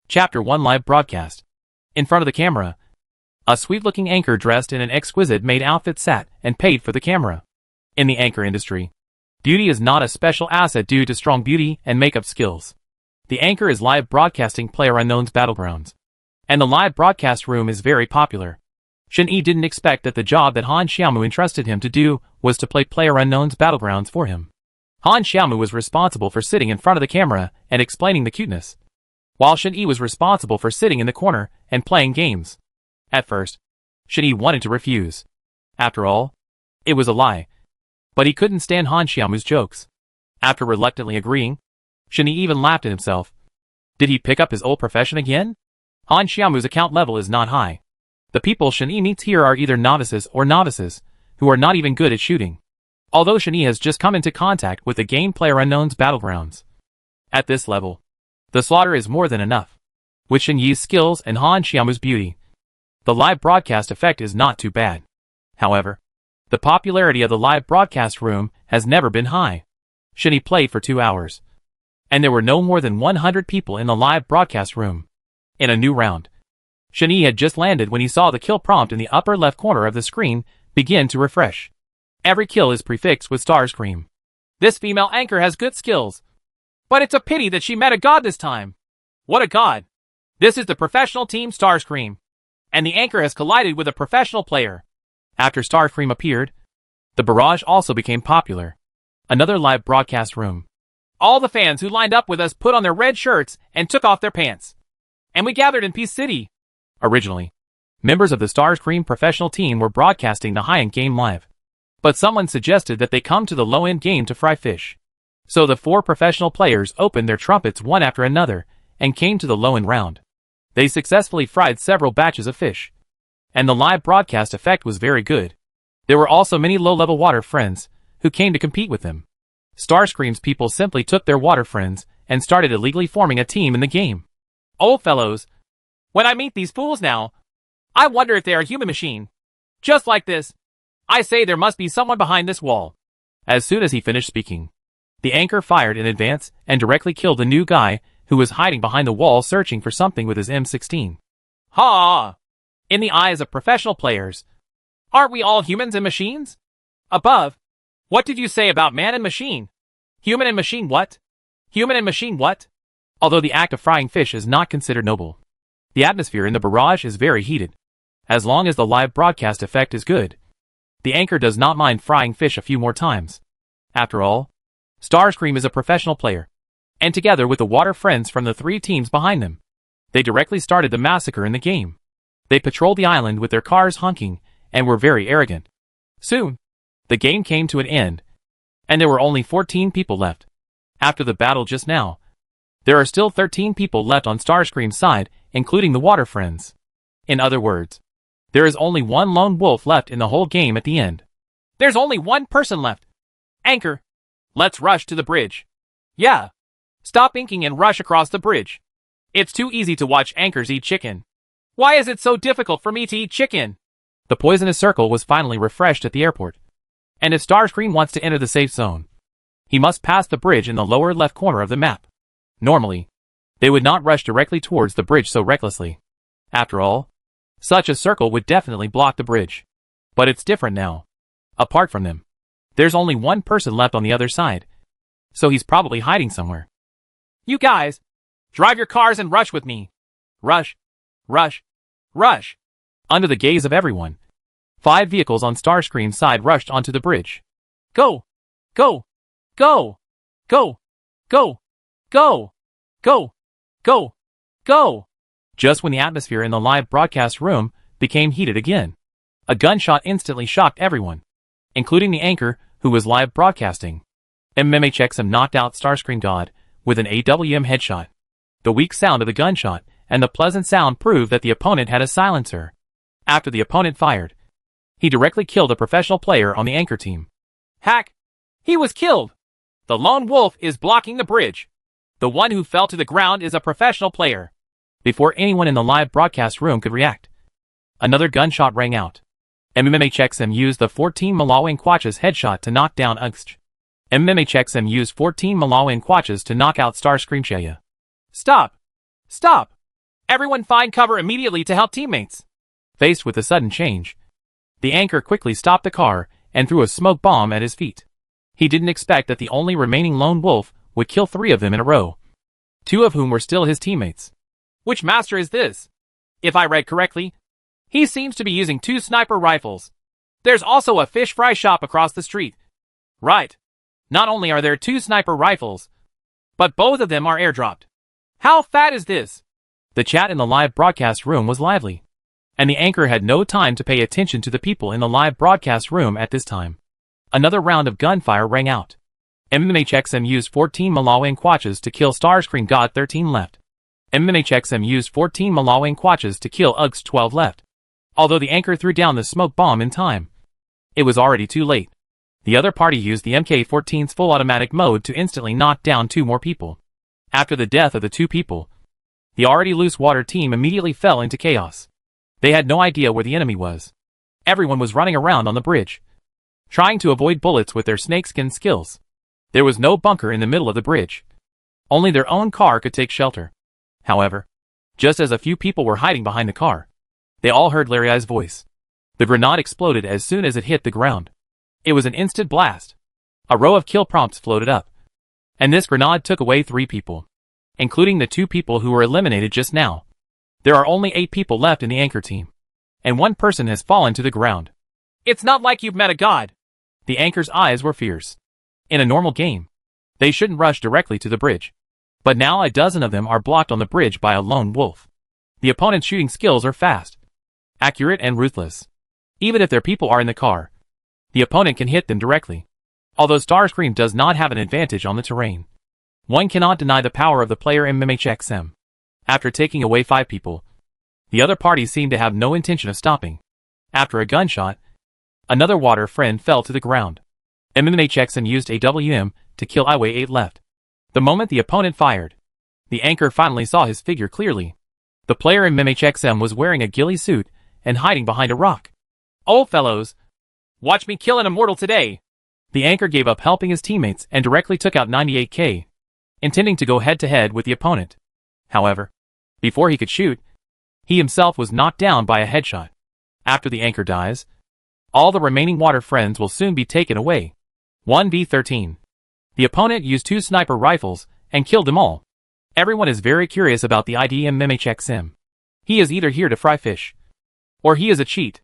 Chapter 1 Live Broadcast. In front of the camera, a sweet-looking anchor dressed in an exquisite-made outfit sat and paid for the camera. In the anchor industry, beauty is not a special asset due to strong beauty and makeup skills. The anchor is live broadcasting PlayerUnknown's Battlegrounds, and the live broadcast room is very popular. Shin-Yi didn't expect that the job that Han Xiaomu entrusted him to do was to play PlayerUnknown's Battlegrounds for him. Han Xiaomu was responsible for sitting in front of the camera and explaining the cuteness, while Shin-Yi was responsible for sitting in the corner and playing games. At first, Shin-Yi wanted to refuse. After all, it was a lie. But he couldn't stand Han Xiaomu's jokes. After reluctantly agreeing, Shin-Yi even laughed at himself. Did he pick up his old profession again? Han Xiaomu's account level is not high. The people Shin-Yi meets here are either novices or novices, who are not even good at shooting. Although Shin-Yi has just come into contact with the game PlayerUnknown's Battlegrounds. At this level, the slaughter is more than enough. With Shin-Yi's skills and Han Xiaomu's beauty, the live broadcast effect is not too bad. However, the popularity of the live broadcast room has never been high. Shin-Yi played for 2 hours, and there were no more than 100 people in the live broadcast room. In a new round, Shin-Yi had just landed when he saw the kill prompt in the upper left corner of the screen begin to refresh. Every kill is prefixed with Starscream. This female anchor has good skills, but it's a pity that she met a god this time. What a god! This is the professional team Starscream, and the anchor has collided with a professional player. After Starscream appeared, the barrage also became popular. Another live broadcast room. All the fans who lined up with us put on their red shirts and took off their pants. And we gathered in Peace City. Originally, members of the Starscream professional team were broadcasting the high-end game live. But someone suggested that they come to the low-end game to fry fish. So the 4 professional players opened their trumpets one after another and came to the low-end round. They successfully fried several batches of fish, and the live broadcast effect was very good. There were also many low-level water friends who came to compete with them. Starscream's people simply took their water friends and started illegally forming a team in the game. Old fellows, when I meet these fools now, I wonder if they are human machine. Just like this, I say there must be someone behind this wall. As soon as he finished speaking, the anchor fired in advance and directly killed the new guy who was hiding behind the wall searching for something with his M16. Ha! In the eyes of professional players, aren't we all humans and machines? Above, what did you say about man and machine? Human and machine what? Human and machine what? Although the act of frying fish is not considered noble, the atmosphere in the barrage is very heated. As long as the live broadcast effect is good, the anchor does not mind frying fish a few more times. After all, Starscream is a professional player, and together with the water friends from the 3 teams behind them, they directly started the massacre in the game. They patrolled the island with their cars honking and were very arrogant. Soon, the game came to an end, and there were only 14 people left. After the battle just now, there are still 13 people left on Starscream's side, including the water friends. In other words, there is only one lone wolf left in the whole game at the end. There's only one person left. Anchor, let's rush to the bridge. Yeah. Stop inking and rush across the bridge. It's too easy to watch anchors eat chicken. Why is it so difficult for me to eat chicken? The poisonous circle was finally refreshed at the airport. And if Starscream wants to enter the safe zone, he must pass the bridge in the lower left corner of the map. Normally, they would not rush directly towards the bridge so recklessly. After all, such a circle would definitely block the bridge. But it's different now. Apart from them, there's only one person left on the other side. So he's probably hiding somewhere. You guys, drive your cars and rush with me. Rush, rush, rush. Under the gaze of everyone, 5 vehicles on Starscream's side rushed onto the bridge. Go, go, go, go, go, go, go, go, go. Just when the atmosphere in the live broadcast room became heated again, a gunshot instantly shocked everyone, including the anchor who was live broadcasting. MMHXM knocked out Starscream God with an AWM headshot. The weak sound of the gunshot and the pleasant sound proved that the opponent had a silencer. After the opponent fired, he directly killed a professional player on the anchor team. Hack! He was killed! The lone wolf is blocking the bridge. The one who fell to the ground is a professional player. Before anyone in the live broadcast room could react, another gunshot rang out. MMHXM used the 14 Malawang Quachas headshot to knock down Ugst. MMHXM used 14 Malawang Quachas to knock out Starscream Chaya. Stop! Stop! Everyone find cover immediately to help teammates. Faced with a sudden change, the anchor quickly stopped the car and threw a smoke bomb at his feet. He didn't expect that the only remaining lone wolf would kill 3 of them in a row, 2 of whom were still his teammates. Which master is this? If I read correctly, he seems to be using 2 sniper rifles. There's also a fish fry shop across the street. Right. Not only are there 2 sniper rifles, but both of them are airdropped. How fat is this? The chat in the live broadcast room was lively, and the anchor had no time to pay attention to the people in the live broadcast room at this time. Another round of gunfire rang out. MMHXM used 14 Malawian Quatches to kill Starscream God 13 left. MMHXM used 14 Malawian Quatches to kill UGS 12 left. Although the anchor threw down the smoke bomb in time, it was already too late. The other party used the MK-14's full automatic mode to instantly knock down 2 more people. After the death of the 2 people, the already loose water team immediately fell into chaos. They had no idea where the enemy was. Everyone was running around on the bridge, trying to avoid bullets with their snakeskin skills. There was no bunker in the middle of the bridge. Only their own car could take shelter. However, just as a few people were hiding behind the car, they all heard Larry's voice. The grenade exploded as soon as it hit the ground. It was an instant blast. A row of kill prompts floated up, and this grenade took away 3 people, including the 2 people who were eliminated just now. There are only 8 people left in the anchor team, and 1 person has fallen to the ground. It's not like you've met a god. The anchor's eyes were fierce. In a normal game, they shouldn't rush directly to the bridge, but now a dozen of them are blocked on the bridge by a lone wolf. The opponent's shooting skills are fast, accurate and ruthless. Even if their people are in the car, the opponent can hit them directly. Although Starscream does not have an advantage on the terrain, one cannot deny the power of the player MMHXM. After taking away 5 people, the other party seemed to have no intention of stopping. After a gunshot, another water friend fell to the ground. MMHXM used a WM to kill Iway 8 left. The moment the opponent fired, the anchor finally saw his figure clearly. The player MMHXM was wearing a ghillie suit and hiding behind a rock. "Oh fellows, watch me kill an immortal today." The anchor gave up helping his teammates and directly took out 98K, intending to go head-to-head with the opponent. However, before he could shoot, he himself was knocked down by a headshot. After the anchor dies, all the remaining water friends will soon be taken away. 1v13. The opponent used 2 sniper rifles and killed them all. Everyone is very curious about the ID MMHXM. He is either here to fry fish, or he is a cheat.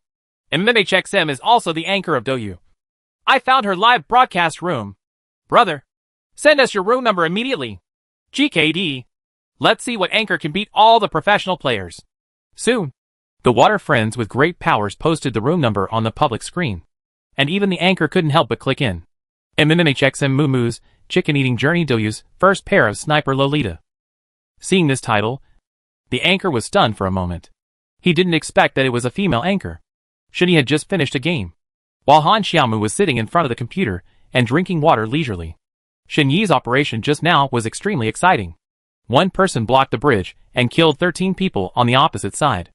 MMHXM is also the anchor of Doyu. I found her live broadcast room. Brother, send us your room number immediately. GKD. Let's see what anchor can beat all the professional players. Soon, the water friends with great powers posted the room number on the public screen, and even the anchor couldn't help but click in. MMHXM Moo-Moo's Chicken-Eating Journey Doyu's first pair of Sniper Lolita. Seeing this title, the anchor was stunned for a moment. He didn't expect that it was a female anchor. Shuni had just finished a game, while Han Xiaomu was sitting in front of the computer and drinking water leisurely. Shen Yi's operation just now was extremely exciting. 1 person blocked the bridge and killed 13 people on the opposite side.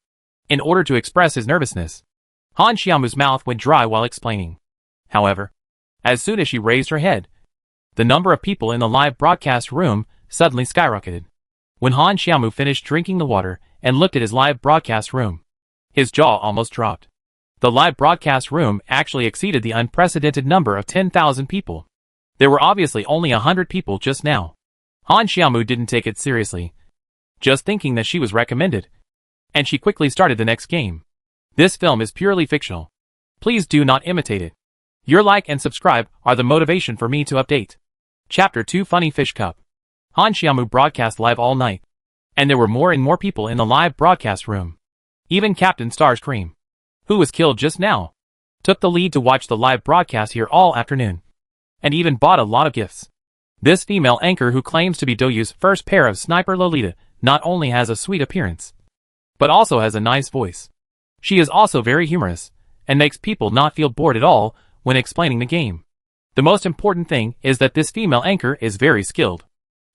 In order to express his nervousness, Han Xiaomu's mouth went dry while explaining. However, as soon as she raised her head, the number of people in the live broadcast room suddenly skyrocketed. When Han Xiaomu finished drinking the water and looked at his live broadcast room, his jaw almost dropped. The live broadcast room actually exceeded the unprecedented number of 10,000 people. There were obviously only 100 people just now. Han Xiaomu didn't take it seriously, just thinking that she was recommended, and she quickly started the next game. This film is purely fictional. Please do not imitate it. Your like and subscribe are the motivation for me to update. Chapter 2 Funny Fish Cup. Han Xiaomu broadcast live all night, and there were more and more people in the live broadcast room. Even Captain Starscream, who was killed just now, took the lead to watch the live broadcast here all afternoon, and even bought a lot of gifts. This female anchor who claims to be Doyu's first pair of Sniper Lolita not only has a sweet appearance, but also has a nice voice. She is also very humorous, and makes people not feel bored at all when explaining the game. The most important thing is that this female anchor is very skilled.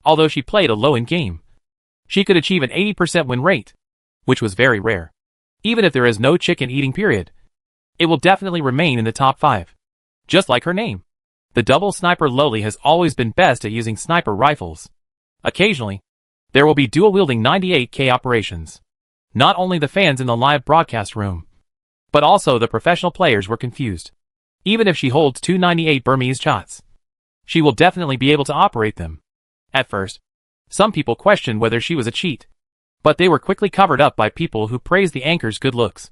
Although she played a low-end game, she could achieve an 80% win rate, which was very rare. Even if there is no chicken eating period, it will definitely remain in the top 5. Just like her name. The double sniper Loli has always been best at using sniper rifles. Occasionally, there will be dual-wielding 98K operations. Not only the fans in the live broadcast room, but also the professional players were confused. Even if she holds 298 Burmese shots, she will definitely be able to operate them. At first, some people questioned whether she was a cheat, but they were quickly covered up by people who praised the anchor's good looks.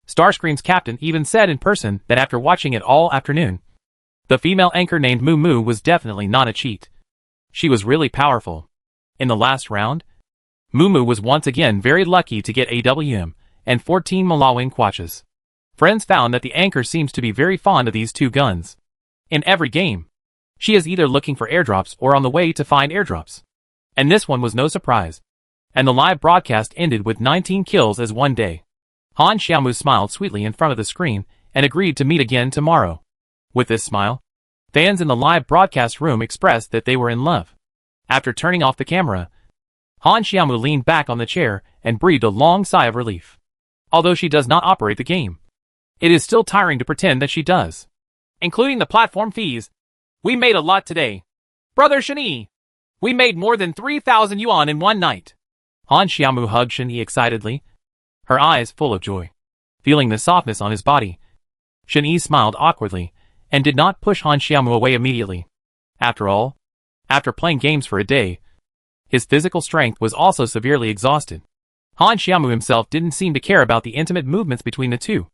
Starscream's captain even said in person that after watching it all afternoon, the female anchor named Moo Moo was definitely not a cheat. She was really powerful. In the last round, Moo Moo was once again very lucky to get AWM and 14 Malawin Quatches. Friends found that the anchor seems to be very fond of these two guns. In every game, she is either looking for airdrops or on the way to find airdrops. And this one was no surprise. And the live broadcast ended with 19 kills as one day. Han Xiaomu smiled sweetly in front of the screen and agreed to meet again tomorrow. With this smile, fans in the live broadcast room expressed that they were in love. After turning off the camera, Han Xiaomu leaned back on the chair and breathed a long sigh of relief. Although she does not operate the game, it is still tiring to pretend that she does. Including the platform fees, we made a lot today. Brother Shani, we made more than 3,000 yuan in one night. Han Xiaomu hugged Shani excitedly, her eyes full of joy. Feeling the softness on his body, Shani smiled awkwardly and did not push Han Xiaomu away immediately. After all, after playing games for a day, his physical strength was also severely exhausted. Han Xiaomu himself didn't seem to care about the intimate movements between the two,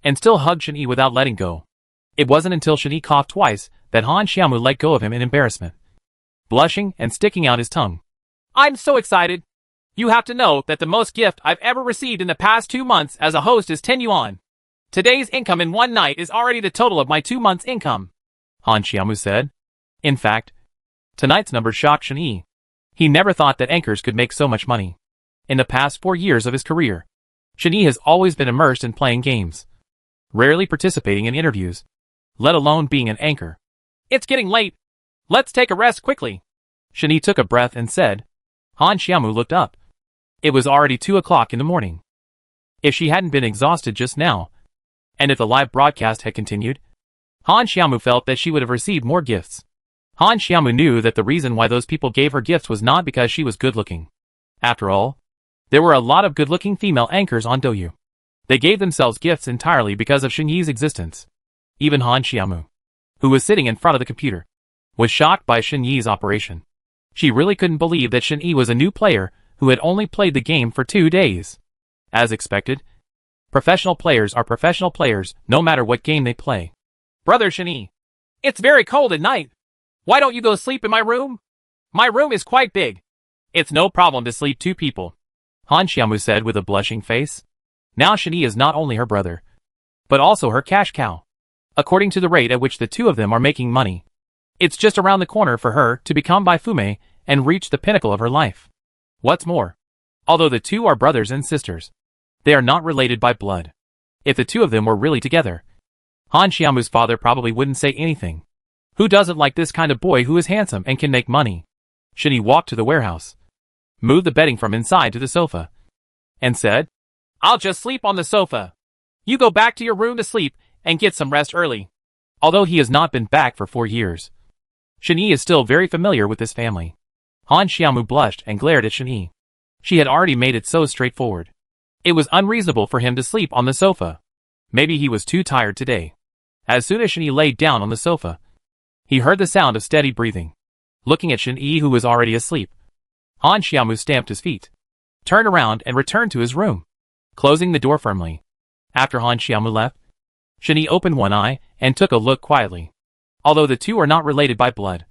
and still hugged Shani without letting go. It wasn't until Shani coughed twice that Han Xiaomu let go of him in embarrassment, blushing and sticking out his tongue. I'm so excited. You have to know that the most gift I've ever received in the past 2 months as a host is 10 yuan. Today's income in one night is already the total of my 2 months' income, Han Xiaomu said. In fact, tonight's number shocked Shani. He never thought that anchors could make so much money. In the past 4 years of his career, Shani has always been immersed in playing games, rarely participating in interviews, let alone being an anchor. It's getting late. Let's take a rest quickly. Shani took a breath and said. Han Xiaomu looked up. It was already 2 o'clock in the morning. If she hadn't been exhausted just now, and if the live broadcast had continued, Han Xiaomu felt that she would have received more gifts. Han Xiaomu knew that the reason why those people gave her gifts was not because she was good-looking. After all, there were a lot of good-looking female anchors on Douyu. They gave themselves gifts entirely because of Shen-Yi's existence. Even Han Xiaomu, who was sitting in front of the computer, was shocked by Shen-Yi's operation. She really couldn't believe that Shen-Yi was a new player who had only played the game for 2 days. As expected, professional players are professional players no matter what game they play. Brother Shen-Yi, it's very cold at night. Why don't you go sleep in my room? My room is quite big. It's no problem to sleep 2 people, Han Xiaomu said with a blushing face. Now Shen-Yi is not only her brother, but also her cash cow. According to the rate at which the two of them are making money, it's just around the corner for her to become Baifume and reach the pinnacle of her life. What's more, although the two are brothers and sisters, they are not related by blood. If the two of them were really together, Han Xiaomu's father probably wouldn't say anything. Who doesn't like this kind of boy who is handsome and can make money? Shen-Yi walked to the warehouse, moved the bedding from inside to the sofa, and said, I'll just sleep on the sofa. You go back to your room to sleep and get some rest early. Although he has not been back for 4 years, Shen-Yi is still very familiar with this family. Han Xiaomu blushed and glared at Shen-Yi. She had already made it so straightforward. It was unreasonable for him to sleep on the sofa. Maybe he was too tired today. As soon as Shen-Yi laid down on the sofa, he heard the sound of steady breathing. Looking at Shen-Yi, who was already asleep, Han Xiaomu stamped his feet, turned around and returned to his room, closing the door firmly. After Han Xiaomu left, Shen-Yi opened one eye and took a look quietly. Although the two are not related by blood,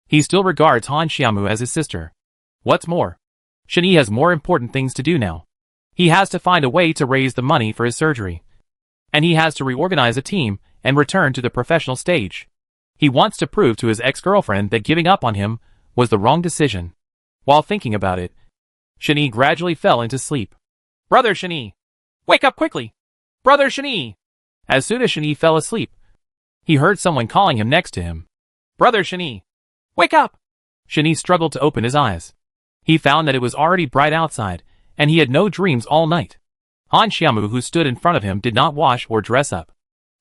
he still regards Han Xiaomu as his sister. What's more, Shen-Yi has more important things to do now. He has to find a way to raise the money for his surgery, and he has to reorganize a team and return to the professional stage. He wants to prove to his ex-girlfriend that giving up on him was the wrong decision. While thinking about it, Shen-Yi gradually fell into sleep. Brother Shen-Yi, wake up quickly! Brother Shen-Yi! As soon as Shen-Yi fell asleep, he heard someone calling him next to him. Brother Shen-Yi, wake up! Shen-Yi struggled to open his eyes. He found that it was already bright outside, and he had no dreams all night. Han Xiaomu, who stood in front of him, did not wash or dress up.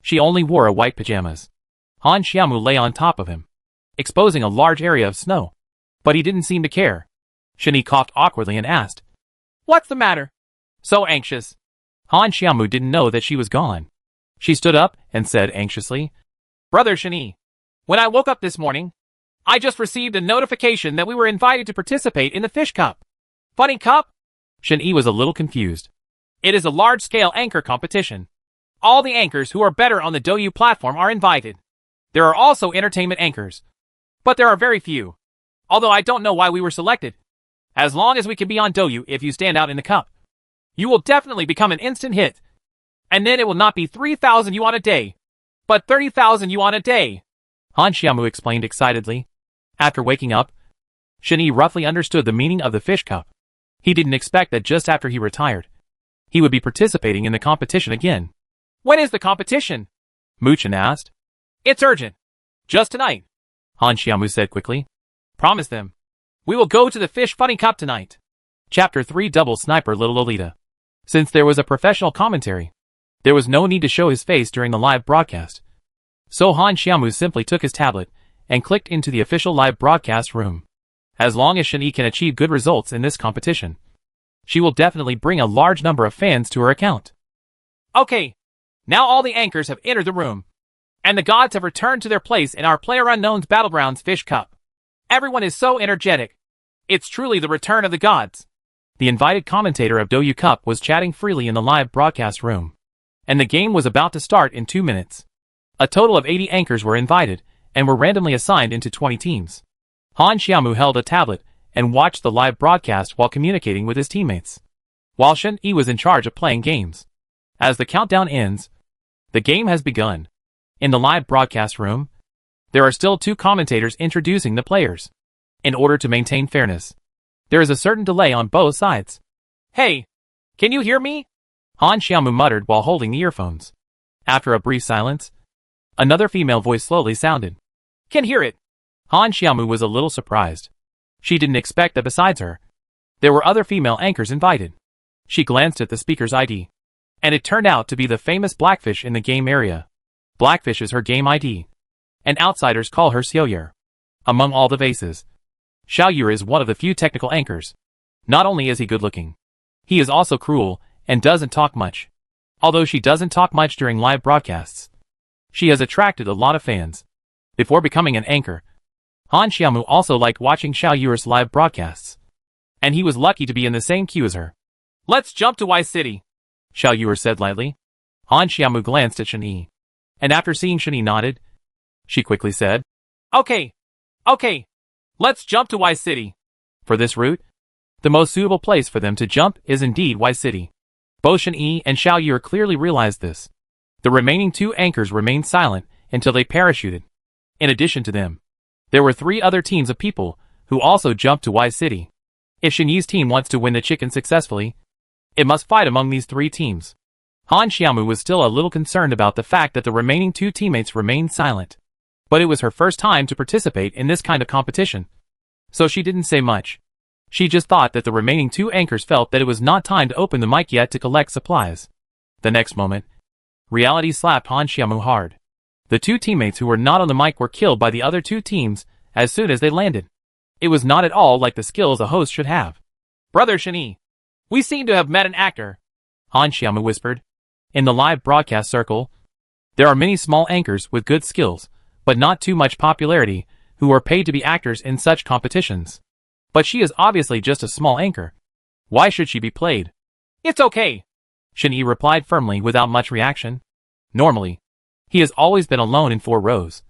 She only wore a white pajamas. Han Xiaomu lay on top of him, exposing a large area of snow. But he didn't seem to care. Shen-Yi coughed awkwardly and asked, What's the matter? So anxious. Han Xiaomu didn't know that she was gone. She stood up and said anxiously, Brother Shen, when I woke up this morning, I just received a notification that we were invited to participate in the Fish Cup. Funny Cup? Shen was a little confused. It is a large-scale anchor competition. All the anchors who are better on the Douyu platform are invited. There are also entertainment anchors. But there are very few. Although I don't know why we were selected. As long as we can be on Douyu if you stand out in the cup, you will definitely become an instant hit. And then it will not be 3,000 yuan a day, but 30,000 yuan a day. Han Xiaomu explained excitedly. After waking up, Shen roughly understood the meaning of the Fish Cup. He didn't expect that just after he retired, he would be participating in the competition again. When is the competition? Mu Chen asked. It's urgent. Just tonight, Han Xiaomu said quickly. Promise them. We will go to the Fish Funny Cup tonight. Chapter 3 Double Sniper Little Lolita. Since there was a professional commentary, there was no need to show his face during the live broadcast. So Han Xiaomu simply took his tablet and clicked into the official live broadcast room. As long as Shen can achieve good results in this competition, she will definitely bring a large number of fans to her account. Okay, now all the anchors have entered the room, and the gods have returned to their place in our PlayerUnknown's Battlegrounds Fish Cup. Everyone is so energetic. It's truly the return of the gods. The invited commentator of Douyu Cup was chatting freely in the live broadcast room, and the game was about to start in 2 minutes. A total of 80 anchors were invited, and were randomly assigned into 20 teams. Han Xiaomu held a tablet and watched the live broadcast while communicating with his teammates, while Shen was in charge of playing games. As the countdown ends, the game has begun. In the live broadcast room, there are still 2 commentators introducing the players. In order to maintain fairness, there is a certain delay on both sides. Hey, can you hear me? Han Xiaomu muttered while holding the earphones. After a brief silence, another female voice slowly sounded. Can hear it. Han Xiaomu was a little surprised. She didn't expect that besides her, there were other female anchors invited. She glanced at the speaker's ID, and it turned out to be the famous Blackfish in the game area. Blackfish is her game ID, and outsiders call her Xiaoyer. Among all the vases, Xiaoyer is one of the few technical anchors. Not only is he good-looking, he is also cruel and doesn't talk much. Although she doesn't talk much during live broadcasts, she has attracted a lot of fans. Before becoming an anchor, Han Xiaomu also liked watching Xiaoyer's live broadcasts, and he was lucky to be in the same queue as her. Let's jump to Y City, Xiaoyer said lightly. Han Xiaomu glanced at Shen, and after seeing Shen nodded, she quickly said, Okay, let's jump to Y City. For this route, the most suitable place for them to jump is indeed Y City. Both Shen and Xiaoyer clearly realized this. The remaining 2 anchors remained silent until they parachuted. In addition to them, there were 3 other teams of people who also jumped to Y City. If Shen's team wants to win the chicken successfully, it must fight among these 3 teams. Han Xiaomu was still a little concerned about the fact that the remaining 2 teammates remained silent. But it was her first time to participate in this kind of competition, so she didn't say much. She just thought that the remaining 2 anchors felt that it was not time to open the mic yet to collect supplies. The next moment, reality slapped Han Xiaomu hard. The 2 teammates who were not on the mic were killed by the other 2 teams as soon as they landed. It was not at all like the skills a host should have. Brother Shen, we seem to have met an actor, Han Xiaomu whispered. In the live broadcast circle, there are many small anchors with good skills, but not too much popularity, who are paid to be actors in such competitions. But she is obviously just a small anchor. Why should she be played? It's okay, Shen replied firmly without much reaction. Normally, he has always been alone in 4 rows.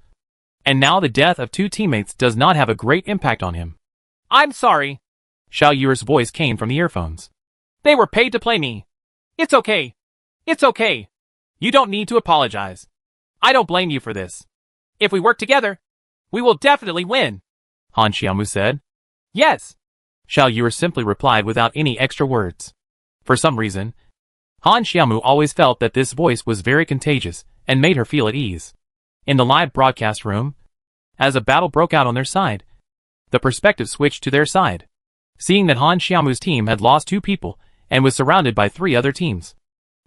And now the death of 2 teammates does not have a great impact on him. I'm sorry. Xiaoyer's voice came from the earphones. They were paid to play me. It's okay. It's okay. You don't need to apologize. I don't blame you for this. If we work together, we will definitely win, Han Xiaomu said. Yes, Xiaoyer simply replied without any extra words. For some reason, Han Xiaomu always felt that this voice was very contagious and made her feel at ease. In the live broadcast room, as a battle broke out on their side, the perspective switched to their side. Seeing that Han Xiaomu's team had lost 2 people and was surrounded by 3 other teams,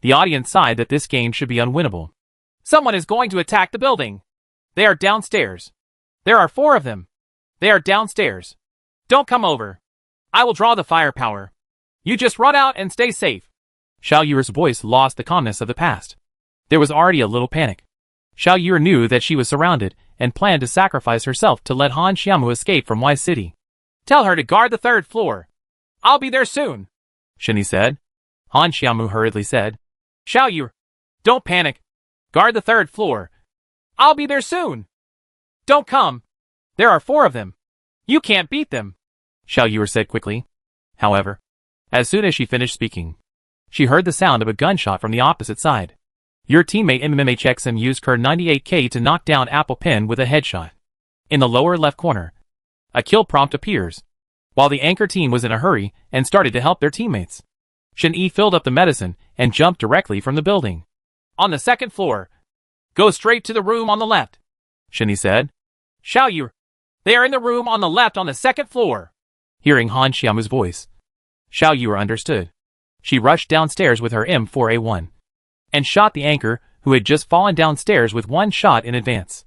the audience sighed that this game should be unwinnable. Someone is going to attack the building. They are downstairs. There are 4 of them. They are downstairs. Don't come over. I will draw the firepower. You just run out and stay safe. Xiao Yuer's voice lost the calmness of the past. There was already a little panic. Xiao Yuer knew that she was surrounded and planned to sacrifice herself to let Han Xiaomu escape from Wise City. Tell her to guard the 3rd floor. I'll be there soon, Shen Yi said. Han Xiaomu hurriedly said, Xiao Yuer, don't panic. Guard the 3rd floor. I'll be there soon. Don't come. There are 4 of them. You can't beat them, Xiao Yuer said quickly. However, as soon as she finished speaking, she heard the sound of a gunshot from the opposite side. Your teammate MMHXM used Kur 98K to knock down Apple Pen with a headshot. In the lower left corner, a kill prompt appears, while the anchor team was in a hurry and started to help their teammates. Shen Yi filled up the medicine and jumped directly from the building. On the 2nd floor. Go straight to the room on the left, Shen Yi said. Xiao Yuer, they are in the room on the left on the 2nd floor. Hearing Han Xiaomu's voice, Xiao Yuer understood. She rushed downstairs with her M4A1 and shot the anchor, who had just fallen downstairs with 1 shot in advance.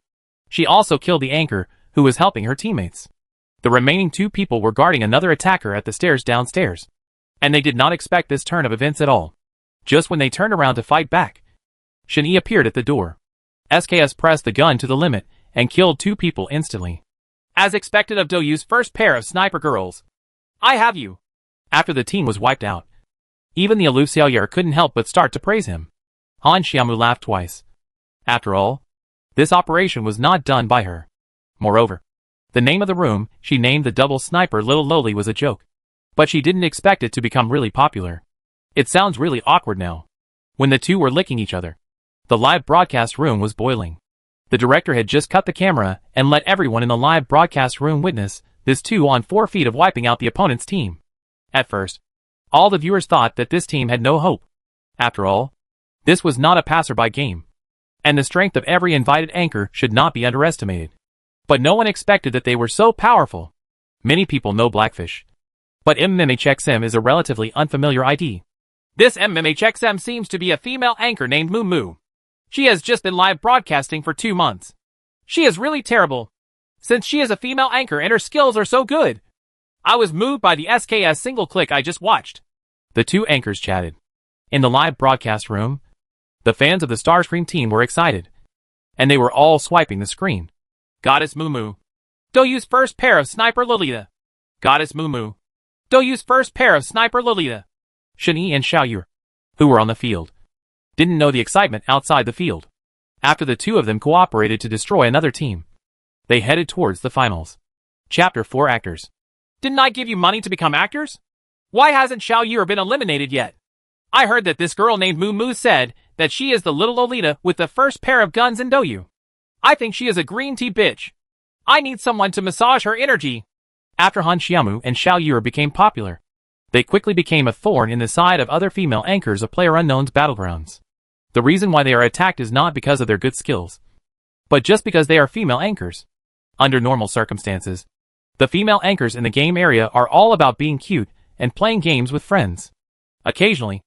She also killed the anchor, who was helping her teammates. The remaining 2 people were guarding another attacker at the stairs downstairs, and they did not expect this turn of events at all. Just when they turned around to fight back, Shen Yi appeared at the door. SKS pressed the gun to the limit and killed 2 people instantly. As expected of Douyu's first pair of sniper girls. I have you. After the team was wiped out, even the aloof Xiao Yuer couldn't help but start to praise him. Han Xiaomu laughed twice. After all, this operation was not done by her. Moreover, the name of the room she named the double sniper Little Loli was a joke. But she didn't expect it to become really popular. It sounds really awkward now. When the 2 were licking each other, the live broadcast room was boiling. The director had just cut the camera and let everyone in the live broadcast room witness this 2 on 4 feet of wiping out the opponent's team. At first, all the viewers thought that this team had no hope. After all, this was not a passerby game, and the strength of every invited anchor should not be underestimated. But no one expected that they were so powerful. Many people know Blackfish, but MMHXM is a relatively unfamiliar ID. This MMHXM seems to be a female anchor named Moo Moo. She has just been live broadcasting for 2 months. She is really terrible, since she is a female anchor and her skills are so good. I was moved by the SKS single click I just watched. The 2 anchors chatted. In the live broadcast room, the fans of the Starscream team were excited, and they were all swiping the screen. Goddess Moo Moo. Douyu's first pair of Sniper Lolita. Goddess Moo Moo. Douyu's first pair of Sniper Lolita. Shen Yi and Xiao Yuer, who were on the field, didn't know the excitement outside the field. After the 2 of them cooperated to destroy another team, they headed towards the finals. Chapter 4 Actors. Didn't I give you money to become actors? Why hasn't Xiao Yuer been eliminated yet? I heard that this girl named Moo Moo said that she is the little Lolita with the first pair of guns in Douyu. I think she is a green tea bitch. I need someone to massage her energy. After Han Xiaomu and Xiao Yuer became popular, they quickly became a thorn in the side of other female anchors of PlayerUnknown's Battlegrounds. The reason why they are attacked is not because of their good skills, but just because they are female anchors. Under normal circumstances, the female anchors in the game area are all about being cute and playing games with friends. Occasionally,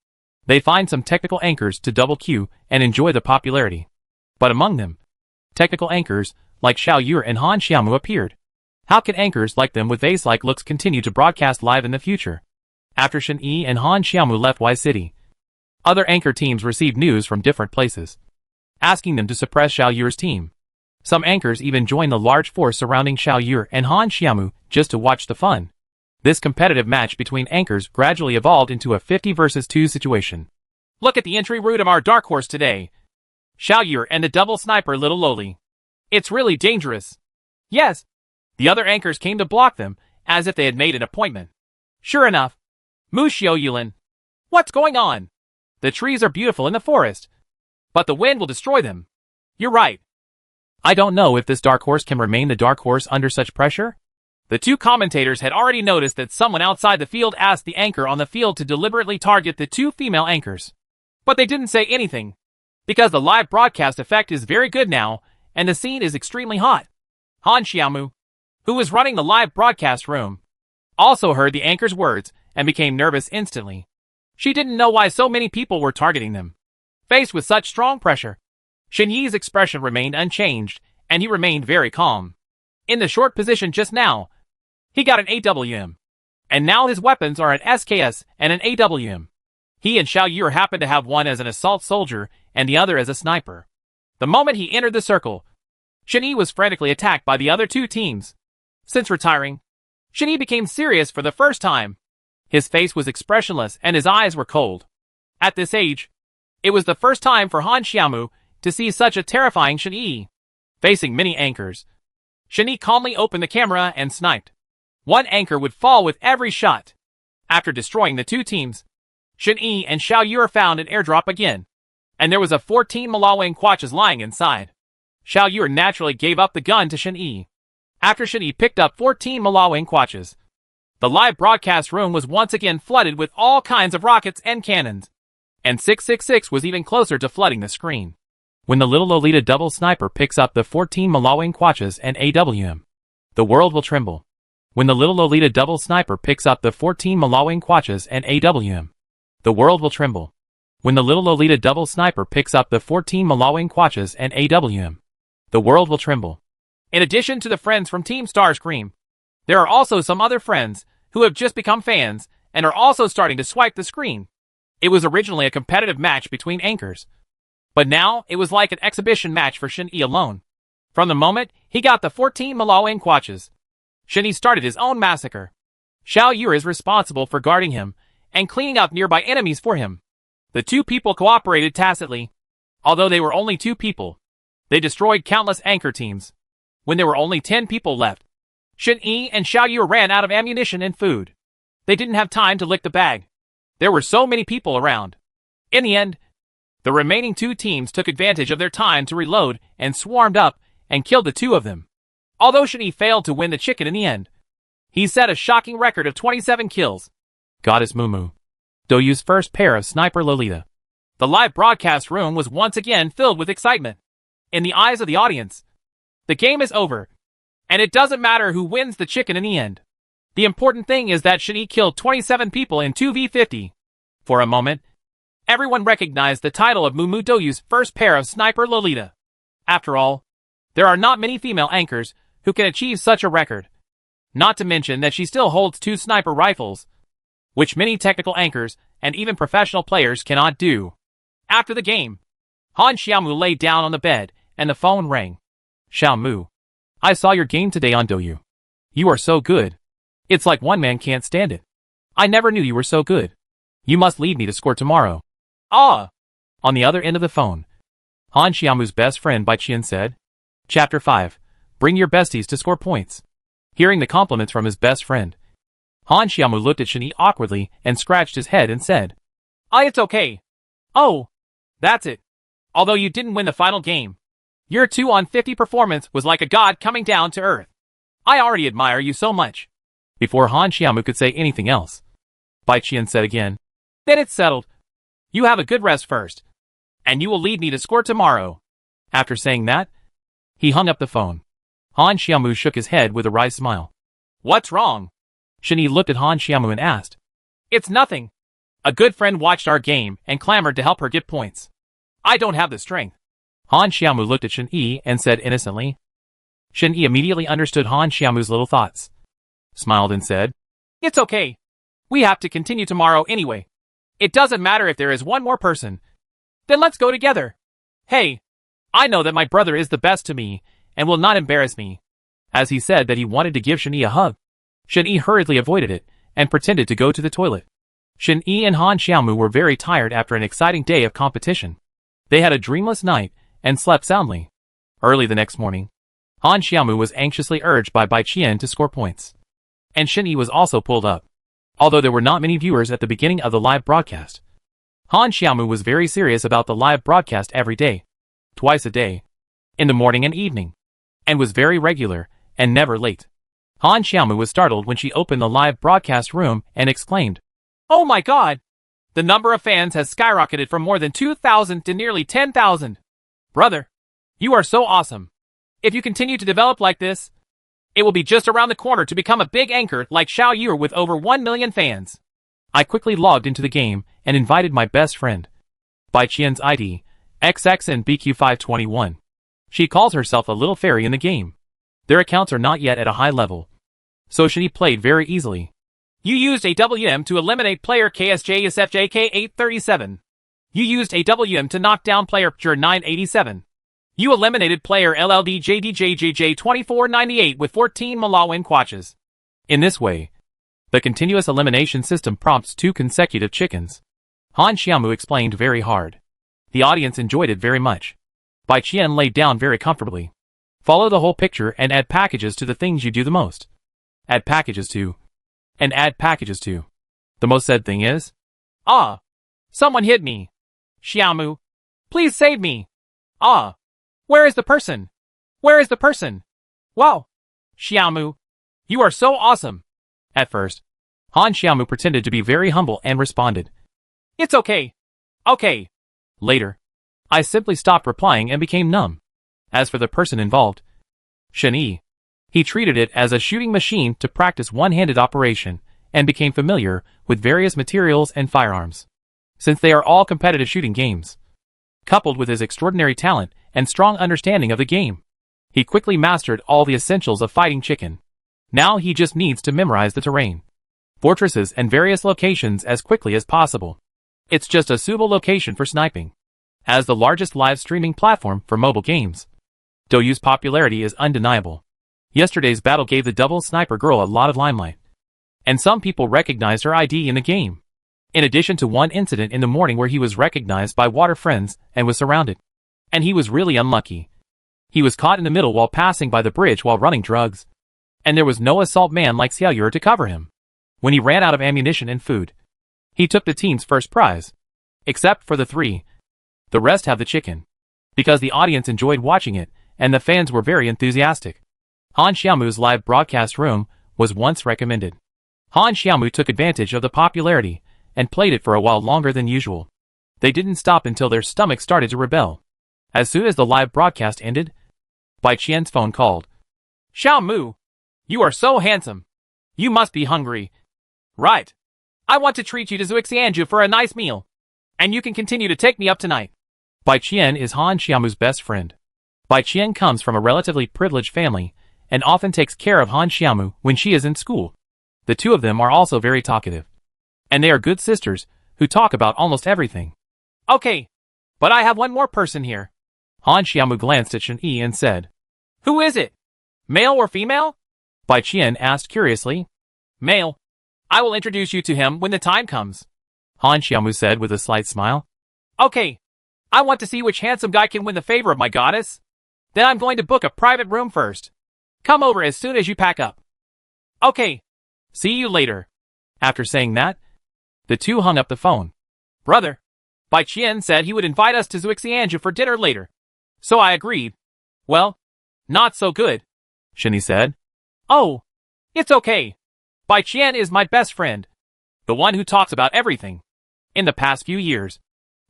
they find some technical anchors to double queue and enjoy the popularity. But among them, technical anchors like Xiao Yuer and Han Xiaomu appeared. How can anchors like them with vase-like looks continue to broadcast live in the future? After Shen Yi and Han Xiaomu left Wise City, other anchor teams received news from different places, asking them to suppress Xiao Yuer's team. Some anchors even joined the large force surrounding Xiao Yuer and Han Xiaomu just to watch the fun. This competitive match between anchors gradually evolved into a 50 versus 2 situation. Look at the entry route of our dark horse today. Xiao Yuer and the double sniper Little Loli. It's really dangerous. Yes. The other anchors came to block them, as if they had made an appointment. Sure enough. Mu Xiao Yulin. What's going on? The trees are beautiful in the forest, but the wind will destroy them. You're right. I don't know if this dark horse can remain the dark horse under such pressure. The 2 commentators had already noticed that someone outside the field asked the anchor on the field to deliberately target the 2 female anchors. But they didn't say anything, because the live broadcast effect is very good now, and the scene is extremely hot. Han Xiaomu, who was running the live broadcast room, also heard the anchor's words and became nervous instantly. She didn't know why so many people were targeting them. Faced with such strong pressure, Shen Yi's expression remained unchanged, and he remained very calm. In the short position just now, he got an AWM, and now his weapons are an SKS and an AWM. He and Xiao Yur happened to have one as an assault soldier and the other as a sniper. The moment he entered the circle, Shen Yi was frantically attacked by the other two teams. Since retiring, Shen Yi became serious for the first time. His face was expressionless and his eyes were cold. At this age, it was the first time for Han Xiaomu to see such a terrifying Shen Yi. Facing many anchors, Shen Yi calmly opened the camera and sniped. One anchor would fall with every shot. After destroying the two teams, Shen Yi and Xiao Yur found an airdrop again, and there was a 14 Malawang Quatches lying inside. Xiao Yur naturally gave up the gun to Shen Yi. After Shen Yi picked up 14 Malawang Quatches, the live broadcast room was once again flooded with all kinds of rockets and cannons, and 666 was even closer to flooding the screen. When the little Lolita double sniper picks up the 14 Malawang Quatches and AWM, the world will tremble. When the little Lolita double sniper picks up the 14 Malawang Quatches and AWM, the world will tremble. When the little Lolita double sniper picks up the 14 Malawang Quatches and AWM, the world will tremble. In addition to the friends from Team Starscream, there are also some other friends who have just become fans and are also starting to swipe the screen. It was originally a competitive match between anchors, but now it was like an exhibition match for Shen Yi alone. From the moment he got the 14 Malawang Quatches, Shen Yi started his own massacre. Xiao Yur is responsible for guarding him and cleaning up nearby enemies for him. The two people cooperated tacitly. Although they were only two people, they destroyed countless anchor teams. When there were only 10 people left, Shen Yi and Xiao Yur ran out of ammunition and food. They didn't have time to lick the bag. There were so many people around. In the end, the remaining two teams took advantage of their time to reload and swarmed up and killed the two of them. Although Shen Yi failed to win the chicken in the end, he set a shocking record of 27 kills. Goddess Mumu, Doyu's first pair of Sniper Lolita. The live broadcast room was once again filled with excitement. In the eyes of the audience, the game is over, and it doesn't matter who wins the chicken in the end. The important thing is that Shen Yi killed 27 people in 2v50. For a moment, everyone recognized the title of Mumu Doyu's first pair of Sniper Lolita. After all, there are not many female anchors who can achieve such a record. Not to mention that she still holds 2 sniper rifles, which many technical anchors and even professional players cannot do. After the game, Han Xiaomu lay down on the bed and the phone rang. Xiaomu, I saw your game today on Douyu. You are so good. It's like one man can't stand it. I never knew you were so good. You must lead me to score tomorrow. Ah! On the other end of the phone, Han Xiaomu's best friend Bai Qian said. Chapter 5. Bring your besties to score points. Hearing the compliments from his best friend, Han Xiaomu looked at Shen Yi awkwardly and scratched his head and said, It's okay. Oh, that's it. Although you didn't win the final game, your 2-on-50 performance was like a god coming down to earth. I already admire you so much. Before Han Xiaomu could say anything else, Bai Qian said again, Then it's settled. You have a good rest first, and you will lead me to score tomorrow. After saying that, he hung up the phone. Han Xiaomu shook his head with a wry smile. What's wrong? Shen Yi looked at Han Xiaomu and asked. It's nothing. A good friend watched our game and clamored to help her get points. I don't have the strength. Han Xiaomu looked at Shen Yi and said innocently. Shen Yi immediately understood Han Xiaomu's little thoughts, smiled and said, It's okay. We have to continue tomorrow anyway. It doesn't matter if there is one more person. Then let's go together. Hey, I know that my brother is the best to me and will not embarrass me. As he said that he wanted to give Shen Yi a hug, Shen Yi hurriedly avoided it and pretended to go to the toilet. Shen Yi and Han Xiaomu were very tired after an exciting day of competition. They had a dreamless night and slept soundly. Early the next morning, Han Xiaomu was anxiously urged by Bai Qian to score points. And Shen Yi was also pulled up. Although there were not many viewers at the beginning of the live broadcast, Han Xiaomu was very serious about the live broadcast every day, twice a day, in the morning and evening, and was very regular and never late. Han Xiaomu was startled when she opened the live broadcast room and exclaimed, Oh my god! The number of fans has skyrocketed from more than 2,000 to nearly 10,000. Brother, you are so awesome. If you continue to develop like this, it will be just around the corner to become a big anchor like Xiao Yur with over 1 million fans. I quickly logged into the game and invited my best friend, Bai Qian's ID, XX and BQ521. She calls herself a little fairy in the game. Their accounts are not yet at a high level, so Shen Yi played very easily. You used a WM to eliminate player KSJSFJK837. You used a WM to knock down player PJR987. You eliminated player LLDJDJJJ2498 with 14 Malawin Quatches. In this way, the continuous elimination system prompts 2 consecutive chickens. Han Xiaomu explained very hard. The audience enjoyed it very much. Bai Qian laid down very comfortably. Follow the whole picture and add packages to the things you do the most. Add packages to. And add packages to. The most said thing is, Ah! Someone hit me. Xiaomu, please save me. Ah! Where is the person? Where is the person? Wow! Xiaomu, you are so awesome. At first, Han Xiaomu pretended to be very humble and responded, It's okay. Okay. Later, I simply stopped replying and became numb. As for the person involved, Shen Yi, he treated it as a shooting machine to practice one-handed operation and became familiar with various materials and firearms. Since they are all competitive shooting games, coupled with his extraordinary talent and strong understanding of the game, he quickly mastered all the essentials of fighting chicken. Now he just needs to memorize the terrain, fortresses and various locations as quickly as possible. It's just a suitable location for sniping. As the largest live streaming platform for mobile games, Douyu's popularity is undeniable. Yesterday's battle gave the double sniper girl a lot of limelight, and some people recognized her ID in the game. In addition to one incident in the morning where he was recognized by water friends and was surrounded. And he was really unlucky. He was caught in the middle while passing by the bridge while running drugs. And there was no assault man like Xiaoyur to cover him. When he ran out of ammunition and food, he took the team's first prize. Except for the 3. The rest have the chicken. Because the audience enjoyed watching it, and the fans were very enthusiastic. Han Xiaomu's live broadcast room was once recommended. Han Xiaomu took advantage of the popularity and played it for a while longer than usual. They didn't stop until their stomachs started to rebel. As soon as the live broadcast ended, Bai Qian's phone called. Xiaomu, you are so handsome. You must be hungry. Right. I want to treat you to Zuixianju for a nice meal. And you can continue to take me up tonight. Bai Qian is Han Xiaomu's best friend. Bai Qian comes from a relatively privileged family and often takes care of Han Xiaomu when she is in school. The two of them are also very talkative. And they are good sisters who talk about almost everything. Okay. But I have one more person here. Han Xiaomu glanced at Shen Yi and said, Who is it? Male or female? Bai Qian asked curiously. Male. I will introduce you to him when the time comes. Han Xiaomu said with a slight smile. Okay. I want to see which handsome guy can win the favor of my goddess. Then I'm going to book a private room first. Come over as soon as you pack up. Okay. See you later. After saying that, the two hung up the phone. Brother, Bai Qian said he would invite us to Zuixianju for dinner later. So I agreed. Well, not so good, Shen Yi said. Oh, it's okay. Bai Qian is my best friend. The one who talks about everything. In the past few years,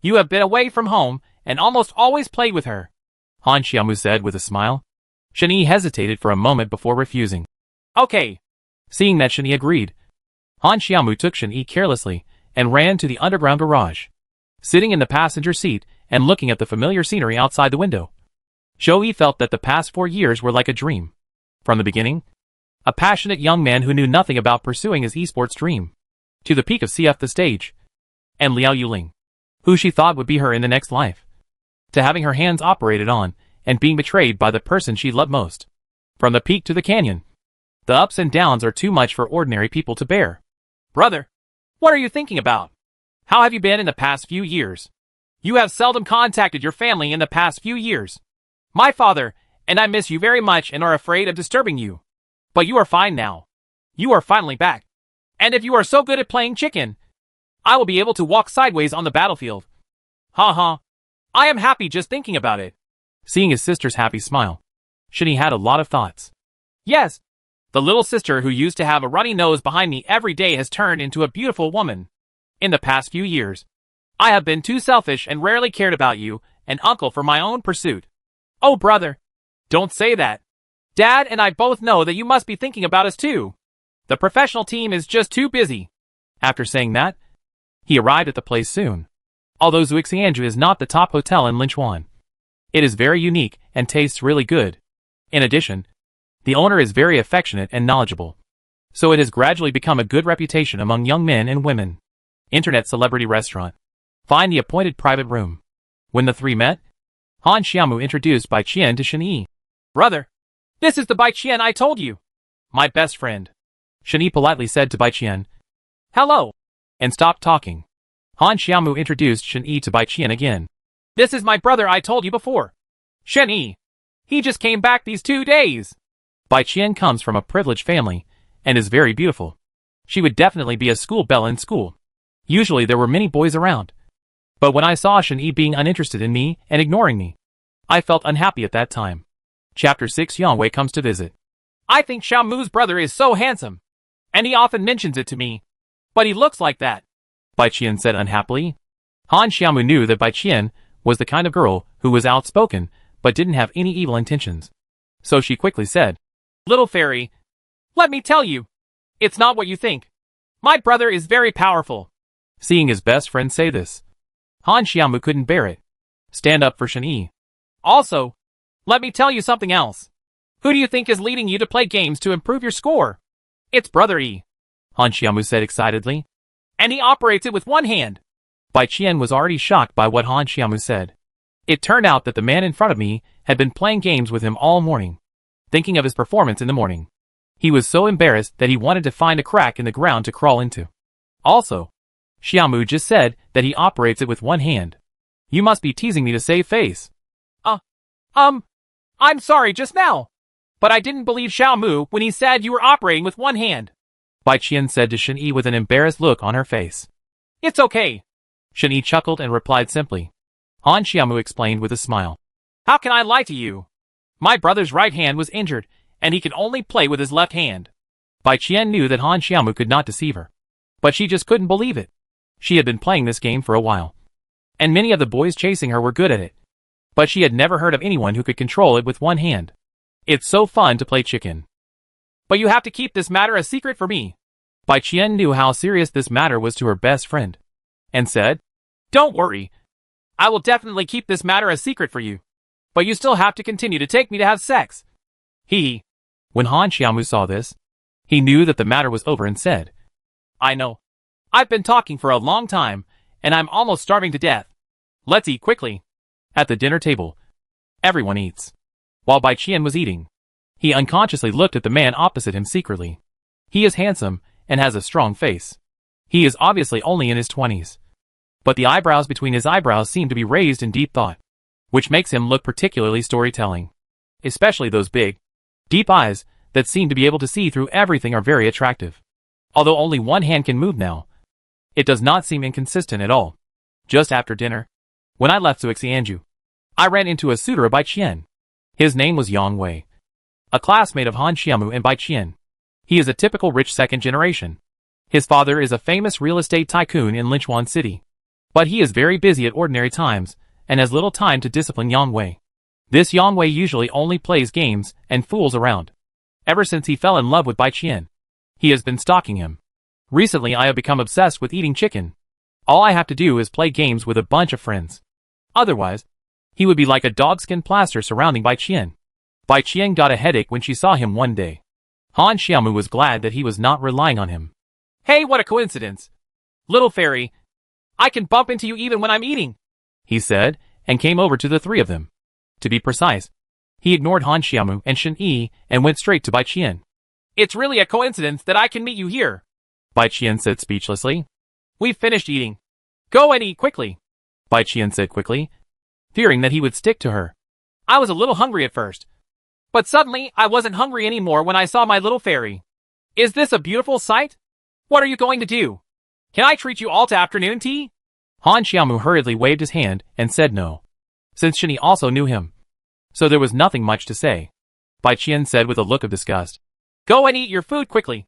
you have been away from home and almost always played with her, Han Xiaomu said with a smile. Shen Yi hesitated for a moment before refusing. Okay. Seeing that Shen Yi agreed, Han Xiaomu took Shen Yi carelessly and ran to the underground garage. Sitting in the passenger seat and looking at the familiar scenery outside the window, Zhou Yi felt that the past 4 years were like a dream. From the beginning, a passionate young man who knew nothing about pursuing his esports dream, to the peak of CF the stage, and Liao Yuling, who she thought would be her in the next life, to having her hands operated on and being betrayed by the person she loved most. From the peak to the canyon, the ups and downs are too much for ordinary people to bear. Brother, what are you thinking about? How have you been in the past few years? You have seldom contacted your family in the past few years. My father and I miss you very much and are afraid of disturbing you. But you are fine now. You are finally back. And if you are so good at playing chicken, I will be able to walk sideways on the battlefield. Ha ha. I am happy just thinking about it. Seeing his sister's happy smile, Shen Yi had a lot of thoughts. Yes. The little sister who used to have a runny nose behind me every day has turned into a beautiful woman. In the past few years, I have been too selfish and rarely cared about you and uncle for my own pursuit. Oh brother, don't say that. Dad and I both know that you must be thinking about us too. The professional team is just too busy. After saying that, he arrived at the place soon. Although Zuixianju is not the top hotel in Linchuan, it is very unique and tastes really good. In addition, the owner is very affectionate and knowledgeable. so it has gradually become a good reputation among young men and women. Internet celebrity restaurant. Find the appointed private room. When the three met, Han Xiaomu introduced Bai Qian to Shen Yi. Brother, this is the Bai Qian I told you. My best friend. Shen Yi politely said to Bai Qian, Hello, and stopped talking. Han Xiaomu introduced Shen Yi to Bai Qian again. This is my brother I told you before. Shen Yi. He just came back these 2 days. Bai Qian comes from a privileged family and is very beautiful. She would definitely be a school belle in school. Usually there were many boys around. But when I saw Shen Yi being uninterested in me and ignoring me, I felt unhappy at that time. Chapter 6 Yang Wei comes to visit. I think Xiaomu's brother is so handsome. And he often mentions it to me. But he looks like that. Bai Qian said unhappily. Han Xiaomu knew that Bai Qian was the kind of girl who was outspoken but didn't have any evil intentions. So she quickly said, Little fairy, let me tell you, it's not what you think. My brother is very powerful. Seeing his best friend say this, Han Xiaomu couldn't bear it. Stand up for Shen Yi. Also, let me tell you something else. Who do you think is leading you to play games to improve your score? It's Brother Yi. Han Xiaomu said excitedly. And he operates it with one hand. Bai Qian was already shocked by what Han Xiaomu said. It turned out that the man in front of me had been playing games with him all morning, thinking of his performance in the morning. He was so embarrassed that he wanted to find a crack in the ground to crawl into. Also, Xiaomu just said that he operates it with one hand. You must be teasing me to save face. I'm sorry just now. But I didn't believe Xiaomu when he said you were operating with one hand. Bai Qian said to Shen Yi with an embarrassed look on her face. It's okay. Shen Yi chuckled and replied simply. Han Xiaomu explained with a smile. How can I lie to you? My brother's right hand was injured, and he can only play with his left hand. Bai Qian knew that Han Xiaomu could not deceive her. But she just couldn't believe it. She had been playing this game for a while. And many of the boys chasing her were good at it. But she had never heard of anyone who could control it with one hand. It's so fun to play chicken. But you have to keep this matter a secret for me. Bai Qian knew how serious this matter was to her best friend, and said, Don't worry. I will definitely keep this matter a secret for you. But you still have to continue to take me to have sex. Hee. When Han Xiaomu saw this, he knew that the matter was over and said, I know. I've been talking for a long time, and I'm almost starving to death. Let's eat quickly. At the dinner table, everyone eats. While Bai Qian was eating, he unconsciously looked at the man opposite him secretly. He is handsome and has a strong face. He is obviously only in his 20s. But the eyebrows between his eyebrows seem to be raised in deep thought, which makes him look particularly storytelling. Especially those big, deep eyes that seem to be able to see through everything are very attractive. Although only one hand can move now, it does not seem inconsistent at all. Just after dinner, when I left Zuixianju, I ran into a suitor of Bai Qian. His name was Yang Wei, a classmate of Han Xiaomu and Bai Qian. He is a typical rich second generation. His father is a famous real estate tycoon in Linchuan City. But he is very busy at ordinary times, and has little time to discipline Yang Wei. This Yang Wei usually only plays games and fools around. Ever since he fell in love with Bai Qian, he has been stalking him. Recently I have become obsessed with eating chicken. All I have to do is play games with a bunch of friends. Otherwise, he would be like a dogskin plaster surrounding Bai Qian. Bai Qian got a headache when she saw him one day. Han Xiaomu was glad that he was not relying on him. Hey, what a coincidence. Little fairy, I can bump into you even when I'm eating, he said, and came over to the three of them. To be precise, he ignored Han Xiaomu and Shen Yi and went straight to Bai Qian. It's really a coincidence that I can meet you here, Bai Qian said speechlessly. We've finished eating. Go and eat quickly, Bai Qian said quickly, fearing that he would stick to her. I was a little hungry at first, but suddenly I wasn't hungry anymore when I saw my little fairy. Is this a beautiful sight? What are you going to do? Can I treat you all to afternoon tea? Han Xiaomu hurriedly waved his hand and said no, since Shen Yi also knew him. So there was nothing much to say. Bai Qian said with a look of disgust. Go and eat your food quickly.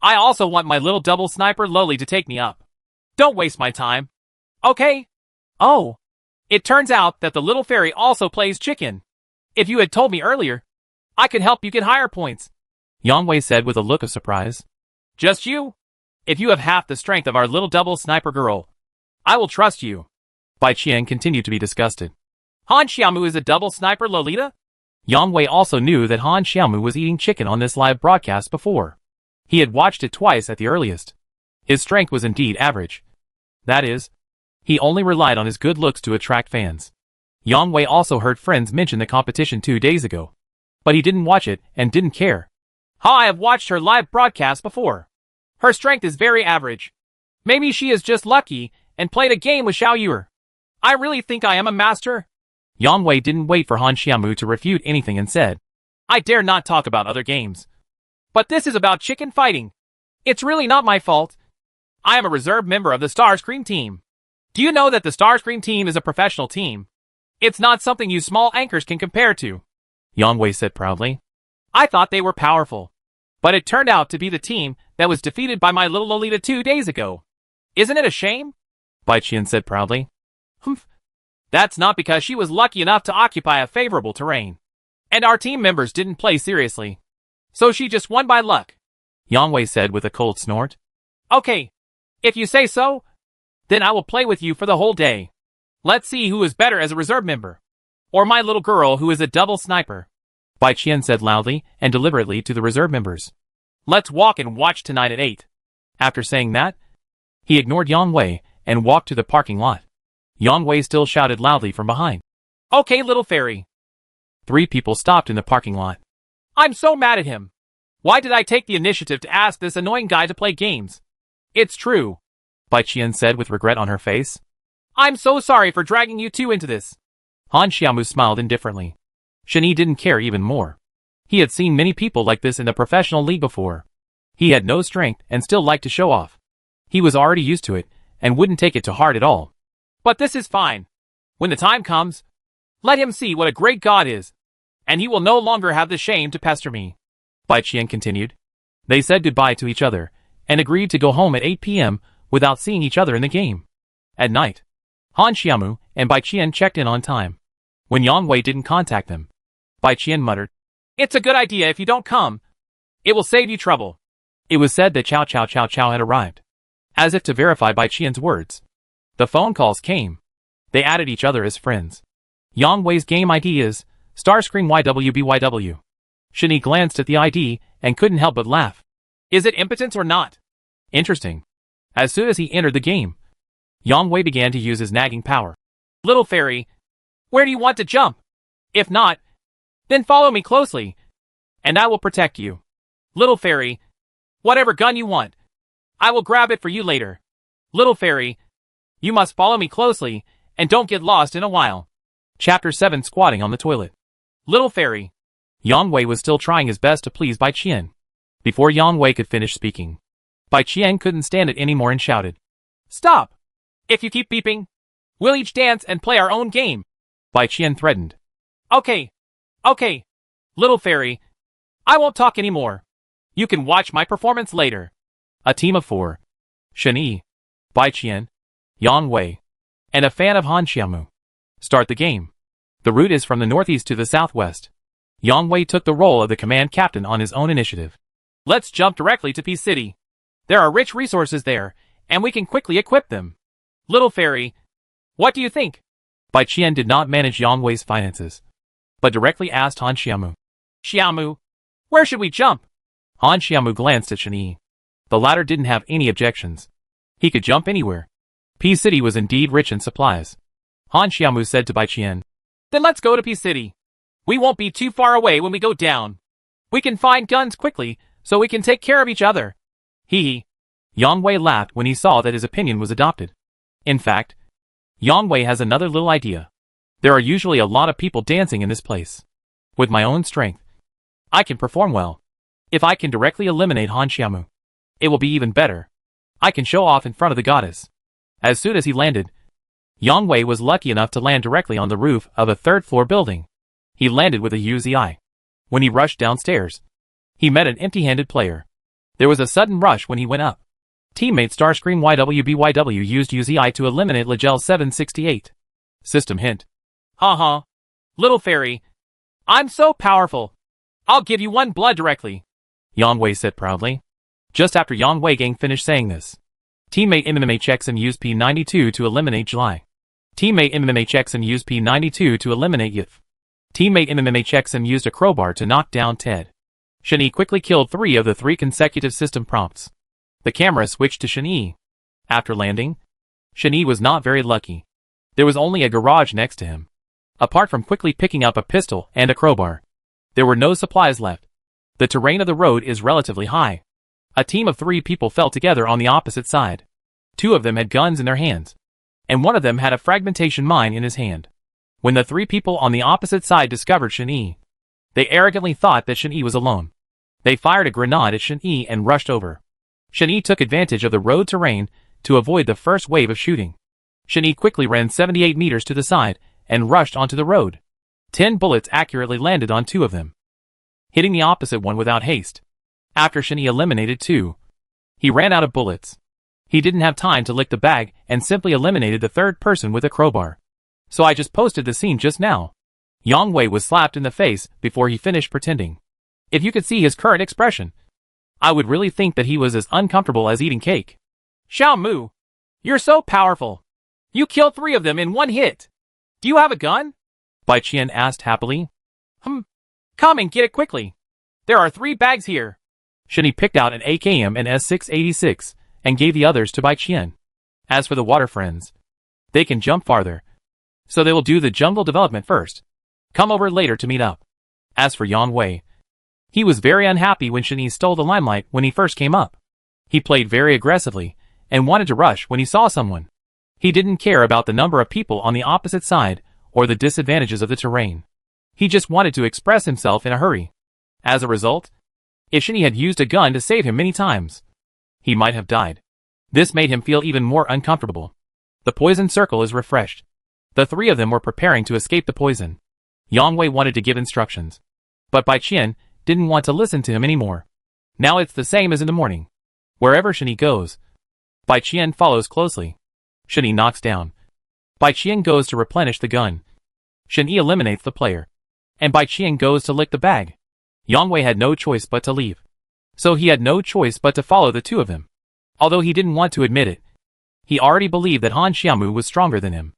I also want my little double sniper Loli to take me up. Don't waste my time. Okay? Oh. It turns out that the little fairy also plays chicken. If you had told me earlier, I could help you get higher points, Yang Wei said with a look of surprise. Just you? If you have half the strength of our little double sniper girl, I will trust you. Bai Qian continued to be disgusted. Han Xiaomu is a double sniper Lolita? Yang Wei also knew that Han Xiaomu was eating chicken on this live broadcast before. He had watched it twice at the earliest. His strength was indeed average. That is, he only relied on his good looks to attract fans. Yang Wei also heard friends mention the competition 2 days ago. But he didn't watch it and didn't care. I have watched her live broadcast before. Her strength is very average. Maybe she is just lucky and played a game with Xiao Yuer. I really think I am a master. Yang Wei didn't wait for Han Xiaomu to refute anything and said, I dare not talk about other games. But this is about chicken fighting. It's really not my fault. I am a reserve member of the Starscream team. Do you know that the Starscream team is a professional team? It's not something you small anchors can compare to. Yang Wei said proudly. I thought they were powerful. But it turned out to be the team that was defeated by my little Lolita 2 days ago. Isn't it a shame? Bai Qian said proudly. Humph. That's not because she was lucky enough to occupy a favorable terrain. And our team members didn't play seriously. So she just won by luck. Yang Wei said with a cold snort. Okay. If you say so, then I will play with you for the whole day. Let's see who is better as a reserve member. Or my little girl who is a double sniper. Bai Qian said loudly and deliberately to the reserve members. Let's walk and watch tonight at 8. After saying that, he ignored Yang Wei and walked to the parking lot. Yang Wei still shouted loudly from behind. Okay, little fairy. 3 people stopped in the parking lot. I'm so mad at him. Why did I take the initiative to ask this annoying guy to play games? It's true, Bai Qian said with regret on her face. I'm so sorry for dragging you two into this. Han Xiaomu smiled indifferently. Shani didn't care even more. He had seen many people like this in the professional league before. He had no strength and still liked to show off. He was already used to it and wouldn't take it to heart at all. But this is fine. When the time comes, let him see what a great god is, and he will no longer have the shame to pester me. Bai Qian continued. They said goodbye to each other and agreed to go home at 8 p.m. without seeing each other in the game. At night, Han Xiaomu and Bai Qian checked in on time. When Yang Wei didn't contact them, Bai Qian muttered, It's a good idea if you don't come. It will save you trouble. It was said that Chow Chow Chow Chow had arrived. As if to verify Bai Qian's words. The phone calls came. They added each other as friends. Yang Wei's game ID is Starscream YWBYW. Shani glanced at the ID and couldn't help but laugh. Is it impotence or not? Interesting. As soon as he entered the game, Yang Wei began to use his nagging power. Little fairy, where do you want to jump? If not, then follow me closely, and I will protect you. Little fairy, whatever gun you want, I will grab it for you later. Little fairy, you must follow me closely, and don't get lost in a while. Chapter 7 Squatting on the Toilet. Little fairy. Yang Wei was still trying his best to please Bai Qian. Before Yang Wei could finish speaking, Bai Qian couldn't stand it anymore and shouted. Stop! If you keep beeping, we'll each dance and play our own game. Bai Qian threatened. Okay. Little fairy, I won't talk anymore. You can watch my performance later. A team of 4. Shani, Bai Qian, Yang Wei, and a fan of Han Xiaomu. Start the game. The route is from the northeast to the southwest. Yang Wei took the role of the command captain on his own initiative. Let's jump directly to Peace City. There are rich resources there, and we can quickly equip them. Little fairy, what do you think? Bai Qian did not manage Yang Wei's finances, but directly asked Han Xiaomu. Xiaomu, where should we jump? Han Xiaomu glanced at Shani. The latter didn't have any objections. He could jump anywhere. Peace City was indeed rich in supplies. Han Xiaomu said to Bai Qian. Then let's go to Peace City. We won't be too far away when we go down. We can find guns quickly, so we can take care of each other. Hee hee. Yang Wei laughed when he saw that his opinion was adopted. In fact, Yang Wei has another little idea. There are usually a lot of people dancing in this place. With my own strength, I can perform well. If I can directly eliminate Han Xiaomu, it will be even better. I can show off in front of the goddess. As soon as he landed, Yang Wei was lucky enough to land directly on the roof of a third-floor building. He landed with a UZI. When he rushed downstairs, he met an empty-handed player. There was a sudden rush when he went up. Teammate Starscream YWBYW used UZI to eliminate Legel 768. System hint. Haha. Little fairy, I'm so powerful. I'll give you 1 blood directly. Yang Wei said proudly. Just after Yang Wei Gang finished saying this, teammate MMHXM used P92 to eliminate July. Teammate MMHXM used P92 to eliminate Yif. Teammate MMHXM used a crowbar to knock down Ted. Shen-Yi quickly killed 3 of the 3 consecutive system prompts. The camera switched to Shen-Yi. After landing, Shen-Yi was not very lucky. There was only a garage next to him. Apart from quickly picking up a pistol and a crowbar, there were no supplies left. The terrain of the road is relatively high. A team of 3 people fell together on the opposite side. 2 of them had guns in their hands, and one of them had a fragmentation mine in his hand. When the 3 people on the opposite side discovered Shen-Yi, they arrogantly thought that Shen-Yi was alone. They fired a grenade at Shen-Yi and rushed over. Shen-Yi took advantage of the road terrain to avoid the first wave of shooting. Shen-Yi quickly ran 78 meters to the side and rushed onto the road. 10 bullets accurately landed on 2 of them, hitting the opposite one without haste. After Shen-Yi eliminated 2, he ran out of bullets. He didn't have time to lick the bag and simply eliminated the 3rd person with a crowbar. So I just posted the scene just now. Yang Wei was slapped in the face before he finished pretending. If you could see his current expression, I would really think that he was as uncomfortable as eating cake. Xiao Mu, you're so powerful. You killed 3 of them in 1 hit. Do you have a gun? Bai Qian asked happily. Come and get it quickly. There are 3 bags here. Shen-Yi picked out an AKM and S686 and gave the others to Bai Qian. As for the water friends, they can jump farther, so they will do the jungle development first. Come over later to meet up. As for Yang Wei, he was very unhappy when Shen-Yi stole the limelight when he first came up. He played very aggressively and wanted to rush when he saw someone. He didn't care about the number of people on the opposite side or the disadvantages of the terrain. He just wanted to express himself in a hurry. As a result, if Shen-Yi had used a gun to save him many times, he might have died. This made him feel even more uncomfortable. The poison circle is refreshed. The 3 of them were preparing to escape the poison. Yang Wei wanted to give instructions, but Bai Qian didn't want to listen to him anymore. Now it's the same as in the morning. Wherever Shen-Yi goes, Bai Qian follows closely. Shen-Yi knocks down. Bai Qian goes to replenish the gun. Shen-Yi eliminates the player, and Bai Qian goes to lick the bag. Yang Wei had no choice but to leave. So he had no choice but to follow the 2 of them. Although he didn't want to admit it, he already believed that Han Xiaomu was stronger than him.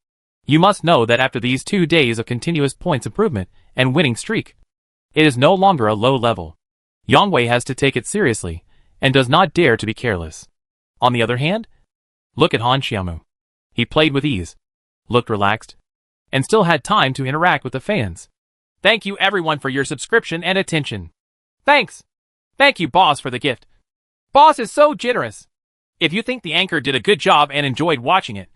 You must know that after these 2 days of continuous points improvement and winning streak, it is no longer a low level. Yang Wei has to take it seriously and does not dare to be careless. On the other hand, look at Han Xiaomu. He played with ease, looked relaxed, and still had time to interact with the fans. Thank you everyone for your subscription and attention. Thanks. Thank you boss for the gift. Boss is so generous. If you think the anchor did a good job and enjoyed watching it,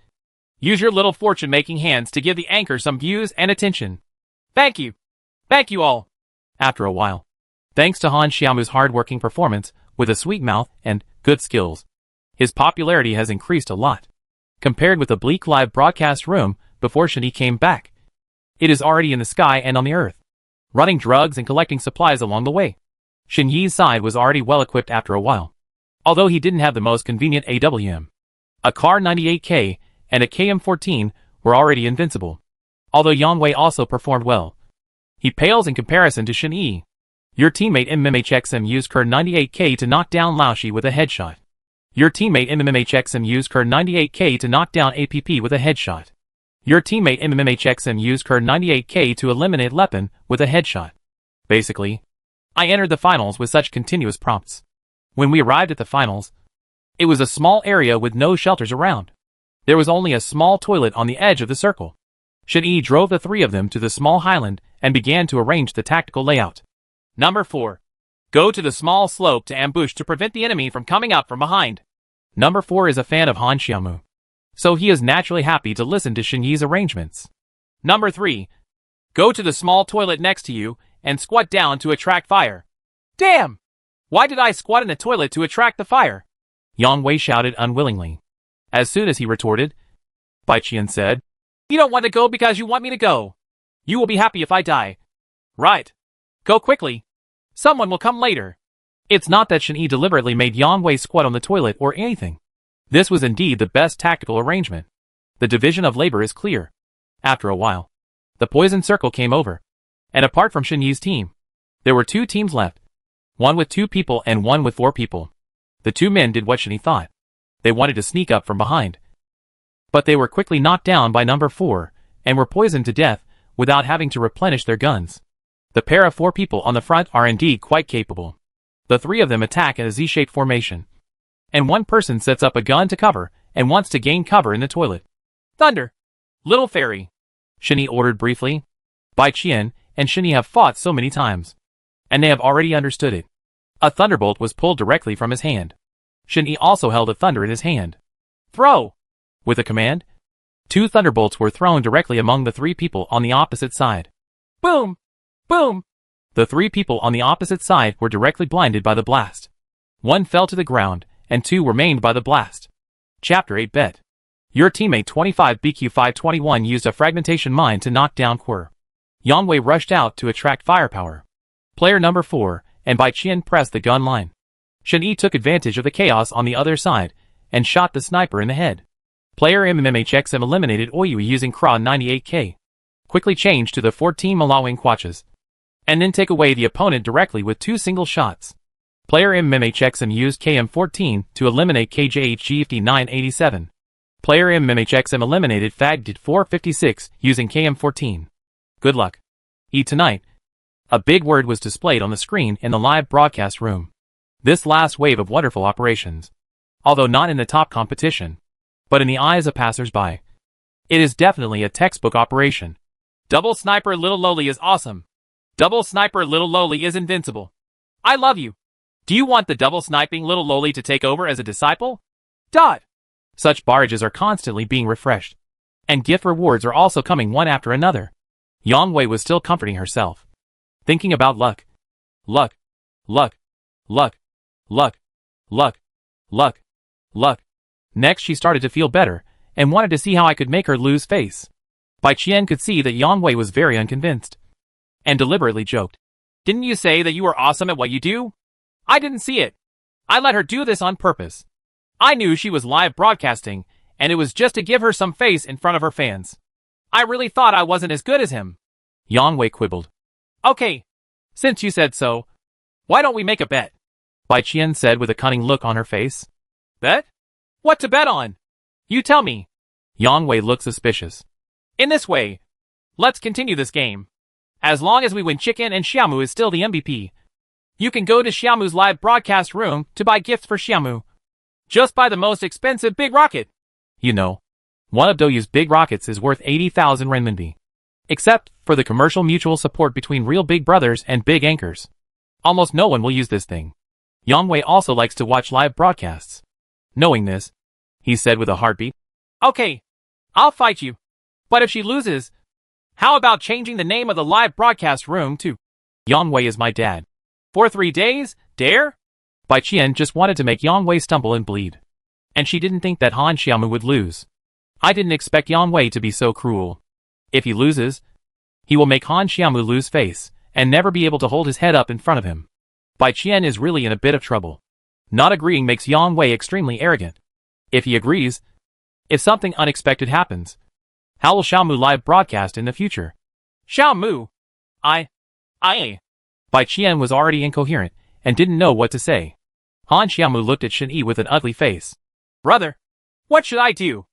use your little fortune-making hands to give the anchor some views and attention. Thank you. Thank you all. After a while, thanks to Han Xiaomu's hard-working performance with a sweet mouth and good skills, his popularity has increased a lot. Compared with the bleak live broadcast room before Shen-Yi came back, it is already in the sky and on the earth, running drugs and collecting supplies along the way. Shen-Yi's side was already well equipped after a while, although he didn't have the most convenient AWM. A Car 98K and a KM14 were already invincible, although Yang Wei also performed well. He pales in comparison to Shen-Yi. Your teammate MMHXM used Car 98K to knock down Laoshi with a headshot. Your teammate MMHXM used Car 98K to knock down APP with a headshot. Your teammate MMHXM used Car 98K to eliminate Lepin with a headshot. Basically, I entered the finals with such continuous prompts. When we arrived at the finals, it was a small area with no shelters around. There was only a small toilet on the edge of the circle. Shen-Yi drove the 3 of them to the small highland and began to arrange the tactical layout. Number 4. Go to the small slope to ambush to prevent the enemy from coming up from behind. Number 4 is a fan of Han Xiaomu, so he is naturally happy to listen to Shen-Yi's arrangements. Number 3. Go to the small toilet next to you and squat down to attract fire. Damn! Why did I squat in the toilet to attract the fire? Yang Wei shouted unwillingly. As soon as he retorted, Bai Qian said, You don't want to go because you want me to go. You will be happy if I die. Right. Go quickly. Someone will come later. It's not that Shen-Yi deliberately made Yang Wei squat on the toilet or anything. This was indeed the best tactical arrangement. The division of labor is clear. After a while, the poison circle came over, and apart from Shen-Yi's team, there were 2 teams left. One with 2 people and one with 4 people. The 2 men did what Shen-Yi thought. They wanted to sneak up from behind. But they were quickly knocked down by number 4, and were poisoned to death without having to replenish their guns. The pair of 4 people on the front are indeed quite capable. The 3 of them attack in a Z-shaped formation. And one person sets up a gun to cover and wants to gain cover in the toilet. Thunder! Little fairy! Shinny ordered briefly. Bai Qian and Shinny have fought so many times. And they have already understood it. A thunderbolt was pulled directly from his hand. Shinny also held a thunder in his hand. Throw! With a command, 2 thunderbolts were thrown directly among the 3 people on the opposite side. Boom! Boom! The 3 people on the opposite side were directly blinded by the blast. 1 fell to the ground, and 2 were maimed by the blast. Chapter 8 Bet. Your teammate 25BQ521 used a fragmentation mine to knock down Quir. Yang Wei rushed out to attract firepower. Player number 4, and Bai Qian pressed the gun line. Shen Yi took advantage of the chaos on the other side, and shot the sniper in the head. Player MMHXM eliminated Oyu using Kra 98K. Quickly change to the 14 Malawing Quachas. And then take away the opponent directly with 2 single shots. Player MMHXM used KM14 to eliminate KJHGFD 987. Player MMHXM eliminated Fagdid 456 using KM14. Good luck. Tonight. A big word was displayed on the screen in the live broadcast room. This last wave of wonderful operations. Although not in the top competition, but in the eyes of passers-by, it is definitely a textbook operation. Double Sniper Little Loli is awesome. Double Sniper Little Loli is invincible. I love you. Do you want the double sniping Little Loli to take over as a disciple? Dot. Such barrages are constantly being refreshed. And gift rewards are also coming one after another. Yang Wei was still comforting herself. Thinking about luck. Luck. Luck. Luck. Luck. Luck. Luck. Luck. Next she started to feel better, and wanted to see how I could make her lose face. Bai Qian could see that Yang Wei was very unconvinced. And deliberately joked. Didn't you say that you were awesome at what you do? I didn't see it. I let her do this on purpose. I knew she was live broadcasting, and it was just to give her some face in front of her fans. I really thought I wasn't as good as him. Yang Wei quibbled. Okay. Since you said so, why don't we make a bet? Bai Qian said with a cunning look on her face. Bet? What to bet on? You tell me. Yang Wei looked suspicious. In this way, let's continue this game. As long as we win chicken and Xiaomu is still the MVP. You can go to Xiaomu's live broadcast room to buy gifts for Xiaomu. Just buy the most expensive big rocket. You know, one of Douyu's big rockets is worth 80,000 renminbi. Except for the commercial mutual support between real big brothers and big anchors. Almost no one will use this thing. Yang Wei also likes to watch live broadcasts. Knowing this, he said with a heartbeat. Okay, I'll fight you. But if she loses, how about changing the name of the live broadcast room to Yang Wei is my dad. For 3 days, dare? Bai Qian just wanted to make Yang Wei stumble and bleed. And she didn't think that Han Xiaomu would lose. I didn't expect Yang Wei to be so cruel. If he loses, he will make Han Xiaomu lose face, and never be able to hold his head up in front of him. Bai Qian is really in a bit of trouble. Not agreeing makes Yang Wei extremely arrogant. If he agrees, if something unexpected happens, how will Xiaomu live broadcast in the future? Xiaomu? I. Bai Qian was already incoherent, and didn't know what to say. Han Xiaomu looked at Shen Yi with an ugly face. Brother, what should I do?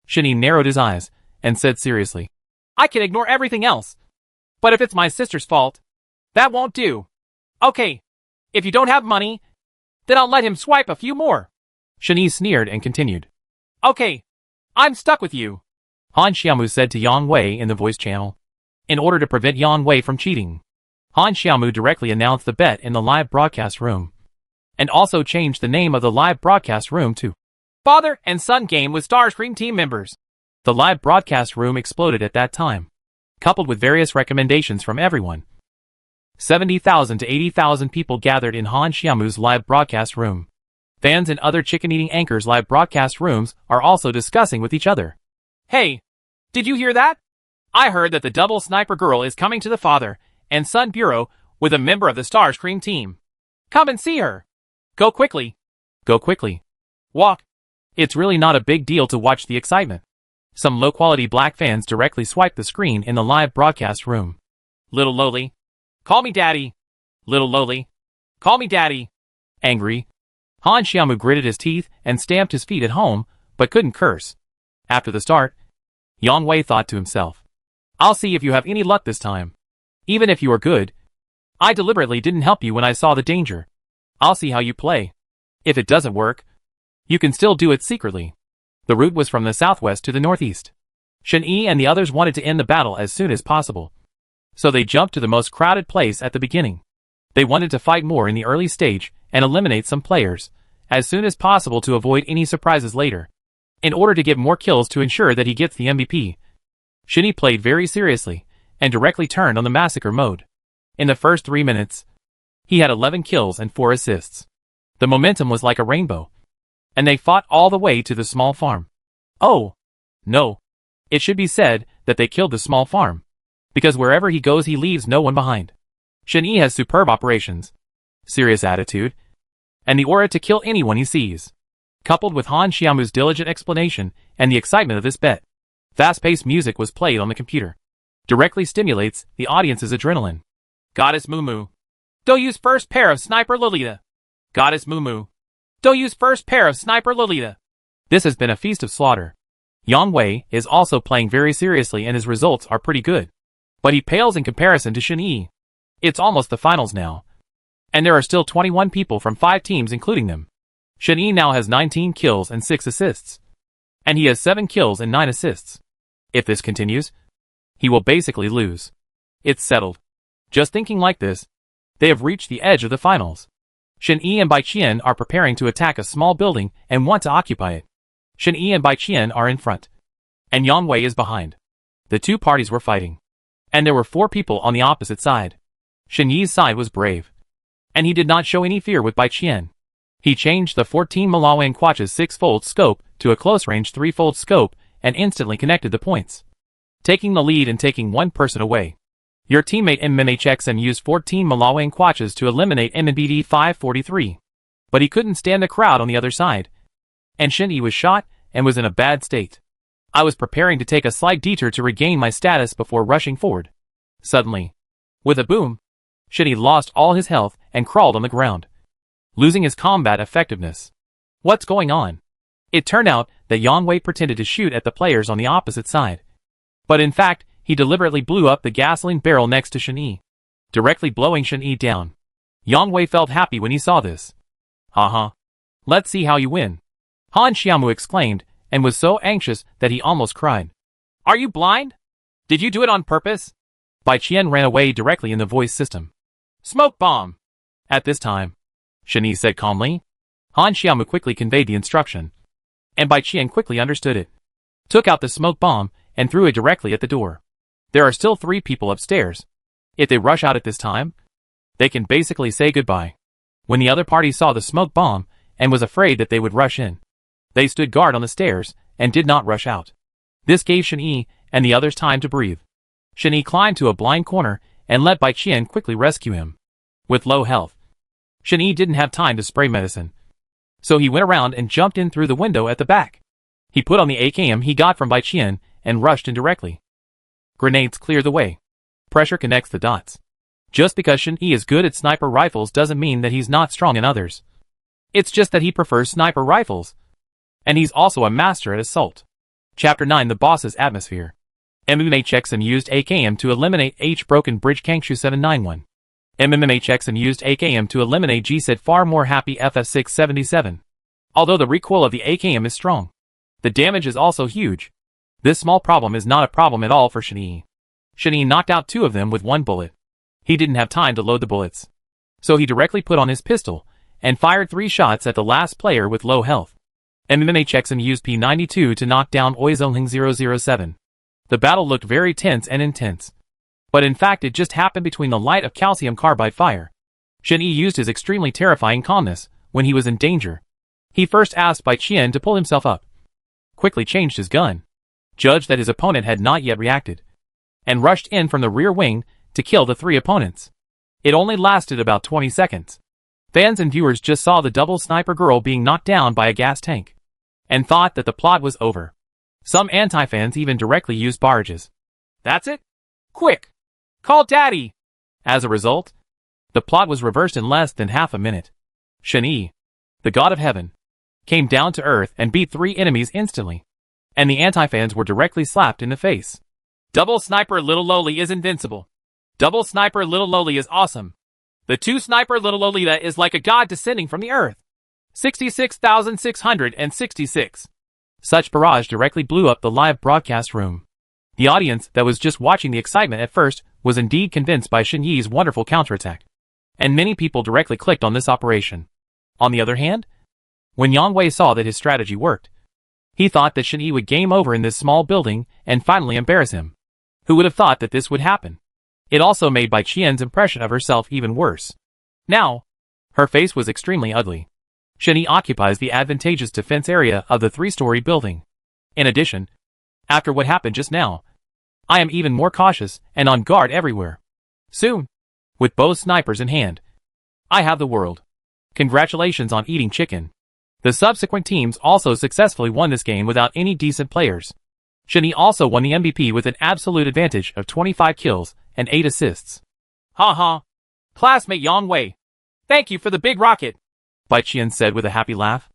Shen Yi narrowed his eyes, and said seriously. I can ignore everything else. But if it's my sister's fault, that won't do. Okay, if you don't have money, then I'll let him swipe a few more. Shen Yi sneered and continued. Okay, I'm stuck with you. Han Xiaomu said to Yang Wei in the voice channel. In order to prevent Yang Wei from cheating, Han Xiaomu directly announced the bet in the live broadcast room. And also changed the name of the live broadcast room to Father and Son Game with Starscream team members. The live broadcast room exploded at that time, coupled with various recommendations from everyone. 70,000 to 80,000 people gathered in Han Xiaomu's live broadcast room. Fans and other chicken-eating anchors' live broadcast rooms are also discussing with each other. Hey, did you hear that? I heard that the double sniper girl is coming to the Father and Son Bureau with a member of the Starscream team. Come and see her. Go quickly. Go quickly. Walk. It's really not a big deal to watch the excitement. Some low-quality black fans directly swiped the screen in the live broadcast room. Little Loli. Call me Daddy. Little Loli. Call me Daddy. Angry, Han Xiaomu gritted his teeth and stamped his feet at home, but couldn't curse. After the start, Yang Wei thought to himself. I'll see if you have any luck this time. Even if you are good, I deliberately didn't help you when I saw the danger. I'll see how you play. If it doesn't work, you can still do it secretly. The route was from the southwest to the northeast. Shen Yi and the others wanted to end the battle as soon as possible. So they jumped to the most crowded place at the beginning. They wanted to fight more in the early stage and eliminate some players as soon as possible to avoid any surprises later. In order to get more kills to ensure that he gets the MVP, Shen Yi played very seriously and directly turned on the massacre mode. In the first 3 minutes, he had 11 kills and 4 assists. The momentum was like a rainbow, and they fought all the way to the small farm. Oh, no. It should be said that they killed the small farm, because wherever he goes he leaves no one behind. Shen Yi has superb operations, serious attitude, and the aura to kill anyone he sees. Coupled with Han Xiaomu's diligent explanation and the excitement of this bet, fast-paced music was played on the computer. Directly stimulates the audience's adrenaline. Goddess Mumu. Don't use first pair of Sniper Lolita. Goddess Mumu. Don't use first pair of Sniper Lolita. This has been a feast of slaughter. Yang Wei is also playing very seriously and his results are pretty good. But he pales in comparison to Shen Yi. It's almost the finals now. And there are still 21 people from 5 teams including them. Shen Yi now has 19 kills and 6 assists. And he has 7 kills and 9 assists. If this continues, he will basically lose. It's settled. Just thinking like this, they have reached the edge of the finals. Shen Yi and Bai Qian are preparing to attack a small building and want to occupy it. Shen Yi and Bai Qian are in front, and Yang Wei is behind. The two parties were fighting, and there were 4 people on the opposite side. Shen Yi's side was brave, and he did not show any fear with Bai Qian. He changed the 14 Malawan Quach's 6-fold scope to a close-range 3-fold scope and instantly connected the points, taking the lead and taking one person away. Your teammate MMHXM used 14 Malawan Quachas to eliminate MNBD 543, but he couldn't stand the crowd on the other side, and Shen Yi was shot and was in a bad state. I was preparing to take a slight detour to regain my status before rushing forward. Suddenly, with a boom, Shen Yi lost all his health and crawled on the ground, losing his combat effectiveness. What's going on? It turned out that Yang Wei pretended to shoot at the players on the opposite side, but in fact, he deliberately blew up the gasoline barrel next to Shen Yi, directly blowing Shen Yi down. Yang Wei felt happy when he saw this. Haha. Let's see how you win. Han Xiaomu exclaimed, and was so anxious that he almost cried. Are you blind? Did you do it on purpose? Bai Qian ran away directly in the voice system. Smoke bomb. At this time, Shen Yi said calmly. Han Xiaomu quickly conveyed the instruction, and Bai Qian quickly understood it, took out the smoke bomb, and threw it directly at the door. There are still 3 people upstairs. If they rush out at this time, they can basically say goodbye. When the other party saw the smoke bomb and was afraid that they would rush in, they stood guard on the stairs and did not rush out. This gave Shen Yi and the others time to breathe. Shen Yi climbed to a blind corner and let Bai Qian quickly rescue him. With low health, Shen Yi didn't have time to spray medicine, so he went around and jumped in through the window at the back. He put on the AKM he got from Bai Qian and rushed in directly. Grenades clear the way. Pressure connects the dots. Just because Shen Yi is good at sniper rifles doesn't mean that he's not strong in others. It's just that he prefers sniper rifles, and he's also a master at assault. Chapter 9: The Boss's Atmosphere. MMHXM used AKM to eliminate H-Broken Bridge Kangshu 791. MMHXM used AKM to eliminate G-Said Far More Happy FF677. Although the recoil of the AKM is strong, the damage is also huge. This small problem is not a problem at all for Shen Yi. Shen Yi knocked out 2 of them with 1 bullet. He didn't have time to load the bullets, so he directly put on his pistol and fired 3 shots at the last player with low health. MMHXM used P92 to knock down Oizongheng 007. The battle looked very tense and intense, but in fact it just happened between the light of calcium carbide fire. Shen Yi used his extremely terrifying calmness when he was in danger. He first asked Bai Qian to pull himself up, quickly changed his gun, judged that his opponent had not yet reacted, and rushed in from the rear wing to kill the 3 opponents. It only lasted about 20 seconds. Fans and viewers just saw the double sniper girl being knocked down by a gas tank, and thought that the plot was over. Some anti-fans even directly used barrages. That's it? Quick! Call Daddy! As a result, the plot was reversed in less than half a minute. Shen Yi, the god of heaven, came down to earth and beat 3 enemies instantly, and the anti-fans were directly slapped in the face. Double Sniper Little Loli is invincible. Double Sniper Little Loli is awesome. The two-sniper little Lolita is like a god descending from the earth. 66,666. Such barrage directly blew up the live broadcast room. The audience that was just watching the excitement at first was indeed convinced by Shen Yi's wonderful counterattack. And many people directly clicked on this operation. On the other hand, when Yang Wei saw that his strategy worked, he thought that Shen Yi would game over in this small building and finally embarrass him. Who would have thought that this would happen? It also made Bai Qian's impression of herself even worse. Now, her face was extremely ugly. Shen Yi occupies the advantageous defense area of the 3-story building. In addition, after what happened just now, I am even more cautious and on guard everywhere. Soon, with both snipers in hand, I have the world. Congratulations on eating chicken. The subsequent teams also successfully won this game without any decent players. Shen Yi also won the MVP with an absolute advantage of 25 kills and 8 assists. Ha ha. Classmate Yang Wei. Thank you for the big rocket, Bai Qian said with a happy laugh.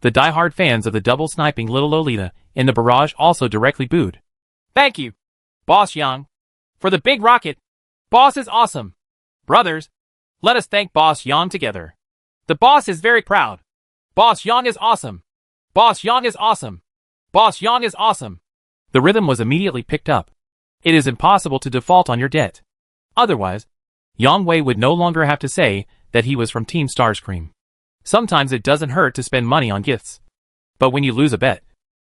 The die-hard fans of the double-sniping little Lolita in the barrage also directly booed. Thank you, Boss Yang, for the big rocket. Boss is awesome. Brothers, let us thank Boss Yang together. The boss is very proud. Boss Yang is awesome. Boss Yang is awesome. Boss Yang is awesome. The rhythm was immediately picked up. It is impossible to default on your debt. Otherwise, Yang Wei would no longer have to say that he was from Team Starscream. Sometimes it doesn't hurt to spend money on gifts. But when you lose a bet,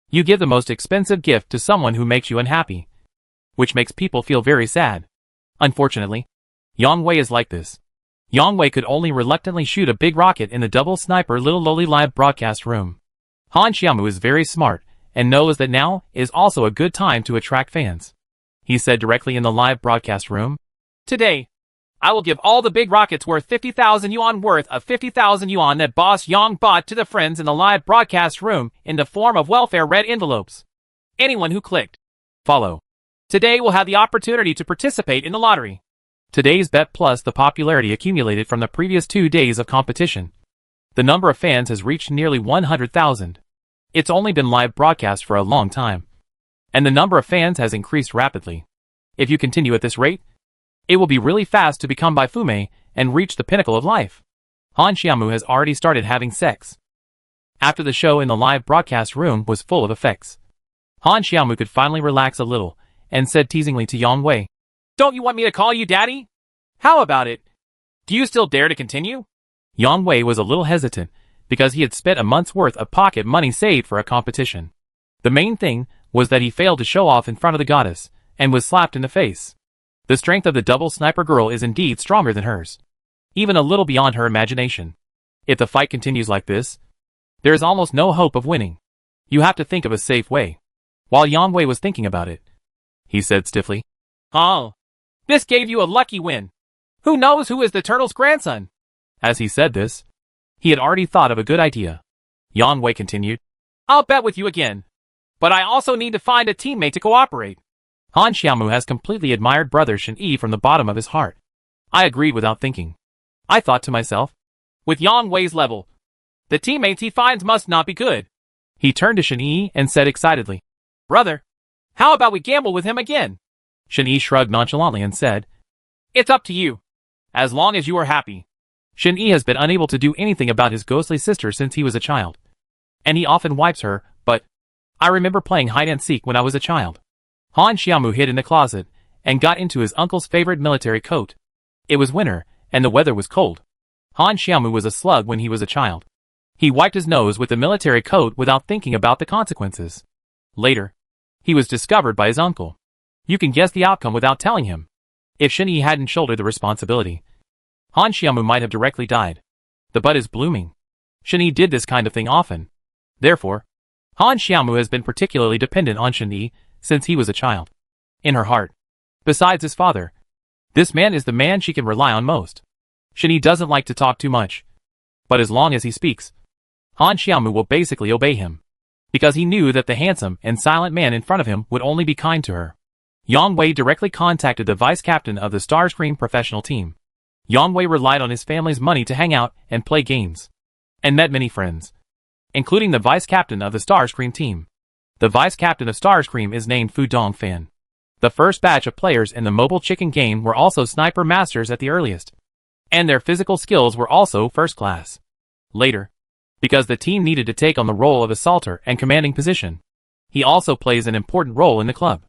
you give the most expensive gift to someone who makes you unhappy, which makes people feel very sad. Unfortunately, Yang Wei is like this. Yang Wei could only reluctantly shoot a big rocket in the double sniper little Loli live broadcast room. Han Xiaomu is very smart and knows that now is also a good time to attract fans. He said directly in the live broadcast room, Today, I will give all the big rockets worth 50,000 yuan worth of 50,000 yuan that Boss Yang bought to the friends in the live broadcast room in the form of welfare red envelopes. Anyone who clicked follow today will have the opportunity to participate in the lottery. Today's bet plus the popularity accumulated from the previous 2 days of competition. The number of fans has reached nearly 100,000. It's only been live broadcast for a long time. And the number of fans has increased rapidly. If you continue at this rate, it will be really fast to become Bai Fume and reach the pinnacle of life. Han Xiaomu has already started having sex. After the show in the live broadcast room was full of effects, Han Xiaomu could finally relax a little and said teasingly to Yang Wei, Don't you want me to call you daddy? How about it? Do you still dare to continue? Yang Wei was a little hesitant because he had spent a month's worth of pocket money saved for a competition. The main thing was that he failed to show off in front of the goddess and was slapped in the face. The strength of the double sniper girl is indeed stronger than hers, even a little beyond her imagination. If the fight continues like this, there is almost no hope of winning. You have to think of a safe way. While Yang Wei was thinking about it, he said stiffly, Oh, this gave you a lucky win. Who knows who is the turtle's grandson? As he said this, he had already thought of a good idea. Yang Wei continued, I'll bet with you again. But I also need to find a teammate to cooperate. Han Xiaomu has completely admired brother Shen Yi from the bottom of his heart. I agreed without thinking. I thought to myself, with Yang Wei's level, the teammates he finds must not be good. He turned to Shen Yi and said excitedly, Brother, how about we gamble with him again? Shen Yi shrugged nonchalantly and said, It's up to you, as long as you are happy. Shen Yi has been unable to do anything about his ghostly sister since he was a child. And he often wipes her, but I remember playing hide-and-seek when I was a child. Han Xiaomu hid in the closet and got into his uncle's favorite military coat. It was winter, and the weather was cold. Han Xiaomu was a slug when he was a child. He wiped his nose with the military coat without thinking about the consequences. Later, he was discovered by his uncle. You can guess the outcome without telling him. If Shen Yi hadn't shouldered the responsibility, Han Xiaomu might have directly died. The bud is blooming. Shen Yi did this kind of thing often. Therefore, Han Xiaomu has been particularly dependent on Shen Yi since he was a child. In her heart, besides his father, this man is the man she can rely on most. Shen Yi doesn't like to talk too much, but as long as he speaks, Han Xiaomu will basically obey him, because he knew that the handsome and silent man in front of him would only be kind to her. Yang Wei directly contacted the vice captain of the Starscream professional team. Yang Wei relied on his family's money to hang out and play games, and met many friends, including the vice captain of the Starscream team. The vice captain of Starscream is named Fu Dongfan. The first batch of players in the mobile chicken game were also sniper masters at the earliest. and their physical skills were also first class. Later, because the team needed to take on the role of assaulter and commanding position, he also plays an important role in the club.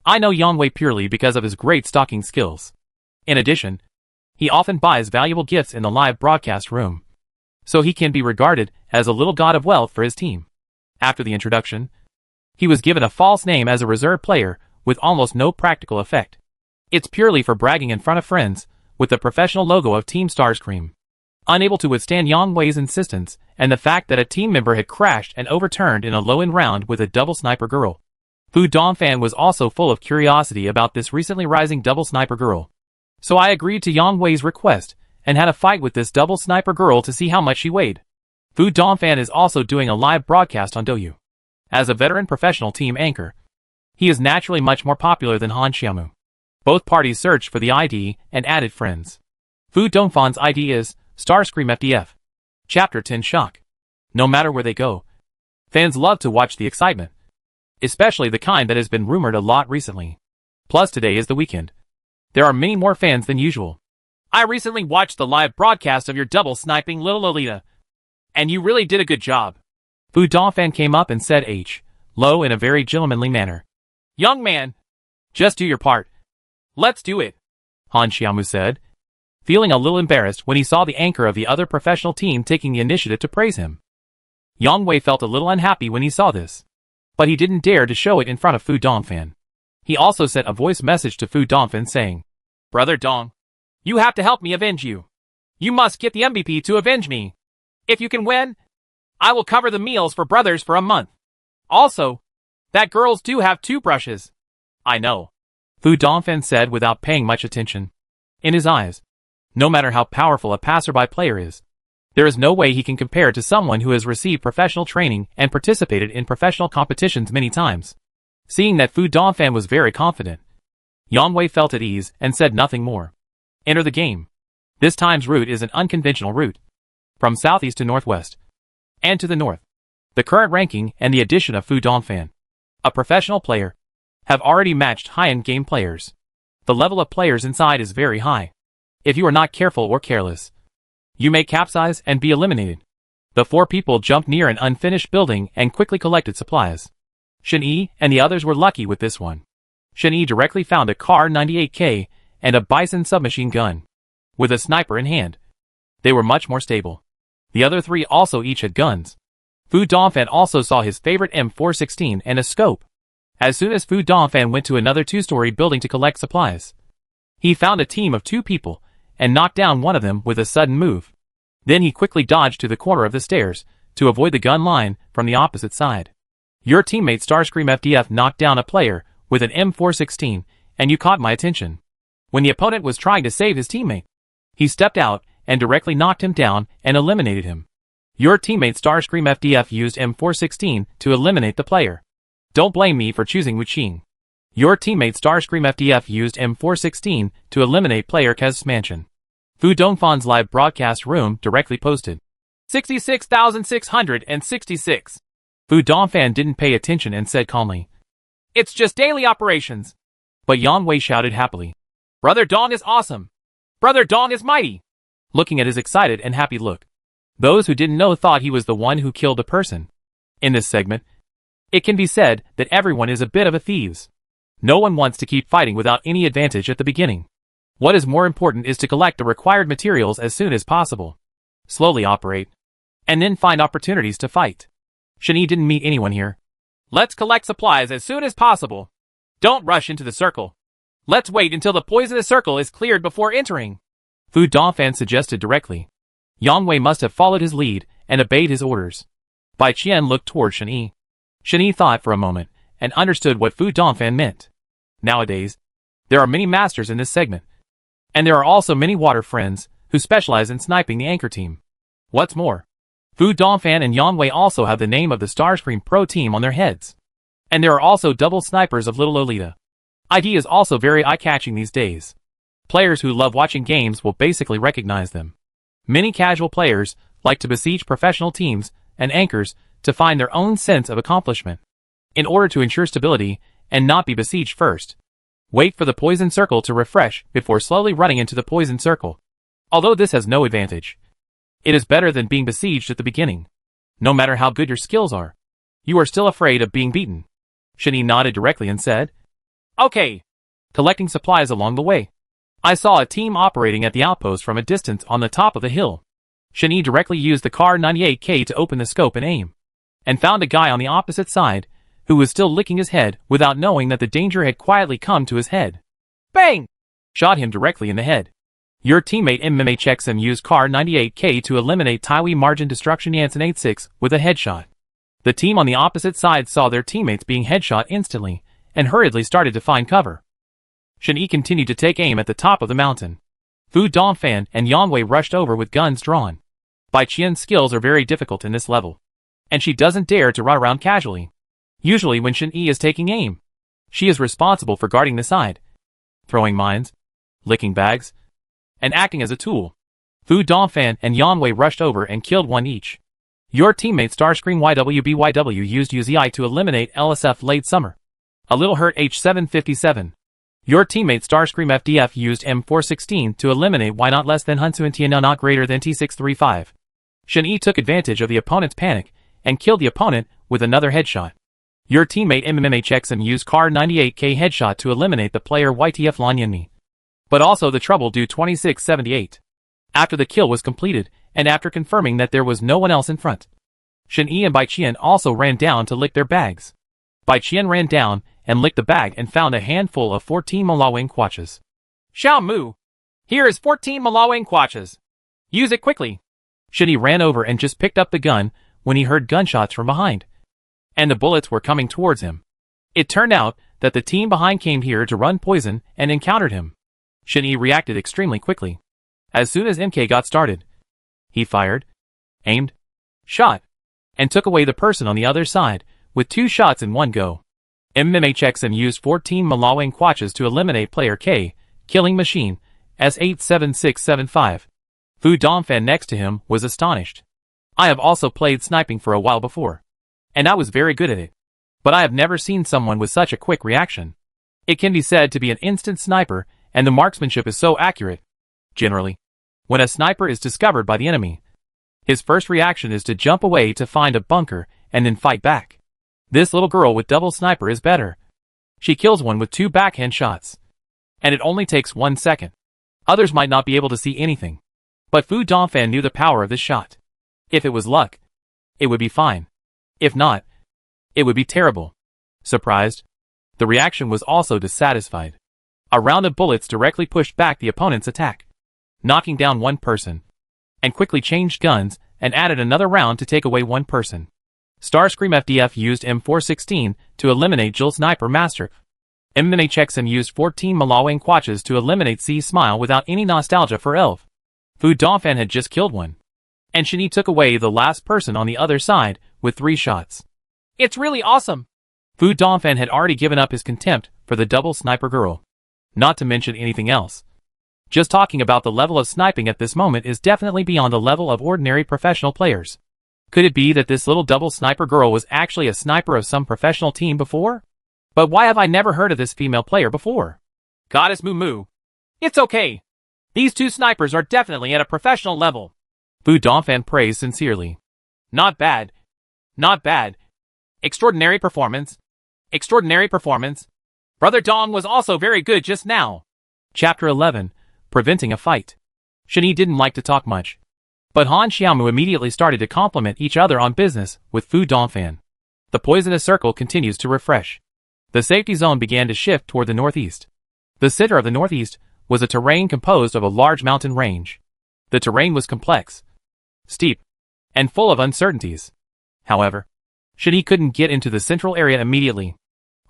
I know Yang Wei purely because of his great stalking skills. In addition, he often buys valuable gifts in the live broadcast room, so he can be regarded as a little god of wealth for his team. After the introduction, he was given a false name as a reserve player with almost no practical effect. It's purely for bragging in front of friends, with the professional logo of Team Starscream. Unable to withstand Yang Wei's insistence, and the fact that a team member had crashed and overturned in a low-end round with a double sniper girl. Fu Dongfan was also full of curiosity about this recently rising double sniper girl. So I agreed to Yang Wei's request, and had a fight with this double sniper girl to see how much she weighed. Fu Dongfan is also doing a live broadcast on Douyu. As a veteran professional team anchor, he is naturally much more popular than Han Xiaomu. Both parties searched for the ID and added friends. Fu Dongfan's ID is Starscream FDF. Chapter 10 Shock. No matter where they go, fans love to watch the excitement, especially the kind that has been rumored a lot recently. Plus today is the weekend. There are many more fans than usual. I recently watched the live broadcast of your double sniping little Lolita, and you really did a good job. Fu Dongfan came up and said low in a very gentlemanly manner. Young man, just do your part. Let's do it, Han Xiaomu said, feeling a little embarrassed when he saw the anchor of the other professional team taking the initiative to praise him. Yang Wei felt a little unhappy when he saw this, but he didn't dare to show it in front of Fu Dongfan. He also sent a voice message to Fu Dongfan saying, Brother Dong, you have to help me avenge you. You must get the MVP to avenge me. If you can win, I will cover the meals for brothers for a month. Also, that girls do have toothbrushes. I know, Fu Dongfan said without paying much attention. In his eyes, no matter how powerful a passerby player is, there is no way he can compare to someone who has received professional training and participated in professional competitions many times. Seeing that Fu Dongfan was very confident, Yang Wei felt at ease and said nothing more. Enter the game. This time's route is an unconventional route, from southeast to northwest, and to the north. The current ranking and the addition of Fu Dongfan, a professional player, have already matched high-end game players. The level of players inside is very high. If you are not careful or careless, you may capsize and be eliminated. The 4 people jumped near an unfinished building and quickly collected supplies. Shen Yi and the others were lucky with this one. Shen Yi directly found a Kar 98K and a Bison submachine gun, with a sniper in hand. They were much more stable. The other 3 also each had guns. Fu Dongfan also saw his favorite M416 and a scope. As soon as Fu Dongfan went to another 2-story building to collect supplies, he found a team of 2 people and knocked down one of them with a sudden move. Then he quickly dodged to the corner of the stairs to avoid the gun line from the opposite side. Your teammate Starscream FDF knocked down a player with an M416, and you caught my attention. When the opponent was trying to save his teammate, he stepped out and directly knocked him down and eliminated him. Your teammate Starscream FDF used M416 to eliminate the player. Don't blame me for choosing Wu Qing. Your teammate Starscream FDF used M416 to eliminate player Kez's mansion. Fu Dongfan's live broadcast room directly posted 66,666. Fu Dongfan didn't pay attention and said calmly, It's just daily operations. But Yang Wei shouted happily, Brother Dong is awesome. Brother Dong is mighty. Looking at his excited and happy look. Those who didn't know thought he was the one who killed a person. In this segment, it can be said that everyone is a bit of a thieves. No one wants to keep fighting without any advantage at the beginning. What is more important is to collect the required materials as soon as possible. Slowly operate, and then find opportunities to fight. Shen Yi didn't meet anyone here. Let's collect supplies as soon as possible. Don't rush into the circle. Let's wait until the poisonous circle is cleared before entering. Fu Dongfan suggested directly. Yang Wei must have followed his lead and obeyed his orders. Bai Qian looked toward Shen Yi. Shen Yi thought for a moment and understood what Fu Dongfan meant. Nowadays, there are many masters in this segment. And there are also many water friends who specialize in sniping the anchor team. What's more, Fu Dongfan and Yang Wei also have the name of the Starscream Pro team on their heads. And there are also double snipers of Little Lolita. ID is also very eye-catching these days. Players who love watching games will basically recognize them. Many casual players like to besiege professional teams and anchors to find their own sense of accomplishment. In order to ensure stability and not be besieged first, wait for the poison circle to refresh before slowly running into the poison circle. Although this has no advantage, it is better than being besieged at the beginning. No matter how good your skills are, you are still afraid of being beaten. Shin-Yi nodded directly and said, Okay. collecting supplies along the way. I saw a team operating at the outpost from a distance on the top of the hill. Shin-Yi directly used the Kar 98K to open the scope and aim, and found a guy on the opposite side, who was still licking his head without knowing that the danger had quietly come to his head. Bang! Shot him directly in the head. Your teammate MMHXM used Kar 98K to eliminate Taiwi Margin Destruction Yansen 86 with a headshot. The team on the opposite side saw their teammates being headshot instantly, and hurriedly started to find cover. Shin-Yi continued to take aim at the top of the mountain. Fu Dongfan and Yang Wei rushed over with guns drawn. Bai Qian's skills are very difficult in this level, and she doesn't dare to run around casually. Usually when Shin-Yi is taking aim, she is responsible for guarding the side, throwing mines, licking bags, and acting as a tool. Fu Dongfan and Yang Wei rushed over and killed one each. Your teammate Starscream YWBYW used UZI to eliminate LSF Late Summer. A little hurt H757. Your teammate Starscream FDF used M416 to eliminate Y not less than Hunsu and TNL not greater than T635. Shin-Yi took advantage of the opponent's panic and killed the opponent with another headshot. Your teammate MMHXM used Kar 98K headshot to eliminate the player YTF Lanyanmi, but also the trouble do 2678. After the kill was completed, and after confirming that there was no one else in front, Shin-Yi and Bai Qian also ran down to lick their bags. Bai Qian ran down and licked the bag and found a handful of 14 Malawang kwachas. Xiao Mu! Here is 14 Malawang kwachas. Use it quickly. Shin-Yi ran over and just picked up the gun when he heard gunshots from behind, and the bullets were coming towards him. It turned out that the team behind came here to run poison and encountered him. Shin-Yi reacted extremely quickly. As soon as MK got started, he fired, aimed, shot, and took away the person on the other side with 2 shots in one go. MMHXM used 14 Malawang kwachas to eliminate player K, killing machine, S87675. Fu Dongfan next to him was astonished. I have also played sniping for a while before, and I was very good at it, but I have never seen someone with such a quick reaction. It can be said to be an instant sniper, and the marksmanship is so accurate. Generally, when a sniper is discovered by the enemy, his first reaction is to jump away to find a bunker and then fight back. This little girl with double sniper is better. She kills one with 2 backhand shots, and it only takes 1 second. Others might not be able to see anything, but Fu Dongfan knew the power of this shot. If it was luck, it would be fine. If not, it would be terrible. Surprised, the reaction was also dissatisfied. A round of bullets directly pushed back the opponent's attack, knocking down one person, and quickly changed guns and added another round to take away one person. Starscream FDF used M416 to eliminate Jill Sniper Master. MMHXM used 14 Malawang kwachas to eliminate C Smile without any nostalgia for Elf. Fu Dongfan had just killed one, and Shin-Yi took away the last person on the other side with 3 shots. It's really awesome. Fu Dongfan had already given up his contempt for the double sniper girl, not to mention anything else. Just talking about the level of sniping at this moment is definitely beyond the level of ordinary professional players. Could it be that this little double sniper girl was actually a sniper of some professional team before? But why have I never heard of this female player before? Goddess Moo Moo. It's okay. These 2 snipers are definitely at a professional level. Fu Dongfan praised sincerely. Not bad. Not bad. Extraordinary performance. Extraordinary performance. Brother Dong was also very good just now. Chapter 11. Preventing a fight. Shin-Yi didn't like to talk much, but Han Xiaomu immediately started to compliment each other on business with Fu Dongfan. The poisonous circle continues to refresh. The safety zone began to shift toward the northeast. The center of the northeast was a terrain composed of a large mountain range. The terrain was complex, steep, and full of uncertainties. However, Shin-Yi couldn't get into the central area immediately.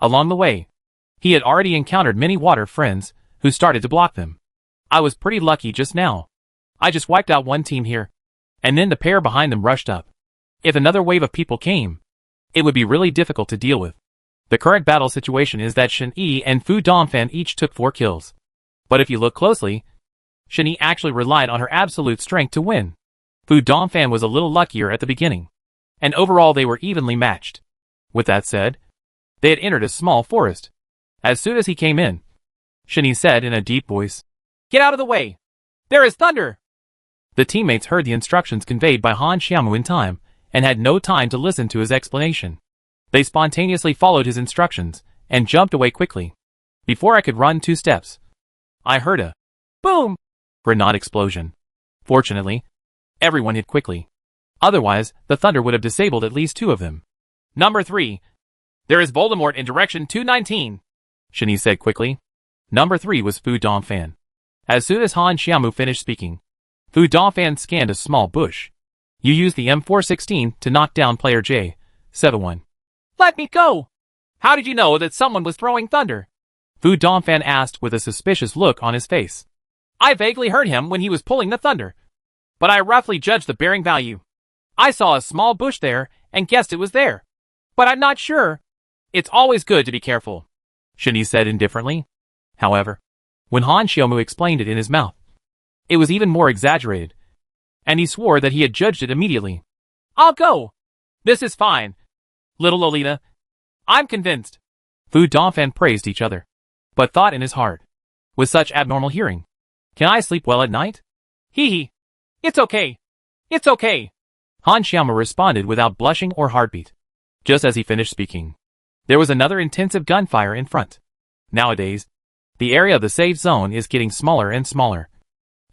Along the way, he had already encountered many water friends who started to block them. I was pretty lucky just now. I just wiped out one team here, and then the pair behind them rushed up. If another wave of people came, it would be really difficult to deal with. The current battle situation is that Shin-Yi and Fu Dongfan each took 4 kills. But if you look closely, Shin-Yi actually relied on her absolute strength to win. Fu Dongfan was a little luckier at the beginning, and overall they were evenly matched. With that said, they had entered a small forest. As soon as he came in, Shin-Yi said in a deep voice, Get out of the way! There is thunder! The teammates heard the instructions conveyed by Han Xiaomu in time, and had no time to listen to his explanation. They spontaneously followed his instructions, and jumped away quickly. Before I could run 2 steps, I heard a boom grenade explosion. Fortunately, everyone hid quickly. Otherwise, the thunder would have disabled at least 2 of them. Number 3. There is Voldemort in direction 219. Shani said quickly. Number 3 was Fu Dongfan. As soon as Han Xiaomu finished speaking, Fu Dongfan scanned a small bush. You used the M416 to knock down player J71. Let me go! How did you know that someone was throwing thunder? Fu Dongfan asked with a suspicious look on his face. I vaguely heard him when he was pulling the thunder, but I roughly judged the bearing value. I saw a small bush there and guessed it was there, but I'm not sure. It's always good to be careful, Shani said indifferently. However, when Han Xiaomu explained it in his mouth, it was even more exaggerated, and he swore that he had judged it immediately. I'll go. This is fine. Little Lolita, I'm convinced. Fu Dongfan praised each other, but thought in his heart, with such abnormal hearing, can I sleep well at night? Hee hee. It's okay. It's okay. Han Xiaomu responded without blushing or heartbeat. Just as he finished speaking, there was another intensive gunfire in front. Nowadays, the area of the safe zone is getting smaller and smaller,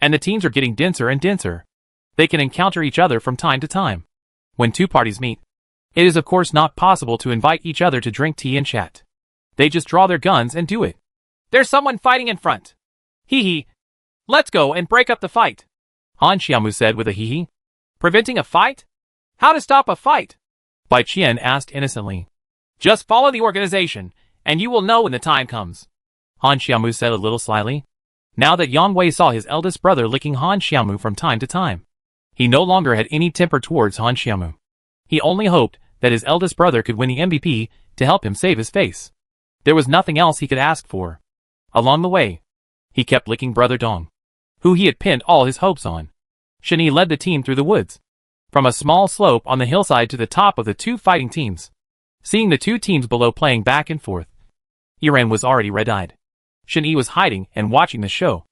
and the teams are getting denser and denser. They can encounter each other from time to time. When 2 parties meet, it is of course not possible to invite each other to drink tea and chat. They just draw their guns and do it. There's someone fighting in front. Hee hee. Let's go and break up the fight, Han Xiaomu said with a hee hee. Preventing a fight? How to stop a fight? Bai Qian asked innocently. Just follow the organization, and you will know when the time comes, Han Xiaomu said a little slyly. Now that Yang Wei saw his eldest brother licking Han Xiaomu from time to time, he no longer had any temper towards Han Xiaomu. He only hoped that his eldest brother could win the MVP to help him save his face. There was nothing else he could ask for. Along the way, he kept licking brother Dong, who he had pinned all his hopes on. Shani led the team through the woods, from a small slope on the hillside to the top of the 2 fighting teams. Seeing the 2 teams below playing back and forth, Iran was already red-eyed. Shani was hiding and watching the show.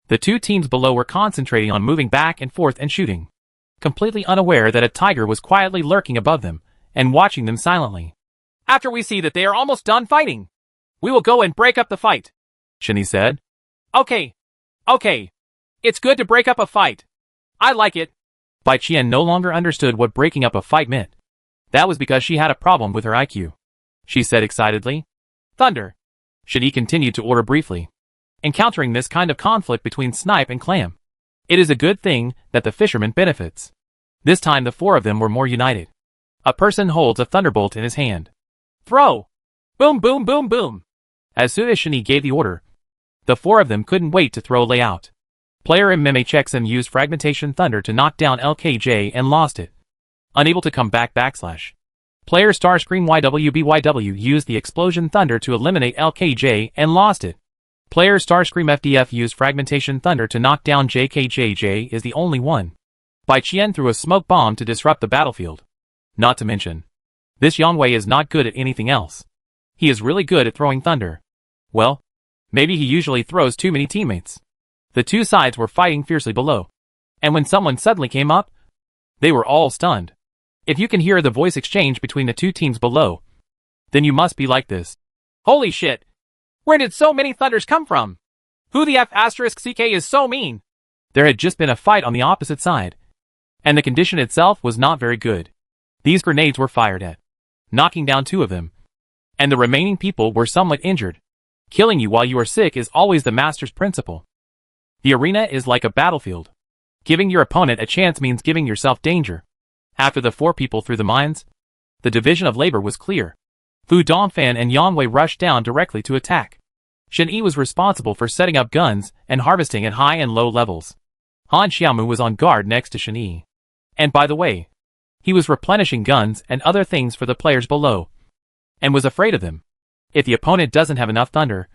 The 2 teams below were concentrating on moving back and forth and shooting, completely unaware that a tiger was quietly lurking above them and watching them silently. After we see that they are almost done fighting, we will go and break up the fight, Shani said. Okay. Okay. It's good to break up a fight. I like it. Bai Qian no longer understood what breaking up a fight meant. That was because she had a problem with her IQ. She said excitedly. Thunder. Shani continued to order briefly. Encountering this kind of conflict between Snipe and Clam, it is a good thing that the fisherman benefits. This time the 4 of them were more united. A person holds a thunderbolt in his hand. Throw! Boom boom boom boom! As soon as Shani gave the order, the 4 of them couldn't wait to throw layout. Player MMHXM used Fragmentation Thunder to knock down LKJ and lost it. Unable to come back /. Player Starscream YWBYW used the Explosion Thunder to eliminate LKJ and lost it. Player Starscream FDF used Fragmentation Thunder to knock down JKJJ is the only one. Bai Qian threw a smoke bomb to disrupt the battlefield. Not to mention, this Yang Wei is not good at anything else. He is really good at throwing thunder. Well, maybe he usually throws too many teammates. The 2 sides were fighting fiercely below, and when someone suddenly came up, they were all stunned. If you can hear the voice exchange between the 2 teams below, then you must be like this. Holy shit! Where did so many thunders come from? Who the F***CK is so mean? There had just been a fight on the opposite side, and the condition itself was not very good. These grenades were fired at, knocking down 2 of them, and the remaining people were somewhat injured. Killing you while you are sick is always the master's principle. The arena is like a battlefield. Giving your opponent a chance means giving yourself danger. After the 4 people threw the mines, the division of labor was clear. Fu Dongfan and Yang Wei rushed down directly to attack. Shen Yi was responsible for setting up guns and harvesting at high and low levels. Han Xiaomu was on guard next to Shen Yi. And by the way, he was replenishing guns and other things for the players below, and was afraid of them. If the opponent doesn't have enough thunder,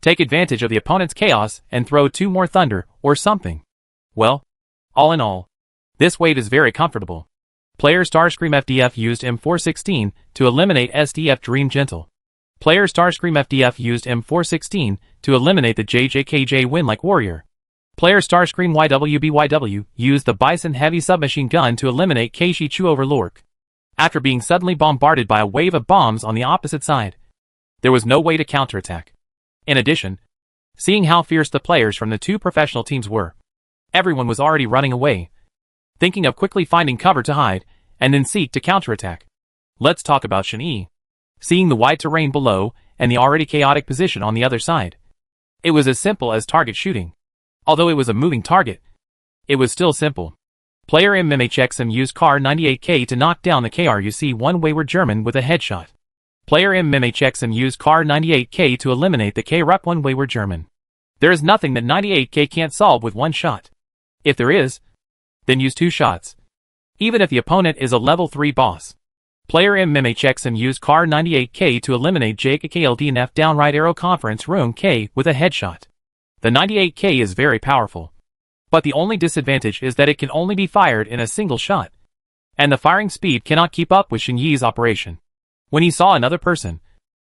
take advantage of the opponent's chaos and throw 2 more thunder or something. Well, all in all, this wave is very comfortable. Player Starscream FDF used M416 to eliminate SDF Dream Gentle. Player Starscream FDF used M416 to eliminate the JJKJ Win Like Warrior. Player Starscream YWBYW used the Bison heavy submachine gun to eliminate Keishi Chu over Lork. After being suddenly bombarded by a wave of bombs on the opposite side, there was no way to counterattack. In addition, seeing how fierce the players from the two professional teams were, everyone was already running away, thinking of quickly finding cover to hide, and then seek to counterattack. Let's talk about Shin-Yi. Seeing the wide terrain below and the already chaotic position on the other side, it was as simple as target shooting. Although it was a moving target, it was still simple. Player MMHXM used Kar 98K to knock down the KRUC-1 Wayward German with a headshot. Player MMHXM used Kar 98K to eliminate the KRUC-1 Wayward German. There is nothing that 98K can't solve with one shot. If there is, then use two shots, even if the opponent is a level 3 boss. Player MMHXM used Kar 98K to eliminate JKKLDNF Downright Arrow Conference Room K with a headshot. The 98K is very powerful, but the only disadvantage is that it can only be fired in a single shot, and the firing speed cannot keep up with Shin-Yi's operation. When he saw another person,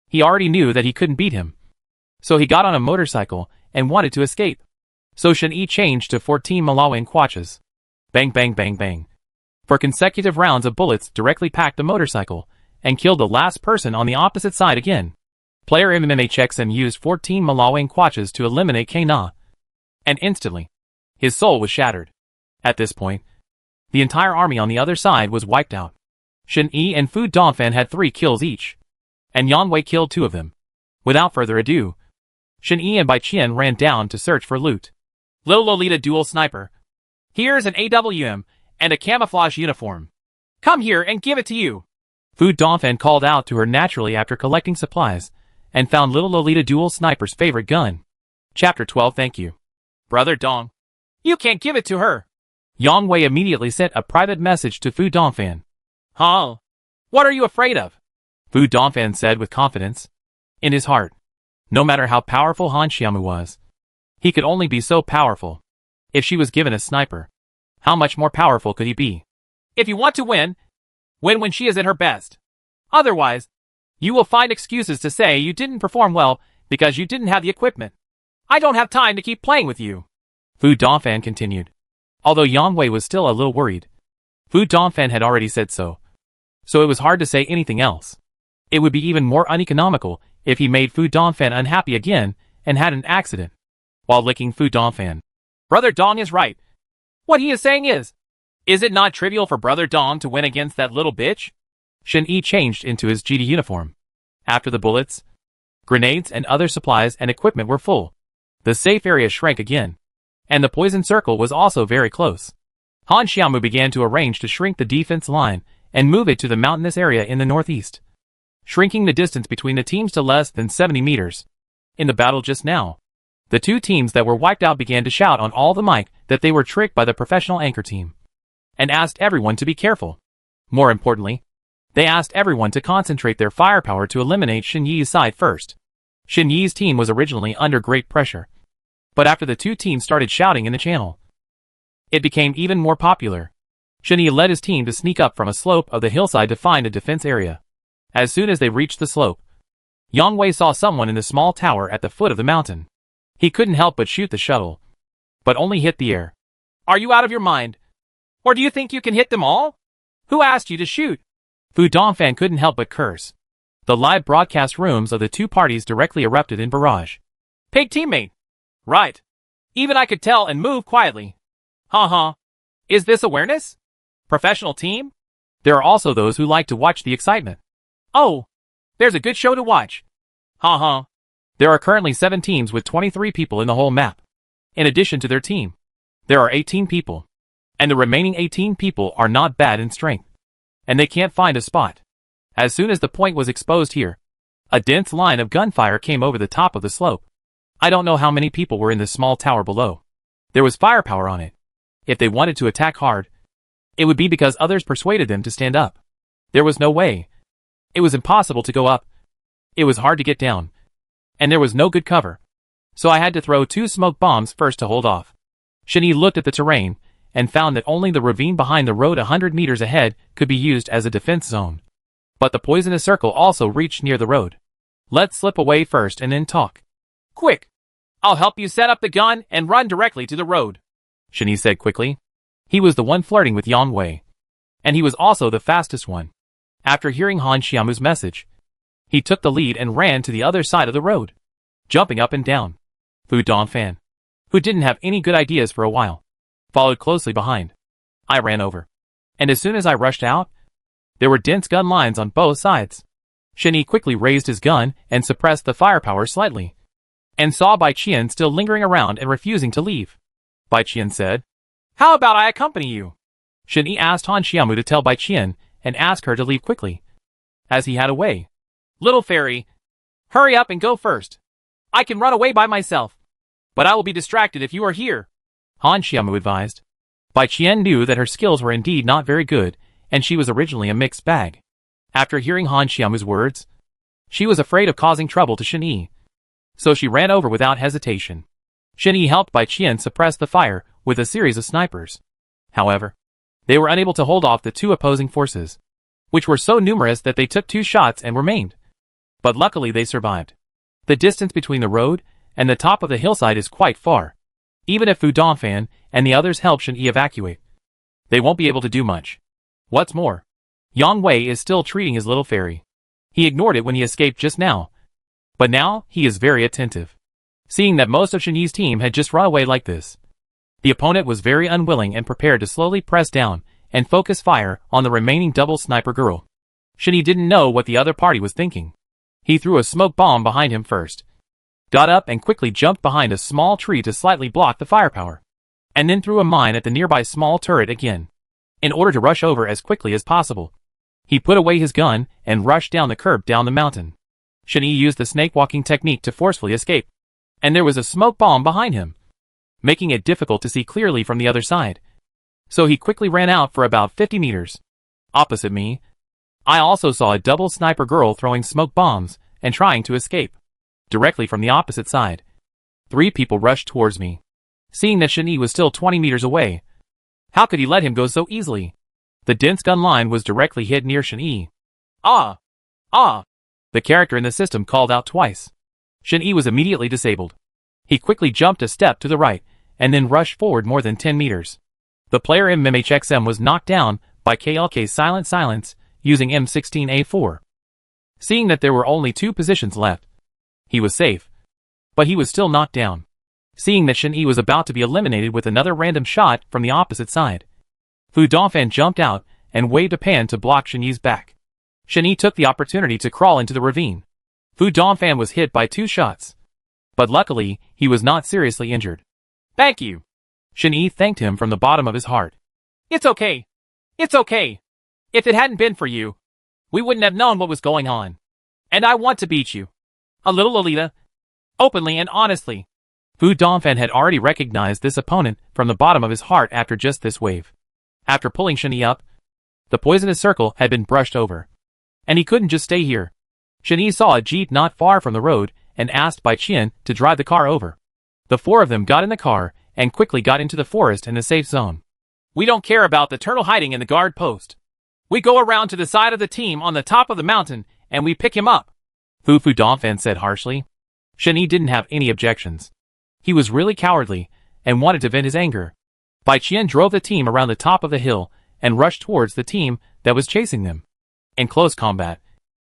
he already knew that he couldn't beat him, so he got on a motorcycle and wanted to escape. So Shin-Yi changed to 14 Malawian Quaches. Bang bang bang bang. For consecutive rounds of bullets directly packed the motorcycle and killed the last person on the opposite side again. Player MMHXM used 14 Malawian Quaches to eliminate K-Na, and instantly, his soul was shattered. At this point, the entire army on the other side was wiped out. Shin-Yi and Fu Dongfan had 3 kills each, and Yan Wei killed 2 of them. Without further ado, Shin-Yi and Bai Qian ran down to search for loot. Lil Lolita Dual Sniper. Here's an AWM and a camouflage uniform. Come here and give it to you. Fu Dongfan called out to her naturally after collecting supplies, and found Little Lolita Dual Sniper's favorite gun. Chapter 12. Thank you. Brother Dong. You can't give it to her. Yang Wei immediately sent a private message to Fu Dongfan. Huh? What are you afraid of? Fu Dongfan said with confidence. In his heart, no matter how powerful Han Xiaomu was, he could only be so powerful. If she was given a sniper, how much more powerful could he be? If you want to win, win when she is at her best. Otherwise, you will find excuses to say you didn't perform well because you didn't have the equipment. I don't have time to keep playing with you. Fu Dongfan continued. Although Yang Wei was still a little worried, Fu Dongfan had already said so it was hard to say anything else. It would be even more uneconomical if he made Fu Dongfan unhappy again and had an accident while licking Fu Dongfan. Brother Dong is right. What he is saying is it not trivial for Brother Dong to win against that little bitch? Shin-Yi changed into his GD uniform. After the bullets, grenades and other supplies and equipment were full, the safe area shrank again, and the poison circle was also very close. Han Xiaomu began to arrange to shrink the defense line and move it to the mountainous area in the northeast, shrinking the distance between the teams to less than 70 meters. In the battle just now, the two teams that were wiped out began to shout on all the mic that they were tricked by the professional anchor team, and asked everyone to be careful. More importantly, they asked everyone to concentrate their firepower to eliminate Shin-Yi's side first. Shin-Yi's team was originally under great pressure, but after the two teams started shouting in the channel, it became even more popular. Shin-Yi led his team to sneak up from a slope of the hillside to find a defense area. As soon as they reached the slope, Yang Wei saw someone in the small tower at the foot of the mountain. He couldn't help but shoot the shuttle, but only hit the air. Are you out of your mind? Or do you think you can hit them all? Who asked you to shoot? Fu Dongfan couldn't help but curse. The live broadcast rooms of the two parties directly erupted in barrage. Pig teammate. Right. Even I could tell and move quietly. Is this awareness? Professional team? There are also those who like to watch the excitement. Oh, there's a good show to watch. There are currently 7 teams with 23 people in the whole map. In addition to their team, there are 18 people, and the remaining 18 people are not bad in strength, and they can't find a spot. As soon as the point was exposed here, a dense line of gunfire came over the top of the slope. I don't know how many people were in the small tower below. There was firepower on it. If they wanted to attack hard, it would be because others persuaded them to stand up. There was no way. It was impossible to go up. It was hard to get down, and there was no good cover. So I had to throw 2 smoke bombs first to hold off. Shin-Yi looked at the terrain and found that only the ravine behind the road 100 meters ahead could be used as a defense zone. But the poisonous circle also reached near the road. Let's slip away first and then talk. Quick! I'll help you set up the gun and run directly to the road, Shinny said quickly. He was the one flirting with Yang Wei. And he was also the fastest one. After hearing Han Xiaomu's message, he took the lead and ran to the other side of the road, jumping up and down. Fu Dongfan, who didn't have any good ideas for a while, followed closely behind. I ran over. And as soon as I rushed out, there were dense gun lines on both sides. Shinny quickly raised his gun and suppressed the firepower slightly, and saw Bai Qian still lingering around and refusing to leave. Bai Qian said, "How about I accompany you?" Shinny asked Han Xiaomu to tell Bai Qian and ask her to leave quickly, as he had a way. "Little fairy, hurry up and go first. I can run away by myself, but I will be distracted if you are here," Han Xiaomu advised. Bai Qian knew that her skills were indeed not very good, and she was originally a mixed bag. After hearing Han Xiaomu's words, she was afraid of causing trouble to Shinny, so she ran over without hesitation. Shinny helped Bai Qian suppress the fire with a series of snipers. However, they were unable to hold off the two opposing forces, which were so numerous that they took 2 shots and were maimed. But luckily they survived. The distance between the road and the top of the hillside is quite far. Even if Fu Dongfan and the others help Shinny evacuate, they won't be able to do much. What's more, Yang Wei is still treating his little fairy. He ignored it when he escaped just now, but now he is very attentive. Seeing that most of Shinny's team had just run away like this, the opponent was very unwilling and prepared to slowly press down and focus fire on the remaining double sniper girl. Shinny didn't know what the other party was thinking. He threw a smoke bomb behind him first, got up and quickly jumped behind a small tree to slightly block the firepower, and then threw a mine at the nearby small turret again, in order to rush over as quickly as possible. He put away his gun and rushed down the curb down the mountain. Shinny used the snake-walking technique to forcefully escape, and there was a smoke bomb behind him, making it difficult to see clearly from the other side. So he quickly ran out for about 50 meters. Opposite me, I also saw a double sniper girl throwing smoke bombs and trying to escape. Directly from the opposite side, 3 people rushed towards me. Seeing that Shinny was still 20 meters away, how could he let him go so easily? The dense gun line was directly hit near Shinny. "Ah! Ah!" the character in the system called out twice. Shinny was immediately disabled. He quickly jumped a step to the right, and then rushed forward more than 10 meters. The player MMHXM was knocked down by KLK's Silent Silence using M16A4. Seeing that there were only 2 positions left, he was safe, but he was still knocked down. Seeing that Shinny was about to be eliminated with another random shot from the opposite side, Fu Dongfan jumped out and waved a pan to block Shinny's back. Shinny took the opportunity to crawl into the ravine. Fu Dongfan was hit by 2 shots, but luckily he was not seriously injured. "Thank you." Shinny thanked him from the bottom of his heart. "It's okay. It's okay. If it hadn't been for you, we wouldn't have known what was going on. And I want to beat you. A little Lolita. Openly and honestly." Fu Dongfan had already recognized this opponent from the bottom of his heart after just this wave. After pulling Shinny up, the poisonous circle had been brushed over, and he couldn't just stay here. Shinny saw a jeep not far from the road and asked Bai Qian to drive the car over. The 4 of them got in the car and quickly got into the forest in the safe zone. "We don't care about the turtle hiding in the guard post. We go around to the side of the team on the top of the mountain and we pick him up," Fu Dongfan said harshly. Shinny didn't have any objections. He was really cowardly and wanted to vent his anger. Bai Qian drove the team around the top of the hill and rushed towards the team that was chasing them. In close combat,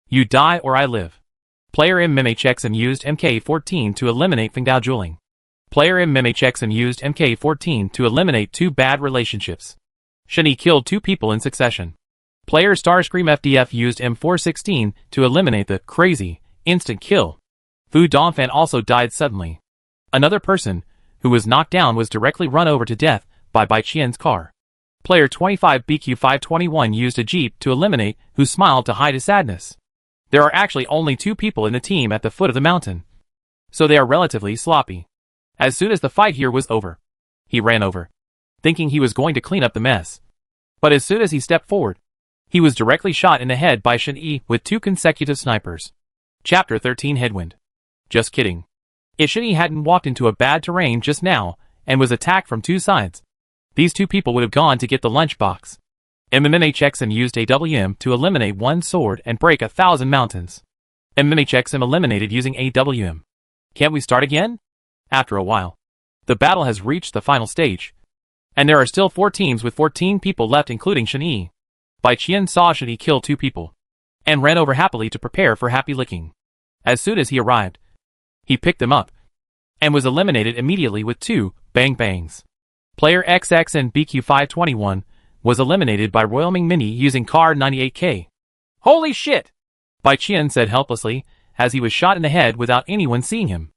you die or I live. Player MMHXM used MK14 to eliminate Fengdao dueling. Player MMHXM used MK14 to eliminate 2 bad relationships. Shinny killed 2 people in succession. Player Starscream FDF used M416 to eliminate the crazy instant kill. Fu Dongfan also died suddenly. Another person who was knocked down was directly run over to death by Bai Qian's car. Player 25BQ521 used a jeep to eliminate who smiled to hide his sadness. There are actually only 2 people in the team at the foot of the mountain, so they are relatively sloppy. As soon as the fight here was over, he ran over, thinking he was going to clean up the mess. But as soon as he stepped forward, he was directly shot in the head by Shinny with 2 consecutive snipers. Chapter 13 Headwind. Just kidding. If Shinny hadn't walked into a bad terrain just now and was attacked from 2 sides, these 2 people would have gone to get the lunchbox. MMHXM used AWM to eliminate 1 sword and break 1,000 mountains. MMHXM eliminated using AWM. Can't we start again? After a while, the battle has reached the final stage, and there are still 4 teams with 14 people left including Shen Yi. Bai Qian saw Shen Yi kill 2 people, and ran over happily to prepare for happy licking. As soon as he arrived, he picked them up, and was eliminated immediately with 2 bang bangs. Player XXN BQ521 was eliminated by Royal Ming Mini using card 98K. Holy shit! Bai Qian said helplessly, as he was shot in the head without anyone seeing him.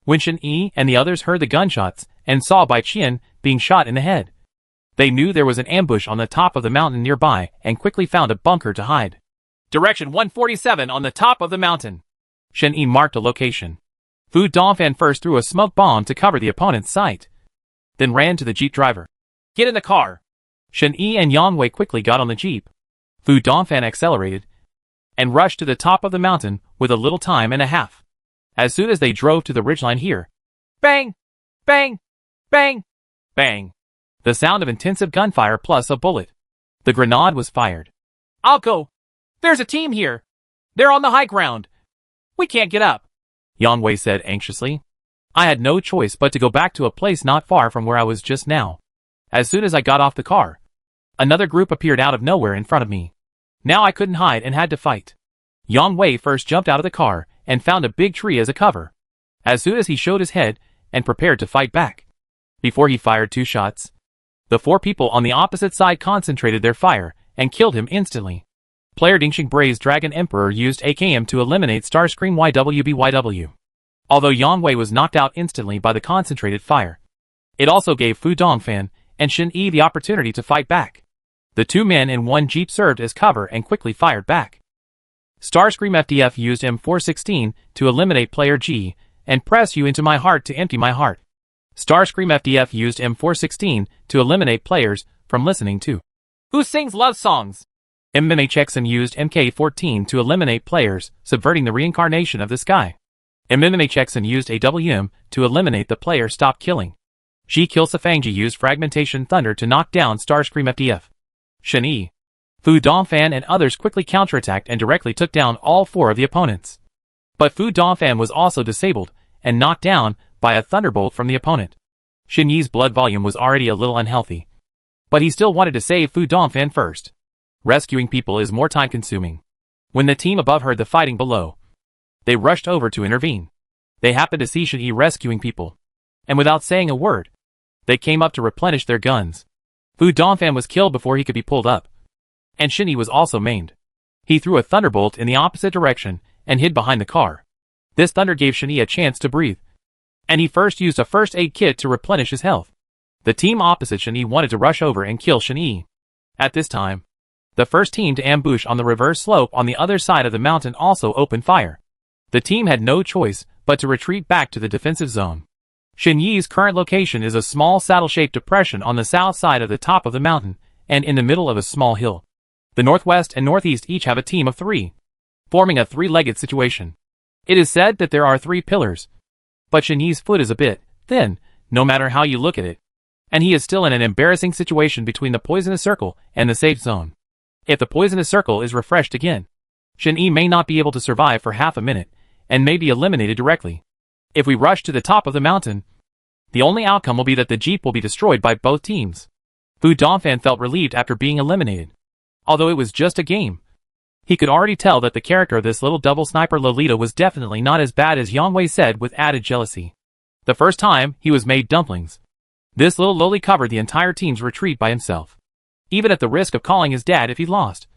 When Shen Yi and the others heard the gunshots and saw Bai Qian being shot in the head, they knew there was an ambush on the top of the mountain nearby and quickly found a bunker to hide. Direction 147 on the top of the mountain. Shen Yi marked a location. Fu Dongfan first threw a smoke bomb to cover the opponent's sight, then ran to the jeep driver. Get in the car. Shen Yi and Yang Wei quickly got on the jeep. Fu Dongfan accelerated and rushed to the top of the mountain with a little time and a half. As soon as they drove to the ridgeline here, bang! Bang! Bang! Bang! The sound of intensive gunfire plus a bullet. The grenade was fired. I'll go. There's a team here. They're on the high ground. We can't get up. Yang Wei said anxiously. I had no choice but to go back to a place not far from where I was just now. As soon as I got off the car, another group appeared out of nowhere in front of me. Now I couldn't hide and had to fight. Yang Wei first jumped out of the car and found a big tree as a cover. As soon as he showed his head and prepared to fight back, before he fired 2 shots, the 4 people on the opposite side concentrated their fire and killed him instantly. Player Dingxing Bray's Dragon Emperor used AKM to eliminate Starscream YWBYW. Although Yang Wei was knocked out instantly by the concentrated fire, it also gave Fu Dongfan and Shen Yi the opportunity to fight back. The 2 men in 1 jeep served as cover and quickly fired back. Starscream FDF used M416 to eliminate player G and press you into my heart to empty my heart. Starscream FDF used M416 to eliminate players from listening to Who Sings Love Songs. MMHXN used MK14 to eliminate players subverting the reincarnation of the sky. MMHXN used AWM to eliminate the player Stop Killing. Shi Kill Safangji used Fragmentation Thunder to knock down Starscream FDF. Shen Yi, Fu Dongfan and others quickly counterattacked and directly took down all 4 of the opponents. But Fu Dongfan was also disabled and knocked down by a thunderbolt from the opponent. Shen Yi's blood volume was already a little unhealthy, but he still wanted to save Fu Dongfan first. Rescuing people is more time-consuming. When the team above heard the fighting below, they rushed over to intervene. They happened to see Shen Yi rescuing people, and without saying a word, they came up to replenish their guns. Fu Dongfan was killed before he could be pulled up, and Shen Yi was also maimed. He threw a thunderbolt in the opposite direction and hid behind the car. This thunder gave Shen Yi a chance to breathe, and he first used a first aid kit to replenish his health. The team opposite Shen Yi wanted to rush over and kill Shen Yi. At this time, the first team to ambush on the reverse slope on the other side of the mountain also opened fire. The team had no choice but to retreat back to the defensive zone. Shen Yi's current location is a small saddle-shaped depression on the south side of the top of the mountain and in the middle of a small hill. The northwest and northeast each have a team of 3, forming a 3-legged situation. It is said that there are 3 pillars, but Shen Yi's foot is a bit thin, no matter how you look at it, and he is still in an embarrassing situation between the poisonous circle and the safe zone. If the poisonous circle is refreshed again, Shen Yi may not be able to survive for half a minute and may be eliminated directly. If we rush to the top of the mountain, the only outcome will be that the jeep will be destroyed by both teams. Fu Dongfan felt relieved after being eliminated. Although it was just a game, he could already tell that the character of this little double sniper Lolita was definitely not as bad as Yang Wei said with added jealousy. The first time, he was made dumplings. This little loli covered the entire team's retreat by himself, even at the risk of calling his dad if he lost.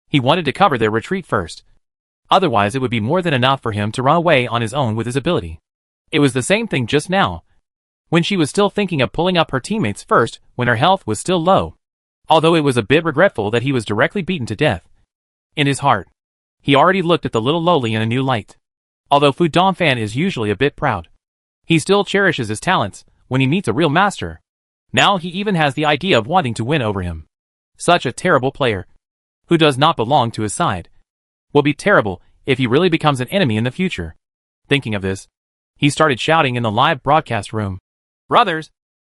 He wanted to cover their retreat first. Otherwise it would be more than enough for him to run away on his own with his ability. It was the same thing just now, when she was still thinking of pulling up her teammates first when her health was still low. Although it was a bit regretful that he was directly beaten to death. In his heart, he already looked at the little loli in a new light. Although Fu Dongfan is usually a bit proud, he still cherishes his talents when he meets a real master. Now he even has the idea of wanting to win over him. Such a terrible player, who does not belong to his side, will be terrible if he really becomes an enemy in the future. Thinking of this, he started shouting in the live broadcast room. Brothers,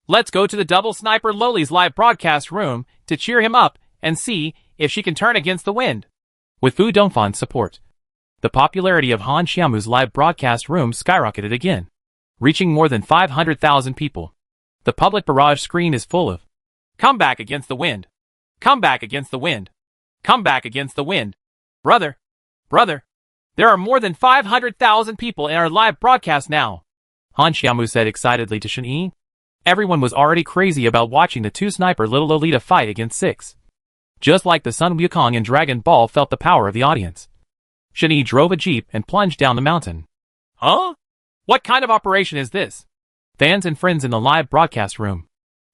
let's go to the double sniper Loli's live broadcast room to cheer him up and see if she can turn against the wind. With Fu Dongfan's support, the popularity of Han Xiaomu's live broadcast room skyrocketed again. reaching more than 500,000 people. The public barrage screen is full of "Come back against the wind. Come back against the wind. Come back against the wind. Brother. Brother. There are more than 500,000 people in our live broadcast now," Han Xiaomu said excitedly to Shen Yi. Everyone was already crazy about watching the two-sniper Little Lolita fight against 6. Just like the Sun Wukong and Dragon Ball felt the power of the audience. Shen Yi drove a jeep and plunged down the mountain. "Huh? What kind of operation is this?" Fans and friends in the live broadcast room,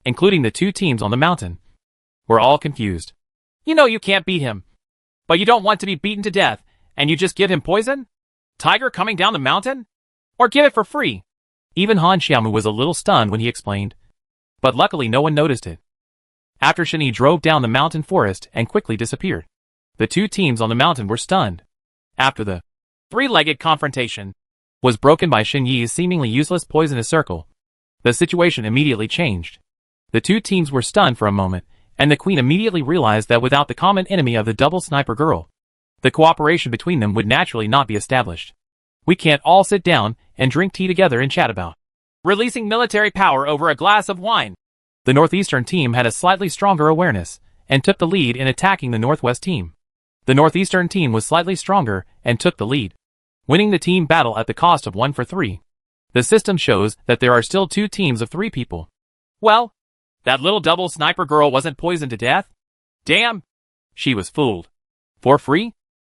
including the two teams on the mountain, were all confused. "You know you can't beat him. But you don't want to be beaten to death, and you just give him poison? Tiger coming down the mountain? Or give it for free?" Even Han Xiaomu was a little stunned when he explained. But luckily no one noticed it. After Shen Yi drove down the mountain forest and quickly disappeared. The two teams on the mountain were stunned. After the three-legged confrontation was broken by Shen Yi's seemingly useless poisonous circle, the situation immediately changed. The two teams were stunned for a moment, and the queen immediately realized that without the common enemy of the double sniper girl, the cooperation between them would naturally not be established. We can't all sit down and drink tea together and chat about releasing military power over a glass of wine. The Northeastern team had a slightly stronger awareness, and took the lead in attacking the Northwest team. The Northeastern team was slightly stronger, and took the lead, winning the team battle at the cost of 1 for 3. The system shows that there are still 2 teams of 3 people. Well, that little double sniper girl wasn't poisoned to death? Damn! She was fooled. For free?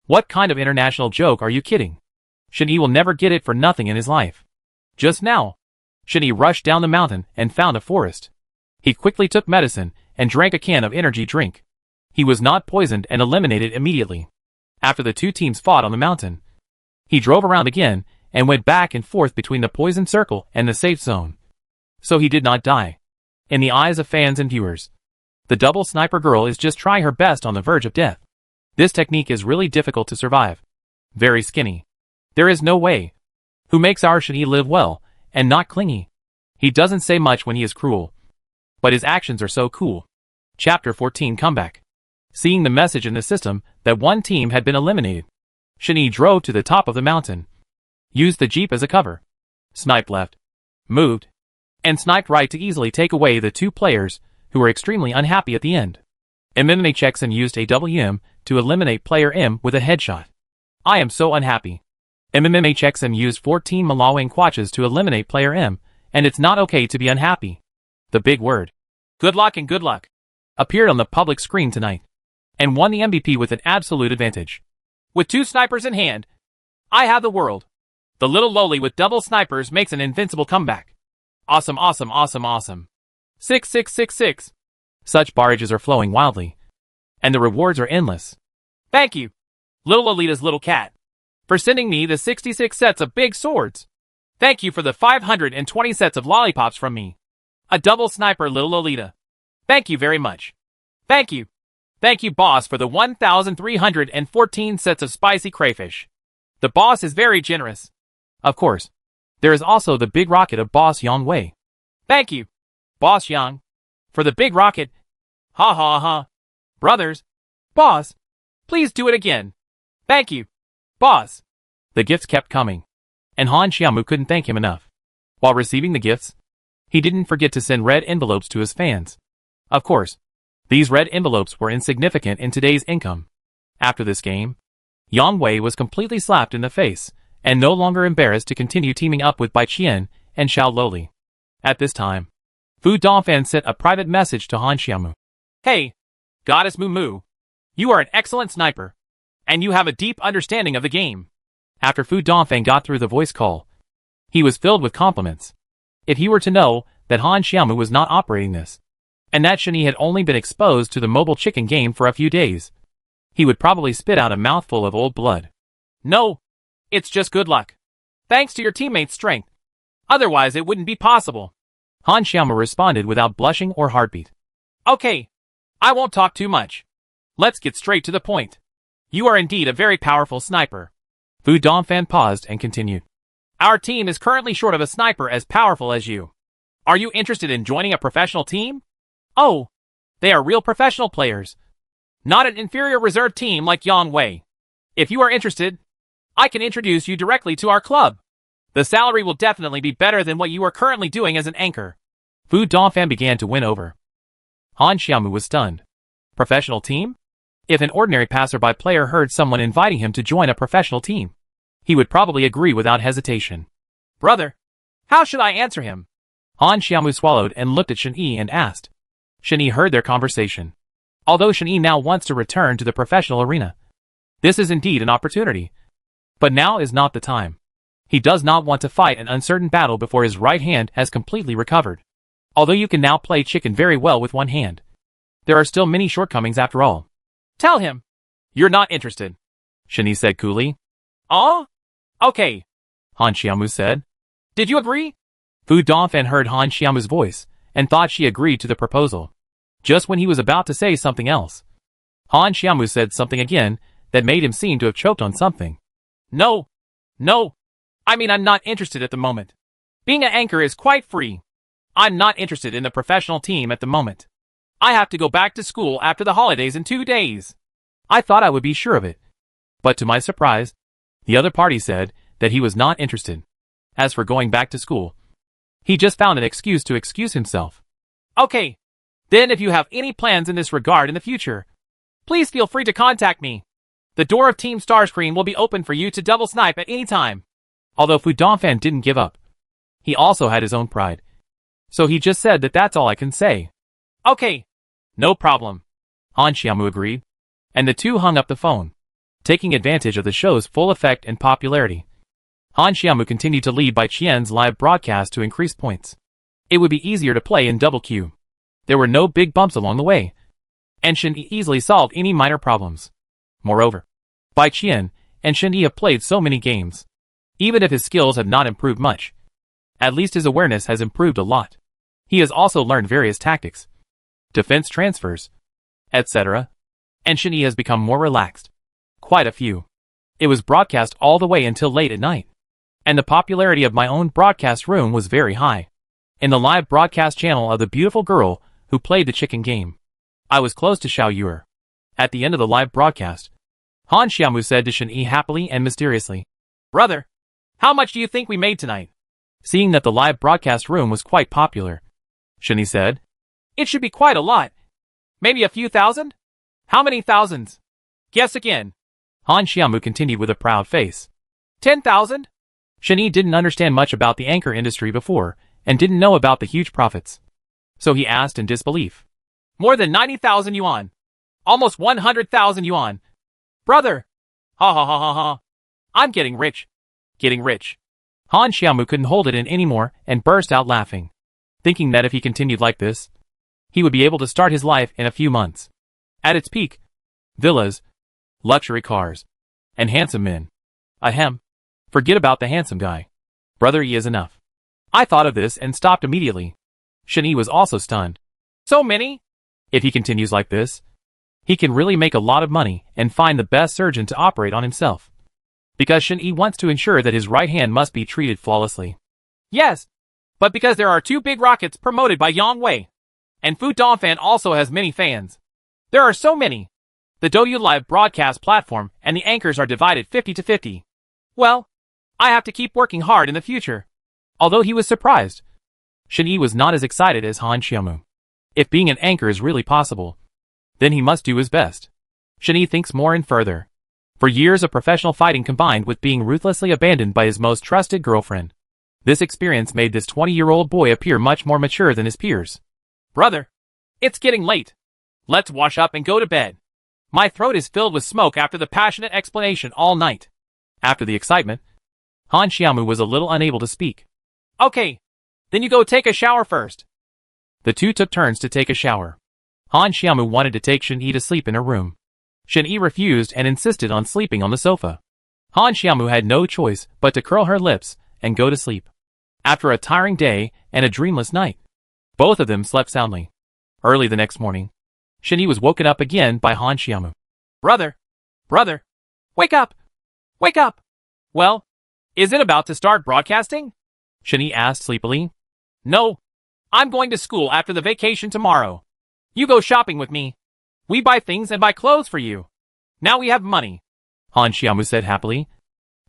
What kind of international joke are you kidding? Shen Yi will never get it for nothing in his life. Just now, Shen Yi rushed down the mountain and found a forest. He quickly took medicine and drank a can of energy drink. He was not poisoned and eliminated immediately. After the two teams fought on the mountain, he drove around again and went back and forth between the poison circle and the safe zone. So he did not die. In the eyes of fans and viewers, the double sniper girl is just trying her best on the verge of death. This technique is really difficult to survive. Very skinny. There is no way. Who makes our Shen Yi live well, and not clingy? He doesn't say much when he is cruel, but his actions are so cool. Chapter 14 Comeback. Seeing the message in the system that one team had been eliminated, Shen Yi drove to the top of the mountain, used the jeep as a cover, sniped left, moved, and sniped right to easily take away the 2 players who were extremely unhappy at the end. MMHXM used a WM to eliminate player M with a headshot. I am so unhappy. MMHXM used 14 Malawang Quatches to eliminate player M, and it's not okay to be unhappy. The big word, good luck and good luck, appeared on the public screen tonight, and won the MVP with an absolute advantage. With 2 snipers in hand, I have the world. The little loli with double snipers makes an invincible comeback. Awesome, awesome, awesome, awesome. 6666. Such barrages are flowing wildly, and the rewards are endless. Thank you, little Lolita's little cat, for sending me the 66 sets of big swords. Thank you for the 520 sets of lollipops from me. A double sniper, little Lolita. Thank you very much. Thank you. Thank you, boss, for the 1,314 sets of spicy crayfish. The boss is very generous. Of course. There is also the big rocket of Boss Yang Wei. Thank you, Boss Yang, for the big rocket. Ha ha ha. Brothers. Boss, please do it again. Thank you, boss. The gifts kept coming, and Han Xiaomu couldn't thank him enough. While receiving the gifts, he didn't forget to send red envelopes to his fans. Of course, these red envelopes were insignificant in today's income. After this game, Yang Wei was completely slapped in the face, and no longer embarrassed to continue teaming up with Bai Qian and Xiao Loli. At this time, Fu Dongfan sent a private message to Han Xiaomu. Hey, Goddess Moo Moo, you are an excellent sniper, and you have a deep understanding of the game. After Fu Dongfan got through the voice call, he was filled with compliments. If he were to know that Han Xiaomu was not operating this, and that Shen Yi had only been exposed to the mobile chicken game for a few days, he would probably spit out a mouthful of old blood. No, it's just good luck. Thanks to your teammates' strength. Otherwise it wouldn't be possible. Han Xiaomu responded without blushing or heartbeat. Okay, I won't talk too much. Let's get straight to the point. You are indeed a very powerful sniper. Fu Dongfan paused and continued. Our team is currently short of a sniper as powerful as you. Are you interested in joining a professional team? Oh, they are real professional players. Not an inferior reserve team like Yang Wei. If you are interested, I can introduce you directly to our club. The salary will definitely be better than what you are currently doing as an anchor. Fu Dongfan began to win over. Han Xiaomu was stunned. Professional team? If an ordinary passerby player heard someone inviting him to join a professional team, he would probably agree without hesitation. Brother, how should I answer him? Han Xiaomu swallowed and looked at Shen Yi and asked. Shen Yi heard their conversation. Although Shen Yi now wants to return to the professional arena, this is indeed an opportunity. But now is not the time. He does not want to fight an uncertain battle before his right hand has completely recovered. Although you can now play chicken very well with one hand, there are still many shortcomings after all. Tell him. You're not interested, Shen Yi said coolly. Oh? Okay, Han Xiaomu said. Did you agree? Fu Dongfan heard Han Xiaomu's voice and thought she agreed to the proposal. Just when he was about to say something else, Han Xiaomu said something again that made him seem to have choked on something. No. I mean, I'm not interested at the moment. Being an anchor is quite free. I'm not interested in the professional team at the moment. I have to go back to school after the holidays in 2 days. I thought I would be sure of it. But to my surprise, the other party said that he was not interested. As for going back to school, he just found an excuse to excuse himself. Okay. Then if you have any plans in this regard in the future, please feel free to contact me. The door of Team Starscream will be open for you to double snipe at any time. Although Fu Dongfan didn't give up, he also had his own pride. So he just said that that's all I can say. Okay. No problem. Han Xiaomu agreed, and the two hung up the phone. Taking advantage of the show's full effect and popularity, Han Xiaomu continued to lead by Qian's live broadcast to increase points. It would be easier to play in double queue. There were no big bumps along the way, and Shen Yi easily solved any minor problems. Moreover, Bai Qian and Shen Yi have played so many games. Even if his skills have not improved much, at least his awareness has improved a lot. He has also learned various tactics, defense transfers, etc., and Shen Yi has become more relaxed. Quite a few. It was broadcast all the way until late at night, and the popularity of my own broadcast room was very high. In the live broadcast channel of the beautiful girl who played the chicken game, I was close to Xiao Yuer. At the end of the live broadcast, Han Xiaomu said to Shen Yi happily and mysteriously, Brother, how much do you think we made tonight? Seeing that the live broadcast room was quite popular, Shen Yi said, It should be quite a lot. Maybe a few thousand? How many thousands? Guess again. Han Xiaomu continued with a proud face. 10,000? Shen Yi didn't understand much about the anchor industry before, and didn't know about the huge profits. So he asked in disbelief. More than 90,000 yuan. Almost 100,000 yuan. Brother! Ha ha ha ha ha. I'm getting rich. Getting rich. Han Xiaomu couldn't hold it in anymore and burst out laughing, thinking that if he continued like this, he would be able to start his life in a few months. At its peak, villas, luxury cars, and handsome men. Ahem. Forget about the handsome guy. Brother Yi is enough. I thought of this and stopped immediately. Shen Yi was also stunned. So many? If he continues like this, he can really make a lot of money and find the best surgeon to operate on himself. Because Shen Yi wants to ensure that his right hand must be treated flawlessly. Yes, but because there are 2 big rockets promoted by Yang Wei. And Fu Dongfan also has many fans. There are so many. The Douyu Live broadcast platform and the anchors are divided 50-50. Well, I have to keep working hard in the future. Although he was surprised, Shen Yi was not as excited as Han Xiaomu. If being an anchor is really possible, then he must do his best. Shen Yi thinks more and further. For years of professional fighting combined with being ruthlessly abandoned by his most trusted girlfriend, this experience made this 20-year-old boy appear much more mature than his peers. Brother, it's getting late. Let's wash up and go to bed. My throat is filled with smoke after the passionate explanation all night. After the excitement, Han Xiaomu was a little unable to speak. Okay, then you go take a shower first. The two took turns to take a shower. Han Xiaomu wanted to take Shen Yi to sleep in her room. Shen Yi refused and insisted on sleeping on the sofa. Han Xiaomu had no choice but to curl her lips and go to sleep. After a tiring day and a dreamless night, both of them slept soundly. Early the next morning, Shen Yi was woken up again by Han Xiaomu. Brother, wake up! Wake up! Well, is it about to start broadcasting? Shen Yi asked sleepily. No, I'm going to school after the vacation tomorrow. You go shopping with me. We buy things and buy clothes for you. Now we have money. Han Xiaomu said happily,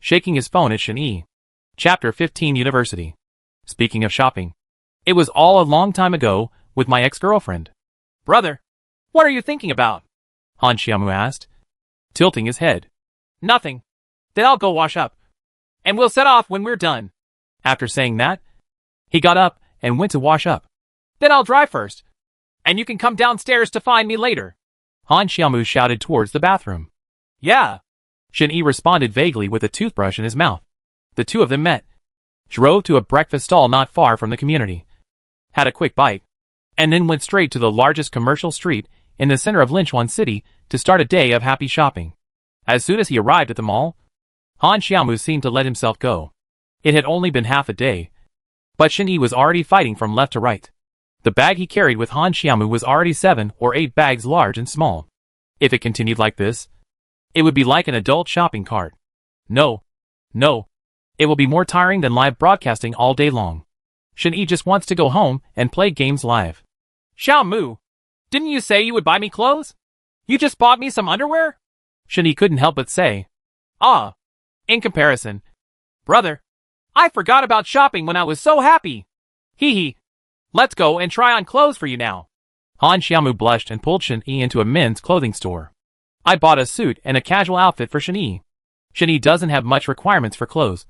shaking his phone at Shen Yi. Chapter 15 University. Speaking of shopping. It was all a long time ago, with my ex-girlfriend. Brother, what are you thinking about? Han Xiaomu asked, tilting his head. Nothing. Then I'll go wash up. And we'll set off when we're done. After saying that, he got up and went to wash up. Then I'll drive first. And you can come downstairs to find me later. Han Xiaomu shouted towards the bathroom. Yeah. Shen Yi responded vaguely with a toothbrush in his mouth. The two of them met, drove to a breakfast stall not far from the community, had a quick bite, and then went straight to the largest commercial street in the center of Linchuan City to start a day of happy shopping. As soon as he arrived at the mall, Han Xiaomu seemed to let himself go. It had only been half a day, but Shen Yi was already fighting from left to right. The bag he carried with Han Xiaomu was already 7 or 8 bags large and small. If it continued like this, it would be like an adult shopping cart. No. It will be more tiring than live broadcasting all day long. Shen Yi just wants to go home and play games live. Xiaomu, didn't you say you would buy me clothes? You just bought me some underwear? Shen Yi couldn't help but say. In comparison. Brother, I forgot about shopping when I was so happy. Hee hee. Let's go and try on clothes for you now. Han Xiaomu blushed and pulled Shen Yi into a men's clothing store. I bought a suit and a casual outfit for Shen Yi. Shen Yi doesn't have much requirements for clothes.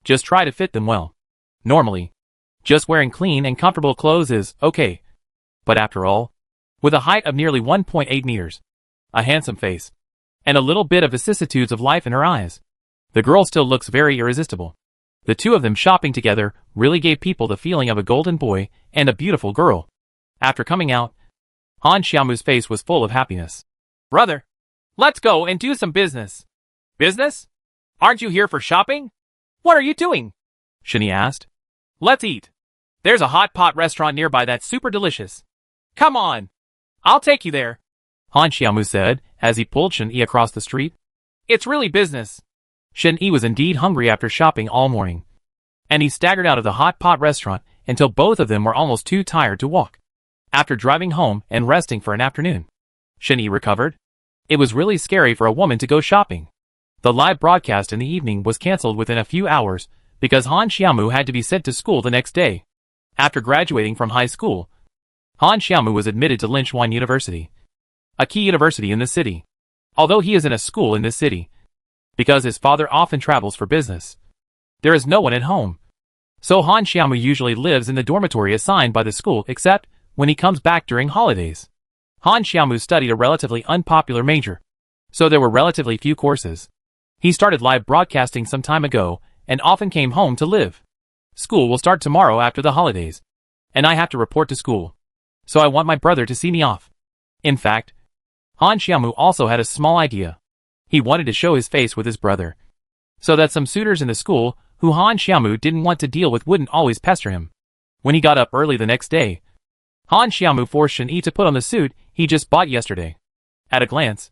Just try to fit them well. Normally, just wearing clean and comfortable clothes is okay. But after all, with a height of nearly 1.8 meters, a handsome face, and a little bit of vicissitudes of life in her eyes, the girl still looks very irresistible. The two of them shopping together really gave people the feeling of a golden boy and a beautiful girl. After coming out, Han Xiaomu's face was full of happiness. Brother, let's go and do some business. Business? Aren't you here for shopping? What are you doing? Shen Yi asked. Let's eat. There's a hot pot restaurant nearby that's super delicious. Come on. I'll take you there. Han Xiaomu said as he pulled Shen Yi across the street. It's really business. Shen Yi was indeed hungry after shopping all morning, and he staggered out of the hot pot restaurant until both of them were almost too tired to walk. After driving home and resting for an afternoon, Shen Yi recovered. It was really scary for a woman to go shopping. The live broadcast in the evening was cancelled within a few hours because Han Xiaomu had to be sent to school the next day. After graduating from high school, Han Xiaomu was admitted to Linchuan University, a key university in the city. Although he is in a school in this city, because his father often travels for business, there is no one at home. So Han Xiaomu usually lives in the dormitory assigned by the school except when he comes back during holidays. Han Xiaomu studied a relatively unpopular major, so there were relatively few courses. He started live broadcasting some time ago and often came home to live. School will start tomorrow after the holidays, and I have to report to school, so I want my brother to see me off. In fact, Han Xiaomu also had a small idea. He wanted to show his face with his brother, so that some suitors in the school who Han Xiaomu didn't want to deal with wouldn't always pester him. When he got up early the next day, Han Xiaomu forced Shen Yi to put on the suit he just bought yesterday. At a glance,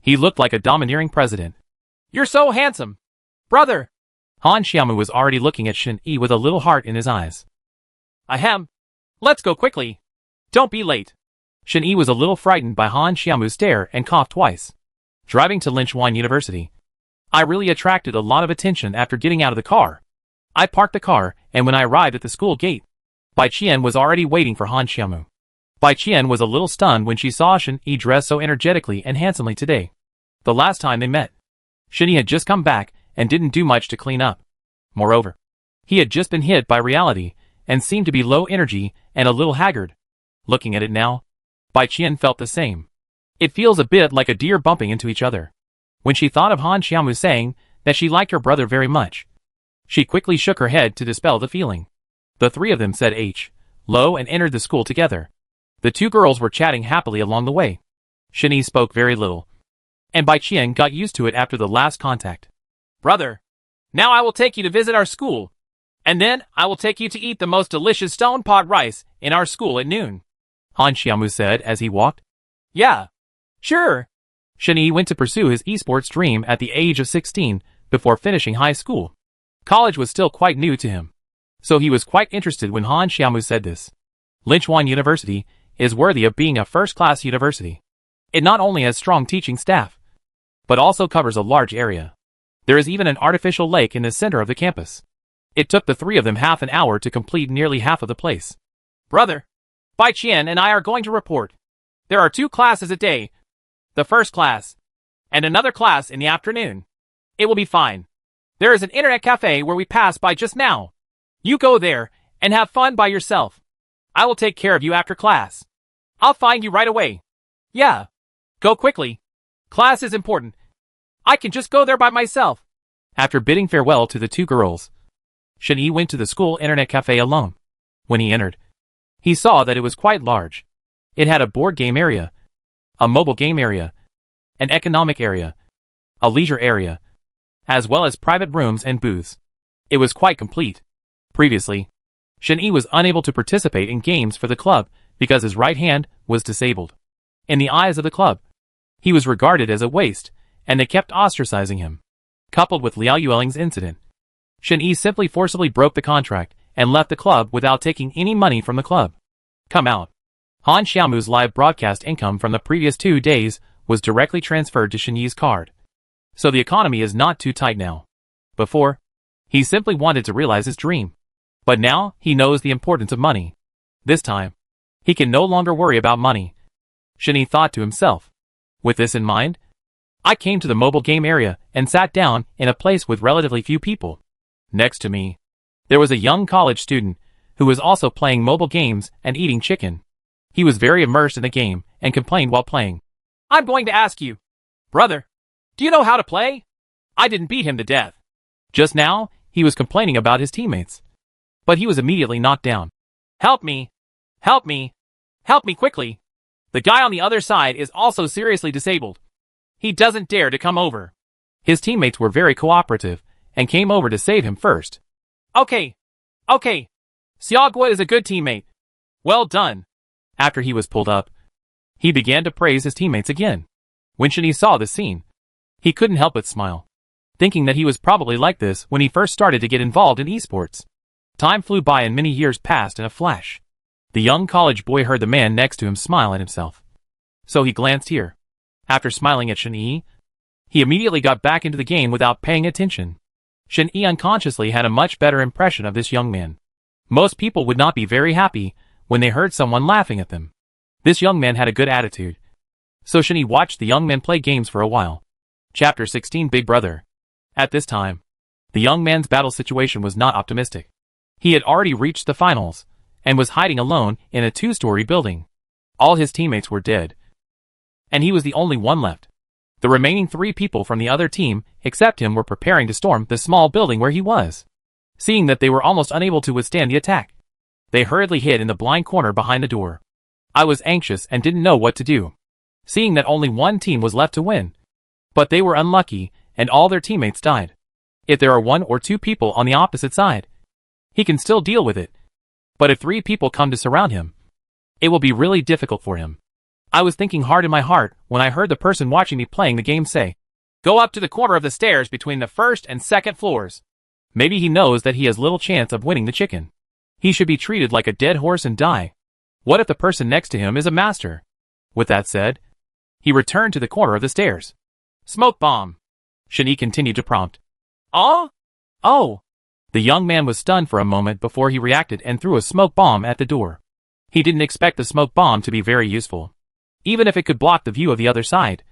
he looked like a domineering president. You're so handsome. Brother. Han Xiaomu was already looking at Shen Yi with a little heart in his eyes. Ahem. Let's go quickly. Don't be late. Shen Yi was a little frightened by Han Xiaomu's stare and coughed twice. Driving to Linchuan University, I really attracted a lot of attention after getting out of the car. I parked the car, and when I arrived at the school gate, Bai Qian was already waiting for Han Xiaomu. Bai Qian was a little stunned when she saw Shen Yi dressed so energetically and handsomely today. The last time they met, Shen Yi had just come back and didn't do much to clean up. Moreover, he had just been hit by reality and seemed to be low energy and a little haggard. Looking at it now, Bai Qian felt the same. It feels a bit like a deer bumping into each other. When she thought of Han Xiaomu saying that she liked her brother very much, she quickly shook her head to dispel the feeling. The three of them said hello and entered the school together. The two girls were chatting happily along the way. Shen Yi spoke very little, and Bai Qian got used to it after the last contact. Brother, now I will take you to visit our school, and then I will take you to eat the most delicious stone pot rice in our school at noon. Han Xiaomu said as he walked. Yeah, sure. Shen Yi went to pursue his esports dream at the age of 16 before finishing high school. College was still quite new to him, so he was quite interested when Han Xiaomu said this. Linchuan University is worthy of being a first-class university. It not only has strong teaching staff, but also covers a large area. There is even an artificial lake in the center of the campus. It took the three of them half an hour to complete nearly half of the place. Brother, Bai Qian and I are going to report. There are 2 classes a day. The first class, and another class in the afternoon. It will be fine. There is an internet cafe where we passed by just now. You go there and have fun by yourself. I will take care of you after class. I'll find you right away. Yeah. Go quickly. Class is important. I can just go there by myself. After bidding farewell to the 2 girls, Shen Yi went to the school internet cafe alone. When he entered, he saw that it was quite large. It had a board game area, a mobile game area, an economic area, a leisure area, as well as private rooms and booths. It was quite complete. Previously, Shen Yi was unable to participate in games for the club because his right hand was disabled. In the eyes of the club, he was regarded as a waste, and they kept ostracizing him. Coupled with Liao Yueling's incident, Shen Yi simply forcibly broke the contract and left the club without taking any money from the club. Come out. Han Xiaomu's live broadcast income from the previous 2 days was directly transferred to Shen Yi's card. So the economy is not too tight now. Before, he simply wanted to realize his dream. But now, he knows the importance of money. This time, he can no longer worry about money. Shen Yi thought to himself. With this in mind, I came to the mobile game area and sat down in a place with relatively few people. Next to me, there was a young college student who was also playing mobile games and eating chicken. He was very immersed in the game and complained while playing. I'm going to ask you, brother, do you know how to play? I didn't beat him to death. Just now, he was complaining about his teammates. But he was immediately knocked down. Help me! Help me! Help me quickly! The guy on the other side is also seriously disabled. He doesn't dare to come over. His teammates were very cooperative and came over to save him first. Okay. Xiaogua is a good teammate. Well done. After he was pulled up, he began to praise his teammates again. When Shen Yi saw this scene, he couldn't help but smile, thinking that he was probably like this when he first started to get involved in esports. Time flew by and many years passed in a flash. The young college boy heard the man next to him smile at himself. So he glanced here. After smiling at Shen Yi, he immediately got back into the game without paying attention. Shen Yi unconsciously had a much better impression of this young man. Most people would not be very happy when they heard someone laughing at them. This young man had a good attitude. So Shen Yi watched the young man play games for a while. Chapter 16 Big Brother. At this time, the young man's battle situation was not optimistic. He had already reached the finals, and was hiding alone in a 2-story building. All his teammates were dead, and he was the only one left. The remaining 3 people from the other team, except him, were preparing to storm the small building where he was. Seeing that they were almost unable to withstand the attack, they hurriedly hid in the blind corner behind the door. I was anxious and didn't know what to do, seeing that only one team was left to win. But they were unlucky, and all their teammates died. If there are 1 or 2 people on the opposite side, he can still deal with it. But if 3 people come to surround him, it will be really difficult for him. I was thinking hard in my heart when I heard the person watching me playing the game say, "Go up to the corner of the stairs between the 1st and 2nd floors. Maybe he knows that he has little chance of winning the chicken. He should be treated like a dead horse and die. What if the person next to him is a master?" With that said, he returned to the corner of the stairs. Smoke bomb. Shen Yi continued to prompt. Oh! The young man was stunned for a moment before he reacted and threw a smoke bomb at the door. He didn't expect the smoke bomb to be very useful, even if it could block the view of the other side.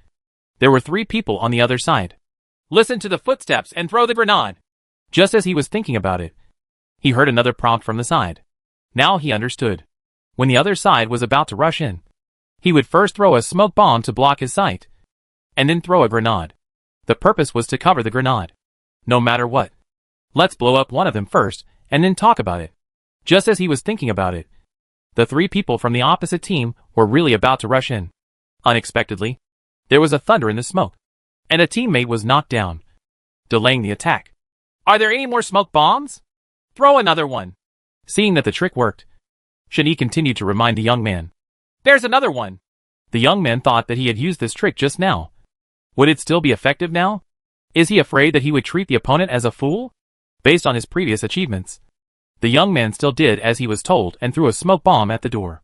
There were 3 people on the other side. Listen to the footsteps and throw the grenade. Just as he was thinking about it, he heard another prompt from the side. Now he understood. When the other side was about to rush in, he would first throw a smoke bomb to block his sight, and then throw a grenade. The purpose was to cover the grenade. No matter what. Let's blow up one of them first, and then talk about it. Just as he was thinking about it, the 3 people from the opposite team were really about to rush in. Unexpectedly, there was a thunder in the smoke, and a teammate was knocked down, delaying the attack. Are there any more smoke bombs? Throw another one. Seeing that the trick worked, Shen Yi continued to remind the young man. There's another one. The young man thought that he had used this trick just now. Would it still be effective now? Is he afraid that he would treat the opponent as a fool? Based on his previous achievements, the young man still did as he was told and threw a smoke bomb at the door.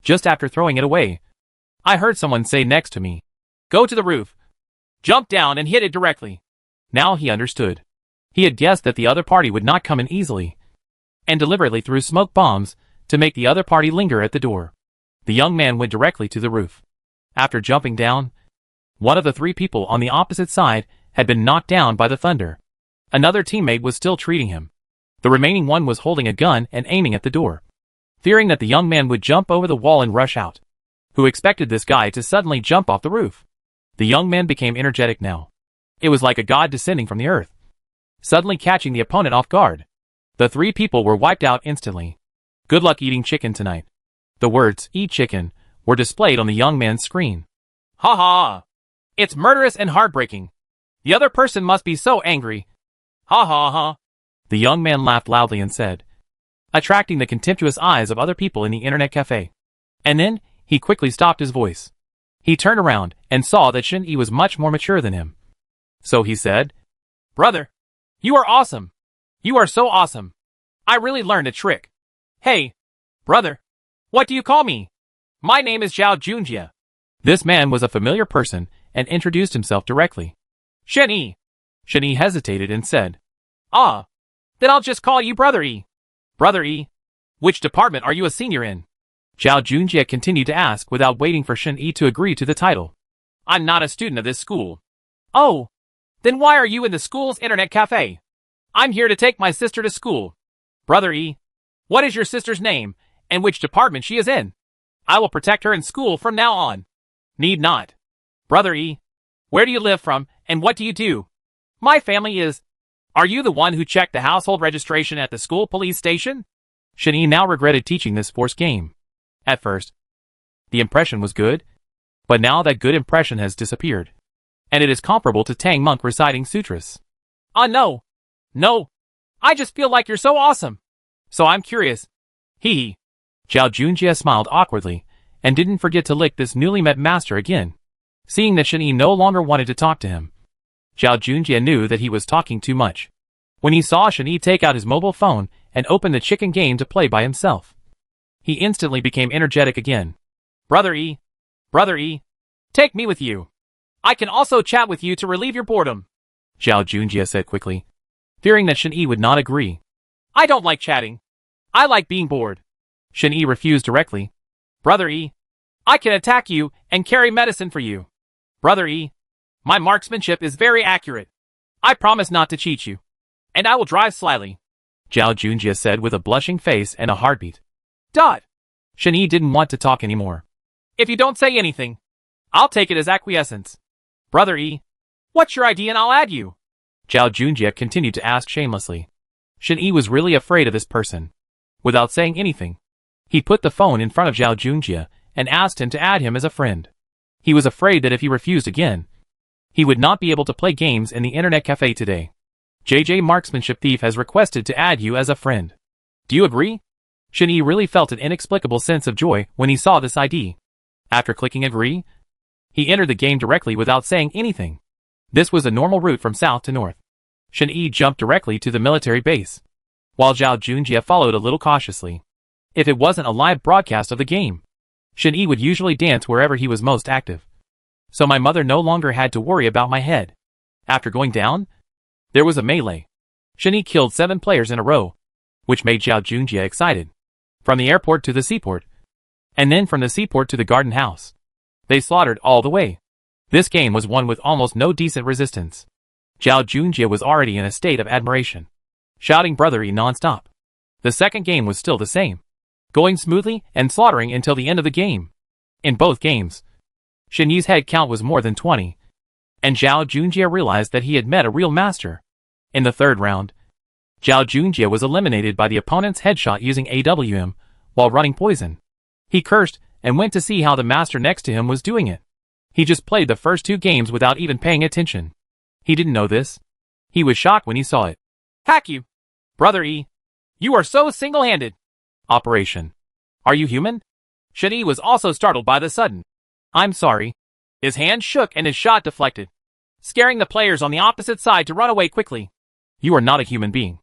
Just after throwing it away, I heard someone say next to me, "Go to the roof. Jump down and hit it directly." Now he understood. He had guessed that the other party would not come in easily, and deliberately threw smoke bombs to make the other party linger at the door. The young man went directly to the roof. After jumping down, one of the three people on the opposite side had been knocked down by the thunder. Another teammate was still treating him. The remaining one was holding a gun and aiming at the door. Fearing that the young man would jump over the wall and rush out, who expected this guy to suddenly jump off the roof. The young man became energetic now. It was like a god descending from the earth, suddenly catching the opponent off guard. The three people were wiped out instantly. Good luck eating chicken tonight. The words, "eat chicken," were displayed on the young man's screen. Ha ha! It's murderous and heartbreaking. The other person must be so angry. Ha ha ha! The young man laughed loudly and said, attracting the contemptuous eyes of other people in the internet cafe. And then, he quickly stopped his voice. He turned around and saw that Shin-Yi was much more mature than him. So he said, "Brother, you are awesome. You are so awesome. I really learned a trick. Hey, brother, what do you call me? My name is Zhao Junjie." This man was a familiar person and introduced himself directly. Shin-Yi. Shin-Yi hesitated and said, "Ah, then I'll just call you Brother E." "Brother E, which department are you a senior in?" Zhao Junjie continued to ask without waiting for Shin-Yi to agree to the title. "I'm not a student of this school." "Oh, then why are you in the school's internet cafe?" "I'm here to take my sister to school." "Brother E, what is your sister's name, and which department she is in?" "I will protect her in school from now on." "Need not." "Brother E, where do you live from, and what do you do?" "My family is..." "Are you the one who checked the household registration at the school police station?" Shin-Yi now regretted teaching this forced game. At first, the impression was good, but now that good impression has disappeared, and it is comparable to Tang Monk reciting sutras. No. No. I just feel like you're so awesome. So I'm curious. Hee hee. Zhao Junjie smiled awkwardly, and didn't forget to lick this newly met master again. Seeing that Shin-Yi no longer wanted to talk to him, Zhao Junjie knew that he was talking too much. When he saw Shin-Yi take out his mobile phone and open the chicken game to play by himself, he instantly became energetic again. Brother E, take me with you. I can also chat with you to relieve your boredom," Zhao Junjie said quickly, fearing that Shin-Yi would not agree. "I don't like chatting. I like being bored." Shin-Yi refused directly. "Brother E, I can attack you and carry medicine for you." "Brother E, my marksmanship is very accurate. I promise not to cheat you. And I will drive slyly," Zhao Junjie said with a blushing face and a heartbeat. Shin-Yi didn't want to talk anymore. "If you don't say anything, I'll take it as acquiescence." "Brother E, what's your ID and I'll add you?" Zhao Junjie continued to ask shamelessly. Shin-Yi was really afraid of this person. Without saying anything, he put the phone in front of Zhao Junjie and asked him to add him as a friend. He was afraid that if he refused again, he would not be able to play games in the internet cafe today. JJ Marksmanship Thief has requested to add you as a friend. Do you agree? Shin-Yi really felt an inexplicable sense of joy when he saw this ID. After clicking agree, he entered the game directly without saying anything. This was a normal route from south to north. Shin-Yi jumped directly to the military base, while Zhao Junjie followed a little cautiously. If it wasn't a live broadcast of the game, Shin-Yi would usually dance wherever he was most active. So my mother no longer had to worry about my head. After going down, there was a melee. Shin-Yi killed 7 players in a row, which made Zhao Junjie excited. From the airport to the seaport, and then from the seaport to the garden house, they slaughtered all the way. This game was won with almost no decent resistance. Zhao Junjie was already in a state of admiration, shouting Brother E non-stop. The second game was still the same, going smoothly and slaughtering until the end of the game. In both games, Shin-Yi's head count was more than 20, and Zhao Junjie realized that he had met a real master. In the third round, Zhao Junjie was eliminated by the opponent's headshot using AWM while running poison. He cursed and went to see how the master next to him was doing it. He just played the first 2 games without even paying attention. He didn't know this. He was shocked when he saw it. "Hack you! Brother E, you are so single-handed." Operation. Are you human? Shin-Yi was also startled by the sudden. I'm sorry. His hand shook and his shot deflected, scaring the players on the opposite side to run away quickly. You are not a human being.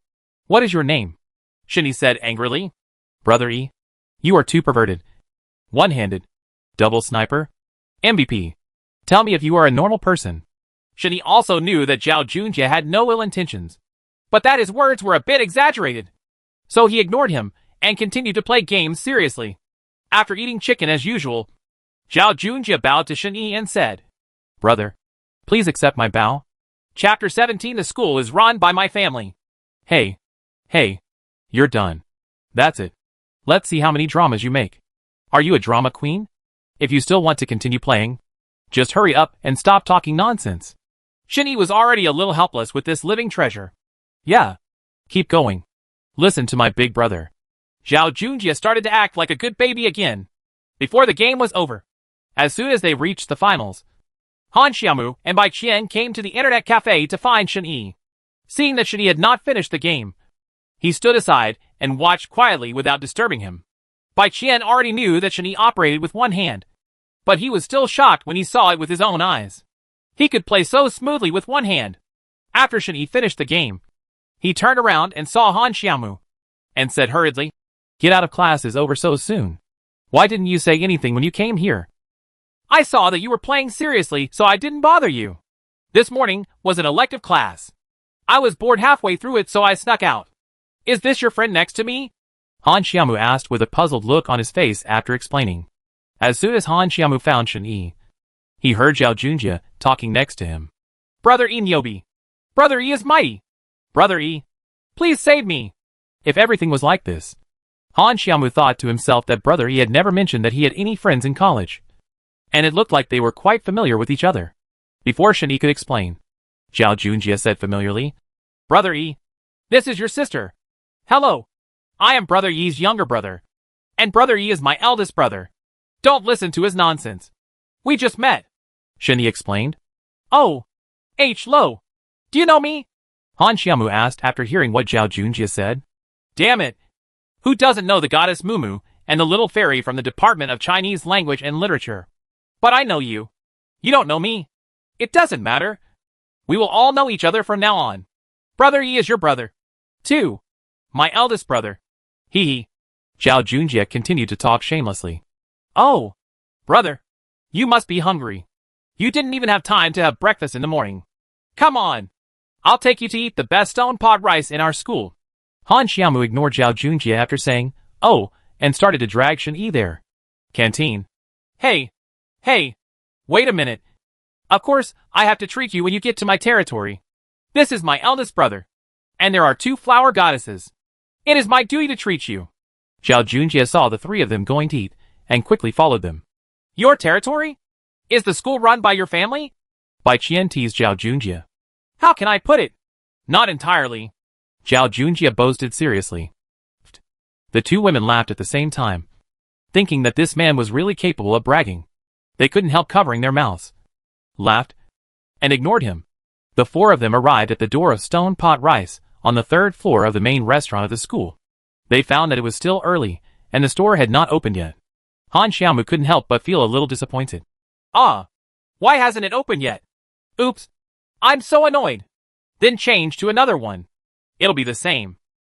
What is your name? Shin-Yi said angrily. Brother E, you are too perverted. One-handed. Double sniper. MVP. Tell me if you are a normal person. Shin-Yi also knew that Zhao Junjie had no ill intentions. but that his words were a bit exaggerated. So he ignored him and continued to play games seriously. After eating chicken as usual, Zhao Junjie bowed to Shen Yi and said, Brother, please accept my bow. Chapter 17. The school is run by my family. Hey, you're done. That's it. Let's see how many dramas you make. Are you a drama queen? If you still want to continue playing, just hurry up and stop talking nonsense. Shen Yi was already a little helpless with this living treasure. Yeah, keep going. Listen to my big brother. Zhao Junjie started to act like a good baby again. Before the game was over, as soon as they reached the finals, Han Xiaomu and Bai Qian came to the internet cafe to find Shen Yi. Seeing that Shen Yi had not finished the game, he stood aside and watched quietly without disturbing him. Bai Qian already knew that Shen Yi operated with one hand, but he was still shocked when he saw it with his own eyes. He could play so smoothly with one hand. After Shen Yi finished the game, he turned around and saw Han Xiaomu, and said hurriedly, Get out of class is over so soon. Why didn't you say anything when you came here? I saw that you were playing seriously, so I didn't bother you. This morning was an elective class. I was bored halfway through it, so I snuck out. Is this your friend next to me? Han Xiaomu asked with a puzzled look on his face after explaining. As soon as Han Xiaomu found Shen Yi, he heard Zhao Junjie talking next to him. Brother Yi Niobi. Brother Yi is mighty. Brother Yi, please save me. If everything was like this, Han Xiaomu thought to himself that Brother Yi had never mentioned that he had any friends in college, and it looked like they were quite familiar with each other. Before Shen Yi could explain, Zhao Junjie said familiarly, Brother Yi, this is your sister. Hello. I am Brother Yi's younger brother, and Brother Yi is my eldest brother. Don't listen to his nonsense. We just met. Shen Yi explained. Oh, H. Lo. Do you know me? Han Xiaomu asked after hearing what Zhao Junjie said. Damn it. Who doesn't know the goddess Mumu and the little fairy from the Department of Chinese Language and Literature? But I know you. You don't know me. It doesn't matter. We will all know each other from now on. Brother Yi is your brother. Too. My eldest brother. Hee. Zhao Junjie continued to talk shamelessly. Oh, brother. You must be hungry. You didn't even have time to have breakfast in the morning. Come on. I'll take you to eat the best stone pot rice in our school. Han Xiaomu ignored Zhao Junjie after saying, Oh, and started to drag Shen Yi there. Canteen. Hey, wait a minute. Of course, I have to treat you when you get to my territory. This is my eldest brother, and there are 2 flower goddesses. It is my duty to treat you. Zhao Junjie saw the 3 of them going to eat, and quickly followed them. Your territory? Is the school run by your family? Bai Qian teased Zhao Junjie. How can I put it? Not entirely. Zhao Junjie boasted seriously. The 2 women laughed at the same time, thinking that this man was really capable of bragging. They couldn't help covering their mouths, laughed, and ignored him. The 4 of them arrived at the door of Stone Pot Rice on the 3rd floor of the main restaurant of the school. They found that it was still early, and the store had not opened yet. Han Xiaomu couldn't help but feel a little disappointed. Why hasn't it opened yet? Oops. I'm so annoyed. Then change to another one. It'll be the same.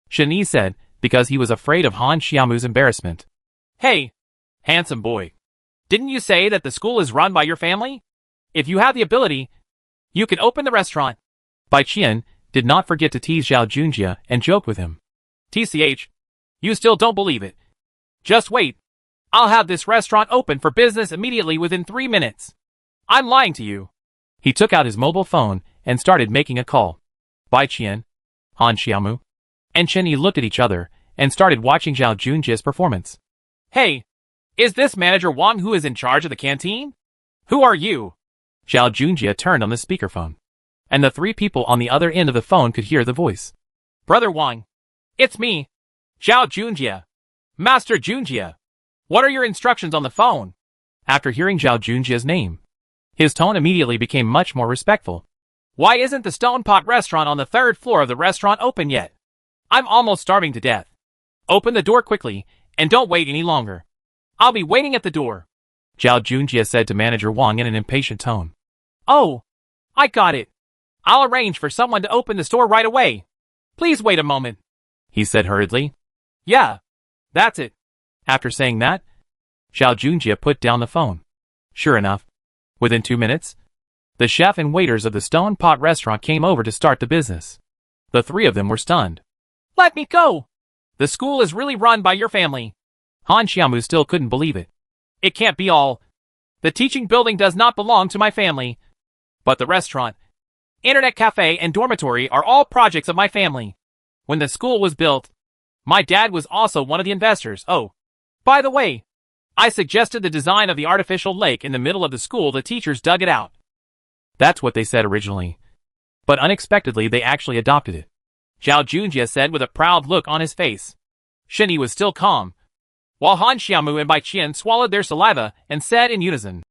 Shen Yi said, because he was afraid of Han Xiaomu's embarrassment. Hey, handsome boy. Didn't you say that the school is run by your family? If you have the ability, you can open the restaurant. Bai Qian did not forget to tease Zhao Junjie and joke with him. TCH, you still don't believe it. Just wait. I'll have this restaurant open for business immediately within 3 minutes. I'm lying to you. He took out his mobile phone and started making a call. Bai Qian, Han Xiaomu, and Shen Yi looked at each other and started watching Zhao Junjie's performance. Hey, is this Manager Wang who is in charge of the canteen? Who are you? Zhao Junjie turned on the speakerphone, and the 3 people on the other end of the phone could hear the voice. Brother Wang, it's me, Zhao Junjie. Master Junjie. What are your instructions on the phone? After hearing Zhao Junjie's name, his tone immediately became much more respectful. Why isn't the Stone Pot restaurant on the 3rd floor of the restaurant open yet? I'm almost starving to death. Open the door quickly, and don't wait any longer. I'll be waiting at the door. Zhao Junjie said to Manager Wang in an impatient tone. Oh, I got it. I'll arrange for someone to open the store right away. Please wait a moment, he said hurriedly. Yeah, that's it. After saying that, Zhao Junjie put down the phone. Sure enough, within 2 minutes, the chef and waiters of the Stone Pot restaurant came over to start the business. The three of them were stunned. Let me go! The school is really run by your family. Han Xiaomu still couldn't believe it. It can't be all. The teaching building does not belong to my family. But the restaurant, internet cafe, and dormitory are all projects of my family. When the school was built, my dad was also one of the investors. Oh, by the way, I suggested the design of the artificial lake in the middle of the school. The teachers dug it out. That's what they said originally. But unexpectedly they actually adopted it. Zhao Junjie said with a proud look on his face. Shen Yi was still calm, while Han Xiaomu and Bai Qian swallowed their saliva and said in unison,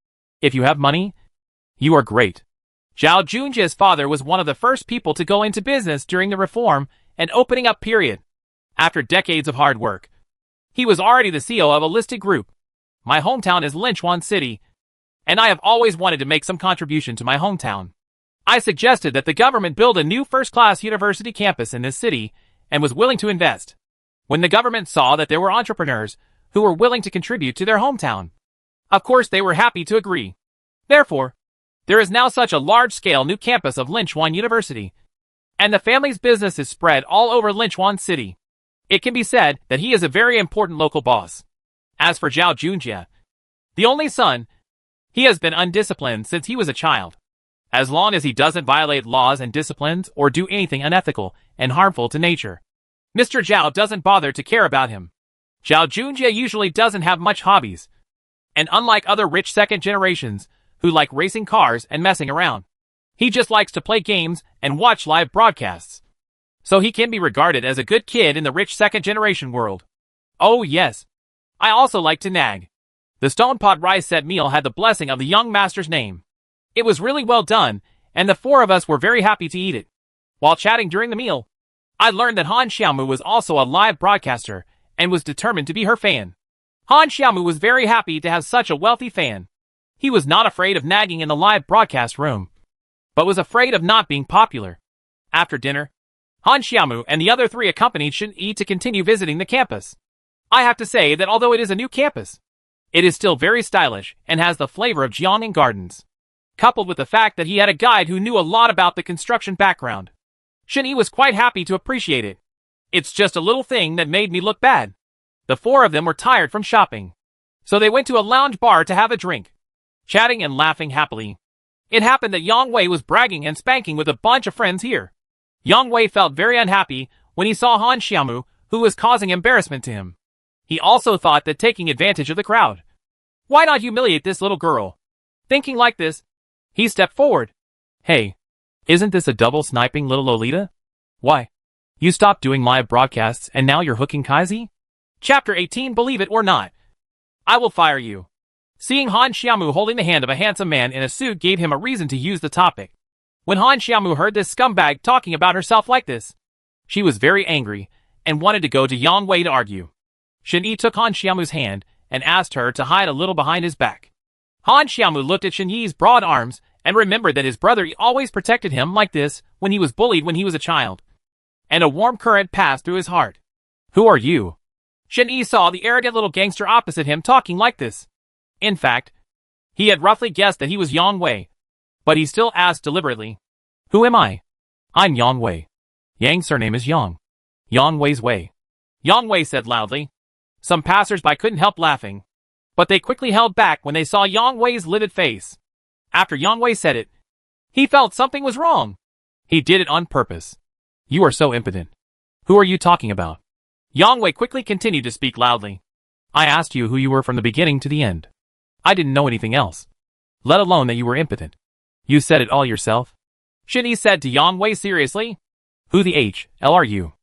If you have money, you are great. Zhao Junjie's father was one of the first people to go into business during the reform and opening up period. After decades of hard work, he was already the CEO of a listed group. My hometown is Linchuan City, and I have always wanted to make some contribution to my hometown. I suggested that the government build a new first-class university campus in this city and was willing to invest. When the government saw that there were entrepreneurs who were willing to contribute to their hometown, of course they were happy to agree. Therefore, there is now such a large-scale new campus of Linchuan University, and the family's business is spread all over Linchuan City. It can be said that he is a very important local boss. As for Zhao Junjie, the only son, he has been undisciplined since he was a child. As long as he doesn't violate laws and disciplines or do anything unethical and harmful to nature, Mr. Zhao doesn't bother to care about him. Zhao Junjie usually doesn't have much hobbies, and unlike other rich second generations who like racing cars and messing around, he just likes to play games and watch live broadcasts. So he can be regarded as a good kid in the rich second generation world. Oh yes, I also like to nag. The stone pot rice set meal had the blessing of the young master's name. It was really well done, and the four of us were very happy to eat it. While chatting during the meal, I learned that Han Xiaomu was also a live broadcaster and was determined to be her fan. Han Xiaomu was very happy to have such a wealthy fan. He was not afraid of nagging in the live broadcast room, but was afraid of not being popular. After dinner, Han Xiaomu and the other three accompanied Shen Yi to continue visiting the campus. I have to say that although it is a new campus, it is still very stylish and has the flavor of Jiangning Gardens, coupled with the fact that he had a guide who knew a lot about the construction background. Shen Yi was quite happy to appreciate it. It's just a little thing that made me look bad. The four of them were tired from shopping, so they went to a lounge bar to have a drink, chatting and laughing happily. It happened that Yang Wei was bragging and spanking with a bunch of friends here. Yang Wei felt very unhappy when he saw Han Xiaomu, who was causing embarrassment to him. He also thought that taking advantage of the crowd. Why not humiliate this little girl? Thinking like this, he stepped forward. Hey, isn't this a double sniping little Lolita? Why? You stopped doing live broadcasts and now you're hooking Kaizi? Chapter 18. Believe it or not, I will fire you. Seeing Han Xiaomu holding the hand of a handsome man in a suit gave him a reason to use the topic. When Han Xiaomu heard this scumbag talking about herself like this, she was very angry and wanted to go to Yang Wei to argue. Shen Yi took Han Xiaomu's hand and asked her to hide a little behind his back. Han Xiaomu looked at Shen Yi's broad arms and remembered that his brother always protected him like this when he was bullied when he was a child. And a warm current passed through his heart. Who are you? Shen Yi saw the arrogant little gangster opposite him talking like this. In fact, he had roughly guessed that he was Yang Wei, but he still asked deliberately. Who am I? I'm Yang Wei. Yang's surname is Yang. Yang Wei's Wei. Yang Wei said loudly. Some passers-by couldn't help laughing, but they quickly held back when they saw Yang Wei's livid face. After Yang Wei said it, he felt something was wrong. He did it on purpose. You are so impotent. Who are you talking about? Yang Wei quickly continued to speak loudly. I asked you who you were from the beginning to the end. I didn't know anything else, let alone that you were impotent. You said it all yourself? Shen Yi said to Yang Wei seriously. Who the hell are you?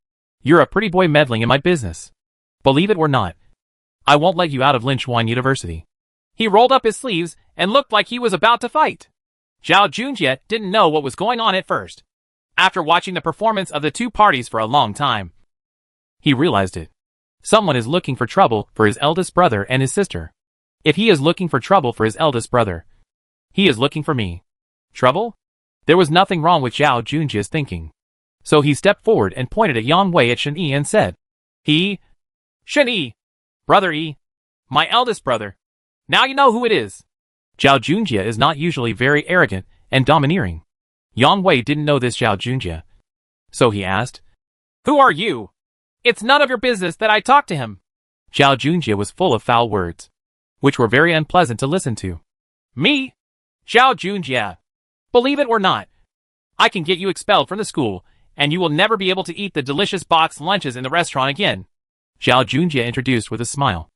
You're a pretty boy meddling in my business. Believe it or not, I won't let you out of Linchuan University. He rolled up his sleeves and looked like he was about to fight. Zhao Junjie didn't know what was going on at first. After watching the performance of the two parties for a long time, he realized it. Someone is looking for trouble for his eldest brother and his sister. If he is looking for trouble for his eldest brother, he is looking for me. Trouble? There was nothing wrong with Zhao Junjie's thinking. So he stepped forward and pointed at Yang Wei at Shen Yi and said, Shen Yi, brother Yi, my eldest brother. Now you know who it is. Zhao Junjie is not usually very arrogant and domineering. Yang Wei didn't know this Zhao Junjie. So he asked, Who are you? It's none of your business that I talk to him. Zhao Junjie was full of foul words, which were very unpleasant to listen to. Me? Zhao Junjie. Believe it or not, I can get you expelled from the school, and you will never be able to eat the delicious boxed lunches in the restaurant again. Zhao Junjie introduced with a smile,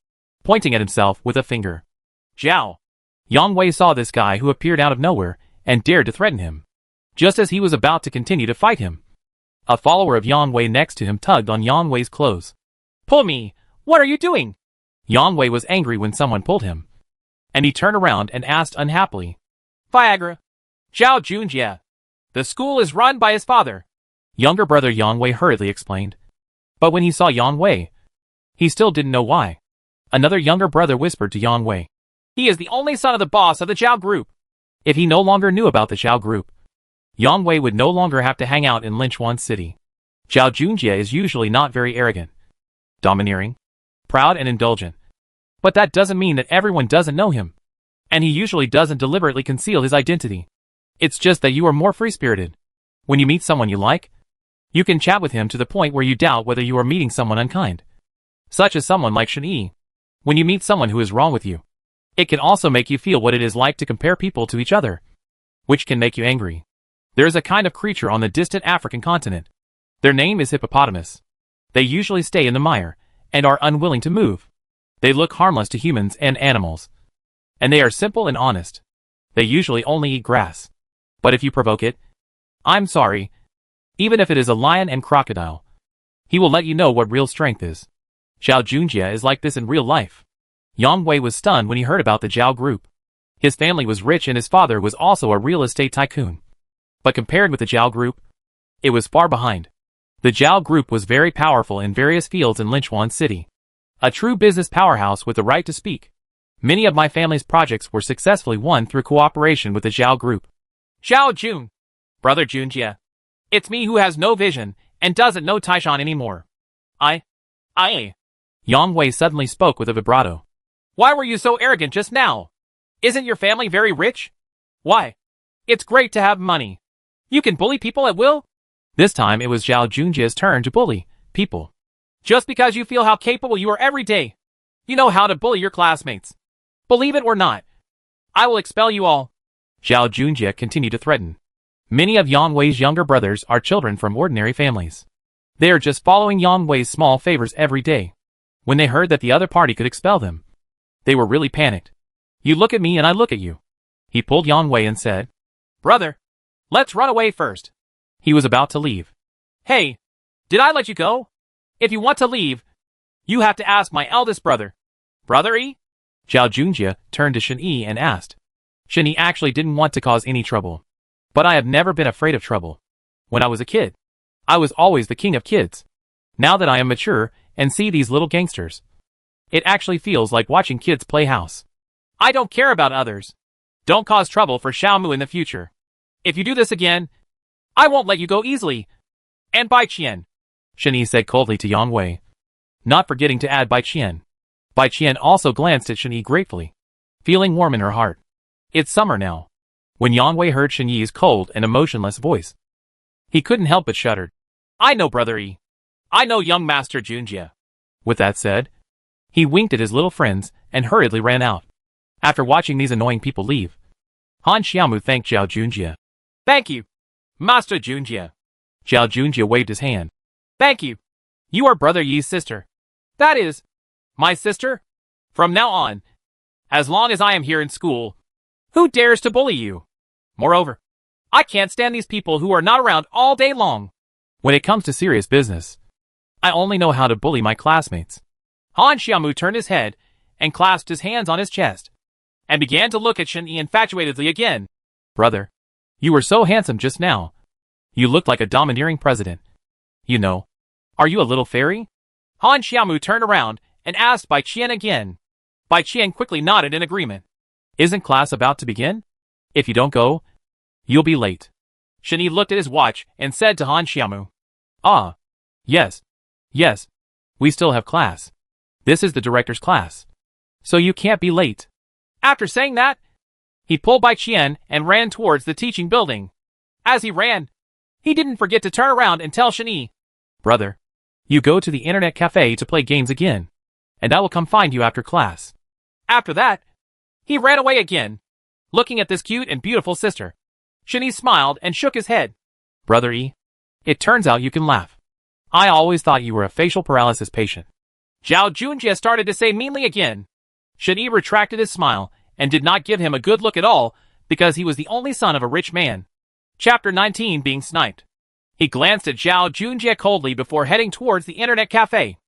pointing at himself with a finger. Zhao. Yang Wei saw this guy who appeared out of nowhere and dared to threaten him. Just as he was about to continue to fight him, a follower of Yang Wei next to him tugged on Yang Wei's clothes. Pull me! What are you doing? Yang Wei was angry when someone pulled him, and he turned around and asked unhappily, Viagra. Zhao Junjie. The school is run by his father. Younger brother Yang Wei hurriedly explained. But when he saw Yang Wei, he still didn't know why. Another younger brother whispered to Yang Wei. He is the only son of the boss of the Zhao group. If he no longer knew about the Zhao group, Yang Wei would no longer have to hang out in Linchuan City. Zhao Junjie is usually not very arrogant, domineering, proud and indulgent. But that doesn't mean that everyone doesn't know him. And he usually doesn't deliberately conceal his identity. It's just that you are more free-spirited. When you meet someone you like, you can chat with him to the point where you doubt whether you are meeting someone unkind. Such as someone like Shen Yi. When you meet someone who is wrong with you, it can also make you feel what it is like to compare people to each other, which can make you angry. There is a kind of creature on the distant African continent. Their name is hippopotamus. They usually stay in the mire, and are unwilling to move. They look harmless to humans and animals. And they are simple and honest. They usually only eat grass. But if you provoke it, I'm sorry, even if it is a lion and crocodile, he will let you know what real strength is. Zhao Junjie is like this in real life. Yang Wei was stunned when he heard about the Zhao group. His family was rich and his father was also a real estate tycoon. But compared with the Zhao group, it was far behind. The Zhao group was very powerful in various fields in Linchuan City. A true business powerhouse with the right to speak. Many of my family's projects were successfully won through cooperation with the Zhao group. Zhao Jun. Brother Junjie. It's me who has no vision, and doesn't know Taishan anymore. I. Yang Wei suddenly spoke with a vibrato. Why were you so arrogant just now? Isn't your family very rich? Why? It's great to have money. You can bully people at will? This time it was Zhao Junjie's turn to bully people. Just because you feel how capable you are every day, you know how to bully your classmates. Believe it or not, I will expel you all. Zhao Junjie continued to threaten. Many of Yang Wei's younger brothers are children from ordinary families. They are just following Yang Wei's small favors every day. When they heard that the other party could expel them, they were really panicked. You look at me and I look at you. He pulled Yang Wei and said, Brother, let's run away first. He was about to leave. Hey, did I let you go? If you want to leave, you have to ask my eldest brother. Brother Yi? Zhao Junjie turned to Shen Yi and asked. Shen Yi actually didn't want to cause any trouble. But I have never been afraid of trouble. When I was a kid, I was always the king of kids. Now that I am mature and see these little gangsters, it actually feels like watching kids play house. I don't care about others. Don't cause trouble for Xiaomu in the future. If you do this again, I won't let you go easily. And Bai Qian, Shen Yi said coldly to Yang Wei, not forgetting to add Bai Qian. Bai Qian also glanced at Shen Yi gratefully, feeling warm in her heart. It's summer now. When Yang Wei heard Shen Yi's cold and emotionless voice, he couldn't help but shuddered. I know Brother Yi. I know young Master Junjie. With that said, he winked at his little friends and hurriedly ran out. After watching these annoying people leave, Han Xiaomu thanked Zhao Junjie. Thank you, Master Junjie. Zhao Junjie waved his hand. Thank you. You are Brother Yi's sister. That is, my sister? From now on, as long as I am here in school, who dares to bully you? Moreover, I can't stand these people who are not around all day long. When it comes to serious business, I only know how to bully my classmates. Han Xiaomu turned his head and clasped his hands on his chest, and began to look at Shen Yi infatuatedly again. Brother, you were so handsome just now. You looked like a domineering president. You know, are you a little fairy? Han Xiaomu turned around and asked Bai Qian again. Bai Qian quickly nodded in agreement. Isn't class about to begin? If you don't go, you'll be late. Shen Yi looked at his watch and said to Han Xiaomu. Ah. Yes. We still have class. This is the director's class. So you can't be late. After saying that, he pulled Bai Qian and ran towards the teaching building. As he ran, He didn't forget to turn around and tell Shin-Yi, Brother, you go to the internet cafe to play games again, and I will come find you after class. After that, he ran away again, looking at this cute and beautiful sister. Shin-Yi smiled and shook his head. Brother E, it turns out you can laugh. I always thought you were a facial paralysis patient. Zhao Junjie started to say meanly again. Shin-Yi retracted his smile and did not give him a good look at all because he was the only son of a rich man. Chapter 19 being sniped. He glanced at Zhao Junjie coldly before heading towards the internet cafe.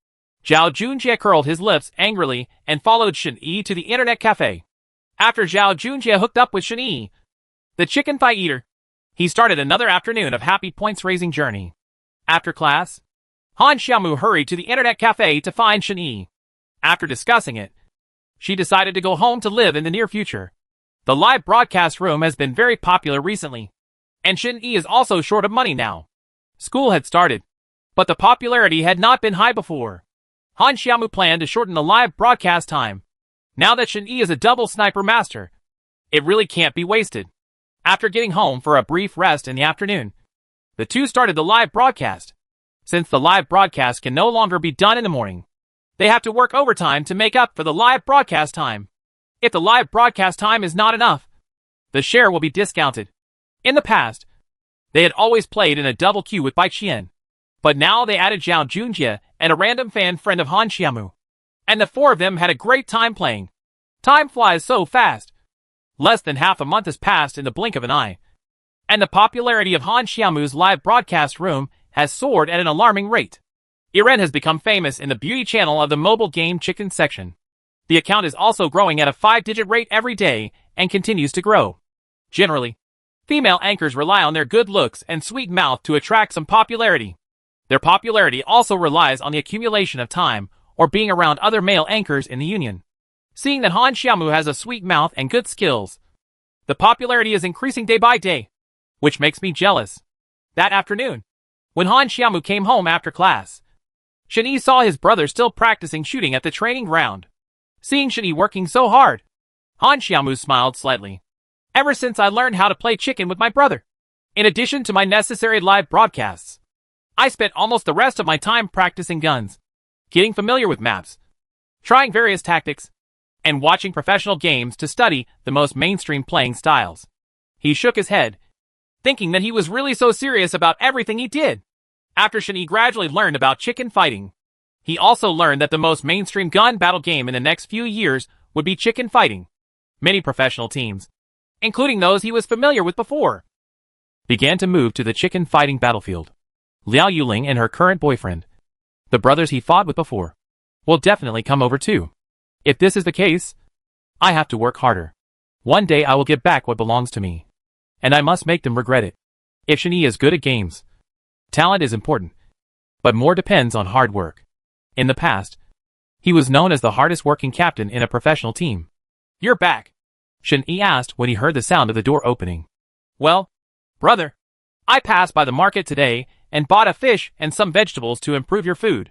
Zhao Junjie curled his lips angrily and followed Shin-Yi to the internet cafe. After Zhao Junjie hooked up with Shin-Yi, the chicken pie eater, he started another afternoon of happy points-raising journey. After class, Han Xiaomu hurried to the internet cafe to find Shin-Yi. After discussing it, she decided to go home to live in the near future. The live broadcast room has been very popular recently, and Shin-Yi is also short of money now. School had started, but the popularity had not been high before. Han Xiaomu planned to shorten the live broadcast time. Now that Shin-Yi is a double sniper master, it really can't be wasted. After getting home for a brief rest in the afternoon, the two started the live broadcast. Since the live broadcast can no longer be done in the morning, they have to work overtime to make up for the live broadcast time. If the live broadcast time is not enough, the share will be discounted. In the past, they had always played in a double queue with Bai Qian, but now they added Zhao Junjie and a random fan friend of Han Xiaomu, and the four of them had a great time playing. Time flies so fast. Less than half a month has passed in the blink of an eye, and the popularity of Han Xiaomu's live broadcast room has soared at an alarming rate. Iren has become famous in the beauty channel of the mobile game chicken section. The account is also growing at a 5-digit rate every day and continues to grow. Generally, female anchors rely on their good looks and sweet mouth to attract some popularity. Their popularity also relies on the accumulation of time or being around other male anchors in the union. Seeing that Han Xiaomu has a sweet mouth and good skills, the popularity is increasing day by day, which makes me jealous. That afternoon, when Han Xiaomu came home after class, Shin-Yi saw his brother still practicing shooting at the training ground. Seeing Shin-Yi working so hard, Han Xiaomu smiled slightly. Ever since I learned how to play chicken with my brother, in addition to my necessary live broadcasts, I spent almost the rest of my time practicing guns, getting familiar with maps, trying various tactics, and watching professional games to study the most mainstream playing styles. He shook his head, thinking that he was really so serious about everything he did. After Shin-Yi gradually learned about chicken fighting, he also learned that the most mainstream gun battle game in the next few years would be chicken fighting. Many professional teams, including those he was familiar with before, began to move to the chicken fighting battlefield. Liao Yuling and her current boyfriend, the brothers he fought with before, will definitely come over too. If this is the case, I have to work harder. One day I will get back what belongs to me, and I must make them regret it. If Shin-Yi is good at games, talent is important, but more depends on hard work. In the past, he was known as the hardest working captain in a professional team. You're back, Shin-Yi asked when he heard the sound of the door opening. Well, brother, I passed by the market today and bought a fish and some vegetables to improve your food.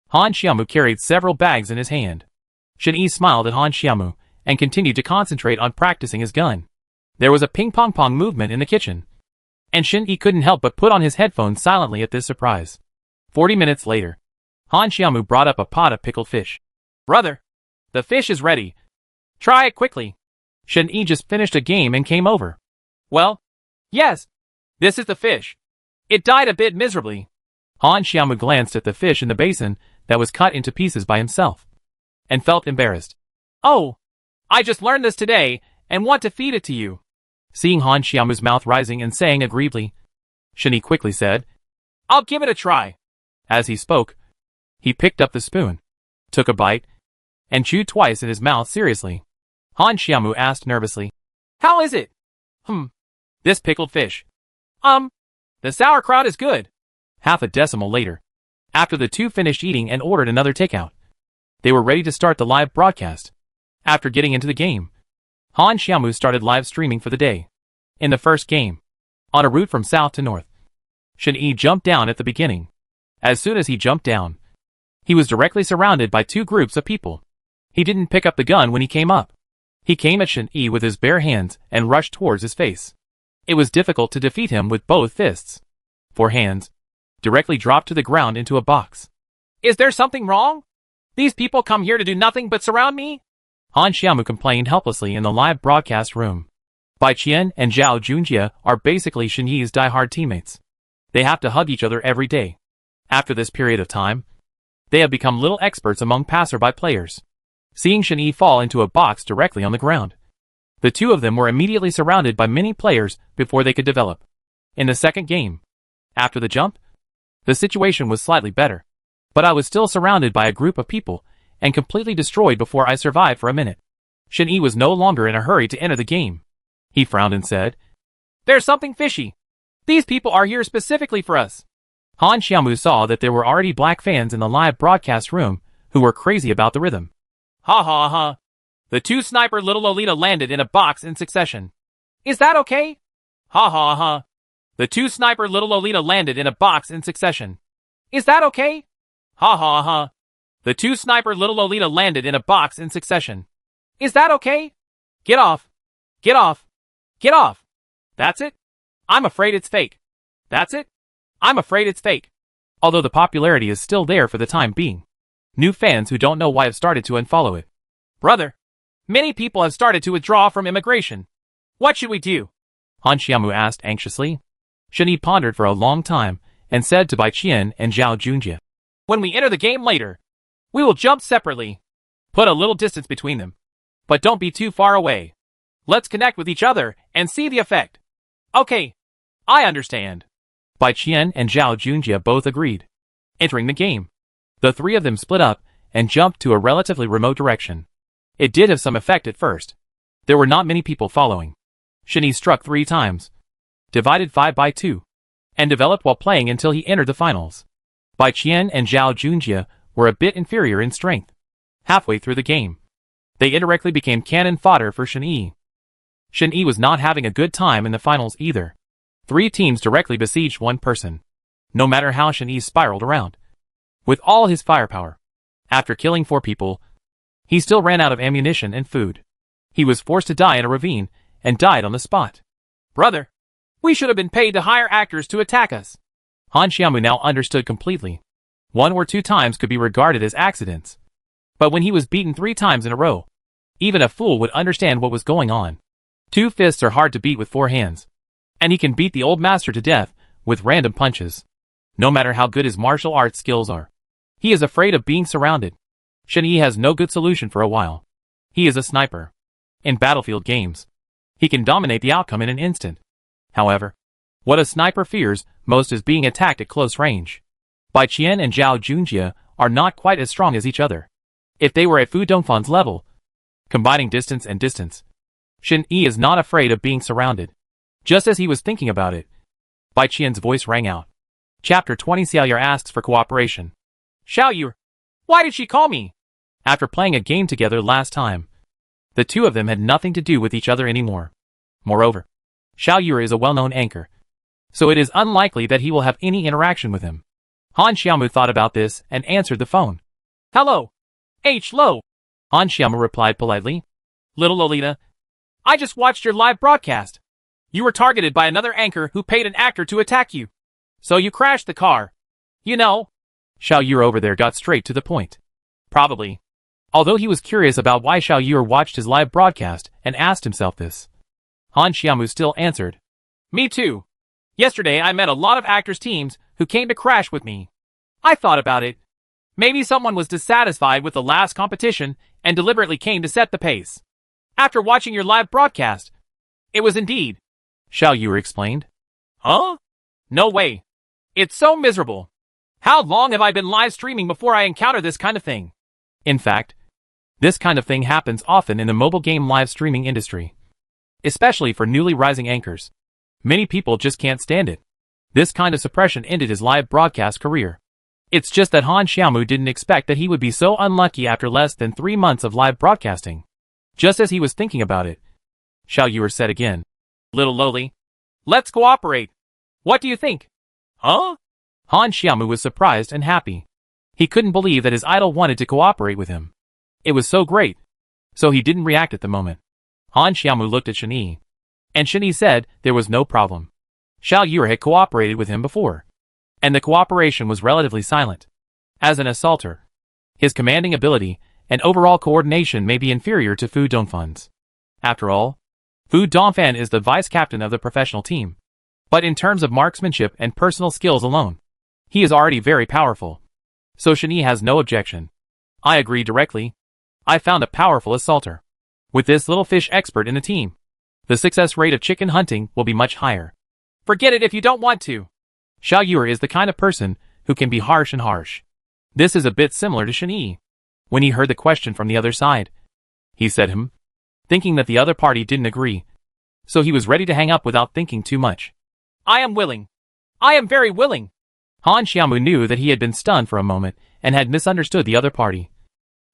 Han Xiaomu carried several bags in his hand. Shin-Yi smiled at Han Xiaomu and continued to concentrate on practicing his gun. There was a ping-pong-pong movement in the kitchen, and Shin-Yi couldn't help but put on his headphones silently at this surprise. 40 minutes later, Han Xiaomu brought up a pot of pickled fish. Brother, the fish is ready. Try it quickly. Shin-Yi just finished a game and came over. Well, yes, this is the fish. It died a bit miserably. Han Xiaomu glanced at the fish in the basin that was cut into pieces by himself, and felt embarrassed. Oh, I just learned this today and want to feed it to you. Seeing Han Xiaomu's mouth rising and saying agreeably, Shin-Yi quickly said, I'll give it a try. As he spoke, he picked up the spoon, took a bite, and chewed twice in his mouth seriously. Han Xiaomu asked nervously, How is it? This pickled fish. The sauerkraut is good. Half a decimal later, after the two finished eating and ordered another takeout, they were ready to start the live broadcast. After getting into the game, Han Xiaomu started live streaming for the day. In the first game, on a route from south to north, Shin-Yi jumped down at the beginning. As soon as he jumped down, he was directly surrounded by two groups of people. He didn't pick up the gun when he came up. He came at Shin-Yi with his bare hands and rushed towards his face. It was difficult to defeat him with both fists. 4 hands, directly dropped to the ground into a box. Is there something wrong? These people come here to do nothing but surround me? Han Xiaomu complained helplessly in the live broadcast room. Bai Qian and Zhao Junjie are basically Shen Yi's die-hard teammates. They have to hug each other every day. After this period of time, they have become little experts among passerby players. Seeing Shen Yi fall into a box directly on the ground, the two of them were immediately surrounded by many players before they could develop. In the second game, after the jump, the situation was slightly better, but I was still surrounded by a group of people and completely destroyed before I survived for a minute. Shen Yi was no longer in a hurry to enter the game. He frowned and said, "There's something fishy. These people are here specifically for us." Han Xiaomu saw that there were already black fans in the live broadcast room who were crazy about the rhythm. Ha ha ha. The two sniper little Lolita landed in a box in succession. Is that okay? Ha ha ha. The two sniper little Lolita landed in a box in succession. Is that okay? Ha ha ha. The two sniper little Lolita landed in a box in succession. Is that okay? Get off. Get off. Get off. That's it? I'm afraid it's fake. That's it? I'm afraid it's fake. Although the popularity is still there for the time being, new fans who don't know why have started to unfollow it. Brother, many people have started to withdraw from immigration. What should we do? Han Xiaomu asked anxiously. Shen Yi pondered for a long time and said to Bai Qian and Zhao Junjie, "When we enter the game later, we will jump separately. Put a little distance between them. But don't be too far away. Let's connect with each other and see the effect." "Okay, I understand." Bai Qian and Zhao Junjie both agreed. Entering the game, the three of them split up and jumped to a relatively remote direction. It did have some effect at first. There were not many people following. Shen Yi struck 3 times, divided 5 by 2, and developed while playing until he entered the finals. Bai Qian and Zhao Junjie were a bit inferior in strength. Halfway through the game, they indirectly became cannon fodder for Shen Yi. Shen Yi was not having a good time in the finals either. 3 teams directly besieged one person, no matter how Shen Yi spiraled around. With all his firepower, after killing 4 people, he still ran out of ammunition and food. He was forced to die in a ravine and died on the spot. "Brother, we should have been paid to hire actors to attack us." Han Xiaomu now understood completely. 1 or 2 times could be regarded as accidents. But when he was beaten 3 times in a row, even a fool would understand what was going on. 2 fists are hard to beat with 4 hands. And he can beat the old master to death with random punches, no matter how good his martial arts skills are. He is afraid of being surrounded. Shen Yi has no good solution for a while. He is a sniper. In battlefield games, he can dominate the outcome in an instant. However, what a sniper fears most is being attacked at close range. Bai Qian and Zhao Junjie are not quite as strong as each other. If they were at Fu Dongfan's level, combining distance and distance, Shen Yi is not afraid of being surrounded. Just as he was thinking about it, Bai Qian's voice rang out. Chapter 20 Xiaoyu asks for cooperation. "Xiaoyu, why did she call me?" After playing a game together last time, the two of them had nothing to do with each other anymore. Moreover, Xiaoyu is a well-known anchor, so it is unlikely that he will have any interaction with him. Han Xiaomu thought about this and answered the phone. "Hello. Lo." Han Xiaomu replied politely. "Little Lolita, I just watched your live broadcast. You were targeted by another anchor who paid an actor to attack you. So you crashed the car. You know." Xiaoyu over there got straight to the point. Probably. Although he was curious about why Xiaoyu watched his live broadcast and asked himself this. Han Xiaomu still answered. "Me too. Yesterday I met a lot of actors' teams who came to crash with me. I thought about it. Maybe someone was dissatisfied with the last competition and deliberately came to set the pace. After watching your live broadcast, it was indeed," Xiaoyu explained. "Huh? No way. It's so miserable. How long have I been live streaming before I encounter this kind of thing?" In fact, this kind of thing happens often in the mobile game live streaming industry, especially for newly rising anchors. Many people just can't stand it. This kind of suppression ended his live broadcast career. It's just that Han Xiaomu didn't expect that he would be so unlucky after less than 3 months of live broadcasting. Just as he was thinking about it, Xiaoyu said again, "Little Loli, let's cooperate. What do you think?" "Huh?" Han Xiaomu was surprised and happy. He couldn't believe that his idol wanted to cooperate with him. It was so great. So he didn't react at the moment. Han Xiaomu looked at Shen Yi, and Shen Yi said there was no problem. Xiao Yue had cooperated with him before, and the cooperation was relatively silent. As an assaulter, his commanding ability and overall coordination may be inferior to Fu Dongfan's. After all, Fu Dongfan is the vice-captain of the professional team, but in terms of marksmanship and personal skills alone, he is already very powerful. So Shen Yi has no objection. I agree directly. I found a powerful assaulter. With this little fish expert in the team, the success rate of chicken hunting will be much higher. Forget it if you don't want to. Xiao Yue is the kind of person who can be harsh and harsh. This is a bit similar to Shen Yi. When he heard the question from the other side, he said thinking that the other party didn't agree, so he was ready to hang up without thinking too much. I am willing. I am very willing. Han Xiaomu knew that he had been stunned for a moment and had misunderstood the other party,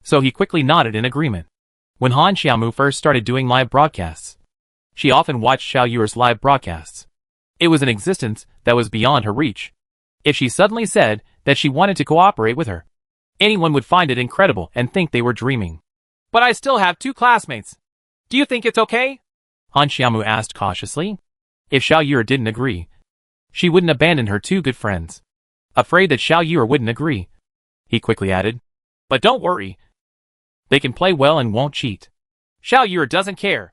so he quickly nodded in agreement. When Han Xiaomu first started doing live broadcasts, she often watched Xiao Yue's live broadcasts. It was an existence that was beyond her reach. If she suddenly said that she wanted to cooperate with her, anyone would find it incredible and think they were dreaming. But I still have 2 classmates. Do you think it's okay? Han Xiaomu asked cautiously. If Xiao Yue didn't agree, she wouldn't abandon her 2 good friends. Afraid that Xiao Yue wouldn't agree, he quickly added, but don't worry. They can play well and won't cheat. Xiao Yue doesn't care.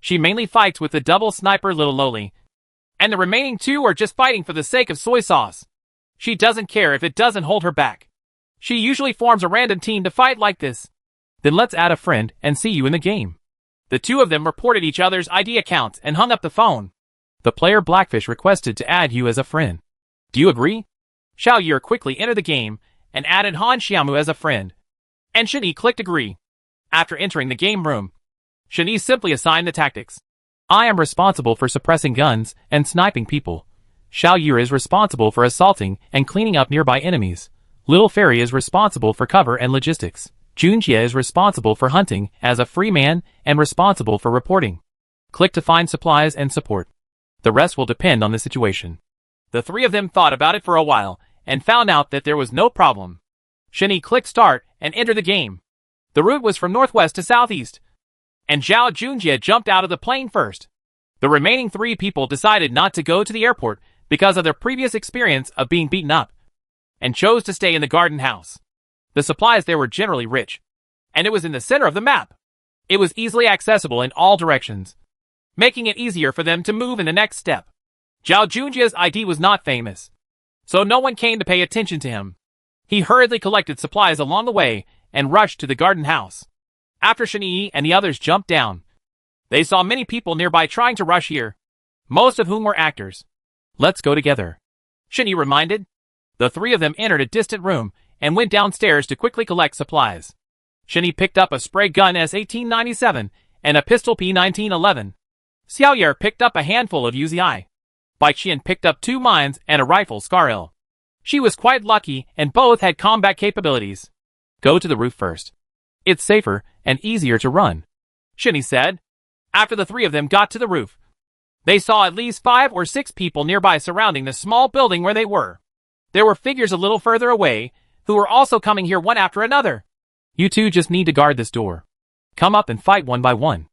She mainly fights with the double sniper little loli, and the remaining 2 are just fighting for the sake of soy sauce. She doesn't care if it doesn't hold her back. She usually forms a random team to fight like this. Then let's add a friend and see you in the game. The 2 of them reported each other's ID accounts and hung up the phone. The player Blackfish requested to add you as a friend. Do you agree? Xiao Yue quickly entered the game and added Han Xiaomu as a friend, and Shen Yi clicked agree. After entering the game room, Shen Yi simply assigned the tactics. I am responsible for suppressing guns and sniping people. Xiao Yue is responsible for assaulting and cleaning up nearby enemies. Little Fairy is responsible for cover and logistics. Junjie is responsible for hunting as a free man and responsible for reporting. Click to find supplies and support. The rest will depend on the situation. The 3 of them thought about it for a while and found out that there was no problem. Shen Yi clicked start and entered the game. The route was from northwest to southeast, and Zhao Junjie jumped out of the plane first. The remaining 3 people decided not to go to the airport because of their previous experience of being beaten up, and chose to stay in the garden house. The supplies there were generally rich, and it was in the center of the map. It was easily accessible in all directions, making it easier for them to move in the next step. Zhao Junjie's ID was not famous, so no one came to pay attention to him. He hurriedly collected supplies along the way and rushed to the garden house. After Shen Yi and the others jumped down, they saw many people nearby trying to rush here, most of whom were actors. Let's go together, Shen Yi reminded. The 3 of them entered a distant room and went downstairs to quickly collect supplies. Shen Yi picked up a spray gun S1897 and a pistol P1911. Xiao Yue picked up a handful of UZI. Bai Qian picked up 2 mines and a rifle Scar-L. She was quite lucky and both had combat capabilities. Go to the roof first. It's safer and easier to run, Shen Yi said. After the 3 of them got to the roof, they saw at least 5 or 6 people nearby surrounding the small building where they were. There were figures a little further away who were also coming here one after another. You 2 just need to guard this door. Come up and fight one by one.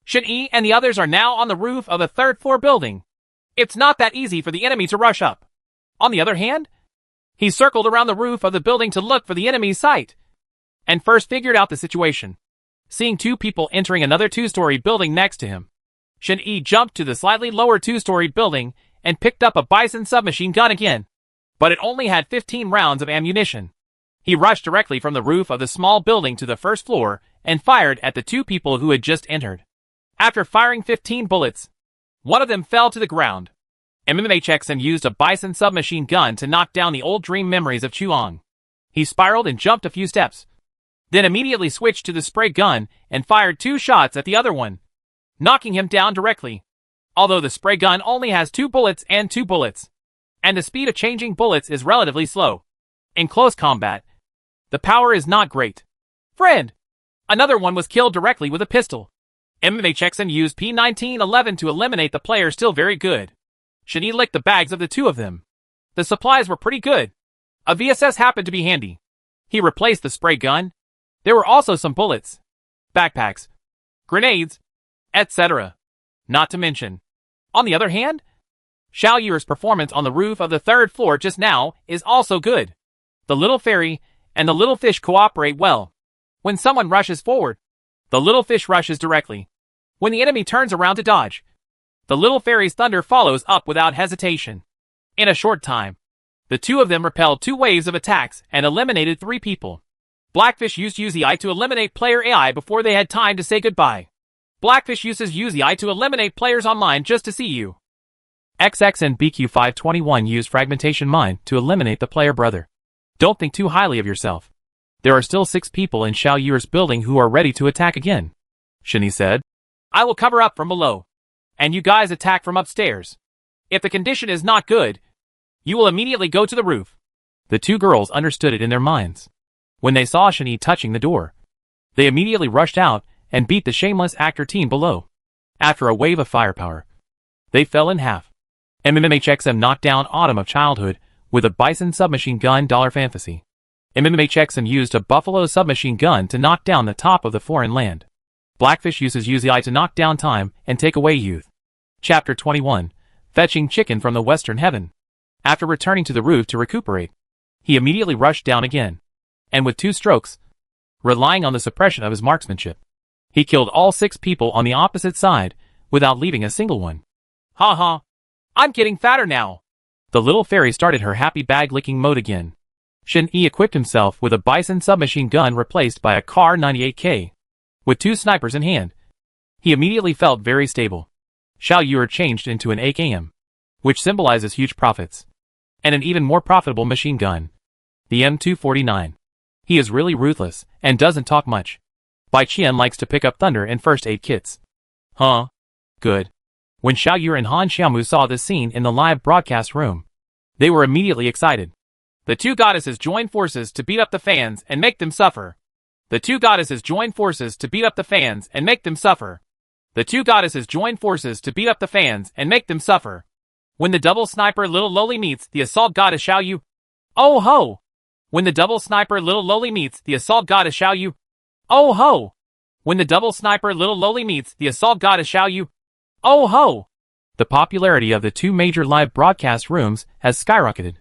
Shen Yi and the others are now on the roof of a 3rd floor building. It's not that easy for the enemy to rush up. On the other hand, he circled around the roof of the building to look for the enemy's sight, and first figured out the situation. Seeing 2 people entering another 2-story building next to him, Shen Yi jumped to the slightly lower 2-story building and picked up a Bison submachine gun again, but it only had 15 rounds of ammunition. He rushed directly from the roof of the small building to the 1st floor and fired at the 2 people who had just entered. After firing 15 bullets, one of them fell to the ground. MMHXM used a Bison submachine gun to knock down the old dream memories of Chuang. He spiraled and jumped a few steps, then immediately switched to the spray gun and fired 2 shots at the other one, knocking him down directly. Although the spray gun only has 2 bullets and 2 bullets, and the speed of changing bullets is relatively slow. In close combat, the power is not great. Friend! Another one was killed directly with a pistol. MMHXM used P1911 to eliminate the player still very good. Shen Yi licked the bags of the 2 of them. The supplies were pretty good. A VSS happened to be handy. He replaced the spray gun. There were also some bullets, backpacks, grenades, etc. Not to mention, on the other hand, Xiao Yuer's performance on the roof of the third floor just now is also good. The little fairy and the little fish cooperate well. When someone rushes forward, the little fish rushes directly. When the enemy turns around to dodge, the little fairy's thunder follows up without hesitation. In a short time, the two of them repelled 2 waves of attacks and eliminated 3 people. Blackfish used UZI to eliminate player AI before they had time to say goodbye. Blackfish uses UZI to eliminate players online just to see you. XX and BQ521 used Fragmentation Mine to eliminate the player brother. Don't think too highly of yourself. There are still 6 people in Xiao Yuer's building who are ready to attack again, Shani said. I will cover up from below, and you guys attack from upstairs. If the condition is not good, you will immediately go to the roof. The 2 girls understood it in their minds. When they saw Shani touching the door, they immediately rushed out and beat the shameless actor team below. After a wave of firepower, they fell in half. MMHXM knocked down Autumn of Childhood with a Bison submachine gun Fantasy. MMHXM used a Buffalo submachine gun to knock down the top of the foreign land. Blackfish uses UZI to knock down time and take away youth. Chapter 21. Fetching chicken from the western heaven. After returning to the roof to recuperate, he immediately rushed down again. And with 2 strokes, relying on the suppression of his marksmanship, he killed all 6 people on the opposite side without leaving a single one. Ha ha! I'm getting fatter now. The little fairy started her happy bag-licking mode again. Shin-Yi equipped himself with a Bison submachine gun replaced by a Kar 98K. With 2 snipers in hand, he immediately felt very stable. Xiao Yuer changed into an AKM, which symbolizes huge profits, and an even more profitable machine gun, the M249. He is really ruthless and doesn't talk much. Bai Qian likes to pick up thunder and first aid kits. Huh? Good. When Xiao Yuer and Han Xiaomu saw this scene in the live broadcast room, they were immediately excited. The 2 goddesses joined forces to beat up the fans and make them suffer. The 2 goddesses joined forces to beat up the fans and make them suffer. The 2 goddesses joined forces to beat up the fans and make them suffer. When the double sniper Little Loli meets the assault goddess Xiao Yu. Oh ho! When the double sniper Little Loli meets the assault goddess Xiao Yu. Oh ho! When the double sniper Little Loli meets the assault goddess Xiao Yu. Oh ho! The popularity of the 2 major live broadcast rooms has skyrocketed.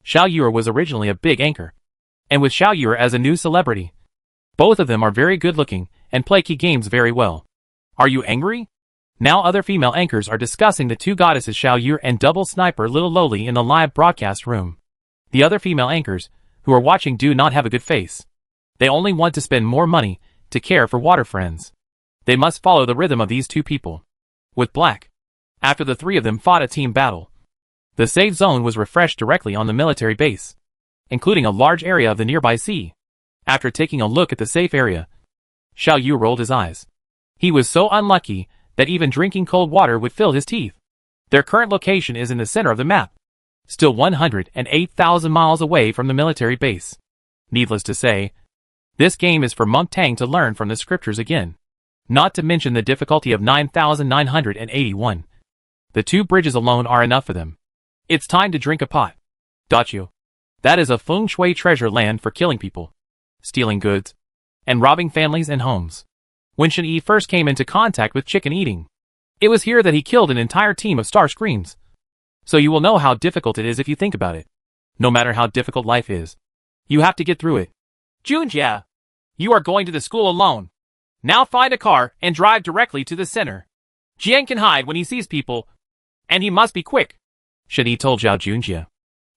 Xiao Yuer was originally a big anchor, and with Xiao Yuer as a new celebrity, both of them are very good looking and play key games very well. Are you angry? Now other female anchors are discussing the 2 goddesses Xiao Yuer and double sniper Little Loli in the live broadcast room. The other female anchors who are watching do not have a good face. They only want to spend more money to care for water friends. They must follow the rhythm of these 2 people. With Black, after the 3 of them fought a team battle, the safe zone was refreshed directly on the military base, including a large area of the nearby sea. After taking a look at the safe area, Xiao Yu rolled his eyes. He was so unlucky that even drinking cold water would fill his teeth. Their current location is in the center of the map, still 108,000 miles away from the military base. Needless to say, this game is for Monk Tang to learn from the scriptures again. Not to mention the difficulty of 9,981. The 2 bridges alone are enough for them. It's time to drink a pot. Dachu. That is a feng shui treasure land for killing people, stealing goods, and robbing families and homes. When Shen-Yi first came into contact with chicken eating, it was here that he killed an entire team of Star Screams. So you will know how difficult it is if you think about it. No matter how difficult life is, you have to get through it. Junjia, you are going to the school alone. Now find a car and drive directly to the center. Jian can hide when he sees people, and he must be quick. Shen-Yi told Zhao Junjia.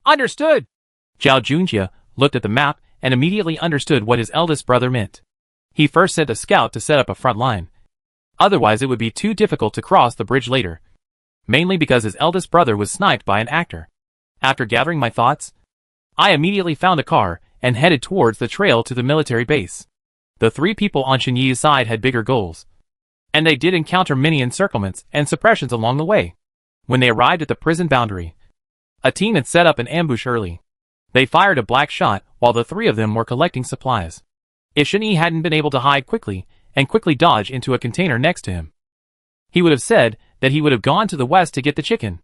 Understood. Zhao Junjia looked at the map and immediately understood what his eldest brother meant. He first sent a scout to set up a front line. Otherwise it would be too difficult to cross the bridge later. Mainly because his eldest brother was sniped by an actor. After gathering my thoughts, I immediately found a car and headed towards the trail to the military base. The 3 people on Shen-Yi's side had bigger goals, and they did encounter many encirclements and suppressions along the way. When they arrived at the prison boundary, a team had set up an ambush early. They fired a black shot while the 3 of them were collecting supplies. If Shen-Yi hadn't been able to hide quickly and quickly dodge into a container next to him, he would have said that he would have gone to the west to get the chicken.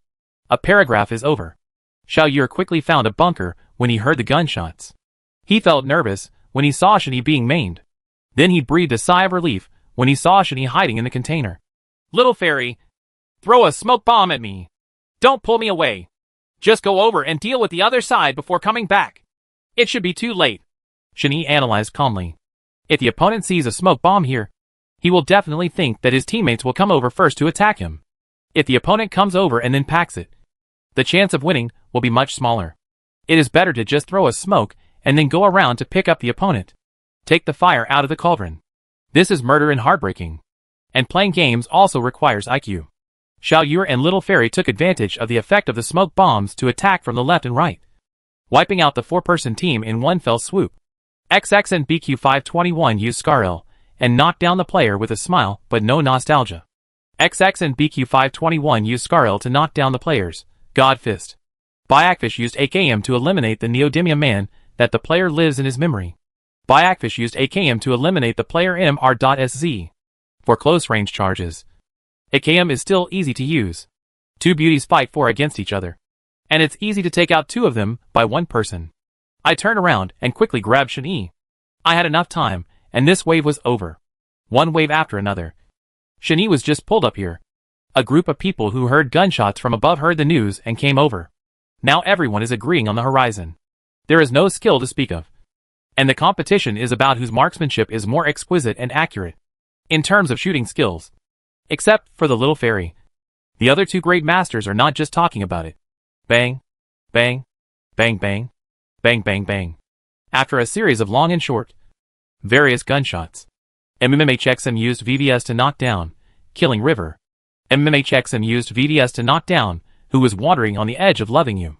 A paragraph is over. Xiao Yuer quickly found a bunker when he heard the gunshots. He felt nervous when he saw Shen-Yi being maimed. Then he breathed a sigh of relief when he saw Shen-Yi hiding in the container. Little fairy, throw a smoke bomb at me. Don't pull me away. Just go over and deal with the other side before coming back. It should be too late. Shen Yi analyzed calmly. If the opponent sees a smoke bomb here, he will definitely think that his teammates will come over first to attack him. If the opponent comes over and then packs it, the chance of winning will be much smaller. It is better to just throw a smoke and then go around to pick up the opponent. Take the fire out of the cauldron. This is murder and heartbreaking. And playing games also requires IQ. Xiao Yue and Little Fairy took advantage of the effect of the smoke bombs to attack from the left and right, wiping out the 4-person team in one fell swoop. XX and BQ521 used Scaril and knocked down the player with a smile but no nostalgia. XX and BQ521 used Scaril to knock down the players. God Fist. Byakfish used AKM to eliminate the Neodymium man that the player lives in his memory. Byakfish used AKM to eliminate the player MR.SZ. For close-range charges, AKM is still easy to use. Two beauties fight against each other, and it's easy to take out two of them by one person. I turned around and quickly grabbed Shen Yi. I had enough time, and this wave was over. One wave after another. Shen Yi was just pulled up here. A group of people who heard gunshots from above heard the news and came over. Now everyone is agreeing on the horizon. There is no skill to speak of. And the competition is about whose marksmanship is more exquisite and accurate, in terms of shooting skills. Except for the Little Fairy. The other two great masters are not just talking about it. Bang, bang, bang bang, bang bang bang. After a series of long and short, various gunshots, MMHXM used VVS to knock down, killing River. MMHXM used VVS to knock down, who was wandering on the edge of loving you.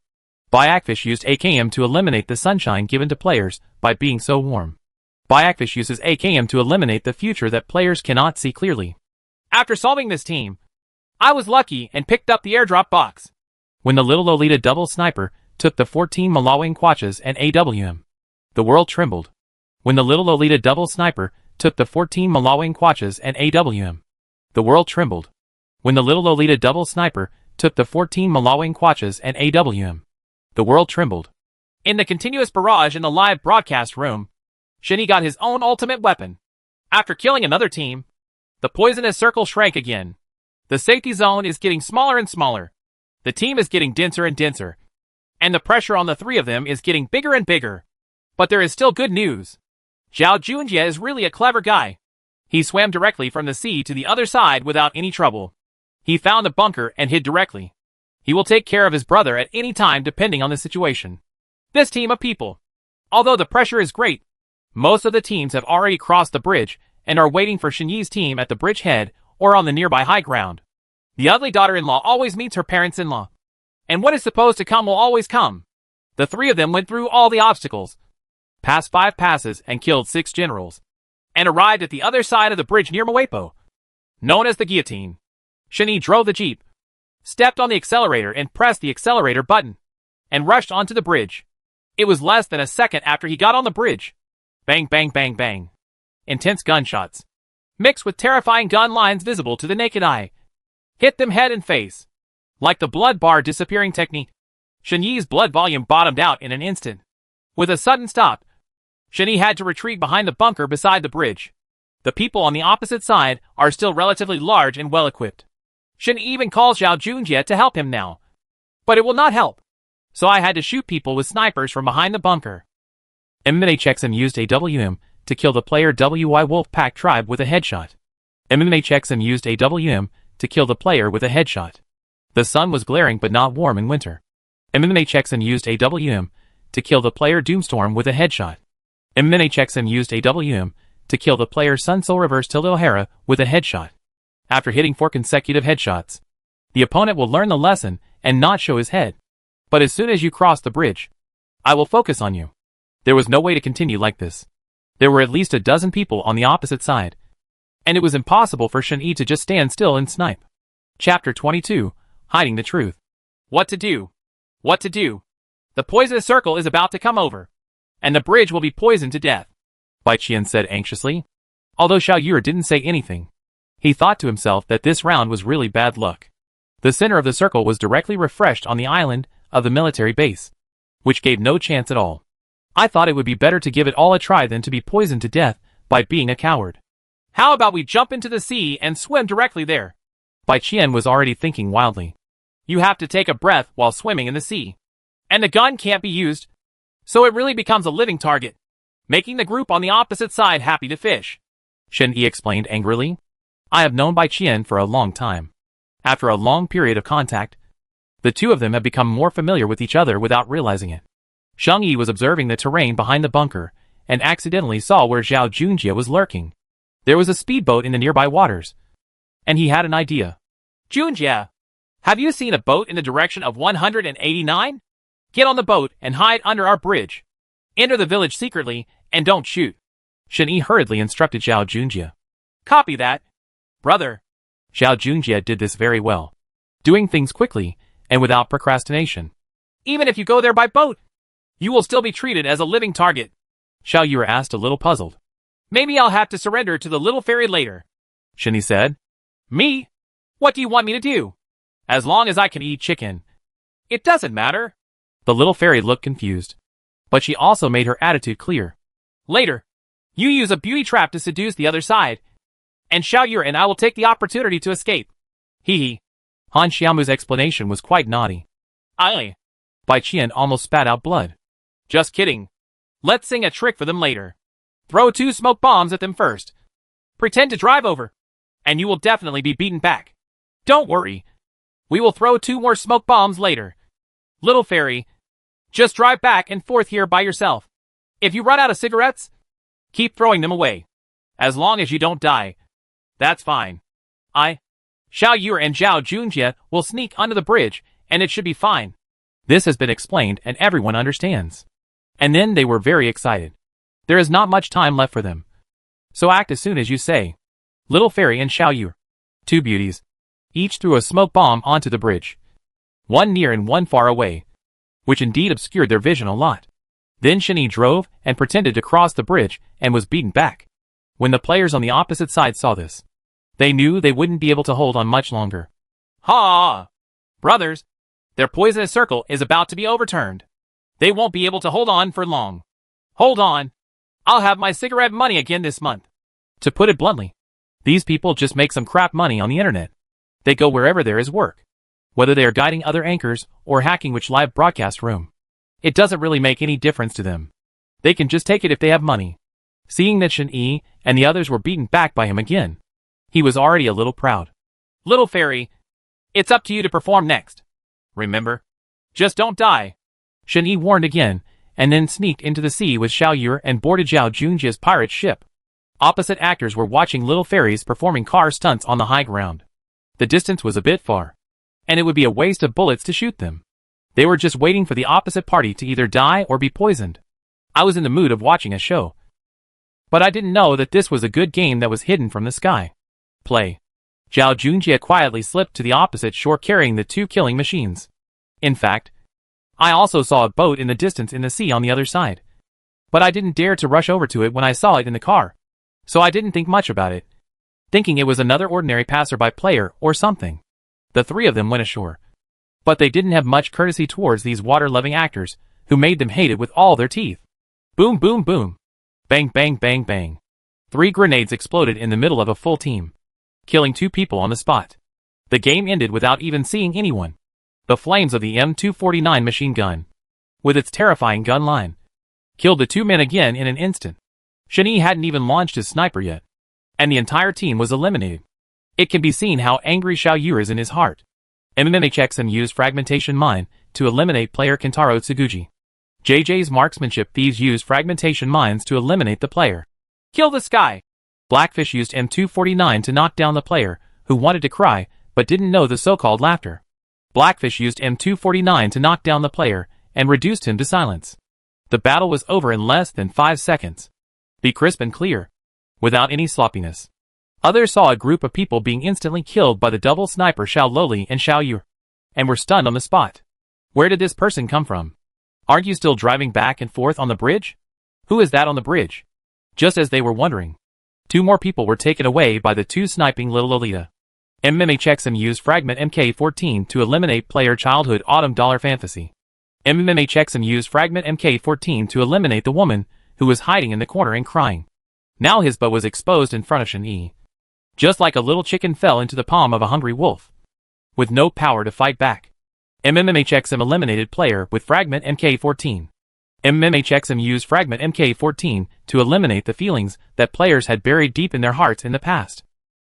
Byakfish used AKM to eliminate the sunshine given to players by being so warm. Byakfish uses AKM to eliminate the future that players cannot see clearly. After solving this team, I was lucky and picked up the airdrop box. When the little Lolita double sniper took the 14 Malawing Quachas and AWM, the world trembled. When the little Lolita double sniper took the 14 Malawing Quachas and AWM, the world trembled. When the little Lolita double sniper took the 14 Malawing Quachas and AWM, the world trembled. In the continuous barrage in the live broadcast room, Shen Yi got his own ultimate weapon. After killing another team, the poisonous circle shrank again. The safety zone is getting smaller and smaller. The team is getting denser and denser. And the pressure on the three of them is getting bigger and bigger. But there is still good news. Zhao Junjie is really a clever guy. He swam directly from the sea to the other side without any trouble. He found the bunker and hid directly. He will take care of his brother at any time depending on the situation. This team of people, although the pressure is great, most of the teams have already crossed the bridge and are waiting for Shen Yi's team at the bridge head or on the nearby high ground. The ugly daughter-in-law always meets her parents-in-law. And what is supposed to come will always come. The three of them went through all the obstacles, passed 5 passes and killed 6 generals, and arrived at the other side of the bridge near Moepo, known as the guillotine. Shen Yi drove the jeep, stepped on the accelerator and pressed the accelerator button, and rushed onto the bridge. It was less than a second after he got on the bridge. Bang bang bang bang. Intense gunshots, mixed with terrifying gun lines visible to the naked eye, hit them head and face. Like the blood bar disappearing technique, Shen Yi's blood volume bottomed out in an instant. With a sudden stop, Shen Yi had to retreat behind the bunker beside the bridge. The people on the opposite side are still relatively large and well-equipped. Shen Yi even calls Zhao Junjie to help him now. But it will not help. So I had to shoot people with snipers from behind the bunker. MMHXM used AWM to kill the player WY Wolfpack Tribe with a headshot. MMHXM used AWM to kill the player with a headshot. The sun was glaring but not warm in winter. MMHXM used AWM to kill the player Doomstorm with a headshot. MMHXM used AWM to kill the player Sunsoul Reverse Tilde O'Hara with a headshot. After hitting 4 consecutive headshots, the opponent will learn the lesson and not show his head. But as soon as you cross the bridge, I will focus on you. There was no way to continue like this. There were at least a dozen people on the opposite side, and it was impossible for Shen Yi to just stand still and snipe. Chapter 22, Hiding the Truth. What to do? What to do? The poisonous circle is about to come over, and the bridge will be poisoned to death, Bai Qian said anxiously. Although Xiao Yue didn't say anything, he thought to himself that this round was really bad luck. The center of the circle was directly refreshed on the island of the military base, which gave no chance at all. I thought it would be better to give it all a try than to be poisoned to death by being a coward. How about we jump into the sea and swim directly there? Bai Qian was already thinking wildly. You have to take a breath while swimming in the sea. And the gun can't be used, so it really becomes a living target, making the group on the opposite side happy to fish. Shen-Yi explained angrily. I have known Bai Qian for a long time. After a long period of contact, the two of them have become more familiar with each other without realizing it. Shang-Yi was observing the terrain behind the bunker and accidentally saw where Zhao Junjie was lurking. There was a speedboat in the nearby waters, and he had an idea. Junjie, have you seen a boat in the direction of 189? Get on the boat and hide under our bridge. Enter the village secretly and don't shoot. Shen-Yi hurriedly instructed Zhao Junjie. Copy that, brother. Zhao Junjie did this very well, doing things quickly and without procrastination. Even if you go there by boat, you will still be treated as a living target. Xiao Yu asked, a little puzzled. Maybe I'll have to surrender to the little fairy later, Shen-Yi said. Me? What do you want me to do? As long as I can eat chicken, it doesn't matter. The little fairy looked confused, but she also made her attitude clear. Later, you use a beauty trap to seduce the other side, and Xiao Yu and I will take the opportunity to escape. Hee hee. Han Xiaomu's explanation was quite naughty. Aye. Bai Qian almost spat out blood. Just kidding. Let's sing a trick for them later. Throw 2 smoke bombs at them first. Pretend to drive over, and you will definitely be beaten back. Don't worry. We will throw 2 more smoke bombs later. Little fairy, just drive back and forth here by yourself. If you run out of cigarettes, keep throwing them away. As long as you don't die, that's fine. Xiao Yu and Zhao Junjie will sneak under the bridge, and it should be fine. This has been explained and everyone understands. And then they were very excited. There is not much time left for them, so act as soon as you say. Little Fairy and Xiao Yu, 2 beauties, each threw a smoke bomb onto the bridge. One near and one far away, which indeed obscured their vision a lot. Then Shen-Yi drove and pretended to cross the bridge and was beaten back. When the players on the opposite side saw this, they knew they wouldn't be able to hold on much longer. Ha! Brothers, their poisonous circle is about to be overturned. They won't be able to hold on for long. Hold on. I'll have my cigarette money again this month. To put it bluntly, these people just make some crap money on the internet. They go wherever there is work. Whether they are guiding other anchors or hacking which live broadcast room, it doesn't really make any difference to them. They can just take it if they have money. Seeing that Shen-Yi and the others were beaten back by him again, he was already a little proud. Little Fairy, it's up to you to perform next. Remember, just don't die. Shen-Yi warned again, and then sneaked into the sea with Xiao Yu and boarded Zhao Junjie's pirate ship. Opposite actors were watching little fairies performing car stunts on the high ground. The distance was a bit far, and it would be a waste of bullets to shoot them. They were just waiting for the opposite party to either die or be poisoned. I was in the mood of watching a show, but I didn't know that this was a good game that was hidden from the sky. Play. Zhao Junjie quietly slipped to the opposite shore carrying the 2 killing machines. In fact, I also saw a boat in the distance in the sea on the other side. But I didn't dare to rush over to it when I saw it in the car, so I didn't think much about it, thinking it was another ordinary passerby player or something. The 3 of them went ashore, but they didn't have much courtesy towards these water-loving actors, who made them hate it with all their teeth. Boom boom boom. Bang bang bang bang. 3 grenades exploded in the middle of a full team, killing 2 people on the spot. The game ended without even seeing anyone. The flames of the M249 machine gun, with its terrifying gun line, killed the 2 men again in an instant. Shen-Yi hadn't even launched his sniper yet, and the entire team was eliminated. It can be seen how angry Xiao Yu is in his heart. MMHXM used fragmentation mine to eliminate player Kentaro Tsuguji. JJ's marksmanship thieves used fragmentation mines to eliminate the player. Kill the sky. Blackfish used M249 to knock down the player, who wanted to cry, but didn't know the so-called laughter. Blackfish used M249 to knock down the player, and reduced him to silence. The battle was over in less than 5 seconds. Be crisp and clear, without any sloppiness. Others saw a group of people being instantly killed by the double sniper Xiao Loli and Xiao Yu, and were stunned on the spot. Where did this person come from? Aren't you still driving back and forth on the bridge? Who is that on the bridge? Just as they were wondering, 2 more people were taken away by the 2 sniping little Lolita. MMHXM used Fragment MK14 to eliminate player Childhood Autumn Dollar Fantasy. MMHXM used Fragment MK14 to eliminate the woman who was hiding in the corner and crying. Now his butt was exposed in front of Shen-Yi, just like a little chicken fell into the palm of a hungry wolf, with no power to fight back. MMHXM eliminated player with Fragment MK14. MMHXM used Fragment MK14 to eliminate the feelings that players had buried deep in their hearts in the past.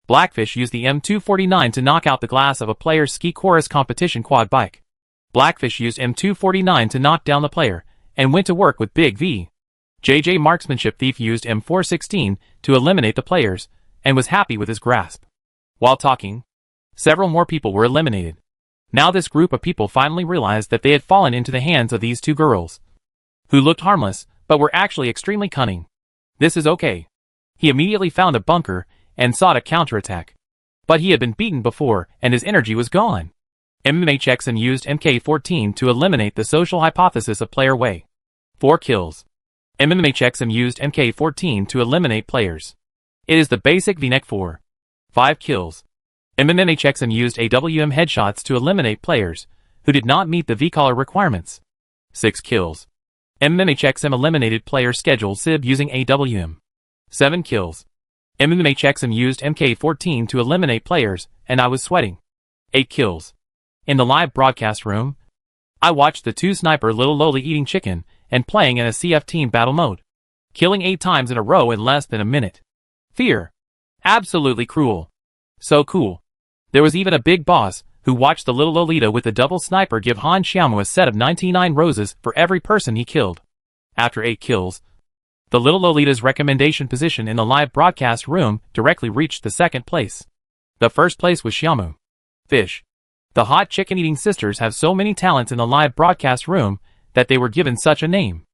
Blackfish used the M249 to knock out the glass of a player's ski chorus competition quad bike. Blackfish used M249 to knock down the player, and went to work with Big V. JJ Marksmanship Thief used M416 to eliminate the players, and was happy with his grasp. While talking, several more people were eliminated. Now this group of people finally realized that they had fallen into the hands of these two girls, who looked harmless, but were actually extremely cunning. This is okay. He immediately found a bunker, and sought a counterattack. But he had been beaten before, and his energy was gone. MMHXM used MK14 to eliminate the social hypothesis of player way. 4 kills. MMHXM used MK14 to eliminate players. It is the basic V-neck 4. 5 kills. MMHXM used AWM headshots to eliminate players who did not meet the V-collar requirements. 6 kills. MMHXM eliminated player schedule SIB using AWM. 7 kills. MMHXM used MK14 to eliminate players, and I was sweating. 8 kills. In the live broadcast room, I watched the two sniper Little Loli eating chicken and playing in a CF team battle mode, killing 8 times in a row in less than a minute. Fear. Absolutely cruel. So cool. There was even a big boss who watched the little Lolita with the double sniper give Han Xiaomu a set of 99 roses for every person he killed. After 8 kills, the little Lolita's recommendation position in the live broadcast room directly reached the second place. The first place was Xiaomu. Fish. The hot chicken-eating sisters have so many talents in the live broadcast room that they were given such a name.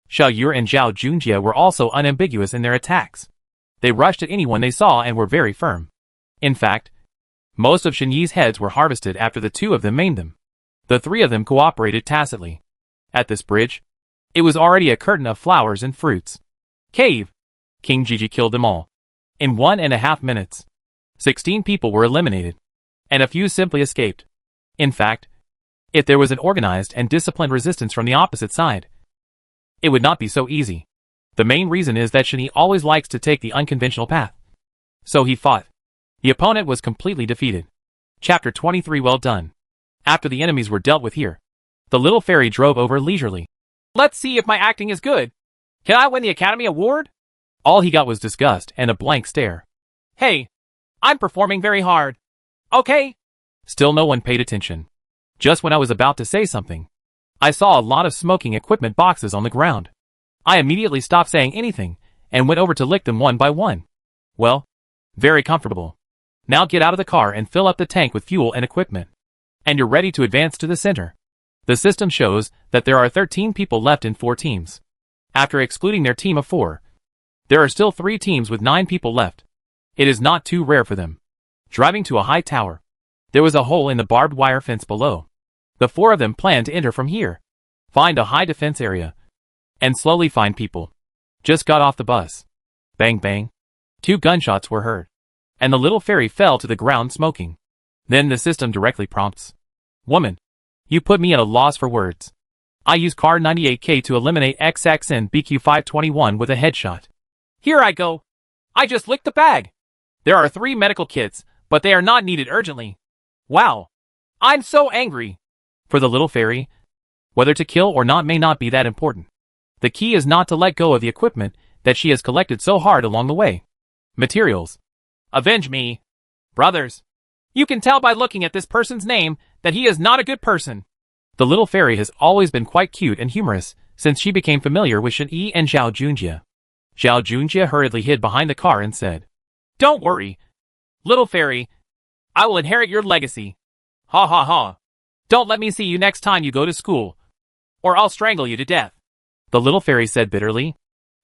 Xiao Yur and Zhao Junjie were also unambiguous in their attacks. They rushed at anyone they saw and were very firm. In fact, most of Shen Yi's heads were harvested after the two of them maimed them. The 3 of them cooperated tacitly. At this bridge, it was already a curtain of flowers and fruits. Cave. King Gigi killed them all. In 1.5 minutes, 16 people were eliminated, and a few simply escaped. In fact, if there was an organized and disciplined resistance from the opposite side, it would not be so easy. The main reason is that Shen Yi always likes to take the unconventional path. So he fought. The opponent was completely defeated. Chapter 23. Well done. After the enemies were dealt with here, the little fairy drove over leisurely. Let's see if my acting is good. Can I win the Academy Award? All he got was disgust and a blank stare. Hey, I'm performing very hard. Okay? Still no one paid attention. Just when I was about to say something, I saw a lot of smoking equipment boxes on the ground. I immediately stopped saying anything and went over to lick them one by one. Well, very comfortable. Now get out of the car and fill up the tank with fuel and equipment. And you're ready to advance to the center. The system shows that there are 13 people left in 4 teams. After excluding their team of 4, there are still 3 teams with 9 people left. It is not too rare for them. Driving to a high tower, there was a hole in the barbed wire fence below. The 4 of them planned to enter from here, find a high defense area, and slowly find people. Just got off the bus. Bang bang. 2 gunshots were heard, and the little fairy fell to the ground smoking. Then the system directly prompts. Woman, you put me at a loss for words. I use Car 98K to eliminate XXN BQ521 with a headshot. Here I go. I just licked the bag. There are 3 medical kits, but they are not needed urgently. Wow. I'm so angry. For the little fairy, whether to kill or not may not be that important. The key is not to let go of the equipment that she has collected so hard along the way. Materials. Avenge me. Brothers. You can tell by looking at this person's name that he is not a good person. The little fairy has always been quite cute and humorous since she became familiar with Shen Yi and Zhao Junjie. Zhao Junjie hurriedly hid behind the car and said, Don't worry, little fairy. I will inherit your legacy. Ha ha ha. Don't let me see you next time you go to school, or I'll strangle you to death. The little fairy said bitterly.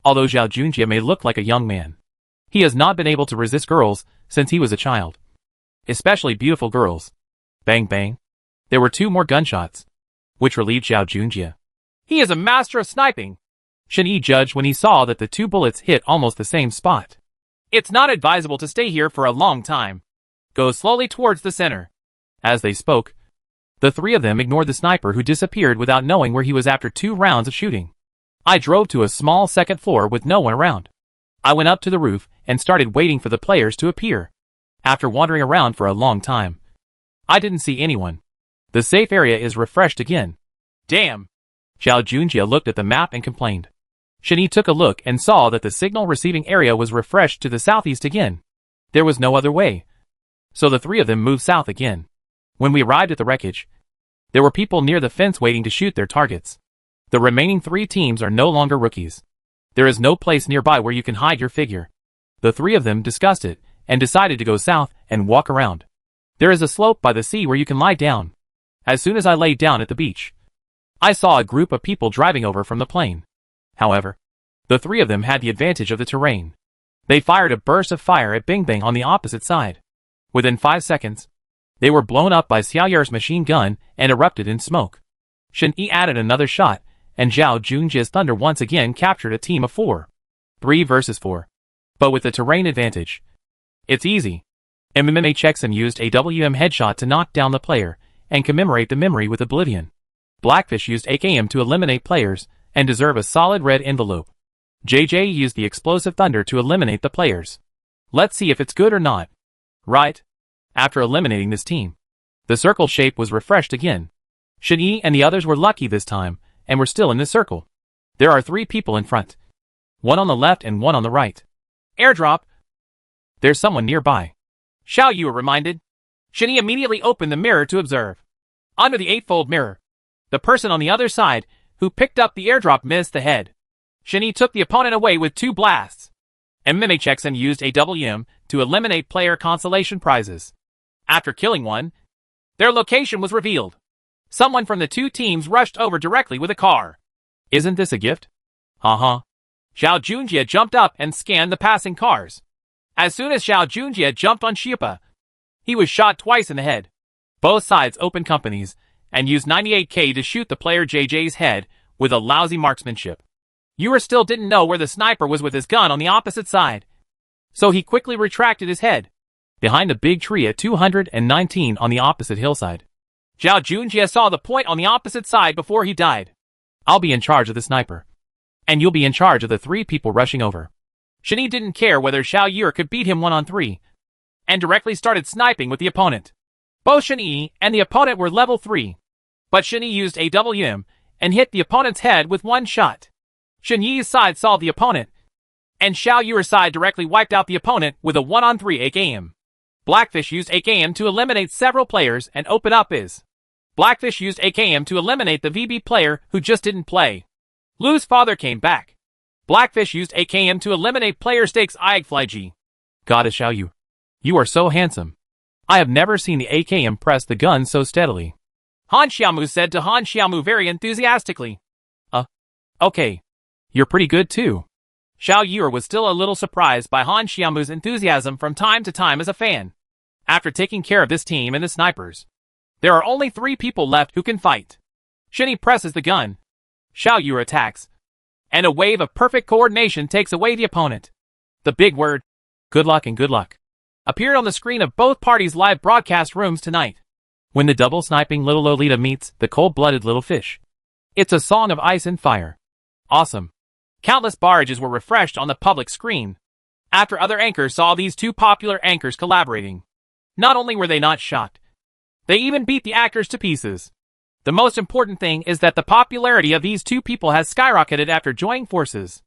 Although Zhao Junjie may look like a young man, he has not been able to resist girls since he was a child. Especially beautiful girls. Bang bang. There were 2 more gunshots, which relieved Zhao Junjie. He is a master of sniping. Shen Yi judged when he saw that the 2 bullets hit almost the same spot. It's not advisable to stay here for a long time. Go slowly towards the center. As they spoke, the 3 of them ignored the sniper who disappeared without knowing where he was after 2 rounds of shooting. I drove to a small second floor with no one around. I went up to the roof and started waiting for the players to appear. After wandering around for a long time, I didn't see anyone. The safe area is refreshed again. Damn. Zhao Junjie looked at the map and complained. Shen Yi took a look and saw that the signal receiving area was refreshed to the southeast again. There was no other way. So the three of them moved south again. When we arrived at the wreckage, there were people near the fence waiting to shoot their targets. The remaining 3 teams are no longer rookies. There is no place nearby where you can hide your figure. The 3 of them discussed it and decided to go south and walk around. There is a slope by the sea where you can lie down. As soon as I laid down at the beach, I saw a group of people driving over from the plane. However, the 3 of them had the advantage of the terrain. They fired a burst of fire at Bing Bing on the opposite side. Within 5 seconds, they were blown up by Xiao Yu's machine gun and erupted in smoke. Shen Yi added another shot, and Zhao Junjie's thunder once again captured a team of 4. 3 versus 4. But with the terrain advantage, it's easy. MMA Checksum used a WM headshot to knock down the player and commemorate the memory with Oblivion. Blackfish used AKM to eliminate players and deserve a solid red envelope. JJ used the explosive thunder to eliminate the players. Let's see if it's good or not. Right. After eliminating this team, the circle shape was refreshed again. Shen Yi and the others were lucky this time and were still in the circle. There are 3 people in front. 1 on the left and 1 on the right. Airdrop. There's someone nearby. Xiao Yu reminded. Shen Yi immediately opened the mirror to observe. Under the 8-fold mirror, the person on the other side, who picked up the airdrop, missed the head. Shen Yi took the opponent away with 2 blasts. MMA Checksum used a WM to eliminate player consolation prizes. After killing one, their location was revealed. Someone from the 2 teams rushed over directly with a car. Isn't this a gift? Uh-huh. Zhao Junjie jumped up and scanned the passing cars. As soon as Zhao Junjie jumped on Xiupa, he was shot twice in the head. Both sides opened companies and used 98K to shoot the player JJ's head with a lousy marksmanship. Ewer still didn't know where the sniper was with his gun on the opposite side, so he quickly retracted his head behind a big tree at 219 on the opposite hillside. Zhao Junjie saw the point on the opposite side before he died. I'll be in charge of the sniper, and you'll be in charge of the 3 people rushing over. Shen Yi didn't care whether Xiao Yu could beat him 1-on-3, and directly started sniping with the opponent. Both Shen Yi and the opponent were level 3, but Shen Yi used a WM and hit the opponent's head with 1 shot. Shen Yi's side saw the opponent, and Xiao Yu's side directly wiped out the opponent with a 1-on-3 AKM. Blackfish used AKM to eliminate several players and open up his. Blackfish used AKM to eliminate the VB player who just didn't play. Lu's father came back. Blackfish used AKM to eliminate player stakes Igflyg. Goddess Xiao Yu, you are so handsome. I have never seen the AKM press the gun so steadily. Han Xiaomu said to Han Xiaomu very enthusiastically. Okay. You're pretty good too. Xiao Yu was still a little surprised by Han Xiaomu's enthusiasm from time to time as a fan. After taking care of this team and the snipers, there are only 3 people left who can fight. Shen Yi presses the gun. Xiao Yu attacks, and a wave of perfect coordination takes away the opponent. The big word, good luck and good luck, appeared on the screen of both parties' live broadcast rooms tonight. When the double sniping little Lolita meets the cold-blooded little fish, it's a song of ice and fire. Awesome. Countless barrages were refreshed on the public screen. After other anchors saw these 2 popular anchors collaborating, not only were they not shocked, they even beat the actors to pieces. The most important thing is that the popularity of these 2 people has skyrocketed after joining forces.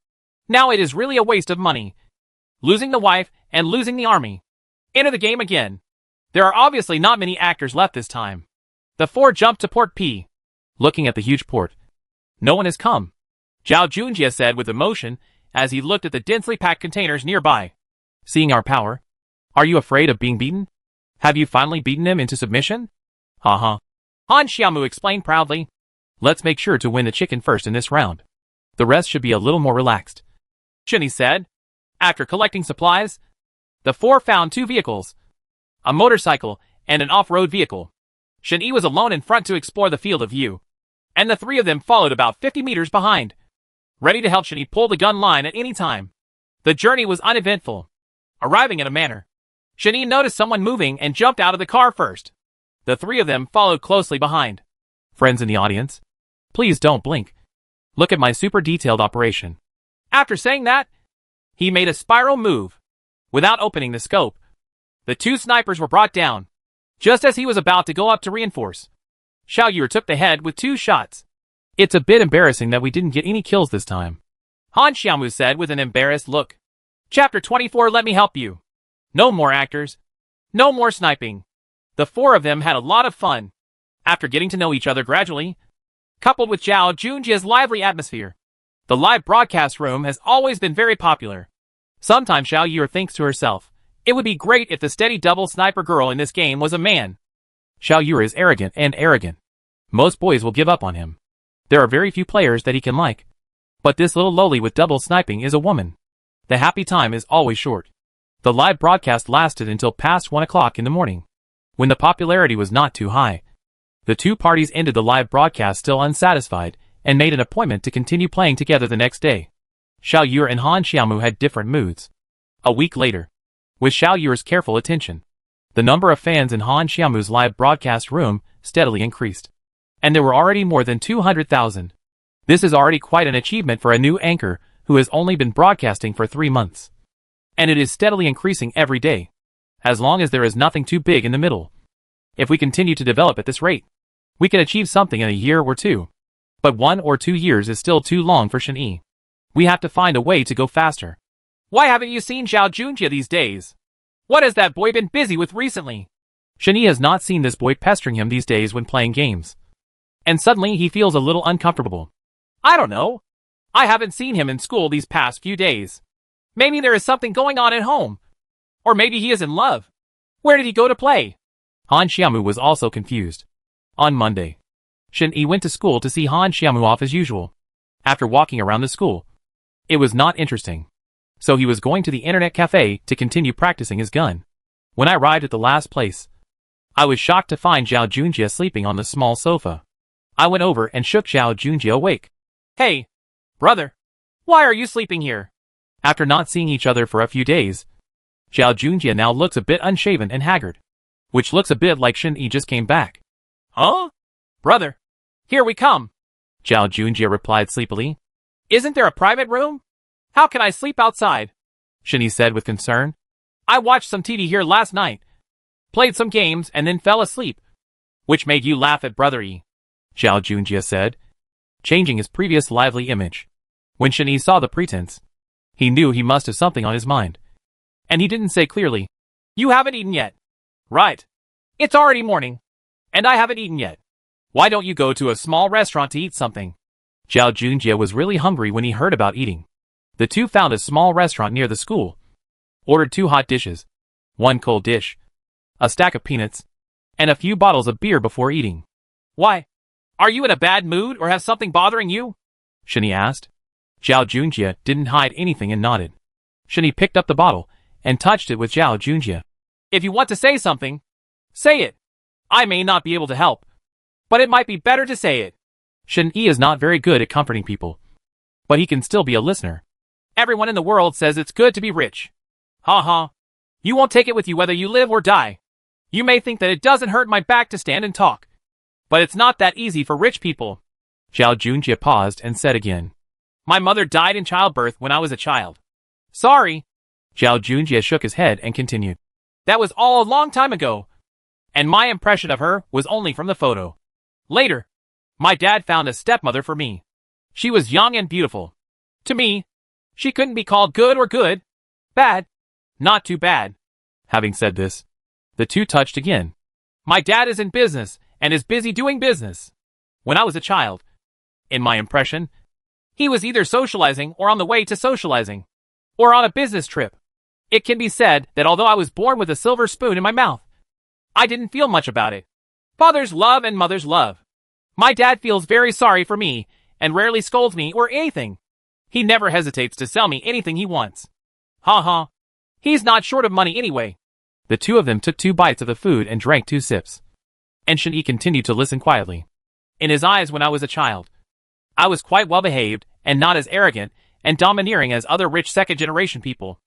Now it is really a waste of money, losing the wife and losing the army. Enter the game again. There are obviously not many actors left this time. The 4 jumped to port P. Looking at the huge port, no one has come, Zhao Junjie said with emotion as he looked at the densely packed containers nearby. Seeing our power, are you afraid of being beaten? Have you finally beaten him into submission? Han Xiaomu explained proudly. Let's make sure to win the chicken first in this round. The rest should be a little more relaxed, Shen Yi said. After collecting supplies, the 4 found 2 vehicles, a motorcycle and an off-road vehicle. Shen Yi was alone in front to explore the field of view, and the 3 of them followed about 50 meters behind, ready to help Shen Yi pull the gun line at any time. The journey was uneventful, arriving in a manner. Shen Yi noticed someone moving and jumped out of the car first. The 3 of them followed closely behind. Friends in the audience, please don't blink. Look at my super detailed operation. After saying that, he made a spiral move. Without opening the scope, the 2 snipers were brought down, just as he was about to go up to reinforce. Xiao Yu took the head with 2 shots. It's a bit embarrassing that we didn't get any kills this time, Han Xiaomu said with an embarrassed look. Chapter 24. Let me help you. No more actors. No more sniping. The 4 of them had a lot of fun. After getting to know each other gradually, coupled with Zhao Junjia's lively atmosphere, the live broadcast room has always been very popular. Sometimes Xiao Yu thinks to herself, it would be great if the steady double sniper girl in this game was a man. Xiao Yu is arrogant. Most boys will give up on him. There are very few players that he can like. But this little loli with double sniping is a woman. The happy time is always short. The live broadcast lasted until past 1 o'clock in the morning. When the popularity was not too high, the 2 parties ended the live broadcast still unsatisfied and made an appointment to continue playing together the next day. Xiao Yu and Han Xiaomu had different moods. A week later, with Xiao Yu's careful attention, the number of fans in Han Xiaomu's live broadcast room steadily increased. And there were already more than 200,000. This is already quite an achievement for a new anchor who has only been broadcasting for 3 months. And it is steadily increasing every day, as long as there is nothing too big in the middle. If we continue to develop at this rate, we can achieve something in a year or 2. But 1 or 2 years is still too long for Shen Yi. We have to find a way to go faster. Why haven't you seen Zhao Junjia these days? What has that boy been busy with recently? Shen Yi has not seen this boy pestering him these days when playing games. And suddenly he feels a little uncomfortable. I don't know. I haven't seen him in school these past few days. Maybe there is something going on at home. Or maybe he is in love. Where did he go to play? Han Xiaomu was also confused. On Monday, Shen Yi went to school to see Han Xiaomu off as usual. After walking around the school, it was not interesting. So he was going to the internet cafe to continue practicing his gun. When I arrived at the last place, I was shocked to find Zhao Junjia sleeping on the small sofa. I went over and shook Zhao Junjia awake. Hey, brother, why are you sleeping here? After not seeing each other for a few days, Zhao Junjia now looks a bit unshaven and haggard, which looks a bit like Shen Yi just came back. Huh? Brother, here we come, Zhao Junjia replied sleepily. Isn't there a private room? How can I sleep outside? Shen Yi said with concern. I watched some TV here last night, played some games and then fell asleep. Which made you laugh at Brother Yi? Zhao Junjia said, changing his previous lively image. When Shen Yi saw the pretense, he knew he must have something on his mind. And he didn't say clearly, you haven't eaten yet. Right. It's already morning, and I haven't eaten yet. Why don't you go to a small restaurant to eat something? Zhao Junjia was really hungry when he heard about eating. The 2 found a small restaurant near the school, ordered 2 hot dishes, 1 cold dish, a stack of peanuts, and a few bottles of beer before eating. Why? Are you in a bad mood or have something bothering you? Shen Yi asked. Zhao Junjia didn't hide anything and nodded. Shen Yi picked up the bottle and touched it with Zhao Junjia. If you want to say something, say it. I may not be able to help, but it might be better to say it. Shen Yi is not very good at comforting people, but he can still be a listener. Everyone in the world says it's good to be rich. Ha ha. You won't take it with you whether you live or die. You may think that it doesn't hurt my back to stand and talk, but it's not that easy for rich people. Zhao Junjia paused and said again. My mother died in childbirth when I was a child. Sorry. Zhao Junjia shook his head and continued. That was all a long time ago, and my impression of her was only from the photo. Later, my dad found a stepmother for me. She was young and beautiful. To me, she couldn't be called good or good. Bad. Not too bad. Having said this, the 2 touched again. My dad is in business and is busy doing business. When I was a child, in my impression, he was either socializing or on the way to socializing, or on a business trip. It can be said that although I was born with a silver spoon in my mouth, I didn't feel much about it. Father's love and mother's love. My dad feels very sorry for me and rarely scolds me or anything. He never hesitates to sell me anything he wants. Ha ha. He's not short of money anyway. The 2 of them took 2 bites of the food and drank 2 sips. And Shen Yi continued to listen quietly. In his eyes when I was a child, I was quite well behaved and not as arrogant and domineering as other rich second-generation people.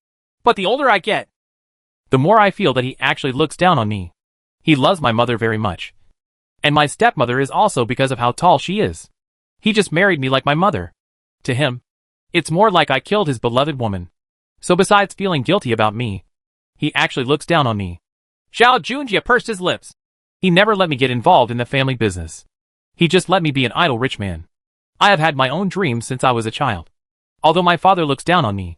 But the older I get, the more I feel that he actually looks down on me. He loves my mother very much. And my stepmother is also because of how tall she is. He just married me like my mother. To him, it's more like I killed his beloved woman. So besides feeling guilty about me, he actually looks down on me. Zhao Junjia pursed his lips. He never let me get involved in the family business. He just let me be an idle rich man. I have had my own dreams since I was a child. Although my father looks down on me,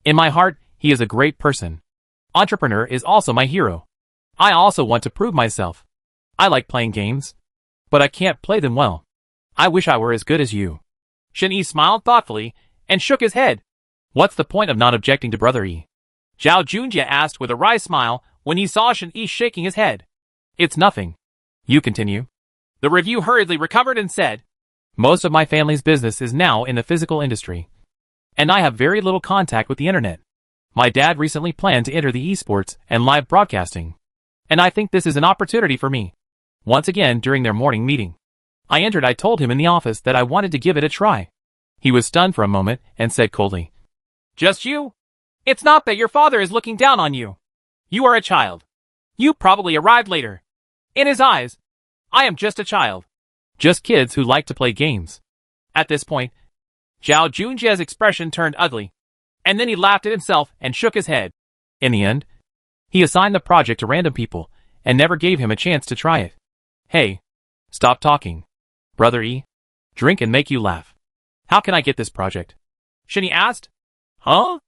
in my heart, he is a great person. Entrepreneur is also my hero. I also want to prove myself. I like playing games, but I can't play them well. I wish I were as good as you. Shen Yi smiled thoughtfully and shook his head. What's the point of not objecting to Brother Yi? Zhao Junjie asked with a wry smile when he saw Shen Yi shaking his head. It's nothing. You continue. The review hurriedly recovered and said, Most of my family's business is now in the physical industry, and I have very little contact with the internet. My dad recently planned to enter the esports and live broadcasting, and I think this is an opportunity for me. Once again during their morning meeting, I told him in the office that I wanted to give it a try. He was stunned for a moment and said coldly, Just you? It's not that your father is looking down on you. You are a child. You probably arrived later. In his eyes, I am just a child. Just kids who like to play games. At this point, Zhao Junjie's expression turned ugly, and then he laughed at himself and shook his head. In the end, he assigned the project to random people and never gave him a chance to try it. Hey, stop talking. Brother E, drink and make you laugh. How can I get this project? Shen Yi asked. Huh?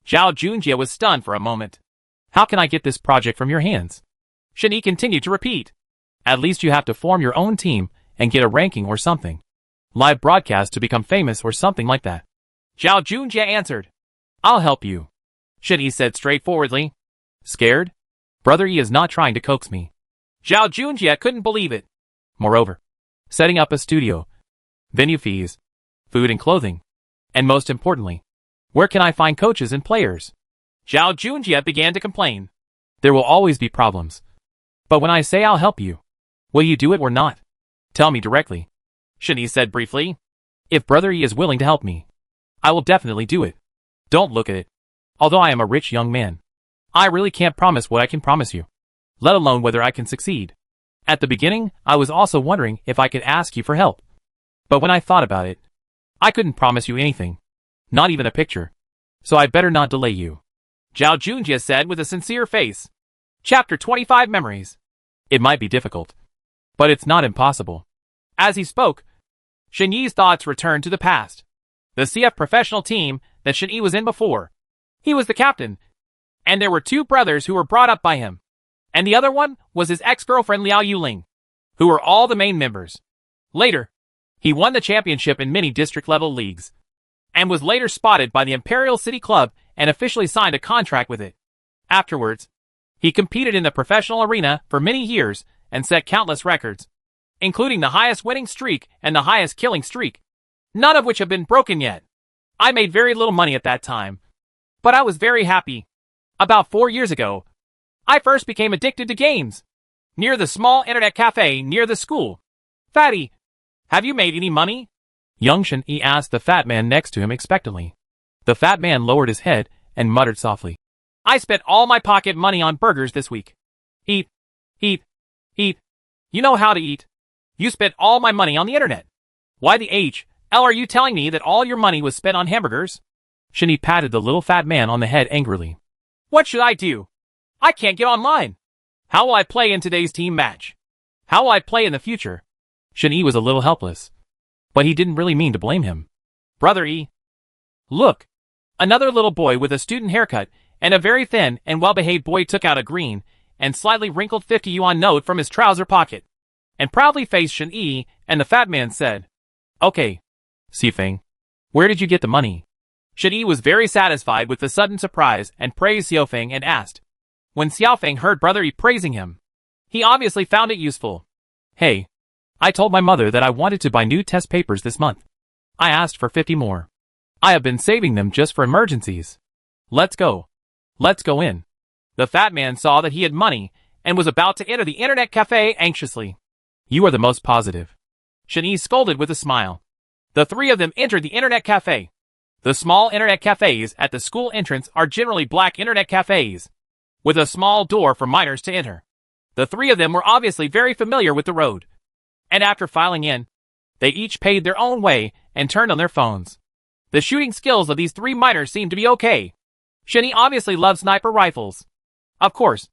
Zhao Junjie was stunned for a moment. How can I get this project from your hands? Shen Yi continued to repeat. At least you have to form your own team and get a ranking or something. Live broadcast to become famous or something like that. Zhao Junjie answered. I'll help you. Shen Yi said straightforwardly. Scared? Brother E is not trying to coax me. Zhao Junjie couldn't believe it. Moreover, setting up a studio, venue fees, food and clothing, and most importantly, where can I find coaches and players? Zhao Junjie began to complain. There will always be problems. But when I say I'll help you, will you do it or not? Tell me directly. Shen Yi said briefly. If Brother E is willing to help me, I will definitely do it. Don't look at it. Although I am a rich young man, I really can't promise what I can promise you, let alone whether I can succeed. At the beginning, I was also wondering if I could ask you for help. But when I thought about it, I couldn't promise you anything, not even a picture. So I better not delay you. Zhao Junjie said with a sincere face. Chapter 25 Memories. It might be difficult, but it's not impossible. As he spoke, Shen Yi's thoughts returned to the past. The CF professional team that Shen Yi was in before. He was the captain, and there were two brothers who were brought up by him. And the other one was his ex-girlfriend Liao Yuling, who were all the main members. Later, he won the championship in many district-level leagues, and was later spotted by the Imperial City Club and officially signed a contract with it. Afterwards, he competed in the professional arena for many years and set countless records, including the highest winning streak and the highest killing streak, none of which have been broken yet. I made very little money at that time, but I was very happy. About 4 years ago, I first became addicted to games, near the small internet cafe near the school. Fatty, have you made any money? Young Shen Yi asked the fat man next to him expectantly. The fat man lowered his head and muttered softly. I spent all my pocket money on burgers this week. Eat, eat, eat. You know how to eat. You spent all my money on the internet. Why the hell are you telling me that all your money was spent on hamburgers? Shen Yi patted the little fat man on the head angrily. What should I do? I can't get online. How will I play in today's team match? How will I play in the future? Shen Yi was a little helpless, but he didn't really mean to blame him. Brother E. Look. Another little boy with a student haircut and a very thin and well-behaved boy took out a green and slightly wrinkled 50 yuan note from his trouser pocket and proudly faced Shen Yi, and the fat man said, Okay, Xifeng, where did you get the money? Shen Yi was very satisfied with the sudden surprise and praised Xiaofeng and asked. When Xiaofeng heard Brother E praising him, he obviously found it useful. Hey, I told my mother that I wanted to buy new test papers this month. I asked for 50 more. I have been saving them just for emergencies. Let's go. Let's go in. The fat man saw that he had money and was about to enter the internet cafe anxiously. You are the most positive. Shen Yi scolded with a smile. The three of them entered the internet cafe. The small internet cafes at the school entrance are generally black internet cafes, with a small door for minors to enter. The three of them were obviously very familiar with the road. And after filing in, they each paid their own way and turned on their phones. The shooting skills of these three minors seemed to be okay. Shen Yi obviously loved sniper rifles. Of course,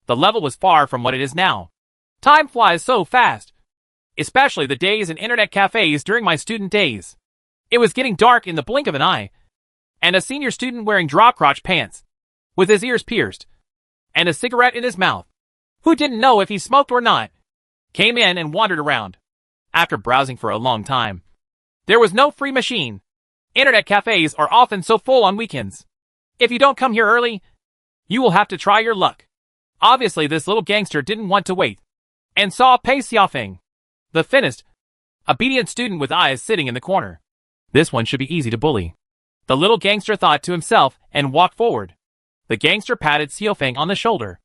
the level was far from what it is now. Time flies so fast. especially the days in internet cafes during my student days. It was getting dark in the blink of an eye, and a senior student wearing drop-crotch pants, with his ears pierced, and a cigarette in his mouth, who didn't know if he smoked or not, came in and wandered around. After browsing for a long time, there was no free machine. Internet cafes are often so full on weekends. If you don't come here early, you will have to try your luck. Obviously, this little gangster didn't want to wait, and saw Pei Xiaofeng, the thinnest, obedient student with eyes sitting in the corner. This one should be easy to bully, the little gangster thought to himself and walked forward. The gangster patted Xiaofeng on the shoulder.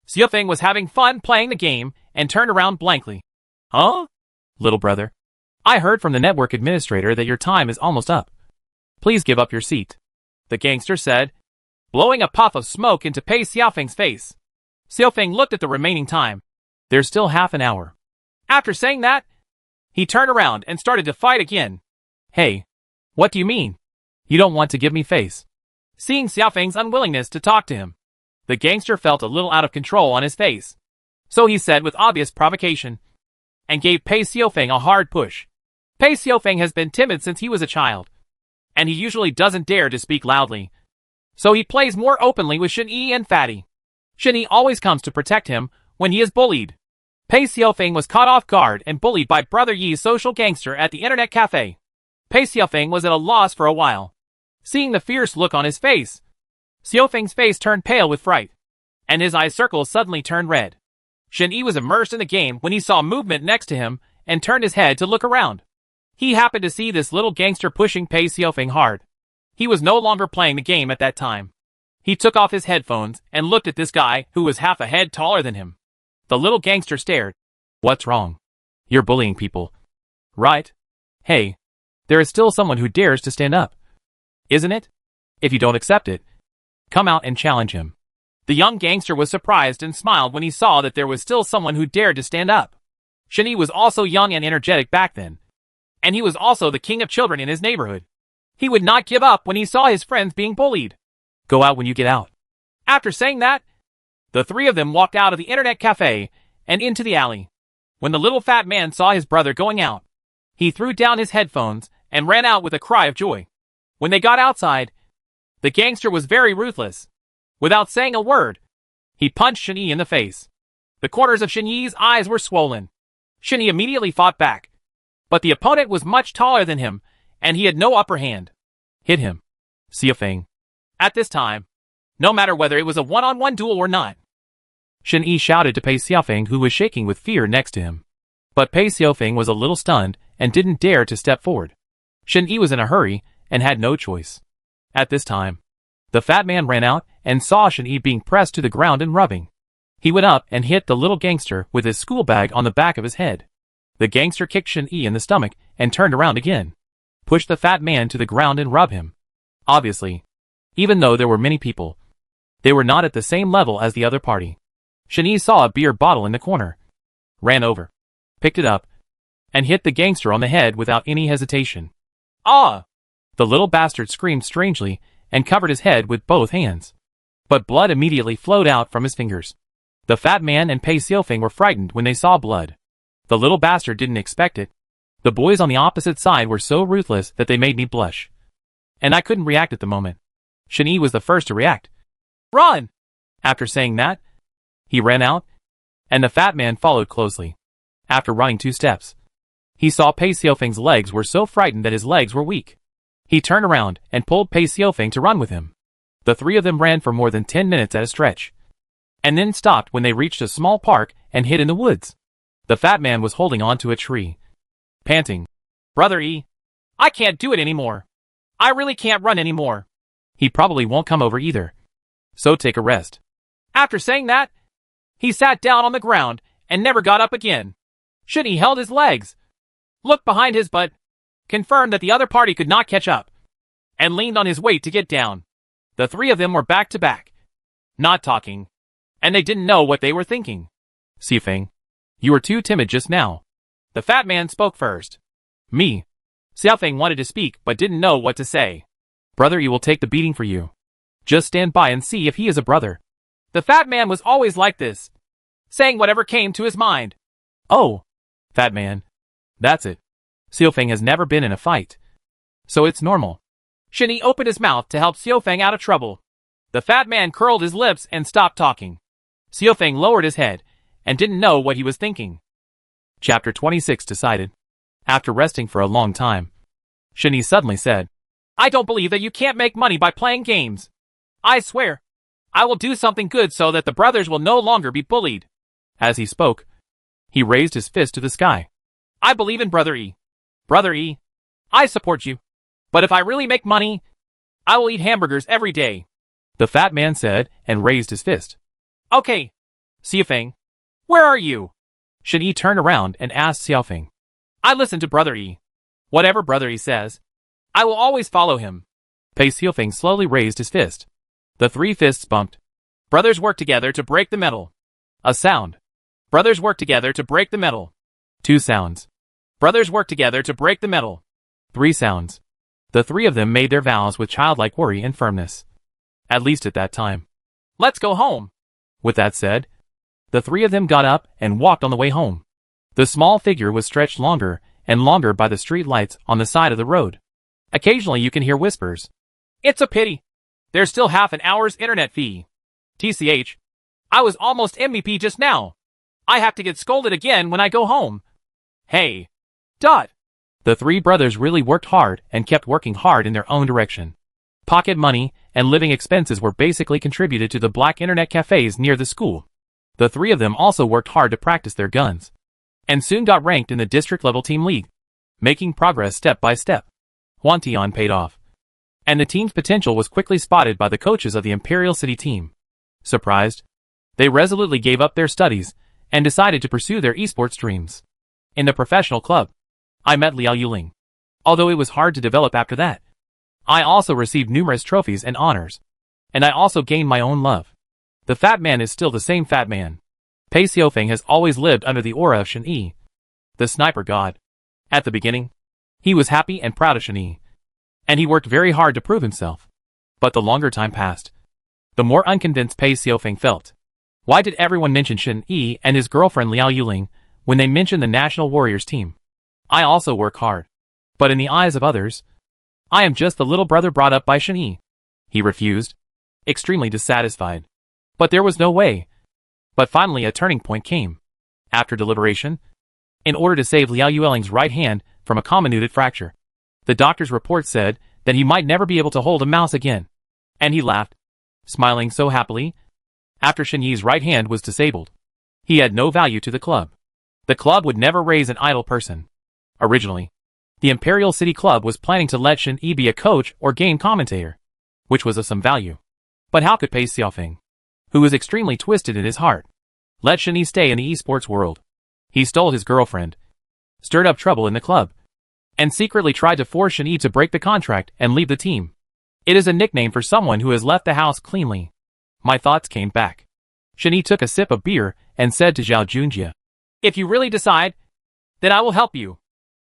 Xiaofeng was having fun playing the game and turned around blankly. Huh? Little brother, I heard from the network administrator that your time is almost up. Please give up your seat, the gangster said, blowing a puff of smoke into Pei Xiaofeng's face. Xiaofeng looked at the remaining time. There's still half an hour. After saying that, he turned around and started to fight again. Hey, what do you mean? You don't want to give me face? Seeing Xiaofeng's unwillingness to talk to him, the gangster felt a little out of control on his face. So he said with obvious provocation, and gave Pei Xiaofeng a hard push. Pei Xiaofeng has been timid since he was a child, and he usually doesn't dare to speak loudly. So he plays more openly with Shen Yi and Fatty. Shen Yi always comes to protect him when he is bullied. Pei Xiaofeng was caught off guard and bullied by Brother Yi's social gangster at the internet cafe. Pei Xiaofeng was at a loss for a while. Seeing the fierce look on his face, Xiaofeng's face turned pale with fright, and his eye circles suddenly turned red. Shen Yi was immersed in the game when he saw movement next to him and turned his head to look around. He happened to see this little gangster pushing Pei Xiaofeng hard. He was no longer playing the game at that time. He took off his headphones and looked at this guy who was half a head taller than him. The little gangster stared. What's wrong? You're bullying people, right? Hey, there is still someone who dares to stand up, isn't it? If you don't accept it, come out and challenge him. The young gangster was surprised and smiled when he saw that there was still someone who dared to stand up. Shen Yi was also young and energetic back then, and he was also the king of children in his neighborhood. He would not give up when he saw his friends being bullied. Go out when you get out. After saying that, the three of them walked out of the internet cafe and into the alley. When the little fat man saw his brother going out, he threw down his headphones and ran out with a cry of joy. When they got outside, the gangster was very ruthless. Without saying a word, he punched Shen Yi in the face. The corners of Shen Yi's eyes were swollen. Shen Yi immediately fought back, but the opponent was much taller than him, and he had no upper hand. Hit him, Xiaofeng. At this time, no matter whether it was a one-on-one duel or not, Shen Yi shouted to Pei Xiaofeng, who was shaking with fear next to him. But Pei Xiaofeng was a little stunned and didn't dare to step forward. Shen Yi was in a hurry and had no choice. At this time, the fat man ran out and saw Shen Yi being pressed to the ground and rubbing. He went up and hit the little gangster with his school bag on the back of his head. The gangster kicked Shen Yi in the stomach and turned around again, pushed the fat man to the ground and rubbed him. Obviously, even though there were many people, they were not at the same level as the other party. Shen Yi saw a beer bottle in the corner, ran over, picked it up, and hit the gangster on the head without any hesitation. Ah! The little bastard screamed strangely and covered his head with both hands. But blood immediately flowed out from his fingers. The fat man and Pei Xiaofeng were frightened when they saw blood. The little bastard didn't expect it. The boys on the opposite side were so ruthless that they made me blush. And I couldn't react at the moment. Shen Yi was the first to react. Run! After saying that, he ran out, and the fat man followed closely. After running 2 steps, he saw Pei Xiaofeng's legs were so frightened that his legs were weak. He turned around and pulled Pei Xiaofeng to run with him. The three of them ran for more than 10 minutes at a stretch, and then stopped when they reached a small park and hid in the woods. The fat man was holding onto a tree, panting. Brother E, I can't do it anymore. I really can't run anymore. He probably won't come over either, so take a rest. After saying that, he sat down on the ground and never got up again. Shen Yi held his legs, looked behind his butt, confirmed that the other party could not catch up, and leaned on his weight to get down. The three of them were back to back, not talking, and they didn't know what they were thinking. Xiaofeng, you were too timid just now. The fat man spoke first. Me. Xiaofeng wanted to speak but didn't know what to say. Brother E will take the beating for you. Just stand by and see if he is a brother. The fat man was always like this, saying whatever came to his mind. Oh, fat man, That's it. Xiaofeng has never been in a fight, so it's normal. Shen Yi opened his mouth to help Xiaofeng out of trouble. The fat man curled his lips and stopped talking. Xiaofeng lowered his head and didn't know what he was thinking. Chapter 26 decided. After resting for a long time, Shen Yi suddenly said, I don't believe that you can't make money by playing games. I swear, I will do something good so that the brothers will no longer be bullied. As he spoke, he raised his fist to the sky. I believe in Brother Yi. Brother Yi, I support you. But if I really make money, I will eat hamburgers every day. The fat man said and raised his fist. Okay. Xiaofeng, where are you? Shen Yi turned around and asked Xiaofeng. I listen to Brother Yi. Whatever Brother Yi says, I will always follow him. Pei Xiaofeng slowly raised his fist. The three fists bumped. Brothers work together to break the metal. A sound. Brothers work together to break the metal. Two sounds. Brothers work together to break the metal. Three sounds. The three of them made their vows with childlike worry and firmness. At least at that time. Let's go home. With that said, the three of them got up and walked on the way home. The small figure was stretched longer and longer by the street lights on the side of the road. Occasionally you can hear whispers. It's a pity. There's still half an hour's internet fee. TCH. I was almost MVP just now. I have to get scolded again when I go home. Hey. Dot. The three brothers really worked hard and kept working hard in their own direction. Pocket money and living expenses were basically contributed to the black internet cafes near the school. The three of them also worked hard to practice their guns, and soon got ranked in the district-level team league, making progress step by step. Huantian paid off, and the team's potential was quickly spotted by the coaches of the Imperial City team. Surprised, they resolutely gave up their studies and decided to pursue their esports dreams. In the professional club, I met Liao Yuling. Although it was hard to develop after that, I also received numerous trophies and honors, and I also gained my own love. The fat man is still the same fat man. Pei Xiaofeng has always lived under the aura of Shen Yi, the sniper god. At the beginning, he was happy and proud of Shen Yi, and he worked very hard to prove himself. But the longer time passed, the more unconvinced Pei Xiaofeng felt. Why did everyone mention Shen Yi and his girlfriend Liao Yuling when they mentioned the National Warriors team? I also work hard, but in the eyes of others, I am just the little brother brought up by Shen Yi. He refused, extremely dissatisfied. But there was no way. But finally a turning point came. After deliberation, in order to save Liao Yuling's right hand from a comminuted fracture, the doctor's report said that he might never be able to hold a mouse again. And he laughed, smiling so happily. After Shen Yi's right hand was disabled, he had no value to the club. The club would never raise an idle person. Originally, the Imperial City Club was planning to let Shen Yi be a coach or game commentator, which was of some value. But how could Pei Xiaofeng, who was extremely twisted in his heart, let Shen Yi stay in the esports world? He stole his girlfriend, stirred up trouble in the club, and secretly tried to force Shen Yi to break the contract and leave the team. It is a nickname for someone who has left the house cleanly. My thoughts came back. Shen Yi took a sip of beer and said to Zhao Junjie, If you really decide, then I will help you.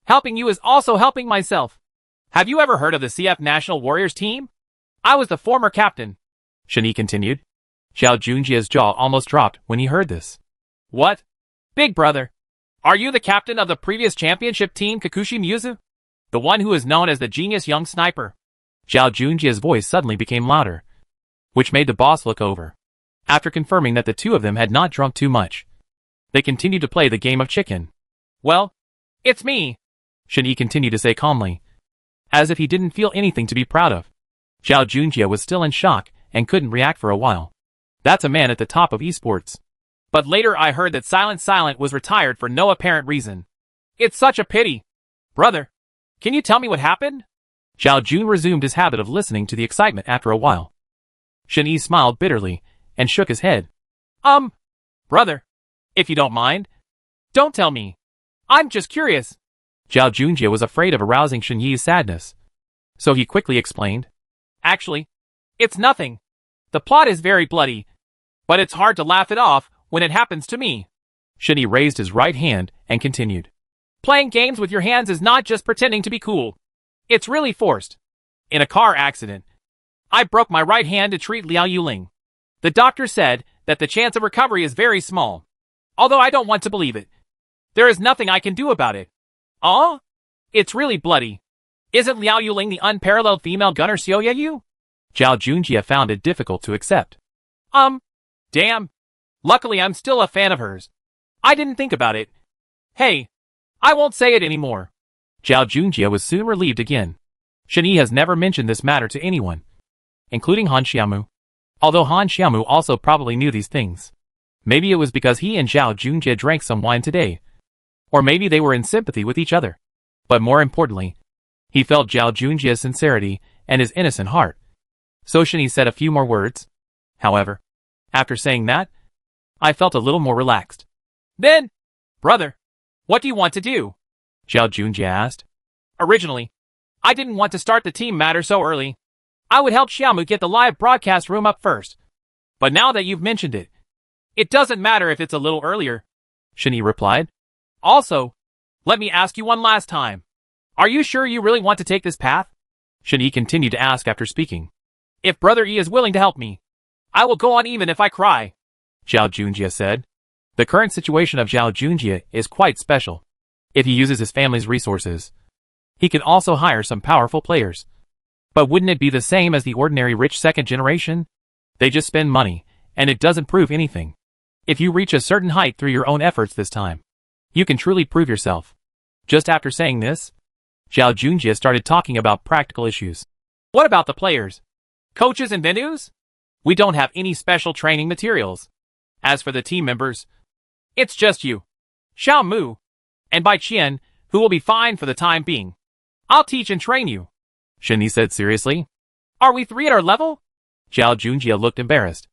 Helping you is also helping myself. Have you ever heard of the CF National Warriors team? I was the former captain. Shen Yi continued. Zhao Junjie's jaw almost dropped when he heard this. What? Big brother. Are you the captain of the previous championship team Kikuchi Muzu? The one who is known as the genius young sniper? Zhao Junjie's voice suddenly became louder, which made the boss look over. After confirming that the two of them had not drunk too much, they continued to play the game of chicken. Well, it's me. Shen Yi continued to say calmly, as if he didn't feel anything to be proud of. Zhao Junjie was still in shock and couldn't react for a while. That's a man at the top of esports. But later I heard that Silent was retired for no apparent reason. It's such a pity. Brother, can you tell me what happened? Zhao Jun resumed his habit of listening to the excitement after a while. Shen Yi smiled bitterly and shook his head. Brother, if you don't mind, don't tell me. I'm just curious. Zhao Junjie was afraid of arousing Shen Yi's sadness, so he quickly explained. Actually, it's nothing. The plot is very bloody, but it's hard to laugh it off when it happens to me. Shen Yi raised his right hand and continued. Playing games with your hands is not just pretending to be cool. It's really forced. In a car accident, I broke my right hand to treat Liao Yuling. The doctor said that the chance of recovery is very small. Although I don't want to believe it. There is nothing I can do about it. Oh? It's really bloody. Isn't Liao Yuling the unparalleled female gunner Xiao Yu? Zhao Junjie found it difficult to accept. Damn. Luckily I'm still a fan of hers. I didn't think about it. Hey, I won't say it anymore. Zhao Junjie was soon relieved again. Shen Yi has never mentioned this matter to anyone, including Han Xiaomu. Although Han Xiaomu also probably knew these things. Maybe it was because he and Zhao Junjie drank some wine today. Or maybe they were in sympathy with each other. But more importantly, he felt Zhao Junjie's sincerity and his innocent heart. So Shen Yi said a few more words. However, after saying that, I felt a little more relaxed. Then, brother, what do you want to do? Zhao Junjie asked. Originally, I didn't want to start the team matter so early. I would help Xiaomu get the live broadcast room up first. But now that you've mentioned it, it doesn't matter if it's a little earlier, Shen Yi replied. Also, let me ask you one last time. Are you sure you really want to take this path? Shen Yi continued to ask after speaking. If Brother Yi is willing to help me, I will go on even if I cry, Zhao Junjie said. The current situation of Zhao Junjie is quite special. If he uses his family's resources, he can also hire some powerful players. But wouldn't it be the same as the ordinary rich second generation? They just spend money, and it doesn't prove anything. If you reach a certain height through your own efforts this time, you can truly prove yourself. Just after saying this, Zhao Junjie started talking about practical issues. What about the players? Coaches and venues? We don't have any special training materials. As for the team members, it's just you, Xiao Mu, and Bai Qian, who will be fine for the time being. I'll teach and train you, Shen Yi said seriously. Are we 3 at our level? Zhao Junjie looked embarrassed.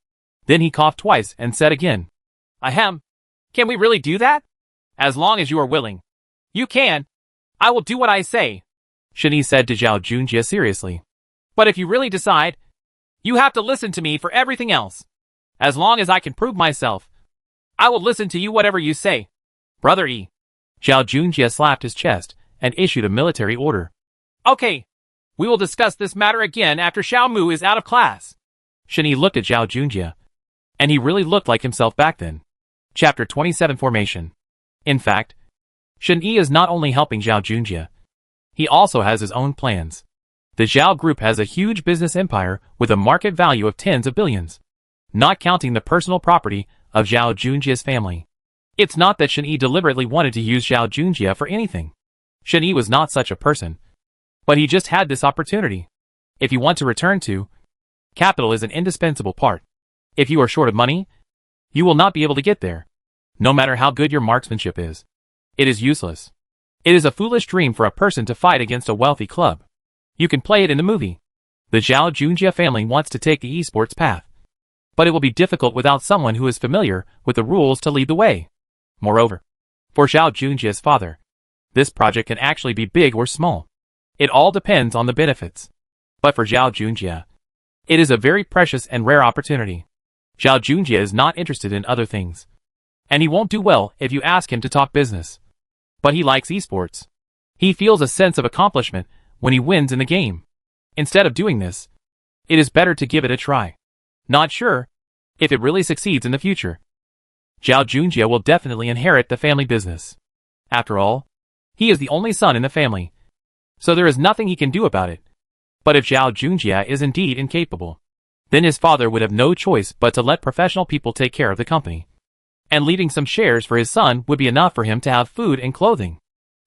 Then he coughed twice and said again. Ahem. Can we really do that? As long as you are willing. You can. I will do what I say, Shen Yi said to Zhao Junjie seriously. But if you really decide, you have to listen to me for everything else. As long as I can prove myself, I will listen to you whatever you say, Brother Yi. Zhao Junjie slapped his chest and issued a military order. Okay. We will discuss this matter again after Xiao Mu is out of class. Shen Yi looked at Zhao Junjie, and he really looked like himself back then. Chapter 27 Formation. In fact, Shen Yi is not only helping Zhao Junjie, he also has his own plans. The Zhao Group has a huge business empire with a market value of tens of billions, not counting the personal property of Zhao Junjie's family. It's not that Shen Yi deliberately wanted to use Zhao Junjie for anything. Shen Yi was not such a person. But he just had this opportunity. If you want to return to, capital is an indispensable part. If you are short of money, you will not be able to get there. No matter how good your marksmanship is. It is useless. It is a foolish dream for a person to fight against a wealthy club. You can play it in the movie. The Zhao Junjie family wants to take the esports path. But it will be difficult without someone who is familiar with the rules to lead the way. Moreover, for Zhao Junjie's father, this project can actually be big or small. It all depends on the benefits. But for Zhao Junjie, it is a very precious and rare opportunity. Zhao Junjie is not interested in other things. And he won't do well if you ask him to talk business. But he likes esports. He feels a sense of accomplishment when he wins in the game. Instead of doing this, it is better to give it a try. Not sure if it really succeeds in the future. Zhao Junjie will definitely inherit the family business. After all, he is the only son in the family. So there is nothing he can do about it. But if Zhao Junjie is indeed incapable, then his father would have no choice but to let professional people take care of the company. And leaving some shares for his son would be enough for him to have food and clothing.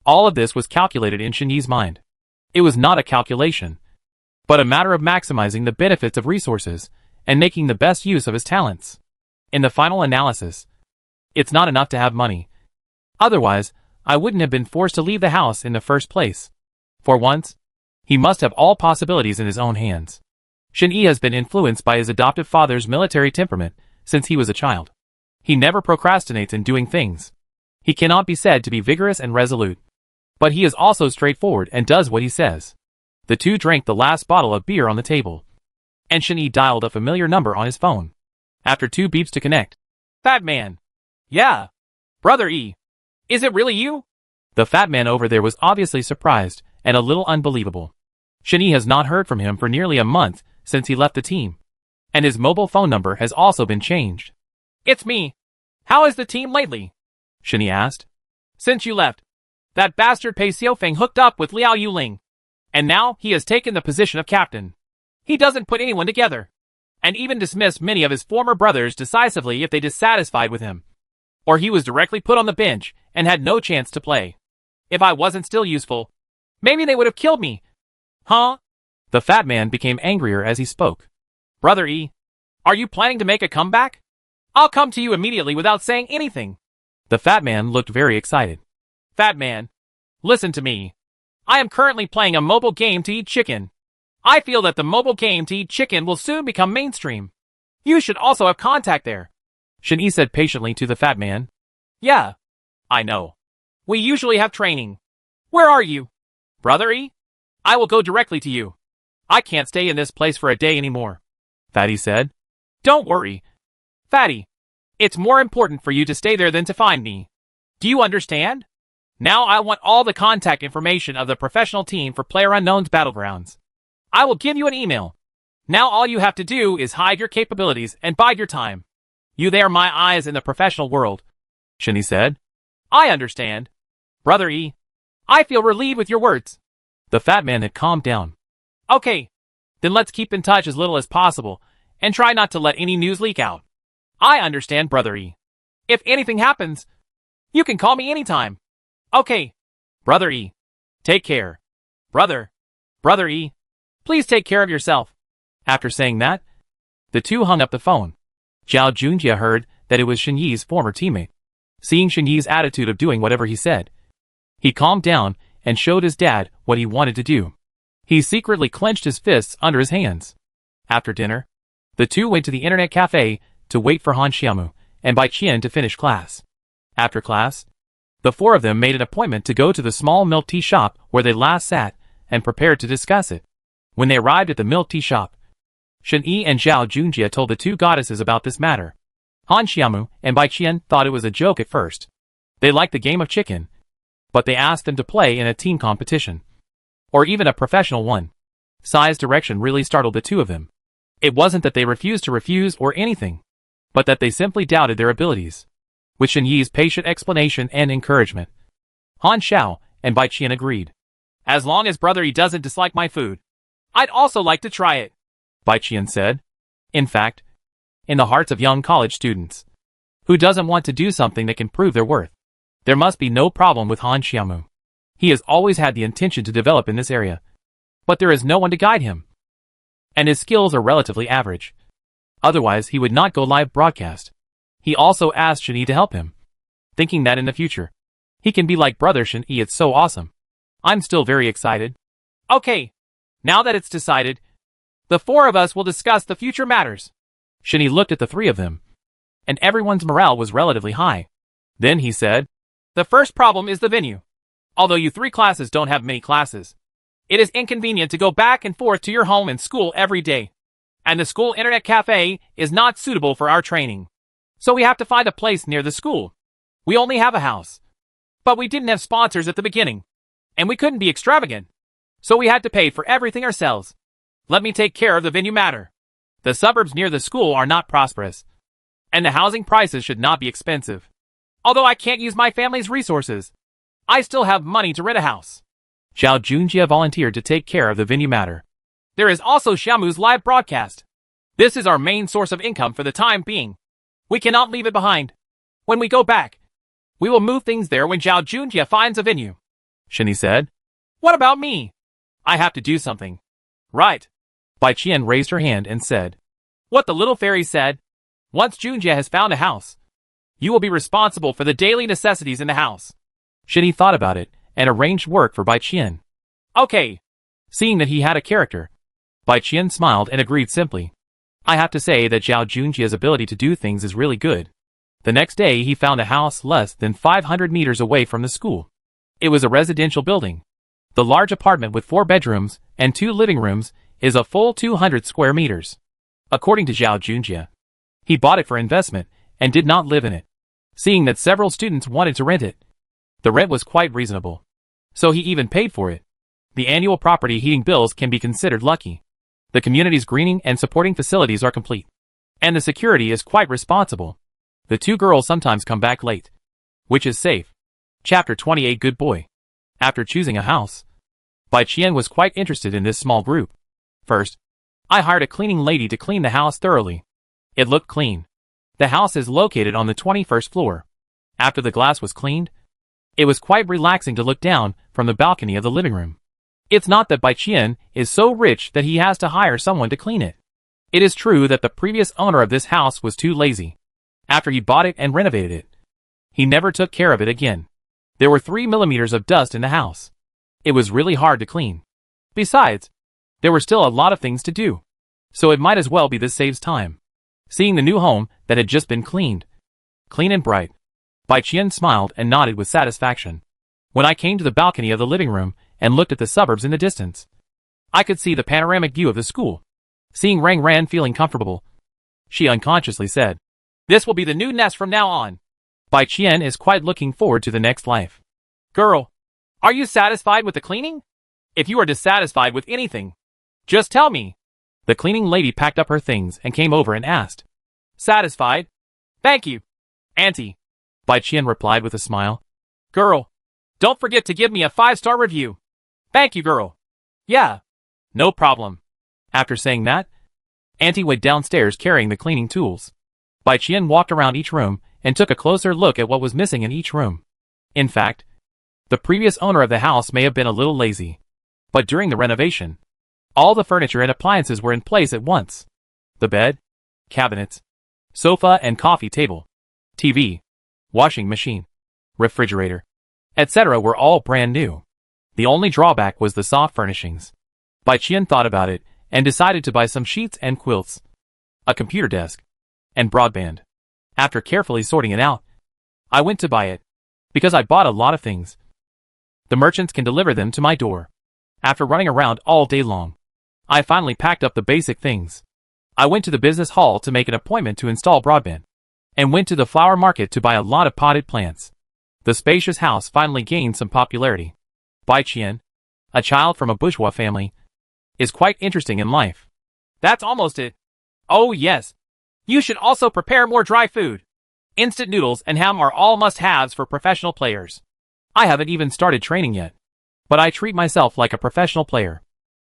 All of this was calculated in Shen Yi's mind. It was not a calculation, but a matter of maximizing the benefits of resources and making the best use of his talents. In the final analysis, it's not enough to have money. Otherwise, I wouldn't have been forced to leave the house in the first place. For once, he must have all possibilities in his own hands. Shen Yi has been influenced by his adoptive father's military temperament since he was a child. He never procrastinates in doing things. He cannot be said to be vigorous and resolute. But he is also straightforward and does what he says. The two drank the last bottle of beer on the table. And Shen Yi dialed a familiar number on his phone. After 2 beeps to connect. Fat man. Yeah. Brother E. Is it really you? The fat man over there was obviously surprised and a little unbelievable. Shen Yi has not heard from him for nearly a month since he left the team. And his mobile phone number has also been changed. It's me. How is the team lately? Shen Yi asked. Since you left, That bastard Pei Xiaofeng hooked up with Liao Yuling. And now he has taken the position of captain. He doesn't put anyone together. And even dismissed many of his former brothers decisively if they dissatisfied with him. Or he was directly put on the bench and had no chance to play. If I wasn't still useful, maybe they would have killed me. Huh? The fat man became angrier as he spoke. Brother E, are you planning to make a comeback? I'll come to you immediately without saying anything. The fat man looked very excited. Fat man, listen to me. I am currently playing a mobile game to eat chicken. I feel that the mobile game to eat chicken will soon become mainstream. You should also have contact there. Shen Yi said patiently to the fat man. Yeah, I know. We usually have training. Where are you? Brother E? I will go directly to you. I can't stay in this place for a day anymore. Fatty said. Don't worry. Fatty, it's more important for you to stay there than to find me. Do you understand? Now I want all the contact information of the professional team for PlayerUnknown's Battlegrounds. I will give you an email. Now all you have to do is hide your capabilities and bide your time. You there my eyes in the professional world. Shen Yi said. I understand. Brother E, I feel relieved with your words. The fat man had calmed down. Okay, then let's keep in touch as little as possible and try not to let any news leak out. I understand, Brother E. If anything happens, you can call me anytime. Okay. Brother E. Take care. Brother E. Please take care of yourself. After saying that, the two hung up the phone. Zhao Junjie heard that it was Shen Yi's former teammate. Seeing Shen Yi's attitude of doing whatever he said, he calmed down and showed his dad what he wanted to do. He secretly clenched his fists under his hands. After dinner, the two went to the internet cafe to wait for Han Xiaomu and Bai Qian to finish class. After class, the four of them made an appointment to go to the small milk tea shop where they last sat and prepared to discuss it. When they arrived at the milk tea shop, Shen Yi and Zhao Junjie told the two goddesses about this matter. Han Xiaomu and Bai Qian thought it was a joke at first. They liked the game of chicken, but they asked them to play in a team competition, or even a professional one. Sai's direction really startled the two of them. It wasn't that they refused to refuse or anything, but that they simply doubted their abilities. With Shen Yi's patient explanation and encouragement, Han Xiao and Bai Qian agreed. As long as Brother E doesn't dislike my food, I'd also like to try it, Bai Qian said. In fact, in the hearts of young college students, who doesn't want to do something that can prove their worth, there must be no problem with Han Xiaomu. He has always had the intention to develop in this area, but there is no one to guide him, and his skills are relatively average. Otherwise, he would not go live broadcast. He also asked Shen Yi to help him, thinking that in the future, he can be like brother Shen Yi. It's so awesome. I'm still very excited. Okay, now that it's decided, the four of us will discuss the future matters. Shen Yi looked at the three of them, and everyone's morale was relatively high. Then he said, The first problem is the venue. Although you three classes don't have many classes, it is inconvenient to go back and forth to your home and school every day. And the school internet cafe is not suitable for our training. So we have to find a place near the school. We only have a house. But we didn't have sponsors at the beginning. And we couldn't be extravagant. So we had to pay for everything ourselves. Let me take care of the venue matter. The suburbs near the school are not prosperous. And the housing prices should not be expensive. Although I can't use my family's resources, I still have money to rent a house. Zhao Junjie volunteered to take care of the venue matter. There is also Xiaomu's live broadcast. This is our main source of income for the time being. We cannot leave it behind. When we go back, we will move things there when Zhao Junjie finds a venue. Shen Yi said. What about me? I have to do something. Right. Bai Qian raised her hand and said. What the little fairy said. Once Junjie has found a house, you will be responsible for the daily necessities in the house. Shen Yi thought about it and arranged work for Bai Qian. Okay. Seeing that he had a character, Bai Qian smiled and agreed simply. I have to say that Zhao Junjie's ability to do things is really good. The next day he found a house less than 500 meters away from the school. It was a residential building. The large apartment with 4 bedrooms and 2 living rooms is a full 200 square meters. According to Zhao Junjie, he bought it for investment and did not live in it. Seeing that several students wanted to rent it, the rent was quite reasonable. So he even paid for it. The annual property heating bills can be considered lucky. The community's greening and supporting facilities are complete. And the security is quite responsible. The 2 girls sometimes come back late, which is safe. Chapter 28 Good Boy. After choosing a house, Bai Qian was quite interested in this small group. First, I hired a cleaning lady to clean the house thoroughly. It looked clean. The house is located on the 21st floor. After the glass was cleaned, it was quite relaxing to look down from the balcony of the living room. It's not that Bai Qian is so rich that he has to hire someone to clean it. It is true that the previous owner of this house was too lazy. After he bought it and renovated it, he never took care of it again. There were 3 millimeters of dust in the house. It was really hard to clean. Besides, there were still a lot of things to do. So it might as well be this saves time. Seeing the new home that had just been cleaned, clean and bright, Bai Qian smiled and nodded with satisfaction. When I came to the balcony of the living room and looked at the suburbs in the distance, I could see the panoramic view of the school. Seeing Rang Ran feeling comfortable, she unconsciously said, "This will be the new nest from now on." Bai Qian is quite looking forward to the next life. Girl, are you satisfied with the cleaning? If you are dissatisfied with anything, just tell me. The cleaning lady packed up her things and came over and asked. Satisfied? Thank you, Auntie. Bai Qian replied with a smile. Girl, don't forget to give me a 5-star review. Thank you, girl. Yeah, no problem. After saying that, Auntie went downstairs carrying the cleaning tools. Bai Qian walked around each room and took a closer look at what was missing in each room. In fact, the previous owner of the house may have been a little lazy. But during the renovation, all the furniture and appliances were in place at once. The bed, cabinets, sofa and coffee table, TV, washing machine, refrigerator, etc. were all brand new. The only drawback was the soft furnishings. Bai Qian thought about it and decided to buy some sheets and quilts, a computer desk, and broadband. After carefully sorting it out, I went to buy it, because I bought a lot of things. The merchants can deliver them to my door. After running around all day long, I finally packed up the basic things. I went to the business hall to make an appointment to install broadband, and went to the flower market to buy a lot of potted plants. The spacious house finally gained some popularity. Bai Qian, a child from a bourgeois family, is quite interesting in life. That's almost it. Oh yes. You should also prepare more dry food. Instant noodles and ham are all must-haves for professional players. I haven't even started training yet, but I treat myself like a professional player.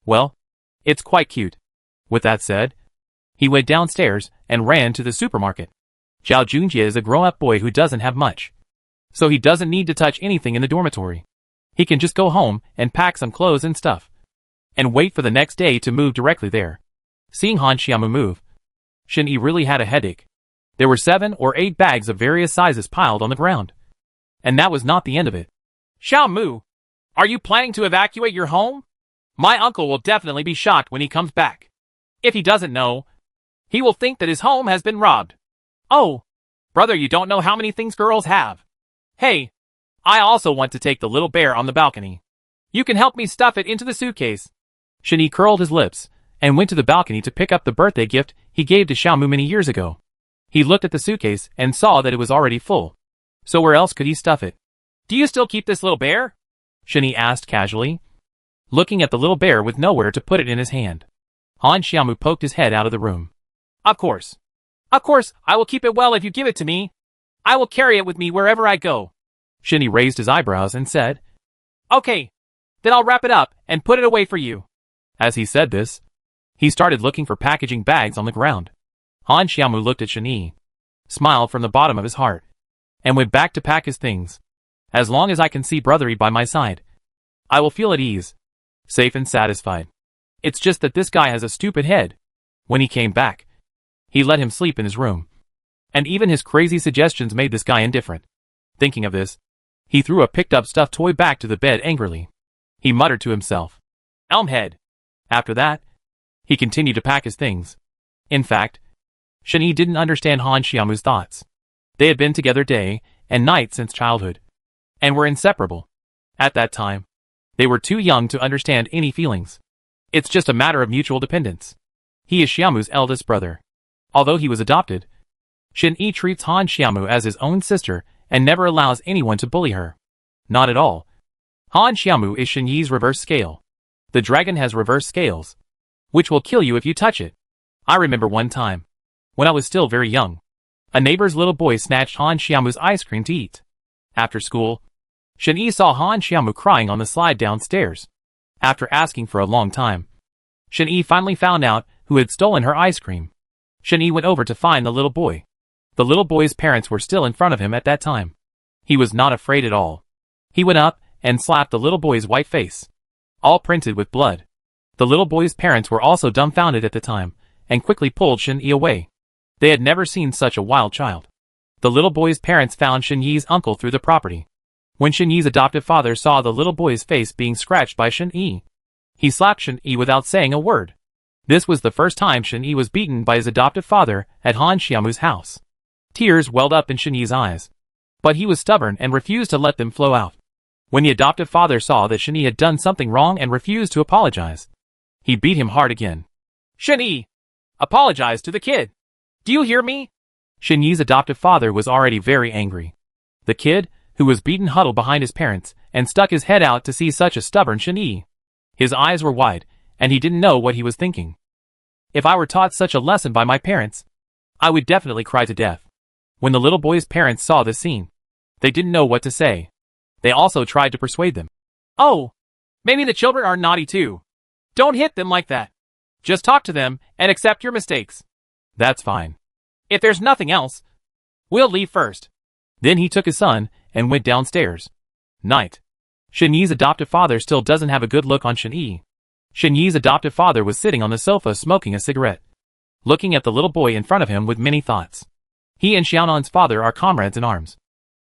Well, it's quite cute. With that said, he went downstairs and ran to the supermarket. Zhao Junjie is a grown-up boy who doesn't have much, so he doesn't need to touch anything in the dormitory. He can just go home and pack some clothes and stuff, and wait for the next day to move directly there. Seeing Han Xiaomu move, Shen Yi really had a headache. There were 7 or 8 bags of various sizes piled on the ground. And that was not the end of it. Xiaomu, are you planning to evacuate your home? My uncle will definitely be shocked when he comes back. If he doesn't know, he will think that his home has been robbed. Oh, brother, you don't know how many things girls have. Hey, I also want to take the little bear on the balcony. You can help me stuff it into the suitcase. Shen Yi curled his lips and went to the balcony to pick up the birthday gift he gave to Xiaomu many years ago. He looked at the suitcase and saw that it was already full. So where else could he stuff it? Do you still keep this little bear? Shen Yi asked casually, looking at the little bear with nowhere to put it in his hand. Han Xiaomu poked his head out of the room. Of course. Of course, I will keep it well if you give it to me. I will carry it with me wherever I go. Shen Yi raised his eyebrows and said, Okay, then I'll wrap it up and put it away for you. As he said this, he started looking for packaging bags on the ground. Han Xiaomu looked at Shen Yi, smiled from the bottom of his heart, and went back to pack his things. As long as I can see Brother Yi by my side, I will feel at ease, safe and satisfied. It's just that this guy has a stupid head. When he came back, he let him sleep in his room. And even his crazy suggestions made this guy indifferent. Thinking of this, he threw a picked-up stuffed toy back to the bed angrily. He muttered to himself, Elmhead. After that, he continued to pack his things. In fact, Shen Yi didn't understand Han Xiaomu's thoughts. They had been together day and night since childhood, and were inseparable. At that time, they were too young to understand any feelings. It's just a matter of mutual dependence. He is Xiaomu's eldest brother. Although he was adopted, Shen Yi treats Han Xiaomu as his own sister and never allows anyone to bully her. Not at all. Han Xiaomu is Shen Yi's reverse scale. The dragon has reverse scales, which will kill you if you touch it. I remember one time, when I was still very young, a neighbor's little boy snatched Han Xiaomu's ice cream to eat. After school, Shen-Yi saw Han Xiaomu crying on the slide downstairs. After asking for a long time, Shen-Yi finally found out who had stolen her ice cream. Shen-Yi went over to find the little boy. The little boy's parents were still in front of him at that time. He was not afraid at all. He went up and slapped the little boy's white face, all printed with blood. The little boy's parents were also dumbfounded at the time, and quickly pulled Shen-Yi away. They had never seen such a wild child. The little boy's parents found Shen-Yi's uncle through the property. When Shen-Yi's adoptive father saw the little boy's face being scratched by Shen-Yi, he slapped Shen-Yi without saying a word. This was the first time Shen-Yi was beaten by his adoptive father at Han Xiaomu's house. Tears welled up in Shen-Yi's eyes, but he was stubborn and refused to let them flow out. When the adoptive father saw that Shen-Yi had done something wrong and refused to apologize, he beat him hard again. Shen-Yi, apologize to the kid. Do you hear me? Shen-Yi's adoptive father was already very angry. The kid, who was beaten, huddled behind his parents and stuck his head out to see such a stubborn Shen-Yi. His eyes were wide, and he didn't know what he was thinking. If I were taught such a lesson by my parents, I would definitely cry to death. When the little boy's parents saw this scene, they didn't know what to say. They also tried to persuade them. Oh, maybe the children are naughty too. Don't hit them like that. Just talk to them and accept your mistakes. That's fine. If there's nothing else, we'll leave first. Then he took his son and went downstairs. Night. Shen-Yi's adoptive father still doesn't have a good look on Shen-Yi. Shen-Yi's adoptive father was sitting on the sofa smoking a cigarette, looking at the little boy in front of him with many thoughts. He and Xiaonan's father are comrades in arms,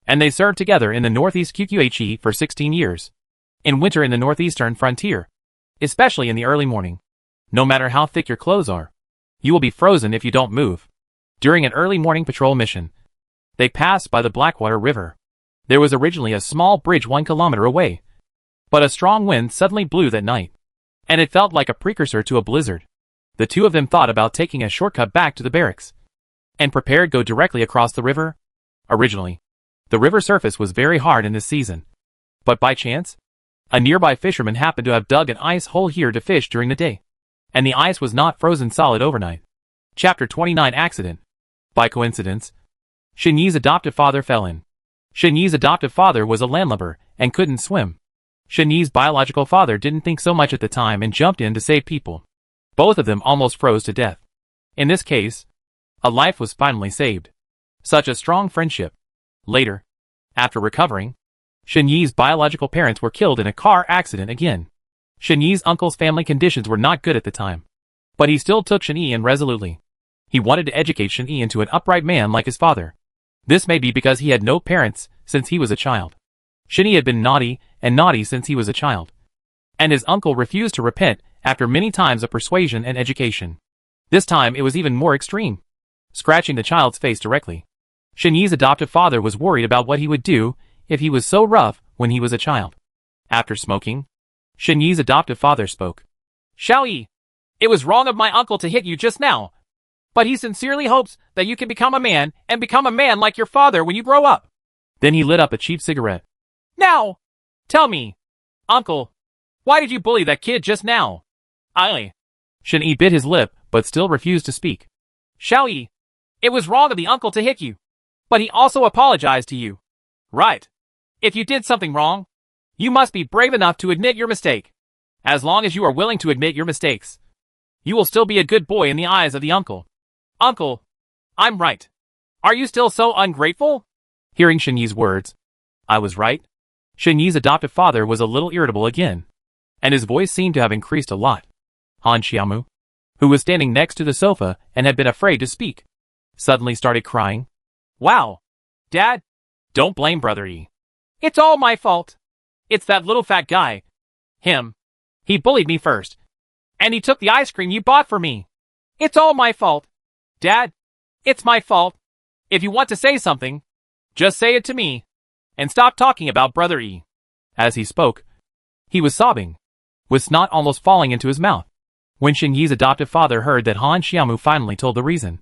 and they served together in the Northeast QQHE for 16 years. In winter in the northeastern frontier, especially in the early morning, no matter how thick your clothes are, you will be frozen if you don't move. During an early morning patrol mission, they passed by the Blackwater River. There was originally a small bridge 1 kilometer away, but a strong wind suddenly blew that night, and it felt like a precursor to a blizzard. The two of them thought about taking a shortcut back to the barracks, and prepared to go directly across the river. Originally, the river surface was very hard in this season, but by chance, a nearby fisherman happened to have dug an ice hole here to fish during the day, and the ice was not frozen solid overnight. Chapter 29 Accident. By coincidence, Shen-Yi's adoptive father fell in. Shen-Yi's adoptive father was a landlubber and couldn't swim. Shen-Yi's biological father didn't think so much at the time and jumped in to save people. Both of them almost froze to death. In this case, a life was finally saved. Such a strong friendship. Later, after recovering, Shen-Yi's biological parents were killed in a car accident again. Shen-Yi's uncle's family conditions were not good at the time, but he still took Shen-Yi in resolutely. He wanted to educate Shen-Yi into an upright man like his father. This may be because he had no parents since he was a child. Shen-Yi had been naughty since he was a child, and his uncle refused to repent after many times of persuasion and education. This time it was even more extreme, scratching the child's face directly. Shen-Yi's adoptive father was worried about what he would do if he was so rough when he was a child. After smoking, Shen-Yi's adoptive father spoke. Xiaoyi, it was wrong of my uncle to hit you just now, but he sincerely hopes that you can become a man and become a man like your father when you grow up. Then he lit up a cheap cigarette. Now, tell me, uncle, why did you bully that kid just now? Shen-Yi bit his lip, but still refused to speak. Xiaoyi, it was wrong of the uncle to hit you, but he also apologized to you. Right. If you did something wrong, you must be brave enough to admit your mistake. As long as you are willing to admit your mistakes, you will still be a good boy in the eyes of the uncle. Uncle, I'm right. Are you still so ungrateful? Hearing Shen-Yi's words, I was right. Shen-Yi's adoptive father was a little irritable again, and his voice seemed to have increased a lot. Han Xiaomu, who was standing next to the sofa and had been afraid to speak, suddenly started crying. Wow. Dad, don't blame Brother Yi. It's all my fault. It's that little fat guy. Him. He bullied me first, and he took the ice cream you bought for me. It's all my fault. Dad, it's my fault. If you want to say something, just say it to me, and stop talking about Brother Yi. As he spoke, he was sobbing, with snot almost falling into his mouth. When Shen-Yi's adoptive father heard that Han Xiaomu finally told the reason,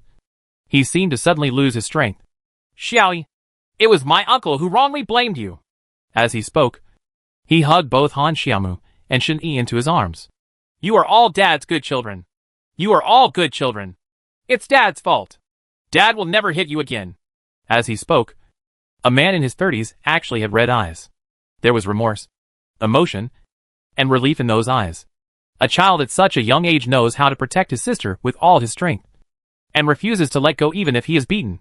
he seemed to suddenly lose his strength. Xiaoyi, it was my uncle who wrongly blamed you. As he spoke, he hugged both Han Xiaomu and Shen-Yi into his arms. You are all Dad's good children. You are all good children. It's Dad's fault. Dad will never hit you again. As he spoke, a man in his 30s actually had red eyes. There was remorse, emotion, and relief in those eyes. A child at such a young age knows how to protect his sister with all his strength, and refuses to let go even if he is beaten.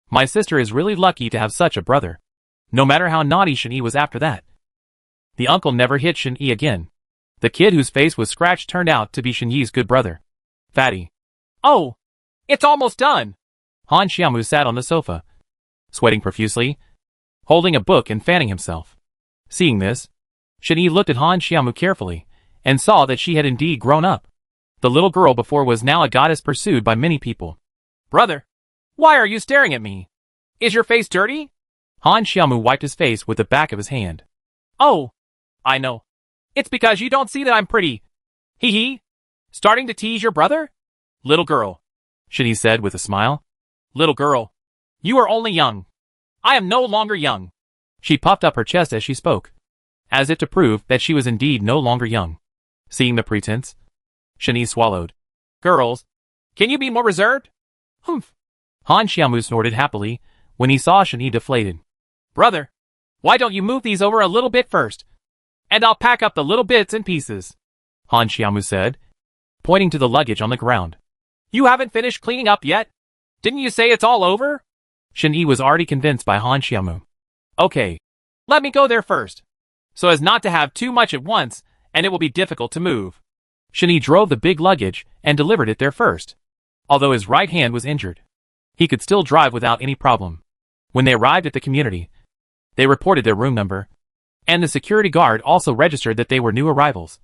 My sister is really lucky to have such a brother. No matter how naughty Shen-Yi was after that. The uncle never hit Shen-Yi again. The kid whose face was scratched turned out to be Shen-Yi's good brother, Fatty. Oh, it's almost done. Han Xiaomu sat on the sofa, sweating profusely, holding a book and fanning himself. Seeing this, Shen-Yi looked at Han Xiaomu carefully, and saw that she had indeed grown up. The little girl before was now a goddess pursued by many people. Brother, why are you staring at me? Is your face dirty? Han Xiaomu wiped his face with the back of his hand. Oh, I know. It's because you don't see that I'm pretty. Hee hee. Starting to tease your brother? Little girl, Shen-Yi said with a smile. Little girl, you are only young. I am no longer young. She puffed up her chest as she spoke, as if to prove that she was indeed no longer young. Seeing the pretense, Shen-Yi swallowed. Girls, can you be more reserved? Humph. Han Xiaomu snorted happily when he saw Shen-Yi deflated. Brother, why don't you move these over a little bit first? And I'll pack up the little bits and pieces, Han Xiaomu said, pointing to the luggage on the ground. You haven't finished cleaning up yet? Didn't you say it's all over? Shen-Yi was already convinced by Han Xiaomu. Okay, let me go there first, so as not to have too much at once, and it will be difficult to move. Shen-Yi drove the big luggage and delivered it there first. Although his right hand was injured, he could still drive without any problem. When they arrived at the community, they reported their room number, and the security guard also registered that they were new arrivals,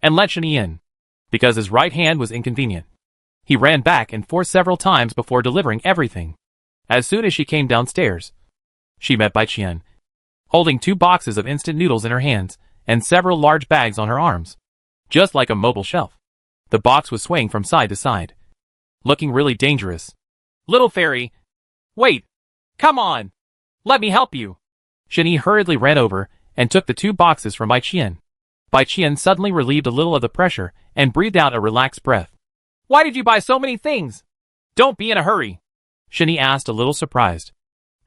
and let Shen-Yi in, because his right hand was inconvenient. He ran back and forth several times before delivering everything. As soon as she came downstairs, she met Bai Qian, holding 2 boxes of instant noodles in her hands and several large bags on her arms, just like a mobile shelf. The box was swaying from side to side, looking really dangerous. Little fairy, wait, come on, let me help you. Shen-Yi hurriedly ran over and took the 2 boxes from Bai Qian. Bai Qian suddenly relieved a little of the pressure and breathed out a relaxed breath. Why did you buy so many things? Don't be in a hurry, Shen-Yi asked, a little surprised.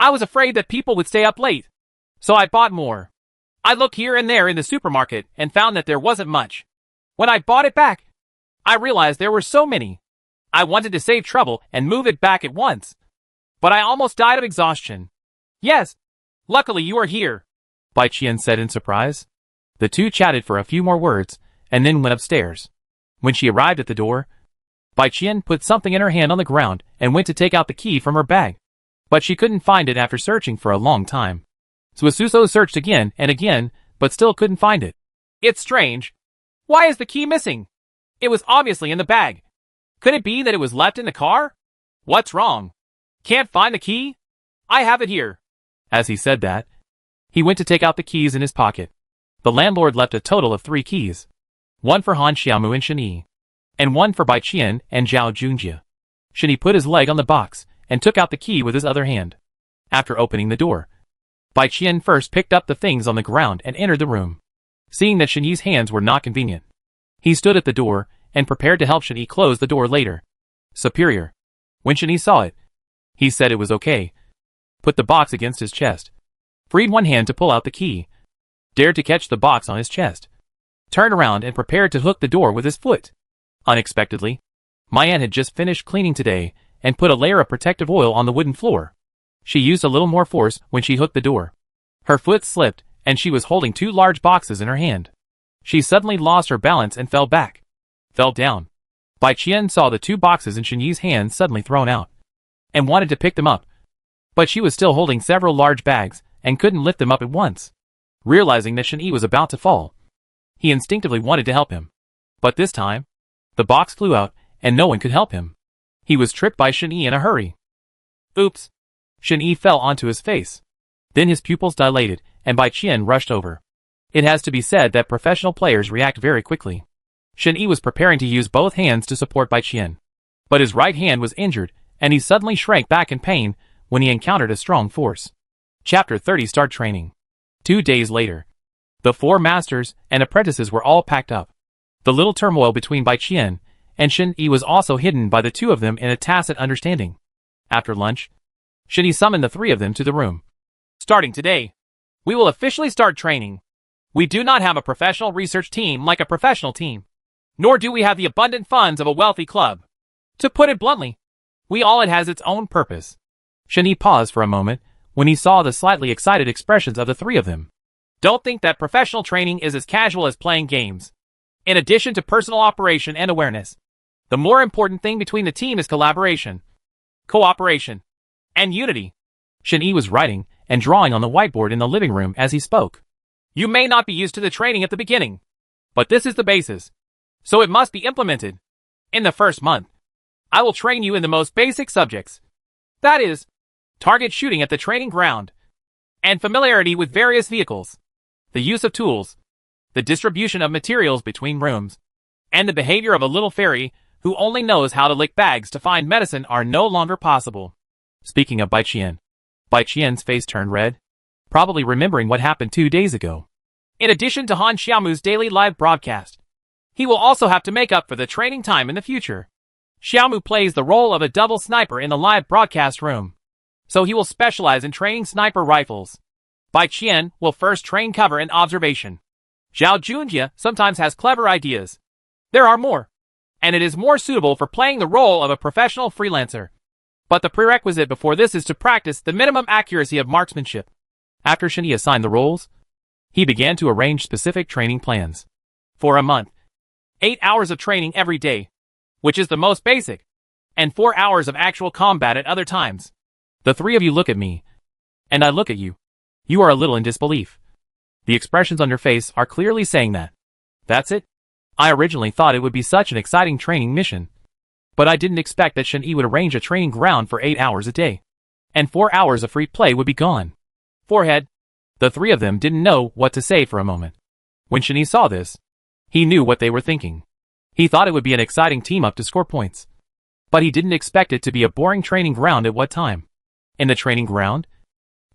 I was afraid that people would stay up late, so I bought more. I looked here and there in the supermarket and found that there wasn't much. When I bought it back, I realized there were so many. I wanted to save trouble and move it back at once, but I almost died of exhaustion. Yes, luckily you are here, Bai Qian said in surprise. The two chatted for a few more words and then went upstairs. When she arrived at the door, Bai Qian put something in her hand on the ground and went to take out the key from her bag. But she couldn't find it after searching for a long time. Suisuo searched again and again, but still couldn't find it. It's strange. Why is the key missing? It was obviously in the bag. Could it be that it was left in the car? What's wrong? Can't find the key? I have it here. As he said that, he went to take out the keys in his pocket. The landlord left a total of 3 keys. 1 for Han Xiaomu and Shen-Yi, and 1 for Bai Qian and Zhao Junjie. Shen-Yi put his leg on the box and took out the key with his other hand. After opening the door, Bai Qian first picked up the things on the ground and entered the room. Seeing that Shen-Yi's hands were not convenient, he stood at the door and prepared to help Shen-Yi close the door later. Superior. When Shen-Yi saw it, he said it was okay, put the box against his chest, freed one hand to pull out the key, dared to catch the box on his chest, turned around and prepared to hook the door with his foot. Unexpectedly, my aunt had just finished cleaning today and put a layer of protective oil on the wooden floor. She used a little more force when she hooked the door. Her foot slipped and she was holding 2 large boxes in her hand. She suddenly lost her balance and fell down. Bai Qian saw the 2 boxes in Shen-Yi's hands suddenly thrown out, and wanted to pick them up. But she was still holding several large bags and couldn't lift them up at once. Realizing that Shen-Yi was about to fall, he instinctively wanted to help him. But this time, the box flew out and no one could help him. He was tripped by Shen-Yi in a hurry. Oops! Shen-Yi fell onto his face. Then his pupils dilated and Bai Qian rushed over. It has to be said that professional players react very quickly. Shen-Yi was preparing to use both hands to support Bai Qian, but his right hand was injured and he suddenly shrank back in pain when he encountered a strong force. Chapter 30. Start training. 2 days later, the 4 masters and apprentices were all packed up. The little turmoil between Bai Qian and Shen-Yi was also hidden by the 2 of them in a tacit understanding. After lunch, Shen-Yi summoned the 3 of them to the room. Starting today, we will officially start training. We do not have a professional research team like a professional team, nor do we have the abundant funds of a wealthy club. To put it bluntly, all it has its own purpose. Shen paused for a moment when he saw the slightly excited expressions of the three of them. Don't think that professional training is as casual as playing games. In addition to personal operation and awareness, the more important thing between the team is collaboration, cooperation, and unity. Shen was writing and drawing on the whiteboard in the living room as he spoke. You may not be used to the training at the beginning, but this is the basis, so it must be implemented. In the first month, I will train you in the most basic subjects. That is, target shooting at the training ground, and familiarity with various vehicles, the use of tools, the distribution of materials between rooms, and the behavior of a little fairy who only knows how to lick bags to find medicine are no longer possible. Speaking of Bai Qian's face turned red, probably remembering what happened 2 days ago. In addition to Han Xiaomu's daily live broadcast, he will also have to make up for the training time in the future. Xiaomu plays the role of a double sniper in the live broadcast room, so he will specialize in training sniper rifles. Bai Qian will first train cover and observation. Zhao Junjie sometimes has clever ideas. There are more, and it is more suitable for playing the role of a professional freelancer. But the prerequisite before this is to practice the minimum accuracy of marksmanship. After Shen assigned the roles, he began to arrange specific training plans. For a month, 8 hours of training every day, which is the most basic, and 4 hours of actual combat at other times. The three of you look at me, and I look at you. You are a little in disbelief. The expressions on your face are clearly saying that. That's it? I originally thought it would be such an exciting training mission. But I didn't expect that Shen would arrange a training ground for 8 hours a day. And 4 hours of free play would be gone. Forehead. The three of them didn't know what to say for a moment. When Shen saw this, he knew what they were thinking. He thought it would be an exciting team-up to score points. But he didn't expect it to be a boring training ground at what time. In the training ground,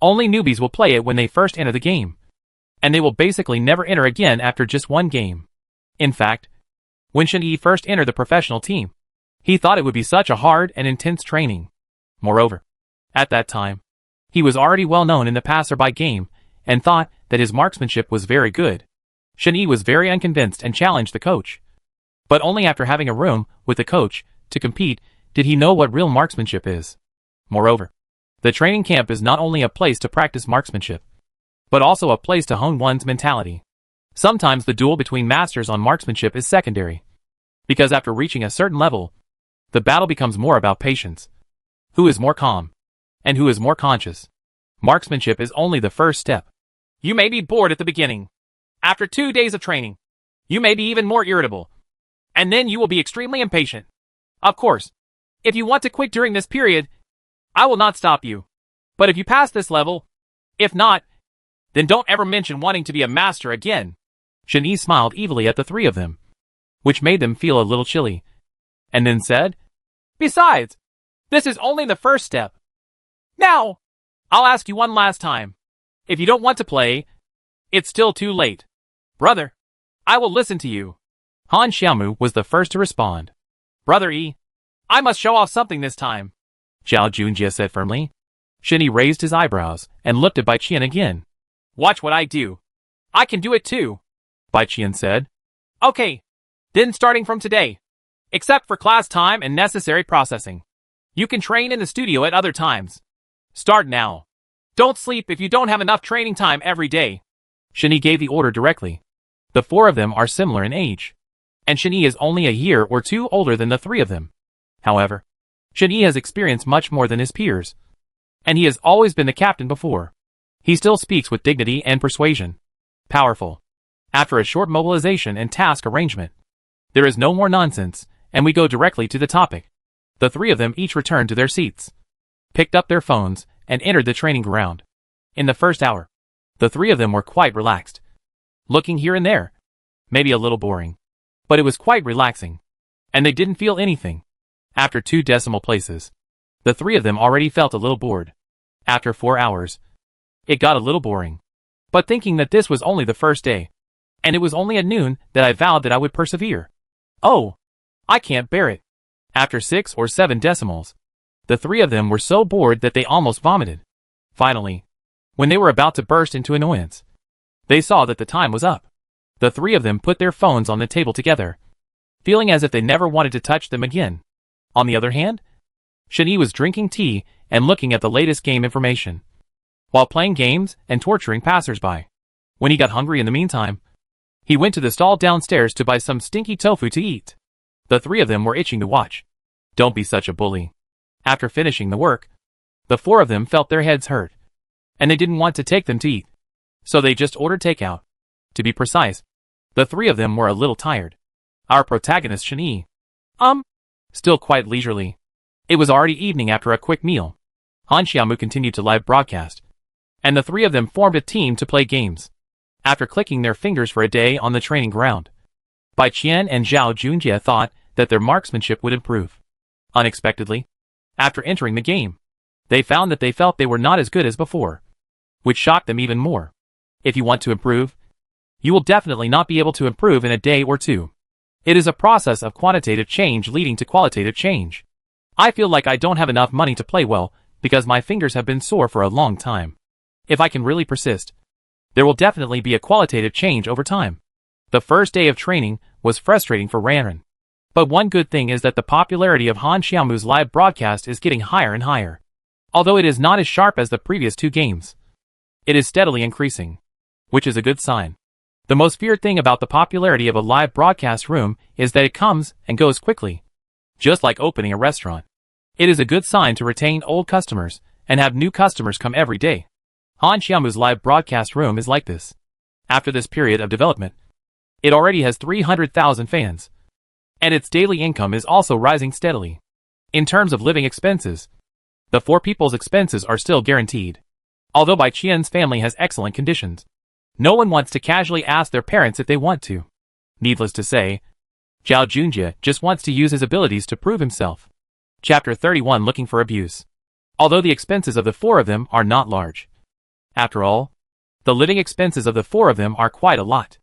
only newbies will play it when they first enter the game. And they will basically never enter again after just one game. In fact, when Shen first entered the professional team, he thought it would be such a hard and intense training. Moreover, at that time, he was already well known in the passerby game and thought that his marksmanship was very good. Shen was very unconvinced and challenged the coach. But only after having a room with the coach to compete did he know what real marksmanship is. Moreover, the training camp is not only a place to practice marksmanship, but also a place to hone one's mentality. Sometimes the duel between masters on marksmanship is secondary, because after reaching a certain level, the battle becomes more about patience. Who is more calm, and who is more conscious? Marksmanship is only the first step. You may be bored at the beginning. After 2 days of training, you may be even more irritable. And then you will be extremely impatient. Of course, if you want to quit during this period, I will not stop you. But if you pass this level, if not, then don't ever mention wanting to be a master again. Shen smiled evilly at the three of them, which made them feel a little chilly, and then said, Besides, this is only the first step. Now, I'll ask you one last time. If you don't want to play, it's still too late. Brother, I will listen to you. Han Xiaomu was the first to respond. Brother I must show off something this time. Zhao Junjie said firmly. Shen raised his eyebrows and looked at Bai Qian again. Watch what I do. I can do it too. Bai Qian said. Okay. Then starting from today, except for class time and necessary processing, you can train in the studio at other times. Start now. Don't sleep if you don't have enough training time every day. Shen gave the order directly. The four of them are similar in age, and Shen is only a year or two older than the three of them. However, Shen has experienced much more than his peers, and he has always been the captain before. He still speaks with dignity and persuasion. Powerful. After a short mobilization and task arrangement, there is no more nonsense, and we go directly to the topic. The three of them each returned to their seats, picked up their phones, and entered the training ground. In the first hour, the three of them were quite relaxed, looking here and there, maybe a little boring, but it was quite relaxing, and they didn't feel anything. After 2 decimal places, the three of them already felt a little bored. After 4 hours, it got a little boring. But thinking that this was only the first day, and it was only at noon that I vowed that I would persevere. Oh, I can't bear it. After 6 or 7 decimals, the three of them were so bored that they almost vomited. Finally, when they were about to burst into annoyance, They saw that the time was up. The three of them put their phones on the table together, feeling as if they never wanted to touch them again. On the other hand, Shen-Yi was drinking tea and looking at the latest game information, while playing games and torturing passersby. When he got hungry in the meantime, he went to the stall downstairs to buy some stinky tofu to eat. The three of them were itching to watch. Don't be such a bully. After finishing the work, the four of them felt their heads hurt, and they didn't want to take them to eat, so they just ordered takeout. To be precise, the three of them were a little tired. Our protagonist Shen-Yi, still quite leisurely. It was already evening after a quick meal. Han Xiaomu continued to live broadcast, and the three of them formed a team to play games. After clicking their fingers for a day on the training ground, Bai Qian and Zhao Junjie thought that their marksmanship would improve. Unexpectedly, after entering the game, they found that they felt they were not as good as before, which shocked them even more. If you want to improve, you will definitely not be able to improve in a day or two. It is a process of quantitative change leading to qualitative change. I feel like I don't have enough money to play well because my fingers have been sore for a long time. If I can really persist, there will definitely be a qualitative change over time. The first day of training was frustrating for Ranran. But one good thing is that the popularity of Han Xiaomu's live broadcast is getting higher and higher. Although it is not as sharp as the previous two games, it is steadily increasing, which is a good sign. The most feared thing about the popularity of a live broadcast room is that it comes and goes quickly, just like opening a restaurant. It is a good sign to retain old customers and have new customers come every day. Han Xiaomu's live broadcast room is like this. After this period of development, it already has 300,000 fans, and its daily income is also rising steadily. In terms of living expenses, the four people's expenses are still guaranteed. Although Bai Qian's family has excellent conditions, no one wants to casually ask their parents if they want to. Needless to say, Zhao Junjie just wants to use his abilities to prove himself. Chapter 31 Looking for Abuse. Although the expenses of the four of them are not large, after all, the living expenses of the four of them are quite a lot.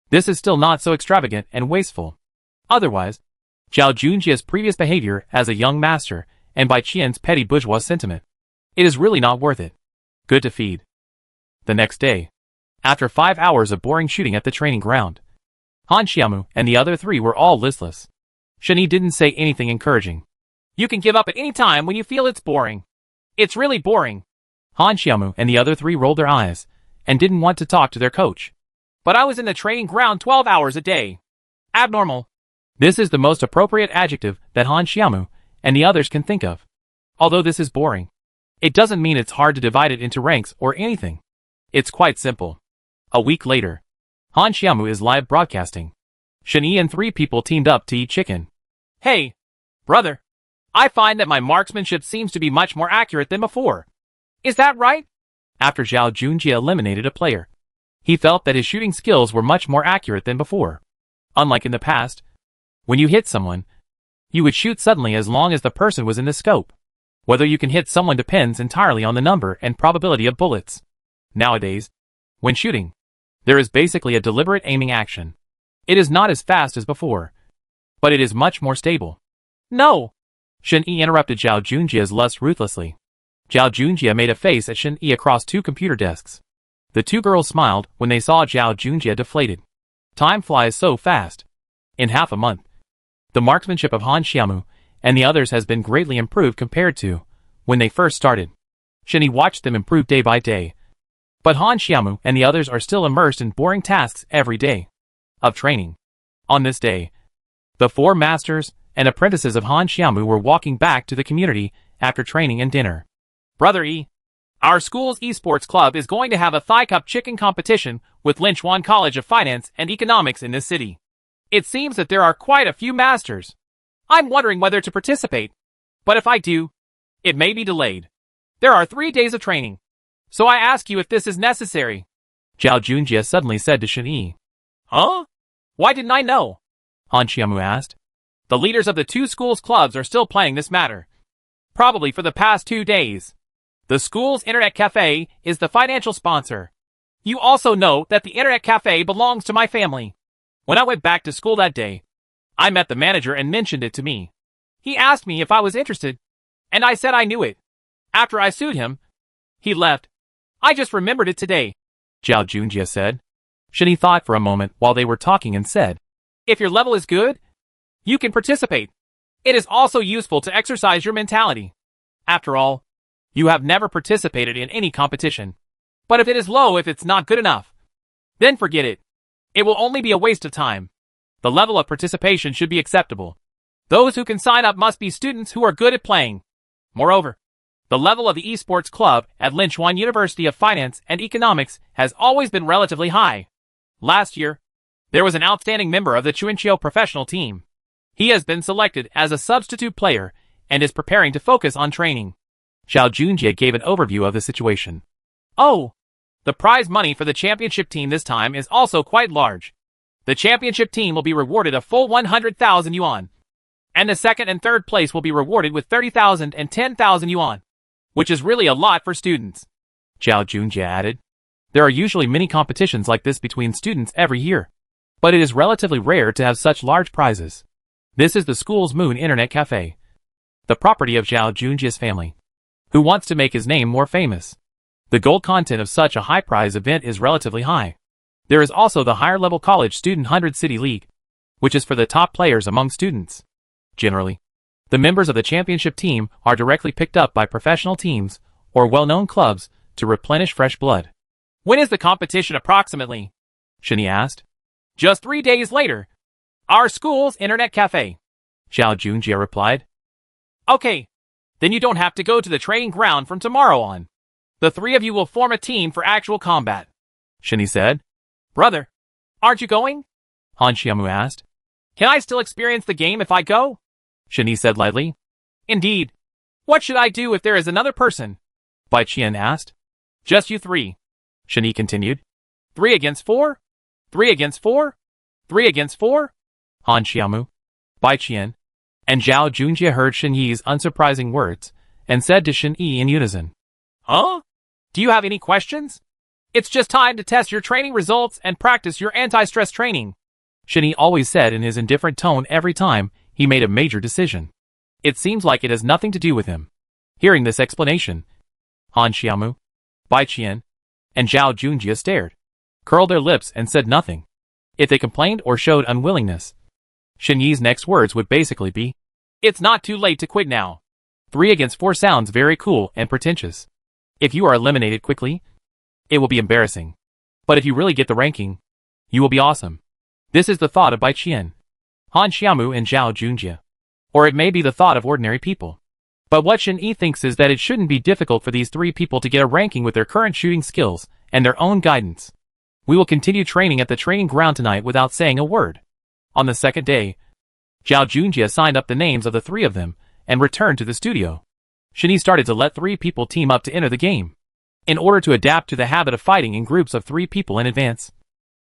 This is still not so extravagant and wasteful. Otherwise, Zhao Junjie's previous behavior as a young master and Bai Qian's petty bourgeois sentiment, it is really not worth it. Good to feed. The next day, after 5 hours of boring shooting at the training ground, Han Xiaomu and the other three were all listless. Shen-Yi didn't say anything encouraging. You can give up at any time when you feel it's boring. It's really boring. Han Xiaomu and the other three rolled their eyes and didn't want to talk to their coach. But I was in the training ground 12 hours a day. Abnormal. This is the most appropriate adjective that Han Xiaomu and the others can think of. Although this is boring, it doesn't mean it's hard to divide it into ranks or anything. It's quite simple. A week later, Han Xiaomu is live broadcasting. Shen-Yi and three people teamed up to eat chicken. Hey, brother. I find that my marksmanship seems to be much more accurate than before. Is that right? After Zhao Junjie eliminated a player, he felt that his shooting skills were much more accurate than before. Unlike in the past, when you hit someone, you would shoot suddenly as long as the person was in the scope. Whether you can hit someone depends entirely on the number and probability of bullets. Nowadays, when shooting, there is basically a deliberate aiming action. It is not as fast as before, but it is much more stable. No! Shen-Yi interrupted Zhao Junjie's lust ruthlessly. Zhao Junjie made a face at Shen-Yi across two computer desks. The two girls smiled when they saw Zhao Junjie deflated. Time flies so fast. In half a month, the marksmanship of Han Xiaomu and the others has been greatly improved compared to when they first started. Shen-Yi watched them improve day by day. But Han Xiaomu and the others are still immersed in boring tasks every day of training. On this day, the four masters and apprentices of Han Xiaomu were walking back to the community after training and dinner. Brother E, our school's esports club is going to have a Thigh Cup chicken competition with Linchuan College of Finance and Economics in this city. It seems that there are quite a few masters. I'm wondering whether to participate. But if I do, it may be delayed. There are 3 days of training. So I ask you if this is necessary. Zhao Junjie suddenly said to Shen-Yi. Huh? Why didn't I know? Han Xiaomu asked. The leaders of the two schools' clubs are still planning this matter. Probably for the past 2 days. The school's internet cafe is the financial sponsor. You also know that the internet cafe belongs to my family. When I went back to school that day, I met the manager and mentioned it to me. He asked me if I was interested, and I said I knew it. After I sued him, he left. I just remembered it today. Zhao Junjie said. Shinny thought for a moment while they were talking and said, If your level is good, you can participate. It is also useful to exercise your mentality. After all, you have never participated in any competition. But if it is low, if it's not good enough, then forget it. It will only be a waste of time. The level of participation should be acceptable. Those who can sign up must be students who are good at playing. Moreover, the level of the esports club at Linchuan University of Finance and Economics has always been relatively high. Last year, there was an outstanding member of the Chuanqiu professional team. He has been selected as a substitute player and is preparing to focus on training. Zhao Junjie gave an overview of the situation. Oh, the prize money for the championship team this time is also quite large. The championship team will be rewarded a full 100,000 yuan. And the second and third place will be rewarded with 30,000 and 10,000 yuan. Which is really a lot for students. Zhao Junjie added. There are usually many competitions like this between students every year. But it is relatively rare to have such large prizes. This is the school's Moon Internet Cafe, the property of Zhao Junjie's family, who wants to make his name more famous. The gold content of such a high prize event is relatively high. There is also the higher level college student 100 City League, which is for the top players among students. Generally, the members of the championship team are directly picked up by professional teams or well-known clubs to replenish fresh blood. When is the competition approximately? Shinny asked. Just 3 days later. Our school's internet cafe. Zhao Junjie replied. Okay. Then you don't have to go to the training ground from tomorrow on. The three of you will form a team for actual combat. Shinny said. Brother, aren't you going? Han Xiaomu asked. Can I still experience the game if I go? Shinny said lightly. Indeed. What should I do if there is another person? Bai Qian asked. Just you three. Shinny continued. 3 against 4? 3 against 4? 3 against 4? Han Xiaomu, Bai Qian, and Zhao Junjie heard Shen Yi's unsurprising words and said to Shen Yi in unison. Huh? Do you have any questions? It's just time to test your training results and practice your anti-stress training. Shen Yi always said in his indifferent tone every time he made a major decision. It seems like it has nothing to do with him. Hearing this explanation, Han Xiaomu, Bai Qian, and Zhao Junjie stared, curled their lips and said nothing. If they complained or showed unwillingness, Shen Yi's next words would basically be, It's not too late to quit now. 3 against 4 sounds very cool and pretentious. If you are eliminated quickly, it will be embarrassing. But if you really get the ranking, you will be awesome. This is the thought of Bai Qian, Han Xiaomu and Zhao Junjie. Or it may be the thought of ordinary people. But what Shen Yi thinks is that it shouldn't be difficult for these 3 people to get a ranking with their current shooting skills and their own guidance. We will continue training at the training ground tonight without saying a word. On the second day, Zhao Junjie signed up the names of the 3 of them and returned to the studio. Shen Yi started to let 3 people team up to enter the game, in order to adapt to the habit of fighting in groups of 3 people in advance.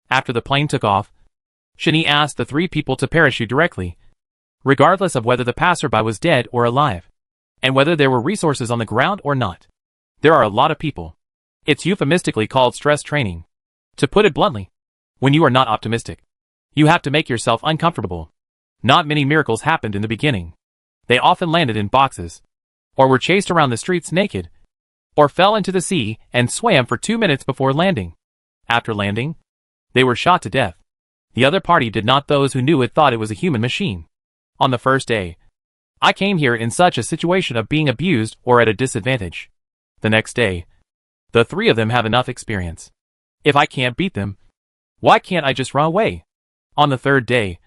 After the plane took off, Shen Yi asked the 3 people to parachute directly, regardless of whether the passerby was dead or alive, and whether there were resources on the ground or not. There are a lot of people. It's euphemistically called stress training. To put it bluntly, when you are not optimistic, you have to make yourself uncomfortable. Not many miracles happened in the beginning. They often landed in boxes, or were chased around the streets naked, or fell into the sea and swam for 2 minutes before landing. After landing, they were shot to death. The other party did not. Those who knew it thought it was a human machine. On the first day, I came here in such a situation of being abused or at a disadvantage. The next day, the 3 of them have enough experience. If I can't beat them, why can't I just run away? On the third day,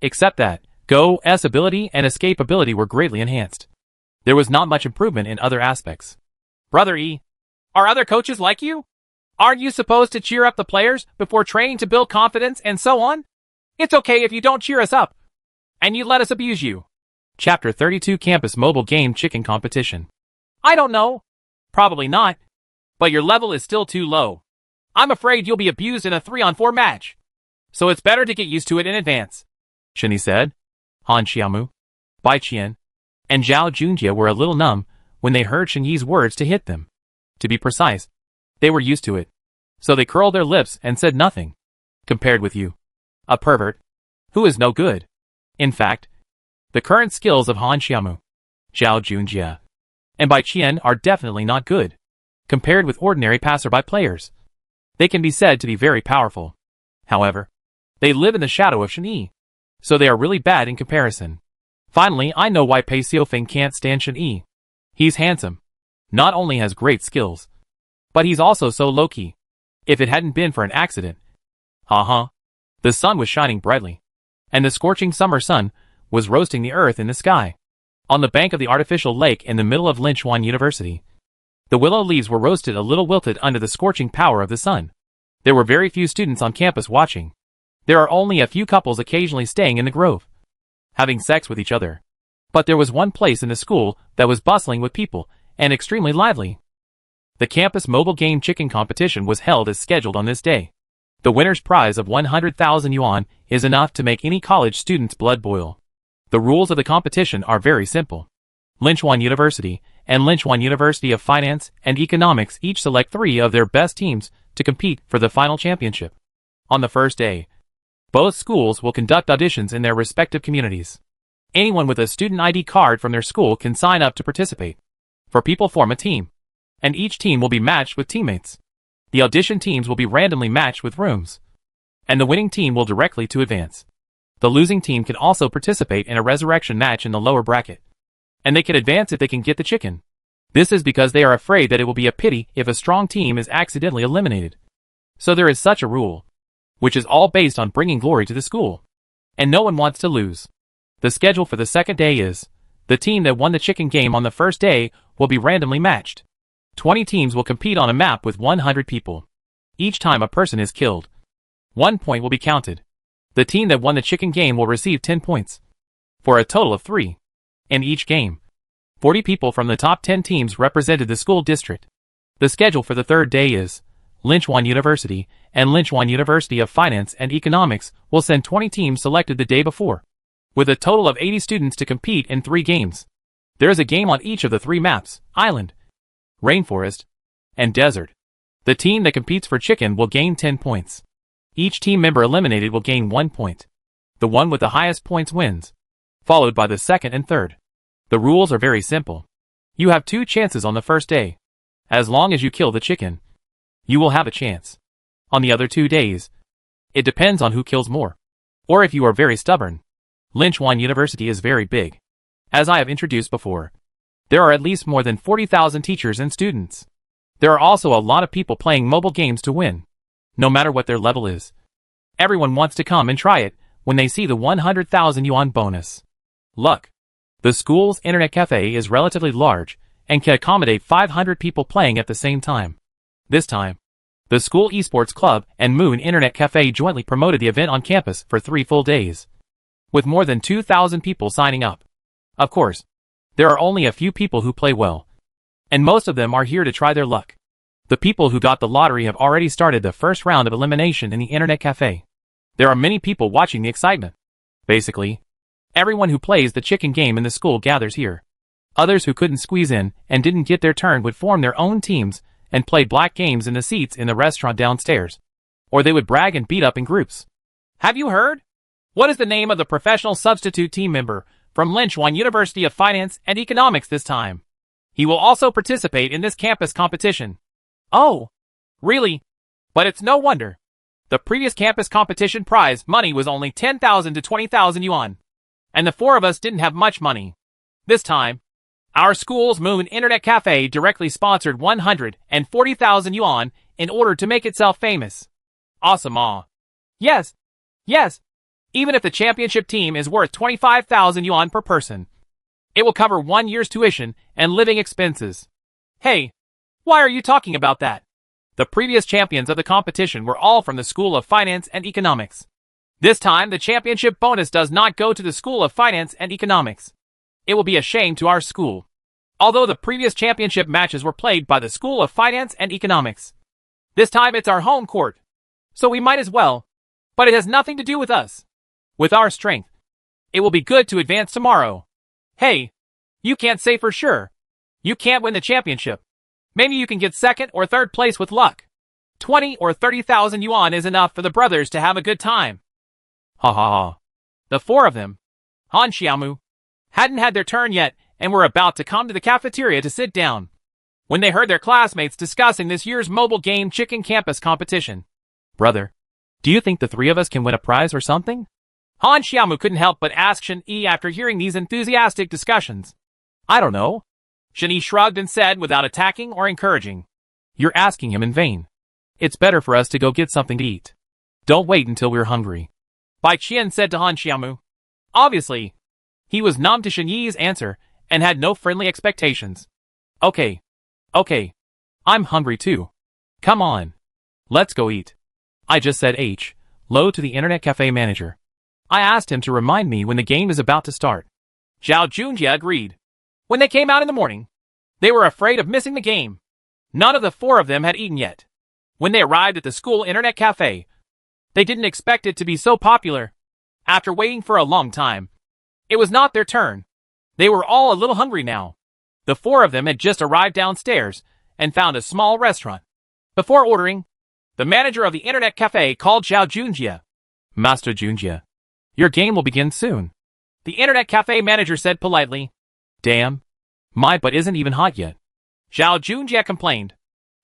except that, Go's ability and escape ability were greatly enhanced. There was not much improvement in other aspects. Brother E, are other coaches like you? Aren't you supposed to cheer up the players before training to build confidence and so on? It's okay if you don't cheer us up, and you let us abuse you. Chapter 32 Campus Mobile Game Chicken Competition. I don't know. Probably not. But your level is still too low. I'm afraid you'll be abused in a 3-on-4 match. So it's better to get used to it in advance. Shen Yi said. Han Xiaomu, Bai Qian, and Zhao Junjie were a little numb when they heard Shen Yi's words to hit them. To be precise, they were used to it. So they curled their lips and said nothing. Compared with you, a pervert, who is no good. In fact, the current skills of Han Xiaomu, Zhao Junjie, and Bai Qian are definitely not good. Compared with ordinary passerby players, they can be said to be very powerful. However, they live in the shadow of Shen-Yi, so they are really bad in comparison. Finally, I know why Pei Xiaofeng can't stand Shen-Yi. He's handsome, not only has great skills, but he's also so low-key. If it hadn't been for an accident. The sun was shining brightly, and the scorching summer sun was roasting the earth in the sky. On the bank of the artificial lake in the middle of Linchuan University, the willow leaves were roasted a little wilted under the scorching power of the sun. There were very few students on campus watching. There are only a few couples occasionally staying in the grove, having sex with each other. But there was one place in the school that was bustling with people and extremely lively. The campus mobile game chicken competition was held as scheduled on this day. The winner's prize of 100,000 yuan is enough to make any college student's blood boil. The rules of the competition are very simple. Linchuan University and Linchuan University of Finance and Economics each select 3 of their best teams to compete for the final championship. On the first day, both schools will conduct auditions in their respective communities. Anyone with a student ID card from their school can sign up to participate. 4 people form a team, and each team will be matched with teammates. The audition teams will be randomly matched with rooms, and the winning team will directly to advance. The losing team can also participate in a resurrection match in the lower bracket, and they can advance if they can get the chicken. This is because they are afraid that it will be a pity if a strong team is accidentally eliminated. So there is such a rule, which is all based on bringing glory to the school, and no one wants to lose. The schedule for the second day is, the team that won the chicken game on the first day will be randomly matched. 20 teams will compete on a map with 100 people. Each time a person is killed, 1 point will be counted. The team that won the chicken game will receive 10 points, for a total of 3. In each game, 40 people from the top 10 teams represented the school district. The schedule for the third day is, Linchuan University and Linchuan University of Finance and Economics will send 20 teams selected the day before, with a total of 80 students to compete in 3 games. There is a game on each of the 3 maps, Island, Rainforest, and Desert. The team that competes for chicken will gain 10 points. Each team member eliminated will gain 1 point. The one with the highest points wins, followed by the second and third. The rules are very simple. You have 2 chances on the first day. As long as you kill the chicken, you will have a chance. On the other 2 days, it depends on who kills more, or if you are very stubborn. Linchuan University is very big. As I have introduced before, there are at least more than 40,000 teachers and students. There are also a lot of people playing mobile games to win, no matter what their level is. Everyone wants to come and try it when they see the 100,000 yuan bonus. Luck. The school's internet cafe is relatively large and can accommodate 500 people playing at the same time. This time, the school esports club and Moon Internet Cafe jointly promoted the event on campus for 3 full days, with more than 2,000 people signing up. Of course, there are only a few people who play well, and most of them are here to try their luck. The people who got the lottery have already started the first round of elimination in the internet cafe. There are many people watching the excitement. Basically, everyone who plays the chicken game in the school gathers here. Others who couldn't squeeze in and didn't get their turn would form their own teams and play black games in the seats in the restaurant downstairs. Or they would brag and beat up in groups. Have you heard? What is the name of the professional substitute team member from Linchuan University of Finance and Economics this time? He will also participate in this campus competition. Oh, really? But it's no wonder. The previous campus competition prize money was only 10,000 to 20,000 yuan, and the 4 of us didn't have much money. This time, our school's Moon Internet Cafe directly sponsored 140,000 yuan in order to make itself famous. Awesome, ah. Yes. Even if the championship team is worth 25,000 yuan per person, it will cover 1 year's tuition and living expenses. Hey, why are you talking about that? The previous champions of the competition were all from the School of Finance and Economics. This time, the championship bonus does not go to the School of Finance and Economics. It will be a shame to our school. Although the previous championship matches were played by the School of Finance and Economics. This time it's our home court, so we might as well. But it has nothing to do with us. With our strength, it will be good to advance tomorrow. Hey, you can't say for sure. You can't win the championship. Maybe you can get second or third place with luck. 20 or 30,000 yuan is enough for the brothers to have a good time. Ha ha ha. The 4 of them, Han Xiaomu, hadn't had their turn yet and were about to come to the cafeteria to sit down when they heard their classmates discussing this year's mobile game chicken campus competition. Brother, Do you think the three of us can win a prize or something? Han Xiaomu couldn't help but ask Shen Yi after hearing these enthusiastic discussions. I don't know. Shen Yi shrugged and said without attacking or encouraging. You're asking him in vain. It's better for us to go get something to eat. Don't wait until we're hungry. Bai Qian said to Han Xiaomu. Obviously, he was numb to Shen Yi's answer and had no friendly expectations. Okay. I'm hungry too. Come on. Let's go eat. I just said hello to the internet cafe manager. I asked him to remind me when the game is about to start. Zhao Junjie agreed. When they came out in the morning, they were afraid of missing the game. None of the four of them had eaten yet. When they arrived at the school internet cafe, they didn't expect it to be so popular. After waiting for a long time, it was not their turn. They were all a little hungry now. The four of them had just arrived downstairs and found a small restaurant. Before ordering, the manager of the internet cafe called Zhao Junjie. Master Junjie, your game will begin soon. The internet cafe manager said politely. Damn. My butt isn't even hot yet. Zhao Junjie complained.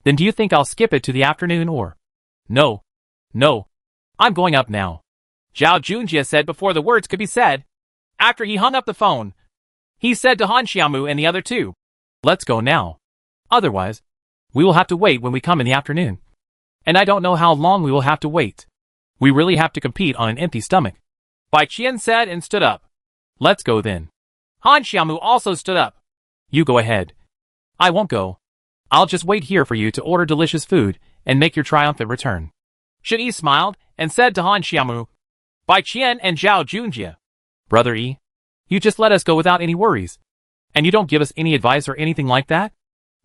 Then do you think I'll skip it to the afternoon or? No. I'm going up now. Zhao Junjie said before the words could be said. After he hung up the phone, he said to Han Xiaomu and the other two. Let's go now. Otherwise, we will have to wait when we come in the afternoon. And I don't know how long we will have to wait. We really have to compete on an empty stomach. Bai Qian said and stood up. Let's go then. Han Xiaomu also stood up. You go ahead. I won't go. I'll just wait here for you to order delicious food and make your triumphant return. Shen Yi smiled and said to Han Xiaomu, Bai Qian and Zhao Junjie. Brother Yi, you just let us go without any worries. And you don't give us any advice or anything like that?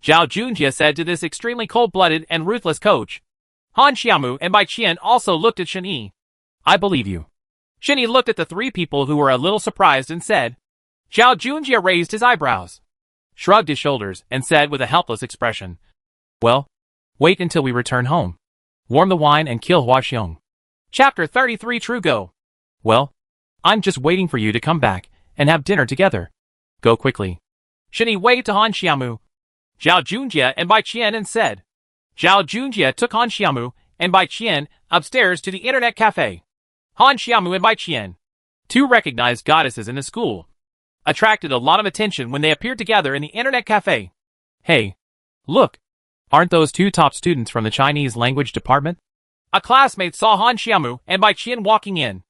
Zhao Junjie said to this extremely cold-blooded and ruthless coach. Han Xiaomu and Bai Qian also looked at Shen Yi. I believe you. Shen Yi looked at the three people who were a little surprised and said. Zhao Junjie raised his eyebrows, shrugged his shoulders, and said with a helpless expression. Well, wait until we return home. Warm the wine and kill Hua Xiong. Chapter 33 True Go. Well, I'm just waiting for you to come back and have dinner together. Go quickly. Shen Yi waved to Han Xiaomu, Zhao Junjie and Bai Qian and said. Zhao Junjie took Han Xiaomu and Bai Qian upstairs to the internet cafe. Han Xiaomu and Bai Qian, two recognized goddesses in the school, attracted a lot of attention when they appeared together in the internet cafe. Hey, look, aren't those two top students from the Chinese language department? A classmate saw Han Xiaomu and Bai Qian walking in,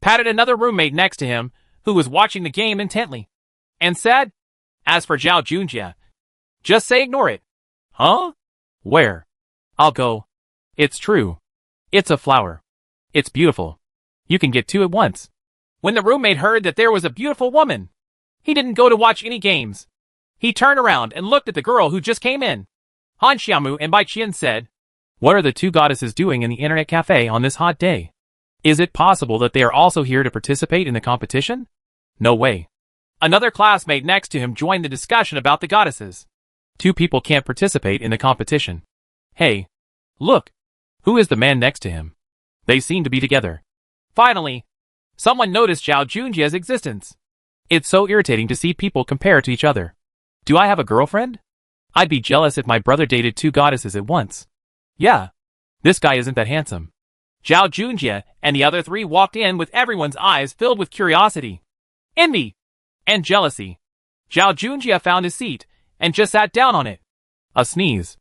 patted another roommate next to him who was watching the game intently, and said, as for Zhao Junjie, just say ignore it. Huh? Where? I'll go. It's true. It's a flower. It's beautiful. You can get two at once. When the roommate heard that there was a beautiful woman, he didn't go to watch any games. He turned around and looked at the girl who just came in. Han Xiaomu and Bai Qian said, What are the two goddesses doing in the internet cafe on this hot day? Is it possible that they are also here to participate in the competition? No way. Another classmate next to him joined the discussion about the goddesses. Two people can't participate in the competition. Hey, look. Who is the man next to him? They seem to be together. Finally, someone noticed Zhao Junjie's existence. It's so irritating to see people compare to each other. Do I have a girlfriend? I'd be jealous if my brother dated two goddesses at once. Yeah, this guy isn't that handsome. Zhao Junjie and the other three walked in with everyone's eyes filled with curiosity, envy, and jealousy. Zhao Junjie found his seat and just sat down on it. A sneeze.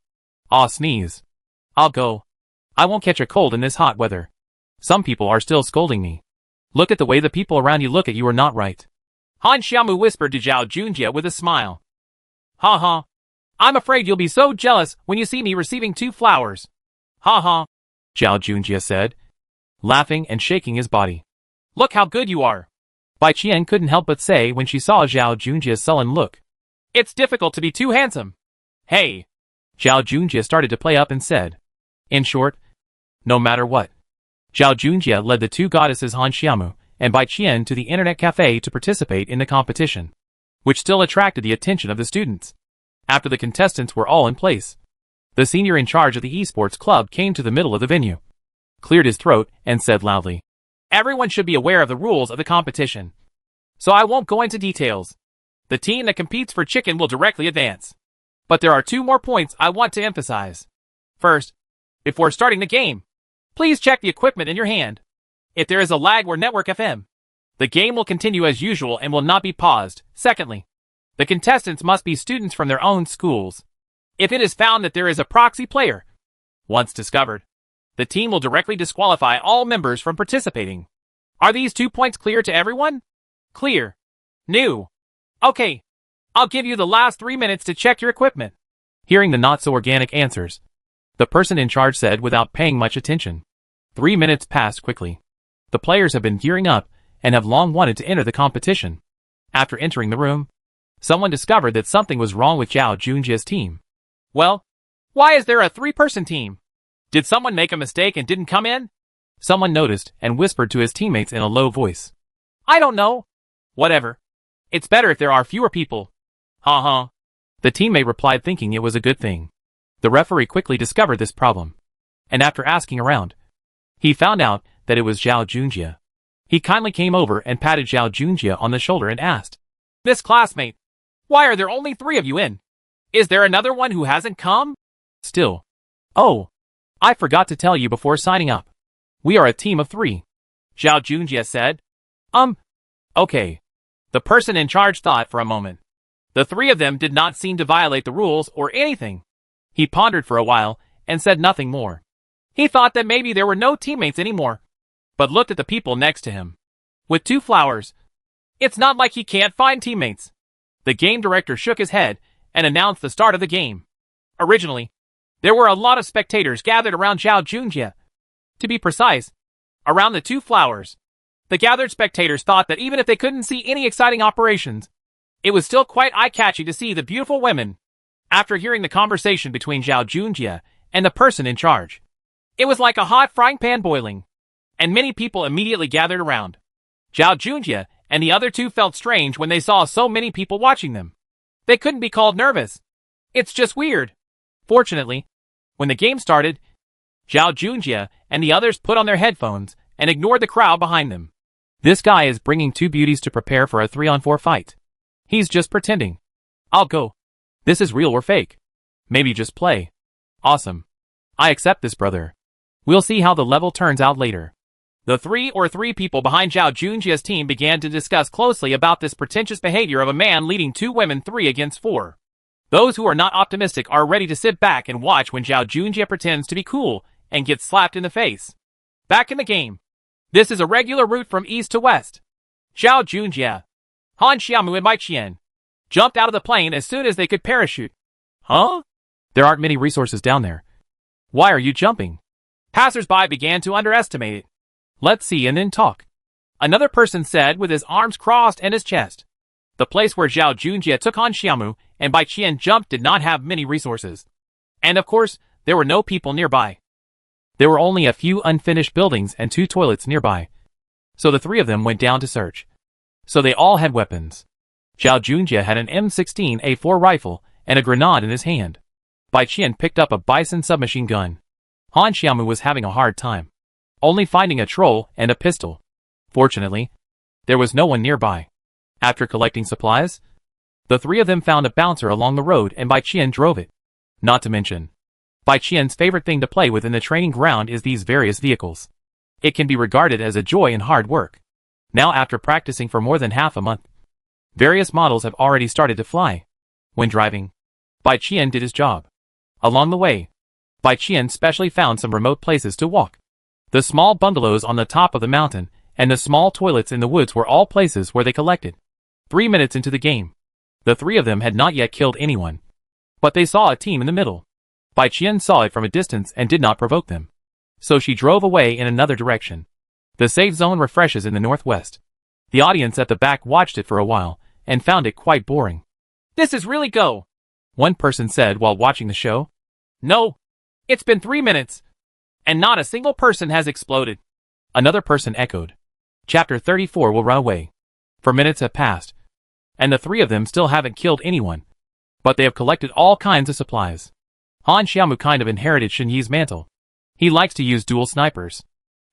Aw, sneeze. I'll go. I won't catch a cold in this hot weather. Some people are still scolding me. Look at the way the people around you look at you are not right. Han Xiaomu whispered to Zhao Junjie with a smile. Ha ha. I'm afraid you'll be so jealous when you see me receiving two flowers. Ha ha. Zhao Junjie said, laughing and shaking his body. Look how good you are. Bai Qian couldn't help but say when she saw Zhao Junjie's sullen look. It's difficult to be too handsome. Hey. Zhao Junjie started to play up and said. In short, no matter what. Zhao Junjie led the two goddesses Han Xiaomu and Bai Qian to the internet cafe to participate in the competition, which still attracted the attention of the students. After the contestants were all in place, the senior in charge of the esports club came to the middle of the venue, cleared his throat, and said loudly, Everyone should be aware of the rules of the competition, so I won't go into details. The team that competes for chicken will directly advance. But there are two more points I want to emphasize. First, before starting the game, Please check the equipment in your hand. If there is a lag or network FM, the game will continue as usual and will not be paused. Secondly, the contestants must be students from their own schools. If it is found that there is a proxy player, once discovered, the team will directly disqualify all members from participating. Are these 2 points clear to everyone? Clear. New. Okay. I'll give you the last 3 minutes to check your equipment. Hearing the not-so-organic answers, the person in charge said without paying much attention. 3 minutes passed quickly. The players have been gearing up and have long wanted to enter the competition. After entering the room, someone discovered that something was wrong with Zhao Junjia's team. Well, why is there a 3-person team? Did someone make a mistake and didn't come in? Someone noticed and whispered to his teammates in a low voice. I don't know. Whatever. It's better if there are fewer people. Uh-huh. The teammate replied, thinking it was a good thing. The referee quickly discovered this problem, and after asking around, he found out that it was Zhao Junjia. He kindly came over and patted Zhao Junjia on the shoulder and asked, Miss Classmate, why are there only 3 of you in? Is there another one who hasn't come? Still. Oh, I forgot to tell you before signing up. We are a team of 3. Zhao Junjia said. Okay. The person in charge thought for a moment. The 3 of them did not seem to violate the rules or anything. He pondered for a while and said nothing more. He thought that maybe there were no teammates anymore, but looked at the people next to him. With 2 flowers. It's not like he can't find teammates. The game director shook his head and announced the start of the game. Originally, there were a lot of spectators gathered around Zhao Junjia. To be precise, around the 2 flowers. The gathered spectators thought that even if they couldn't see any exciting operations, it was still quite eye-catching to see the beautiful women. After hearing the conversation between Zhao Junjia and the person in charge, it was like a hot frying pan boiling, and many people immediately gathered around. Zhao Junjia and the other 2 felt strange when they saw so many people watching them. They couldn't be called nervous. It's just weird. Fortunately, when the game started, Zhao Junjia and the others put on their headphones and ignored the crowd behind them. This guy is bringing 2 beauties to prepare for a 3-on-4 fight. He's just pretending. I'll go. This is real or fake. Maybe just play. Awesome. I accept this, brother. We'll see how the level turns out later. The 3 people behind Zhao Junjia's team began to discuss closely about this pretentious behavior of a man leading 2 women 3 against 4. Those who are not optimistic are ready to sit back and watch when Zhao Junjia pretends to be cool and gets slapped in the face. Back in the game. This is a regular route from east to west. Zhao Junjia, Han Xiaomu and Bai Qian jumped out of the plane as soon as they could parachute. Huh? There aren't many resources down there. Why are you jumping? Passers-by began to underestimate it. Let's see and then talk. Another person said with his arms crossed and his chest. The place where Zhao Junjia took Han Xiaomu and Bai Qian jumped did not have many resources. And of course, there were no people nearby. There were only a few unfinished buildings and 2 toilets nearby. So the 3 of them went down to search. So they all had weapons. Zhao Junjia had an M16A4 rifle and a grenade in his hand. Bai Qian picked up a Bison submachine gun. Han Xiaomu was having a hard time, only finding a troll and a pistol. Fortunately, there was no one nearby. After collecting supplies, the 3 of them found a bouncer along the road and Bai Qian drove it. Not to mention, Bai Qian's favorite thing to play with in the training ground is these various vehicles. It can be regarded as a joy and hard work. Now after practicing for more than half a month, various models have already started to fly. When driving, Bai Qian did his job. Along the way, Bai Qian specially found some remote places to walk. The small bungalows on the top of the mountain and the small toilets in the woods were all places where they collected. 3 minutes into the game, the 3 of them had not yet killed anyone. But they saw a team in the middle. Bai Qian saw it from a distance and did not provoke them. So she drove away in another direction. The safe zone refreshes in the northwest. The audience at the back watched it for a while and found it quite boring. This is really go, one person said while watching the show. No, it's been 3 minutes, and not a single person has exploded. Another person echoed. Chapter 34 will run away. For minutes have passed, and the 3 of them still haven't killed anyone, but they have collected all kinds of supplies. Han Xiaomu kind of inherited Shen Yi's mantle. He likes to use dual snipers.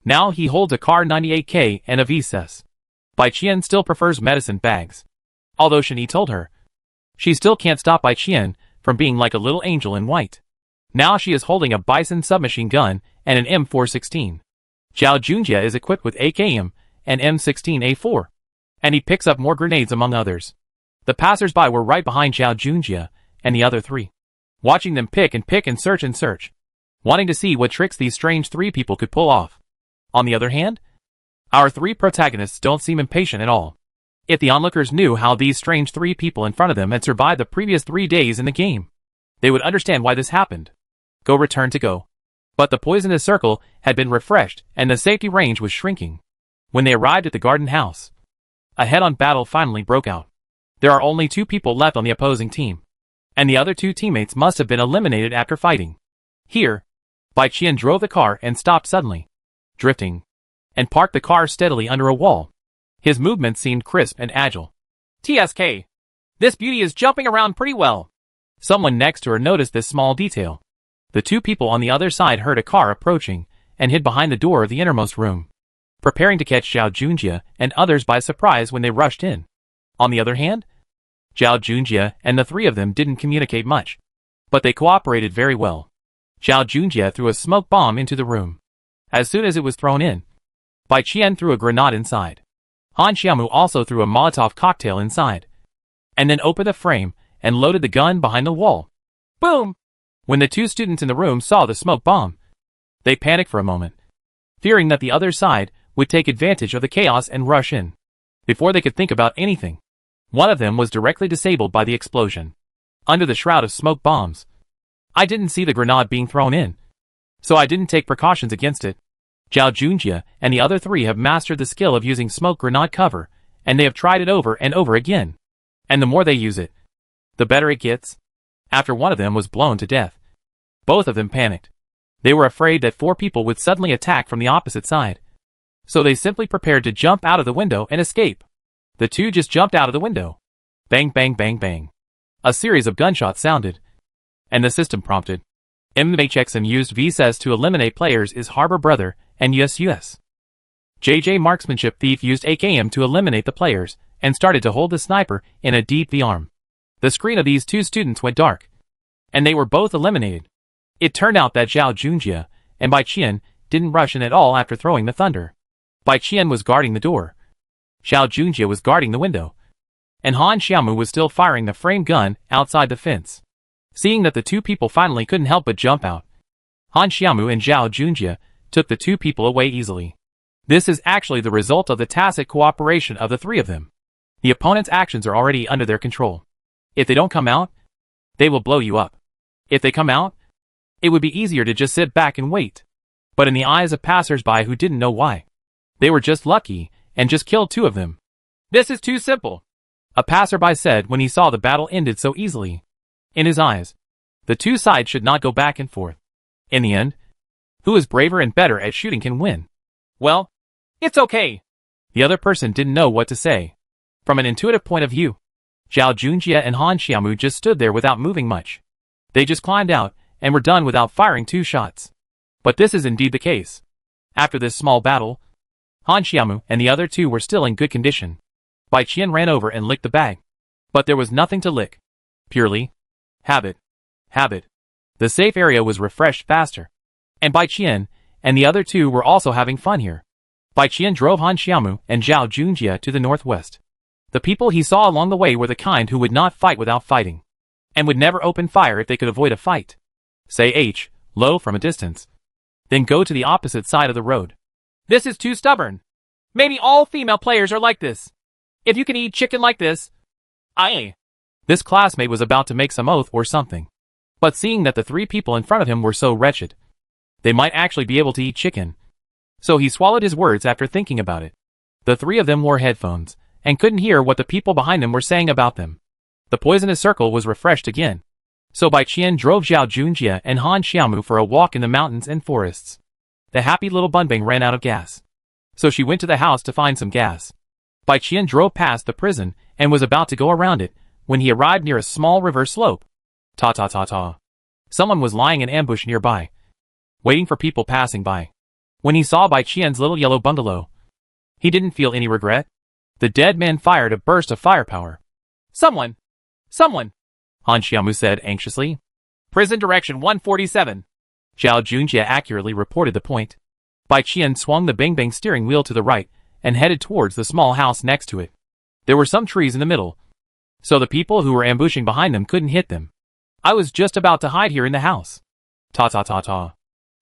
Now he holds a Kar 98K and a V-SES. Bai Qian still prefers medicine bags. Although Shen Yi told her, she still can't stop Bai Qian from being like a little angel in white. Now she is holding a Bison submachine gun and an M416. Zhao Junjie is equipped with AKM and M16A4, and he picks up more grenades among others. The passers-by were right behind Zhao Junjie and the other three, watching them pick and search, wanting to see what tricks these strange three people could pull off. On the other hand, our three protagonists don't seem impatient at all. If the onlookers knew how these strange three people in front of them had survived the previous 3 days in the game, they would understand why this happened. Go return to go. But the poisonous circle had been refreshed and the safety range was shrinking. When they arrived at the garden house, a head-on battle finally broke out. There are only 2 people left on the opposing team, and the other 2 teammates must have been eliminated after fighting. Here, Bai Qian drove the car and stopped suddenly, drifting, and parked the car steadily under a wall. His movements seemed crisp and agile. TSK. This beauty is jumping around pretty well. Someone next to her noticed this small detail. The 2 people on the other side heard a car approaching and hid behind the door of the innermost room, preparing to catch Zhao Junjie and others by surprise when they rushed in. On the other hand, Zhao Junjie and the 3 of them didn't communicate much, but they cooperated very well. Zhao Junjie threw a smoke bomb into the room. As soon as it was thrown in, Bai Qian threw a grenade inside. Han Xiaomu also threw a Molotov cocktail inside, and then opened the frame and loaded the gun behind the wall. Boom! When the 2 students in the room saw the smoke bomb, they panicked for a moment, fearing that the other side would take advantage of the chaos and rush in. Before they could think about anything, one of them was directly disabled by the explosion, under the shroud of smoke bombs. I didn't see the grenade being thrown in, so I didn't take precautions against it. Zhao Junjie and the other 3 have mastered the skill of using smoke grenade cover, and they have tried it over and over again. And the more they use it, the better it gets. After one of them was blown to death, both of them panicked. They were afraid that 4 people would suddenly attack from the opposite side, so they simply prepared to jump out of the window and escape. The 2 just jumped out of the window. Bang, bang, bang, bang. A series of gunshots sounded, and the system prompted. MHXM used VSES to eliminate players is Harbor Brother and US. JJ Marksmanship Thief used AKM to eliminate the players and started to hold the sniper in a deep V-arm. The screen of these 2 students went dark, and they were both eliminated. It turned out that Zhao Junjie and Bai Qian didn't rush in at all after throwing the thunder. Bai Qian was guarding the door, Zhao Junjie was guarding the window, and Han Xiaomu was still firing the frame gun outside the fence. Seeing that the 2 people finally couldn't help but jump out, Han Xiaomu and Zhao Junjie took the 2 people away easily. This is actually the result of the tacit cooperation of the 3 of them. The opponent's actions are already under their control. If they don't come out, they will blow you up. If they come out, it would be easier to just sit back and wait. But in the eyes of passers-by who didn't know why, they were just lucky and just killed 2 of them. This is too simple, a passerby said when he saw the battle ended so easily. In his eyes, the 2 sides should not go back and forth. In the end, who is braver and better at shooting can win. Well, it's okay. The other person didn't know what to say. From an intuitive point of view, Zhao Junjie and Han Xiaomu just stood there without moving much. They just climbed out and were done without firing 2 shots. But this is indeed the case. After this small battle, Han Xiaomu and the other 2 were still in good condition. Bai Qian ran over and licked the bag. But there was nothing to lick. Purely habit. The safe area was refreshed faster, and Bai Qian and the other 2 were also having fun here. Bai Qian drove Han Xiaomu and Zhao Junjie to the northwest. The people he saw along the way were the kind who would not fight without fighting, and would never open fire if they could avoid a fight. Say H, low from a distance. Then go to the opposite side of the road. This is too stubborn. Maybe all female players are like this. If you can eat chicken like this, This classmate was about to make some oath or something. But seeing that the 3 people in front of him were so wretched, they might actually be able to eat chicken. So he swallowed his words after thinking about it. The 3 of them wore headphones, and couldn't hear what the people behind them were saying about them. The poisonous circle was refreshed again. So Bai Qian drove Zhao Junjie and Han Xiaomu for a walk in the mountains and forests. The happy little Bunbing ran out of gas, so she went to the house to find some gas. Bai Qian drove past the prison and was about to go around it when he arrived near a small river slope. Ta. Someone was lying in ambush nearby, waiting for people passing by. When he saw Bai Qian's little yellow bungalow, he didn't feel any regret. The dead man fired a burst of firepower. Someone! Han Xiaomu said anxiously. Prison direction 147. Zhao Junjie accurately reported the point. Bai Qian swung the Bing Bang steering wheel to the right and headed towards the small house next to it. There were some trees in the middle, so the people who were ambushing behind them couldn't hit them. I was just about to hide here in the house. Ta ta ta ta.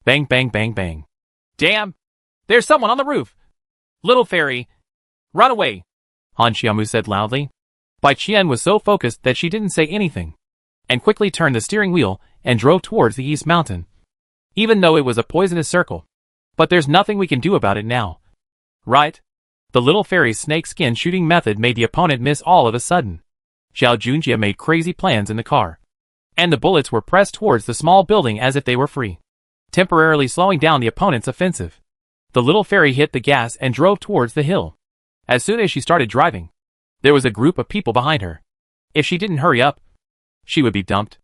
Bang bang bang bang. Damn! There's someone on the roof! Little fairy! Run away! Han Xiaomu said loudly. Bai Qian was so focused that she didn't say anything, and quickly turned the steering wheel and drove towards the east mountain. Even though it was a poisonous circle. But there's nothing we can do about it now. Right? The little fairy's snake skin shooting method made the opponent miss all of a sudden. Zhao Junjie made crazy plans in the car, and the bullets were pressed towards the small building as if they were free, temporarily slowing down the opponent's offensive. The little fairy hit the gas and drove towards the hill. As soon as she started driving, there was a group of people behind her. If she didn't hurry up, she would be dumped.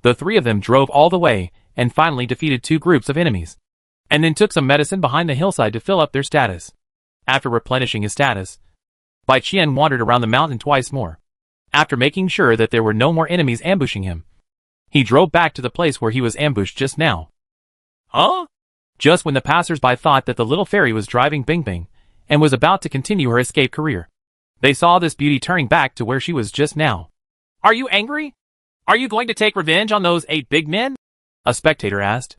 The three of them drove all the way and finally defeated two groups of enemies, and then took some medicine behind the hillside to fill up their status. After replenishing his status, Bai Qian wandered around the mountain twice more. After making sure that there were no more enemies ambushing him, he drove back to the place where he was ambushed just now. Huh? Just when the passers-by thought that the little fairy was driving Bing Bing and was about to continue her escape career, they saw this beauty turning back to where she was just now. Are you angry? Are you going to take revenge on those 8 big men? A spectator asked.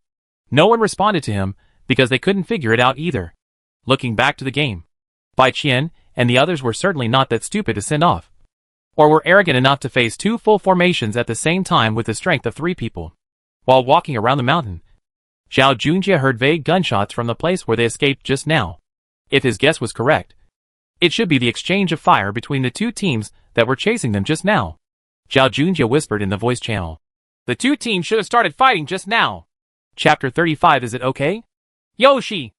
No one responded to him because they couldn't figure it out either. Looking back to the game, Bai Qian and the others were certainly not that stupid to send off, or were arrogant enough to face 2 full formations at the same time with the strength of 3 people. While walking around the mountain, Zhao Junjie heard vague gunshots from the place where they escaped just now. If his guess was correct, it should be the exchange of fire between the 2 teams that were chasing them just now. Zhao Junjie whispered in the voice channel. The 2 teams should have started fighting just now. Chapter 35. Is it okay? Yoshi!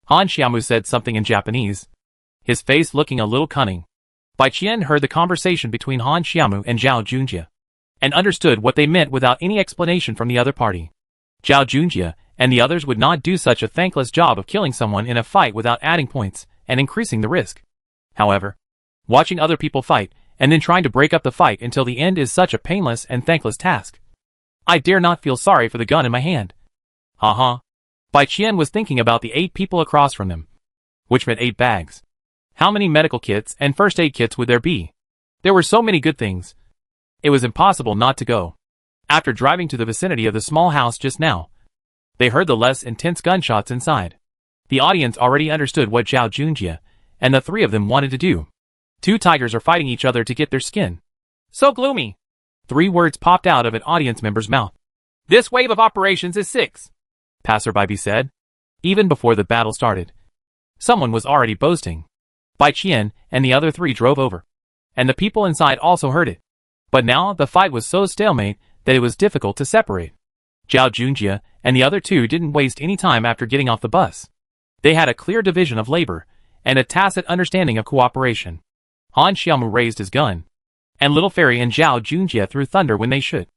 Han Xiaomu said something in Japanese, his face looking a little cunning. Bai Qian heard the conversation between Han Xiaomu and Zhao Junjie, and understood what they meant without any explanation from the other party. Zhao Junjie and the others would not do such a thankless job of killing someone in a fight without adding points and increasing the risk. However, watching other people fight and then trying to break up the fight until the end is such a painless and thankless task. I dare not feel sorry for the gun in my hand. Haha. Bai Qian was thinking about the 8 people across from them, which meant 8 bags. How many medical kits and first aid kits would there be? There were so many good things. It was impossible not to go. After driving to the vicinity of the small house just now, they heard the less intense gunshots inside. The audience already understood what Zhao Junjie and the 3 of them wanted to do. 2 tigers are fighting each other to get their skin. So gloomy. 3 words popped out of an audience member's mouth. This wave of operations is 6. Passerby said. Even before the battle started, someone was already boasting. Bai Qian and the other 3 drove over, and the people inside also heard it. But now the fight was so stalemate that it was difficult to separate. Zhao Junjie and the other 2 didn't waste any time after getting off the bus. They had a clear division of labor and a tacit understanding of cooperation. Han Xiaomu raised his gun, and Little Fairy and Zhao Junjie threw thunder when they should,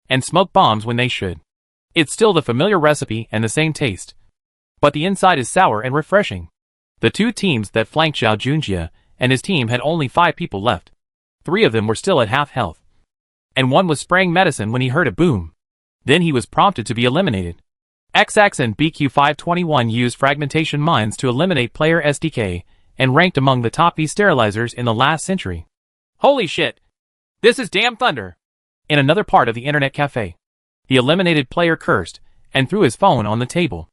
and smoked bombs when they should. It's still the familiar recipe and the same taste, but the inside is sour and refreshing. The 2 teams that flanked Zhao Junjie and his team had only 5 people left. 3 of them were still at half health, and one was spraying medicine when he heard a boom. Then he was prompted to be eliminated. XX and BQ521 used fragmentation mines to eliminate player SDK and ranked among the top V-sterilizers in the last century. Holy shit! This is damn thunder! In another part of the internet cafe, the eliminated player cursed and threw his phone on the table.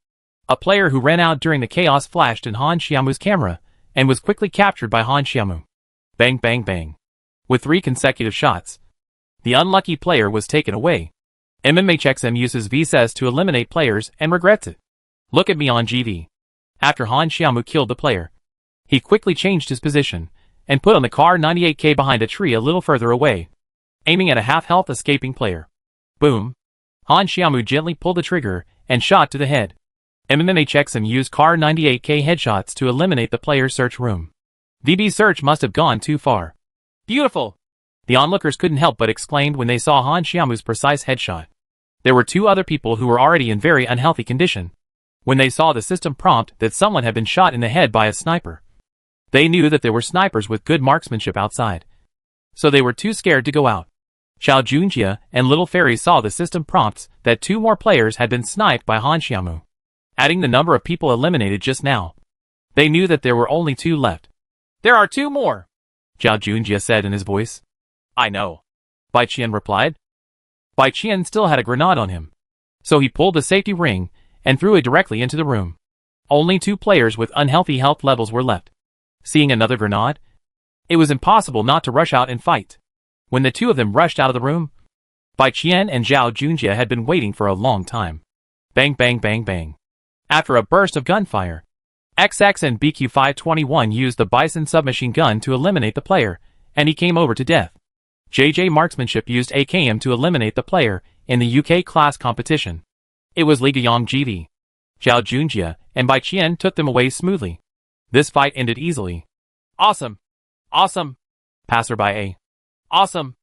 A player who ran out during the chaos flashed in Han Xiaomu's camera and was quickly captured by Han Xiaomu. Bang bang bang. With 3 consecutive shots, the unlucky player was taken away. MMHXM uses VSES to eliminate players and regrets it. Look at me on GV. After Han Xiaomu killed the player, he quickly changed his position and put on the car 98K behind a tree a little further away, aiming at a half-health escaping player. Boom. Han Xiaomu gently pulled the trigger and shot to the head. MMHXM used car 98K headshots to eliminate the player's search room. VB search must have gone too far. Beautiful! The onlookers couldn't help but exclaim when they saw Han Xiaomu's precise headshot. There were 2 other people who were already in very unhealthy condition when they saw the system prompt that someone had been shot in the head by a sniper. They knew that there were snipers with good marksmanship outside, so they were too scared to go out. Xiao Junjie and Little Fairy saw the system prompts that 2 more players had been sniped by Han Xiaomu. Adding the number of people eliminated just now, they knew that there were only 2 left. There are 2 more, Xiao Junjie said in his voice. I know, Bai Qian replied. Bai Qian still had a grenade on him, so he pulled the safety ring and threw it directly into the room. Only 2 players with unhealthy health levels were left. Seeing another grenade, it was impossible not to rush out and fight. When the 2 of them rushed out of the room, Bai Qian and Xiao Junjie had been waiting for a long time. Bang bang bang bang. After a burst of gunfire, XX and BQ-521 used the Bison submachine gun to eliminate the player, and he came over to death. JJ Marksmanship used AKM to eliminate the player in the UK class competition. It was Li Guiyang GV. Xiao Junjie and Bai Qian took them away smoothly. This fight ended easily. Awesome. Awesome. Passerby A. Awesome.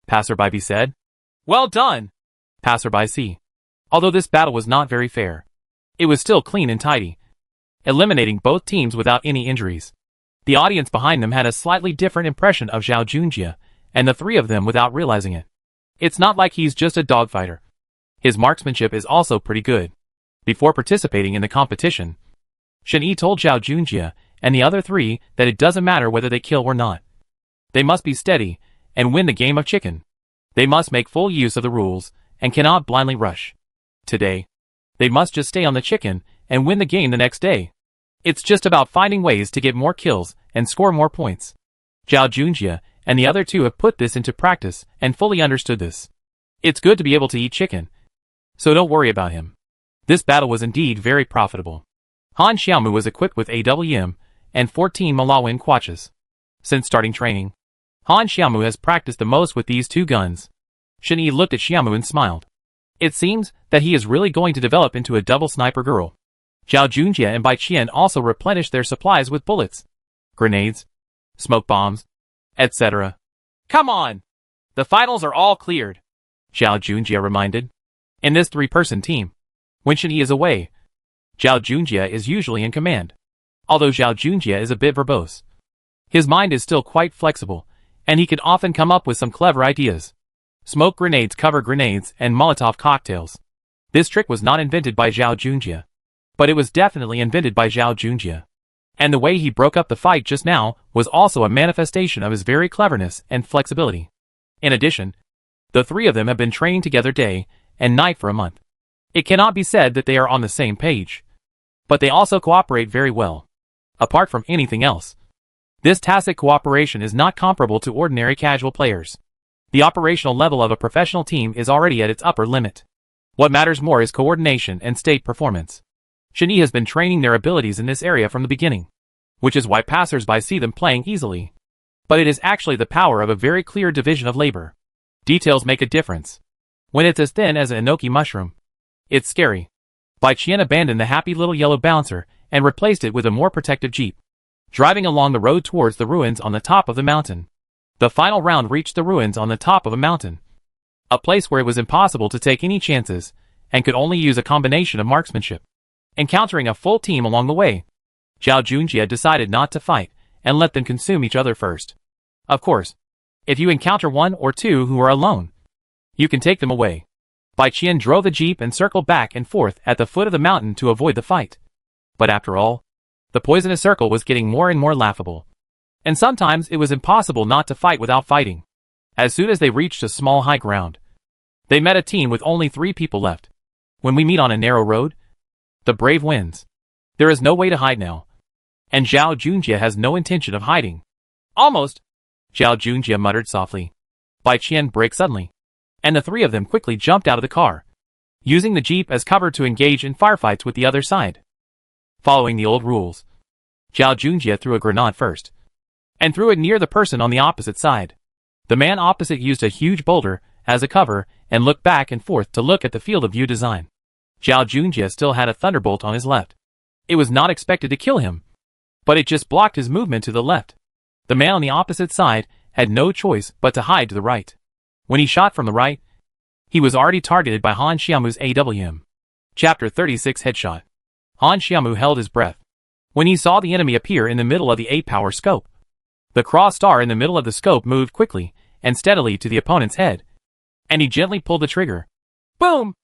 Passerby B said. Well done. Passerby C. Although this battle was not very fair, it was still clean and tidy, eliminating both teams without any injuries. The audience behind them had a slightly different impression of Xiao Junjie and the 3 of them without realizing it. It's not like he's just a dogfighter. His marksmanship is also pretty good. Before participating in the competition, Shen Yi told Xiao Junjie and the other 3 that it doesn't matter whether they kill or not. They must be steady and win the game of chicken. They must make full use of the rules and cannot blindly rush. Today, they must just stay on the chicken and win the game the next day. It's just about finding ways to get more kills and score more points. Xiao Junjie and the other 2 have put this into practice and fully understood this. It's good to be able to eat chicken, so don't worry about him. This battle was indeed very profitable. Han Xiaomu was equipped with AWM and 14 Malawin Quaches. Since starting training, Han Xiaomu has practiced the most with these 2 guns. Shen Yi looked at Xiaomu and smiled. It seems that he is really going to develop into a double sniper girl. Xiao Junjie and Bai Qian also replenished their supplies with bullets, grenades, smoke bombs, etc. Come on! The finals are all cleared, Xiao Junjie reminded. In this 3-person team, when Shen Yi is away, Xiao Junjie is usually in command. Although Xiao Junjie is a bit verbose, his mind is still quite flexible, and he can often come up with some clever ideas. Smoke grenades, cover grenades, and Molotov cocktails. This trick was not invented by Xiao Junjie, but it was definitely invented by Xiao Junjie. And the way he broke up the fight just now was also a manifestation of his very cleverness and flexibility. In addition, the 3 of them have been training together day and night for a month. It cannot be said that they are on the same page, but they also cooperate very well. Apart from anything else, this tacit cooperation is not comparable to ordinary casual players. The operational level of a professional team is already at its upper limit. What matters more is coordination and state performance. Shen Yi has been training their abilities in this area from the beginning, which is why passers-by see them playing easily. But it is actually the power of a very clear division of labor. Details make a difference. When it's as thin as an enoki mushroom, it's scary. Bai Qian abandoned the happy little yellow bouncer and replaced it with a more protective jeep, driving along the road towards the ruins on the top of the mountain. The final round reached the ruins on the top of a mountain, a place where it was impossible to take any chances and could only use a combination of marksmanship. Encountering a full team along the way, Xiao Junjie had decided not to fight and let them consume each other first. Of course, if you encounter 1 or 2 who are alone, you can take them away. Bai Qian drove the jeep and circled back and forth at the foot of the mountain to avoid the fight. But after all, the poisonous circle was getting more and more laughable, and sometimes it was impossible not to fight without fighting. As soon as they reached a small high ground, they met a team with only 3 people left. When we meet on a narrow road, the brave wins. There is no way to hide now, and Xiao Junjie has no intention of hiding. Almost, Xiao Junjie muttered softly. Bai Qian braked suddenly, and the 3 of them quickly jumped out of the car, using the jeep as cover to engage in firefights with the other side. Following the old rules, Xiao Junjie threw a grenade first, and threw it near the person on the opposite side. The man opposite used a huge boulder as a cover and looked back and forth to look at the field of view design. Xiao Junjie still had a thunderbolt on his left. It was not expected to kill him, but it just blocked his movement to the left. The man on the opposite side had no choice but to hide to the right. When he shot from the right, he was already targeted by Han Xiaomu's AWM. Chapter 36 Headshot. Han Xiaomu held his breath when he saw the enemy appear in the middle of the 8-power scope. The cross star in the middle of the scope moved quickly and steadily to the opponent's head, and he gently pulled the trigger. Boom!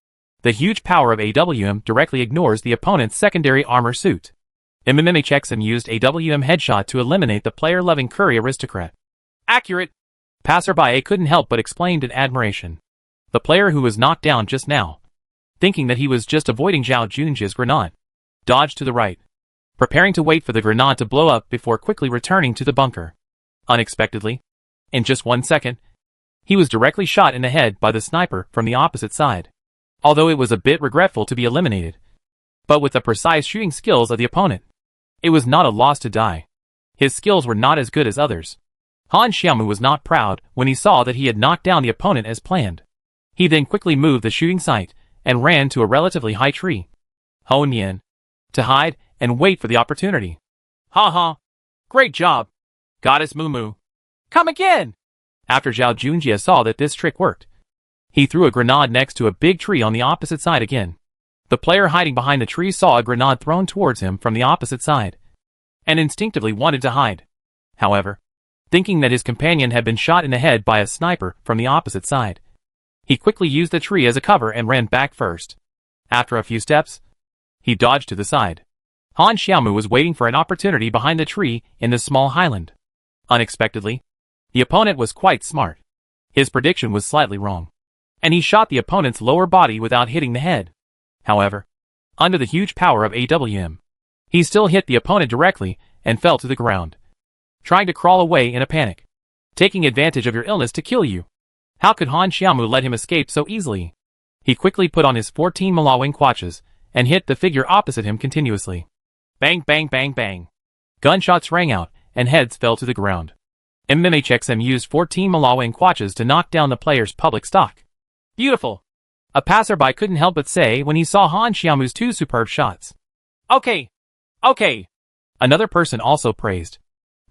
The huge power of AWM directly ignores the opponent's secondary armor suit. MMHXM used AWM headshot to eliminate the player-loving Curry aristocrat. Accurate. Passerby A couldn't help but exclaimed in admiration. The player who was knocked down just now, thinking that he was just avoiding Zhao Junjia's grenade, dodged to the right, preparing to wait for the grenade to blow up before quickly returning to the bunker. Unexpectedly, in just 1 second, he was directly shot in the head by the sniper from the opposite side. Although it was a bit regretful to be eliminated, but with the precise shooting skills of the opponent, it was not a loss to die. His skills were not as good as others. Han Xiaomu was not proud when he saw that he had knocked down the opponent as planned. He then quickly moved the shooting sight and ran to a relatively high tree, Ho Nian, to hide and wait for the opportunity. Ha ha. Great job, Goddess Mumu. Come again! After Zhao Junjie saw that this trick worked, he threw a grenade next to a big tree on the opposite side again. The player hiding behind the tree saw a grenade thrown towards him from the opposite side, and instinctively wanted to hide. However, thinking that his companion had been shot in the head by a sniper from the opposite side, he quickly used the tree as a cover and ran back first. After a few steps, he dodged to the side. Han Xiaomu was waiting for an opportunity behind the tree in the small highland. Unexpectedly, the opponent was quite smart. His prediction was slightly wrong, and he shot the opponent's lower body without hitting the head. However, under the huge power of AWM, he still hit the opponent directly and fell to the ground, trying to crawl away in a panic, taking advantage of your illness to kill you. How could Han Xiaomu let him escape so easily? He quickly put on his 14 Malawing Quatches and hit the figure opposite him continuously. Bang, bang, bang, bang. Gunshots rang out and heads fell to the ground. MMHXM used 14 Malawing Quatches to knock down the player's public stock. Beautiful. A passerby couldn't help but say when he saw Han Xiaomu's 2 superb shots. Okay. Okay. Another person also praised.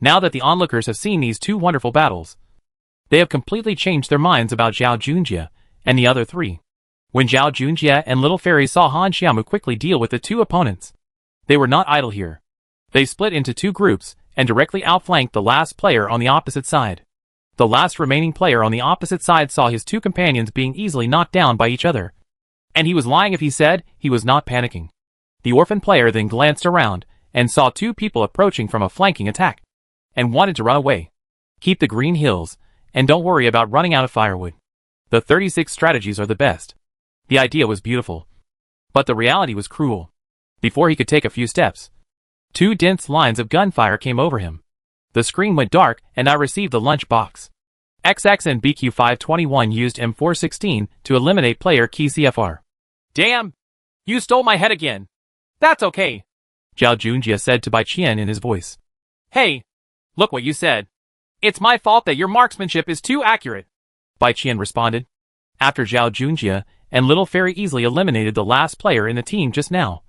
Now that the onlookers have seen these 2 wonderful battles, they have completely changed their minds about Zhao Junjie and the other 3. When Zhao Junjie and Little Fairy saw Han Xiaomu quickly deal with the 2 opponents, they were not idle here. They split into 2 groups and directly outflanked the last player on the opposite side. The last remaining player on the opposite side saw his 2 companions being easily knocked down by each other, and he was lying if he said he was not panicking. The orphan player then glanced around and saw 2 people approaching from a flanking attack, and wanted to run away. Keep the green hills, and don't worry about running out of firewood. The 36 strategies are the best. The idea was beautiful, but the reality was cruel. Before he could take a few steps, 2 dense lines of gunfire came over him. The screen went dark and I received the lunch box. XXN BQ521 used M416 to eliminate player key CFR. Damn! You stole my head again. That's okay, Zhao Junjie said to Bai Qian in his voice. Hey, look what you said. It's my fault that your marksmanship is too accurate, Bai Qian responded. After Zhao Junjie and Little Fairy easily eliminated the last player in the team just now,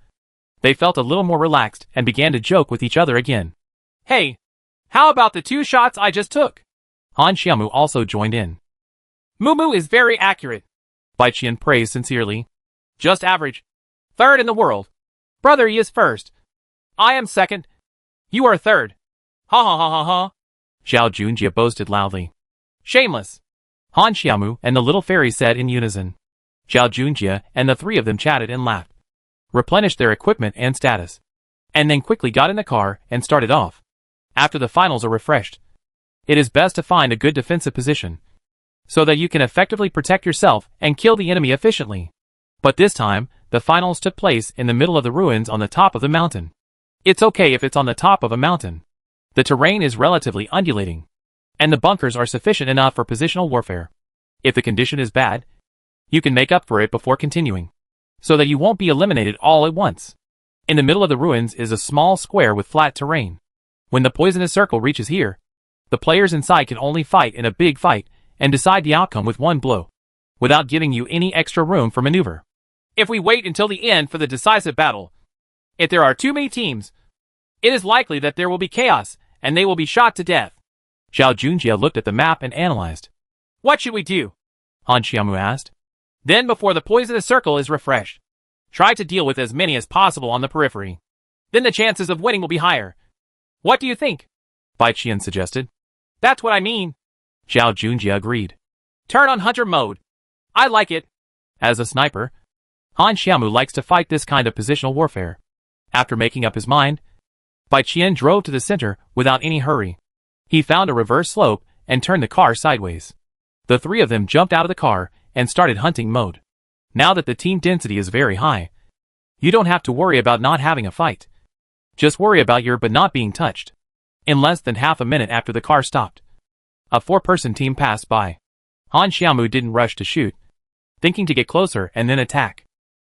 they felt a little more relaxed and began to joke with each other again. Hey, how about the 2 shots I just took? Han Xiaomu also joined in. Mumu is very accurate, Bai Qian praised sincerely. Just average. 3rd in the world. Brother, he is 1st. I am 2nd. You are 3rd. Ha ha ha ha ha. Zhao Junjie boasted loudly. Shameless. Han Xiaomu and the Little Fairy said in unison. Zhao Junjie and the 3 of them chatted and laughed, replenished their equipment and status, and then quickly got in the car and started off. After the finals are refreshed, it is best to find a good defensive position, so that you can effectively protect yourself and kill the enemy efficiently. But this time, the finals took place in the middle of the ruins on the top of the mountain. It's okay if it's on the top of a mountain. The terrain is relatively undulating, and the bunkers are sufficient enough for positional warfare. If the condition is bad, you can make up for it before continuing, so that you won't be eliminated all at once. In the middle of the ruins is a small square with flat terrain. When the poisonous circle reaches here, the players inside can only fight in a big fight and decide the outcome with 1 blow, without giving you any extra room for maneuver. If we wait until the end for the decisive battle, if there are too many teams, it is likely that there will be chaos and they will be shot to death. Zhao Junjie looked at the map and analyzed. What should we do? Han Xiaomu asked. Then before the poisonous circle is refreshed, try to deal with as many as possible on the periphery. Then the chances of winning will be higher. What do you think? Bai Qian suggested. That's what I mean. Zhao Junjie agreed. Turn on hunter mode. I like it. As a sniper, Han Xiaomu likes to fight this kind of positional warfare. After making up his mind, Bai Qian drove to the center without any hurry. He found a reverse slope and turned the car sideways. The three of them jumped out of the car and started hunting mode. Now that the team density is very high, you don't have to worry about not having a fight. Just worry about your but not being touched. In less than half a minute after the car stopped, a 4-person team passed by. Han Xiaomu didn't rush to shoot, thinking to get closer and then attack.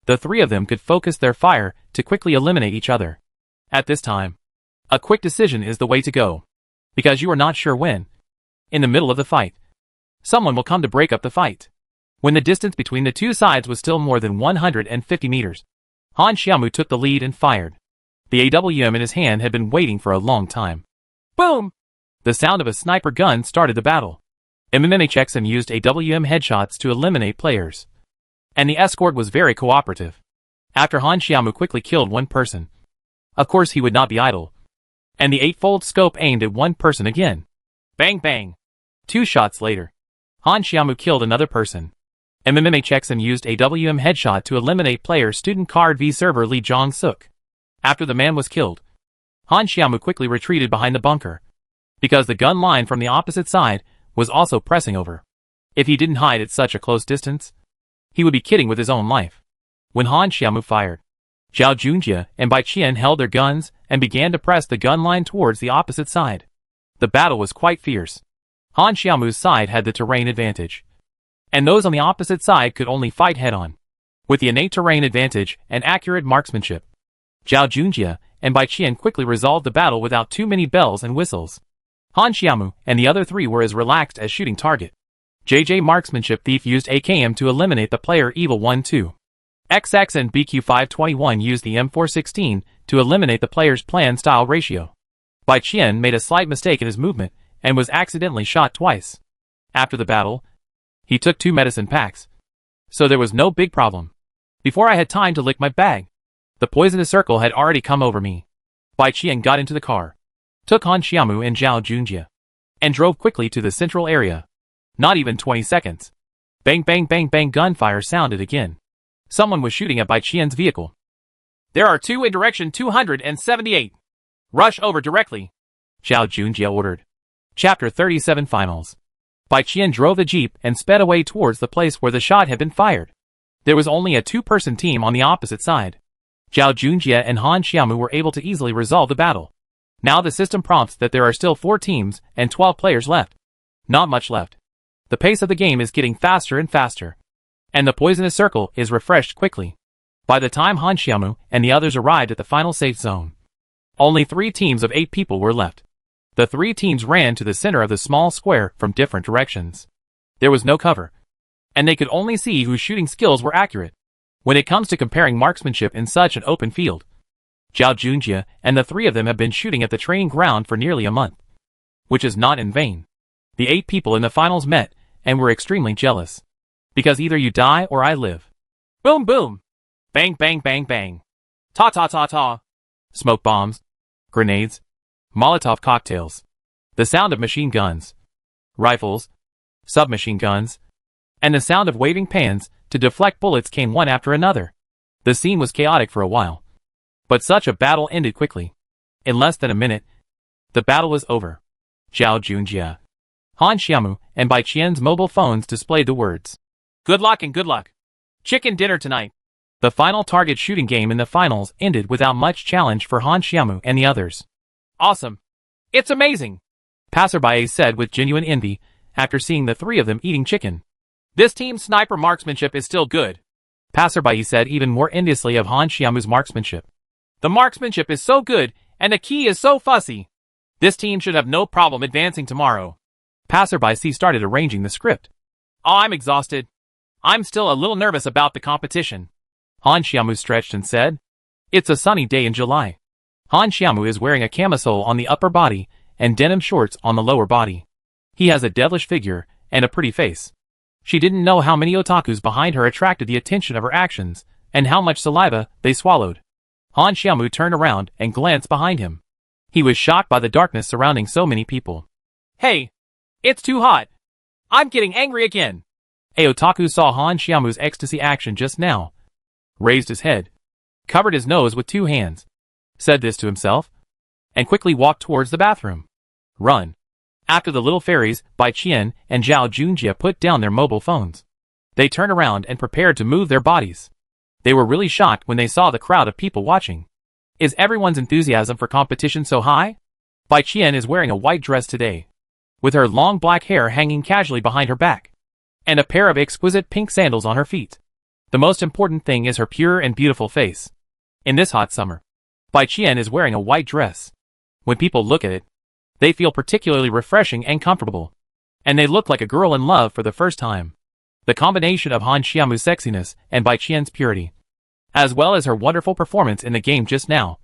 The three of them could focus their fire to quickly eliminate each other. At this time, a quick decision is the way to go, because you are not sure when, in the middle of the fight, someone will come to break up the fight. When the distance between the two sides was still more than 150 meters, Han Xiaomu took the lead and fired. The AWM in his hand had been waiting for a long time. Boom! The sound of a sniper gun started the battle. MMHXM used AWM headshots to eliminate players. And the escort was very cooperative. After Han Xiaomu quickly killed one person, of course he would not be idle, and the 8-fold scope aimed at one person again. Bang bang. 2 shots later, Han Xiaomu killed another person. MMHXM used AWM headshot to eliminate player student card V server Lee Jong-suk. After the man was killed, Han Xiaomu quickly retreated behind the bunker, because the gun line from the opposite side was also pressing over. If he didn't hide at such a close distance, he would be kidding with his own life. When Han Xiaomu fired, Zhao Junjie and Bai Qian held their guns and began to press the gun line towards the opposite side. The battle was quite fierce. Han Xiaomu's side had the terrain advantage, and those on the opposite side could only fight head-on. With the innate terrain advantage and accurate marksmanship, Zhao Junjie and Bai Qian quickly resolved the battle without too many bells and whistles. Han Xiaomu and the other three were as relaxed as shooting target. JJ Marksmanship Thief used AKM to eliminate the player Evil 1-2. XX and BQ521 used the M416 to eliminate the player's plan style ratio. Bai Qian made a slight mistake in his movement and was accidentally shot twice. After the battle, he took 2 medicine packs, so there was no big problem. Before I had time to lick my bag, the poisonous circle had already come over me. Bai Qian got into the car, took Han Xiaomu and Zhao Junjie, and drove quickly to the central area. Not even 20 seconds. Bang bang bang bang, gunfire sounded again. Someone was shooting at Bai Qian's vehicle. There are 2 in direction 278. Rush over directly, Zhao Junjie ordered. Chapter 37 Finals. Bai Qian drove the jeep and sped away towards the place where the shot had been fired. There was only a 2-person team on the opposite side. Zhao Junjie and Han Xiaomu were able to easily resolve the battle. Now the system prompts that there are still 4 teams and 12 players left. Not much left. The pace of the game is getting faster and faster, and the poisonous circle is refreshed quickly. By the time Han Xiaomu and the others arrived at the final safe zone, only 3 teams of 8 people were left. The 3 teams ran to the center of the small square from different directions. There was no cover, and they could only see whose shooting skills were accurate. When it comes to comparing marksmanship in such an open field, Zhao Junjie and the 3 of them have been shooting at the training ground for nearly a month, which is not in vain. The 8 people in the finals met and were extremely jealous, because either you die or I live. Boom boom. Bang bang bang bang. Ta ta ta ta. Smoke bombs, grenades, Molotov cocktails, the sound of machine guns, rifles, submachine guns, and the sound of waving pans to deflect bullets came one after another. The scene was chaotic for a while, but such a battle ended quickly. In less than a minute, the battle was over. Zhao Junjie, Han Xiaomu, and Bai Qian's mobile phones displayed the words, "Good luck and good luck. Chicken dinner tonight." The final target shooting game in the finals ended without much challenge for Han Xiaomu and the others. Awesome. It's amazing, Passerby said with genuine envy after seeing the 3 of them eating chicken. This team's sniper marksmanship is still good, Passerby said even more enviously of Han Xiaomu's marksmanship. The marksmanship is so good, and the key is so fussy. This team should have no problem advancing tomorrow. Passerby started arranging the script. Oh, I'm exhausted. I'm still a little nervous about the competition. Han Xiaomu stretched and said, "It's a sunny day in July." Han Xiaomu is wearing a camisole on the upper body and denim shorts on the lower body. He has a devilish figure and a pretty face. She didn't know how many otakus behind her attracted the attention of her actions and how much saliva they swallowed. Han Xiaomu turned around and glanced behind him. He was shocked by the darkness surrounding so many people. Hey, it's too hot. I'm getting angry again. A otaku saw Han Xiaomu's ecstasy action just now, raised his head, covered his nose with two hands, said this to himself, and quickly walked towards the bathroom. Run. After the little fairies, Bai Qian and Zhao Junjie put down their mobile phones, they turned around and prepared to move their bodies. They were really shocked when they saw the crowd of people watching. Is everyone's enthusiasm for competition so high? Bai Qian is wearing a white dress today, with her long black hair hanging casually behind her back, and a pair of exquisite pink sandals on her feet. The most important thing is her pure and beautiful face. In this hot summer, Bai Qian is wearing a white dress. When people look at it, they feel particularly refreshing and comfortable, and they look like a girl in love for the first time. The combination of Han Xiaomu's sexiness and Bai Qian's purity, as well as her wonderful performance in the game just now,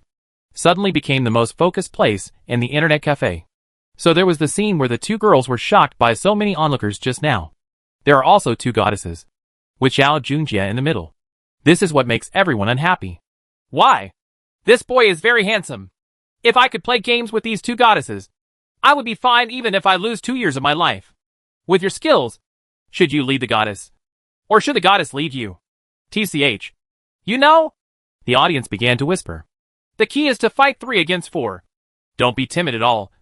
suddenly became the most focused place in the internet cafe. So there was the scene where the two girls were shocked by so many onlookers just now. There are also two goddesses, with Zhao Junjie in the middle. This is what makes everyone unhappy. Why? This boy is very handsome. If I could play games with these two goddesses, I would be fine even if I lose 2 years of my life. With your skills, should you lead the goddess? Or should the goddess lead you? TCH. You know? The audience began to whisper. The key is to fight 3 against 4. Don't be timid at all.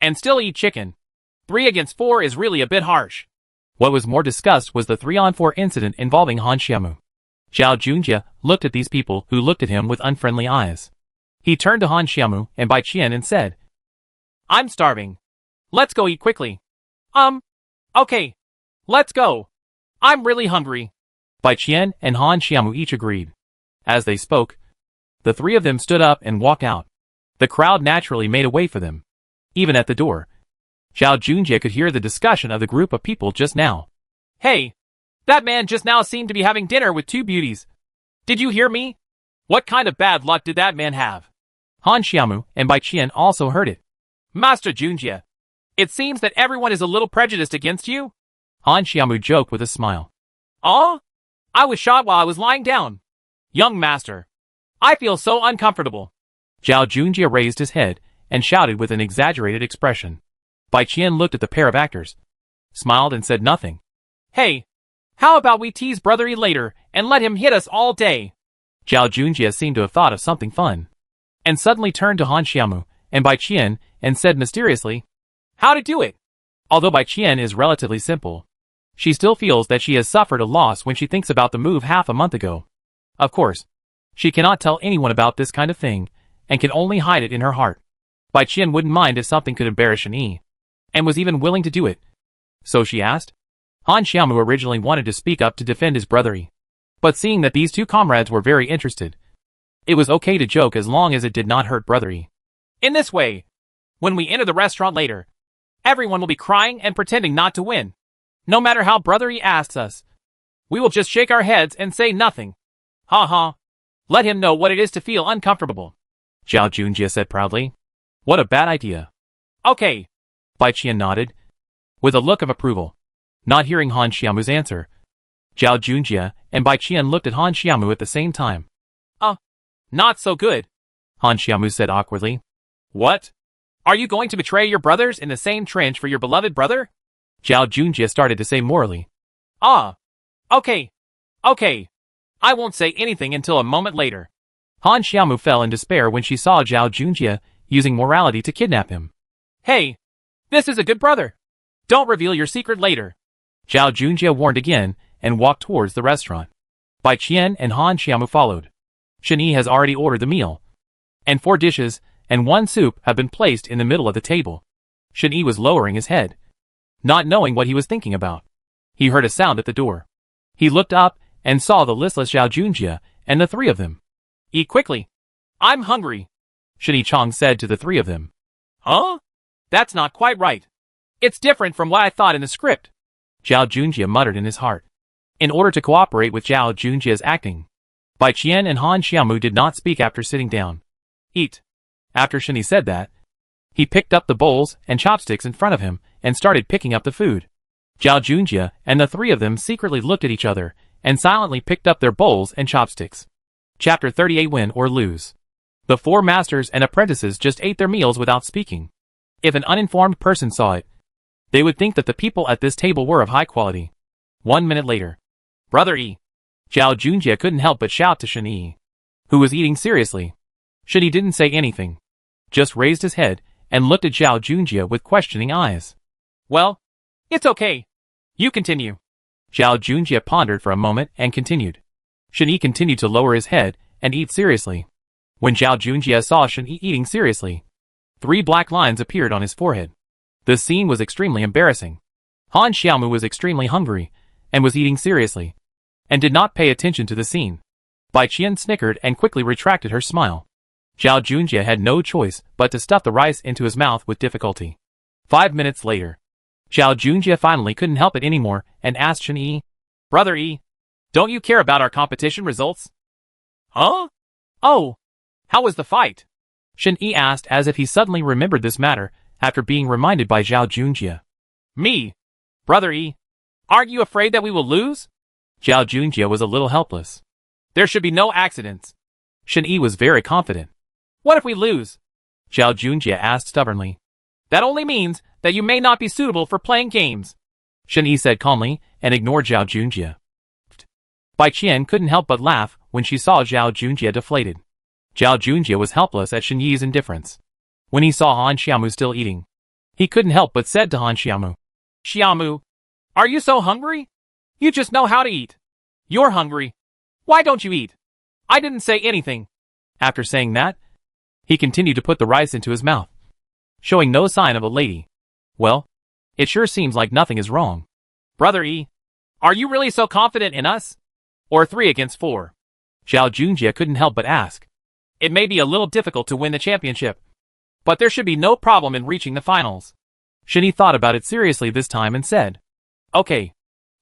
And still eat chicken. 3 against 4 is really a bit harsh. What was more discussed was the 3-on-4 incident involving Han Xiaomu. Zhao Junjie looked at these people who looked at him with unfriendly eyes. He turned to Han Xiaomu and Bai Qian and said, I'm starving. Let's go eat quickly. Okay. Let's go. I'm really hungry. Bai Qian and Han Xiaomu each agreed. As they spoke, the three of them stood up and walked out. The crowd naturally made a way for them. Even at the door, Zhao Junjie could hear the discussion of the group of people just now. Hey, that man just now seemed to be having dinner with 2 beauties. Did you hear me? What kind of bad luck did that man have? Han Xiaomu and Bai Qian also heard it. Master Junjie, it seems that everyone is a little prejudiced against you. Han Xiaomu joked with a smile. Oh? I was shot while I was lying down. Young master, I feel so uncomfortable. Zhao Junjie raised his head and shouted with an exaggerated expression. Bai Qian looked at the pair of actors, smiled and said nothing. Hey, how about we tease Brother E later and let him hit us all day? Zhao Junjie seemed to have thought of something fun, and suddenly turned to Han Xiaomu and Bai Qian and said mysteriously, how to do it? Although Bai Qian is relatively simple, she still feels that she has suffered a loss when she thinks about the move half a month ago. Of course, she cannot tell anyone about this kind of thing, and can only hide it in her heart. Bai Qian wouldn't mind if something could embarrass Shen, and was even willing to do it. So she asked. Han Xiaomu originally wanted to speak up to defend his brother, but seeing that these two comrades were very interested, it was okay to joke as long as it did not hurt brother. In this way, when we enter the restaurant later, everyone will be crying and pretending not to win. No matter how brother asks us, we will just shake our heads and say nothing. Ha ha. Let him know what it is to feel uncomfortable. Zhao Junjie said proudly. What a bad idea. Okay. Bai Qian nodded, with a look of approval. Not hearing Han Xiaomu's answer, Zhao Junjie and Bai Qian looked at Han Xiaomu at the same time. Not so good. Han Xiaomu said awkwardly. What? Are you going to betray your brothers in the same trench for your beloved brother? Zhao Junjie started to say morally. Okay. I won't say anything until a moment later. Han Xiaomu fell in despair when she saw Zhao Junjie using morality to kidnap him. Hey, this is a good brother. Don't reveal your secret later. Zhao Junjie warned again and walked towards the restaurant. Bai Qian and Han Xiaomu followed. Shen has already ordered the meal, and 4 dishes and 1 soup have been placed in the middle of the table. Shen was lowering his head, not knowing what he was thinking about. He heard a sound at the door. He looked up and saw the listless Zhao Junjie and the 3 of them. Eat quickly. I'm hungry, Shen Chong said to the 3 of them. Huh? That's not quite right. It's different from what I thought in the script. Zhao Junjie muttered in his heart. In order to cooperate with Zhao Junjie's acting, Bai Qian and Han Xiaomu did not speak after sitting down. Eat. After Shen said that, he picked up the bowls and chopsticks in front of him and started picking up the food. Zhao Junjie and the 3 of them secretly looked at each other and silently picked up their bowls and chopsticks. Chapter 38 Win or Lose. The 4 masters and apprentices just ate their meals without speaking. If an uninformed person saw it, they would think that the people at this table were of high quality. 1 minute later. Brother E. Zhao Junjie couldn't help but shout to Shen Yi, who was eating seriously. Shen Yi didn't say anything, just raised his head and looked at Zhao Junjie with questioning eyes. Well, it's okay. You continue. Zhao Junjie pondered for a moment and continued. Shen Yi continued to lower his head and eat seriously. When Zhao Junjie saw Shen Yi eating seriously, 3 black lines appeared on his forehead. The scene was extremely embarrassing. Han Xiaomu was extremely hungry and was eating seriously, and did not pay attention to the scene. Bai Qian snickered and quickly retracted her smile. Zhao Junjie had no choice but to stuff the rice into his mouth with difficulty. 5 minutes later, Zhao Junjie finally couldn't help it anymore and asked Shen Yi, Brother E, don't you care about our competition results? Huh? Oh, how was the fight? Shen Yi asked as if he suddenly remembered this matter after being reminded by Zhao Junjie. Me? Brother E, aren't you afraid that we will lose? Zhao Junjie was a little helpless. There should be no accidents. Shen Yi was very confident. What if we lose? Zhao Junjie asked stubbornly. That only means that you may not be suitable for playing games, Shen Yi said calmly and ignored Zhao Junjie. Bai Qian couldn't help but laugh when she saw Zhao Junjie deflated. Zhao Junjie was helpless at Shen Yi's indifference. When he saw Han Xiaomu still eating, he couldn't help but said to Han Xiaomu, Xiaomu, are you so hungry? You just know how to eat. You're hungry. Why don't you eat? I didn't say anything. After saying that, he continued to put the rice into his mouth, showing no sign of a lady. Well, it sure seems like nothing is wrong. Brother E, are you really so confident in us? Or 3 against 4? Zhao Junjie couldn't help but ask. It may be a little difficult to win the championship, but there should be no problem in reaching the finals. Shen Yi thought about it seriously this time and said, Okay,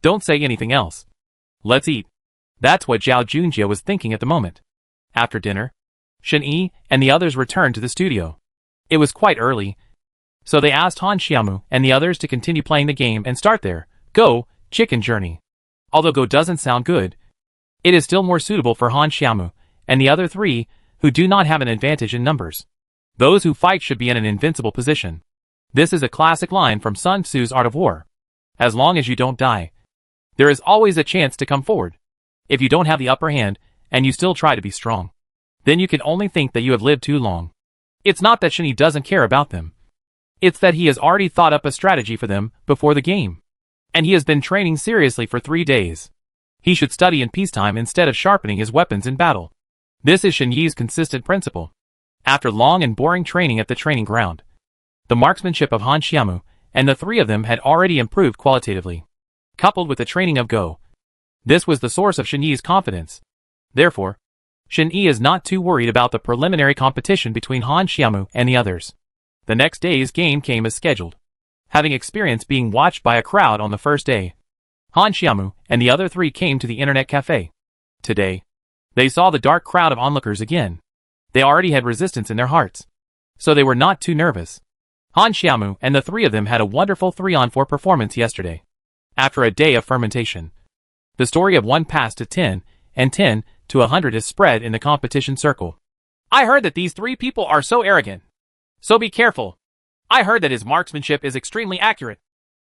don't say anything else. Let's eat. That's what Zhao Junjie was thinking at the moment. After dinner, Shen Yi and the others returned to the studio. It was quite early, so they asked Han Xiaomu and the others to continue playing the game and start their Go Chicken Journey. Although Go doesn't sound good, it is still more suitable for Han Xiaomu and the other 3 who do not have an advantage in numbers. Those who fight should be in an invincible position. This is a classic line from Sun Tzu's Art of War. As long as you don't die, there is always a chance to come forward. If you don't have the upper hand, and you still try to be strong, then you can only think that you have lived too long. It's not that Shen Yi doesn't care about them. It's that he has already thought up a strategy for them before the game. And he has been training seriously for 3 days. He should study in peacetime instead of sharpening his weapons in battle. This is Shen Yi's consistent principle. After long and boring training at the training ground, the marksmanship of Han Xiaomu and the 3 of them had already improved qualitatively. Coupled with the training of Go, this was the source of Shen Yi's confidence. Therefore, Shen Yi is not too worried about the preliminary competition between Han Xiaomu and the others. The next day's game came as scheduled. Having experience being watched by a crowd on the first day, Han Xiaomu and the other 3 came to the internet cafe. Today, they saw the dark crowd of onlookers again. They already had resistance in their hearts, so they were not too nervous. Han Xiaomu and the 3 of them had a wonderful 3-on-4 performance yesterday. After a day of fermentation, the story of 1 passed to 10, and 10 to 100 is spread in the competition circle. I heard that these 3 people are so arrogant. So be careful. I heard that his marksmanship is extremely accurate,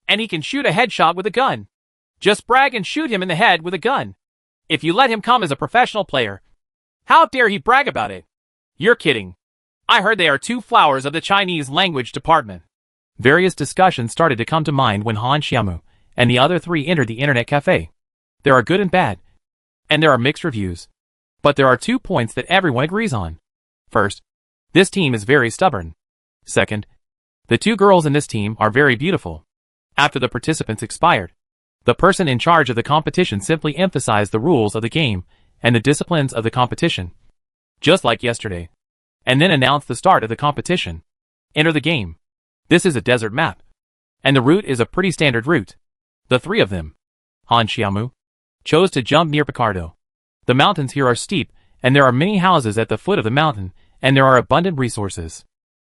and he can shoot a headshot with a gun. Just brag and shoot him in the head with a gun. If you let him come as a professional player, how dare he brag about it? You're kidding. I heard they are 2 flowers of the Chinese language department. Various discussions started to come to mind when Han Xiaomu and the other 3 entered the internet cafe. There are good and bad, and there are mixed reviews. But there are 2 points that everyone agrees on. First, this team is very stubborn. Second, the 2 girls in this team are very beautiful. After the participants expired, the person in charge of the competition simply emphasized the rules of the game and the disciplines of the competition, just like yesterday, and then announced the start of the competition. Enter the game. This is a desert map, and the route is a pretty standard route. The 3 of them, Han Xiaomu, chose to jump near Picardo. The mountains here are steep, and there are many houses at the foot of the mountain, and there are abundant resources.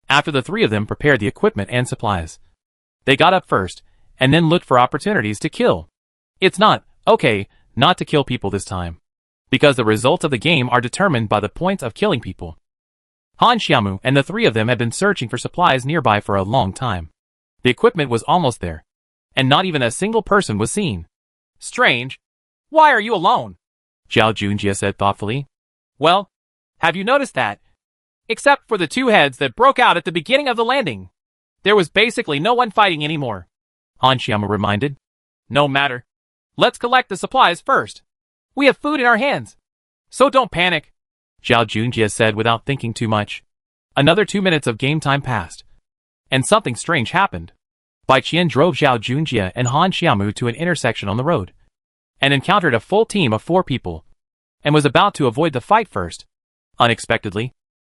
After the 3 of them prepared the equipment and supplies, they got up first, and then looked for opportunities to kill. It's not okay not to kill people this time, because the results of the game are determined by the points of killing people. Han Xiaomu and the 3 of them had been searching for supplies nearby for a long time. The equipment was almost there, and not even a single person was seen. Strange. Why are you alone? Zhao Junjie said thoughtfully. Well, have you noticed that? Except for the two heads that broke out at the beginning of the landing, there was basically no one fighting anymore. Han Xiaomu reminded. No matter. Let's collect the supplies first. We have food in our hands. So don't panic. Zhao Junjie said without thinking too much. Another 2 minutes of game time passed. And something strange happened. Bai Qian drove Zhao Junjie and Han Xiaomu to an intersection on the road. And encountered a full team of 4 people. And was about to avoid the fight first. Unexpectedly,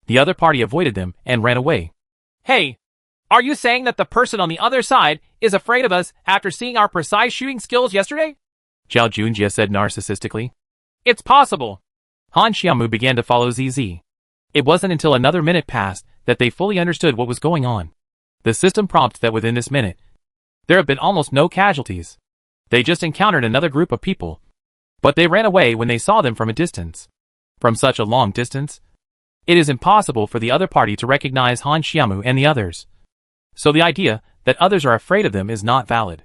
the other party avoided them and ran away. Hey, are you saying that the person on the other side is afraid of us after seeing our precise shooting skills yesterday? Zhao Junjie said narcissistically. It's possible. Han Xiaomu began to follow ZZ. It wasn't until another minute passed that they fully understood what was going on. The system prompts that within this minute, there have been almost no casualties. They just encountered another group of people. But they ran away when they saw them from a distance. From such a long distance, it is impossible for the other party to recognize Han Xiaomu and the others. So the idea that others are afraid of them is not valid.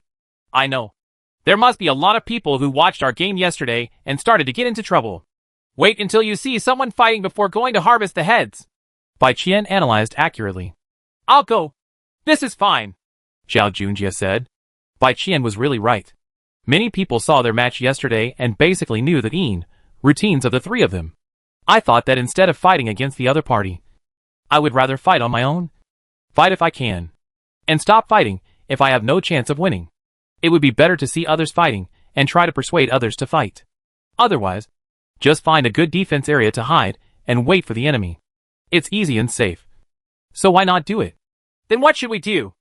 I know. There must be a lot of people who watched our game yesterday and started to get into trouble. Wait until you see someone fighting before going to harvest the heads. Bai Qian analyzed accurately. I'll go. This is fine. Zhao Junjie said. Bai Qian was really right. Many people saw their match yesterday and basically knew the routines of the 3 of them. I thought that instead of fighting against the other party, I would rather fight on my own. Fight if I can. And stop fighting if I have no chance of winning. It would be better to see others fighting and try to persuade others to fight. Otherwise, just find a good defense area to hide and wait for the enemy. It's easy and safe. So why not do it? Then what should we do?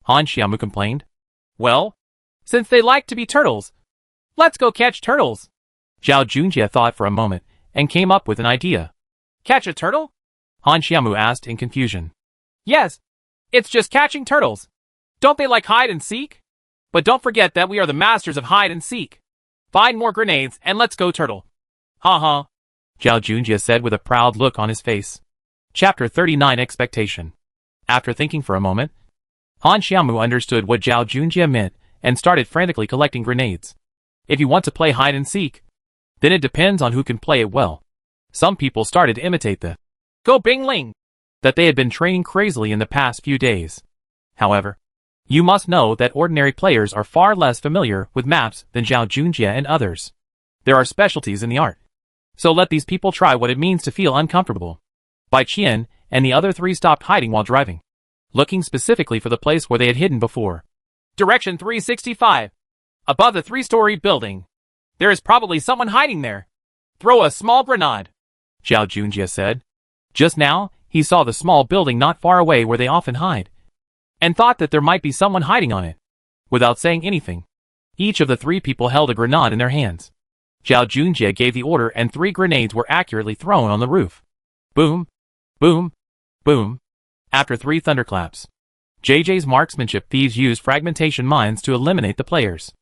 Han Xiaomu complained. Well, since they like to be turtles, let's go catch turtles. Zhao Junjie thought for a moment and came up with an idea. Catch a turtle? Han Xiaomu asked in confusion. Yes, it's just catching turtles. Don't they like hide and seek? But don't forget that we are the masters of hide and seek. Find more grenades and let's go turtle. Ha ha. Zhao Junjie said with a proud look on his face. Chapter 39 Expectation. After thinking for a moment, Han Xiaomu understood what Zhao Junjie meant and started frantically collecting grenades. If you want to play hide and seek, then it depends on who can play it well. Some people started to imitate the Go Bing Ling that they had been training crazily in the past few days. However, you must know that ordinary players are far less familiar with maps than Zhao Junjie and others. There are specialties in the art. So let these people try what it means to feel uncomfortable. Bai Qian and the other 3 stopped hiding while driving, looking specifically for the place where they had hidden before. Direction 365. Above the 3-story building. There is probably someone hiding there. Throw a small grenade. Zhao Junjie said. Just now, he saw the small building not far away where they often hide, and thought that there might be someone hiding on it. Without saying anything, each of the 3 people held a grenade in their hands. Zhao Junjie gave the order and 3 grenades were accurately thrown on the roof. Boom, boom, boom. After 3 thunderclaps, JJ's marksmanship thieves used fragmentation mines to eliminate the players.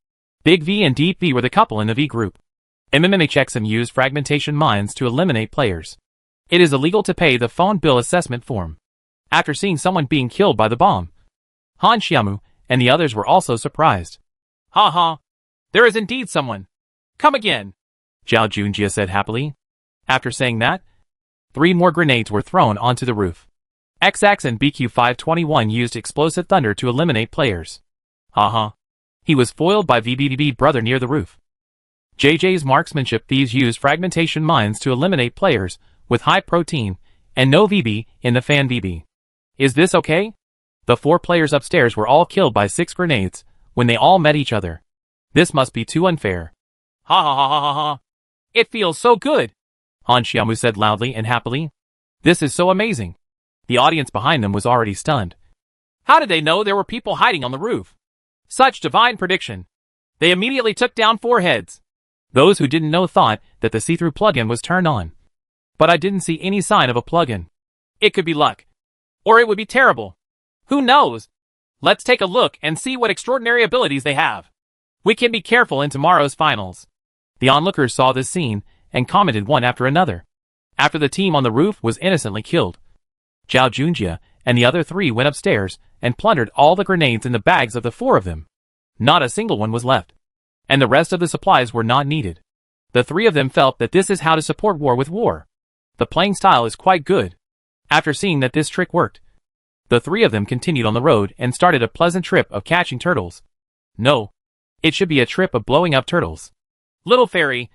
Big V and Deep V were the couple in the V group. MMHXM used fragmentation mines to eliminate players. It is illegal to pay the phone bill assessment form. After seeing someone being killed by the bomb, Han Xiaomu and the others were also surprised. Ha ha. There is indeed someone. Come again. Zhao Junjie said happily. After saying that, 3 more grenades were thrown onto the roof. XX and BQ-521 used explosive thunder to eliminate players. Ha ha. He was foiled by VBBB brother near the roof. JJ's marksmanship thieves used fragmentation mines to eliminate players with high protein and no VB in the fan VB. Is this okay? The 4 players upstairs were all killed by 6 grenades when they all met each other. This must be too unfair. Ha ha ha ha ha ha. It feels so good. Han Xiaomu said loudly and happily. This is so amazing. The audience behind them was already stunned. How did they know there were people hiding on the roof? Such divine prediction. They immediately took down 4 heads. Those who didn't know thought that the see-through plugin was turned on. But I didn't see any sign of a plugin. It could be luck. Or it would be terrible. Who knows? Let's take a look and see what extraordinary abilities they have. We can be careful in tomorrow's finals. The onlookers saw this scene and commented one after another. After the team on the roof was innocently killed, Zhao Junjie and the other 3 went upstairs and plundered all the grenades in the bags of the 4 of them. Not a single one was left. and the rest of the supplies were not needed. The three of them felt that this is how to support war with war. The playing style is quite good. After seeing that this trick worked, the three of them continued on the road and started a pleasant trip of catching turtles. No, it should be a trip of blowing up turtles. Little fairy,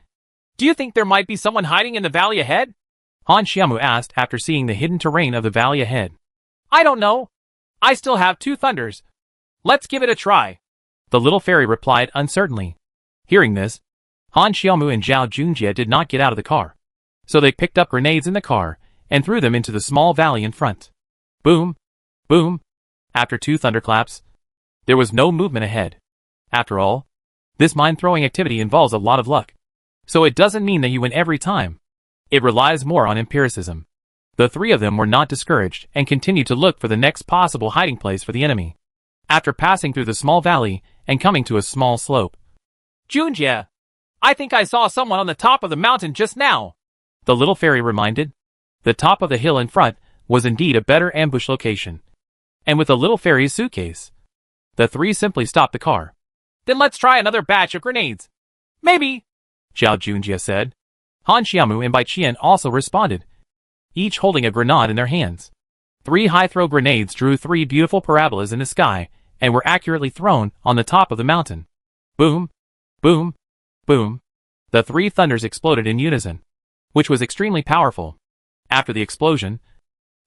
do you think there might be someone hiding in the valley ahead? Han Xiaomu asked after seeing the hidden terrain of the valley ahead. I don't know. I still have 2 thunders. Let's give it a try. The little fairy replied uncertainly. Hearing this, Han Xiaomu and Zhao Junjie did not get out of the car. So they picked up grenades in the car and threw them into the small valley in front. Boom! Boom! After 2 thunderclaps, there was no movement ahead. After all, this mine-throwing activity involves a lot of luck. So it doesn't mean that you win every time. It relies more on empiricism. The three of them were not discouraged and continued to look for the next possible hiding place for the enemy. After passing through the small valley and coming to a small slope. Junjie, I think I saw someone on the top of the mountain just now. The little fairy reminded. The top of the hill in front was indeed a better ambush location. And with the little fairy's suitcase, the three simply stopped the car. Then let's try another batch of grenades. Maybe, Zhao Junjie said. Han Xiaomu and Bai Qian also responded, each holding a grenade in their hands. 3 high-throw grenades drew 3 beautiful parabolas in the sky and were accurately thrown on the top of the mountain. Boom! Boom! Boom! The 3 thunders exploded in unison, which was extremely powerful. After the explosion,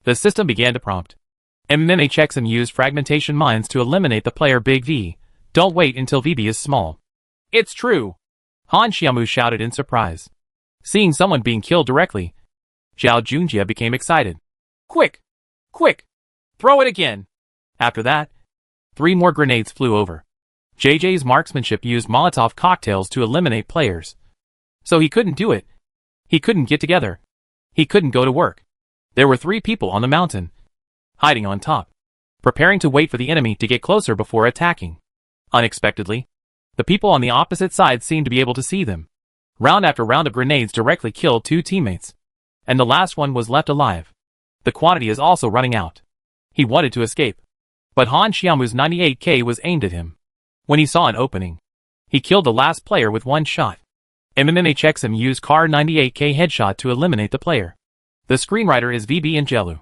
the system began to prompt. MMA checksum used fragmentation mines to eliminate the player Big V. Don't wait until VB is small. It's true, Han Xiaomu shouted in surprise. Seeing someone being killed directly, Zhao Junjie became excited. Quick! Quick! Throw it again! After that, 3 more grenades flew over. JJ's marksmanship used Molotov cocktails to eliminate players. So he couldn't do it. He couldn't get together. He couldn't go to work. There were 3 people on the mountain, hiding on top, preparing to wait for the enemy to get closer before attacking. Unexpectedly, the people on the opposite side seemed to be able to see them. Round after round of grenades directly killed 2 teammates, and the last one was left alive. The quantity is also running out. He wanted to escape, but Han Xiaomu's 98K was aimed at him. When he saw an opening, he killed the last player with 1 shot. MMA checksum used Kar 98K headshot to eliminate the player. The screenwriter is VB and Jelu.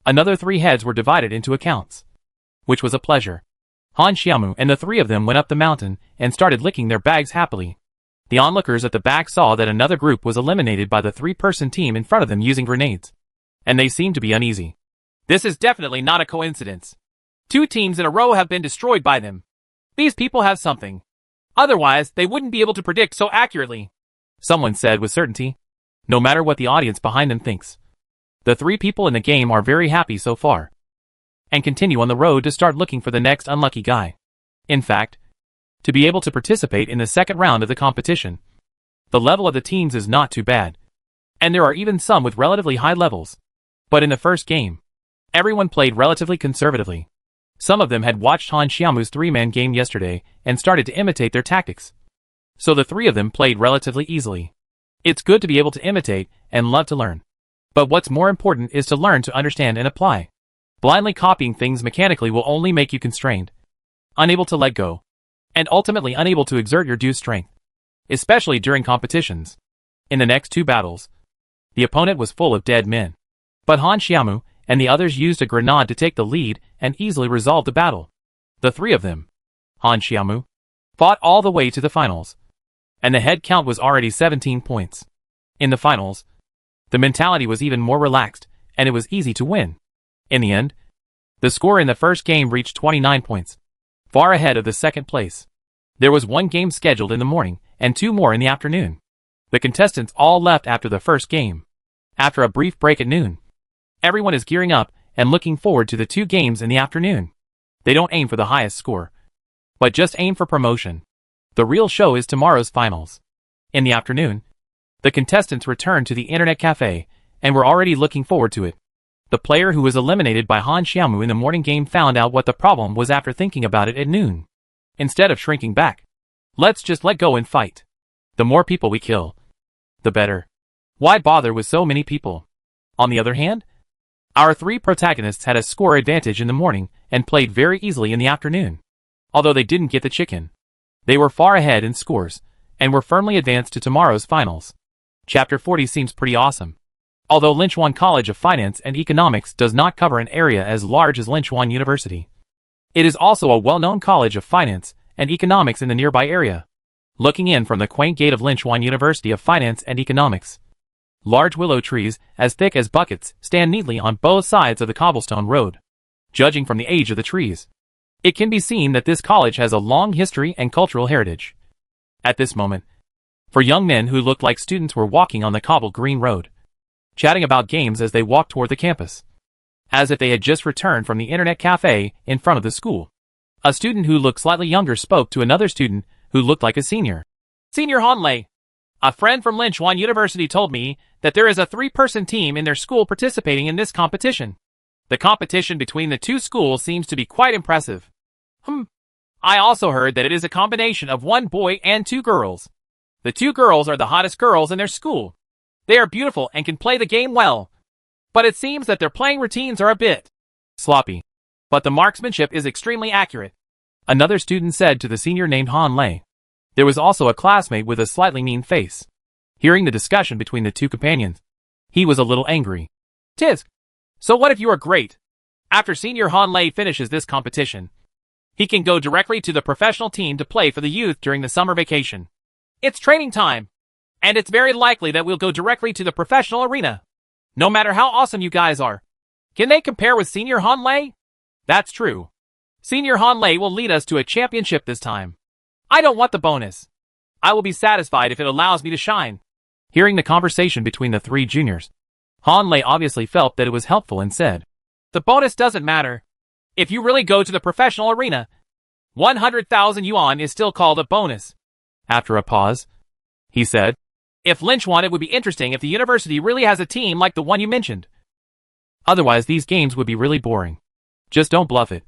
Another 3 heads were divided into accounts, which was a pleasure. Han Xiaomu and the 3 of them went up the mountain and started licking their bags happily. The onlookers at the back saw that another group was eliminated by the 3-person team in front of them using grenades, and they seemed to be uneasy. This is definitely not a coincidence. 2 teams in a row have been destroyed by them. These people have something. Otherwise, they wouldn't be able to predict so accurately, someone said with certainty. No matter what the audience behind them thinks, the 3 people in the game are very happy so far, and continue on the road to start looking for the next unlucky guy. In fact, to be able to participate in the second round of the competition, the level of the teams is not too bad, and there are even some with relatively high levels. But in the first game, everyone played relatively conservatively. Some of them had watched Han Xiaomu's 3-man game yesterday and started to imitate their tactics. So the 3 of them played relatively easily. It's good to be able to imitate and love to learn. But what's more important is to learn to understand and apply. Blindly copying things mechanically will only make you constrained, unable to let go, and ultimately unable to exert your due strength, especially during competitions. In the next 2 battles, the opponent was full of dead men. But Han Xiaomu and the others used a grenade to take the lead and easily resolved the battle. The 3 of them, Han Xiaomu, fought all the way to the finals, and the head count was already 17 points. In the finals, the mentality was even more relaxed, and it was easy to win. In the end, the score in the first game reached 29 points, far ahead of the second place. There was 1 game scheduled in the morning and 2 more in the afternoon. The contestants all left after the first game. After a brief break at noon, everyone is gearing up and looking forward to the 2 games in the afternoon. They don't aim for the highest score, but just aim for promotion. The real show is tomorrow's finals. In the afternoon, the contestants returned to the internet cafe and were already looking forward to it. The player who was eliminated by Han Xiaomu in the morning game found out what the problem was after thinking about it at noon. Instead of shrinking back, let's just let go and fight. The more people we kill, the better. Why bother with so many people? On the other hand, our 3 protagonists had a score advantage in the morning and played very easily in the afternoon. Although they didn't get the chicken, They were far ahead in scores, and were firmly advanced to tomorrow's finals. Chapter 40 seems pretty awesome. Although Linchuan College of Finance and Economics does not cover an area as large as Linchuan University, it is also a well-known college of finance and economics in the nearby area. Looking in from the quaint gate of Linchuan University of Finance and Economics, large willow trees, as thick as buckets, stand neatly on both sides of the cobblestone road. Judging from the age of the trees, it can be seen that this college has a long history and cultural heritage. At this moment, four young men who looked like students were walking on the cobbled green road, chatting about games as they walked toward the campus, as if they had just returned from the internet cafe in front of the school. A student who looked slightly younger spoke to another student who looked like a senior. Senior Hanley, a friend from Linchuan University told me that there is a 3-person team in their school participating in this competition. The competition between the two schools seems to be quite impressive. I also heard that it is a combination of 1 boy and 2 girls. The 2 girls are the hottest girls in their school. They are beautiful and can play the game well. But it seems that their playing routines are a bit sloppy. But the marksmanship is extremely accurate. Another student said to the senior named Han Lei. There was also a classmate with a slightly mean face. Hearing the discussion between the two companions, he was a little angry. Tisk. So what if you are great? After Senior Han Lei finishes this competition, he can go directly to the professional team to play for the youth during the summer vacation. It's training time, and it's very likely that we'll go directly to the professional arena. No matter how awesome you guys are. Can they compare with Senior Han Lei? That's true. Senior Han Lei will lead us to a championship this time. I don't want the bonus. I will be satisfied if it allows me to shine. Hearing the conversation between the 3 juniors, Han Lei obviously felt that it was helpful and said, The bonus doesn't matter. If you really go to the professional arena, 100,000 yuan is still called a bonus. After a pause, he said, If Linchuan, it would be interesting if the university really has a team like the one you mentioned. Otherwise these games would be really boring. Just don't bluff it.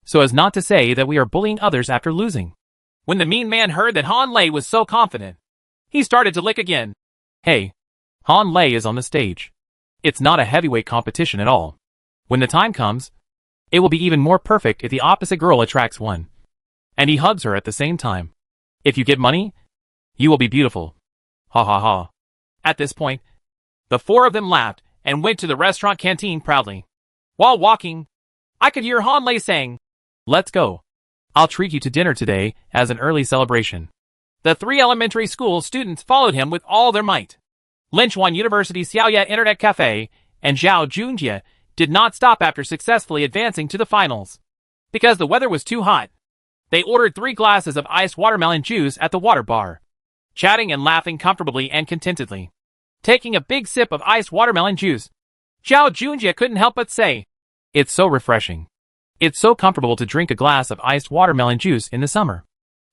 So as not to say that we are bullying others after losing. When the mean man heard that Han Lei was so confident, he started to lick again. Hey, Han Lei is on the stage. It's not a heavyweight competition at all. When the time comes, it will be even more perfect if the opposite girl attracts one. And he hugs her at the same time. If you get money, you will be beautiful. Ha ha ha. At this point, the 4 of them laughed and went to the restaurant canteen proudly. While walking, I could hear Han Lei saying, Let's go. I'll treat you to dinner today as an early celebration. The 3 elementary school students followed him with all their might. Linchuan University Xiaoye Internet Cafe and Zhao Junjie did not stop after successfully advancing to the finals. Because the weather was too hot, they ordered 3 glasses of iced watermelon juice at the water bar, chatting and laughing comfortably and contentedly. Taking a big sip of iced watermelon juice, Zhao Junjie couldn't help but say, It's so refreshing. It's so comfortable to drink a glass of iced watermelon juice in the summer.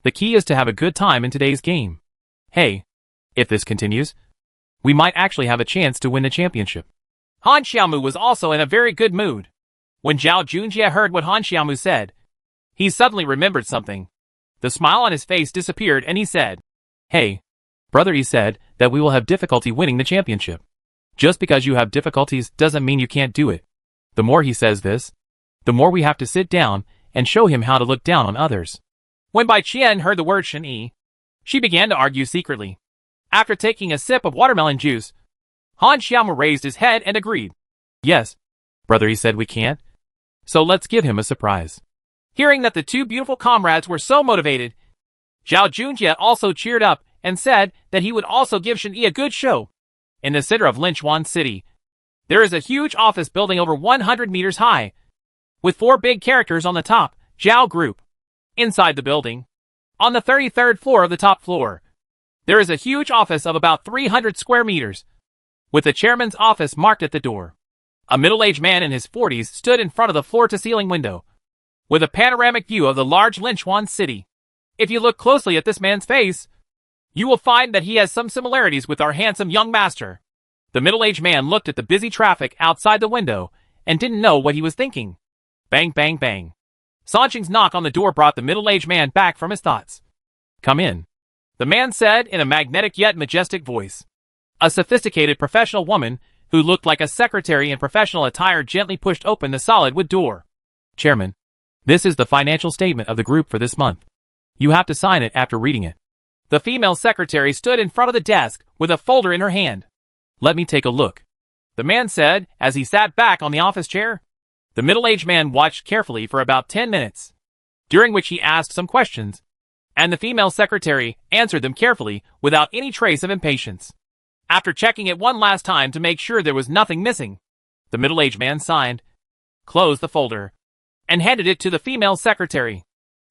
The key is to have a good time in today's game. Hey, if this continues, we might actually have a chance to win the championship. Han Xiaomu was also in a very good mood. When Zhao Junjie heard what Han Xiaomu said, he suddenly remembered something. The smile on his face disappeared and he said, Hey, brother, he said that we will have difficulty winning the championship. Just because you have difficulties doesn't mean you can't do it. The more he says this, the more we have to sit down and show him how to look down on others. When Bai Qian heard the word Shen-Yi, she began to argue secretly. After taking a sip of watermelon juice, Han Xiaomu raised his head and agreed. Yes, brother, he said we can't. So let's give him a surprise. Hearing that the 2 beautiful comrades were so motivated, Zhao Junjie also cheered up and said that he would also give Shen-Yi a good show. In the center of Linchuan City, there is a huge office building over 100 meters high, with 4 big characters on the top, Zhao Group. Inside the building, on the 33rd floor of the top floor, there is a huge office of about 300 square meters, with the chairman's office marked at the door. A middle-aged man in his 40s stood in front of the floor-to-ceiling window, with a panoramic view of the large Linchuan city. If you look closely at this man's face, you will find that he has some similarities with our handsome young master. The middle-aged man looked at the busy traffic outside the window and didn't know what he was thinking. Bang, bang, bang. Sanqing's knock on the door brought the middle-aged man back from his thoughts. Come in, the man said in a magnetic yet majestic voice. A sophisticated professional woman, who looked like a secretary in professional attire, gently pushed open the solid wood door. Chairman, this is the financial statement of the group for this month. You have to sign it after reading it. The female secretary stood in front of the desk with a folder in her hand. Let me take a look, the man said as he sat back on the office chair. The middle-aged man watched carefully for about 10 minutes, during which he asked some questions, and the female secretary answered them carefully without any trace of impatience. After checking it one last time to make sure there was nothing missing, the middle-aged man signed, closed the folder, and handed it to the female secretary.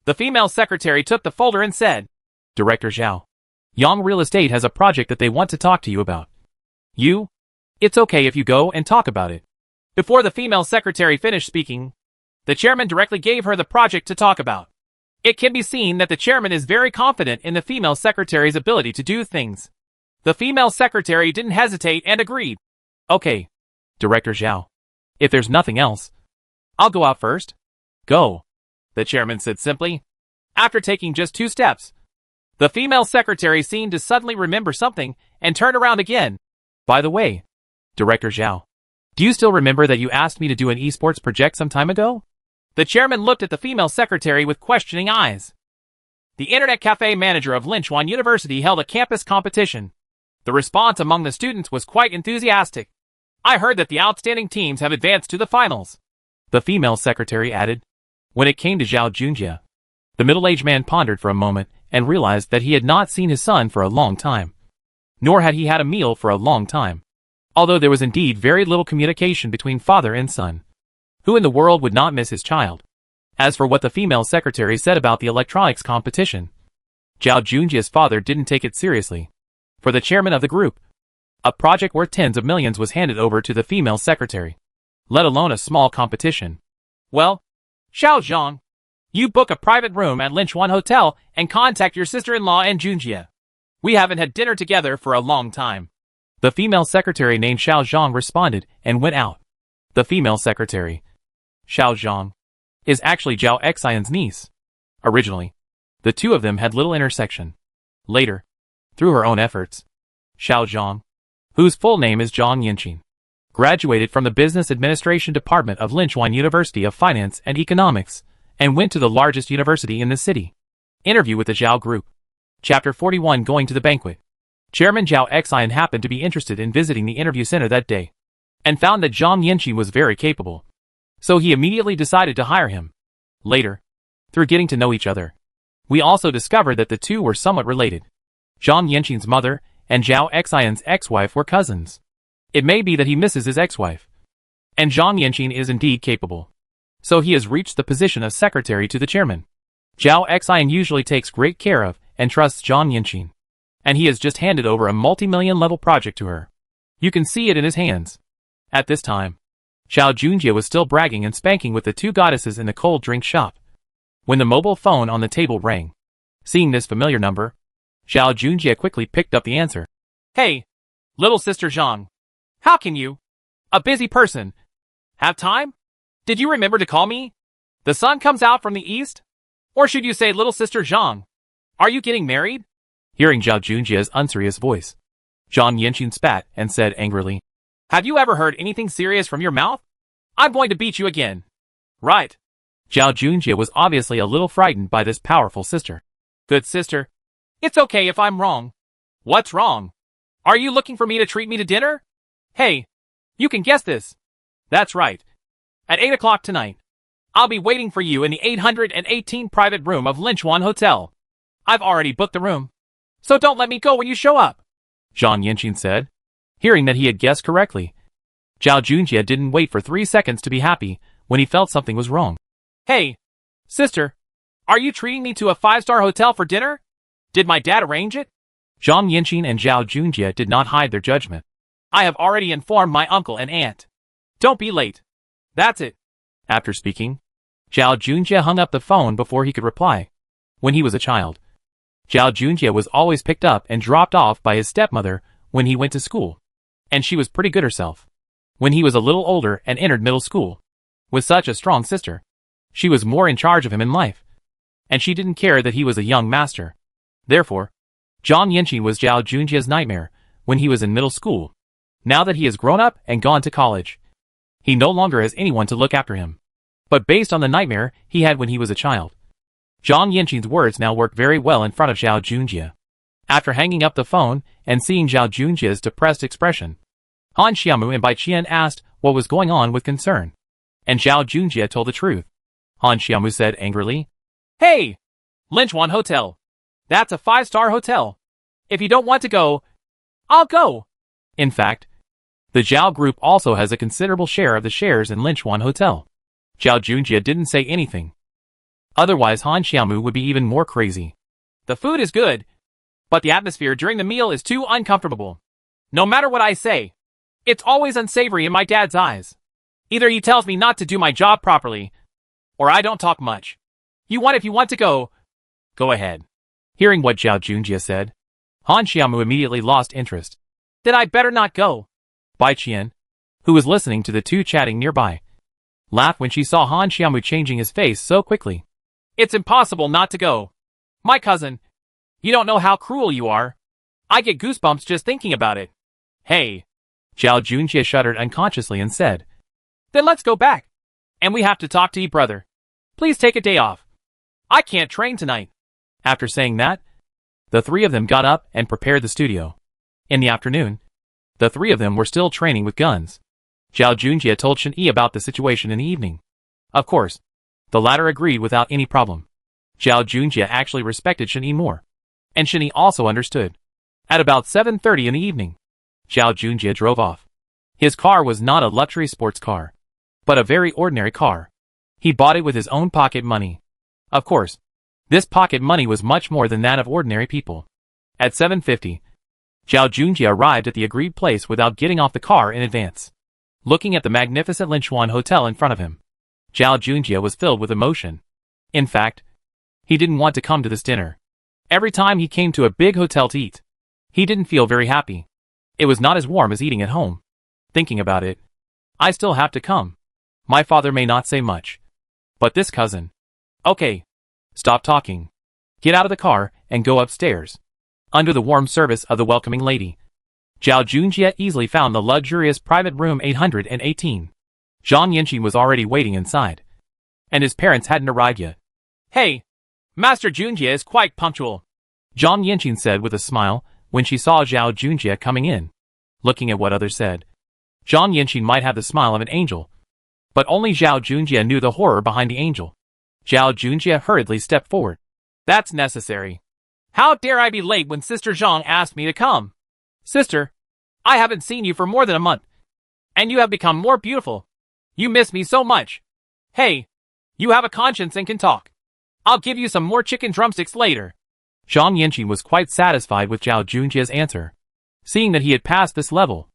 The female secretary took the folder and said, Director Zhao, Yang Real Estate has a project that they want to talk to you about. It's okay if you go and talk about it. Before the female secretary finished speaking, the chairman directly gave her the project to talk about. It can be seen that the chairman is very confident in the female secretary's ability to do things. The female secretary didn't hesitate and agreed. Okay, Director Zhao. If there's nothing else, I'll go out first. Go, the chairman said simply. After taking just 2 steps, the female secretary seemed to suddenly remember something and turned around again. By the way, Director Zhao, do you still remember that you asked me to do an esports project some time ago? The chairman looked at the female secretary with questioning eyes. The Internet Cafe manager of Linchuan University held a campus competition. The response among the students was quite enthusiastic. I heard that the outstanding teams have advanced to the finals, the female secretary added. When it came to Zhao Junjie, the middle-aged man pondered for a moment and realized that he had not seen his son for a long time. Nor had he had a meal for a long time. Although there was indeed very little communication between father and son. Who in the world would not miss his child? As for what the female secretary said about the electronics competition, Zhao Junjie's father didn't take it seriously. For the chairman of the group, a project worth tens of millions was handed over to the female secretary, let alone a small competition. Well, Xiao Zhang, you book a private room at Linchuan Hotel and contact your sister-in-law and Junjie. We haven't had dinner together for a long time. The female secretary named Xiao Zhang responded and went out. The female secretary, Xiao Zhang, is actually Zhao Xian's niece. Originally, the two of them had little intersection. Later, through her own efforts, Xiao Zhang, whose full name is Zhang Yanqin, graduated from the Business Administration Department of Linchuan University of Finance and Economics, and went to the largest university in the city. Interview with the Zhao Group. Chapter 41 Going to the Banquet. Chairman Zhao Xian happened to be interested in visiting the interview center that day, and found that Zhang Yanqin was very capable. So he immediately decided to hire him. Later, through getting to know each other, we also discovered that the two were somewhat related. Zhang Yanqin's mother and Zhao Xian's ex-wife were cousins. It may be that he misses his ex-wife. And Zhang Yanqin is indeed capable. So he has reached the position of secretary to the chairman. Zhao Xian usually takes great care of and trusts Zhang Yanqin. And he has just handed over a multi-million level project to her. You can see it in his hands. At this time, Zhao Junjie was still bragging and spanking with the two goddesses in the cold drink shop, when the mobile phone on the table rang. Seeing this familiar number, Zhao Junjie quickly picked up the answer. Hey, little sister Zhang. How can you, a busy person, have time? Did you remember to call me? The sun comes out from the east? Or should you say little sister Zhang? Are you getting married? Hearing Zhao Junjie's unserious voice, Zhang Yanqin spat and said angrily, Have you ever heard anything serious from your mouth? I'm going to beat you again. Right. Zhao Junjie was obviously a little frightened by this powerful sister. Good sister. It's okay if I'm wrong. What's wrong? Are you looking for me to treat me to dinner? Hey, you can guess this. That's right. At 8 o'clock tonight, I'll be waiting for you in the 818 private room of Linchuan Hotel. I've already booked the room, so don't let me go when you show up, Zhang Yanqin said. Hearing that he had guessed correctly, Zhao Junjie didn't wait for 3 seconds to be happy when he felt something was wrong. Hey, sister, are you treating me to a 5-star hotel for dinner? Did my dad arrange it? Zhang Yanqin and Zhao Junjie did not hide their judgment. I have already informed my uncle and aunt. Don't be late. That's it. After speaking, Zhao Junjie hung up the phone before he could reply. When he was a child, Zhao Junjie was always picked up and dropped off by his stepmother when he went to school. And she was pretty good herself. When he was a little older and entered middle school, with such a strong sister, she was more in charge of him in life. And she didn't care that he was a young master. Therefore, Zhang Yanqin was Zhao Junjie's nightmare when he was in middle school. Now that he has grown up and gone to college, he no longer has anyone to look after him. But based on the nightmare he had when he was a child, Zhang Yanqing's words now worked very well in front of Zhao Junjie. After hanging up the phone and seeing Zhao Junjie's depressed expression, Han Xiaomu and Bai Qian asked what was going on with concern. And Zhao Junjie told the truth. Han Xiaomu said angrily, "Hey! Linchuan Hotel. That's a 5-star hotel. If you don't want to go, I'll go." In fact, the Zhao group also has a considerable share of the shares in Linchuan Hotel. Zhao Junjie didn't say anything. Otherwise Han Xiaomu would be even more crazy. "The food is good, but the atmosphere during the meal is too uncomfortable. No matter what I say, it's always unsavory in my dad's eyes. Either he tells me not to do my job properly, or I don't talk much. If you want to go, go ahead." Hearing what Zhao Junjie said, Han Xiaomu immediately lost interest. "Then I better not go." Bai Qian, who was listening to the two chatting nearby, laughed when she saw Han Xiaomu changing his face so quickly. "It's impossible not to go. My cousin, you don't know how cruel you are. I get goosebumps just thinking about it." "Hey." Zhao Junjie shuddered unconsciously and said, "Then let's go back. And we have to talk to you, brother. Please take a day off. I can't train tonight." After saying that, the three of them got up and prepared the studio. In the afternoon, the three of them were still training with guns. Zhao Junjie told Shen Yi about the situation in the evening. Of course, the latter agreed without any problem. Zhao Junjie actually respected Shen Yi more. And Shen Yi also understood. At about 7:30 in the evening, Zhao Junjie drove off. His car was not a luxury sports car, but a very ordinary car. He bought it with his own pocket money. Of course, this pocket money was much more than that of ordinary people. At 7:50, Zhao Junjie arrived at the agreed place without getting off the car in advance. Looking at the magnificent Linchuan Hotel in front of him, Zhao Junjie was filled with emotion. In fact, he didn't want to come to this dinner. Every time he came to a big hotel to eat, he didn't feel very happy. It was not as warm as eating at home. Thinking about it, I still have to come. My father may not say much, but this cousin. Okay, stop talking. Get out of the car and go upstairs. Under the warm service of the welcoming lady, Zhao Junjie easily found the luxurious private room 818. Zhang Yanqing was already waiting inside, and his parents hadn't arrived yet. "Hey, Master Junjie is quite punctual," Zhang Yanqing said with a smile when she saw Zhao Junjie coming in. Looking at what others said, Zhang Yanqing might have the smile of an angel, but only Zhao Junjie knew the horror behind the angel. Zhao Junjie hurriedly stepped forward. "That's necessary. How dare I be late when Sister Zhang asked me to come? Sister, I haven't seen you for more than a month, and you have become more beautiful. You miss me so much. Hey, you have a conscience and can talk. I'll give you some more chicken drumsticks later." Zhang Yanqing was quite satisfied with Zhao Junjie's answer. Seeing that he had passed this level,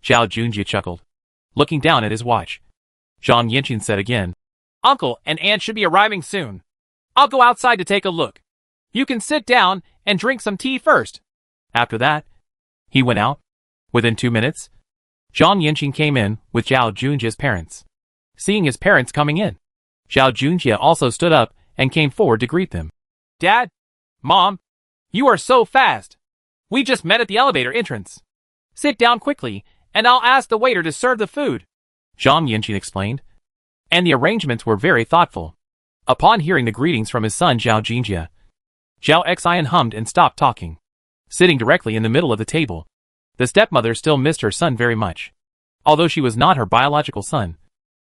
Zhao Junjie chuckled. Looking down at his watch, Zhang Yanqing said again, "Uncle and Aunt should be arriving soon. I'll go outside to take a look. You can sit down and drink some tea first." After that, he went out. Within 2 minutes, Zhang Yanqing came in with Zhao Junjie's parents. Seeing his parents coming in, Zhao Junjie also stood up and came forward to greet them. "Dad, Mom, you are so fast. We just met at the elevator entrance. Sit down quickly, and I'll ask the waiter to serve the food," Zhang Yanqing explained. And the arrangements were very thoughtful. Upon hearing the greetings from his son Zhao Junjie, Zhao Xian hummed and stopped talking. Sitting directly in the middle of the table, the stepmother still missed her son very much. Although she was not her biological son,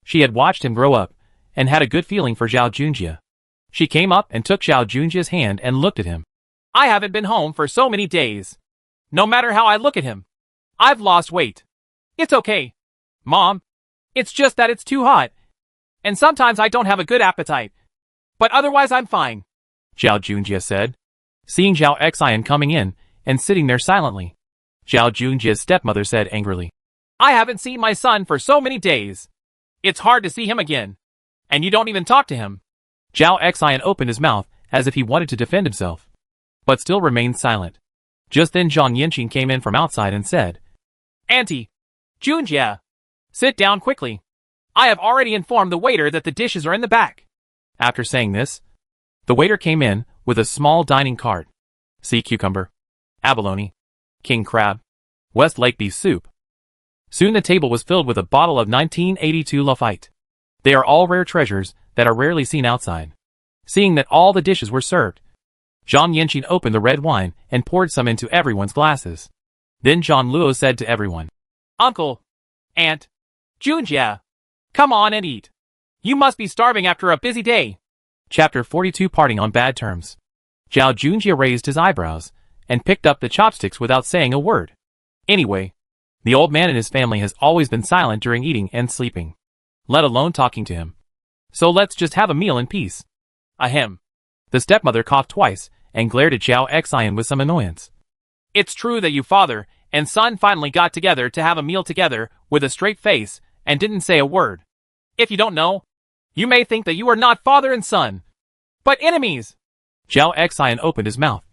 she had watched him grow up and had a good feeling for Zhao Junjie. She came up and took Zhao Junjie's hand and looked at him. "I haven't been home for so many days. No matter how I look at him, I've lost weight. It's okay, Mom. It's just that it's too hot, and sometimes I don't have a good appetite. But otherwise I'm fine," Zhao Junjie said. Seeing Zhao Xian coming in and sitting there silently, Zhao Junjie's stepmother said angrily, "I haven't seen my son for so many days. It's hard to see him again. And you don't even talk to him." Zhao Xian opened his mouth as if he wanted to defend himself, but still remained silent. Just then Zhang Yanqing came in from outside and said, "Auntie, Junjie, sit down quickly. I have already informed the waiter that the dishes are in the back." After saying this, the waiter came in with a small dining cart. Sea cucumber, abalone, king crab, West Lake beef soup. Soon the table was filled with a bottle of 1982 Lafite. They are all rare treasures that are rarely seen outside. Seeing that all the dishes were served, Zhang Yanqing opened the red wine and poured some into everyone's glasses. Then Zhang Luo said to everyone, Uncle, Aunt, Junjie, come on and eat. You must be starving after a busy day. Chapter 42 Parting on Bad Terms. Zhao Junjie raised his eyebrows and picked up the chopsticks without saying a word. Anyway, the old man and his family has always been silent during eating and sleeping, let alone talking to him. So let's just have a meal in peace. Ahem. The stepmother coughed twice and glared at Zhao Xian with some annoyance. It's true that you father and son finally got together to have a meal together with a straight face and didn't say a word. If you don't know, you may think that you are not father and son, but enemies. Zhao Xian opened his mouth,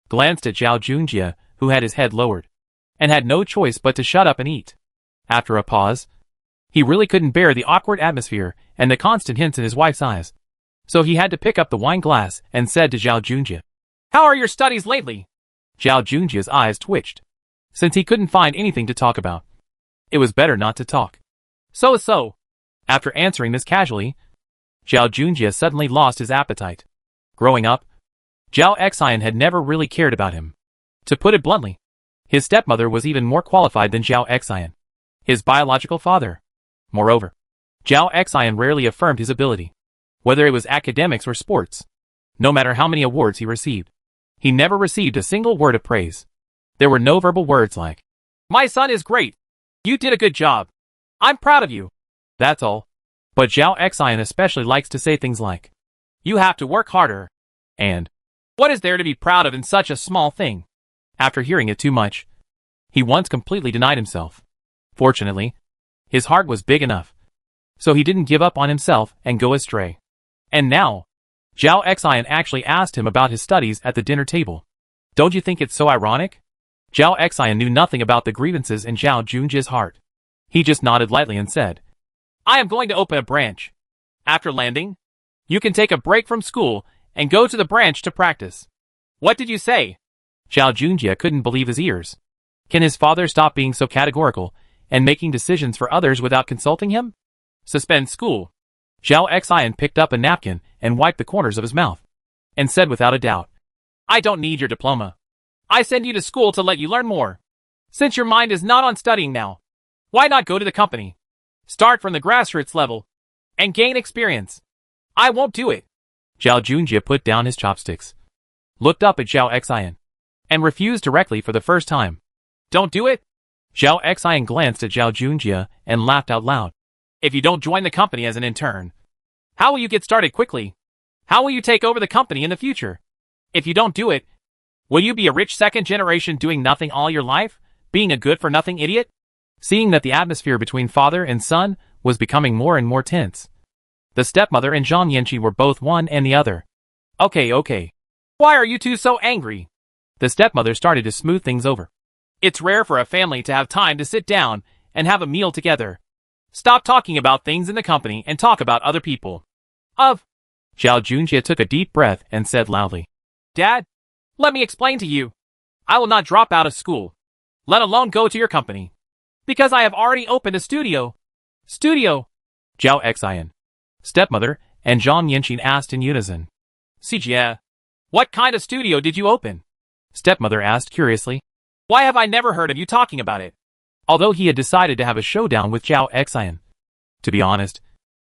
glanced at Zhao Junjie, who had his head lowered, and had no choice but to shut up and eat. After a pause, he really couldn't bear the awkward atmosphere and the constant hints in his wife's eyes. So he had to pick up the wine glass and said to Zhao Junjie, How are your studies lately? Zhao Junjie's eyes twitched, since he couldn't find anything to talk about. It was better not to talk. So. After answering this casually, Zhao Junjie suddenly lost his appetite. Growing up, Zhao Xian had never really cared about him. To put it bluntly, his stepmother was even more qualified than Zhao Xian, his biological father. Moreover, Zhao Xian rarely affirmed his ability, whether it was academics or sports. No matter how many awards he received, he never received a single word of praise. There were no verbal words like, My son is great. You did a good job. I'm proud of you. That's all. But Zhao Xian especially likes to say things like, You have to work harder. And, What is there to be proud of in such a small thing? After hearing it too much, he once completely denied himself. Fortunately, his heart was big enough, so he didn't give up on himself and go astray. And now, Zhao Xian actually asked him about his studies at the dinner table. Don't you think it's so ironic? Zhao Xian knew nothing about the grievances in Zhao Junjie's heart. He just nodded lightly and said, I am going to open a branch. After landing, you can take a break from school and go to the branch to practice. What did you say? Zhao Junjie couldn't believe his ears. Can his father stop being so categorical and making decisions for others without consulting him? Suspend school. Zhao Xian picked up a napkin and wiped the corners of his mouth, and said without a doubt, I don't need your diploma. I send you to school to let you learn more. Since your mind is not on studying now, why not go to the company? Start from the grassroots level and gain experience. I won't do it. Zhao Junjie put down his chopsticks, looked up at Zhao Xian, and refused directly for the first time. Don't do it? Zhao Xian glanced at Zhao Junjie and laughed out loud. If you don't join the company as an intern, how will you get started quickly? How will you take over the company in the future? If you don't do it, will you be a rich second generation doing nothing all your life, being a good-for-nothing idiot? Seeing that the atmosphere between father and son was becoming more and more tense, the stepmother and Zhang Yanqing were both one and the other. Okay. Why are you two so angry? The stepmother started to smooth things over. It's rare for a family to have time to sit down and have a meal together. Stop talking about things in the company and talk about other people. Zhao Junjie took a deep breath and said loudly, Dad, let me explain to you. I will not drop out of school, let alone go to your company, because I have already opened a studio. Zhao Xian, stepmother, and Zhang Yanqing asked in unison. Sijie, what kind of studio did you open? Stepmother asked curiously. Why have I never heard of you talking about it? Although he had decided to have a showdown with Zhao Xian. To be honest,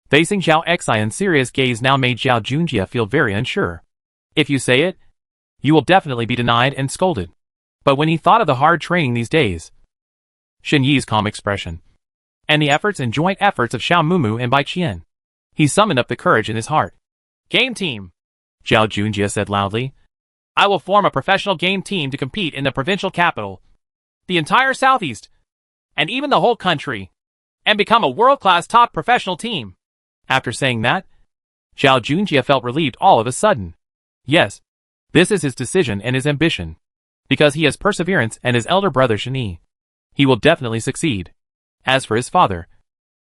facing Zhao Xian's serious gaze now made Zhao Junjie feel very unsure. If you say it, you will definitely be denied and scolded. But when he thought of the hard training these days, Shen Yi's calm expression, and the efforts and joint efforts of Xiao Mumu and Bai Qian, he summoned up the courage in his heart. Game team, Zhao Junjie said loudly. I will form a professional game team to compete in the provincial capital, the entire southeast, and even the whole country, and become a world-class top professional team. After saying that, Zhao Junjie felt relieved all of a sudden. Yes, this is his decision and his ambition. Because he has perseverance and his elder brother Shen Yi, he will definitely succeed. As for his father,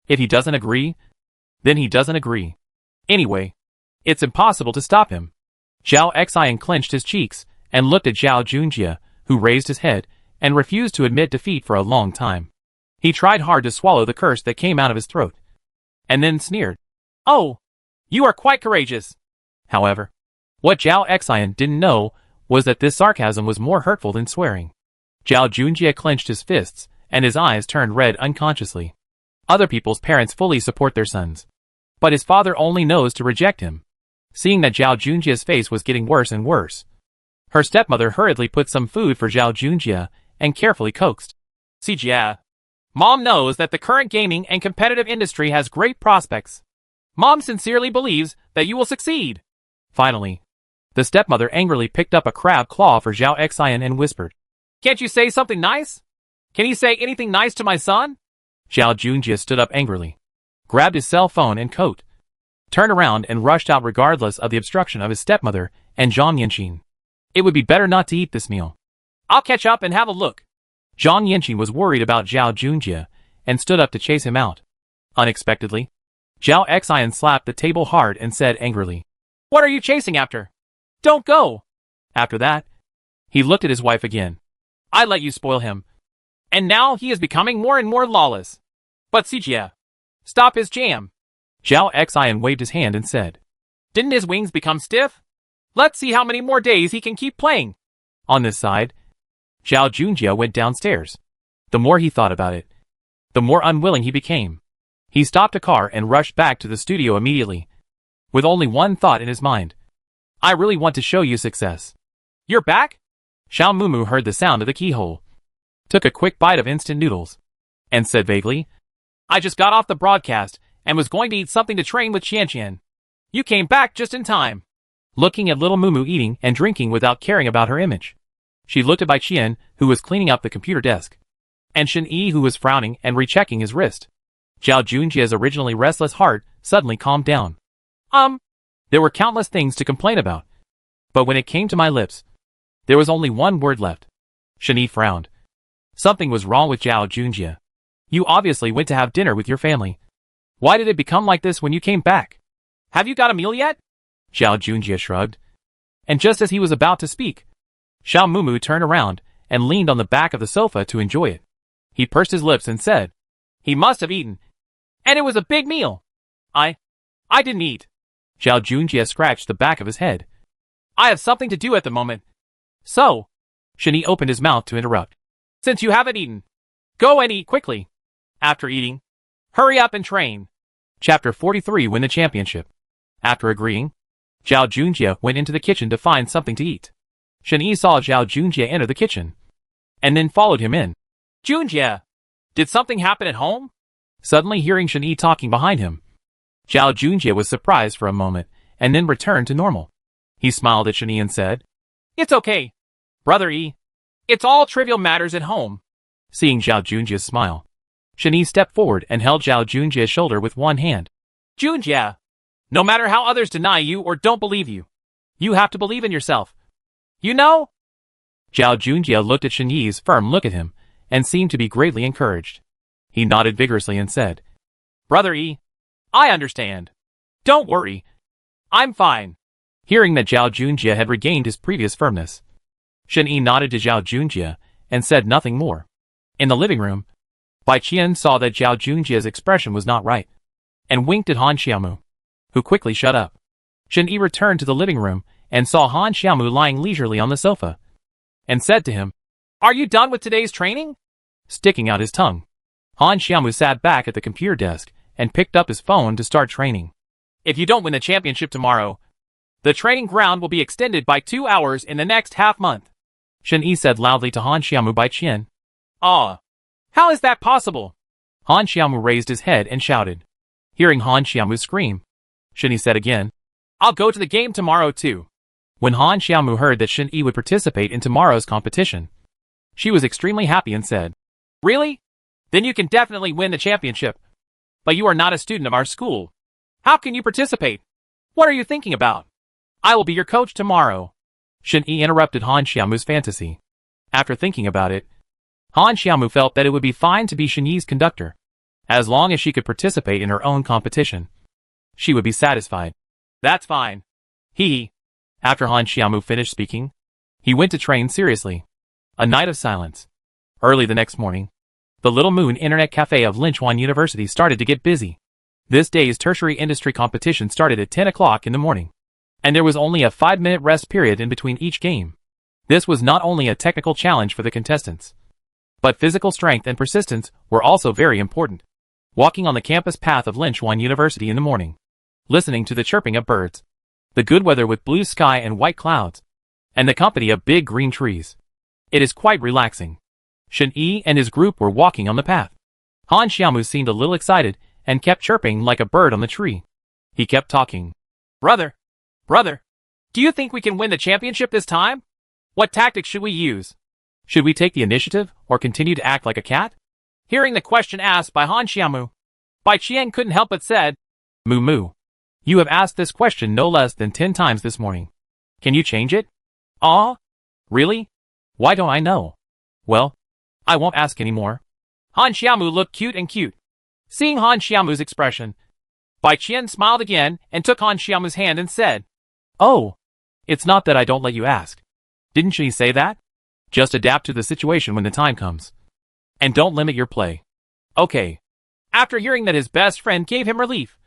if he doesn't agree, then he doesn't agree. Anyway, it's impossible to stop him. Zhao Xian clenched his cheeks and looked at Zhao Junjie, who raised his head and refused to admit defeat for a long time. He tried hard to swallow the curse that came out of his throat, and then sneered. Oh, you are quite courageous. However, what Zhao Xian didn't know was that this sarcasm was more hurtful than swearing. Zhao Junjie clenched his fists, and his eyes turned red unconsciously. Other people's parents fully support their sons. But his father only knows to reject him. Seeing that Zhao Junjie's face was getting worse and worse, her stepmother hurriedly put some food for Zhao Junjie and carefully coaxed. Xijie, Mom knows that the current gaming and competitive industry has great prospects. Mom sincerely believes that you will succeed. Finally, the stepmother angrily picked up a crab claw for Zhao Xian and whispered, Can't you say something nice? Can you say anything nice to my son? Zhao Junjie stood up angrily, grabbed his cell phone and coat, turned around and rushed out regardless of the obstruction of his stepmother and Zhang Yanqin. It would be better not to eat this meal. I'll catch up and have a look. Zhang Yanqin was worried about Zhao Junjie and stood up to chase him out. Unexpectedly, Zhao Xian slapped the table hard and said angrily, What are you chasing after? Don't go. After that, he looked at his wife again. I let you spoil him. And now he is becoming more and more lawless. But Xijie, stop his jam. Zhao Xian waved his hand and said, Didn't his wings become stiff? Let's see how many more days he can keep playing. On this side, Zhao Junjie went downstairs. The more he thought about it, the more unwilling he became. He stopped a car and rushed back to the studio immediately, with only one thought in his mind. I really want to show you success. You're back? Xiao Mumu heard the sound of the keyhole, took a quick bite of instant noodles, and said vaguely, I just got off the broadcast and was going to eat something to train with Qianqian. You came back just in time. Looking at little Mumu eating and drinking without caring about her image, she looked at Bai Qian, who was cleaning up the computer desk, and Shen Yi, who was frowning and rechecking his wrist. Zhao Junjie's originally restless heart suddenly calmed down. There were countless things to complain about, but when it came to my lips, there was only one word left. Shen Yi frowned. Something was wrong with Zhao Junjie. You obviously went to have dinner with your family. Why did it become like this when you came back? Have you got a meal yet? Zhao Junjie shrugged. And just as he was about to speak, Xiao Mumu turned around and leaned on the back of the sofa to enjoy it. He pursed his lips and said, He must have eaten. And it was a big meal. I didn't eat. Zhao Junjie scratched the back of his head. I have something to do at the moment. So, Shen Yi opened his mouth to interrupt. Since you haven't eaten, go and eat quickly. After eating, hurry up and train. Chapter 43 Win the Championship. After agreeing, Zhao Junjie went into the kitchen to find something to eat. Shen Yi saw Zhao Junjie enter the kitchen, and then followed him in. Junjie, did something happen at home? Suddenly hearing Shen Yi talking behind him, Zhao Junjie was surprised for a moment, and then returned to normal. He smiled at Shen Yi and said, It's okay, Brother Yi. It's all trivial matters at home. Seeing Zhao Junjie's smile, Shen Yi stepped forward and held Zhao Junjie's shoulder with one hand. Junjie, no matter how others deny you or don't believe you, you have to believe in yourself. You know? Zhao Junjie looked at Shen Yi's firm look at him, and seemed to be greatly encouraged. He nodded vigorously and said, Brother Yi, I understand. Don't worry. I'm fine. Hearing that Zhao Junjie had regained his previous firmness, Shen Yi nodded to Zhao Junjie and said nothing more. In the living room, Bai Qian saw that Zhao Junjie's expression was not right, and winked at Han Xiaomu, who quickly shut up. Shen Yi returned to the living room and saw Han Xiaomu lying leisurely on the sofa, and said to him, Are you done with today's training? Sticking out his tongue, Han Xiaomu sat back at the computer desk and picked up his phone to start training. If you don't win the championship tomorrow, the training ground will be extended by 2 hours in the next half-month. Shen Yi said loudly to Han Xiaomu Bai Qian. How is that possible? Han Xiaomu raised his head and shouted. Hearing Han Xiaomu scream, Shen Yi said again, I'll go to the game tomorrow too. When Han Xiaomu heard that Shen Yi would participate in tomorrow's competition, she was extremely happy and said, Really? Then you can definitely win the championship. But you are not a student of our school. How can you participate? What are you thinking about? I will be your coach tomorrow. Shen Yi interrupted Han Xiaomu's fantasy. After thinking about it, Han Xiaomu felt that it would be fine to be Shen Yi's conductor, as long as she could participate in her own competition. She would be satisfied. That's fine. He. After Han Xiaomu finished speaking, he went to train seriously. A night of silence. Early the next morning, the Little Moon Internet Cafe of Linchuan University started to get busy. This day's tertiary industry competition started at 10 o'clock in the morning. and there was only a 5-minute rest period in between each game. This was not only a technical challenge for the contestants, but physical strength and persistence were also very important. Walking on the campus path of Lynchwan University in the morning, listening to the chirping of birds, the good weather with blue sky and white clouds, and the company of big green trees. It is quite relaxing. Shen Yi and his group were walking on the path. Han Xiaomu seemed a little excited and kept chirping like a bird on the tree. He kept talking. Brother, do you think we can win the championship this time? What tactics should we use? Should we take the initiative or continue to act like a cat? Hearing the question asked by Han Xiaomu, Bai Qian couldn't help but said, Moo moo. You have asked this question no less than 10 times this morning. Can you change it? Ah? Really? Why don't I know? Well, I won't ask anymore. Han Xiaomu looked cute and cute. Seeing Han Xiaomu's expression, Bai Qian smiled again and took Han Xiaomu's hand and said, Oh, it's not that I don't let you ask. Didn't she say that? Just adapt to the situation when the time comes. And don't limit your play. Okay. After hearing that his best friend gave him relief,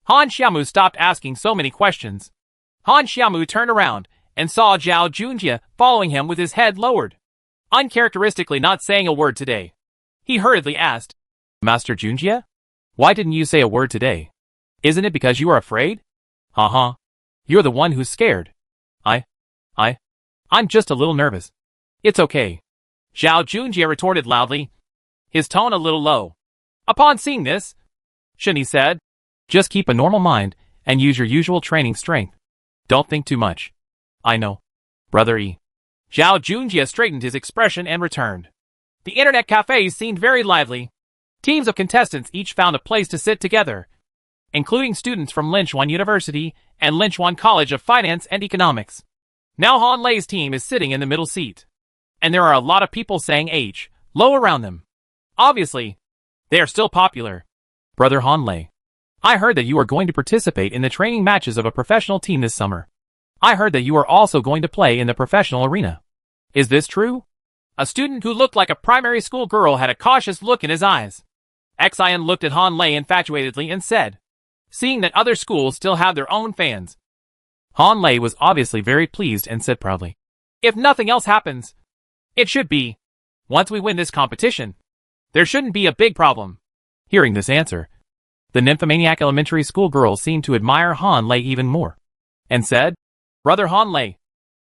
Han Xiaomu stopped asking so many questions. Han Xiaomu turned around and saw Zhao Junjie following him with his head lowered, uncharacteristically not saying a word today. He hurriedly asked, Master Junjie? Why didn't you say a word today? Isn't it because you are afraid? Uh-huh. You're the one who's scared. I'm just a little nervous. It's okay. Zhao Junjie retorted loudly, his tone a little low. Upon seeing this, Shen Yi said, Just keep a normal mind and use your usual training strength. Don't think too much. I know. Brother E. Zhao Junjie straightened his expression and returned. The internet cafe seemed very lively. Teams of contestants each found a place to sit together, including students from Lynchwan University and Lynchwan College of Finance and Economics. Now Han Lei's team is sitting in the middle seat, and there are a lot of people saying H, low around them. Obviously, they are still popular. Brother Han Lei, I heard that you are going to participate in the training matches of a professional team this summer. I heard that you are also going to play in the professional arena. Is this true? A student who looked like a primary school girl had a cautious look in his eyes. Xian looked at Han Lei infatuatedly and said, seeing that other schools still have their own fans. Han Lei was obviously very pleased and said proudly, If nothing else happens, it should be. Once we win this competition, there shouldn't be a big problem. Hearing this answer, the nymphomaniac elementary school girl seemed to admire Han Lei even more, and said, Brother Han Lei,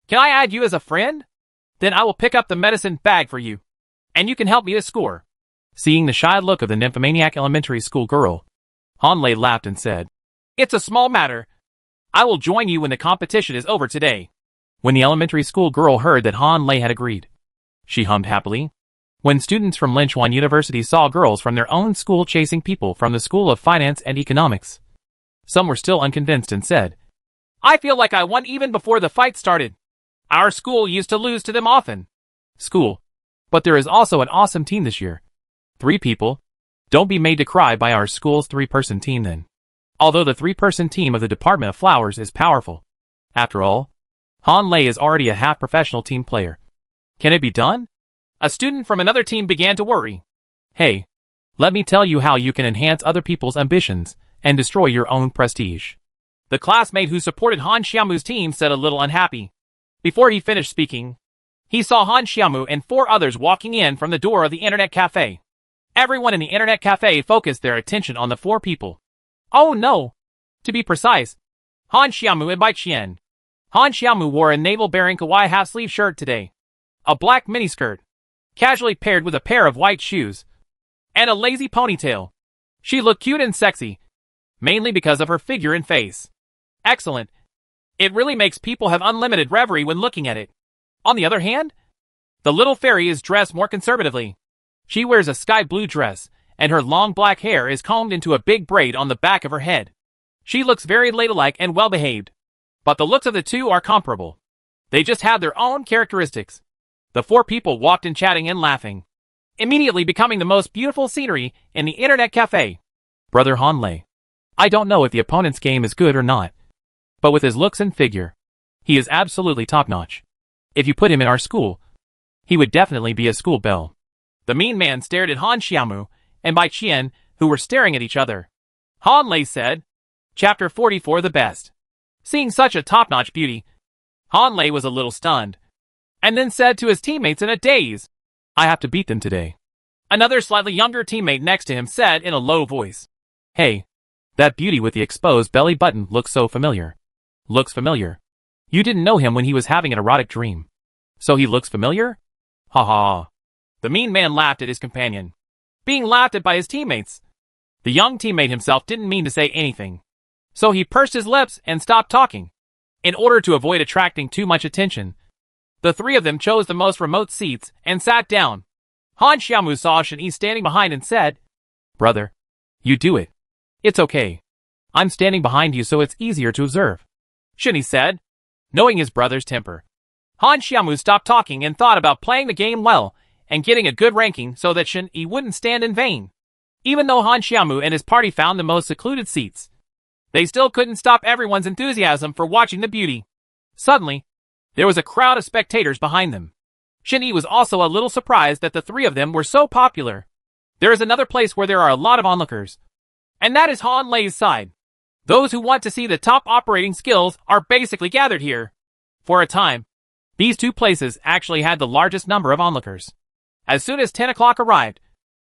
can I add you as a friend? Then I will pick up the medicine bag for you, and you can help me to score. Seeing the shy look of the nymphomaniac elementary school girl, Han Lei laughed and said, It's a small matter. I will join you when the competition is over today. When the elementary school girl heard that Han Lei had agreed, she hummed happily. When students from Lynchwan University saw girls from their own school chasing people from the School of Finance and Economics, some were still unconvinced and said, I feel like I won even before the fight started. Our school used to lose to them often. School. But there is also an awesome team this year. 3 people. Don't be made to cry by our school's 3-person team then. Although the 3-person team of the Department of Flowers is powerful. After all, Han Lei is already a half-professional team player. Can it be done? A student from another team began to worry. Hey, let me tell you how you can enhance other people's ambitions and destroy your own prestige. The classmate who supported Han Xiaomu's team said a little unhappy. Before he finished speaking, he saw Han Xiaomu and 4 others walking in from the door of the internet cafe. Everyone in the internet cafe focused their attention on the 4 people. Oh no! To be precise, Han Xiaomu and Bai Qian. Han Xiaomu wore a navel-bearing kawaii half-sleeve shirt today, a black miniskirt, casually paired with a pair of white shoes, and a lazy ponytail. She looked cute and sexy, mainly because of her figure and face. Excellent. It really makes people have unlimited reverie when looking at it. On the other hand, the little fairy is dressed more conservatively. She wears a sky blue dress, and her long black hair is combed into a big braid on the back of her head. She looks very ladylike and well-behaved, but the looks of the two are comparable. They just have their own characteristics. The 4 people walked in chatting and laughing, immediately becoming the most beautiful scenery in the internet cafe. Brother Han Lei, I don't know if the opponent's game is good or not, but with his looks and figure, he is absolutely top-notch. If you put him in our school, he would definitely be a school belle. The mean man stared at Han Xiaomu and Bai Qian, who were staring at each other. Han Lei said, Chapter 44 The Best. Seeing such a top-notch beauty, Han Lei was a little stunned, and then said to his teammates in a daze, I have to beat them today. Another slightly younger teammate next to him said in a low voice, Hey, that beauty with the exposed belly button looks so familiar. Looks familiar. You didn't know him when he was having an erotic dream. So he looks familiar? Ha ha. The mean man laughed at his companion, being laughed at by his teammates. The young teammate himself didn't mean to say anything, so he pursed his lips and stopped talking. In order to avoid attracting too much attention, the three of them chose the most remote seats and sat down. Han Xiaomu saw Shen Yi standing behind and said, Brother, you do it. It's okay. I'm standing behind you so it's easier to observe. Shen Yi said, knowing his brother's temper. Han Xiaomu stopped talking and thought about playing the game well and getting a good ranking so that Shen Yi wouldn't stand in vain. Even though Han Xiaomu and his party found the most secluded seats, they still couldn't stop everyone's enthusiasm for watching the beauty. Suddenly, there was a crowd of spectators behind them. Shen Yi was also a little surprised that the three of them were so popular. There is another place where there are a lot of onlookers, and that is Han Lei's side. Those who want to see the top operating skills are basically gathered here. For a time, these two places actually had the largest number of onlookers. As soon as 10 o'clock arrived,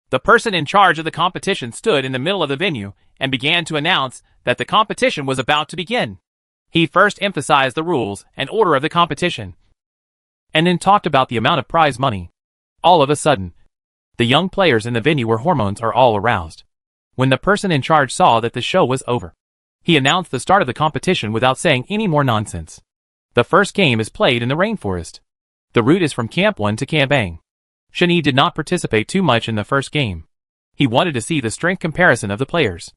the person in charge of the competition stood in the middle of the venue and began to announce that the competition was about to begin. He first emphasized the rules and order of the competition, and then talked about the amount of prize money. All of a sudden, the young players in the venue where hormones are all aroused. When the person in charge saw that the show was over, he announced the start of the competition without saying any more nonsense. The first game is played in the rainforest. The route is from Camp 1 to Camp Bang. Shen Yi did not participate too much in the first game. He wanted to see the strength comparison of the players.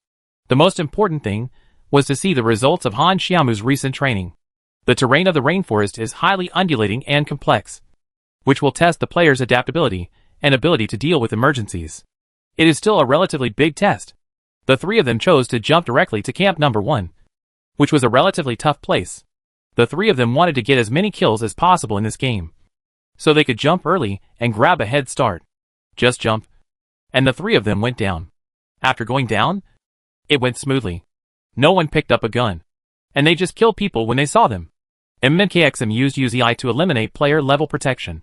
The most important thing was to see the results of Han Xiaomu's recent training. The terrain of the rainforest is highly undulating and complex, which will test the player's adaptability and ability to deal with emergencies. It is still a relatively big test. The three of them chose to jump directly to Camp Number 1, which was a relatively tough place. The three of them wanted to get as many kills as possible in this game, so they could jump early and grab a head start. Just jump. And the three of them went down. After going down, it went smoothly. No one picked up a gun, and they just killed people when they saw them. MKXM used UZI to eliminate player-level protection.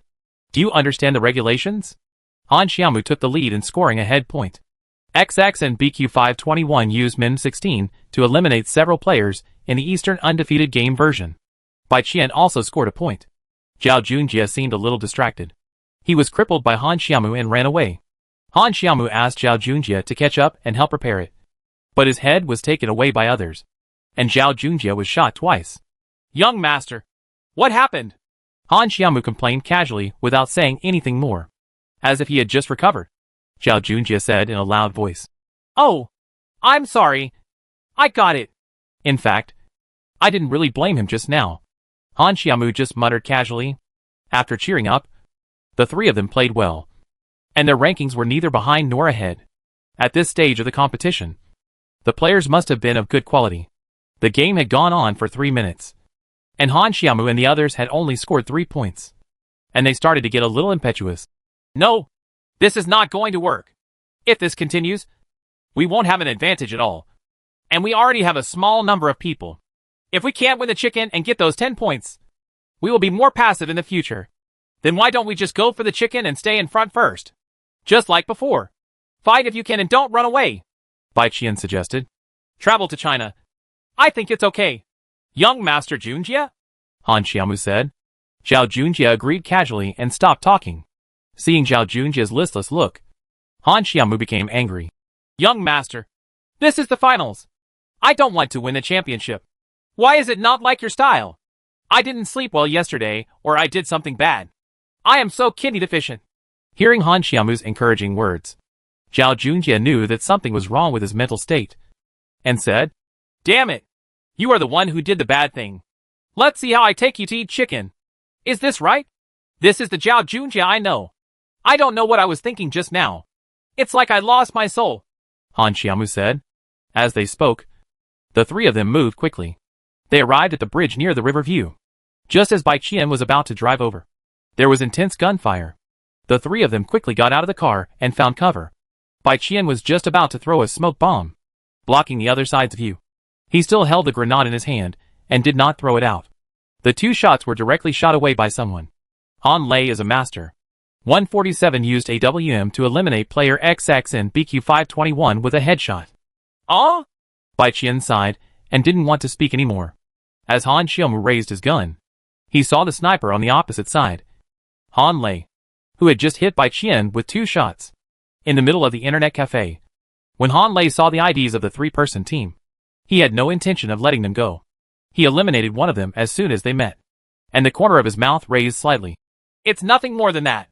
Do you understand the regulations? Han Xiaomu took the lead in scoring a head point. XX and BQ521 used Min16 to eliminate several players in the Eastern undefeated game version. Bai Qian also scored a point. Zhao Junjie seemed a little distracted. He was crippled by Han Xiaomu and ran away. Han Xiaomu asked Zhao Junjie to catch up and help repair it, but his head was taken away by others, and Zhao Junjie was shot twice. Young master, what happened? Han Xiaomu complained casually without saying anything more, as if he had just recovered. Zhao Junjie said in a loud voice. Oh, I'm sorry. I got it. In fact, I didn't really blame him just now. Han Xiaomu just muttered casually. After cheering up, the three of them played well, and their rankings were neither behind nor ahead. At this stage of the competition, the players must have been of good quality. The game had gone on for 3 minutes, and Han Xiaomu and the others had only scored 3 points, and they started to get a little impetuous. No, this is not going to work. If this continues, we won't have an advantage at all, and we already have a small number of people. If we can't win the chicken and get those 10 points, we will be more passive in the future. Then why don't we just go for the chicken and stay in front first? Just like before. Fight if you can and don't run away, Bai Qian suggested. Travel to China. I think it's okay. Young Master Junjie? Han Xiaomu said. Zhao Junjie agreed casually and stopped talking. Seeing Zhao Junjie's listless look, Han Xiaomu became angry. Young Master, this is the finals. I don't want to win the championship. Why is it not like your style? I didn't sleep well yesterday, or I did something bad. I am so kidney deficient. Hearing Han Xiaomu's encouraging words, Zhao Junjie knew that something was wrong with his mental state, and said, Damn it! You are the one who did the bad thing. Let's see how I take you to eat chicken. Is this right? This is the Zhao Junjie I know. I don't know what I was thinking just now. It's like I lost my soul, Han Xiaomu said. As they spoke, the three of them moved quickly. They arrived at the bridge near the river view. Just as Bai Qian was about to drive over, there was intense gunfire. The three of them quickly got out of the car and found cover. Bai Qian was just about to throw a smoke bomb, blocking the other side's view. He still held the grenade in his hand and did not throw it out. The 2 shots were directly shot away by someone. Han Lei is a master. 147 used AWM to eliminate player XX in BQ521 with a headshot. Oh? Bai Qian sighed and didn't want to speak anymore. As Han Xiaomu raised his gun, he saw the sniper on the opposite side, Han Lei, who had just hit Bai Qian with 2 shots, in the middle of the internet cafe. When Han Lei saw the IDs of the 3-person team, he had no intention of letting them go. He eliminated one of them as soon as they met, and the corner of his mouth raised slightly. It's nothing more than that.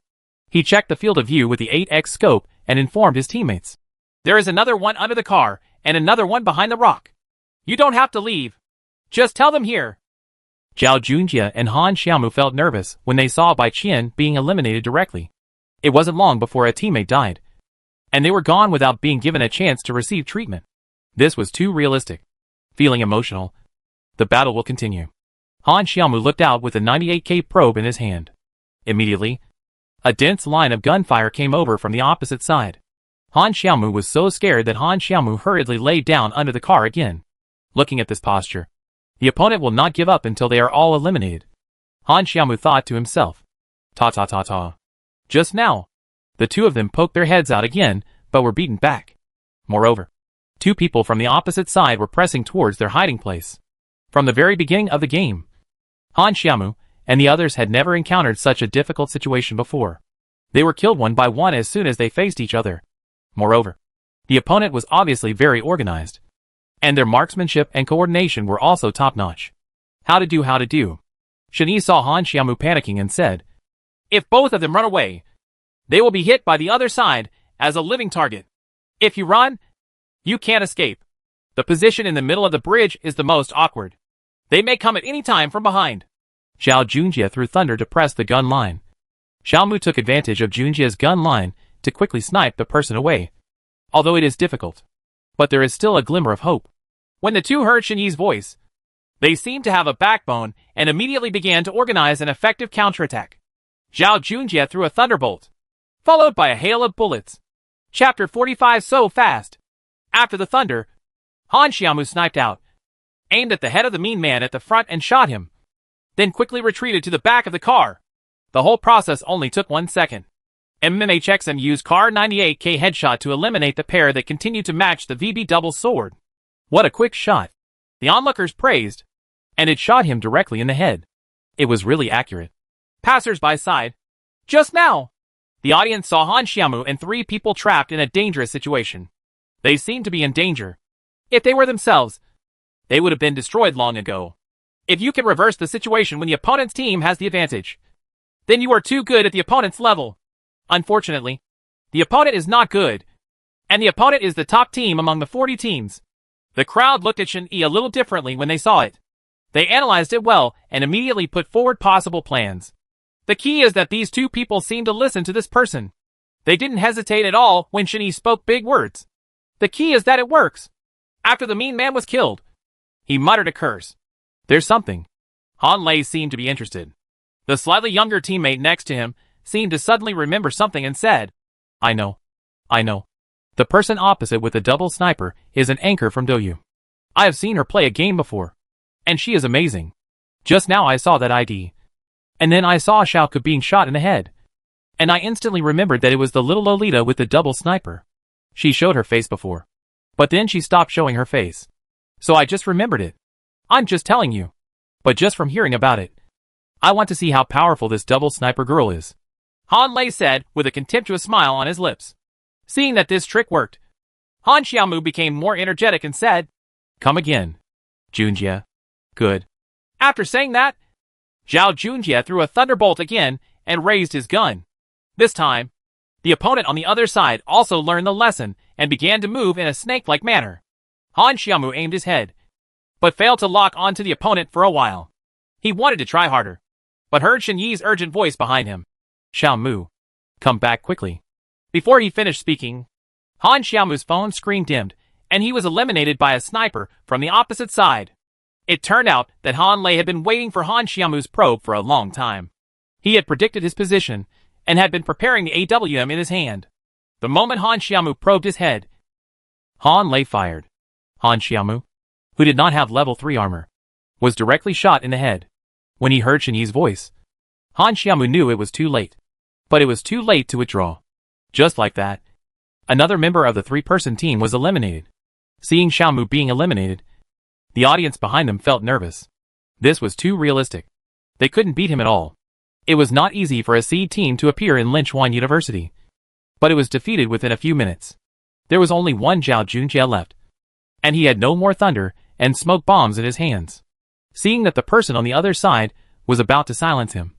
He checked the field of view with the 8x scope and informed his teammates. There is another one under the car, and another one behind the rock. You don't have to leave. Just tell them here. Zhao Junjie and Han Xiaomu felt nervous when they saw Bai Qian being eliminated directly. It wasn't long before a teammate died, and they were gone without being given a chance to receive treatment. This was too realistic. Feeling emotional, the battle will continue. Han Xiaomu looked out with a 98K probe in his hand. Immediately, a dense line of gunfire came over from the opposite side. Han Xiaomu was so scared that Han Xiaomu hurriedly lay down under the car again. Looking at this posture, the opponent will not give up until they are all eliminated. Han Xiaomu thought to himself. Ta. Just now, the 2 of them poked their heads out again, but were beaten back. Moreover, 2 people from the opposite side were pressing towards their hiding place. From the very beginning of the game, Han Xiaomu and the others had never encountered such a difficult situation before. They were killed one by one as soon as they faced each other. Moreover, the opponent was obviously very organized, and their marksmanship and coordination were also top-notch. How to do. Shen Yi saw Han Xiaomu panicking and said, If both of them run away, they will be hit by the other side as a living target. If you run, you can't escape. The position in the middle of the bridge is the most awkward. They may come at any time from behind. Zhao Junjie threw thunder to press the gun line. Xiaomu took advantage of Junjie's gun line to quickly snipe the person away. Although it is difficult, but there is still a glimmer of hope. When the 2 heard Shen Yi's voice, they seemed to have a backbone and immediately began to organize an effective counterattack. Zhao Junjie threw a thunderbolt, followed by a hail of bullets. Chapter 45 So fast. After the thunder, Han Xiaomu sniped out, aimed at the head of the mean man at the front and shot him, then quickly retreated to the back of the car. The whole process only took 1 second. MMHXM used Car 98K headshot to eliminate the pair that continued to match the VB double sword. What a quick shot. The onlookers praised, and it shot him directly in the head. It was really accurate. Passers-by sighed. Just now, the audience saw Han Xiaomu and 3 people trapped in a dangerous situation. They seemed to be in danger. If they were themselves, they would have been destroyed long ago. If you can reverse the situation when the opponent's team has the advantage, then you are too good at the opponent's level. Unfortunately, the opponent is not good, and the opponent is the top team among the 40 teams. The crowd looked at Shen Yi a little differently when they saw it. They analyzed it well and immediately put forward possible plans. The key is that these 2 people seem to listen to this person. They didn't hesitate at all when Shen Yi spoke big words. The key is that it works. After the mean man was killed, he muttered a curse. There's something. Han Lei seemed to be interested. The slightly younger teammate next to him seemed to suddenly remember something and said, I know. The person opposite with the double sniper is an anchor from Douyu. I have seen her play a game before, and she is amazing. Just now I saw that ID. And then I saw Xiaoke being shot in the head. And I instantly remembered that it was the little Lolita with the double sniper. She showed her face before, but then she stopped showing her face. So I just remembered it. I'm just telling you. But just from hearing about it, I want to see how powerful this double sniper girl is. Han Lei said with a contemptuous smile on his lips. Seeing that this trick worked, Han Xiaomu became more energetic and said, Come again, Junjie. Good. After saying that, Zhao Junjie threw a thunderbolt again and raised his gun. This time, the opponent on the other side also learned the lesson and began to move in a snake-like manner. Han Xiaomu aimed his head, but failed to lock onto the opponent for a while. He wanted to try harder, but heard Shen Yi's urgent voice behind him. Xiaomu, come back quickly. Before he finished speaking, Han Xiaomu's phone screen dimmed, and he was eliminated by a sniper from the opposite side. It turned out that Han Lei had been waiting for Han Xiaomu's probe for a long time. He had predicted his position, and had been preparing the AWM in his hand. The moment Han Xiaomu probed his head, Han Lei fired. Han Xiaomu, who did not have level 3 armor, was directly shot in the head. When he heard Shen Yi's voice, Han Xiaomu knew it was too late. But it was too late to withdraw. Just like that, another member of the three-person team was eliminated. Seeing Xiaomu being eliminated, the audience behind them felt nervous. This was too realistic. They couldn't beat him at all. It was not easy for a seed team to appear in Linchuan University. But it was defeated within a few minutes. There was only one Zhao Junjie left. And he had no more thunder and smoke bombs in his hands. Seeing that the person on the other side was about to silence him,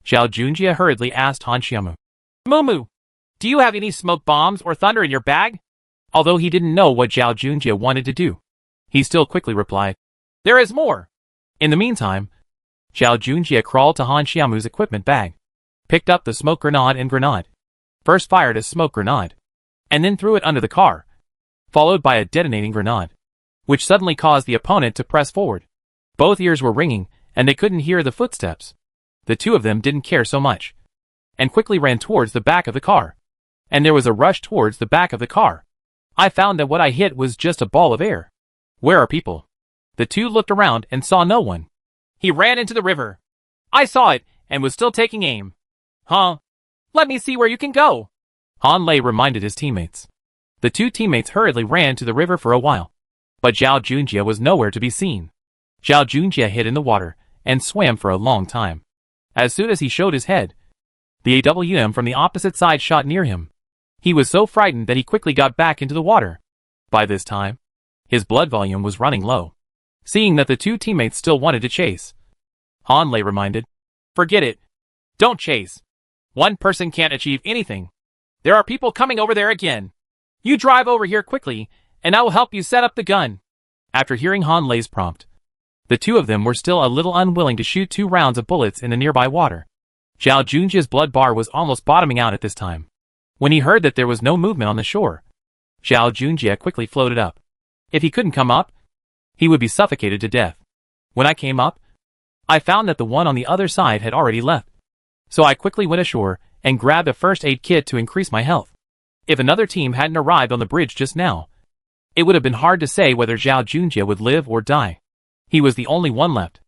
Zhao Junjie hurriedly asked Han Xiaomu, Mumu, do you have any smoke bombs or thunder in your bag? Although he didn't know what Zhao Junjie wanted to do, he still quickly replied, There is more. In the meantime, Zhao Junjie crawled to Han Xiaomu's equipment bag, picked up the smoke grenade and grenade, first fired a smoke grenade, and then threw it under the car, followed by a detonating grenade, which suddenly caused the opponent to press forward. Both ears were ringing, and they couldn't hear the footsteps. The two of them didn't care so much, and quickly ran towards the back of the car. And there was a rush towards the back of the car. I found that what I hit was just a ball of air. Where are people? The two looked around and saw no one. He ran into the river. I saw it, and was still taking aim. Huh? Let me see where you can go. Han Lei reminded his teammates. The two teammates hurriedly ran to the river for a while. But Zhao Junjie was nowhere to be seen. Zhao Junjie hid in the water and swam for a long time. As soon as he showed his head, the AWM from the opposite side shot near him. He was so frightened that he quickly got back into the water. By this time, his blood volume was running low. Seeing that the two teammates still wanted to chase, Han Lei reminded, Forget it. Don't chase. One person can't achieve anything. There are people coming over there again. You drive over here quickly, and I will help you set up the gun. After hearing Han Lei's prompt, the two of them were still a little unwilling to shoot 2 rounds of bullets in the nearby water. Zhao Junjie's blood bar was almost bottoming out at this time. When he heard that there was no movement on the shore, Zhao Junjie quickly floated up. If he couldn't come up, he would be suffocated to death. When I came up, I found that the one on the other side had already left. So I quickly went ashore and grabbed a first aid kit to increase my health. If another team hadn't arrived on the bridge just now, it would have been hard to say whether Zhao Junjie would live or die. He was the only one left.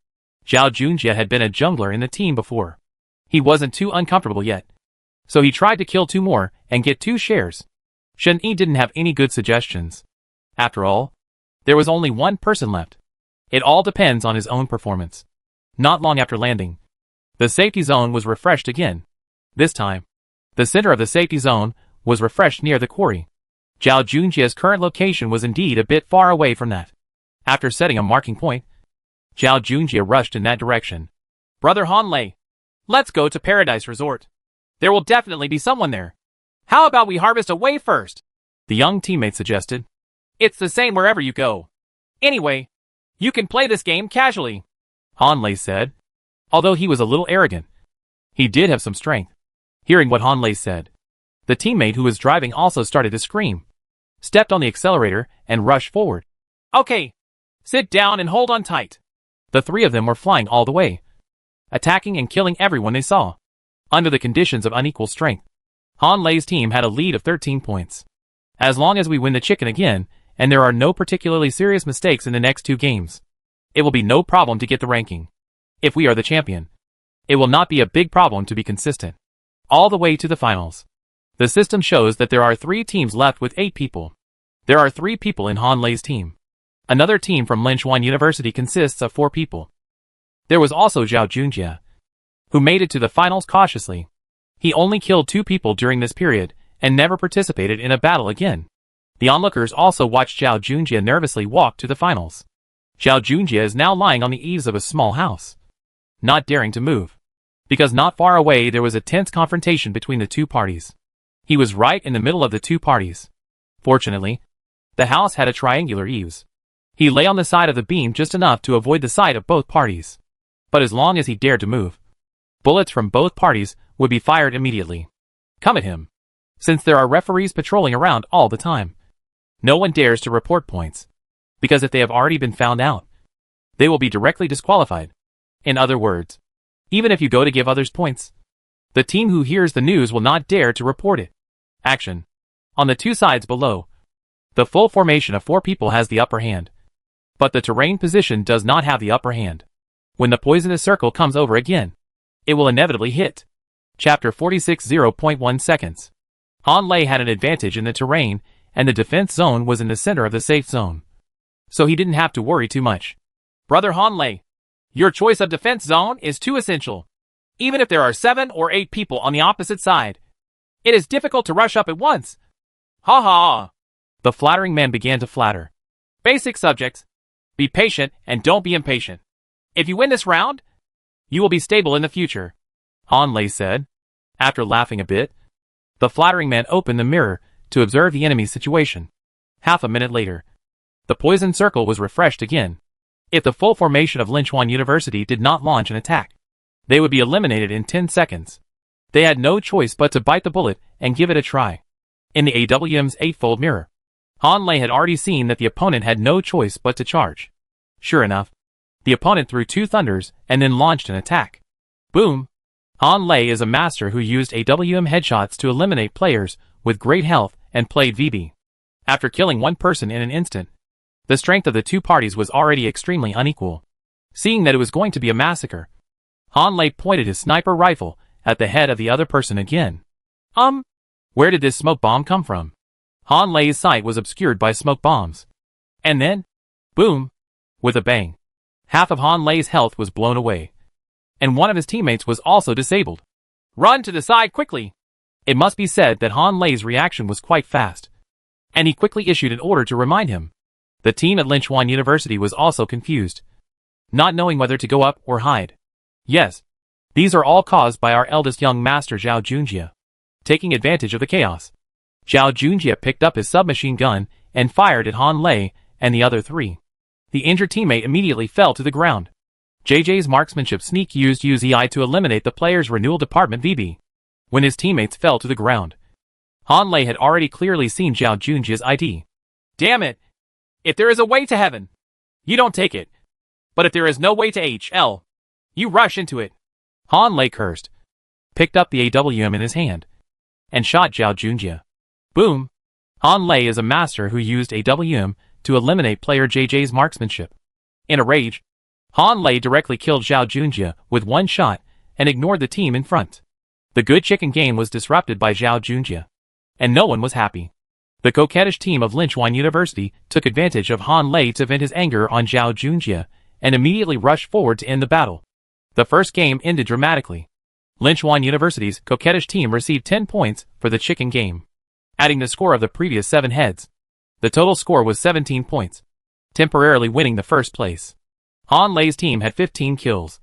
Zhao Junjie had been a jungler in the team before. He wasn't too uncomfortable yet. So he tried to kill 2 more and get 2 shares. Shen Yi didn't have any good suggestions. After all, there was only one person left. It all depends on his own performance. Not long after landing, the safety zone was refreshed again. This time, the center of the safety zone was refreshed near the quarry. Zhao Junjie's current location was indeed a bit far away from that. After setting a marking point, Zhao Junjie rushed in that direction. Brother Han Lei, let's go to Paradise Resort. There will definitely be someone there. How about we harvest away first? The young teammate suggested. It's the same wherever you go. Anyway, you can play this game casually, Han Lei said. Although he was a little arrogant, he did have some strength. Hearing what Han Lei said, the teammate who was driving also started to scream, stepped on the accelerator, and rushed forward. Okay, sit down and hold on tight. The 3 of them were flying all the way, attacking and killing everyone they saw. Under the conditions of unequal strength, Han Lei's team had a lead of 13 points. As long as we win the chicken again, and there are no particularly serious mistakes in the next 2 games, it will be no problem to get the ranking. If we are the champion, it will not be a big problem to be consistent all the way to the finals. The system shows that there are 3 teams left with 8 people. There are 3 people in Han Lei's team. Another team from Linchuan University consists of 4 people. There was also Zhao Junjie, who made it to the finals cautiously. He only killed 2 people during this period and never participated in a battle again. The onlookers also watched Zhao Junjie nervously walk to the finals. Zhao Junjie is now lying on the eaves of a small house, not daring to move, because not far away there was a tense confrontation between the 2 parties. He was right in the middle of the 2 parties. Fortunately, the house had a triangular eaves. He lay on the side of the beam just enough to avoid the sight of both parties. But as long as he dared to move, bullets from both parties would be fired immediately. Come at him. Since there are referees patrolling around all the time, no one dares to report points, because if they have already been found out, they will be directly disqualified. In other words, even if you go to give others points, the team who hears the news will not dare to report it. Action. On the 2 sides below, the full formation of 4 people has the upper hand. But the terrain position does not have the upper hand. When the poisonous circle comes over again, it will inevitably hit. Chapter 46 0.1 seconds. Han Lei had an advantage in the terrain, and the defense zone was in the center of the safe zone. So he didn't have to worry too much. Brother Han Lei, your choice of defense zone is too essential. Even if there are 7 or 8 people on the opposite side, it is difficult to rush up at once. Ha ha. The flattering man began to flatter. Basic subjects. Be patient and don't be impatient. If you win this round, you will be stable in the future, Han Lei said. After laughing a bit, the flattering man opened the mirror to observe the enemy's situation. Half a minute later, the poison circle was refreshed again. If the full formation of Linchuan University did not launch an attack, they would be eliminated in 10 seconds. They had no choice but to bite the bullet and give it a try. In the AWM's eightfold mirror, Han Lei had already seen that the opponent had no choice but to charge. Sure enough, the opponent threw 2 thunders and then launched an attack. Boom! Han Lei is a master who used AWM headshots to eliminate players with great health and played VB. After killing one person in an instant, the strength of the two parties was already extremely unequal. Seeing that it was going to be a massacre, Han Lei pointed his sniper rifle at the head of the other person again. Where did this smoke bomb come from? Han Lei's sight was obscured by smoke bombs. And then, boom! With a bang, half of Han Lei's health was blown away. And one of his teammates was also disabled. Run to the side quickly! It must be said that Han Lei's reaction was quite fast. And he quickly issued an order to remind him. The team at Linchuan University was also confused, not knowing whether to go up or hide. Yes, these are all caused by our eldest young master Zhao Junjie. Taking advantage of the chaos, Zhao Junjie picked up his submachine gun and fired at Han Lei and the other 3. The injured teammate immediately fell to the ground. JJ's marksmanship sneak used UZI to eliminate the player's renewal department VB. When his teammates fell to the ground, Han Lei had already clearly seen Zhao Junjie's ID. Damn it! If there is a way to heaven, you don't take it. But if there is no way to HL, you rush into it. Han Lei cursed, picked up the AWM in his hand, and shot Zhao Junjie. Boom! Han Lei is a master who used AWM to eliminate player JJ's marksmanship. In a rage, Han Lei directly killed Zhao Junjie with one shot and ignored the team in front. The good chicken game was disrupted by Zhao Junjie, and no one was happy. The coquettish team of Linchuan University took advantage of Han Lei to vent his anger on Zhao Junjie and immediately rushed forward to end the battle. The first game ended dramatically. Linchuan University's coquettish team received 10 points for the chicken game, adding the score of the previous 7 heads. The total score was 17 points, temporarily winning the first place. Han Lei's team had 15 kills,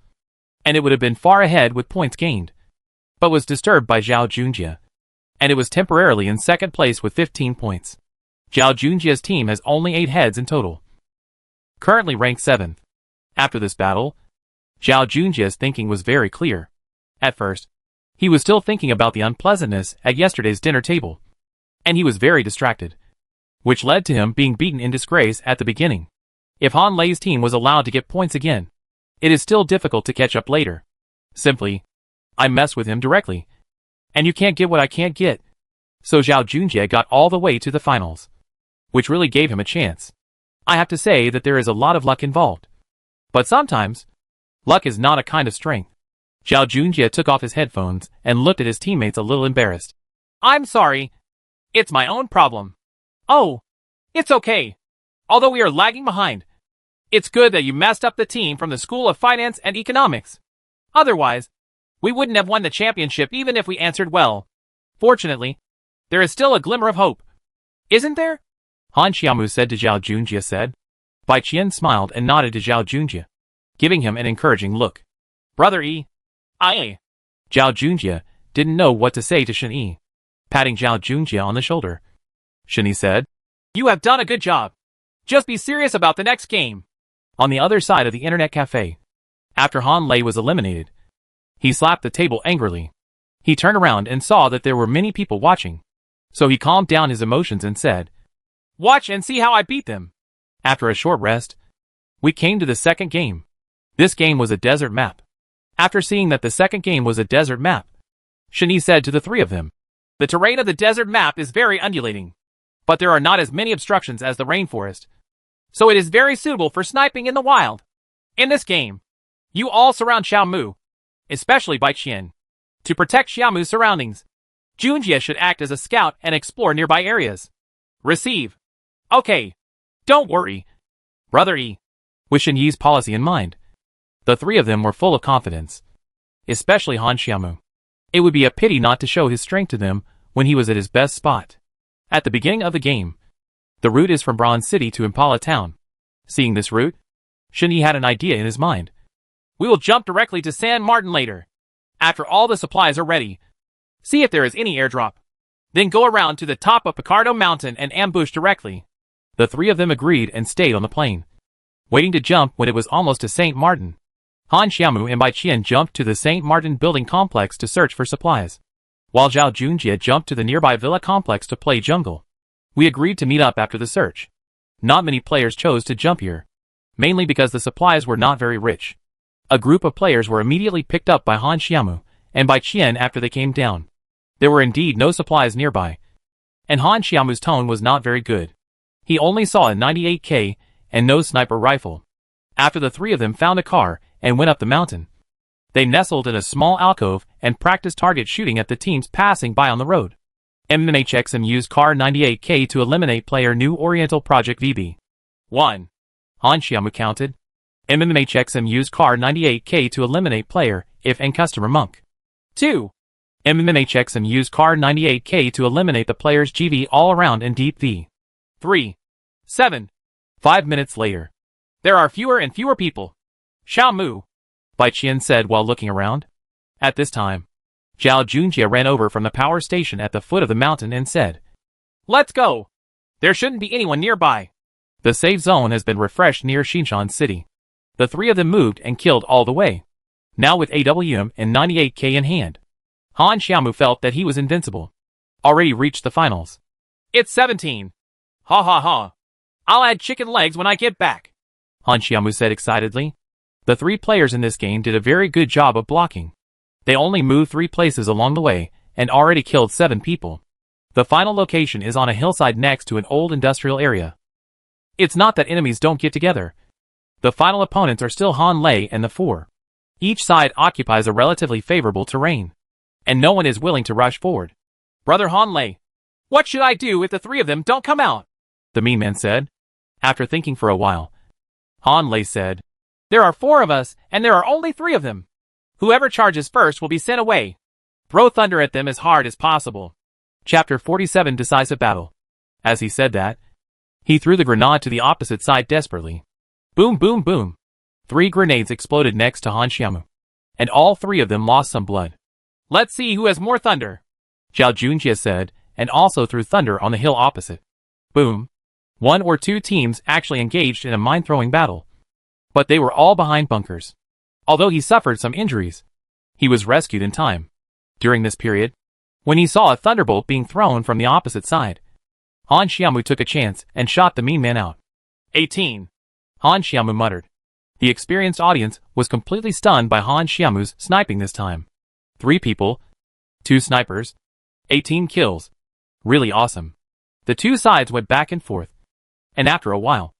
and it would have been far ahead with points gained, but was disturbed by Zhao Junjie, and it was temporarily in second place with 15 points. Zhao Junjie's team has only 8 heads in total, currently ranked 7th. After this battle, Zhao Junjie's thinking was very clear. At first, he was still thinking about the unpleasantness at yesterday's dinner table, and he was very distracted, which led to him being beaten in disgrace at the beginning. If Han Lei's team was allowed to get points again, it is still difficult to catch up later. Simply, I mess with him directly, and you can't get what I can't get. So Zhao Junjie got all the way to the finals, which really gave him a chance. I have to say that there is a lot of luck involved. But sometimes, luck is not a kind of strength. Zhao Junjie took off his headphones and looked at his teammates a little embarrassed. I'm sorry. It's my own problem. Oh, it's okay. Although we are lagging behind, it's good that you messed up the team from the School of Finance and Economics. Otherwise, we wouldn't have won the championship even if we answered well. Fortunately, there is still a glimmer of hope. Isn't there? Han Xiaomu said to Zhao Junjie. Bai Qian smiled and nodded to Zhao Junjie, giving him an encouraging look. Brother E. Aye. Zhao Junjie didn't know what to say to Shen Yi. Patting Zhao Junjie on the shoulder, Shen Yi said, You have done a good job. Just be serious about the next game. On the other side of the internet cafe, after Han Lei was eliminated, he slapped the table angrily. He turned around and saw that there were many people watching, so he calmed down his emotions and said, Watch and see how I beat them. After a short rest, we came to the second game. This game was a desert map. After seeing that the second game was a desert map, Shen Yi said to the 3 of them, The terrain of the desert map is very undulating, but there are not as many obstructions as the rainforest. so it is very suitable for sniping in the wild. In this game, you all surround Xiaomu, especially Bai Qian. To protect Xiaomu's surroundings, Junjie should act as a scout and explore nearby areas. Receive. Okay. Don't worry, Brother E. With Shen Yi's policy in mind, the three of them were full of confidence, especially Han Xiaomu. It would be a pity not to show his strength to them when he was at his best spot. At the beginning of the game, the route is from Bronze City to Impala Town. Seeing this route, Shen Yi had an idea in his mind. We will jump directly to San Martin later. After all the supplies are ready, see if there is any airdrop. Then go around to the top of Picardo Mountain and ambush directly. The three of them agreed and stayed on the plane, waiting to jump when it was almost to St. Martin. Han Xiaomu and Bai Qian jumped to the St. Martin building complex to search for supplies, while Zhao Junjie jumped to the nearby villa complex to play jungle. We agreed to meet up after the search. Not many players chose to jump here, mainly because the supplies were not very rich. A group of players were immediately picked up by Han Xiaomu and Bai Qian after they came down. There were indeed no supplies nearby, and Han Xiaomu's tone was not very good. He only saw a 98K and no sniper rifle. After the three of them found a car and went up the mountain, they nestled in a small alcove and practiced target shooting at the teams passing by on the road. MMHXM used Car 98K to eliminate player New Oriental Project VB. 1. Han Xiaomu counted. MMHXM used Car 98K to eliminate player If and customer Monk. 2. MMHXM used Car 98K to eliminate the players GV all around and Deep V. 3. 7. 5 minutes later, there are fewer and fewer people. Xiaomu, Bai Qian said while looking around. At this time, Zhao Junjie ran over from the power station at the foot of the mountain and said, "Let's go. There shouldn't be anyone nearby." The safe zone has been refreshed near Xinshan City. The three of them moved and killed all the way. Now with AWM and 98K in hand, Han Xiaomu felt that he was invincible. Already reached the finals. It's 17. Ha ha ha. I'll add chicken legs when I get back, Han Xiaomu said excitedly. The three players in this game did a very good job of blocking. They only moved 3 places along the way and already killed 7 people. The final location is on a hillside next to an old industrial area. It's not that enemies don't get together. The final opponents are still Han Lei and the 4. Each side occupies a relatively favorable terrain, and no one is willing to rush forward. Brother Han Lei, what should I do if the 3 of them don't come out? The mean man said. After thinking for a while, Han Lei said, There are 4 of us, and there are only 3 of them. Whoever charges first will be sent away. Throw thunder at them as hard as possible. Chapter 47 Decisive Battle. As he said that, he threw the grenade to the opposite side desperately. Boom boom boom. 3 grenades exploded next to Han Xiaomu, and all 3 of them lost some blood. Let's see who has more thunder, Zhao Junjie said, and also threw thunder on the hill opposite. Boom. 1 or 2 teams actually engaged in a mine-throwing battle, but they were all behind bunkers. Although he suffered some injuries, he was rescued in time. During this period, when he saw a thunderbolt being thrown from the opposite side, Han Xiaomu took a chance and shot the mean man out. 18. Han Xiaomu muttered. The experienced audience was completely stunned by Han Xiaomu's sniping this time. 3 people, 2 snipers, 18 kills. Really awesome. The 2 sides went back and forth, and after a while,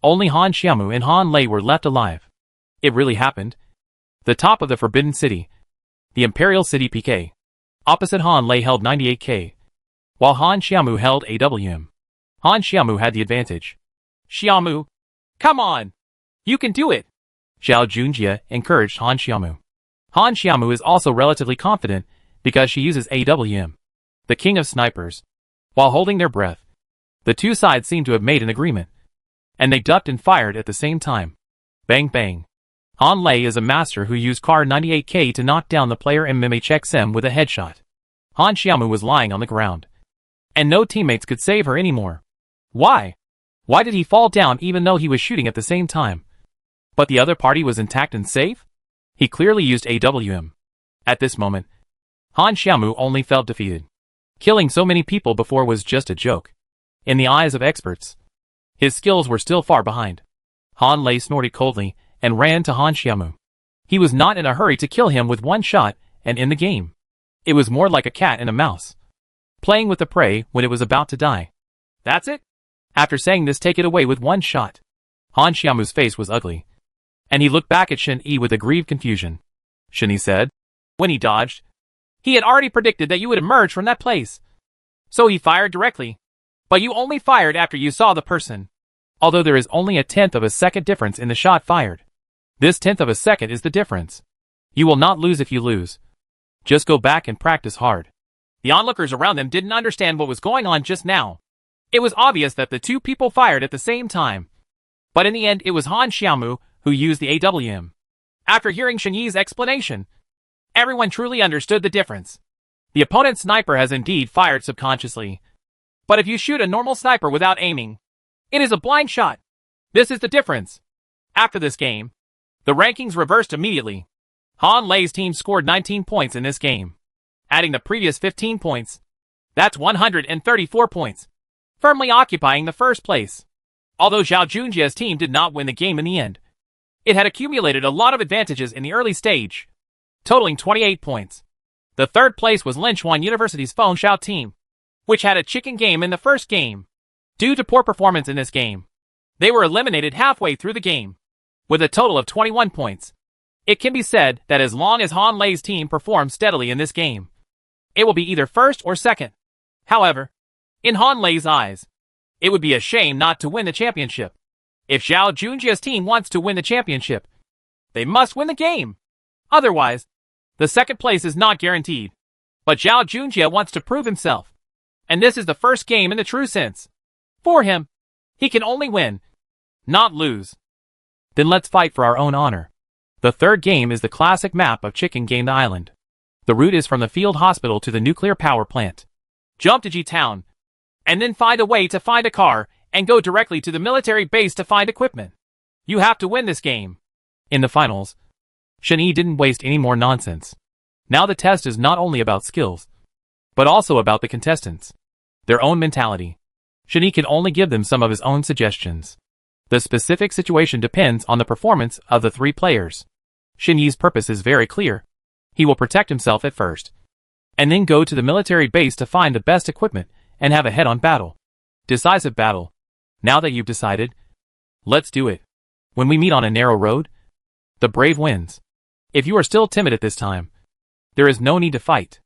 only Han Xiaomu and Han Lei were left alive. It really happened. The top of the Forbidden City, the Imperial City PK. Opposite Han Lei held 98K, while Han Xiaomu held AWM. Han Xiaomu had the advantage. Xiaomu, come on! You can do it! Zhao Junjie encouraged Han Xiaomu. Han Xiaomu is also relatively confident because she uses AWM, the king of snipers. While holding their breath, the 2 sides seemed to have made an agreement, and they ducked and fired at the same time. Bang bang. Han Lei is a master who used Car 98K to knock down the player MMHXM with a headshot. Han Xiaomu was lying on the ground, and no teammates could save her anymore. Why? Why did he fall down even though he was shooting at the same time? But the other party was intact and safe? He clearly used AWM. At this moment, Han Xiaomu only felt defeated. Killing so many people before was just a joke. In the eyes of experts, his skills were still far behind. Han Lei snorted coldly and ran to Han Xiaomu. He was not in a hurry to kill him with 1 shot and end the game. It was more like a cat and a mouse, playing with the prey when it was about to die. That's it? After saying this, take it away with 1 shot. Han Xiaomu's face was ugly, and he looked back at Shen Yi with aggrieved confusion. Shen Yi said, when he dodged, he had already predicted that you would emerge from that place. So he fired directly. But you only fired after you saw the person. Although there is only a tenth of a second difference in the shot fired. This tenth of a second is the difference. You will not lose if you lose. Just go back and practice hard. The onlookers around them didn't understand what was going on just now. It was obvious that the two people fired at the same time. But in the end, it was Han Xiaomu who used the AWM. After hearing Shen Yi's explanation, everyone truly understood the difference. The opponent's sniper has indeed fired subconsciously. But if you shoot a normal sniper without aiming, it is a blind shot. This is the difference. After this game, the rankings reversed immediately. Han Lei's team scored 19 points in this game. Adding the previous 15 points, that's 134 points, firmly occupying the first place. Although Zhao Junjia's team did not win the game in the end, it had accumulated a lot of advantages in the early stage, totaling 28 points. The third place was Linchuan University's Feng Shao team, which had a chicken game in the first game. Due to poor performance in this game, they were eliminated halfway through the game, with a total of 21 points. It can be said that as long as Han Lei's team performs steadily in this game, it will be either first or second. However, in Han Lei's eyes, it would be a shame not to win the championship. If Zhao Junjia's team wants to win the championship, they must win the game. Otherwise, the second place is not guaranteed. But Zhao Junjia wants to prove himself. And this is the first game in the true sense. For him, he can only win, not lose. Then let's fight for our own honor. The third game is the classic map of Chicken Game Island. The route is from the field hospital to the nuclear power plant. Jump to G-Town, and then find a way to find a car and go directly to the military base to find equipment. You have to win this game. In the finals, Shen Yi didn't waste any more nonsense. Now the test is not only about skills, but also about the contestants, their own mentality. Shen Yi can only give them some of his own suggestions. The specific situation depends on the performance of the three players. Shen Yi's purpose is very clear. He will protect himself at first, and then go to the military base to find the best equipment and have a head-on battle. Decisive battle. Now that you've decided, let's do it. When we meet on a narrow road, the brave wins. If you are still timid at this time, there is no need to fight.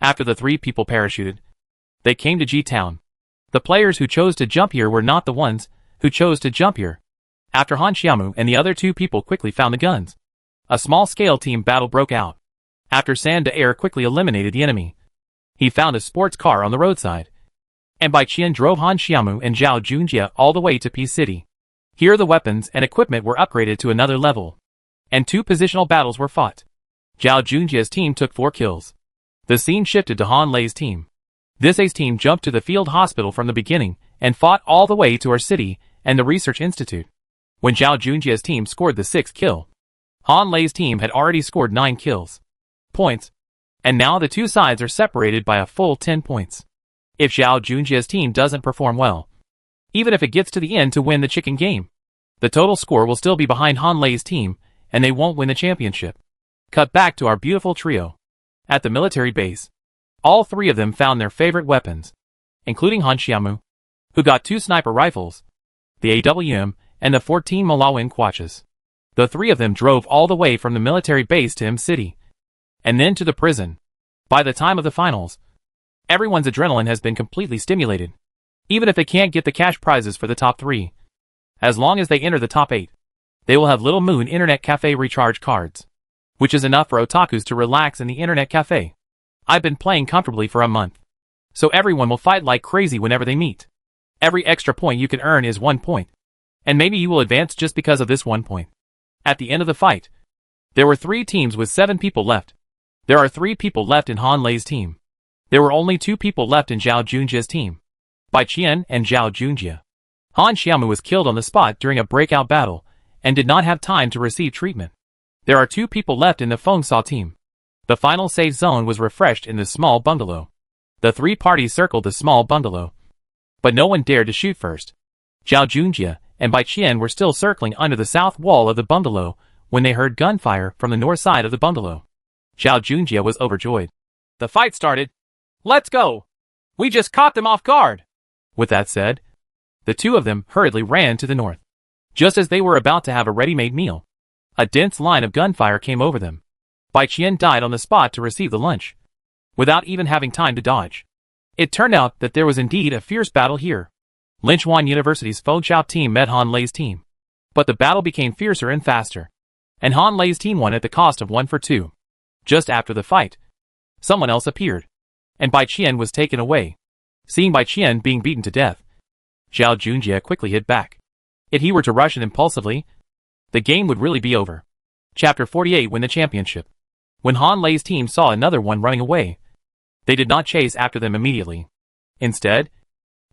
After the three people parachuted, they came to G-Town. The players who chose to jump here were not the ones who chose to jump here. After Han Xiaomu and the other two people quickly found the guns, a small-scale team battle broke out. After San De quickly eliminated the enemy, he found a sports car on the roadside, and Bai Qian drove Han Xiaomu and Zhao Junjia all the way to Peace City. Here the weapons and equipment were upgraded to another level, and two positional battles were fought. Zhao Junjia's team took 4 kills. The scene shifted to Han Lei's team. This Ace team jumped to the field hospital from the beginning and fought all the way to our city and the research institute. When Zhao Junjia's team scored the 6th kill, Han Lei's team had already scored 9 kills. Points. And now the two sides are separated by a full 10 points. If Zhao Junjia's team doesn't perform well, even if it gets to the end to win the chicken game, the total score will still be behind Han Lei's team, and they won't win the championship. Cut back to our beautiful trio. At the military base, all three of them found their favorite weapons, including Han Xiaomu, who got 2 sniper rifles, the AWM, and the 14 Malawin Quaches. The three of them drove all the way from the military base to M City, and then to the prison. By the time of the finals, everyone's adrenaline has been completely stimulated. Even if they can't get the cash prizes for the top 3, as long as they enter the top 8, they will have Little Moon Internet Cafe recharge cards, which is enough for otakus to relax in the Internet Cafe. I've been playing comfortably for a month, so everyone will fight like crazy whenever they meet. Every extra point you can earn is 1 point, and maybe you will advance just because of this 1 point. At the end of the fight, there were 3 teams with 7 people left. There are 3 people left in Han Lei's team. There were only 2 people left in Zhao Junjia's team, Bai Qian and Zhao Junjia. Han Xiaomu was killed on the spot during a breakout battle and did not have time to receive treatment. There are 2 people left in the Feng Shao team. The final safe zone was refreshed in the small bungalow. The 3 parties circled the small bungalow, but no one dared to shoot first. Zhao Junjia and Bai Qian were still circling under the south wall of the bungalow when they heard gunfire from the north side of the bungalow. Zhao Junjia was overjoyed. The fight started. Let's go. We just caught them off guard. With that said, the 2 of them hurriedly ran to the north. Just as they were about to have a ready-made meal, a dense line of gunfire came over them. Bai Qian died on the spot to receive the lunch, without even having time to dodge. It turned out that there was indeed a fierce battle here. Linchuan University's Fo Chao team met Han Lei's team. But the battle became fiercer and faster, and Han Lei's team won at the cost of 1-for-2. Just after the fight, someone else appeared, and Bai Qian was taken away. Seeing Bai Qian being beaten to death, Zhao Junjie quickly hid back. If he were to rush in impulsively, the game would really be over. Chapter 48 Win the Championship. When Han Lei's team saw another one running away, they did not chase after them immediately. Instead,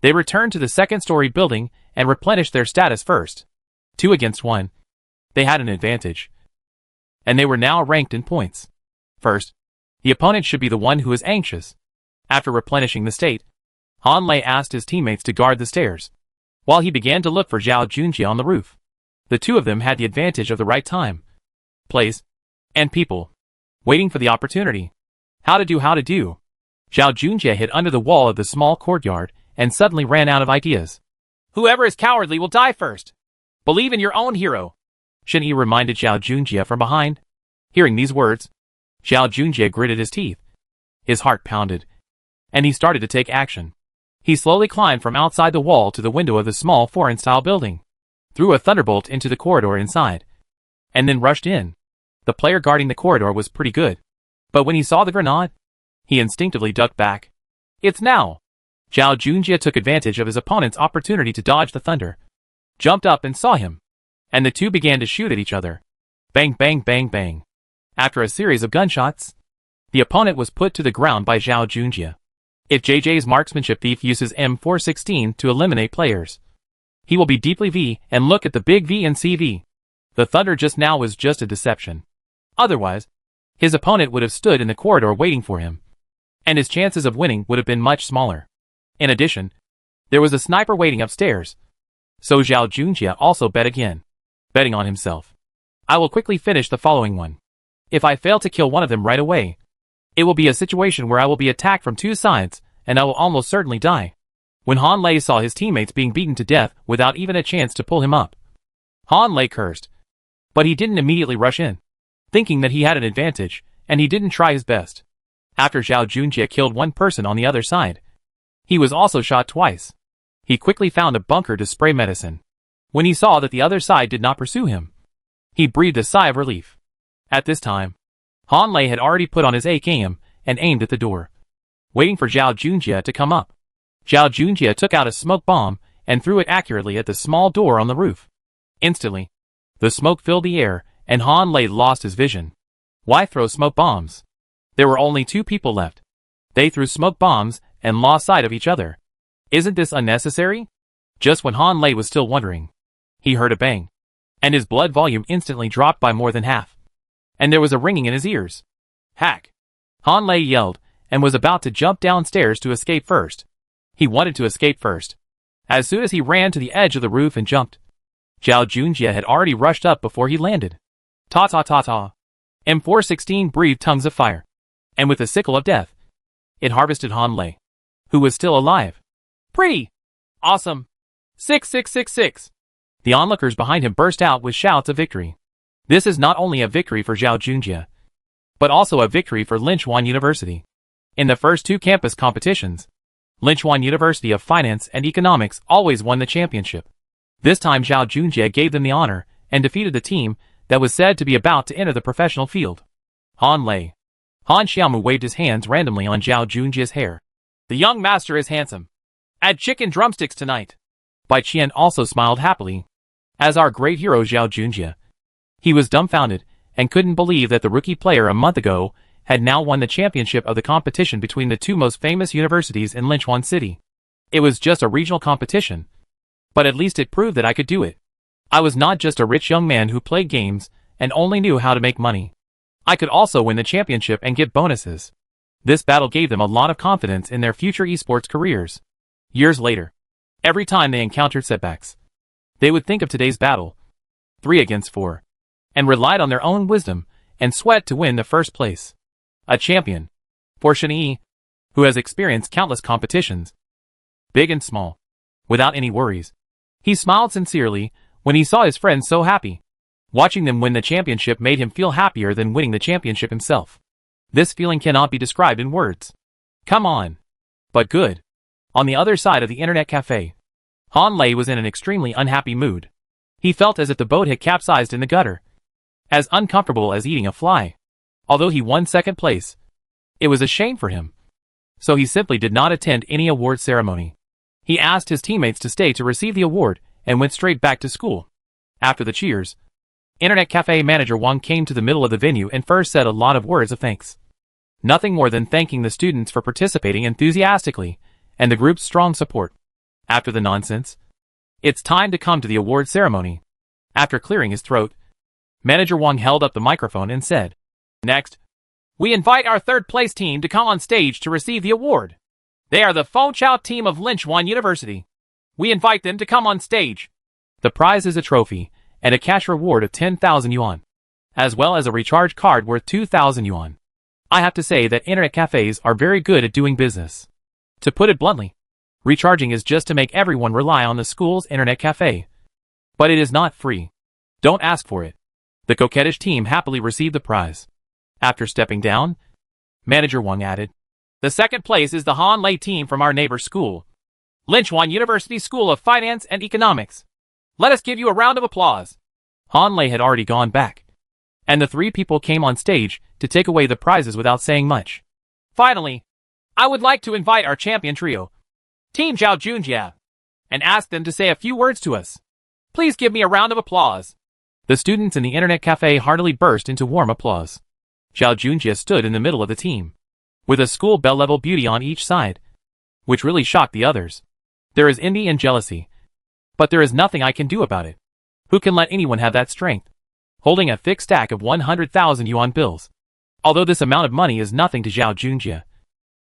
they returned to the second-story building and replenished their status first. 2 against 1. They had an advantage, and they were now ranked in points. First, the opponent should be the one who is anxious. After replenishing the state, Han Lei asked his teammates to guard the stairs, while he began to look for Zhao Junjie on the roof. The two of them had the advantage of the right time, place, and people, waiting for the opportunity. How to do. Zhao Junjie hid under the wall of the small courtyard and suddenly ran out of ideas. Whoever is cowardly will die first. Believe in your own hero. Shen Yi reminded Zhao Junjie from behind. Hearing these words, Zhao Junjie gritted his teeth. His heart pounded, and he started to take action. He slowly climbed from outside the wall to the window of the small foreign-style building, threw a thunderbolt into the corridor inside, and then rushed in. The player guarding the corridor was pretty good, but when he saw the grenade, he instinctively ducked back. It's now! Zhao Junjie took advantage of his opponent's opportunity to dodge the thunder, jumped up and saw him, and the two began to shoot at each other. Bang, bang, bang, bang. After a series of gunshots, the opponent was put to the ground by Zhao Junjie. If JJ's marksmanship thief uses M416 to eliminate players, he will be deeply V and look at the big V and CV. The thunder just now was just a deception. Otherwise, his opponent would have stood in the corridor waiting for him, and his chances of winning would have been much smaller. In addition, there was a sniper waiting upstairs, so Zhao Junjie also bet again, betting on himself. I will quickly finish the following one. If I fail to kill one of them right away, it will be a situation where I will be attacked from two sides, and I will almost certainly die. When Han Lei saw his teammates being beaten to death without even a chance to pull him up, Han Lei cursed. But he didn't immediately rush in, thinking that he had an advantage, and he didn't try his best. After Zhao Junjie killed one person on the other side, he was also shot twice. He quickly found a bunker to spray medicine. When he saw that the other side did not pursue him, he breathed a sigh of relief. At this time, Han Lei had already put on his AK-aim and aimed at the door, waiting for Zhao Junjie to come up. Zhao Junjie took out a smoke bomb and threw it accurately at the small door on the roof. Instantly, the smoke filled the air, and Han Lei lost his vision. Why throw smoke bombs? There were only 2 people left. They threw smoke bombs and lost sight of each other. Isn't this unnecessary? Just when Han Lei was still wondering, he heard a bang, and his blood volume instantly dropped by more than half. And there was a ringing in his ears. Hack! Han Lei yelled, and was about to jump downstairs to escape first. He wanted to escape first. As soon as he ran to the edge of the roof and jumped, Zhao Junjie had already rushed up before he landed. Ta-ta-ta-ta. M416 breathed tongues of fire, and with the sickle of death, it harvested Han Lei, who was still alive. Pretty! Awesome! 6666! The onlookers behind him burst out with shouts of victory. This is not only a victory for Zhao Junjie, but also a victory for Linchuan University. In the first 2 campus competitions, Linchuan University of Finance and Economics always won the championship. This time Zhao Junjie gave them the honor and defeated the team that was said to be about to enter the professional field. Han Lei. Han Xiaomu waved his hands randomly on Zhao Junjie's hair. The young master is handsome. Add chicken drumsticks tonight. Bai Qian also smiled happily, as our great hero Zhao Junjie. He was dumbfounded and couldn't believe that the rookie player a month ago had now won the championship of the competition between the 2 most famous universities in Linchuan City. It was just a regional competition, but at least it proved that I could do it. I was not just a rich young man who played games and only knew how to make money. I could also win the championship and get bonuses. This battle gave them a lot of confidence in their future esports careers. Years later, every time they encountered setbacks, they would think of today's battle, 3 against 4, and relied on their own wisdom and sweat to win the first place. A champion, for Shen Yi, who has experienced countless competitions, big and small, without any worries. He smiled sincerely when he saw his friends so happy. Watching them win the championship made him feel happier than winning the championship himself. This feeling cannot be described in words. Come on. But good. On the other side of the internet cafe, Han Lei was in an extremely unhappy mood. He felt as if the boat had capsized in the gutter. As uncomfortable as eating a fly. Although he won second place, it was a shame for him. So he simply did not attend any award ceremony. He asked his teammates to stay to receive the award and went straight back to school. After the cheers, Internet Cafe manager Wang came to the middle of the venue and first said a lot of words of thanks. Nothing more than thanking the students for participating enthusiastically and the group's strong support. After the nonsense, it's time to come to the award ceremony. After clearing his throat, Manager Wang held up the microphone and said, "Next, we invite our third-place team to come on stage to receive the award. They are the Feng Chao team of Linchuan University. We invite them to come on stage." The prize is a trophy and a cash reward of 10,000 yuan, as well as a recharge card worth 2,000 yuan. I have to say that internet cafes are very good at doing business. To put it bluntly, recharging is just to make everyone rely on the school's internet cafe. But it is not free. Don't ask for it. The coquettish team happily received the prize. After stepping down, Manager Wang added, "The second place is the Han Lei team from our neighbor school, Linchuan University School of Finance and Economics. Let us give you a round of applause." Han Lei had already gone back, and the three people came on stage to take away the prizes without saying much. "Finally, I would like to invite our champion trio, Team Zhao Junjia, and ask them to say a few words to us. Please give me a round of applause." The students in the internet cafe heartily burst into warm applause. Zhao Junjia stood in the middle of the team, with a school belle-level beauty on each side, which really shocked the others. There is envy and jealousy, but there is nothing I can do about it. Who can let anyone have that strength? Holding a thick stack of 100,000 yuan bills. Although this amount of money is nothing to Zhao Junjia,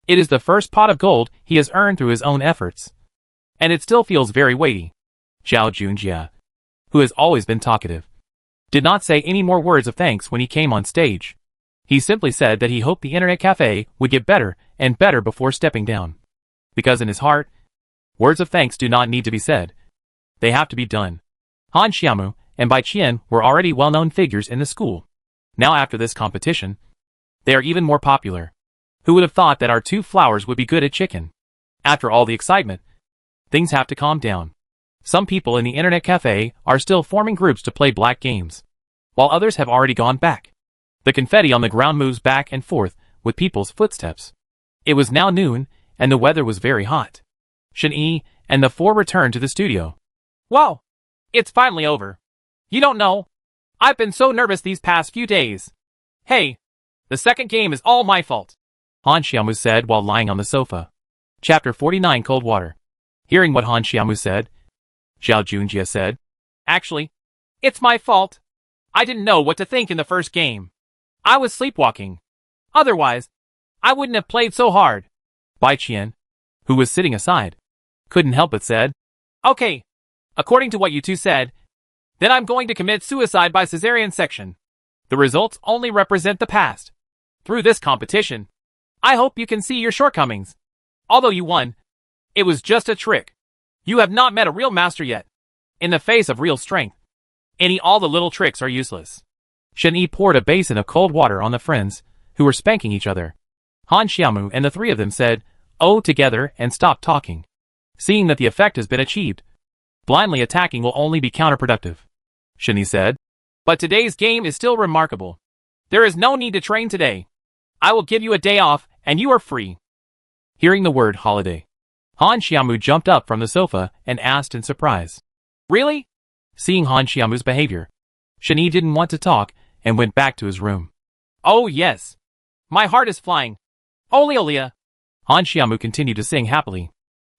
it is the first pot of gold he has earned through his own efforts, and it still feels very weighty. Zhao Junjia, who has always been talkative, did not say any more words of thanks when he came on stage. He simply said that he hoped the internet cafe would get better and better before stepping down. Because in his heart, words of thanks do not need to be said. They have to be done. Han Xiaomu and Bai Qian were already well-known figures in the school. Now after this competition, they are even more popular. Who would have thought that our two flowers would be good at chicken? After all the excitement, things have to calm down. Some people in the internet cafe are still forming groups to play black games, while others have already gone back. The confetti on the ground moves back and forth with people's footsteps. It was now noon, and the weather was very hot. Shen Yi and the four returned to the studio. "Wow! It's finally over. You don't know, I've been so nervous these past few days. Hey, the second game is all my fault," Han Xiaomu said while lying on the sofa. Chapter 49 Cold Water. Hearing what Han Xiaomu said, Zhao Junjia said, "Actually, it's my fault. I didn't know what to think in the first game. I was sleepwalking. Otherwise, I wouldn't have played so hard." Bai Qian, who was sitting aside, couldn't help but said, "Okay, according to what you two said, then I'm going to commit suicide by cesarean section. The results only represent the past. Through this competition, I hope you can see your shortcomings. Although you won, it was just a trick. You have not met a real master yet. In the face of real strength, all the little tricks are useless." Shen Yi poured a basin of cold water on the friends, who were spanking each other. Han Xiaomu and the three of them said, "Oh," together and stopped talking. Seeing that the effect has been achieved, blindly attacking will only be counterproductive. Shen Yi said, "But today's game is still remarkable. There is no need to train today. I will give you a day off, and you are free." Hearing the word holiday, Han Xiaomu jumped up from the sofa and asked in surprise, "Really?" Seeing Han Xiaomu's behavior, Shen Yi didn't want to talk and went back to his room. "Oh yes. My heart is flying. Ole Olea." Han Xiaomu continued to sing happily,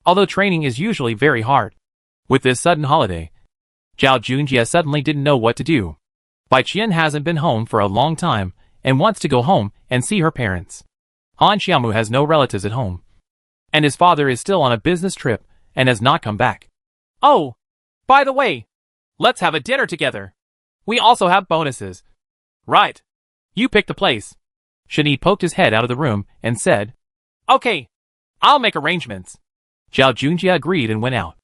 although training is usually very hard. With this sudden holiday, Zhao Junjia suddenly didn't know what to do. Bai Qian hasn't been home for a long time and wants to go home and see her parents. Han Xiaomu has no relatives at home, and his father is still on a business trip and has not come back. "Oh, by the way, let's have a dinner together. We also have bonuses." "Right. You pick the place." Shen Yi poked his head out of the room and said, "Okay, I'll make arrangements." Zhao Junjia agreed and went out.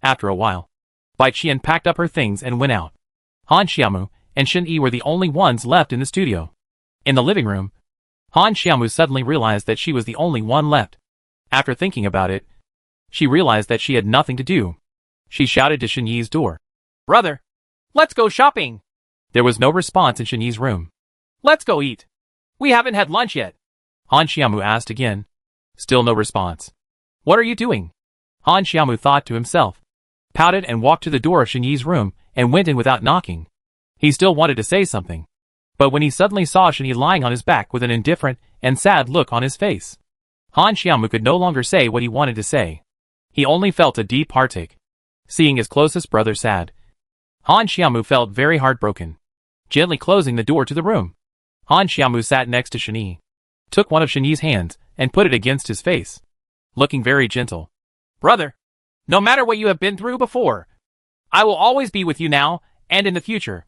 After a while, Bai Qian packed up her things and went out. Han Xiaomu and Shen Yi were the only ones left in the studio. In the living room, Han Xiaomu suddenly realized that she was the only one left. After thinking about it, she realized that she had nothing to do. She shouted to Shen Yi's door. Brother, let's go shopping. There was no response in Shen Yi's room. Let's go eat. We haven't had lunch yet. Han Xiaomu asked again. Still no response. What are you doing? Han Xiaomu thought to himself, pouted and walked to the door of Shen Yi's room and went in without knocking. He still wanted to say something, but when he suddenly saw Shen Yi lying on his back with an indifferent and sad look on his face, Han Xiaomu could no longer say what he wanted to say. He only felt a deep heartache. Seeing his closest brother sad, Han Xiaomu felt very heartbroken. Gently closing the door to the room, Han Xiaomu sat next to Shen Yi, took one of Shen Yi's hands and put it against his face, looking very gentle. Brother, no matter what you have been through before, I will always be with you now and in the future.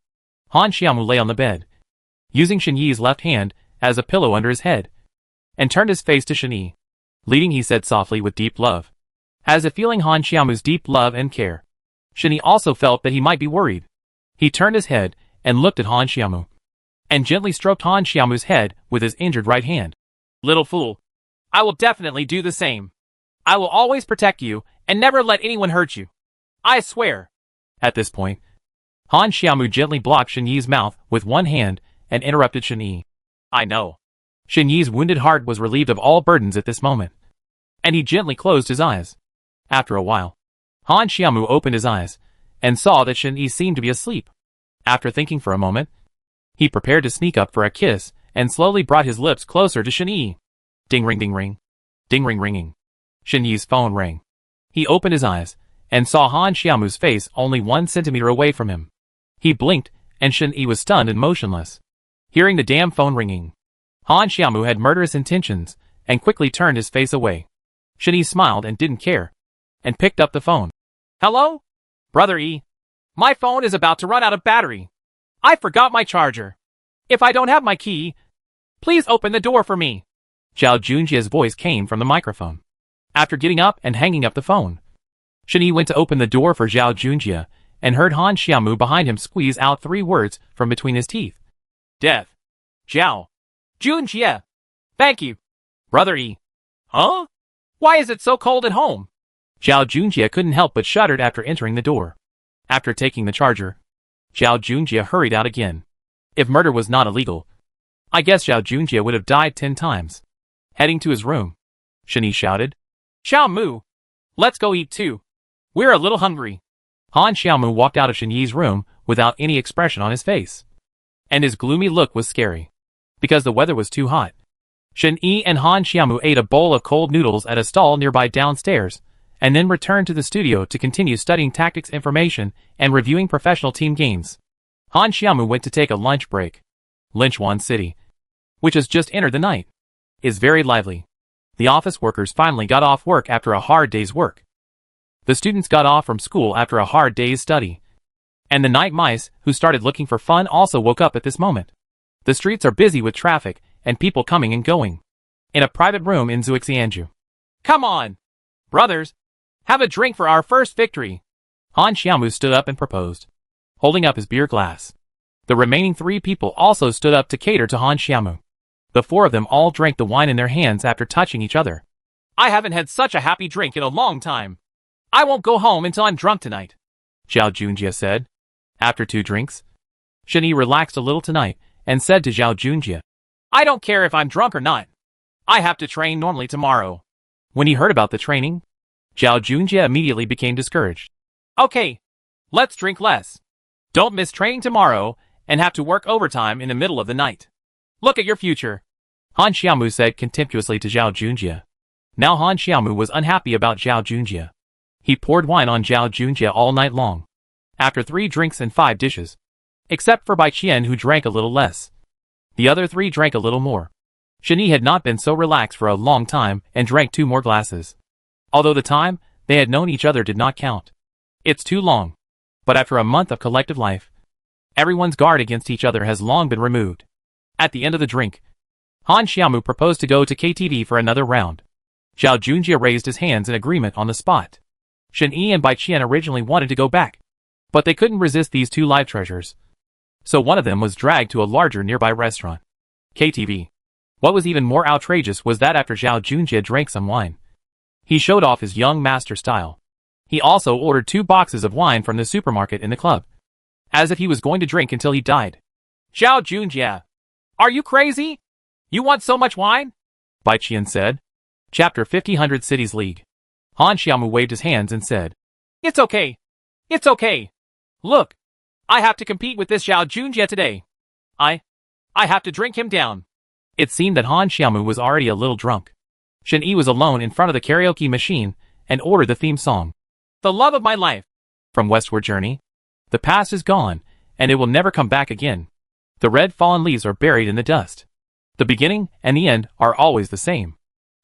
Han Xiaomu lay on the bed, using Shen Yi's left hand as a pillow under his head, and turned his face to Shen Yi. Leading, he said softly with deep love. As if feeling Han Xiaomu's deep love and care, Shen Yi also felt that he might be worried. He turned his head and looked at Han Xiaomu, and gently stroked Han Xiaomu's head with his injured right hand. Little fool. I will definitely do the same. I will always protect you and never let anyone hurt you. I swear. At this point, Han Xiaomu gently blocked Shen Yi's mouth with one hand and interrupted Shen Yi. I know. Shen Yi's wounded heart was relieved of all burdens at this moment, and he gently closed his eyes. After a while, Han Xiaomu opened his eyes and saw that Shen Yi seemed to be asleep. After thinking for a moment, he prepared to sneak up for a kiss and slowly brought his lips closer to Shen Yi. Ding ring ding ring. Ding ring ringing. Shen Yi's phone rang. He opened his eyes and saw Han Xiaomu's face only 1 centimeter away from him. He blinked and Shen Yi was stunned and motionless. Hearing the damn phone ringing, Han Xiaomu had murderous intentions and quickly turned his face away. Shen Yi smiled and didn't care, and picked up the phone. Hello? Brother E. My phone is about to run out of battery. I forgot my charger. If I don't have my key, please open the door for me. Zhao Junjia's voice came from the microphone. After getting up and hanging up the phone, Shen Yi went to open the door for Zhao Junjia and heard Han Xiaomu behind him squeeze out 3 words from between his teeth. Death. Zhao. Junjia. Thank you. Brother E. Huh? Why is it so cold at home? Zhao Junjia couldn't help but shuddered after entering the door. After taking the charger, Zhao Junjia hurried out again. If murder was not illegal, I guess Zhao Junjia would have died 10 times. Heading to his room, Shen Yi shouted. Xiaomu, let's go eat too. We're a little hungry. Han Xiaomu walked out of Shen Yi's room without any expression on his face, and his gloomy look was scary, because the weather was too hot. Shen Yi and Han Xiaomu ate a bowl of cold noodles at a stall nearby downstairs, and then returned to the studio to continue studying tactics information and reviewing professional team games. Han Xiaomu went to take a lunch break. Linchuan City, which has just entered the night, is very lively. The office workers finally got off work after a hard day's work. The students got off from school after a hard day's study. And the night mice, who started looking for fun, also woke up at this moment. The streets are busy with traffic and people coming and going. In a private room in Zuixianju. Come on, brothers, have a drink for our first victory. Han Xiaomu stood up and proposed, holding up his beer glass. The remaining 3 people also stood up to cater to Han Xiaomu. The 4 of them all drank the wine in their hands after touching each other. I haven't had such a happy drink in a long time. I won't go home until I'm drunk tonight, Zhao Junjia said. After 2 drinks, Shen Yi relaxed a little tonight and said to Zhao Junjia, I don't care if I'm drunk or not. I have to train normally tomorrow. When he heard about the training, Zhao Junjia immediately became discouraged. Okay, let's drink less. Don't miss training tomorrow and have to work overtime in the middle of the night. Look at your future, Han Xiaomu said contemptuously to Zhao Junjia. Now Han Xiaomu was unhappy about Zhao Junjia. He poured wine on Zhao Junjia all night long. After 3 drinks and 5 dishes, except for Bai Qian, who drank a little less. The other 3 drank a little more. Shen Yi had not been so relaxed for a long time and drank 2 more glasses. Although the time they had known each other did not count. It's too long. But after a month of collective life, everyone's guard against each other has long been removed. At the end of the drink, Han Xiaomu proposed to go to KTV for another round. Zhao Junjia raised his hands in agreement on the spot. Shen Yi and Bai Qian originally wanted to go back, But they couldn't resist these two live treasures. So one of them was dragged to a larger nearby restaurant. KTV. What was even more outrageous was that after Zhao Junjie drank some wine, he showed off his young master style. He also ordered 2 boxes of wine from the supermarket in the club, as if he was going to drink until he died. Zhao Junjie, are you crazy? You want so much wine? Bai Qian said. Chapter 50 100 Cities League. Han Xiaomu waved his hands and said, It's okay. It's okay. Look, I have to compete with this Zhao Junjie today. I have to drink him down. It seemed that Han Xiaomu was already a little drunk. Shen Yi was alone in front of the karaoke machine and ordered the theme song. The love of my life. From Westward Journey. The past is gone, and it will never come back again. The red fallen leaves are buried in the dust. The beginning and the end are always the same.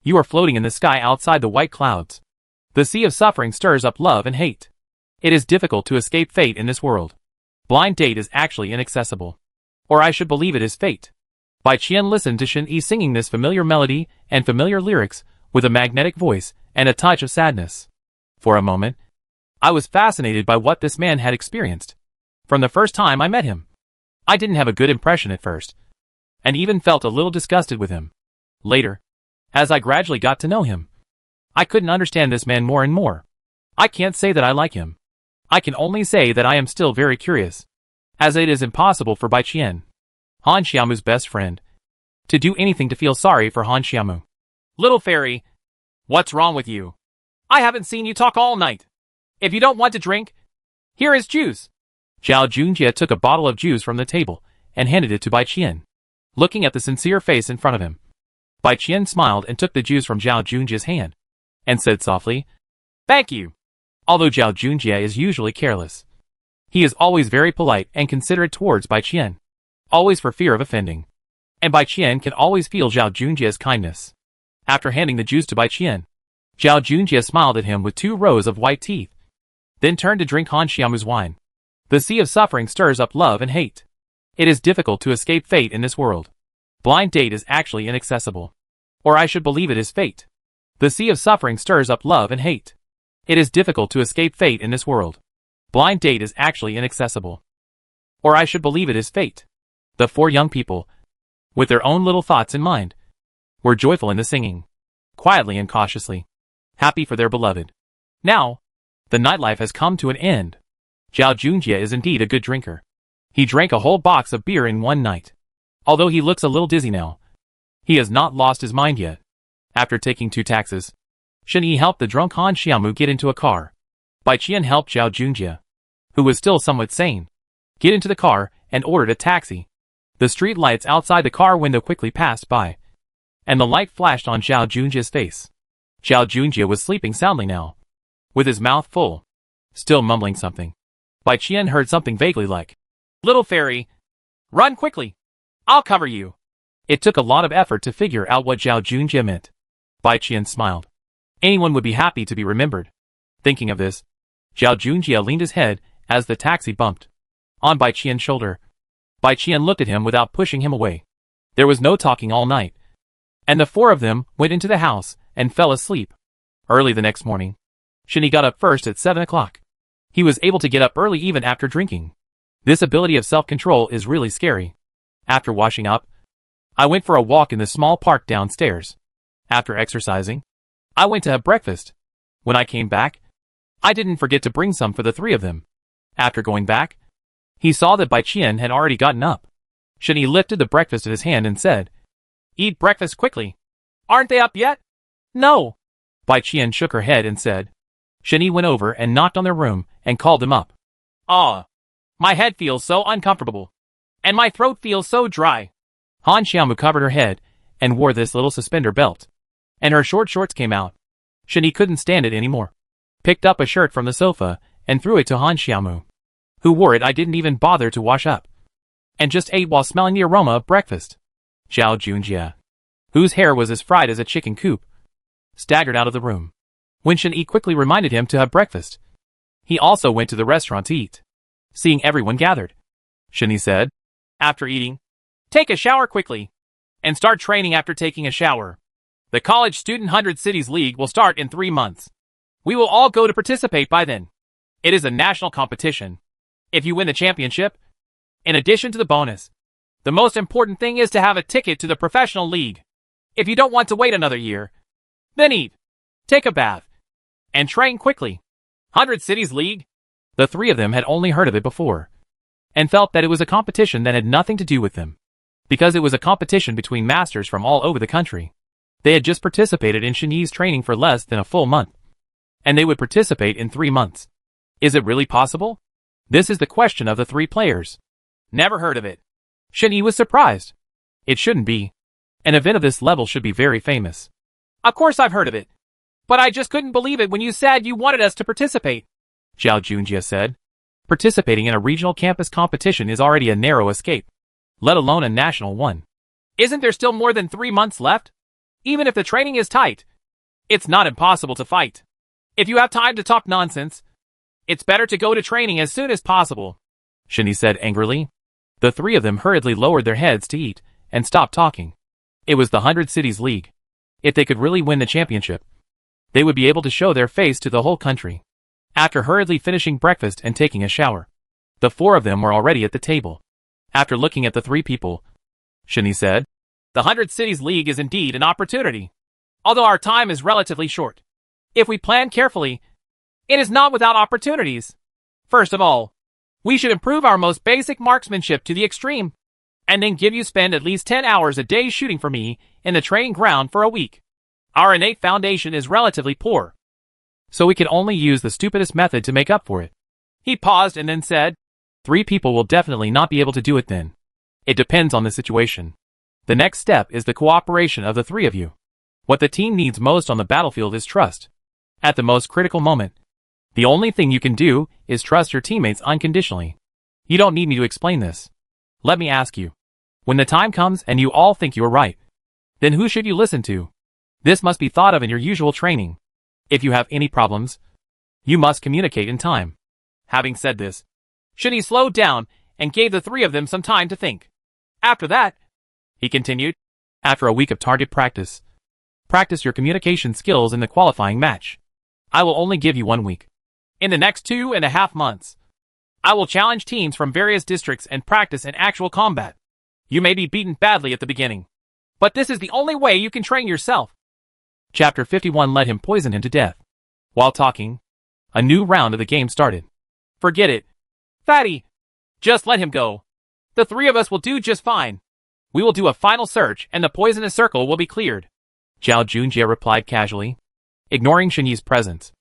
You are floating in the sky outside the white clouds. The sea of suffering stirs up love and hate. It is difficult to escape fate in this world. Blind date is actually inaccessible. Or I should believe it is fate. Bai Qian listened to Shen Yi singing this familiar melody and familiar lyrics with a magnetic voice and a touch of sadness. For a moment, I was fascinated by what this man had experienced. From the first time I met him, I didn't have a good impression at first, and even felt a little disgusted with him. Later, as I gradually got to know him, I couldn't understand this man more and more. I can't say that I like him. I can only say that I am still very curious, as it is impossible for Bai Qian, Han Xiaomu's best friend, to do anything to feel sorry for Han Xiaomu. Little fairy, what's wrong with you? I haven't seen you talk all night. If you don't want to drink, here is juice. Zhao Junjie took a bottle of juice from the table and handed it to Bai Qian, looking at the sincere face in front of him. Bai Qian smiled and took the juice from Zhao Junjie's hand, and said softly, Thank you. Although Zhao Junjie is usually careless, he is always very polite and considerate towards Bai Qian, always for fear of offending. And Bai Qian can always feel Zhao Junjie's kindness. After handing the juice to Bai Qian, Zhao Junjie smiled at him with 2 rows of white teeth, then turned to drink Han Xiaomu's wine. The sea of suffering stirs up love and hate. It is difficult to escape fate in this world. Blind date is actually inaccessible. Or I should believe it is fate. The sea of suffering stirs up love and hate. It is difficult to escape fate in this world. Blind date is actually inaccessible. Or I should believe it is fate. The 4 young people, with their own little thoughts in mind, were joyful in the singing, quietly and cautiously, happy for their beloved. Now, the nightlife has come to an end. Zhao Junjie is indeed a good drinker. He drank a whole box of beer in one night. Although he looks a little dizzy now, he has not lost his mind yet. After taking 2 taxis, Shen Yi helped the drunk Han Xiaomu get into a car. Bai Qian helped Zhao Junjie, who was still somewhat sane, get into the car and ordered a taxi. The street lights outside the car window quickly passed by, and the light flashed on Zhao Junjie's face. Zhao Junjie was sleeping soundly now, with his mouth full, still mumbling something. Bai Qian heard something vaguely like, Little fairy, run quickly. I'll cover you. It took a lot of effort to figure out what Zhao Junjie meant. Bai Qian smiled. Anyone would be happy to be remembered. Thinking of this, Zhao Junjie leaned his head as the taxi bumped on Bai Qian's shoulder. Bai Qian looked at him without pushing him away. There was no talking all night, and the 4 of them went into the house and fell asleep. Early the next morning, Shen Yi got up first at 7 o'clock. He was able to get up early even after drinking. This ability of self-control is really scary. After washing up, I went for a walk in the small park downstairs. After exercising, I went to have breakfast. When I came back, I didn't forget to bring some for the 3 of them. After going back, he saw that Bai Qian had already gotten up. Shen Yi lifted the breakfast in his hand and said, Eat breakfast quickly. Aren't they up yet? No. Bai Qian shook her head and said. Shen Yi went over and knocked on their room and called them up. My head feels so uncomfortable. And my throat feels so dry. Han Xiaomu covered her head and wore this little suspender belt, and her short shorts came out. Shen Yi couldn't stand it anymore. Picked up a shirt from the sofa and threw it to Han Xiaomu, who wore it. I didn't even bother to wash up, and just ate while smelling the aroma of breakfast. Zhao Junjie, whose hair was as fried as a chicken coop, staggered out of the room when Shen Yi quickly reminded him to have breakfast. He also went to the restaurant to eat. Seeing everyone gathered, Shen Yi said, After eating, take a shower quickly, and start training after taking a shower. The College Student 100 Cities League will start in 3 months. We will all go to participate by then. It is a national competition. if you win the championship. In addition to the bonus, the most important thing is to have a ticket to the professional league. If you don't want to wait another year, then eat, take a bath, and train quickly. 100 Cities League? The three of them had only heard of it before, and felt that it was a competition that had nothing to do with them, because it was a competition between masters from all over the country. They had just participated in Shenyi's training for less than a full month, and they would participate in 3 months. Is it really possible? This is the question of the 3 players. Never heard of it. Shenyi was surprised. It shouldn't be. An event of this level should be very famous. Of course I've heard of it. But I just couldn't believe it when you said you wanted us to participate, Zhao Junjie said. Participating in a regional campus competition is already a narrow escape, let alone a national one. Isn't there still more than 3 months left? Even if the training is tight, it's not impossible to fight. If you have time to talk nonsense, it's better to go to training as soon as possible, Shenyi said angrily. The 3 of them hurriedly lowered their heads to eat and stopped talking. It was the 100 Cities League. If they could really win the championship, they would be able to show their face to the whole country. After hurriedly finishing breakfast and taking a shower, the 4 of them were already at the table. After looking at the 3 people, Shenyi said, The 100 Cities League is indeed an opportunity. Although our time is relatively short, if we plan carefully, it is not without opportunities. First of all, we should improve our most basic marksmanship to the extreme, and then give you spend at least 10 hours a day shooting for me in the training ground for a week. Our innate foundation is relatively poor, so we can only use the stupidest method to make up for it. He paused and then said, 3 people will definitely not be able to do it then. It depends on the situation. The next step is the cooperation of the 3 of you. What the team needs most on the battlefield is trust. At the most critical moment, the only thing you can do is trust your teammates unconditionally. You don't need me to explain this. Let me ask you. When the time comes and you all think you're right, then who should you listen to? This must be thought of in your usual training. If you have any problems, you must communicate in time. Having said this, Shenyi slowed down and gave the 3 of them some time to think. After that, he continued, after a week of target practice, practice your communication skills in the qualifying match. I will only give you 1 week. In the next 2.5 months, I will challenge teams from various districts and practice in actual combat. You may be beaten badly at the beginning, but this is the only way you can train yourself. Chapter 51 let him poison him to death. While talking, a new round of the game started. Forget it, Fatty. Just let him go. The 3 of us will do just fine. We will do a final search and the poisonous circle will be cleared, Zhao Junjie replied casually, ignoring Shenyi's presence.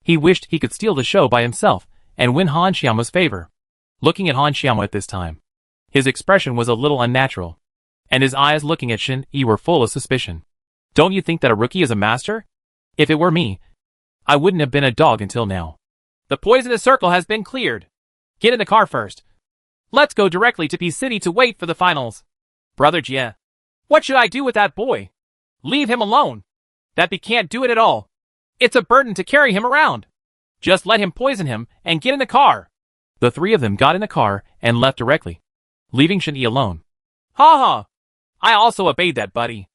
He wished he could steal the show by himself and win Han Xiaomo's favor. Looking at Han Xiaomo at this time, his expression was a little unnatural, and his eyes looking at Shenyi were full of suspicion. Don't you think that a rookie is a master? If it were me, I wouldn't have been a dog until now. The poisonous circle has been cleared. Get in the car first. Let's go directly to P City to wait for the finals. Brother Jie, what should I do with that boy? Leave him alone. That B can't do it at all. It's a burden to carry him around. Just let him poison him and get in the car. The 3 of them got in the car and left directly, leaving Shenyi alone. Ha ha! I also obeyed that, buddy.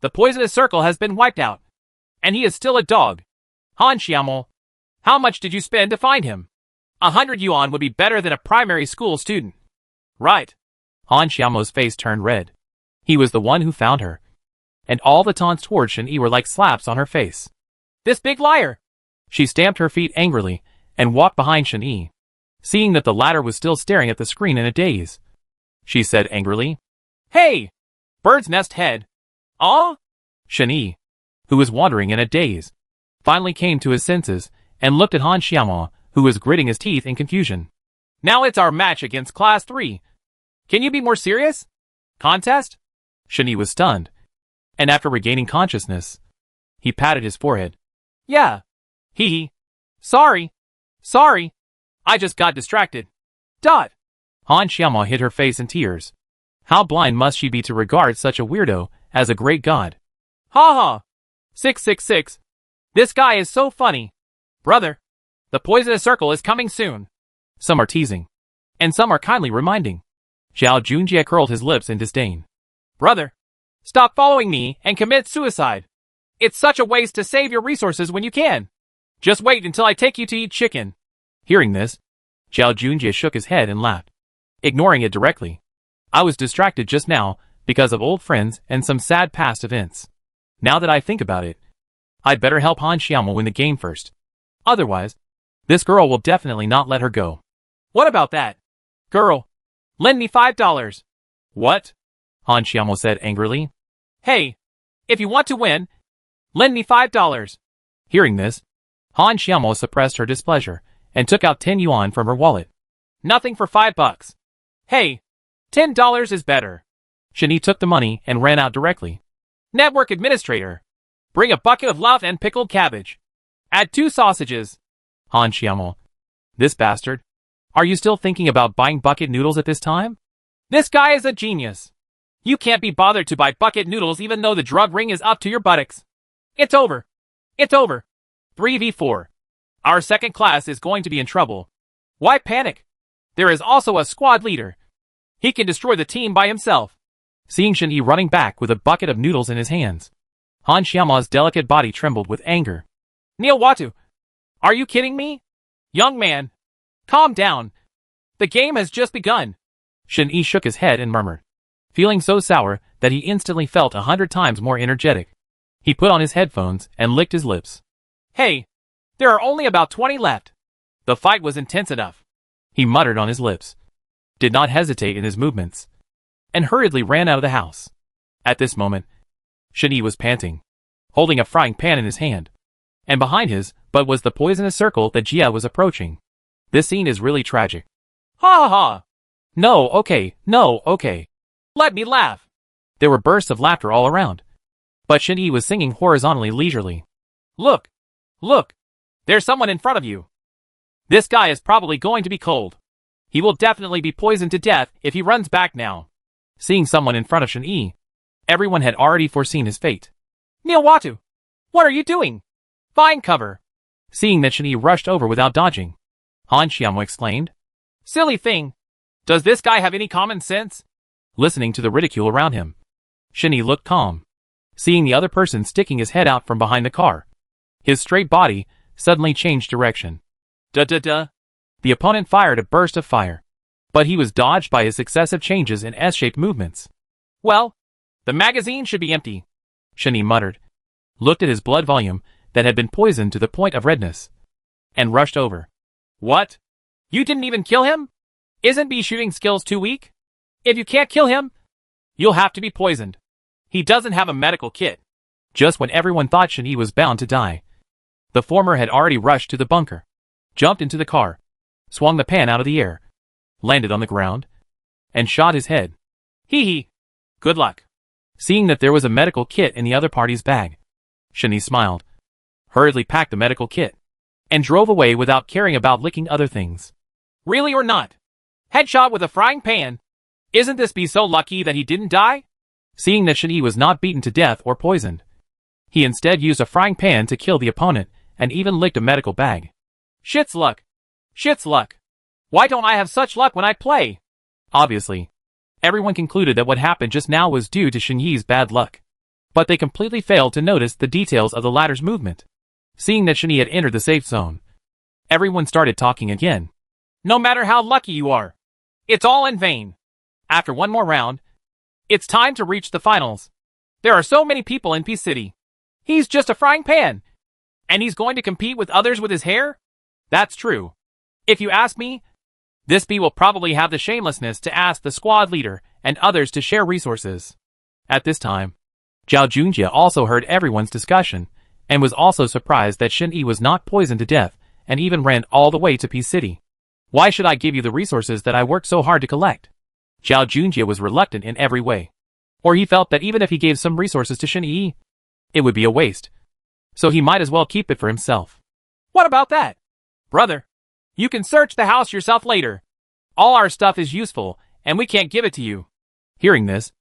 The poisonous circle has been wiped out, and he is still a dog. Han Xiaomo, how much did you spend to find him? 100 yuan would be better than a primary school student. Right. Han Xiaomo's face turned red. He was the one who found her, and all the taunts towards Shenyi were like slaps on her face. This big liar! She stamped her feet angrily and walked behind Shenyi. Seeing that the latter was still staring at the screen in a daze, she said angrily, Hey! Bird's nest head. Aw? Shenyi, who was wandering in a daze, finally came to his senses and looked at Han Xiaomo, who was gritting his teeth in confusion. Now it's our match against Class 3. Can you be more serious? Contest? Shenyi was stunned, and after regaining consciousness, he patted his forehead. Yeah. Hee hee. Sorry. I just got distracted. Dot. Han Xiaomo hid her face in tears. How blind must she be to regard such a weirdo as a great god? Ha ha. 666. This guy is so funny. Brother, the poisonous circle is coming soon. Some are teasing, and some are kindly reminding. Zhao Junjie curled his lips in disdain. Brother, stop following me and commit suicide. It's such a waste to save your resources when you can. Just wait until I take you to eat chicken. Hearing this, Zhao Junjie shook his head and laughed, ignoring it directly. I was distracted just now because of old friends and some sad past events. Now that I think about it, I'd better help Han Xiaomou win the game first. Otherwise, this girl will definitely not let her go. What about that? Girl, lend me $5. What? Han Xiaomou said angrily. Hey, if you want to win, lend me $5. Hearing this, Han Xiaomou suppressed her displeasure and took out 10 yuan from her wallet. Nothing for $5. Hey, $10 is better. Shen Yi took the money and ran out directly. Network administrator, bring a bucket of love and pickled cabbage. Add 2 sausages. Han Xiaomou. This bastard. Are you still thinking about buying bucket noodles at this time? This guy is a genius. You can't be bothered to buy bucket noodles even though the drug ring is up to your buttocks. It's over. It's over. 3v4. Our second class is going to be in trouble. Why panic? There is also a squad leader. He can destroy the team by himself. Seeing Shen Yi running back with a bucket of noodles in his hands, Han Xiaomou's delicate body trembled with anger. Neil Watu, are you kidding me? Young man, calm down. The game has just begun. Shen Yi shook his head and murmured, feeling so sour that he instantly felt 100 times more energetic. He put on his headphones and licked his lips. Hey, there are only about 20 left. The fight was intense enough. He muttered on his lips, did not hesitate in his movements, and hurriedly ran out of the house. At this moment, Shen Yi was panting, holding a frying pan in his hand, and behind his butt was the poisonous circle that Jia was approaching. This scene is really tragic. Ha ha ha! No, okay. Let me laugh. There were bursts of laughter all around, but Shen Yi was singing horizontally leisurely. Look, there's someone in front of you. This guy is probably going to be cold. He will definitely be poisoned to death if he runs back now. Seeing someone in front of Shen Yi, everyone had already foreseen his fate. Neil Watu, what are you doing? Find cover. Seeing that Shen Yi rushed over without dodging, Han Xiaomou exclaimed, Silly thing. Does this guy have any common sense? Listening to the ridicule around him, Shen Yi looked calm. Seeing the other person sticking his head out from behind the car, his straight body suddenly changed direction. Duh. The opponent fired a burst of fire, but he was dodged by his successive changes in S-shaped movements. Well, the magazine should be empty. Shen Yi muttered, looked at his blood volume that had been poisoned to the point of redness, and rushed over. What? You didn't even kill him? Isn't B shooting skills too weak? If you can't kill him, you'll have to be poisoned. He doesn't have a medical kit. Just when everyone thought Shen Yi was bound to die, the former had already rushed to the bunker, jumped into the car, swung the pan out of the air, landed on the ground, and shot his head. Hee. Good luck. Seeing that there was a medical kit in the other party's bag, Shen Yi smiled, hurriedly packed the medical kit, and drove away without caring about licking other things. Really or not? Headshot with a frying pan. Isn't this B so lucky that he didn't die? Seeing that Shen Yi was not beaten to death or poisoned, he instead used a frying pan to kill the opponent and even licked a medical bag. Shit's luck. Why don't I have such luck when I play? Obviously, everyone concluded that what happened just now was due to Shen Yi's bad luck, but they completely failed to notice the details of the latter's movement. Seeing that Shen Yi had entered the safe zone, everyone started talking again. No matter how lucky you are, it's all in vain. After one more round, it's time to reach the finals. There are so many people in P City. He's just a frying pan. And he's going to compete with others with his hair? That's true. If you ask me, this B will probably have the shamelessness to ask the squad leader and others to share resources. At this time, Zhao Junjie also heard everyone's discussion and was also surprised that Shen Yi was not poisoned to death and even ran all the way to P City. Why should I give you the resources that I worked so hard to collect? Zhao Junjie was reluctant in every way. Or he felt that even if he gave some resources to Shen Yi, it would be a waste. So he might as well keep it for himself. What about that? Brother, you can search the house yourself later. All our stuff is useful, and we can't give it to you. Hearing this,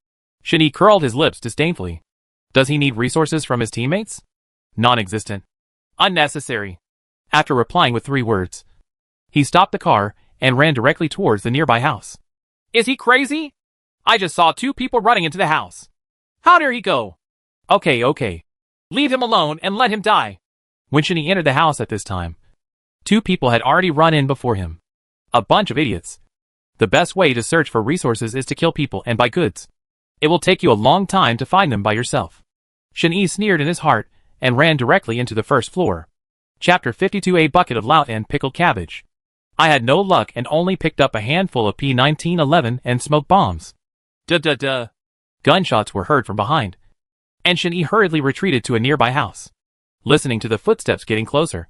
Shen Yi curled his lips disdainfully. Does he need resources from his teammates? Non-existent. Unnecessary. After replying with 3 words, he stopped the car and ran directly towards the nearby house. Is he crazy? I just saw 2 people running into the house. How dare he go? Okay. Leave him alone and let him die. When Shen Yi entered the house at this time, 2 people had already run in before him. A bunch of idiots. The best way to search for resources is to kill people and buy goods. It will take you a long time to find them by yourself. Shen-Yi sneered in his heart and ran directly into the first floor. Chapter 52. A bucket of lout and pickled cabbage. I had no luck and only picked up a handful of P-1911 and smoke bombs. Duh. Gunshots were heard from behind, and Shen-Yi hurriedly retreated to a nearby house. Listening to the footsteps getting closer,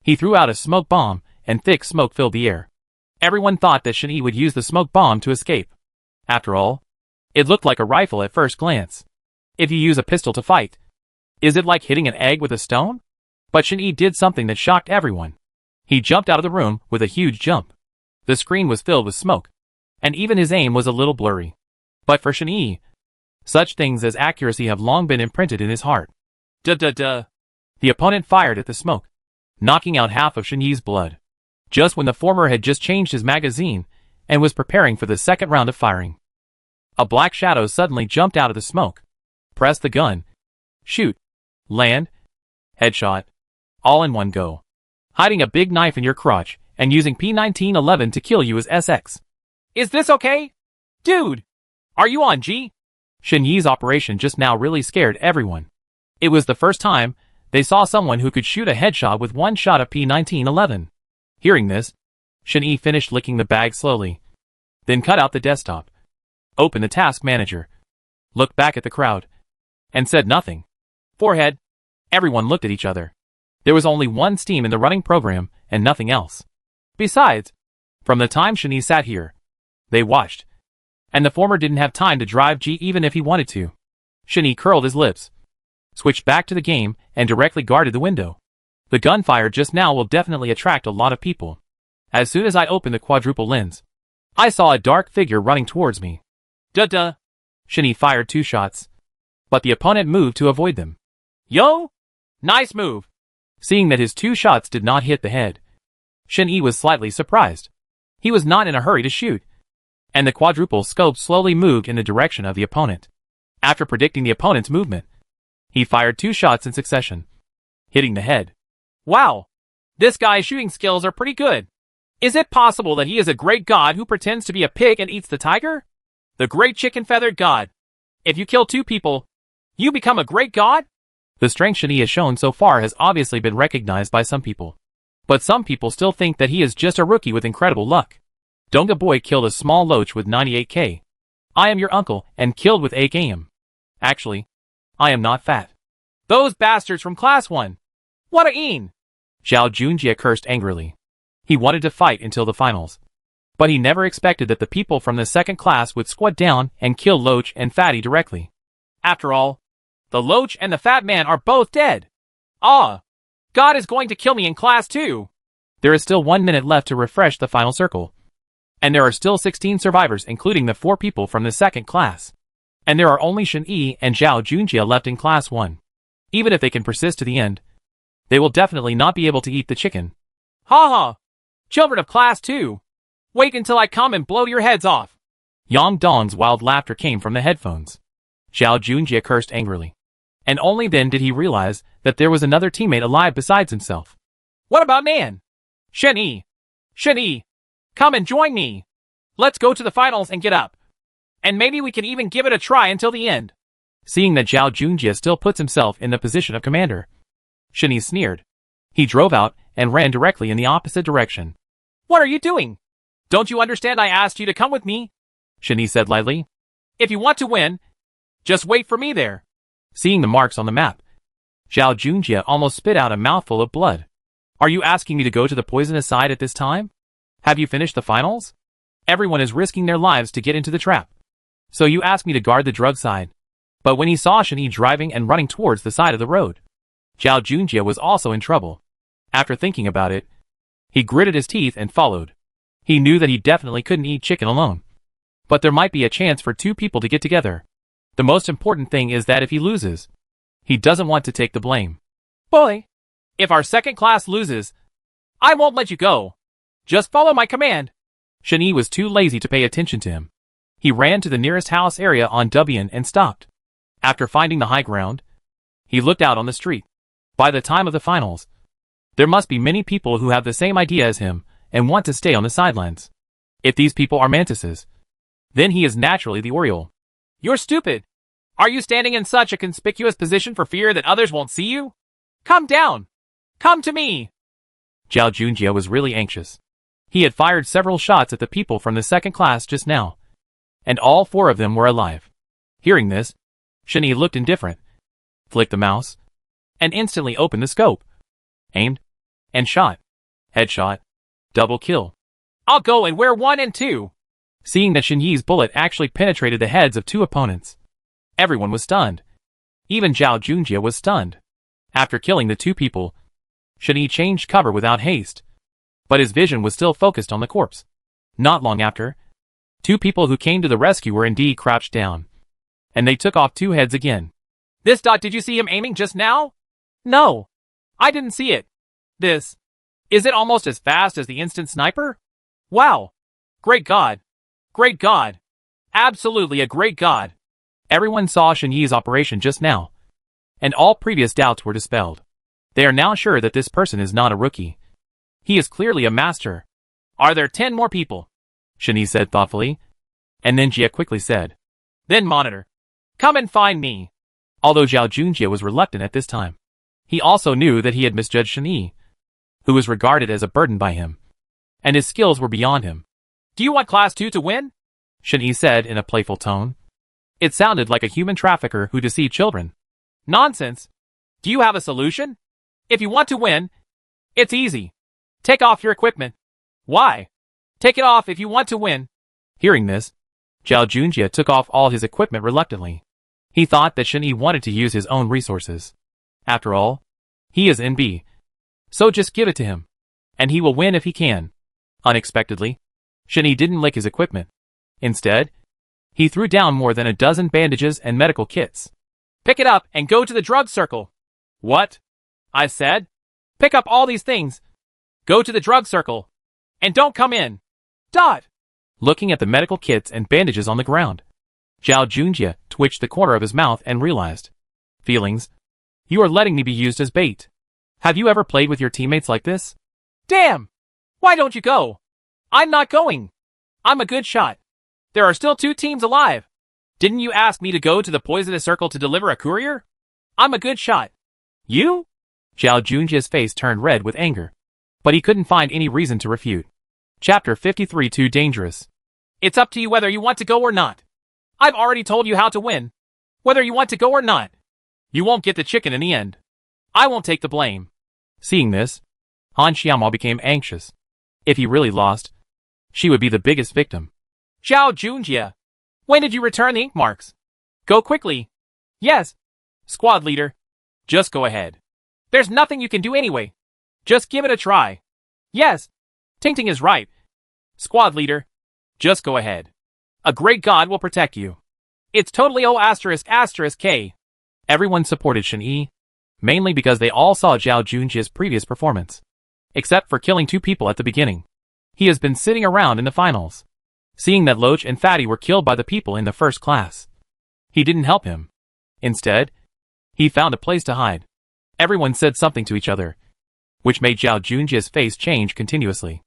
he threw out a smoke bomb, and thick smoke filled the air. Everyone thought that Shen-Yi would use the smoke bomb to escape. After all, it looked like a rifle at first glance. If you use a pistol to fight, is it like hitting an egg with a stone? But Shen-Yi did something that shocked everyone. He jumped out of the room with a huge jump. The screen was filled with smoke, and even his aim was a little blurry. But for Shen-Yi, such things as accuracy have long been imprinted in his heart. Duh. The opponent fired at the smoke, knocking out half of Shen-Yi's blood, just when the former had just changed his magazine and was preparing for the second round of firing. A black shadow suddenly jumped out of the smoke. Press the gun. Shoot. Land. Headshot. All in one go. Hiding a big knife in your crotch and using P-1911 to kill you is SX. Is this okay? Dude! Are you on G? Shen-Yi's operation just now really scared everyone. It was the first time they saw someone who could shoot a headshot with one shot of P-1911. Hearing this, Shen-Yi finished licking the bag slowly, then cut out the desktop, opened the task manager, looked back at the crowd, and said nothing. Forehead. Everyone looked at each other. There was only one Steam in the running program and nothing else. Besides, from the time Shen-Yi sat here, they watched, and the former didn't have time to drive G even if he wanted to. Shen-Yi curled his lips, switched back to the game, and directly guarded the window. The gunfire just now will definitely attract a lot of people. As soon as I opened the quadruple lens, I saw a dark figure running towards me. Duh. Shen-Yi fired 2 shots, but the opponent moved to avoid them. Yo! Nice move! Seeing that his 2 shots did not hit the head, Shen-Yi was slightly surprised. He was not in a hurry to shoot, and the quadruple scope slowly moved in the direction of the opponent. After predicting the opponent's movement, he fired 2 shots in succession, hitting the head. Wow! This guy's shooting skills are pretty good. Is it possible that he is a great god who pretends to be a pig and eats the tiger? The great chicken-feathered god. If you kill 2 people, you become a great god? The strength Shen-Yi has shown so far has obviously been recognized by some people. But some people still think that he is just a rookie with incredible luck. Donga Boy killed a small loach with 98k. I am your uncle and killed with 8 AM. Actually, I am not fat. Those bastards from class 1. What a een! Zhao Junjie cursed angrily. He wanted to fight until the finals, but he never expected that the people from the second class would squat down and kill Loach and Fatty directly. After all, the Loach and the Fat Man are both dead. Ah! God is going to kill me in class 2. There is still 1 minute left to refresh the final circle. And there are still 16 survivors including the 4 people from the second class. And there are only Shen-Yi and Zhao Junjie left in class 1. Even if they can persist to the end, they will definitely not be able to eat the chicken. Ha ha! Children of class 2. Wait until I come and blow your heads off. Yang Dong's wild laughter came from the headphones. Zhao Junjie cursed angrily. And only then did he realize that there was another teammate alive besides himself. What about Nan? Shen-Yi! Shen-Yi! Come and join me! Let's go to the finals and get up. And maybe we can even give it a try until the end. Seeing that Zhao Junjie still puts himself in the position of commander, Shen-Yi sneered. He drove out and ran directly in the opposite direction. What are you doing? Don't you understand I asked you to come with me? Shen-Yi said lightly. If you want to win, just wait for me there. Seeing the marks on the map, Zhao Junjie almost spit out a mouthful of blood. Are you asking me to go to the poisonous side at this time? Have you finished the finals? Everyone is risking their lives to get into the trap. So you ask me to guard the drug side. But when he saw Shen-Yi driving and running towards the side of the road, Zhao Junjie was also in trouble. After thinking about it, he gritted his teeth and followed. He knew that he definitely couldn't eat chicken alone. But there might be a chance for 2 people to get together. The most important thing is that if he loses, he doesn't want to take the blame. Boy, if our second class loses, I won't let you go. Just follow my command. Shen-Yi was too lazy to pay attention to him. He ran to the nearest house area on Dubian and stopped. After finding the high ground, he looked out on the street. By the time of the finals, there must be many people who have the same idea as him and want to stay on the sidelines. If these people are mantises, then he is naturally the Oriole. You're stupid. Are you standing in such a conspicuous position for fear that others won't see you? Come down. Come to me. Zhao Junjie was really anxious. He had fired several shots at the people from the second class just now, and all 4 of them were alive. Hearing this, Shen Yi looked indifferent, flicked the mouse, and instantly opened the scope, aimed, and shot. Headshot. Double kill. I'll go and wear 1 and 2. Seeing that Shen Yi's bullet actually penetrated the heads of 2 opponents, everyone was stunned. Even Zhao Junjie was stunned. After killing the 2 people, Shen Yi changed cover without haste, but his vision was still focused on the corpse. Not long after, 2 people who came to the rescue were indeed crouched down, and they took off 2 heads again. This dot, did you see him aiming just now? No. I didn't see it. This. Is it almost as fast as the instant sniper? Wow. Great God. Great God. Absolutely a great God. Everyone saw Shen Yi's operation just now, and all previous doubts were dispelled. They are now sure that this person is not a rookie. He is clearly a master. Are there 10 more people? Shen Yi said thoughtfully, and then Jia quickly said, Then monitor. Come and find me. Although Zhao Junjie was reluctant at this time, he also knew that he had misjudged Shen Yi, who was regarded as a burden by him, and his skills were beyond him. Do you want Class 2 to win? Shen Yi said in a playful tone. It sounded like a human trafficker who deceived children. Nonsense. Do you have a solution? If you want to win, it's easy. Take off your equipment. Why? Take it off if you want to win. Hearing this, Zhao Junjie took off all his equipment reluctantly. He thought that Shen Yi wanted to use his own resources. After all, he is NB. So just give it to him, and he will win if he can. Unexpectedly, Shen Yi didn't lick his equipment. Instead, he threw down more than a dozen bandages and medical kits. Pick it up and go to the drug circle. What? I said, pick up all these things. Go to the drug circle. And don't come in. Dot. Looking at the medical kits and bandages on the ground, Zhao Junjie twitched the corner of his mouth and realized. Feelings. You are letting me be used as bait. Have you ever played with your teammates like this? Damn! Why don't you go? I'm not going. I'm a good shot. There are still 2 teams alive. Didn't you ask me to go to the poisonous circle to deliver a courier? I'm a good shot. You? Zhao Junjie's face turned red with anger, but he couldn't find any reason to refute. Chapter 53. Too dangerous. It's up to you whether you want to go or not. I've already told you how to win. Whether you want to go or not. You won't get the chicken in the end. I won't take the blame. Seeing this, Han Xiaomao became anxious. If he really lost, she would be the biggest victim. Zhao Junjie, when did you return the ink marks? Go quickly. Yes. Squad leader. Just go ahead. There's nothing you can do anyway. Just give it a try. Yes. Ting is right. Squad leader. Just go ahead. A great God will protect you. It's totally O***K. Everyone supported Shen Yi, mainly because they all saw Zhao Junjie's previous performance. Except for killing 2 people at the beginning. He has been sitting around in the finals, seeing that Loach and Fatty were killed by the people in the first class. He didn't help him. Instead, he found a place to hide. Everyone said something to each other, which made Zhao Junjie's face change continuously.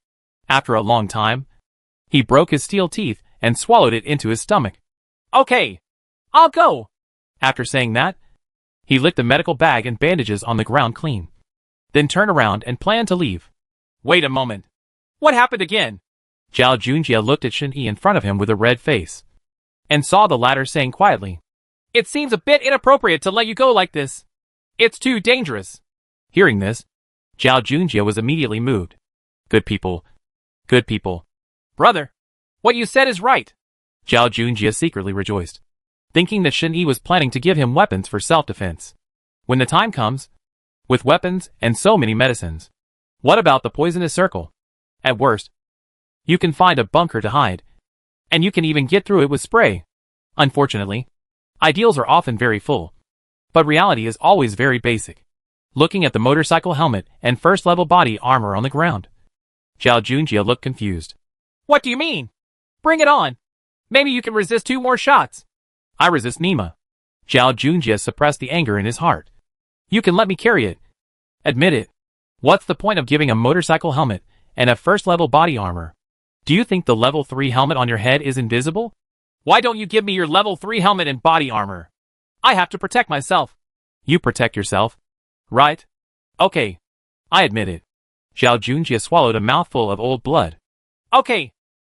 After a long time, he broke his steel teeth and swallowed it into his stomach. Okay, I'll go. After saying that, he licked the medical bag and bandages on the ground clean, then turned around and planned to leave. Wait a moment. What happened again? Zhao Junjie looked at Shen Yi in front of him with a red face, and saw the latter saying quietly, It seems a bit inappropriate to let you go like this. It's too dangerous. Hearing this, Zhao Junjie was immediately moved. Good people. Good people. Brother, what you said is right. Zhao Junjie secretly rejoiced, thinking that Shen Yi was planning to give him weapons for self-defense. When the time comes, with weapons and so many medicines. What about the poisonous circle? At worst, you can find a bunker to hide, and you can even get through it with spray. Unfortunately, ideals are often very full, but reality is always very basic. Looking at the motorcycle helmet and first-level body armor on the ground, Zhao Junjie looked confused. What do you mean? Bring it on. Maybe you can resist 2 more shots. I resist Nima. Zhao Junjie suppressed the anger in his heart. You can let me carry it. Admit it. What's the point of giving a motorcycle helmet and a first-level body armor. Do you think the level 3 helmet on your head is invisible? Why don't you give me your level 3 helmet and body armor? I have to protect myself. You protect yourself? Right? Okay. I admit it. Zhao Junjie swallowed a mouthful of old blood. Okay.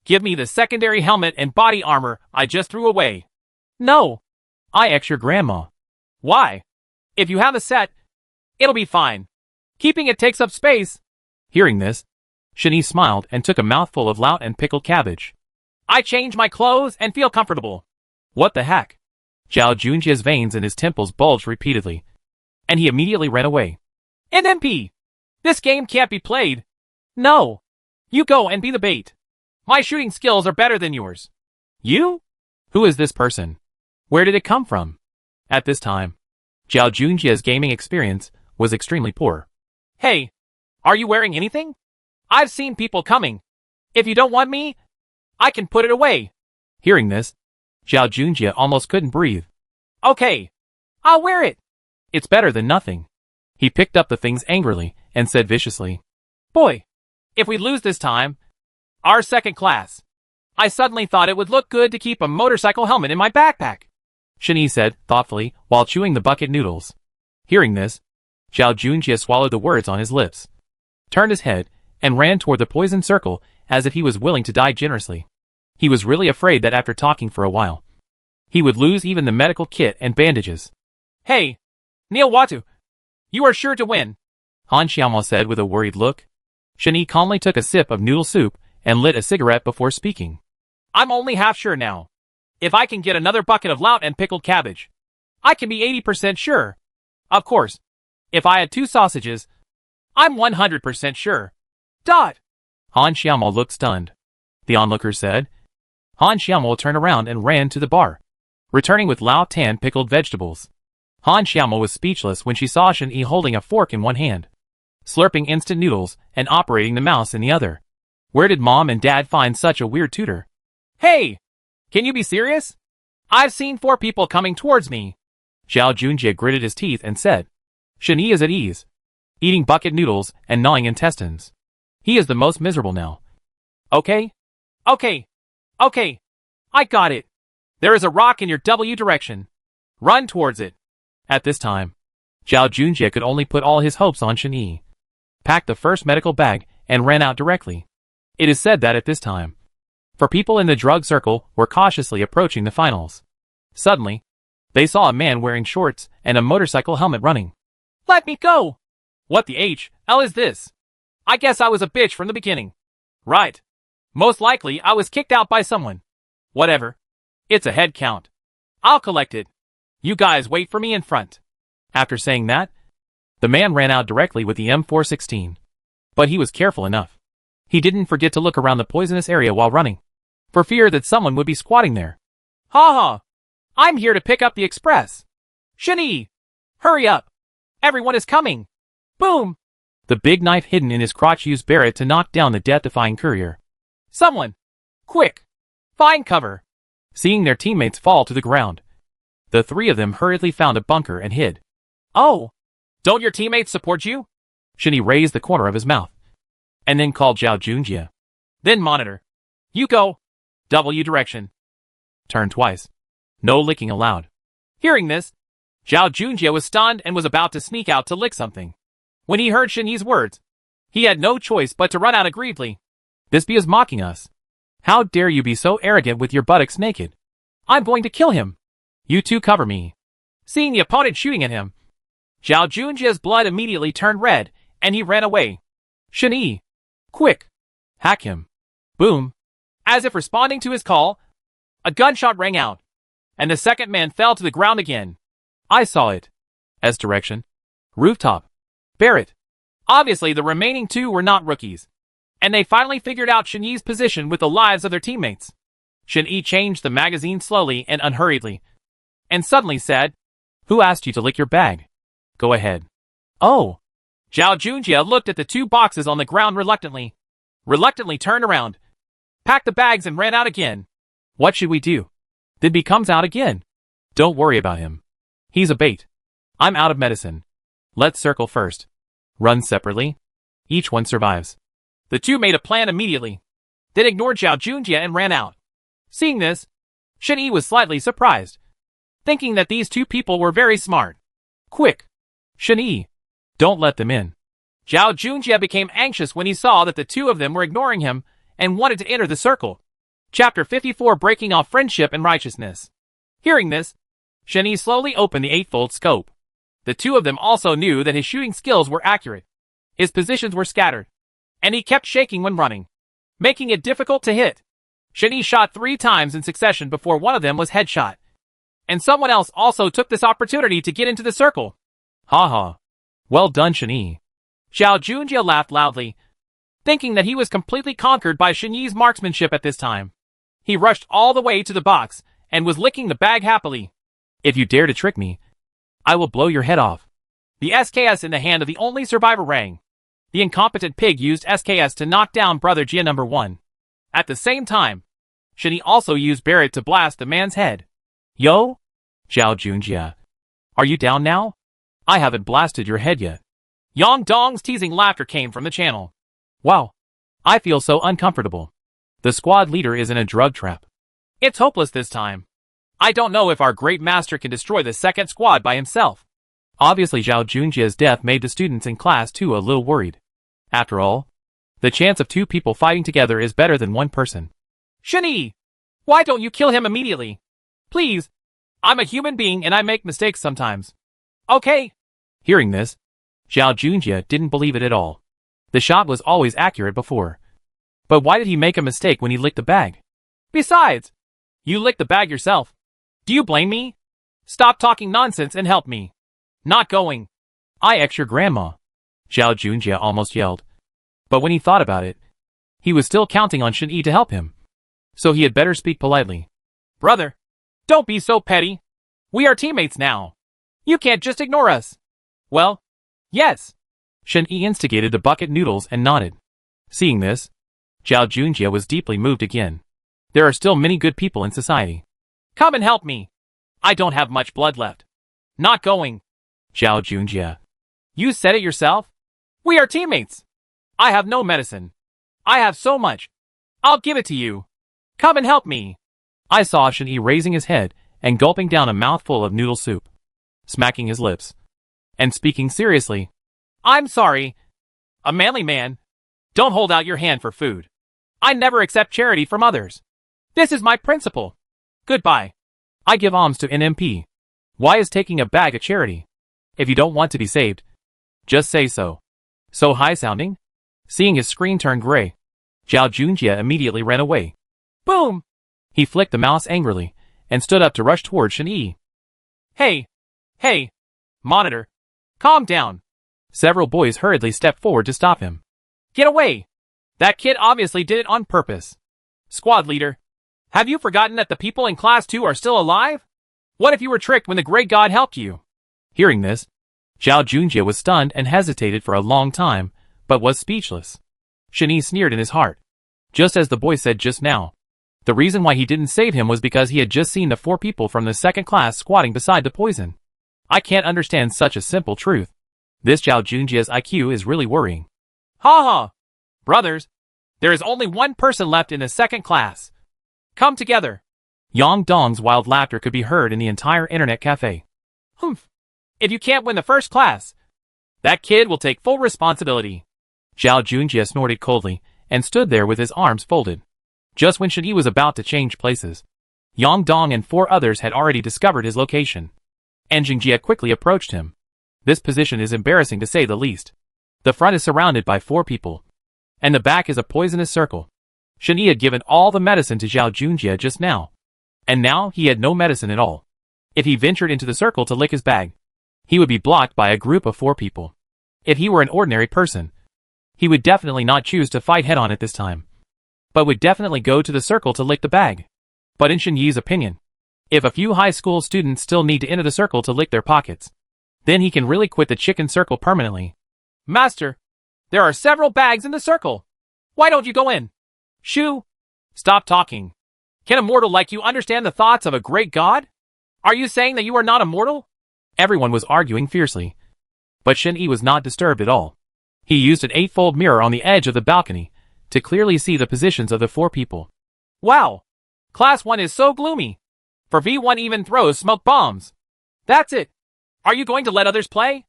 Give me the secondary helmet and body armor I just threw away. No. I ex your grandma. Why? If you have a set, it'll be fine. Keeping it takes up space. Hearing this, Shani smiled and took a mouthful of lout and pickled cabbage. I change my clothes and feel comfortable. What the heck? Zhao Junjie's veins in his temples bulged repeatedly, and he immediately ran away. NMP! This game can't be played. No. You go and be the bait. My shooting skills are better than yours. You? Who is this person? Where did it come from? At this time, Zhao Junjie's gaming experience was extremely poor. Hey, are you wearing anything? I've seen people coming. If you don't want me, I can put it away. Hearing this, Zhao Junjie almost couldn't breathe. Okay, I'll wear it. It's better than nothing. He picked up the things angrily and said viciously, Boy, if we lose this time, our second class. I suddenly thought it would look good to keep a motorcycle helmet in my backpack. Shani said thoughtfully while chewing the bucket noodles. Hearing this, Zhao Junjie swallowed the words on his lips, turned his head, and ran toward the poison circle as if he was willing to die generously. He was really afraid that after talking for a while, he would lose even the medical kit and bandages. Hey, Neil Watu, you are sure to win, Han Xiaomao said with a worried look. Shani calmly took a sip of noodle soup and lit a cigarette before speaking. I'm only half sure now. If I can get another bucket of lout and pickled cabbage, I can be 80% sure. Of course, if I had 2 sausages, I'm 100% sure. Dot! Han Xiaomao looked stunned. The onlooker said. Han Xiaomao turned around and ran to the bar, returning with Lao Tan pickled vegetables. Han Xiaomao was speechless when she saw Shen Yi holding a fork in one hand, slurping instant noodles and operating the mouse in the other. Where did Mom and Dad find such a weird tutor? Hey! Can you be serious? I've seen 4 people coming towards me. Zhao Junjie gritted his teeth and said, Shen Yi is at ease, eating bucket noodles and gnawing intestines. He is the most miserable now. Okay. I got it. There is a rock in your W direction. Run towards it. At this time, Zhao Junjie could only put all his hopes on Shen Yi, packed the first medical bag, and ran out directly. It is said that at this time, for people in the drug circle were cautiously approaching the finals. Suddenly, they saw a man wearing shorts and a motorcycle helmet running. Let me go! What the hell is this? I guess I was a bitch from the beginning. Right. Most likely I was kicked out by someone. Whatever. It's a head count. I'll collect it. You guys wait for me in front. After saying that, the man ran out directly with the M416. But he was careful enough. He didn't forget to look around the poisonous area while running, for fear that someone would be squatting there. Ha ha! I'm here to pick up the express. Shen Yi! Hurry up! Everyone is coming! Boom! The big knife hidden in his crotch used Barrett to knock down the death-defying courier. Someone! Quick! Find cover! Seeing their teammates fall to the ground, the 3 of them hurriedly found a bunker and hid. Oh! Don't your teammates support you? Shen Yi raised the corner of his mouth, and then called Zhao Junjie. Then monitor. You go. W direction. Turn twice. No licking allowed. Hearing this, Zhao Junjie was stunned and was about to sneak out to lick something. When he heard Shen Yi's words, he had no choice but to run out aggrievedly. This bee is mocking us. How dare you be so arrogant with your buttocks naked? I'm going to kill him. You 2 cover me. Seeing the opponent shooting at him, Zhao Junjie's blood immediately turned red, and he ran away. Shen Yi! Quick! Hack him! Boom! As if responding to his call, a gunshot rang out, and the second man fell to the ground again. I saw it. S direction. Rooftop. Barrett. Obviously the remaining 2 were not rookies, and they finally figured out Shen Yi's position with the lives of their teammates. Shen Yi changed the magazine slowly and unhurriedly, and suddenly said, Who asked you to lick your bag? Go ahead. Oh! Zhao Junjie looked at the 2 boxes on the ground reluctantly turned around, packed the bags and ran out again. What should we do? The bee comes out again. Don't worry about him. He's a bait. I'm out of medicine. Let's circle first. Run separately. Each one survives. The two made a plan immediately, then ignored Zhao Junjie and ran out. Seeing this, Shen Yi was slightly surprised, thinking that these two people were very smart. Quick! Shen Yi! Don't let them in. Zhao Junjie became anxious when he saw that the two of them were ignoring him and wanted to enter the circle. Chapter 54, Breaking Off Friendship and Righteousness. Hearing this, Shen Yi slowly opened the eightfold scope. The two of them also knew that his shooting skills were accurate. His positions were scattered, and he kept shaking when running, making it difficult to hit. Shen Yi shot 3 times in succession before one of them was headshot. And someone else also took this opportunity to get into the circle. Ha ha. Well done, Shen Yi. Zhao Junjie laughed loudly, thinking that he was completely conquered by Shen Yi's marksmanship at this time. He rushed all the way to the box and was licking the bag happily. If you dare to trick me, I will blow your head off. The SKS in the hand of the only survivor rang. The incompetent pig used SKS to knock down Brother Jia number 1. At the same time, Shen Yi also used Barret to blast the man's head. Yo? Zhao Junjie. Are you down now? I haven't blasted your head yet. Yang Dong's teasing laughter came from the channel. Wow. I feel so uncomfortable. The squad leader is in a drug trap. It's hopeless this time. I don't know if our great master can destroy the second squad by himself. Obviously Zhao Junjie's death made the students in class 2 a little worried. After all, the chance of 2 people fighting together is better than 1 person. Shen Yi! Why don't you kill him immediately? Please. I'm a human being and I make mistakes sometimes. Okay. Hearing this, Zhao Junjie didn't believe it at all. The shot was always accurate before. But why did he make a mistake when he licked the bag? Besides, you licked the bag yourself. Do you blame me? Stop talking nonsense and help me. Not going. I ex your grandma. Zhao Junjie almost yelled. But when he thought about it, he was still counting on Shen Yi to help him. So he had better speak politely. Brother, don't be so petty. We are teammates now. You can't just ignore us. Well, yes. Shen Yi instigated the bucket noodles and nodded. Seeing this, Zhao Junjie was deeply moved again. There are still many good people in society. Come and help me. I don't have much blood left. Not going. Zhao Junjie. You said it yourself. We are teammates. I have no medicine. I have so much. I'll give it to you. Come and help me. I saw Shen Yi raising his head and gulping down a mouthful of noodle soup, smacking his lips, and speaking seriously. I'm sorry. A manly man. Don't hold out your hand for food. I never accept charity from others. This is my principle. Goodbye. I give alms to NMP. Why is taking a bag a charity? If you don't want to be saved, just say so. So high-sounding? Seeing his screen turn gray, Zhao Junjie immediately ran away. Boom! He flicked the mouse angrily and stood up to rush toward Shen Yi. Hey! Hey! Monitor! Calm down! Several boys hurriedly stepped forward to stop him. Get away! That kid obviously did it on purpose. Squad leader, have you forgotten that the people in class 2 are still alive? What if you were tricked when the Great God helped you? Hearing this, Zhao Junjie was stunned and hesitated for a long time, but was speechless. Shen Yi sneered in his heart. Just as the boy said just now. The reason why he didn't save him was because he had just seen the 4 people from the second class squatting beside the poison. I can't understand such a simple truth. This Zhao Junjie's IQ is really worrying. Ha ha! Brothers, there is only 1 person left in the second class. Come together. Yang Dong's wild laughter could be heard in the entire internet cafe. Humph. If you can't win the first class, that kid will take full responsibility. Zhao Junjie snorted coldly and stood there with his arms folded. Just when Shen Yi was about to change places, Yang Dong and 4 others had already discovered his location. And Jingjie quickly approached him. This position is embarrassing to say the least. The front is surrounded by 4 people, and the back is a poisonous circle. Shen Yi had given all the medicine to Zhao Junjie just now, and now he had no medicine at all. If he ventured into the circle to lick his bag, he would be blocked by a group of 4 people. If he were an ordinary person, he would definitely not choose to fight head-on at this time, but would definitely go to the circle to lick the bag. But in Shen Yi's opinion, if a few high school students still need to enter the circle to lick their pockets, then he can really quit the chicken circle permanently. Master, there are several bags in the circle. Why don't you go in? Shoo! Stop talking. Can a mortal like you understand the thoughts of a great god? Are you saying that you are not a mortal? Everyone was arguing fiercely. But Shen Yi was not disturbed at all. He used an 8-fold mirror on the edge of the balcony to clearly see the positions of the 4 people. Wow! Class 1 is so gloomy. For V1 even throws smoke bombs. That's it. Are you going to let others play?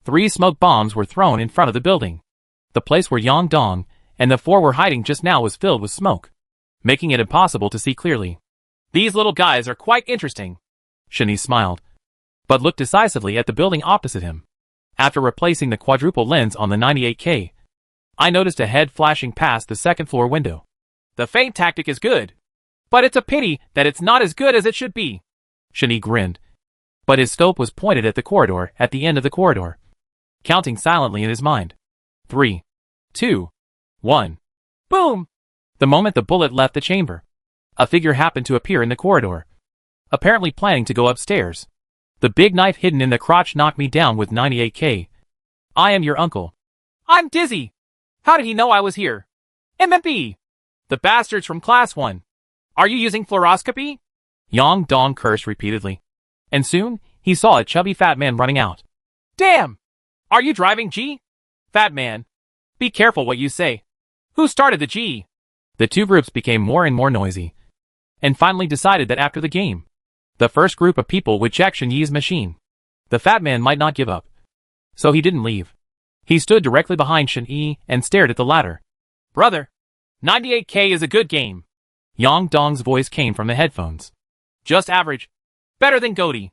3 smoke bombs were thrown in front of the building. The place where Yang Dong and the 4 were hiding just now was filled with smoke, making it impossible to see clearly. These little guys are quite interesting. Shen Yi smiled, but looked decisively at the building opposite him. After replacing the quadruple lens on the 98K, I noticed a head flashing past the second-floor window. The feint tactic is good, but it's a pity that it's not as good as it should be. Shen Yi grinned, but his scope was pointed at the corridor at the end of the corridor, counting silently in his mind. 3, 2, 1. Boom! The moment the bullet left the chamber, a figure happened to appear in the corridor, apparently planning to go upstairs. The big knife hidden in the crotch knocked me down with 98K. I am your uncle. I'm dizzy. How did he know I was here? MMP! The bastards from Class 1. Are you using fluoroscopy? Yang Dong cursed repeatedly, and soon he saw a chubby fat man running out. Damn! Are you driving G? Fat man. Be careful what you say. Who started the G? The 2 groups became more and more noisy, and finally decided that after the game, the first group of people would check Shen Yi's machine. The fat man might not give up, so he didn't leave. He stood directly behind Shen Yi and stared at the latter. Brother, 98K is a good game. Yang Dong's voice came from the headphones. Just average. Better than Goaty.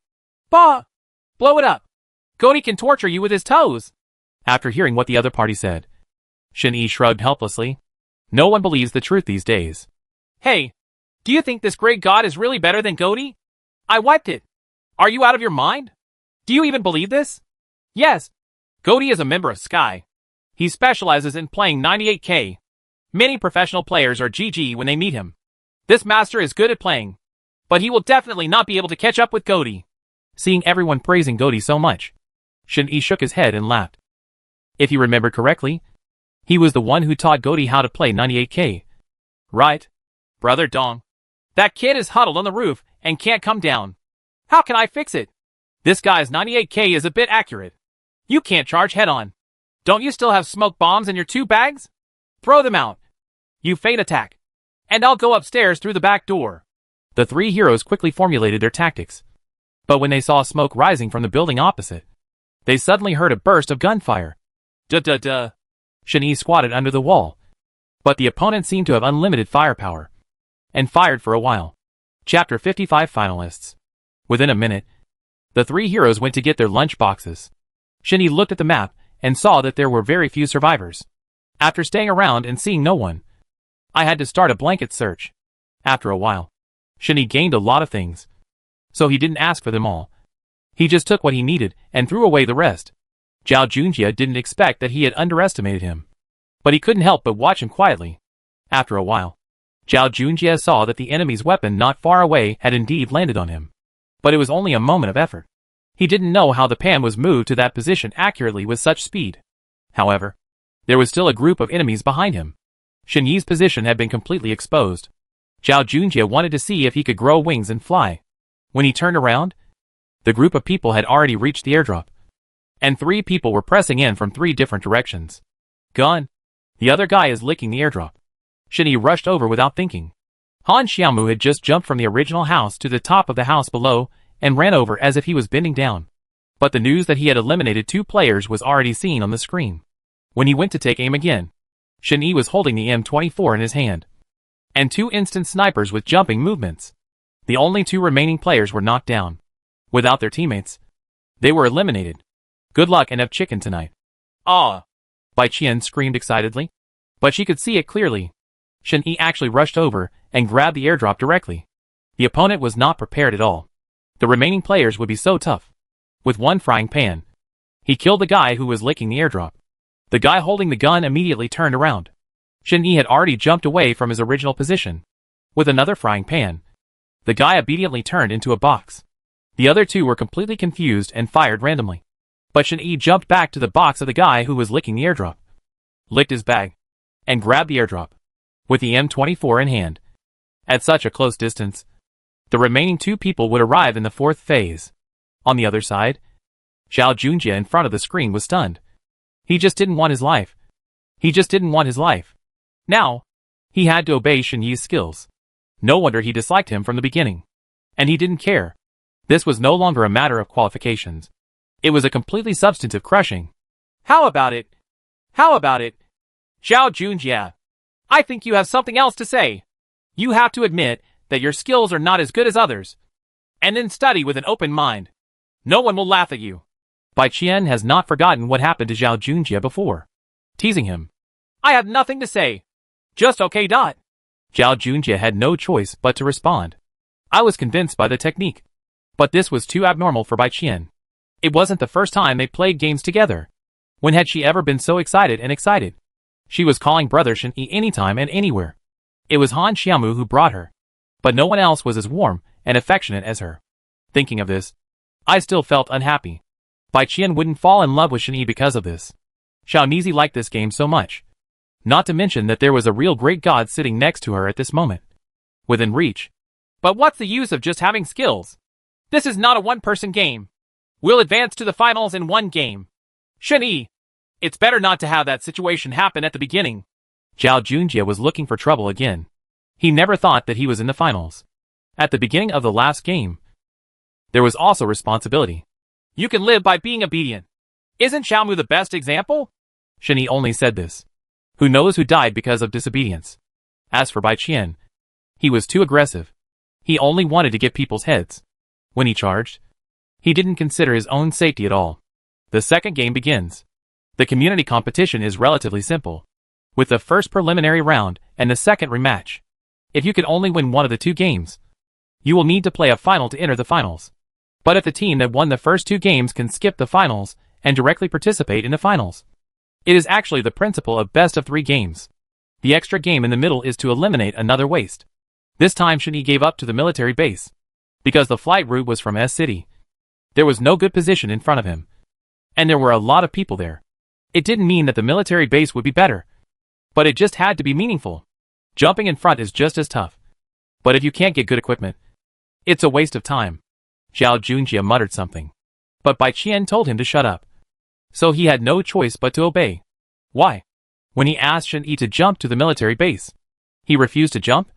Bah! Blow it up. Goaty can torture you with his toes. After hearing what the other party said, Shen Yi shrugged helplessly. No one believes the truth these days. Hey, do you think this great god is really better than Goaty? I wiped it. Are you out of your mind? Do you even believe this? Yes. Goaty is a member of Sky. He specializes in playing 98K. Many professional players are GG when they meet him. This master is good at playing, but he will definitely not be able to catch up with Goaty. Seeing everyone praising Goaty so much, Shen Yi shook his head and laughed. If he remembered correctly, he was the one who taught Goaty how to play 98K. Right. Brother Dong. That kid is huddled on the roof and can't come down. How can I fix it? This guy's 98K is a bit accurate. You can't charge head-on. Don't you still have smoke bombs in your 2 bags? Throw them out. You feint attack. And I'll go upstairs through the back door. The 3 heroes quickly formulated their tactics. But when they saw smoke rising from the building opposite, they suddenly heard a burst of gunfire. Duh. Shen Yi squatted under the wall, but the opponent seemed to have unlimited firepower, and fired for a while. Chapter 55 Finalists. Within a minute, the 3 heroes went to get their lunch boxes. Shen Yi looked at the map and saw that there were very few survivors. After staying around and seeing no one, I had to start a blanket search. After a while, Shen Yi gained a lot of things, so he didn't ask for them all. He just took what he needed and threw away the rest. Zhao Junjie didn't expect that he had underestimated him, but he couldn't help but watch him quietly. After a while, Zhao Junjie saw that the enemy's weapon not far away had indeed landed on him, but it was only a moment of effort. He didn't know how the pan was moved to that position accurately with such speed. However, there was still a group of enemies behind him. Shen Yi's position had been completely exposed. Zhao Junjie wanted to see if he could grow wings and fly. When he turned around, the group of people had already reached the airdrop, and 3 people were pressing in from 3 different directions. Gone. The other guy is licking the airdrop. Shen Yi rushed over without thinking. Han Xiaomu had just jumped from the original house to the top of the house below and ran over as if he was bending down. But the news that he had eliminated 2 players was already seen on the screen. When he went to take aim again, Shen Yi was holding the M24 in his hand, and 2 instant snipers with jumping movements. The only 2 remaining players were knocked down. Without their teammates, they were eliminated. Good luck and have chicken tonight. Ah! Bai Qian screamed excitedly, but she could see it clearly. Shen Yi actually rushed over and grabbed the airdrop directly. The opponent was not prepared at all. The remaining players would be so tough. With 1 frying pan, he killed the guy who was licking the airdrop. The guy holding the gun immediately turned around. Shen Yi had already jumped away from his original position. With another frying pan, the guy obediently turned into a box. The other 2 were completely confused and fired randomly. But Shen Yi jumped back to the box of the guy who was licking the airdrop, licked his bag, and grabbed the airdrop, with the M24 in hand. At such a close distance, the remaining 2 people would arrive in the 4th phase. On the other side, Zhao Junjie in front of the screen was stunned. He just didn't want his life. Now, he had to obey Shen Yi's skills. No wonder he disliked him from the beginning. And he didn't care. This was no longer a matter of qualifications. It was a completely substantive crushing. How about it? How about it? Zhao Junjie, I think you have something else to say. You have to admit that your skills are not as good as others. And then study with an open mind. No one will laugh at you. Bai Qian has not forgotten what happened to Zhao Junjie before, teasing him. I have nothing to say. Just okay. Zhao Junjie had no choice but to respond. I was convinced by the technique. But this was too abnormal for Bai Qian. It wasn't the first time they played games together. When had she ever been so excited? She was calling brother Shen Yi anytime and anywhere. It was Han Xiaomu who brought her. But no one else was as warm and affectionate as her. Thinking of this, I still felt unhappy. Bai Qian wouldn't fall in love with Shen Yi because of this. Xiao Nizi liked this game so much. Not to mention that there was a real great god sitting next to her at this moment. Within reach. But what's the use of just having skills? This is not a one-person game. We'll advance to the finals in one game. Shen Yi, it's better not to have that situation happen at the beginning. Zhao Junjie was looking for trouble again. He never thought that he was in the finals. At the beginning of the last game, there was also responsibility. You can live by being obedient. Isn't Xiaomu the best example? Shen Yi only said this. Who knows who died because of disobedience? As for Bai Qian, he was too aggressive. He only wanted to get people's heads. When he charged, he didn't consider his own safety at all. The second game begins. The community competition is relatively simple, with the first preliminary round and the second rematch. If you can only win one of the two games, you will need to play a final to enter the finals. But if the team that won the first two games can skip the finals and directly participate in the finals, it is actually the principle of best of 3 games. The extra game in the middle is to eliminate another waste. This time Shen Yi gave up to the military base, because the flight route was from S City. There was no good position in front of him, and there were a lot of people there. It didn't mean that the military base would be better, but it just had to be meaningful. Jumping in front is just as tough. But if you can't get good equipment, it's a waste of time. Zhao Junjie muttered something, but Bai Qian told him to shut up. So he had no choice but to obey. Why? When he asked Shen Yi to jump to the military base, he refused to jump,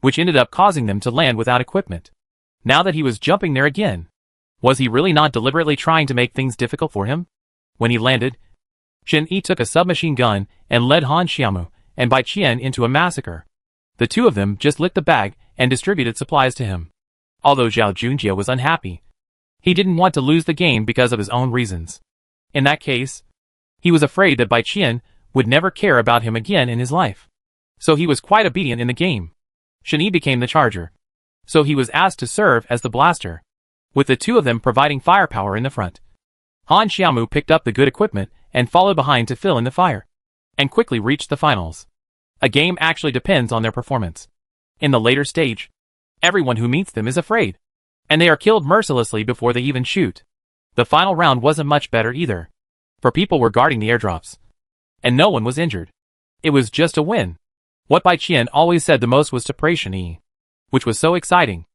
which ended up causing them to land without equipment. Now that he was jumping there again, was he really not deliberately trying to make things difficult for him? When he landed, Shen Yi took a submachine gun and led Han Xiaomu and Bai Qian into a massacre. The two of them just lit the bag and distributed supplies to him. Although Zhao Junjie was unhappy, he didn't want to lose the game because of his own reasons. In that case, he was afraid that Bai Qian would never care about him again in his life. So he was quite obedient in the game. Shen Yi became the charger, so he was asked to serve as the blaster, with the two of them providing firepower in the front. Han Xiaomu picked up the good equipment and followed behind to fill in the fire, and quickly reached the finals. A game actually depends on their performance. In the later stage, everyone who meets them is afraid, and they are killed mercilessly before they even shoot. The final round wasn't much better either, for people were guarding the airdrops, and no one was injured. It was just a win. What Bai Qian always said the most was to praise Shen Yi, which was so exciting.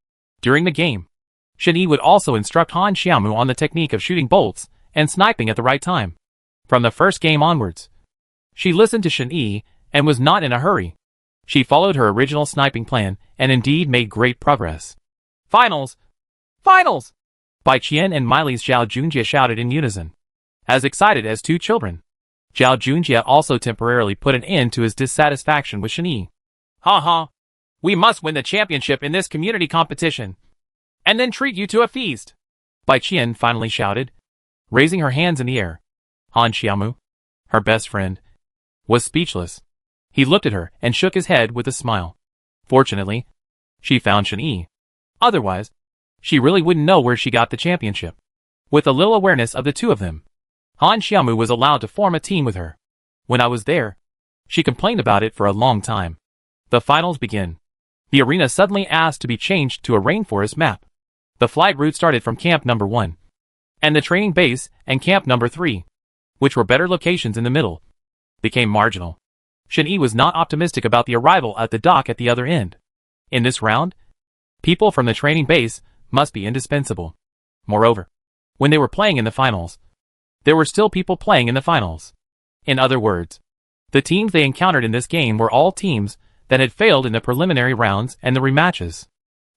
During the game, Shen Yi would also instruct Han Xiaomu on the technique of shooting bolts and sniping at the right time. From the first game onwards, she listened to Shen Yi and was not in a hurry. She followed her original sniping plan and indeed made great progress. Finals! Finals! Bai Qian and Miley's Zhao Junjie shouted in unison, as excited as two children. Zhao Junjie also temporarily put an end to his dissatisfaction with Shen Yi. Ha ha! We must win the championship in this community competition, and then treat you to a feast! Bai Qian finally shouted, raising her hands in the air. Han Xiaomu, her best friend, was speechless. He looked at her and shook his head with a smile. Fortunately, she found Shen Yi. Otherwise, she really wouldn't know where she got the championship. With a little awareness of the two of them, Han Xiaomu was allowed to form a team with her. When I was there, she complained about it for a long time. The finals begin. The arena suddenly asked to be changed to a rainforest map. The flight route started from camp number 1, and the training base and camp number 3, which were better locations in the middle, became marginal. Shen Yi was not optimistic about the arrival at the dock at the other end. In this round, people from the training base must be indispensable. Moreover, when they were playing in the finals, there were still people playing in the finals. In other words, The teams they encountered in this game were all teams that had failed in the preliminary rounds and the rematches.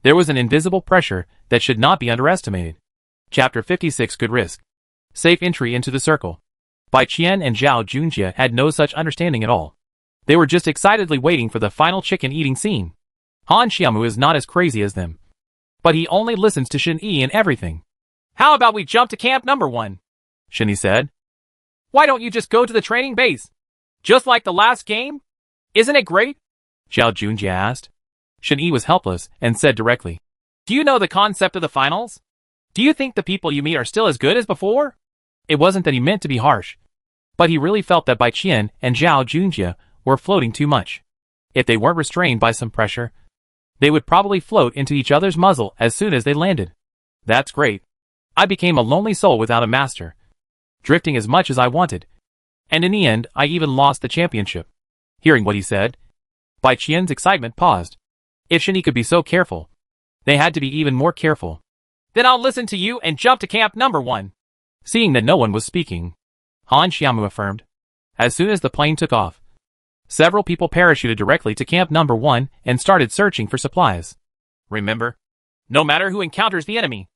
There was an invisible pressure that should not be underestimated. Chapter 56 Good Risk. Safe entry into the circle. Bai Qian and Zhao Junjie had no such understanding at all. They were just excitedly waiting for the final chicken eating scene. Han Xiaomu is not as crazy as them, but he only listens to Shen Yi in everything. How about we jump to camp number 1? Shen Yi said. Why don't you just go to the training base? Just like the last game? Isn't it great? Zhao Junjie asked. Shen Yi was helpless and said directly. Do you know the concept of the finals? Do you think the people you meet are still as good as before? It wasn't that he meant to be harsh, but he really felt that Bai Qian and Zhao Junjie were floating too much. If they weren't restrained by some pressure, they would probably float into each other's muzzle as soon as they landed. That's great. I became a lonely soul without a master, drifting as much as I wanted. And in the end, I even lost the championship. Hearing what he said, Bai Qian's excitement paused. If Shen Yi could be so careful, they had to be even more careful. Then I'll listen to you and jump to camp number 1. Seeing that no one was speaking, Han Xiaomu affirmed. As soon as the plane took off, several people parachuted directly to camp number 1 and started searching for supplies. Remember, no matter who encounters the enemy,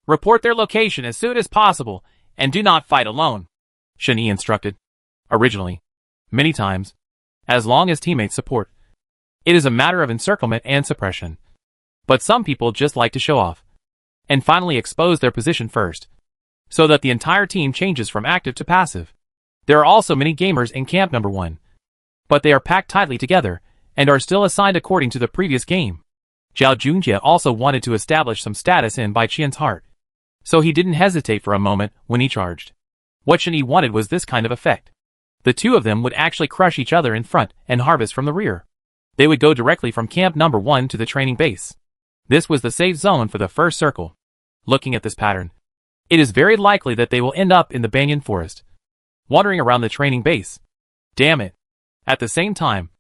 report their location as soon as possible and do not fight alone, Shen Yi instructed. Originally, many times, as long as teammates support, it is a matter of encirclement and suppression. But some people just like to show off and finally expose their position first, so that the entire team changes from active to passive. There are also many gamers in camp number 1, but they are packed tightly together and are still assigned according to the previous game. Zhao Junjie also wanted to establish some status in Bai Qian's heart, so he didn't hesitate for a moment when he charged. What Shen Yi wanted was this kind of effect. The two of them would actually crush each other in front and harvest from the rear. They would go directly from camp number 1 to the training base. This was the safe zone for the first circle. Looking at this pattern, it is very likely that they will end up in the banyan forest, wandering around the training base. Damn it. At the same time,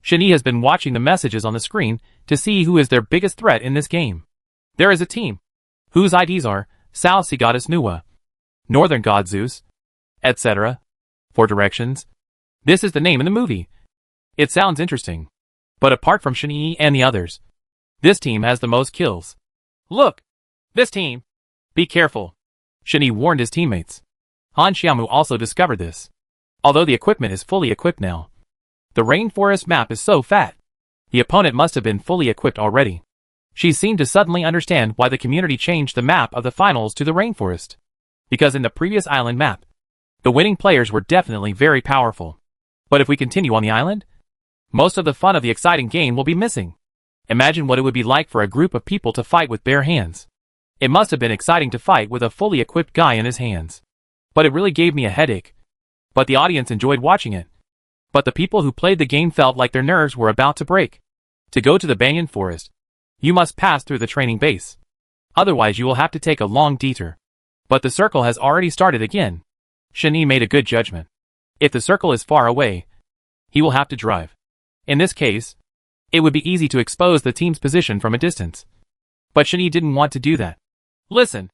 Shen Yi has been watching the messages on the screen to see who is their biggest threat in this game. There is a team whose IDs are South Sea Goddess Nuwa, Northern God Zeus, etc. For directions, this is the name in the movie. It sounds interesting. But apart from Shen Yi and the others, this team has the most kills. Look, this team. Be careful, Shen Yi warned his teammates. Han Xiaomu also discovered this. Although the equipment is fully equipped now, the rainforest map is so fat. The opponent must have been fully equipped already. She seemed to suddenly understand why the community changed the map of the finals to the rainforest. Because in the previous island map, the winning players were definitely very powerful. But if we continue on the island, most of the fun of the exciting game will be missing. Imagine what it would be like for a group of people to fight with bare hands. It must have been exciting to fight with a fully equipped guy in his hands. But it really gave me a headache. But the audience enjoyed watching it. But the people who played the game felt like their nerves were about to break. To go to the banyan forest, you must pass through the training base. Otherwise you will have to take a long detour. But the circle has already started again. Shen Yi made a good judgment. If the circle is far away, he will have to drive. In this case, it would be easy to expose the team's position from a distance. But Shen Yi didn't want to do that. Listen,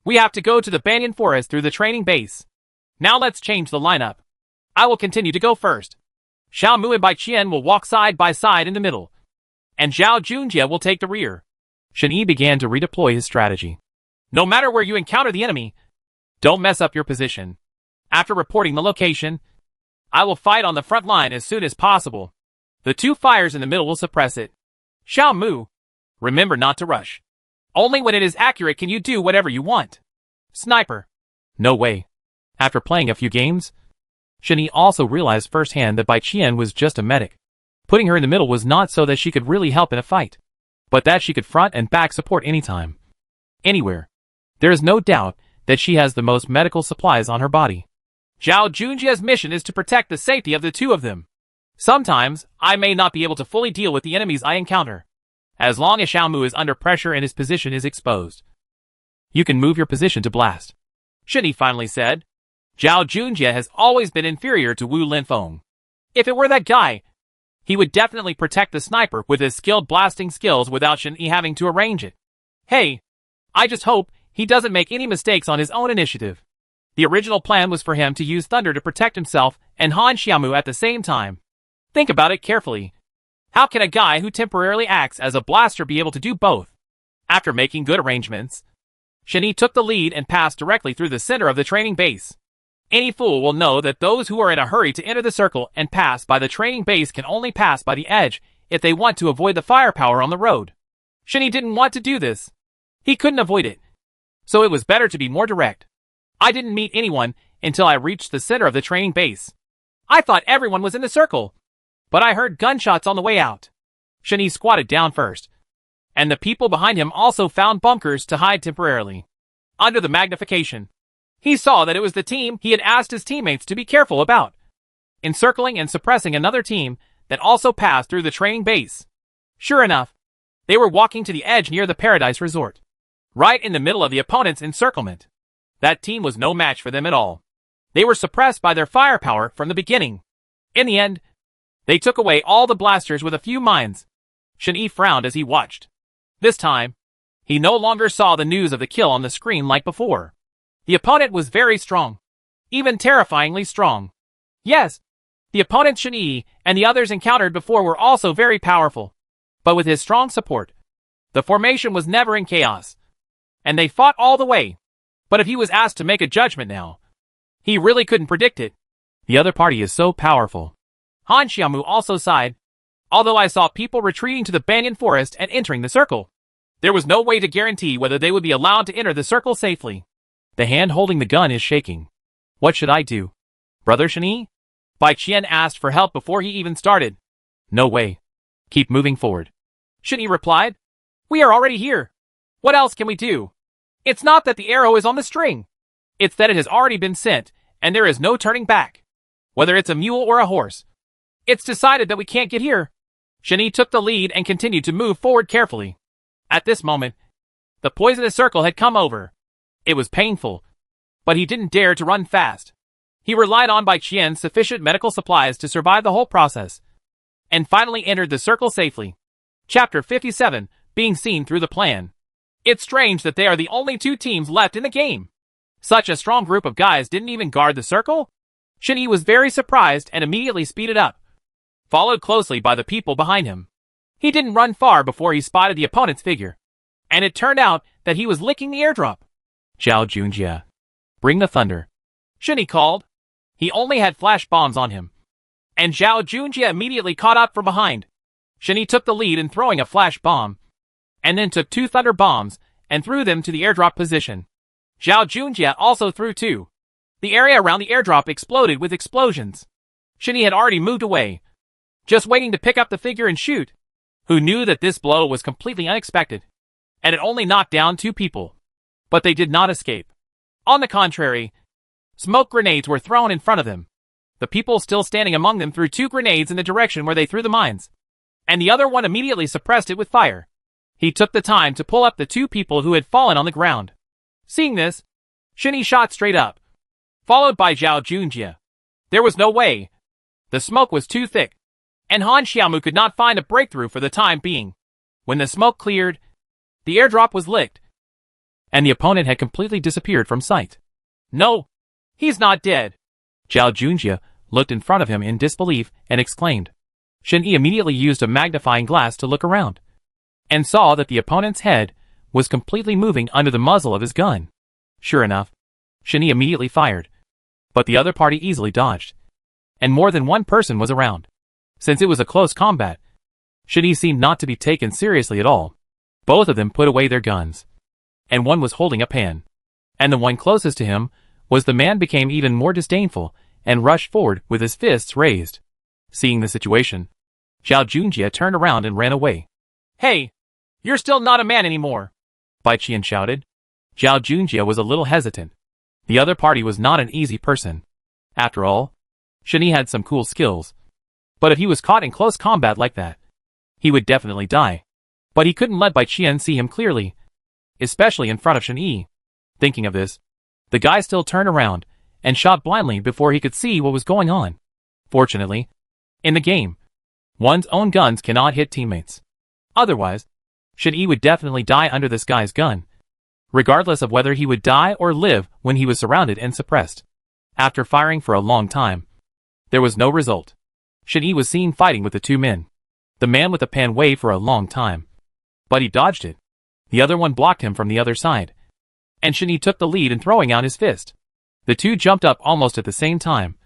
we have to go to the banyan forest through the training base. Now let's change the lineup. I will continue to go first. Xiaomu and Bai Qian will walk side by side in the middle, and Zhao Junjie will take the rear. Shen Yi began to redeploy his strategy. No matter where you encounter the enemy, don't mess up your position. After reporting the location, I will fight on the front line as soon as possible. The two fires in the middle will suppress it. Xiaomu, remember not to rush. Only when it is accurate can you do whatever you want. Sniper. No way. After playing a few games, Shen Yi also realized firsthand that Bai Qian was just a medic. Putting her in the middle was not so that she could really help in a fight, but that she could front and back support anytime, anywhere. There is no doubt that she has the most medical supplies on her body. Zhao Junjie's mission is to protect the safety of the two of them. Sometimes, I may not be able to fully deal with the enemies I encounter. As long as Xiaomu is under pressure and his position is exposed, you can move your position to blast. Shen Yi finally said. Zhao Junjie has always been inferior to Wu Linfeng. If it were that guy, he would definitely protect the sniper with his skilled blasting skills without Shen Yi having to arrange it. Hey, I just hope he doesn't make any mistakes on his own initiative. The original plan was for him to use thunder to protect himself and Han Xiaomu at the same time. Think about it carefully. How can a guy who temporarily acts as a blaster be able to do both? After making good arrangements, Shen Yi took the lead and passed directly through the center of the training base. Any fool will know that those who are in a hurry to enter the circle and pass by the training base can only pass by the edge if they want to avoid the firepower on the road. Shen Yi didn't want to do this. He couldn't avoid it. So it was better to be more direct. I didn't meet anyone until I reached the center of the training base. I thought everyone was in the circle, but I heard gunshots on the way out. Shen Yi squatted down first, and the people behind him also found bunkers to hide temporarily. Under the magnification, he saw that it was the team he had asked his teammates to be careful about, encircling and suppressing another team that also passed through the training base. Sure enough, they were walking to the edge near the Paradise Resort, right in the middle of the opponent's encirclement. That team was no match for them at all. They were suppressed by their firepower from the beginning. In the end, they took away all the blasters with a few mines. Shen Yi frowned as he watched. This time, he no longer saw the news of the kill on the screen like before. The opponent was very strong, even terrifyingly strong. Yes, the opponent Shen Yi and the others encountered before were also very powerful. But with his strong support, the formation was never in chaos, and they fought all the way. But if he was asked to make a judgment now, he really couldn't predict it. The other party is so powerful. Han Xiaomu also sighed. Although I saw people retreating to the banyan forest and entering the circle, there was no way to guarantee whether they would be allowed to enter the circle safely. The hand holding the gun is shaking. What should I do? Brother Shen Yi? Bai Qian asked for help before he even started. No way. Keep moving forward. Shen Yi replied. We are already here. What else can we do? It's not that the arrow is on the string. It's that it has already been sent, and there is no turning back. Whether it's a mule or a horse. It's decided that we can't get here. Shen Yi took the lead and continued to move forward carefully. At this moment, the poisonous circle had come over. It was painful, but he didn't dare to run fast. He relied on Bai Qian's sufficient medical supplies to survive the whole process, and finally entered the circle safely. Chapter 57, being seen through the plan. It's strange that they are the only two teams left in the game. Such a strong group of guys didn't even guard the circle? Shen Yi was very surprised and immediately speeded up, followed closely by the people behind him. He didn't run far before he spotted the opponent's figure, and it turned out that he was licking the airdrop. Zhao Junjie, bring the thunder. Shen Yi called. He only had flash bombs on him, and Zhao Junjie immediately caught up from behind. Shen Yi took the lead in throwing a flash bomb, and then took 2 thunder bombs and threw them to the airdrop position. Zhao Junjie also threw 2. The area around the airdrop exploded with explosions. Shen Yi had already moved away, just waiting to pick up the figure and shoot. Who knew that this blow was completely unexpected, and it only knocked down 2 people. But they did not escape. On the contrary, smoke grenades were thrown in front of them. The people still standing among them threw 2 grenades in the direction where they threw the mines, and the other one immediately suppressed it with fire. He took the time to pull up the 2 people who had fallen on the ground. Seeing this, Shen Yi shot straight up, followed by Zhao Junjie. There was no way. The smoke was too thick, and Han Xiaomu could not find a breakthrough for the time being. When the smoke cleared, the airdrop was licked, and the opponent had completely disappeared from sight. No, he's not dead. Zhao Junjie looked in front of him in disbelief and exclaimed. Shen Yi immediately used a magnifying glass to look around, and saw that the opponent's head was completely moving under the muzzle of his gun. Sure enough, Shen Yi immediately fired, but the other party easily dodged, and more than one person was around. Since it was a close combat, Shen Yi seemed not to be taken seriously at all. Both of them put away their guns, and one was holding a pan, and the one closest to him was the man became even more disdainful and rushed forward with his fists raised. Seeing the situation, Zhao Junjie turned around and ran away. Hey, you're still not a man anymore, Bai Qian shouted. Zhao Junjie was a little hesitant. The other party was not an easy person. After all, Shen Yi had some cool skills, but if he was caught in close combat like that, he would definitely die. But he couldn't let Bai Qian see him clearly, especially in front of Shen Yi. Thinking of this, the guy still turned around and shot blindly before he could see what was going on. Fortunately, in the game, one's own guns cannot hit teammates. Otherwise, Shen Yi would definitely die under this guy's gun, regardless of whether he would die or live when he was surrounded and suppressed. After firing for a long time, There was no result. Shen-Yi was seen fighting with the two men. The man with the pan waved for a long time, but he dodged it. The other one blocked him from the other side, and Shen-Yi took the lead in throwing out his fist. The two jumped up almost at the same time,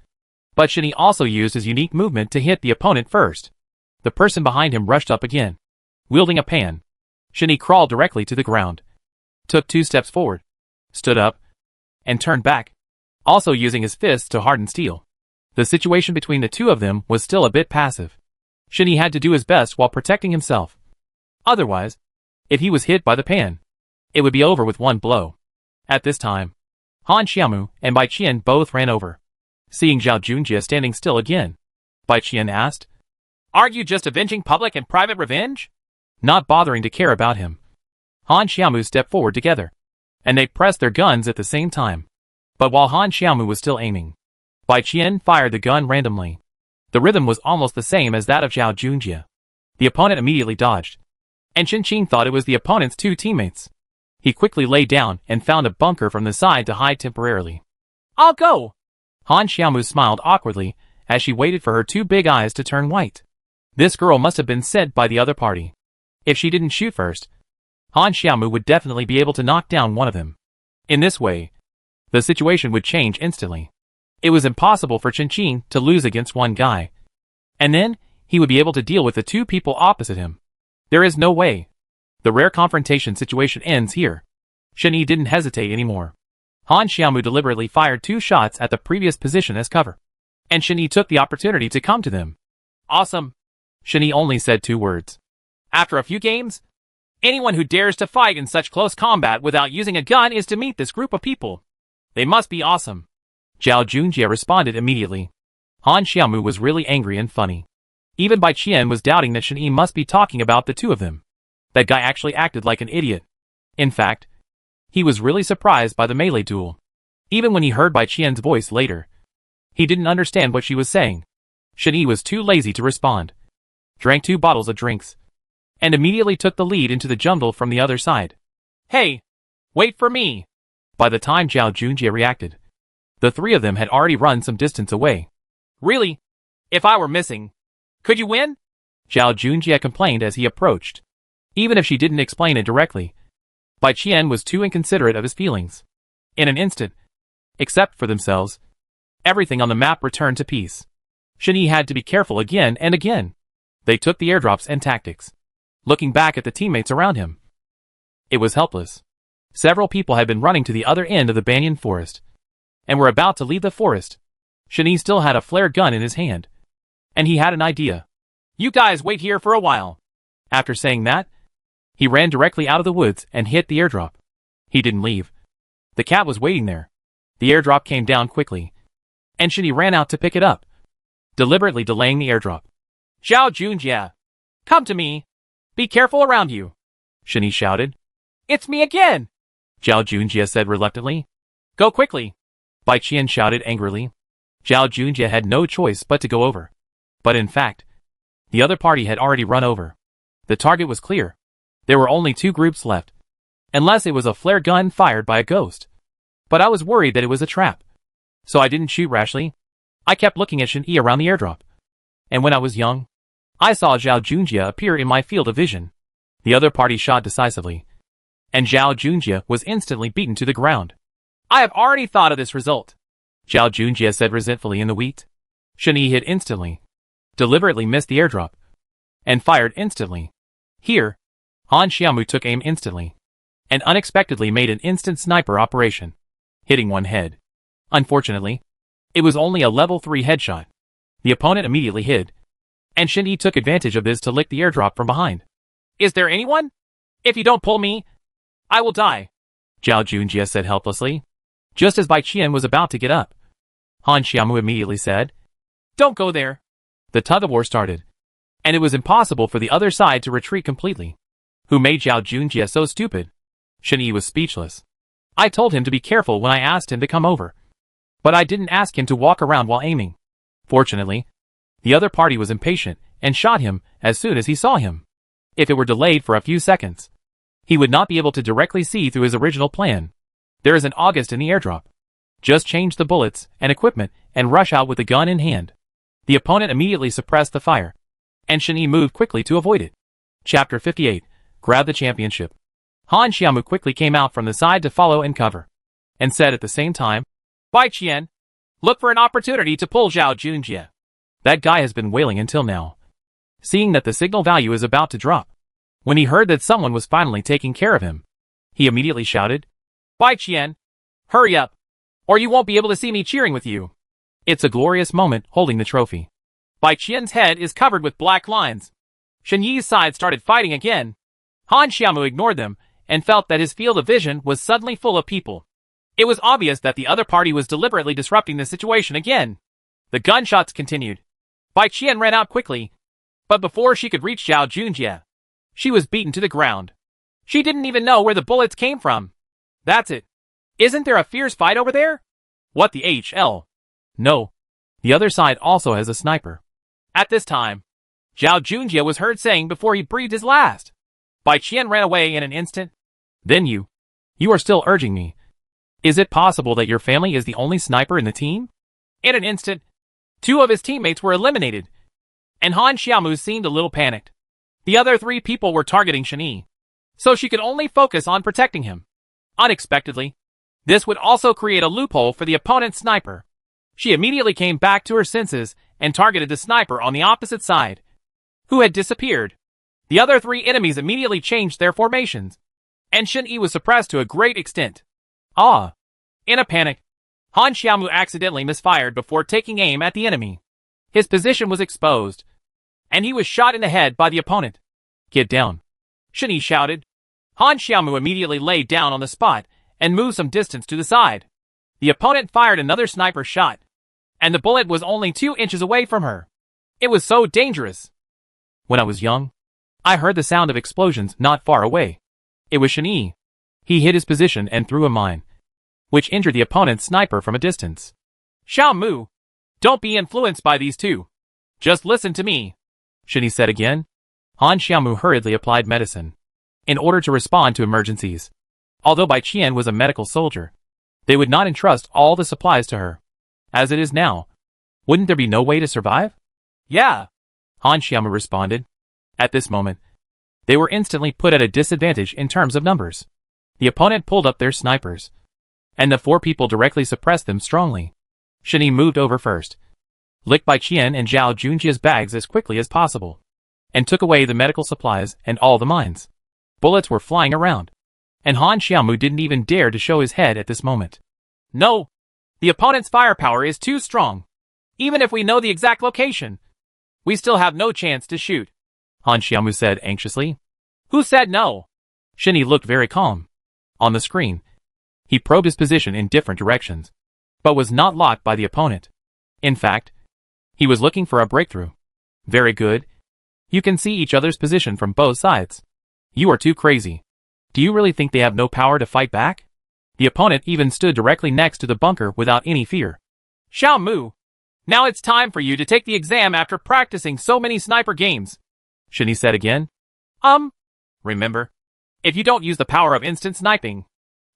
but Shen-Yi also used his unique movement to hit the opponent first. The person behind him rushed up again, wielding a pan. Shen-Yi crawled directly to the ground, took 2 steps forward, stood up, and turned back, also using his fists to harden steel. The situation between the two of them was still a bit passive. Shen-Yi had to do his best while protecting himself. Otherwise, if he was hit by the pan, it would be over with one blow. At this time, Han Xiaomu and Bai Qian both ran over. Seeing Zhao Junjie standing still again, Bai Qian asked, "Aren't you just avenging public and private revenge?" Not bothering to care about him. Han Xiaomu stepped forward together, and they pressed their guns at the same time. But while Han Xiaomu was still aiming, Bai Qian fired the gun randomly. The rhythm was almost the same as that of Zhao Junjie. The opponent immediately dodged, and Shen Qing thought it was the opponent's two teammates. He quickly lay down and found a bunker from the side to hide temporarily. "I'll go." Han Xiaomu smiled awkwardly as she waited for her two big eyes to turn white. This girl must have been sent by the other party. If she didn't shoot first, Han Xiaomu would definitely be able to knock down one of them. In this way, the situation would change instantly. It was impossible for Chen Qing to lose against one guy, and then he would be able to deal with the two people opposite him. There is no way. The rare confrontation situation ends here. Shen-Yi didn't hesitate anymore. Han Xiaomu deliberately fired 2 shots at the previous position as cover, and Shen-Yi took the opportunity to come to them. "Awesome." Shen-Yi only said 2 words. After a few games, anyone who dares to fight in such close combat without using a gun is to meet this group of people. They must be awesome. Zhao Junjie responded immediately. Han Xiaomu was really angry and funny. Even Bai Qian was doubting that Shen-Yi must be talking about the two of them. That guy actually acted like an idiot. In fact, he was really surprised by the melee duel. Even when he heard Bai Qian's voice later, he didn't understand what she was saying. Shen-Yi was too lazy to respond, drank 2 bottles of drinks, and immediately took the lead into the jungle from the other side. "Hey, wait for me." By the time Zhao Junjie reacted, the 3 of them had already run some distance away. "Really? If I were missing, could you win?" Zhao Junjie complained as he approached. Even if she didn't explain it directly, Bai Qian was too inconsiderate of his feelings. In an instant, except for themselves, everything on the map returned to peace. Shen-Yi had to be careful again and again. They took the airdrops and tactics, looking back at the teammates around him. It was helpless. Several people had been running to the other end of the banyan forest, and were about to leave the forest. Shen-Yi still had a flare gun in his hand, and he had an idea. "You guys wait here for a while." After saying that, he ran directly out of the woods and hit the airdrop. He didn't leave. The cat was waiting there. The airdrop came down quickly, and Shen-Yi ran out to pick it up, deliberately delaying the airdrop. "Zhao Junjie, come to me. Be careful around you," Shen-Yi shouted. "It's me again," Zhao Junjie said reluctantly. "Go quickly," Bai Qian shouted angrily. Zhao Junjie had no choice but to go over. But in fact, the other party had already run over. The target was clear. There were only 2 groups left, unless it was a flare gun fired by a ghost. But I was worried that it was a trap, so I didn't shoot rashly. I kept looking at Shen-Yi around the airdrop. And when I was young, I saw Zhao Junjie appear in my field of vision. The other party shot decisively, and Zhao Junjie was instantly beaten to the ground. "I have already thought of this result," Zhao Junjie said resentfully in the wheat. Shen-Yi hit instantly, deliberately missed the airdrop, and fired instantly. Here, Han Xiaomu took aim instantly, and unexpectedly made an instant sniper operation, hitting one head. Unfortunately, it was only a level 3 headshot. The opponent immediately hid, and Shen-Yi took advantage of this to lick the airdrop from behind. "Is there anyone? If you don't pull me, I will die," Zhao Junjie said helplessly. Just as Bai Qian was about to get up, Han Xiaomu immediately said, "Don't go there." The tug-of-war started, and it was impossible for the other side to retreat completely. Who made Zhao Junjie so stupid? Shen-Yi was speechless. I told him to be careful when I asked him to come over, but I didn't ask him to walk around while aiming. Fortunately, the other party was impatient and shot him as soon as he saw him. If it were delayed for a few seconds, he would not be able to directly see through his original plan. There is an August in the airdrop. Just change the bullets and equipment and rush out with the gun in hand. The opponent immediately suppressed the fire, and Shen Yi moved quickly to avoid it. Chapter 58. Grab the championship. Han Xiaomu quickly came out from the side to follow and cover, and said at the same time, Bai Qian, look for an opportunity to pull Zhao Junjie. That guy has been wailing until now, seeing that the signal value is about to drop. When he heard that someone was finally taking care of him, he immediately shouted, Bai Qian, hurry up, or you won't be able to see me cheering with you. It's a glorious moment holding the trophy. Bai Qian's head is covered with black lines. Shen Yi's side started fighting again. Han Xiaomu ignored them and felt that his field of vision was suddenly full of people. It was obvious that the other party was deliberately disrupting the situation again. The gunshots continued. Bai Qian ran out quickly, but before she could reach Zhao Junjie, she was beaten to the ground. She didn't even know where the bullets came from. That's it. Isn't there a fierce fight over there? What the HL? No. The other side also has a sniper. At this time, Zhao Junjie was heard saying before he breathed his last. Bai Qian ran away in an instant. Then you are still urging me. Is it possible that your family is the only sniper in the team? In an instant, 2 of his teammates were eliminated, and Han Xiaomu seemed a little panicked. The other 3 people were targeting Shen Yi, so she could only focus on protecting him. Unexpectedly, this would also create a loophole for the opponent's sniper. She immediately came back to her senses and targeted the sniper on the opposite side, who had disappeared. The other 3 enemies immediately changed their formations, and Shen Yi was suppressed to a great extent. In a panic, Han Xiaomu accidentally misfired before taking aim at the enemy. His position was exposed, and he was shot in the head by the opponent. Get down, Shen Yi shouted. Han Xiaomu immediately lay down on the spot and moved some distance to the side. The opponent fired another sniper shot, and the bullet was only 2 inches away from her. It was so dangerous. When I was young, I heard the sound of explosions not far away. It was Shen Yi. He hid his position and threw a mine, which injured the opponent's sniper from a distance. Xiaomu, don't be influenced by these 2. Just listen to me, Shen Yi said again. Han Xiaomu hurriedly applied medicine in order to respond to emergencies. Although Bai Qian was a medical soldier, they would not entrust all the supplies to her. As it is now, wouldn't there be no way to survive? Yeah, Han Xiaomu responded. At this moment, they were instantly put at a disadvantage in terms of numbers. The opponent pulled up their snipers, and the 4 people directly suppressed them strongly. Shen Yi moved over first, licked Bai Qian and Zhao Junjie's bags as quickly as possible, and took away the medical supplies and all the mines. Bullets were flying around, and Han Xiaomu didn't even dare to show his head at this moment. No, the opponent's firepower is too strong. Even if we know the exact location, we still have no chance to shoot, Han Xiaomu said anxiously. Who said no? Shen Yi looked very calm. On the screen, he probed his position in different directions, but was not locked by the opponent. In fact, he was looking for a breakthrough. Very good. You can see each other's position from both sides. You are too crazy. Do you really think they have no power to fight back? The opponent even stood directly next to the bunker without any fear. Xiaomu, now it's time for you to take the exam after practicing so many sniper games, Shen Yi said again. Remember, if you don't use the power of instant sniping,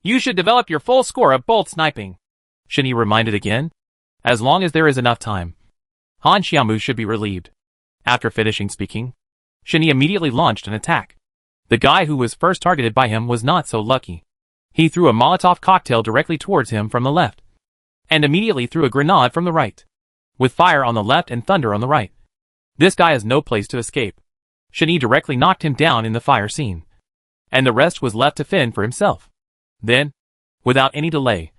you should develop your full score of bolt sniping, Shen Yi reminded again. As long as there is enough time, Han Xiaomu should be relieved. After finishing speaking, Shen Yi immediately launched an attack. The guy who was first targeted by him was not so lucky. He threw a Molotov cocktail directly towards him from the left, and immediately threw a grenade from the right, with fire on the left and thunder on the right. This guy has no place to escape. Shen Yi directly knocked him down in the fire scene, and the rest was left to fend for himself. Then, without any delay,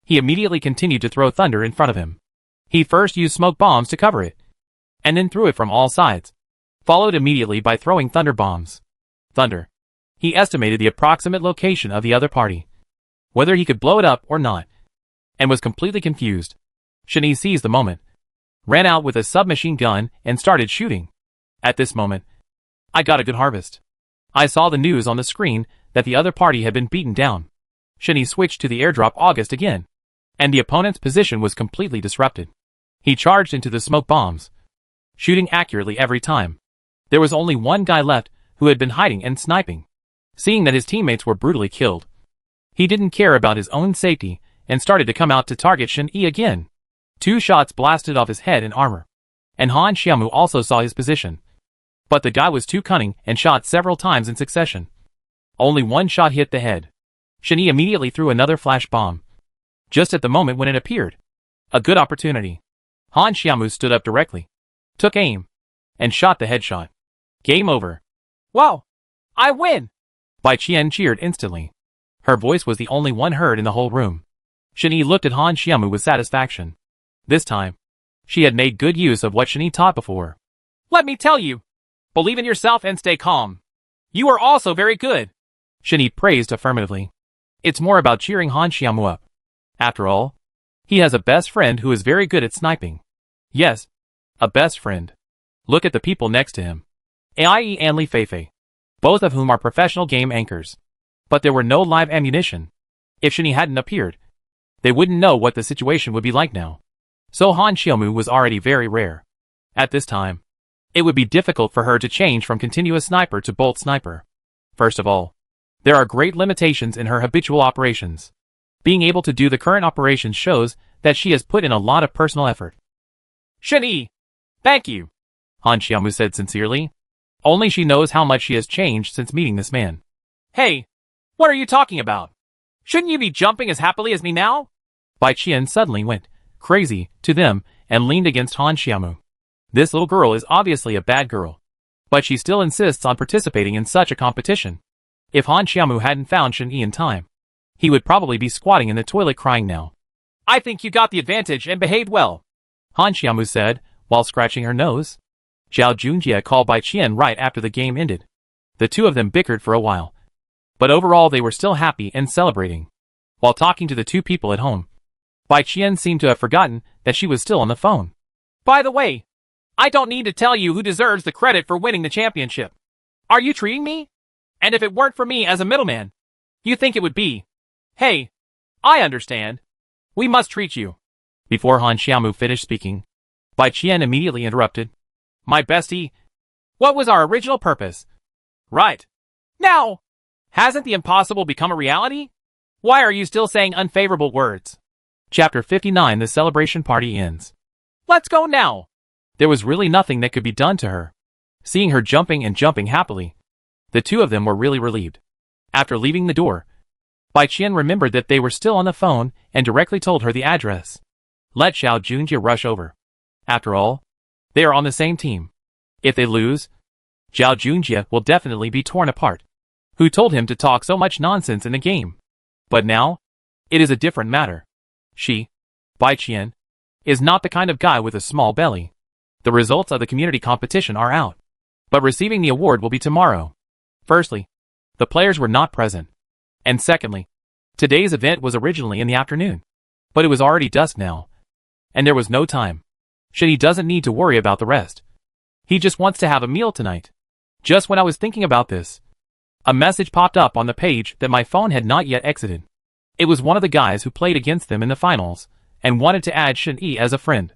he immediately continued to throw thunder in front of him. He first used smoke bombs to cover it, and then threw it from all sides, followed immediately by throwing thunder bombs. Thunder. He estimated the approximate location of the other party, whether he could blow it up or not, and was completely confused. Shen Yi seized the moment, ran out with a submachine gun, and started shooting. At this moment, I got a good harvest. I saw the news on the screen that the other party had been beaten down. Shen Yi switched to the airdrop August again, and the opponent's position was completely disrupted. He charged into the smoke bombs, shooting accurately every time. There was only one guy left who had been hiding and sniping. Seeing that his teammates were brutally killed, he didn't care about his own safety and started to come out to target Shen Yi again. 2 shots blasted off his head and armor, and Han Xiaomu also saw his position. But the guy was too cunning and shot several times in succession. Only one shot hit the head. Shen Yi immediately threw another flash bomb. Just at the moment when it appeared. A good opportunity. Han Xiaomu stood up directly, took aim, and shot the headshot. Game over. Wow! I win! Bai Qian cheered instantly. Her voice was the only one heard in the whole room. Shen Yi looked at Han Xiaomu with satisfaction. This time, she had made good use of what Shen Yi taught before. Let me tell you, believe in yourself and stay calm. You are also very good. Shen Yi praised affirmatively. It's more about cheering Han Xiaomu up. After all, he has a best friend who is very good at sniping. Yes, a best friend. Look at the people next to him. Ai and Li Feifei, both of whom are professional game anchors. But there were no live ammunition. If Shen Yi hadn't appeared, they wouldn't know what the situation would be like now. So Han Xiaomu was already very rare. At this time, it would be difficult for her to change from continuous sniper to bolt sniper. First of all, there are great limitations in her habitual operations. Being able to do the current operations shows that she has put in a lot of personal effort. Shen Yi, thank you, Han Xiaomu said sincerely. Only she knows how much she has changed since meeting this man. Hey, what are you talking about? Shouldn't you be jumping as happily as me now? Bai Qian suddenly went crazy to them and leaned against Han Xiaomu. This little girl is obviously a bad girl, but she still insists on participating in such a competition. If Han Xiaomu hadn't found Shen Yi in time, he would probably be squatting in the toilet crying now. I think you got the advantage and behaved well, Han Xiaomu said, while scratching her nose. Zhao Junjie called Bai Qian right after the game ended. The two of them bickered for a while, but overall they were still happy and celebrating. While talking to the two people at home, Bai Qian seemed to have forgotten that she was still on the phone. By the way, I don't need to tell you who deserves the credit for winning the championship. Are you treating me? And if it weren't for me as a middleman, you think it would be? Hey, I understand. We must treat you. Before Han Xiaomu finished speaking, Bai Qian immediately interrupted. My bestie, what was our original purpose? Right. Now, hasn't the impossible become a reality? Why are you still saying unfavorable words? Chapter 59. The celebration party ends. Let's go now. There was really nothing that could be done to her. Seeing her jumping and jumping happily, the two of them were really relieved. After leaving the door, Bai Qian remembered that they were still on the phone and directly told her the address. Let Zhao Junjie rush over. After all, they are on the same team. If they lose, Zhao Junjie will definitely be torn apart. Who told him to talk so much nonsense in the game? But now, it is a different matter. She, Bai Qian, is not the kind of guy with a small belly. The results of the community competition are out, but receiving the award will be tomorrow. Firstly, the players were not present. And secondly, today's event was originally in the afternoon, but it was already dusk now, and there was no time. Shen Yi doesn't need to worry about the rest. He just wants to have a meal tonight. Just when I was thinking about this, a message popped up on the page that my phone had not yet exited. It was one of the guys who played against them in the finals and wanted to add Shen Yi as a friend.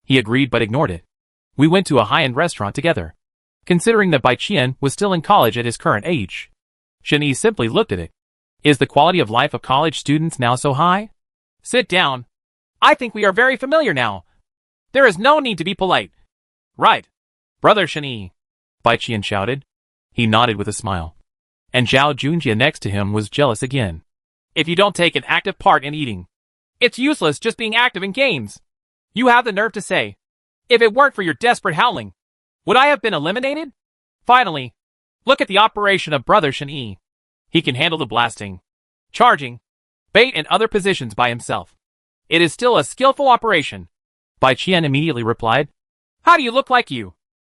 He agreed but ignored it. We went to a high-end restaurant together. Considering that Bai Qian was still in college at his current age, Shen Yi simply looked at it. Is the quality of life of college students now so high? Sit down. I think we are very familiar now. There is no need to be polite. Right. Brother Shen Yi, Bai Qian shouted. He nodded with a smile. And Zhao Junjie next to him was jealous again. If you don't take an active part in eating, it's useless just being active in games. You have the nerve to say, if it weren't for your desperate howling, would I have been eliminated? Finally, look at the operation of Brother Shen Yi. He can handle the blasting, charging, bait and other positions by himself. It is still a skillful operation. Bai Qian immediately replied. How do you look like you?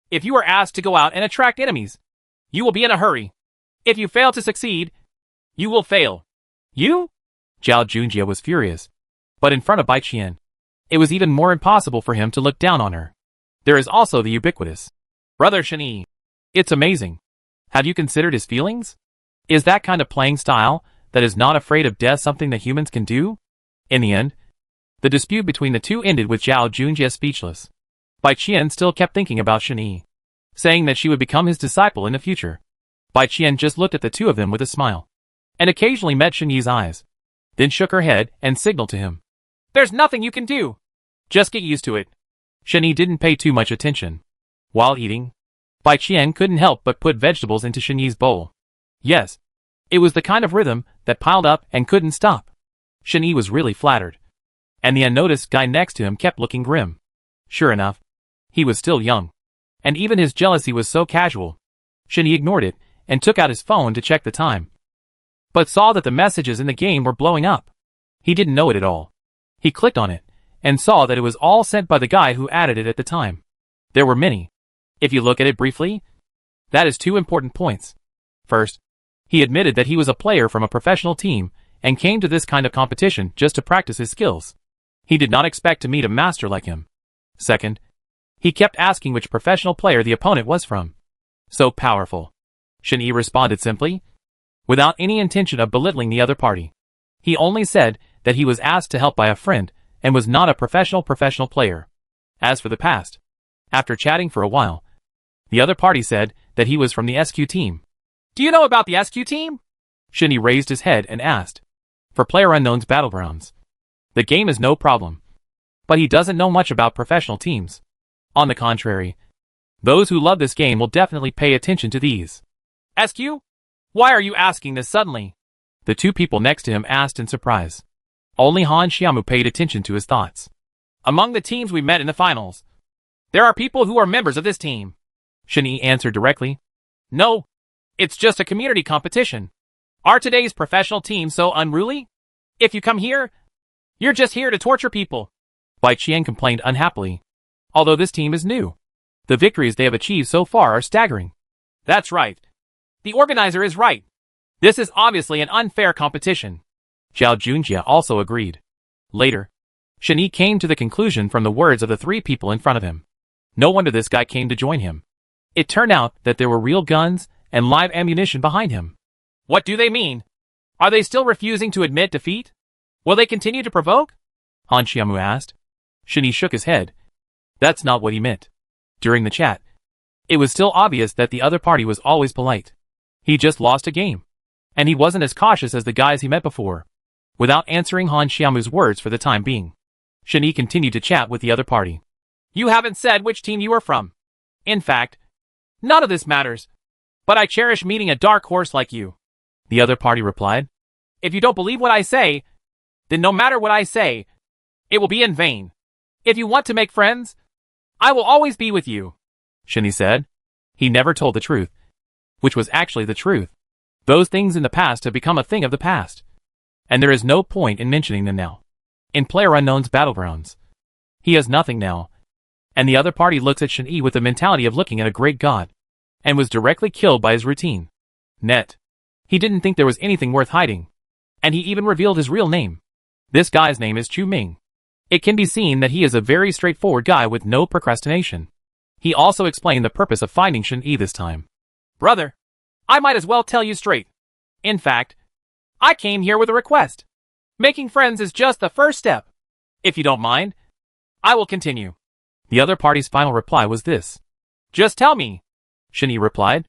If you are asked to go out and attract enemies, you will be in a hurry. If you fail to succeed, you will fail. You? Zhao Junjie was furious. But in front of Bai Qian, it was even more impossible for him to look down on her. There is also the ubiquitous Brother Shen Yi. It's amazing. Have you considered his feelings? Is that kind of playing style that is not afraid of death something that humans can do? In the end, the dispute between the two ended with Zhao Junjie speechless. Bai Qian still kept thinking about Shen Yi, saying that she would become his disciple in the future. Bai Qian just looked at the two of them with a smile, and occasionally met Shen Yi's eyes, then shook her head and signaled to him. There's nothing you can do. Just get used to it. Shen-Yi didn't pay too much attention. While eating, Bai Qian couldn't help but put vegetables into Shen-Yi's bowl. Yes, it was the kind of rhythm that piled up and couldn't stop. Shen-Yi was really flattered. And the unnoticed guy next to him kept looking grim. Sure enough, he was still young. And even his jealousy was so casual. Shen-Yi ignored it and took out his phone to check the time. But saw that the messages in the game were blowing up. He didn't know it at all. He clicked on it and saw that it was all sent by the guy who added it at the time. There were many. If you look at it briefly, that is 2 important points. First, he admitted that he was a player from a professional team and came to this kind of competition just to practice his skills. He did not expect to meet a master like him. Second, he kept asking which professional player the opponent was from. So powerful. Shen-Yi responded simply, without any intention of belittling the other party. He only said that he was asked to help by a friend and was not a professional player. As for the past, after chatting for a while, the other party said that he was from the SQ team. Do you know about the SQ team? Shen-Yi raised his head and asked. For PlayerUnknown's Battlegrounds. The game is no problem. But he doesn't know much about professional teams. On the contrary, those who love this game will definitely pay attention to these. SQ? Why are you asking this suddenly? The 2 people next to him asked in surprise. Only Han Xiaomu paid attention to his thoughts. Among the teams we met in the finals, there are people who are members of this team. Shen-Yi answered directly. No, it's just a community competition. Are today's professional teams so unruly? If you come here, you're just here to torture people. Bai Qian complained unhappily. Although this team is new, the victories they have achieved so far are staggering. That's right. The organizer is right. This is obviously an unfair competition. Zhao Junjie also agreed. Later, Shen-Yi came to the conclusion from the words of the 3 people in front of him. No wonder this guy came to join him. It turned out that there were real guns and live ammunition behind him. What do they mean? Are they still refusing to admit defeat? Will they continue to provoke? Han Xiaomu asked. Shen-Yi shook his head. That's not what he meant. During the chat, it was still obvious that the other party was always polite. He just lost a game. And he wasn't as cautious as the guys he met before. Without answering Han Xiaomu's words for the time being, Shen-Yi continued to chat with the other party. You haven't said which team you are from. In fact, none of this matters. But I cherish meeting a dark horse like you. The other party replied. If you don't believe what I say, then no matter what I say, it will be in vain. If you want to make friends, I will always be with you. Shen-Yi said. He never told the truth. Which was actually the truth. Those things in the past have become a thing of the past. And there is no point in mentioning them now. In PlayerUnknown's Battlegrounds, he has nothing now. And the other party looks at Shen-Yi with the mentality of looking at a great god. And was directly killed by his routine. Net. He didn't think there was anything worth hiding. And he even revealed his real name. This guy's name is Chu Ming. It can be seen that he is a very straightforward guy with no procrastination. He also explained the purpose of finding Shen-Yi this time. Brother, I might as well tell you straight. In fact, I came here with a request. Making friends is just the first step. If you don't mind, I will continue. The other party's final reply was this. Just tell me. Shen-Yi replied.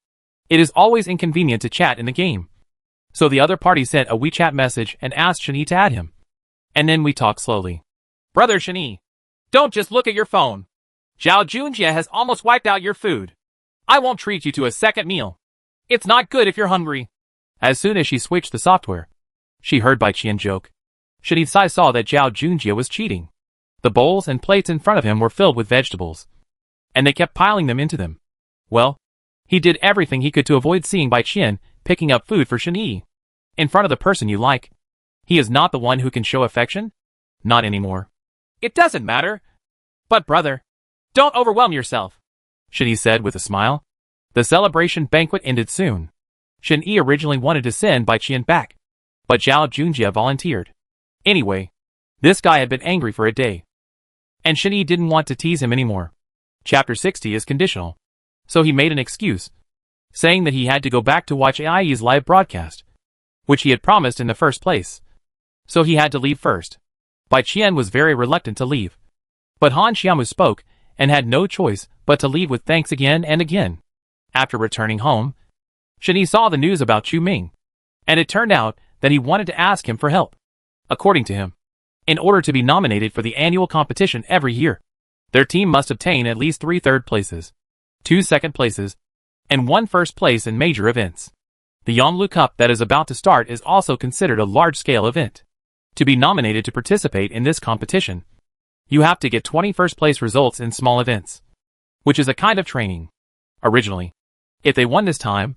It is always inconvenient to chat in the game. So the other party sent a WeChat message and asked Shen-Yi to add him. And then we talked slowly. Brother Shen-Yi, don't just look at your phone. Zhao Junjie has almost wiped out your food. I won't treat you to a second meal. It's not good if you're hungry. As soon as she switched the software, she heard Bai Qian joke. Shen-Yi saw that Zhao Junjie was cheating. The bowls and plates in front of him were filled with vegetables. And they kept piling them into them. Well, he did everything he could to avoid seeing Bai Qian picking up food for Shen-Yi. In front of the person you like. He is not the one who can show affection? Not anymore. It doesn't matter. But brother, don't overwhelm yourself. Shen-Yi said with a smile. The celebration banquet ended soon. Shen-Yi originally wanted to send Bai Qian back. But Zhao Junjie volunteered. Anyway, this guy had been angry for a day. And Shen-Yi didn't want to tease him anymore. Chapter 60 is conditional. So he made an excuse, saying that he had to go back to watch AIE's live broadcast, which he had promised in the first place. So he had to leave first. Bai Qian was very reluctant to leave. But Han Xiaomu spoke, and had no choice but to leave with thanks again and again. After returning home, Shen-Yi saw the news about Chu Ming, and it turned out that he wanted to ask him for help. According to him, in order to be nominated for the annual competition every year, Their team must obtain at least 3 third places, 2 second places, and 1 first place in major events. The Yonlu Cup that is about to start is also considered a large-scale event. To be nominated to participate in this competition, you have to get 20 first-place results in small events, which is a kind of training. Originally, if they won this time,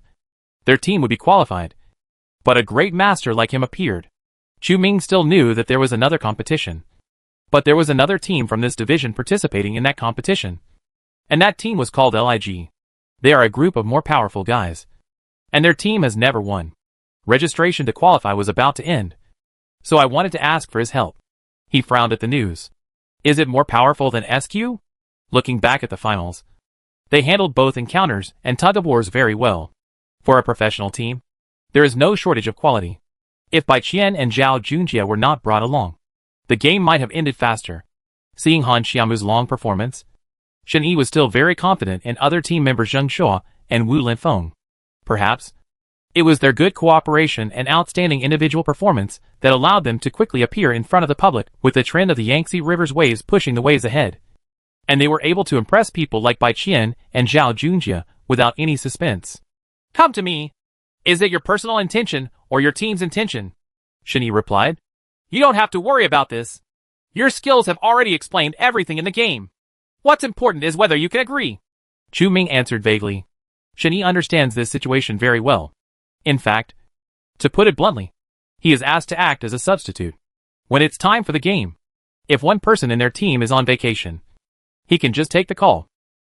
their team would be qualified. But a great master like him appeared. Chu Ming still knew that there was another competition. But there was another team from this division participating in that competition. And that team was called LIG. They are a group of more powerful guys. And their team has never won. Registration to qualify was about to end. So I wanted to ask for his help. He frowned at the news. Is it more powerful than SQ? Looking back at the finals, they handled both encounters and tug-of-wars very well. For a professional team, there is no shortage of quality. If Bai Qian and Zhao Junjie were not brought along, the game might have ended faster. Seeing Han Xiaomu's long performance, Shen Yi was still very confident in other team members Zheng Shuo and Wu Linfeng. Perhaps, it was their good cooperation and outstanding individual performance that allowed them to quickly appear in front of the public with the trend of the Yangtze River's waves pushing the waves ahead. And they were able to impress people like Bai Qian and Zhao Junjie without any suspense. Come to me. Is it your personal intention or your team's intention? Shen Yi replied. You don't have to worry about this. Your skills have already explained everything in the game. What's important is whether you can agree. Chu Ming answered vaguely. Shen Yi understands this situation very well. In fact, to put it bluntly, he is asked to act as a substitute. When it's time for the game, if one person in their team is on vacation, he can just take the call.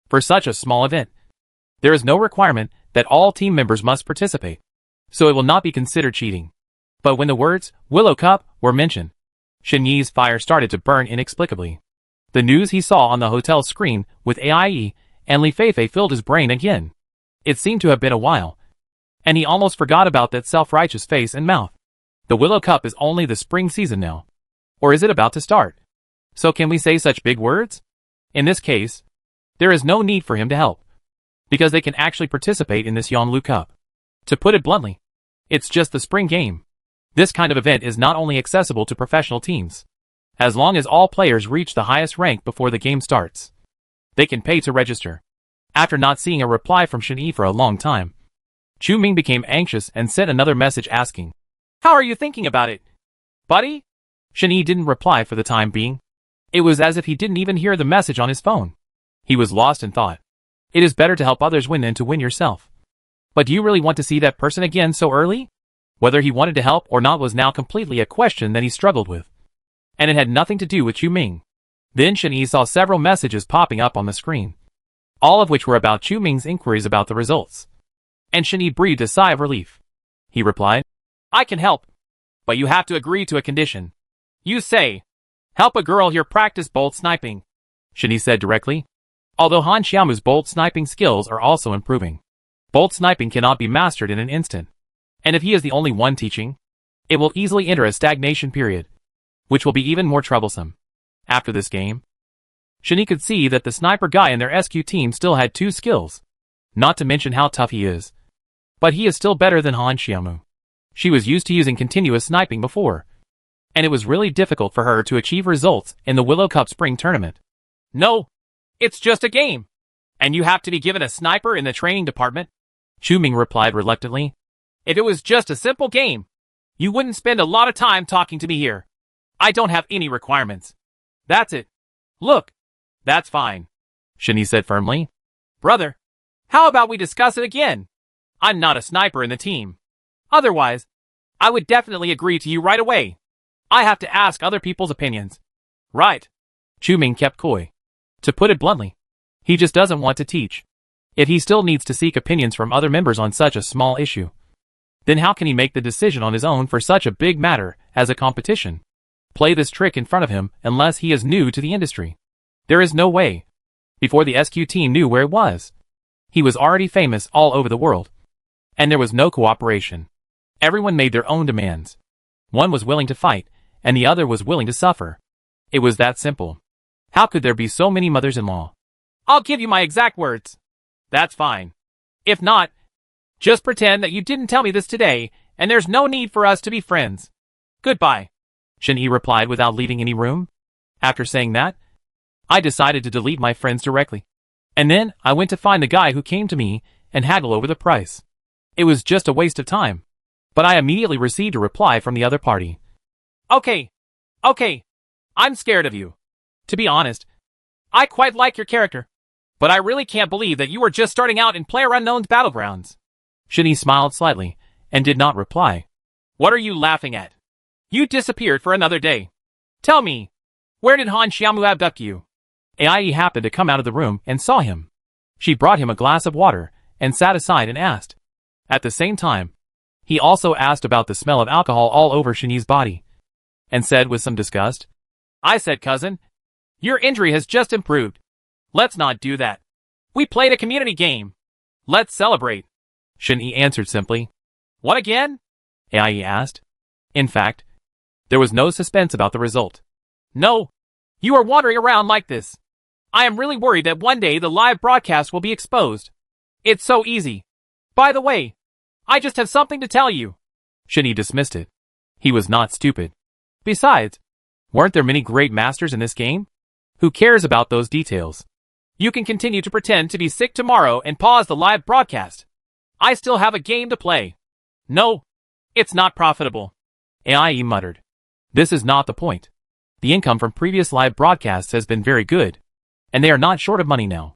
For such a small event, there is no requirement that all team members must participate, so it will not be considered cheating. But when the words, Willow Cup, were mentioned, Shen Yi's fire started to burn inexplicably. The news he saw on the hotel screen with AIE and Li Feifei filled his brain again. It seemed to have been a while, and he almost forgot about that self-righteous face and mouth. The Willow Cup is only the spring season now. Or is it about to start? So can we say such big words? In this case, there is no need for him to help, because they can actually participate in this Yonlu Cup. To put it bluntly, it's just the spring game. This kind of event is not only accessible to professional teams. As long as all players reach the highest rank before the game starts, they can pay to register. After not seeing a reply from Shen Yi for a long time, Chu Ming became anxious and sent another message asking, How are you thinking about it, buddy? Shen Yi didn't reply for the time being. It was as if he didn't even hear the message on his phone. He was lost in thought. It is better to help others win than to win yourself. But do you really want to see that person again so early? Whether he wanted to help or not was now completely a question that he struggled with. And it had nothing to do with Chu Ming. Then Shen Yi saw several messages popping up on the screen, all of which were about Chu Ming's inquiries about the results. And Shen Yi breathed a sigh of relief. He replied, I can help, but you have to agree to a condition. You say, help a girl here practice bolt sniping. Shen Yi said directly. Although Han Xiaomu's bolt sniping skills are also improving, bolt sniping cannot be mastered in an instant. And if he is the only one teaching, it will easily enter a stagnation period, which will be even more troublesome. After this game, Shen Yi could see that the sniper guy in their SQ team still had 2 skills, not to mention how tough he is. But he is still better than Han Xiaomu. She was used to using continuous sniping before, and it was really difficult for her to achieve results in the Willow Cup Spring Tournament. No, it's just a game, and you have to be given a sniper in the training department, Chu Ming replied reluctantly. If it was just a simple game, you wouldn't spend a lot of time talking to me here. I don't have any requirements. That's it. Look, that's fine, Shen Yi said firmly. Brother, how about we discuss it again? I'm not a sniper in the team. Otherwise, I would definitely agree to you right away. I have to ask other people's opinions. Right. Chu Ming kept coy. To put it bluntly, he just doesn't want to teach. If he still needs to seek opinions from other members on such a small issue, then how can he make the decision on his own for such a big matter as a competition? Play this trick in front of him unless he is new to the industry. There is no way. Before the SQ team knew where it was, he was already famous all over the world. And there was no cooperation. Everyone made their own demands. One was willing to fight, and the other was willing to suffer. It was that simple. How could there be so many mothers-in-law? I'll give you my exact words. That's fine. If not, just pretend that you didn't tell me this today, and there's no need for us to be friends. Goodbye. Shen Yi replied without leaving any room. After saying that, I decided to delete my friends directly. And then I went to find the guy who came to me and haggle over the price. It was just a waste of time. But I immediately received a reply from the other party. Okay. I'm scared of you. To be honest, I quite like your character. But I really can't believe that you were just starting out in PlayerUnknown's Battlegrounds. Shinny smiled slightly and did not reply. What are you laughing at? You disappeared for another day. Tell me, where did Han Xiaomu abduct you? Ai happened to come out of the room and saw him. She brought him a glass of water and sat aside and asked. At the same time, he also asked about the smell of alcohol all over Shinny's body and said with some disgust, I said, cousin, your injury has just improved. Let's not do that. We played a community game. Let's celebrate. Shinny answered simply. What again? Ai asked. In fact, there was no suspense about the result. No, you are wandering around like this. I am really worried that one day the live broadcast will be exposed. It's so easy. By the way, I just have something to tell you. Shinny dismissed it. He was not stupid. Besides, weren't there many great masters in this game? Who cares about those details? You can continue to pretend to be sick tomorrow and pause the live broadcast. I still have a game to play. No, it's not profitable. Ai muttered. This is not the point. The income from previous live broadcasts has been very good, and they are not short of money now.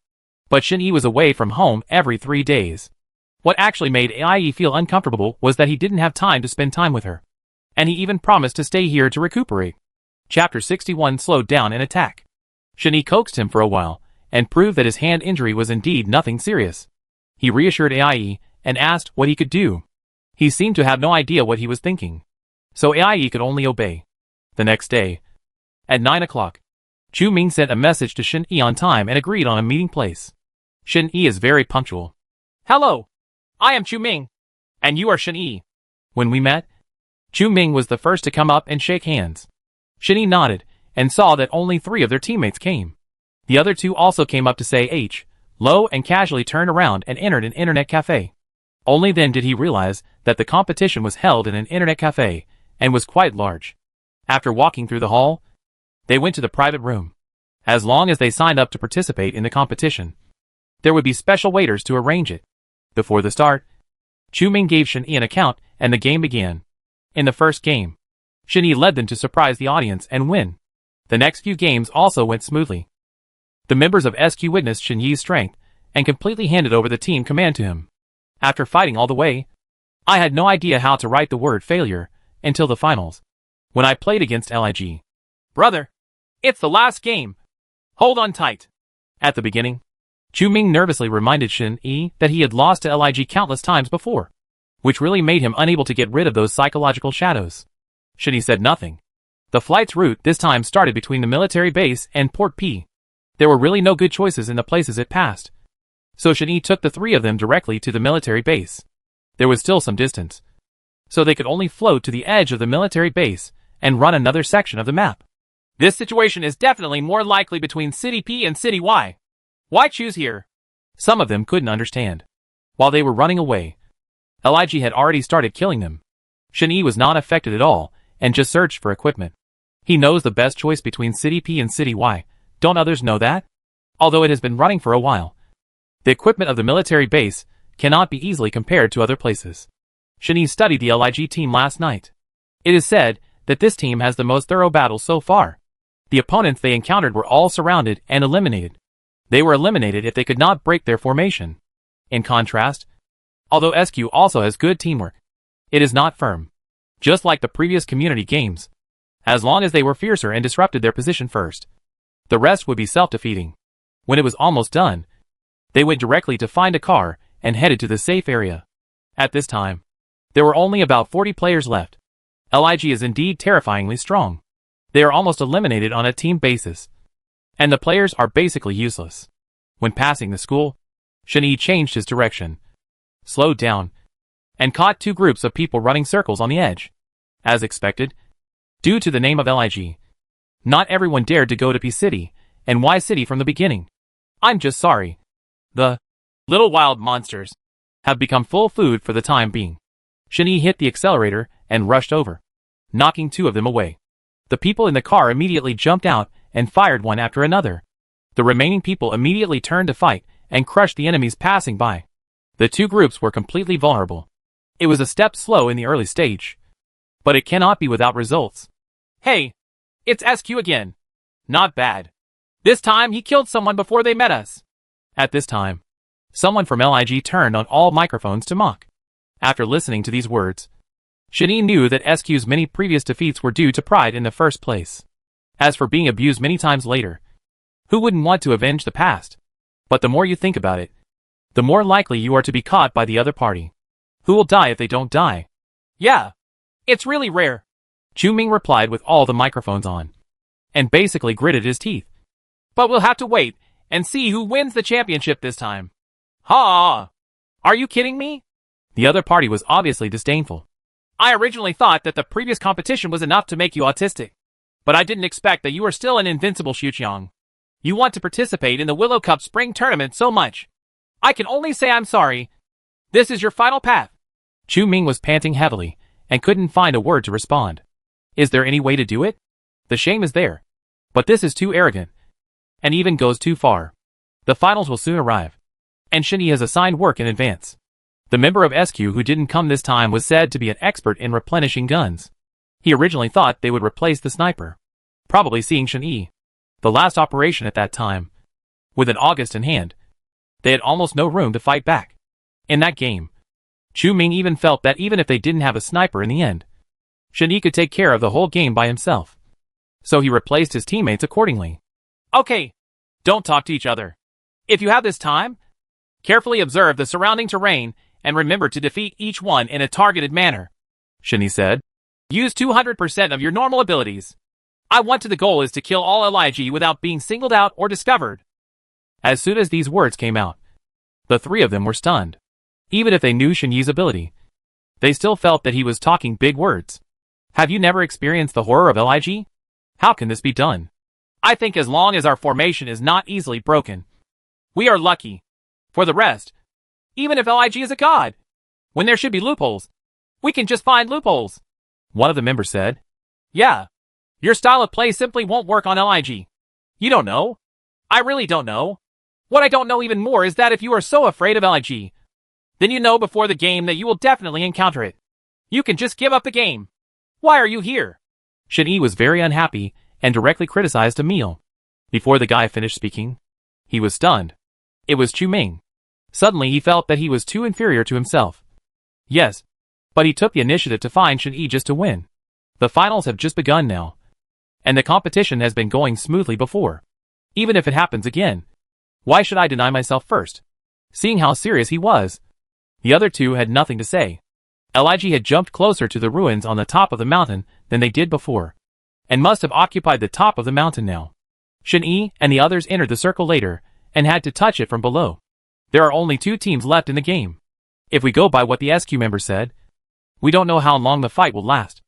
But Shin-Yi was away from home every 3 days. What actually made Ai feel uncomfortable was that he didn't have time to spend time with her. And he even promised to stay here to recuperate. Chapter 61 slowed down an attack. Shin-Yi coaxed him for a while, and proved that his hand injury was indeed nothing serious. He reassured Ai and asked what he could do. He seemed to have no idea what he was thinking. So Ai could only obey. The next day, at 9 o'clock, Chu Ming sent a message to Shin-Yi on time and agreed on a meeting place. Shin-Yi is very punctual. Hello, I am Chu Ming, and you are Shin-Yi. When we met, Chu Ming was the first to come up and shake hands. Shin-Yi nodded and saw that only 3 of their teammates came. The other 2 also came up to say hello and casually turned around and entered an internet cafe. Only then did he realize that the competition was held in an internet cafe and was quite large. After walking through the hall, they went to the private room. As long as they signed up to participate in the competition, there would be special waiters to arrange it. Before the start, Chu Ming gave Shin-Yi an account and the game began. In the first game, Shin-Yi led them to surprise the audience and win. The next few games also went smoothly. The members of SQ witnessed Shin-Yi's strength and completely handed over the team command to him. After fighting all the way, I had no idea how to write the word failure until the finals, when I played against LIG. Brother, it's the last game. Hold on tight. At the beginning, Chu Ming nervously reminded Shin-Yi that he had lost to LIG countless times before, which really made him unable to get rid of those psychological shadows. Shin-Yi said nothing. The flight's route this time started between the military base and Port P. There were really no good choices in the places it passed. So Shin-Yi took the 3 of them directly to the military base. There was still some distance, so they could only float to the edge of the military base and run another section of the map. This situation is definitely more likely between City P and City Y. Why choose here? Some of them couldn't understand. While they were running away, LIG had already started killing them. Shin-Yi was not affected at all and just searched for equipment. He knows the best choice between City P and City Y. Don't others know that? Although it has been running for a while, the equipment of the military base cannot be easily compared to other places. Shin-Yi studied the LIG team last night. It is said that this team has the most thorough battles so far. The opponents they encountered were all surrounded and eliminated. They were eliminated if they could not break their formation. In contrast, although SQ also has good teamwork, it is not firm. Just like the previous community games, as long as they were fiercer and disrupted their position first, the rest would be self-defeating. When it was almost done, they went directly to find a car and headed to the safe area. At this time, there were only about 40 players left. LIG is indeed terrifyingly strong. They are almost eliminated on a team basis, and the players are basically useless. When passing the school, Shin-Yi changed his direction, slowed down, and caught 2 groups of people running circles on the edge. As expected, due to the name of LIG, not everyone dared to go to P City and Y City from the beginning. I'm just sorry. The little wild monsters have become full food for the time being. Shin-Yi hit the accelerator and rushed over, knocking 2 of them away. The people in the car immediately jumped out and fired one after another. The remaining people immediately turned to fight and crushed the enemies passing by. The two groups were completely vulnerable. It was a step slow in the early stage, but it cannot be without results. Hey, it's SQ again. Not bad. This time he killed someone before they met us. At this time, someone from LIG turned on all microphones to mock. After listening to these words, Shani knew that SQ's many previous defeats were due to pride in the first place. As for being abused many times later, who wouldn't want to avenge the past? But the more you think about it, the more likely you are to be caught by the other party. Who will die if they don't die? Yeah, it's really rare. Chu Ming replied with all the microphones on, and basically gritted his teeth. But we'll have to wait and see who wins the championship this time. Ha! Are you kidding me? The other party was obviously disdainful. I originally thought that the previous competition was enough to make you autistic. But I didn't expect that you are still an invincible Xuqiang. You want to participate in the Willow Cup Spring Tournament so much. I can only say I'm sorry. This is your final path. Chu Ming was panting heavily and couldn't find a word to respond. Is there any way to do it? The shame is there. But this is too arrogant. And even goes too far. The finals will soon arrive. And Shani has assigned work in advance. The member of SQ who didn't come this time was said to be an expert in replenishing guns. He originally thought they would replace the sniper. Probably seeing Shani, the last operation at that time. With an August in hand, they had almost no room to fight back. In that game, Chu Ming even felt that even if they didn't have a sniper in the end, Shani could take care of the whole game by himself. So he replaced his teammates accordingly. Okay, don't talk to each other. If you have this time, carefully observe the surrounding terrain and remember to defeat each one in a targeted manner, Shani said. Use 200% of your normal abilities. The goal is to kill all LIG without being singled out or discovered. As soon as these words came out, the three of them were stunned. Even if they knew Shani's ability, they still felt that he was talking big words. Have you never experienced the horror of LIG? How can this be done? I think as long as our formation is not easily broken, we are lucky. For the rest, even if LIG is a god, when there should be loopholes, we can just find loopholes. One of the members said. Yeah. Your style of play simply won't work on LIG. You don't know. I really don't know. What I don't know even more is that if you are so afraid of LIG, then you know before the game that you will definitely encounter it. You can just give up the game. Why are you here? Shani was very unhappy and directly criticized Emil. Before the guy finished speaking, he was stunned. It was Chu Ming. Suddenly he felt that he was too inferior to himself. Yes, but he took the initiative to find Shani just to win. The finals have just begun now, and the competition has been going smoothly before. Even if it happens again, why should I deny myself first? Seeing how serious he was, the other two had nothing to say. LIG had jumped closer to the ruins on the top of the mountain than they did before, and must have occupied the top of the mountain now. Shani and the others entered the circle later, and had to touch it from below. There are only 2 teams left in the game. If we go by what the SQ member said, we don't know how long the fight will last.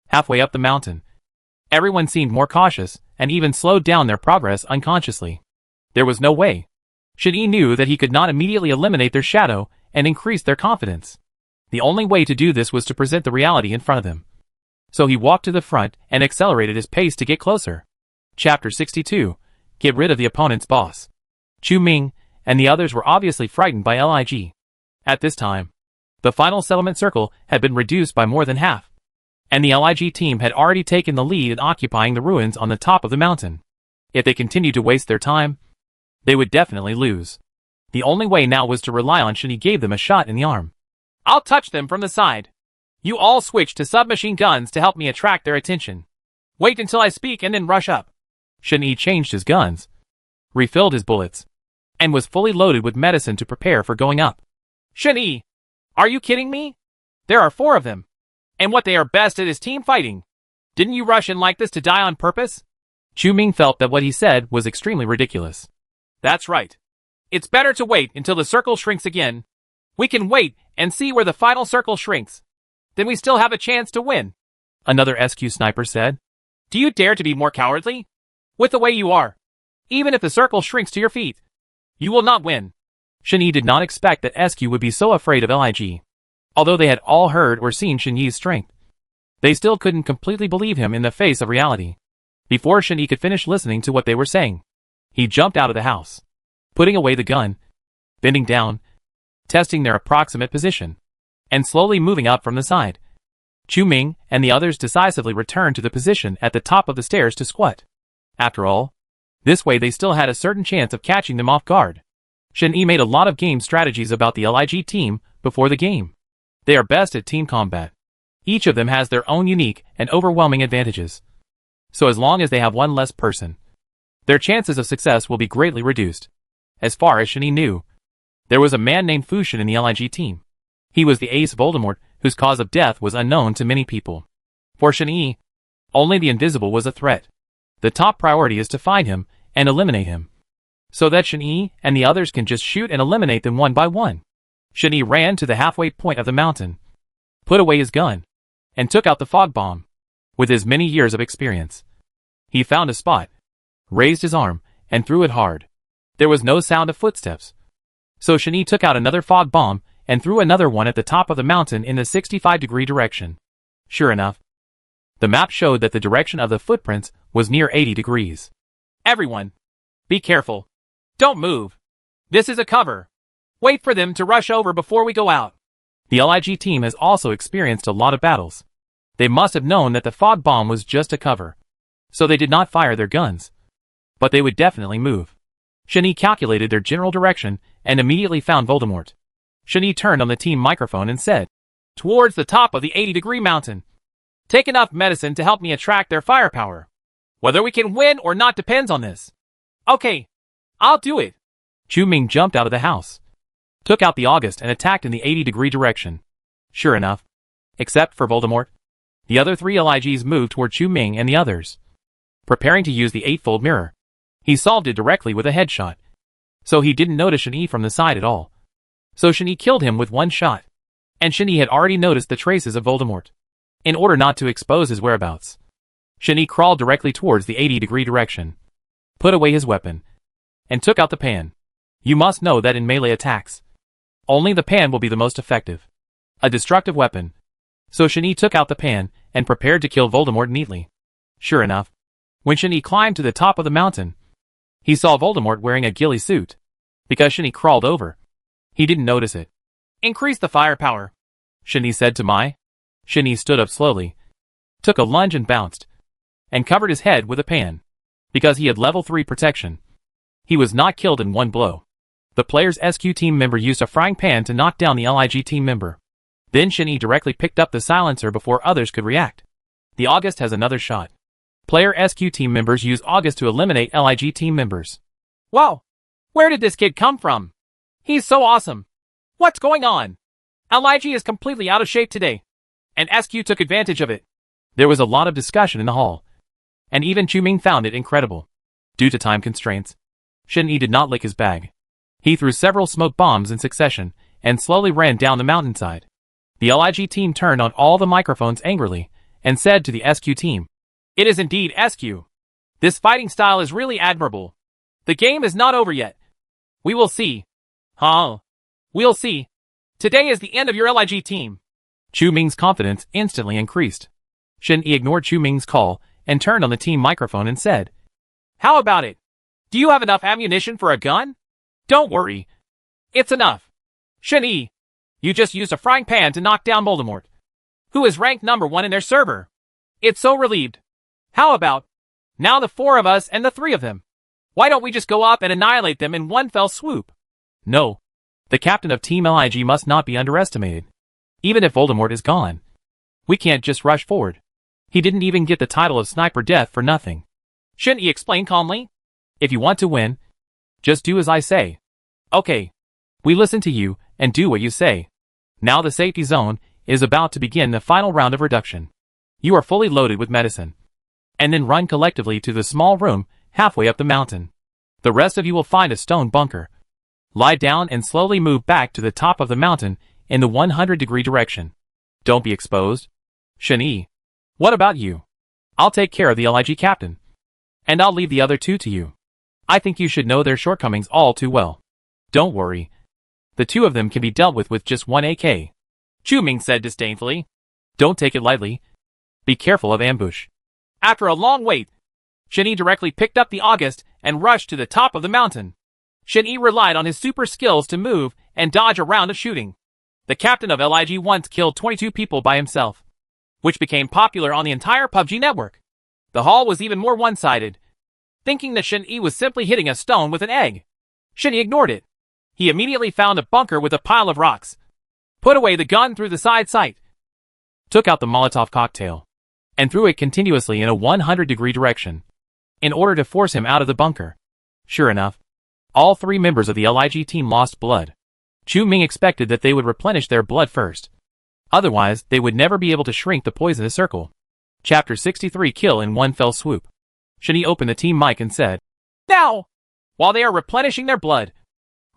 Halfway up the mountain, everyone seemed more cautious, and even slowed down their progress unconsciously. There was no way. Shani knew that he could not immediately eliminate their shadow and increase their confidence. The only way to do this was to present the reality in front of them. So he walked to the front and accelerated his pace to get closer. Chapter 62. Get rid of the opponent's boss. Chu Ming and the others were obviously frightened by LIG. At this time, the final settlement circle had been reduced by more than half, and the LIG team had already taken the lead in occupying the ruins on the top of the mountain. If they continued to waste their time, they would definitely lose. The only way now was to rely on Shani gave them a shot in the arm. I'll touch them from the side. You all switch to submachine guns to help me attract their attention. Wait until I speak and then rush up. Shani changed his guns, refilled his bullets, and was fully loaded with medicine to prepare for going up. Shani, are you kidding me? There are 4 of them. And what they are best at is team fighting. Didn't you rush in like this to die on purpose? Chu Ming felt that what he said was extremely ridiculous. That's right. It's better to wait until the circle shrinks again. We can wait and see where the final circle shrinks. Then we still have a chance to win. Another SQ sniper said. Do you dare to be more cowardly? With the way you are. Even if the circle shrinks to your feet, you will not win. Shani did not expect that SQ would be so afraid of LIG. Although they had all heard or seen Shinyi's strength, they still couldn't completely believe him in the face of reality. Before Shani could finish listening to what they were saying, He jumped out of the house, putting away the gun, bending down, testing their approximate position, and slowly moving up from the side. Chu Ming and the others decisively returned to the position at the top of the stairs to squat. After all, this way they still had a certain chance of catching them off guard. Shen Yi made a lot of game strategies about the LIG team before the game. They are best at team combat. Each of them has their own unique and overwhelming advantages. So as long as they have one less person, their chances of success will be greatly reduced. As far as Shen Yi knew, there was a man named Fu Shen in the LIG team. He was the ace Voldemort, whose cause of death was unknown to many people. For Shen Yi, only the invisible was a threat. The top priority is to find him and eliminate him, so that Shen Yi and the others can just shoot and eliminate them one by one. Shen Yi ran to the halfway point of the mountain, put away his gun, and took out the fog bomb. With his many years of experience, he found a spot, raised his arm, and threw it hard. There was no sound of footsteps. So Shen Yi took out another fog bomb and threw another one at the top of the mountain in the 65-degree direction. Sure enough, the map showed that the direction of the footprints was near 80 degrees. Everyone, be careful. Don't move. This is a cover. Wait for them to rush over before we go out. The LIG team has also experienced a lot of battles. They must have known that the fog bomb was just a cover, so they did not fire their guns. But they would definitely move. Shen Yi calculated their general direction and immediately found Voldemort. Shen Yi turned on the team microphone and said, "Towards the top of the 80-degree mountain. Take enough medicine to help me attract their firepower. Whether we can win or not depends on this. Okay, I'll do it." Chu Ming jumped out of the house, took out the August and attacked in the 80-degree direction. Sure enough, except for Voldemort, the other three LIGs moved toward Chu Ming and the others, preparing to use the eightfold mirror. He solved it directly with a headshot, so he didn't notice Shen Yi from the side at all. So Shen Yi killed him with one shot, and Shen Yi had already noticed the traces of Voldemort. In order not to expose his whereabouts, Shen Yi crawled directly towards the 80-degree direction, put away his weapon, and took out the pan. You must know that in melee attacks, only the pan will be the most effective, a destructive weapon. So Shen Yi took out the pan and prepared to kill Voldemort neatly. Sure enough, when Shen Yi climbed to the top of the mountain, he saw Voldemort wearing a ghillie suit. Because Shen Yi crawled over, he didn't notice it. "Increase the firepower," Shen Yi said to Mai. Shen Yi stood up slowly, took a lunge and bounced, and covered his head with a pan. Because he had level 3 protection, he was not killed in one blow. The player's SQ team member used a frying pan to knock down the LIG team member. Then Shen Yi directly picked up the silencer before others could react. The August has another shot. Player SQ team members use August to eliminate LIG team members. Whoa! Where did this kid come from? He's so awesome. What's going on? LIG is completely out of shape today, and SQ took advantage of it. There was a lot of discussion in the hall, and even Chu Ming found it incredible. Due to time constraints, Shen Yi did not lick his bag. He threw several smoke bombs in succession and slowly ran down the mountainside. The LIG team turned on all the microphones angrily and said to the SQ team, "It is indeed SQ. This fighting style is really admirable. The game is not over yet. We will see." "Huh? We'll see. Today is the end of your LIG team." Chu Ming's confidence instantly increased. Shen Yi ignored Chu Ming's call and turned on the team microphone and said, "How about it? Do you have enough ammunition for a gun?" "Don't worry. It's enough. Shen Yi, you just used a frying pan to knock down Voldemort, who is ranked number 1 in their server. It's so relieved. How about now the 4 of us and the 3 of them? Why don't we just go up and annihilate them in one fell swoop?" "No. The captain of Team LIG must not be underestimated. Even if Voldemort is gone, we can't just rush forward. He didn't even get the title of Sniper Death for nothing." Shen Yi explained calmly. "If you want to win, just do as I say." "Okay. We listen to you and do what you say. Now the safety zone is about to begin the final round of reduction. You are fully loaded with medicine. And then run collectively to the small room halfway up the mountain. The rest of you will find a stone bunker. Lie down and slowly move back to the top of the mountain in the 100-degree direction. Don't be exposed. Shen Yi, what about you? I'll take care of the LIG captain, and I'll leave the other 2 to you. I think you should know their shortcomings all too well. Don't worry. The 2 of them can be dealt with just 1 AK. Chu Ming said disdainfully. Don't take it lightly. Be careful of ambush. After a long wait, Shen Yi directly picked up the August and rushed to the top of the mountain. Shin-Yi relied on his super skills to move and dodge a round of shooting. The captain of LIG once killed 22 people by himself, which became popular on the entire PUBG network. The haul was even more one-sided. Thinking that Shin-Yi was simply hitting a stone with an egg, Shin-Yi ignored it. He immediately found a bunker with a pile of rocks, put away the gun through the side sight, took out the Molotov cocktail, and threw it continuously in a 100-degree direction, in order to force him out of the bunker. Sure enough, all 3 members of the LIG team lost blood. Chu Ming expected that they would replenish their blood first. Otherwise, they would never be able to shrink the poisonous circle. Chapter 63 Kill in One Fell Swoop. Shin-Yi opened the team mic and said, "Now! While they are replenishing their blood,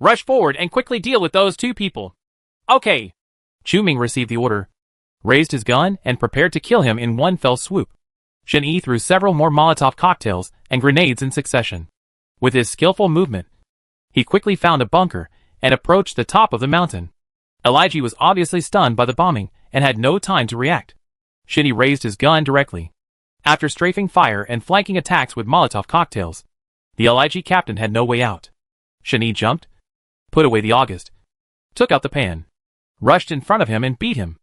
rush forward and quickly deal with those 2 people." "Okay." Chu Ming received the order, raised his gun, and prepared to kill him in one fell swoop. Shin-Yi threw several more Molotov cocktails and grenades in succession. With his skillful movement, he quickly found a bunker and approached the top of the mountain. LIG was obviously stunned by the bombing and had no time to react. Shin-Yi raised his gun directly. After strafing fire and flanking attacks with Molotov cocktails, the LIG captain had no way out. Shin-Yi jumped, put away the August, took out the pan, rushed in front of him and beat him.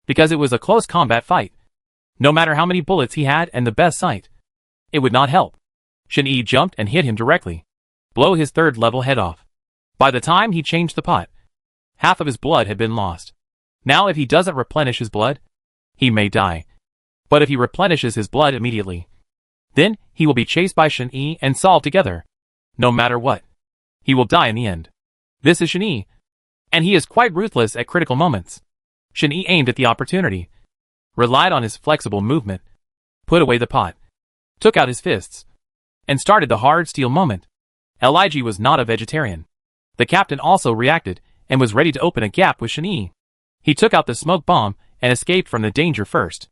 Because it was a close combat fight. No matter how many bullets he had and the best sight, it would not help. Shin-Yi jumped and hit him directly, blow his 3rd level head off. By the time he changed the pot, half of his blood had been lost. Now if he doesn't replenish his blood, he may die. But if he replenishes his blood immediately, then he will be chased by Shin-Yi and solved together. No matter what, he will die in the end. This is Shin-Yi, and he is quite ruthless at critical moments. Shin-Yi aimed at the opportunity, relied on his flexible movement, put away the pot, took out his fists, and started the hard steel moment. LIG was not a vegetarian. The captain also reacted and was ready to open a gap with Shin-Yi. He took out the smoke bomb and escaped from the danger first.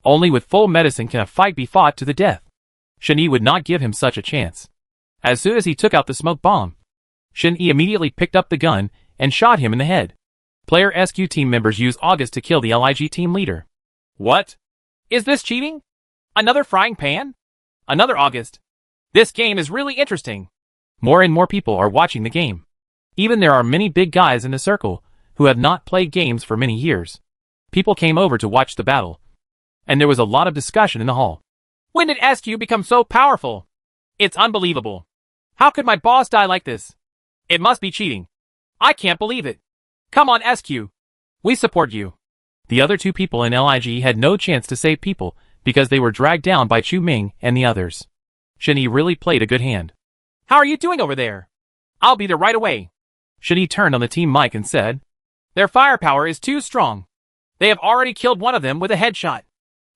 Only with full medicine can a fight be fought to the death. Shin-Yi would not give him such a chance. As soon as he took out the smoke bomb, Shin-Yi immediately picked up the gun and shot him in the head. Player SQ team members use August to kill the LIG team leader. What? Is this cheating? Another frying pan? Another August? This game is really interesting. More and more people are watching the game. Even there are many big guys in the circle who have not played games for many years. People came over to watch the battle, and there was a lot of discussion in the hall. When did SQ become so powerful? It's unbelievable. How could my boss die like this? It must be cheating. I can't believe it. Come on SQ. We support you. The other 2 people in LIG had no chance to save people because they were dragged down by Chu Ming and the others. Shin-Yi really played a good hand. How are you doing over there? I'll be there right away. Shin-Yi turned on the team mic and said, "Their firepower is too strong. They have already killed one of them with a headshot."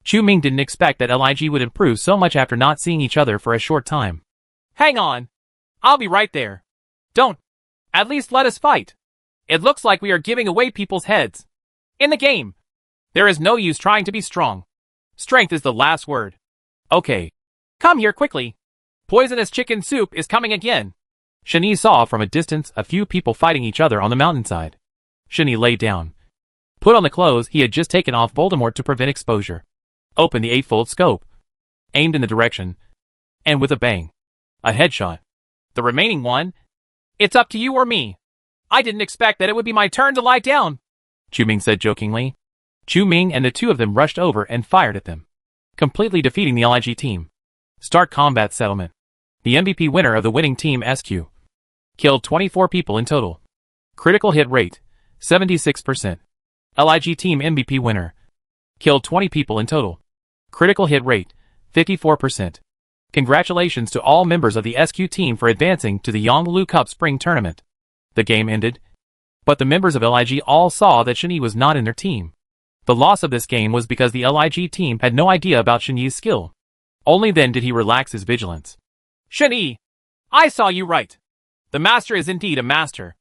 Chu Ming didn't expect that LIG would improve so much after not seeing each other for a short time. Hang on. I'll be right there. Don't. At least let us fight. It looks like we are giving away people's heads. In the game, there is no use trying to be strong. Strength is the last word. Okay. Come here quickly. Poisonous chicken soup is coming again. Shin-Yi saw from a distance a few people fighting each other on the mountainside. Shin-Yi lay down, put on the clothes he had just taken off Voldemort to prevent exposure, opened the 8-fold scope, aimed in the direction, and with a bang, a headshot. The remaining one, it's up to you or me. I didn't expect that it would be my turn to lie down, Chu Ming said jokingly. Chu Ming and the 2 of them rushed over and fired at them, completely defeating the LIG team. Start combat settlement. The MVP winner of the winning team SQ killed 24 people in total. Critical hit rate, 76%. LIG team MVP winner killed 20 people in total. Critical hit rate, 54%. Congratulations to all members of the SQ team for advancing to the Yonglu Cup Spring Tournament. The game ended, but the members of LIG all saw that Shin-Yi was not in their team. The loss of this game was because the LIG team had no idea about Shin-Yi's skill. Only then did he relax his vigilance. Shin-Yi, I saw you right. The master is indeed a master.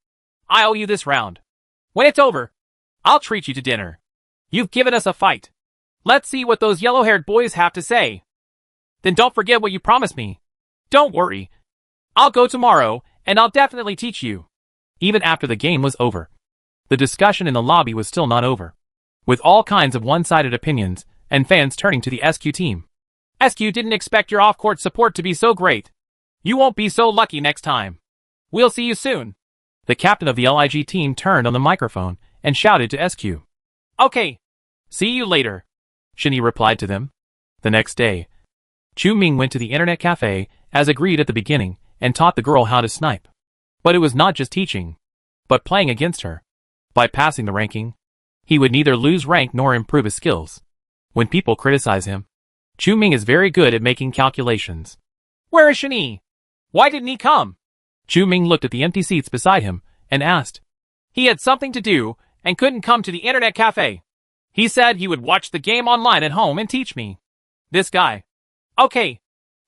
I owe you this round. When it's over, I'll treat you to dinner. You've given us a fight. Let's see what those yellow-haired boys have to say. Then don't forget what you promised me. Don't worry. I'll go tomorrow, and I'll definitely teach you. Even after the game was over, the discussion in the lobby was still not over, with all kinds of one-sided opinions and fans turning to the SQ team. SQ didn't expect your off-court support to be so great. You won't be so lucky next time. We'll see you soon. The captain of the LIG team turned on the microphone and shouted to SQ. Okay. See you later. Shinee replied to them. The next day, Chu Ming went to the internet cafe, as agreed at the beginning, and taught the girl how to snipe. But it was not just teaching, but playing against her. By passing the ranking, he would neither lose rank nor improve his skills. When people criticize him, Chu Ming is very good at making calculations. Where is Shinee? Why didn't he come? Chu Ming looked at the empty seats beside him and asked. He had something to do and couldn't come to the internet cafe. He said he would watch the game online at home and teach me. This guy. Okay.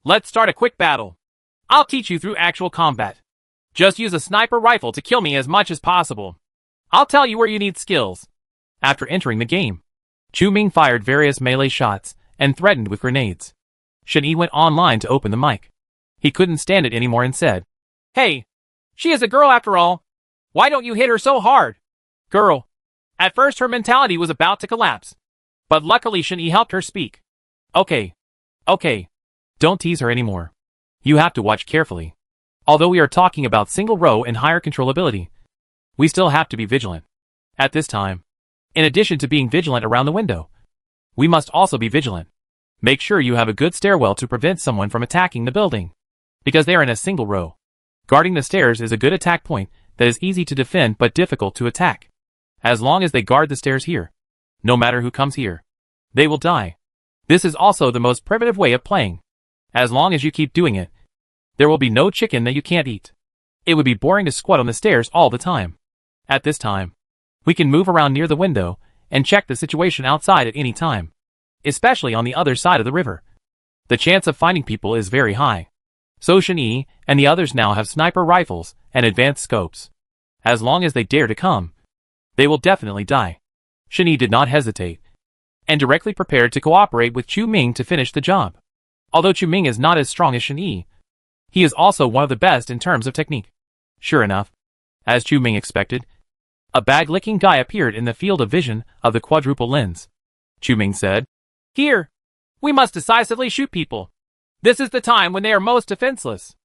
Let's start a quick battle. I'll teach you through actual combat. Just use a sniper rifle to kill me as much as possible. I'll tell you where you need skills. After entering the game, Chu Ming fired various melee shots and threatened with grenades. Shinee went online to open the mic. He couldn't stand it anymore and said, Hey, she is a girl after all. Why don't you hit her so hard? Girl. At first her mentality was about to collapse. But luckily Shinee helped her speak. Okay. Don't tease her anymore. You have to watch carefully. Although we are talking about single row and higher controllability, we still have to be vigilant. At this time, in addition to being vigilant around the window, we must also be vigilant. Make sure you have a good stairwell to prevent someone from attacking the building, because they are in a single row. Guarding the stairs is a good attack point that is easy to defend but difficult to attack. As long as they guard the stairs here, no matter who comes here, they will die. This is also the most primitive way of playing. As long as you keep doing it, there will be no chicken that you can't eat. It would be boring to squat on the stairs all the time. At this time, we can move around near the window and check the situation outside at any time, especially on the other side of the river. The chance of finding people is very high. So Shinee and the others now have sniper rifles and advanced scopes. As long as they dare to come, they will definitely die. Shinee did not hesitate, and directly prepared to cooperate with Chu Ming to finish the job. Although Chu Ming is not as strong as Shinee, he is also one of the best in terms of technique. Sure enough, as Chu Ming expected, a bag-licking guy appeared in the field of vision of the quadruple lens. Chu Ming said, Here! We must decisively shoot people. This is the time when they are most defenseless.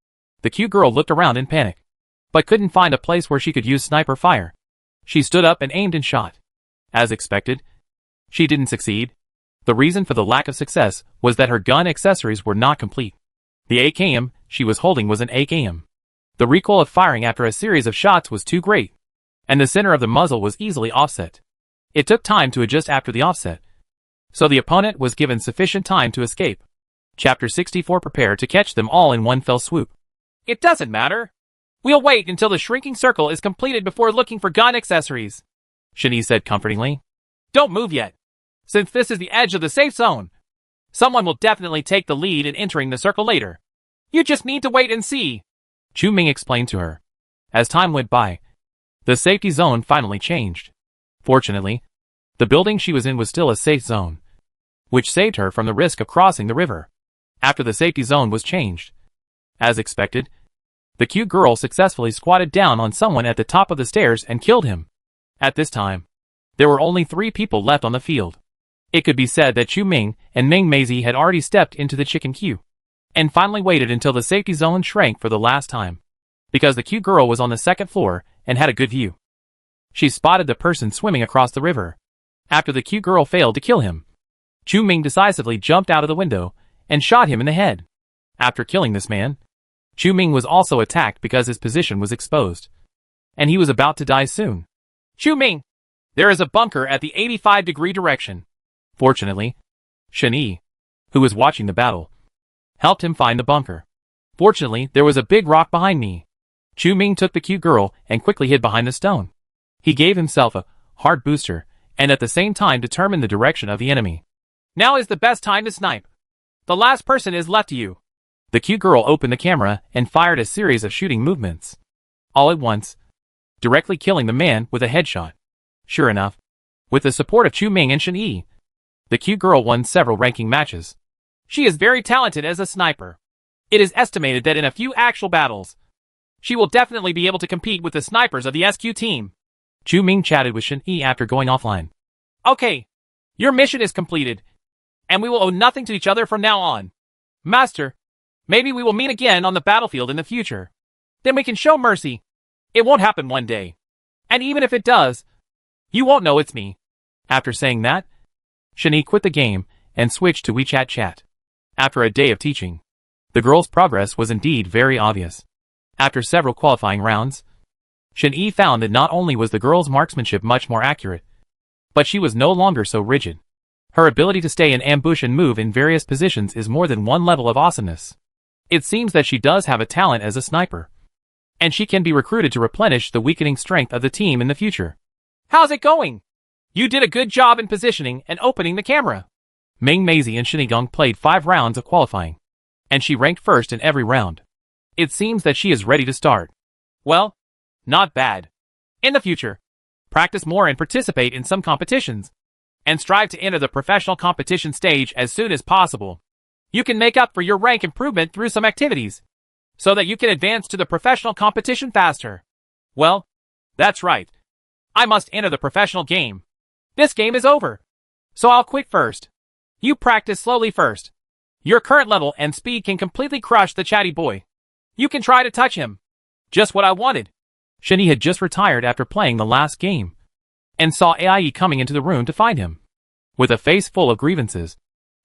The cute girl looked around in panic, but couldn't find a place where she could use sniper fire. She stood up and aimed and shot. As expected, she didn't succeed. The reason for the lack of success was that her gun accessories were not complete. The AKM she was holding was an AKM. The recoil of firing after a series of shots was too great, and the center of the muzzle was easily offset. It took time to adjust after the offset, so the opponent was given sufficient time to escape. Chapter 64. Prepare to catch them all in one fell swoop. It doesn't matter. We'll wait until the shrinking circle is completed before looking for gun accessories, Shinee said comfortingly. Don't move yet. Since this is the edge of the safe zone, someone will definitely take the lead in entering the circle later. You just need to wait and see, Chu Ming explained to her. As time went by, the safety zone finally changed. Fortunately, the building she was in was still a safe zone, which saved her from the risk of crossing the river. After the safety zone was changed, as expected, the cute girl successfully squatted down on someone at the top of the stairs and killed him. At this time, there were only 3 people left on the field. It could be said that Chu Ming and Ming Meizi had already stepped into the chicken queue, and finally waited until the safety zone shrank for the last time, because the cute girl was on the 2nd floor and had a good view. She spotted the person swimming across the river. After the cute girl failed to kill him, Chu Ming decisively jumped out of the window and shot him in the head. After killing this man, Chu Ming was also attacked because his position was exposed, and he was about to die soon. Chu Ming! There is a bunker at the 85-degree direction. Fortunately, Shinee, who was watching the battle, helped him find the bunker. Fortunately, there was a big rock behind me. Chu Ming took the cute girl and quickly hid behind the stone. He gave himself a heart booster and at the same time determined the direction of the enemy. Now is the best time to snipe. The last person is left to you. The cute girl opened the camera and fired a series of shooting movements, all at once, directly killing the man with a headshot. Sure enough, with the support of Chu Ming and Shinee, the cute girl won several ranking matches. She is very talented as a sniper. It is estimated that in a few actual battles, she will definitely be able to compete with the snipers of the SQ team. Chu Ming chatted with Shinee after going offline. Okay, your mission is completed, and we will owe nothing to each other from now on. Master, Maybe we will meet again on the battlefield in the future. Then we can show mercy. It won't happen one day. And even if it does, you won't know it's me. After saying that, Shani quit the game and switched to WeChat chat. After a day of teaching, the girl's progress was indeed very obvious. After several qualifying rounds, Shani found that not only was the girl's marksmanship much more accurate, but she was no longer so rigid. Her ability to stay in ambush and move in various positions is more than one level of awesomeness. It seems that she does have a talent as a sniper, and she can be recruited to replenish the weakening strength of the team in the future. How's it going? You did a good job in positioning and opening the camera. Ming Maisie and Shinigong played 5 rounds of qualifying, and she ranked first in every round. It seems that she is ready to start. Well, not bad. In the future, practice more and participate in some competitions, and strive to enter the professional competition stage as soon as possible. You can make up for your rank improvement through some activities, so that you can advance to the professional competition faster. Well, that's right. I must enter the professional game. This game is over, so I'll quit first. You practice slowly first. Your current level and speed can completely crush the chatty boy. You can try to touch him. Just what I wanted. Shani had just retired after playing the last game, and saw AIE coming into the room to find him, with a face full of grievances,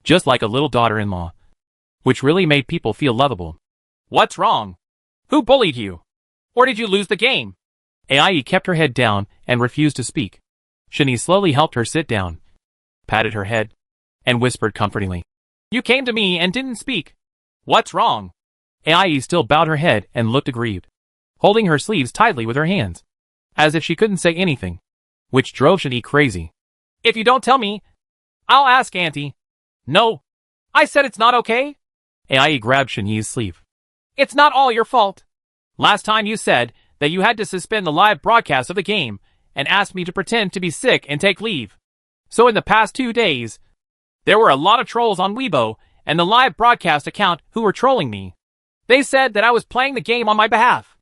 just like a little daughter-in-law, which really made people feel lovable. What's wrong? Who bullied you? Or did you lose the game? AIE kept her head down and refused to speak. Shani slowly helped her sit down, patted her head, and whispered comfortingly, You came to me and didn't speak. What's wrong? AIE still bowed her head and looked aggrieved, holding her sleeves tightly with her hands, as if she couldn't say anything, which drove Shani crazy. If you don't tell me, I'll ask Auntie. No, I said it's not okay. AIE grabbed Shani's sleeve. It's not all your fault. Last time you said that you had to suspend the live broadcast of the game and asked me to pretend to be sick and take leave. So in the past 2 days, there were a lot of trolls on Weibo and the live broadcast account who were trolling me. They said that I was playing the game on my behalf.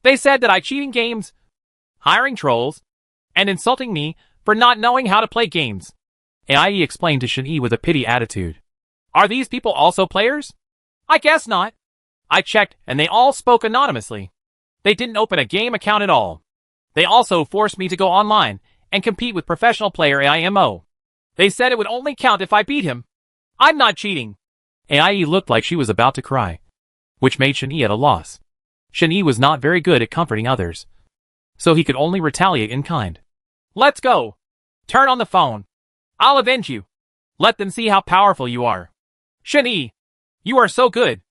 They said that I cheated games, hiring trolls, and insulting me for not knowing how to play games. AIE explained to Shani with a pity attitude. Are these people also players? I guess not. I checked and they all spoke anonymously. They didn't open a game account at all. They also forced me to go online and compete with professional player AIMO. They said it would only count if I beat him. I'm not cheating. AIE looked like she was about to cry, which made Shani at a loss. Shani was not very good at comforting others, so he could only retaliate in kind. Let's go. Turn on the phone. I'll avenge you. Let them see how powerful you are. Shani, you are so good.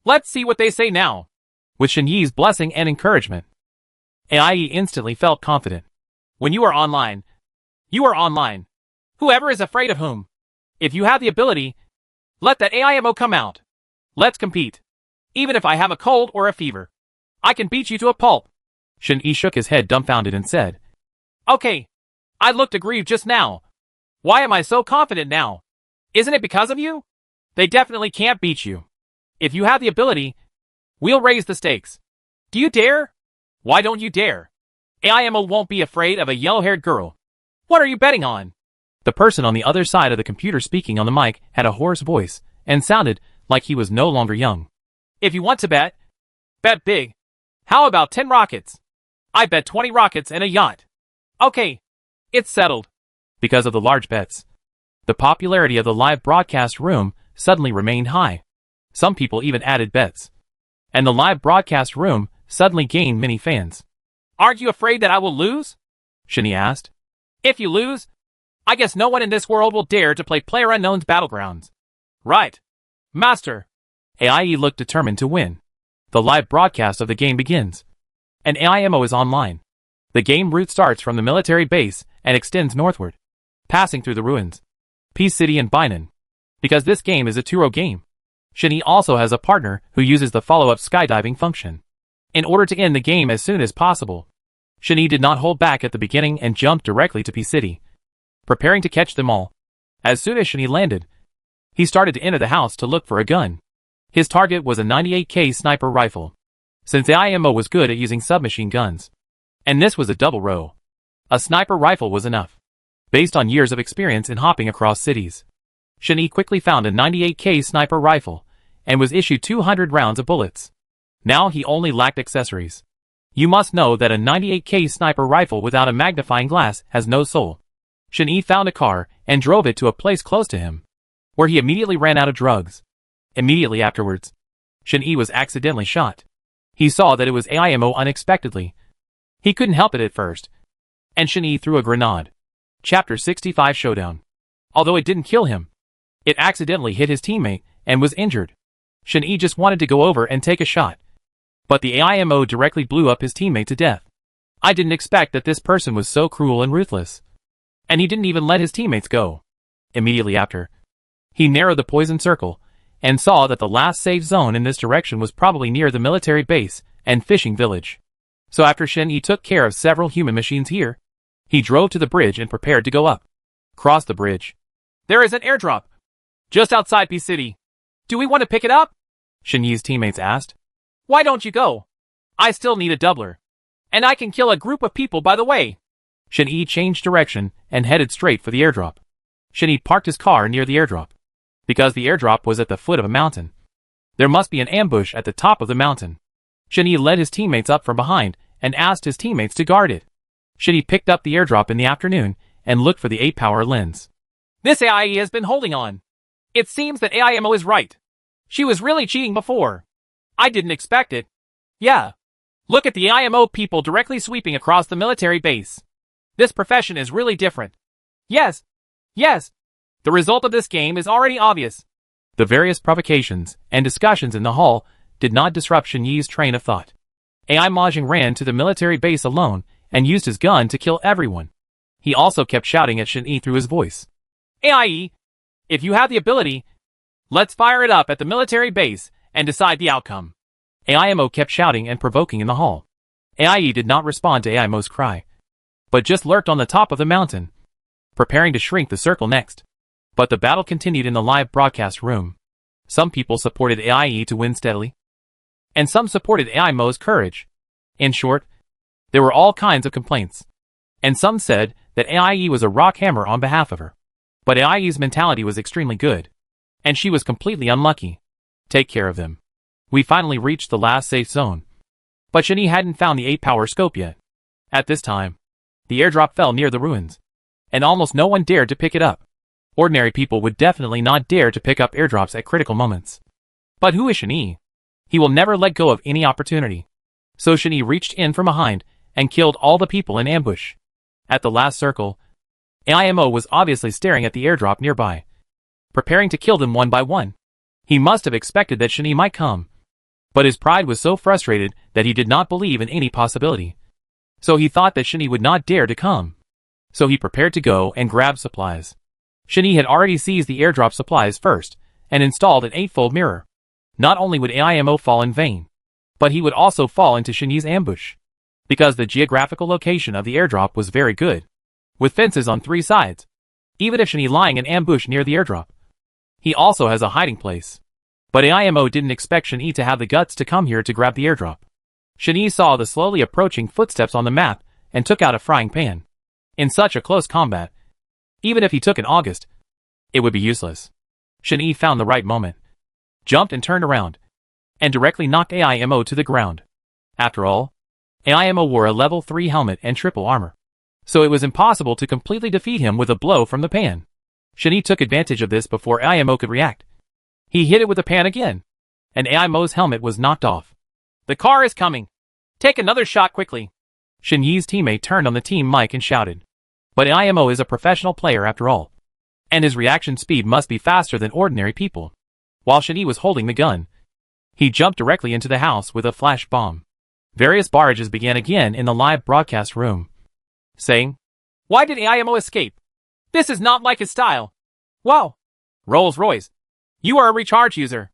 Let's see what they say now. With Shani's blessing and encouragement, AIE instantly felt confident. When you are online, you are online. Whoever is afraid of whom. If you have the ability, let that AIMO come out. Let's compete. Even if I have a cold or a fever, I can beat you to a pulp. Shani shook his head dumbfounded and said, Okay. I looked aggrieved just now. Why am I so confident now? Isn't it because of you? They definitely can't beat you. If you have the ability, we'll raise the stakes. Do you dare? Why don't you dare? AIMO won't be afraid of a yellow-haired girl. What are you betting on? The person on the other side of the computer speaking on the mic had a hoarse voice and sounded like he was no longer young. If you want to bet, bet big. How about 10 rockets? I bet 20 rockets and a yacht. Okay, it's settled. Because of the large bets, the popularity of the live broadcast room suddenly remained high. Some people even added bets, and the live broadcast room suddenly gained many fans. Aren't you afraid that I will lose? Shani asked. If you lose, I guess no one in this world will dare to play PlayerUnknown's Battlegrounds. Right. Master. AIE looked determined to win. The live broadcast of the game begins, and AIMO is online. The game route starts from the military base and extends northward, passing through the ruins, Peace City and Bainan. Because this game is a two-row game, Shani also has a partner who uses the follow-up skydiving function in order to end the game as soon as possible. Shani did not hold back at the beginning and jumped directly to Peace City, preparing to catch them all. As soon as Shani landed, he started to enter the house to look for a gun. His target was a 98K sniper rifle, since AIMO was good at using submachine guns, and this was a double row. A sniper rifle was enough, based on years of experience in hopping across cities. Shani quickly found a 98K sniper rifle and was issued 200 rounds of bullets. Now he only lacked accessories. You must know that a 98K sniper rifle without a magnifying glass has no soul. Shen Yi found a car and drove it to a place close to him, where he immediately ran out of drugs. Immediately afterwards, Shen Yi was accidentally shot. He saw that it was AIMO unexpectedly. He couldn't help it at first, and Shen Yi threw a grenade. Chapter 65 Showdown. Although it didn't kill him, it accidentally hit his teammate and was injured. Shen Yi just wanted to go over and take a shot, but the AIMO directly blew up his teammate to death. I didn't expect that this person was so cruel and ruthless. And he didn't even let his teammates go. Immediately after, he narrowed the poison circle and saw that the last safe zone in this direction was probably near the military base and fishing village. So after Shen Yi took care of several human machines here, he drove to the bridge and prepared to go up. Cross the bridge. There is an airdrop just outside P City. Do we want to pick it up? Shen Yi's teammates asked. Why don't you go? I still need a doubler. And I can kill a group of people by the way. Shen Yi changed direction and headed straight for the airdrop. Shen Yi parked his car near the airdrop, because the airdrop was at the foot of a mountain. There must be an ambush at the top of the mountain. Shen Yi led his teammates up from behind and asked his teammates to guard it. Shen Yi picked up the airdrop in the afternoon and looked for the 8-power lens. This AIE has been holding on. It seems that AIMO is right. She was really cheating before. I didn't expect it. Yeah. Look at the AIMO people directly sweeping across the military base. This profession is really different. Yes. Yes. The result of this game is already obvious. The various provocations and discussions in the hall did not disrupt Shen Yi's train of thought. AI Mahjong ran to the military base alone and used his gun to kill everyone. He also kept shouting at Shen Yi through his voice. AIE, if you have the ability, let's fire it up at the military base and decide the outcome. AIMO kept shouting and provoking in the hall. AIE did not respond to AIMO's cry, but just lurked on the top of the mountain, preparing to shrink the circle next. But the battle continued in the live broadcast room. Some people supported AIE to win steadily, and some supported AIMO's courage. In short, there were all kinds of complaints, and some said that AIE was a rock hammer on behalf of her. But AIE's mentality was extremely good, and she was completely unlucky. Take care of them. We finally reached the last safe zone. But Shen Yi hadn't found the 8-power scope yet. At this time, the airdrop fell near the ruins, and almost no one dared to pick it up. Ordinary people would definitely not dare to pick up airdrops at critical moments. But who is Shen Yi? He will never let go of any opportunity. So Shen Yi reached in from behind and killed all the people in ambush. At the last circle, AIMO was obviously staring at the airdrop nearby, preparing to kill them one by one. He must have expected that Shen Yi might come, but his pride was so frustrated that he did not believe in any possibility. So he thought that Shen Yi would not dare to come. So he prepared to go and grab supplies. Shen Yi had already seized the airdrop supplies first and installed an 8-fold mirror. Not only would AIMO fall in vain, but he would also fall into Shen Yi's ambush, because the geographical location of the airdrop was very good, with fences on 3 sides. Even if Shen Yi lying in ambush near the airdrop, he also has a hiding place. But AIMO didn't expect Shen Yi to have the guts to come here to grab the airdrop. Shen Yi saw the slowly approaching footsteps on the map and took out a frying pan. In such a close combat, even if he took an August, it would be useless. Shen Yi found the right moment, jumped and turned around, and directly knocked AIMO to the ground. After all, AIMO wore a level 3 helmet and triple armor, so it was impossible to completely defeat him with a blow from the pan. Shen Yi took advantage of this before AIMO could react. He hit it with the pan again, and AIMO's helmet was knocked off. The car is coming. Take another shot quickly. Shen Yi's teammate turned on the team mic and shouted. But AIMO is a professional player after all, and his reaction speed must be faster than ordinary people. While Shen Yi was holding the gun, he jumped directly into the house with a flash bomb. Various barrages began again in the live broadcast room, saying, "Why did AIMO escape? This is not like his style. Wow. Rolls-Royce. You are a recharge user.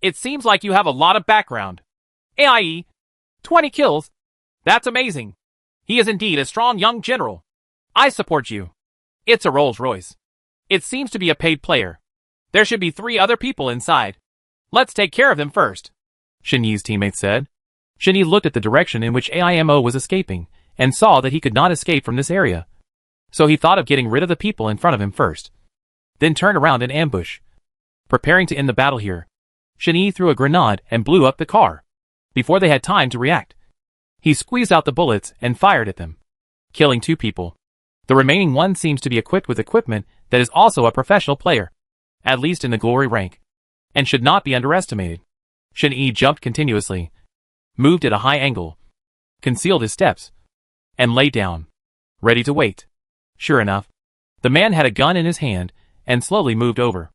It seems like you have a lot of background. AIE. 20 kills. That's amazing. He is indeed a strong young general. I support you. It's a Rolls-Royce. It seems to be a paid player. There should be 3 other people inside. Let's take care of them first," Shen Yi's teammate said. Shen Yi looked at the direction in which AIMO was escaping and saw that he could not escape from this area. So he thought of getting rid of the people in front of him first, then turn around and ambush, preparing to end the battle here. Shen-Yi threw a grenade and blew up the car. Before they had time to react, he squeezed out the bullets and fired at them, killing 2 people. The remaining one seems to be equipped with equipment that is also a professional player, at least in the glory rank, and should not be underestimated. Shen-Yi jumped continuously, moved at a high angle, concealed his steps, and lay down, ready to wait. Sure enough, the man had a gun in his hand and slowly moved over.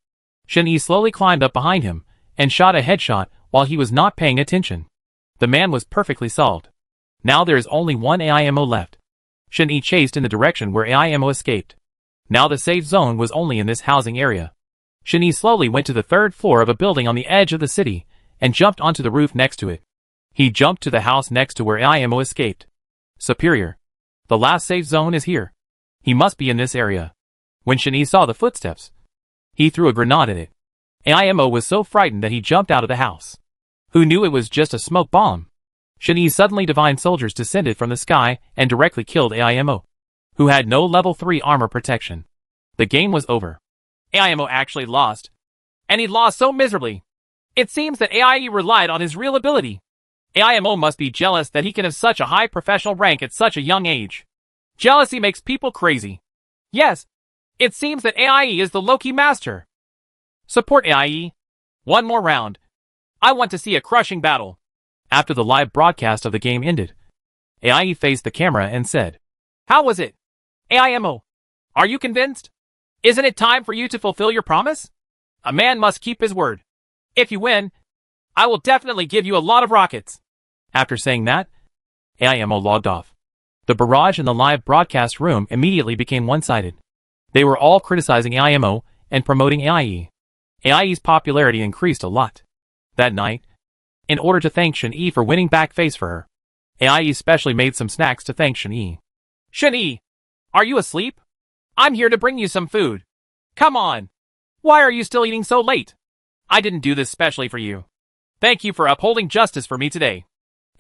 Shen-Yi slowly climbed up behind him and shot a headshot while he was not paying attention. The man was perfectly solved. Now there is only one AIMO left. Shen-Yi chased in the direction where AIMO escaped. Now the safe zone was only in this housing area. Shen-Yi slowly went to the 3rd floor of a building on the edge of the city and jumped onto the roof next to it. He jumped to the house next to where AIMO escaped. Superior. The last safe zone is here. He must be in this area. When Shen-Yi saw the footsteps, he threw a grenade at it. AIMO was so frightened that he jumped out of the house. Who knew it was just a smoke bomb? Shen-Yi suddenly divined soldiers descended from the sky and directly killed AIMO, who had no level 3 armor protection. The game was over. AIMO actually lost. And he lost so miserably. It seems that AIE relied on his real ability. AIMO must be jealous that he can have such a high professional rank at such a young age. Jealousy makes people crazy. Yes, it seems that AIE is the Loki master. Support AIE. One more round. I want to see a crushing battle. After the live broadcast of the game ended, AIE faced the camera and said, "How was it? AIMO, are you convinced? Isn't it time for you to fulfill your promise? A man must keep his word. If you win, I will definitely give you a lot of rockets." After saying that, AIMO logged off. The barrage in the live broadcast room immediately became one-sided. They were all criticizing AIMO and promoting AIE. AIE's popularity increased a lot. That night, in order to thank Shen-Yi for winning back face for her, AIE specially made some snacks to thank Shen-Yi. "Shen-Yi, are you asleep? I'm here to bring you some food. Come on. Why are you still eating so late? I didn't do this specially for you. Thank you for upholding justice for me today."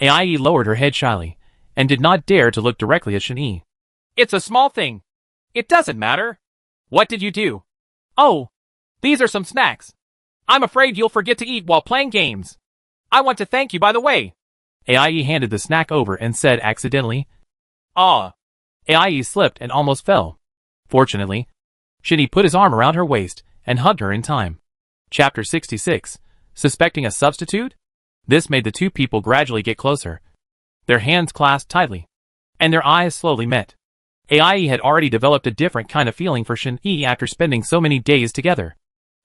AIE lowered her head shyly and did not dare to look directly at Shen-Yi. "It's a small thing. It doesn't matter. What did you do? Oh, these are some snacks. I'm afraid you'll forget to eat while playing games. I want to thank you by the way." AIE handed the snack over and said accidentally, "Ah." AIE slipped and almost fell. Fortunately, Shen-Yi put his arm around her waist and hugged her in time. Chapter 66. Suspecting a substitute? This made the 2 people gradually get closer. Their hands clasped tightly, and their eyes slowly met. AIE had already developed a different kind of feeling for Shen-Yi after spending so many days together.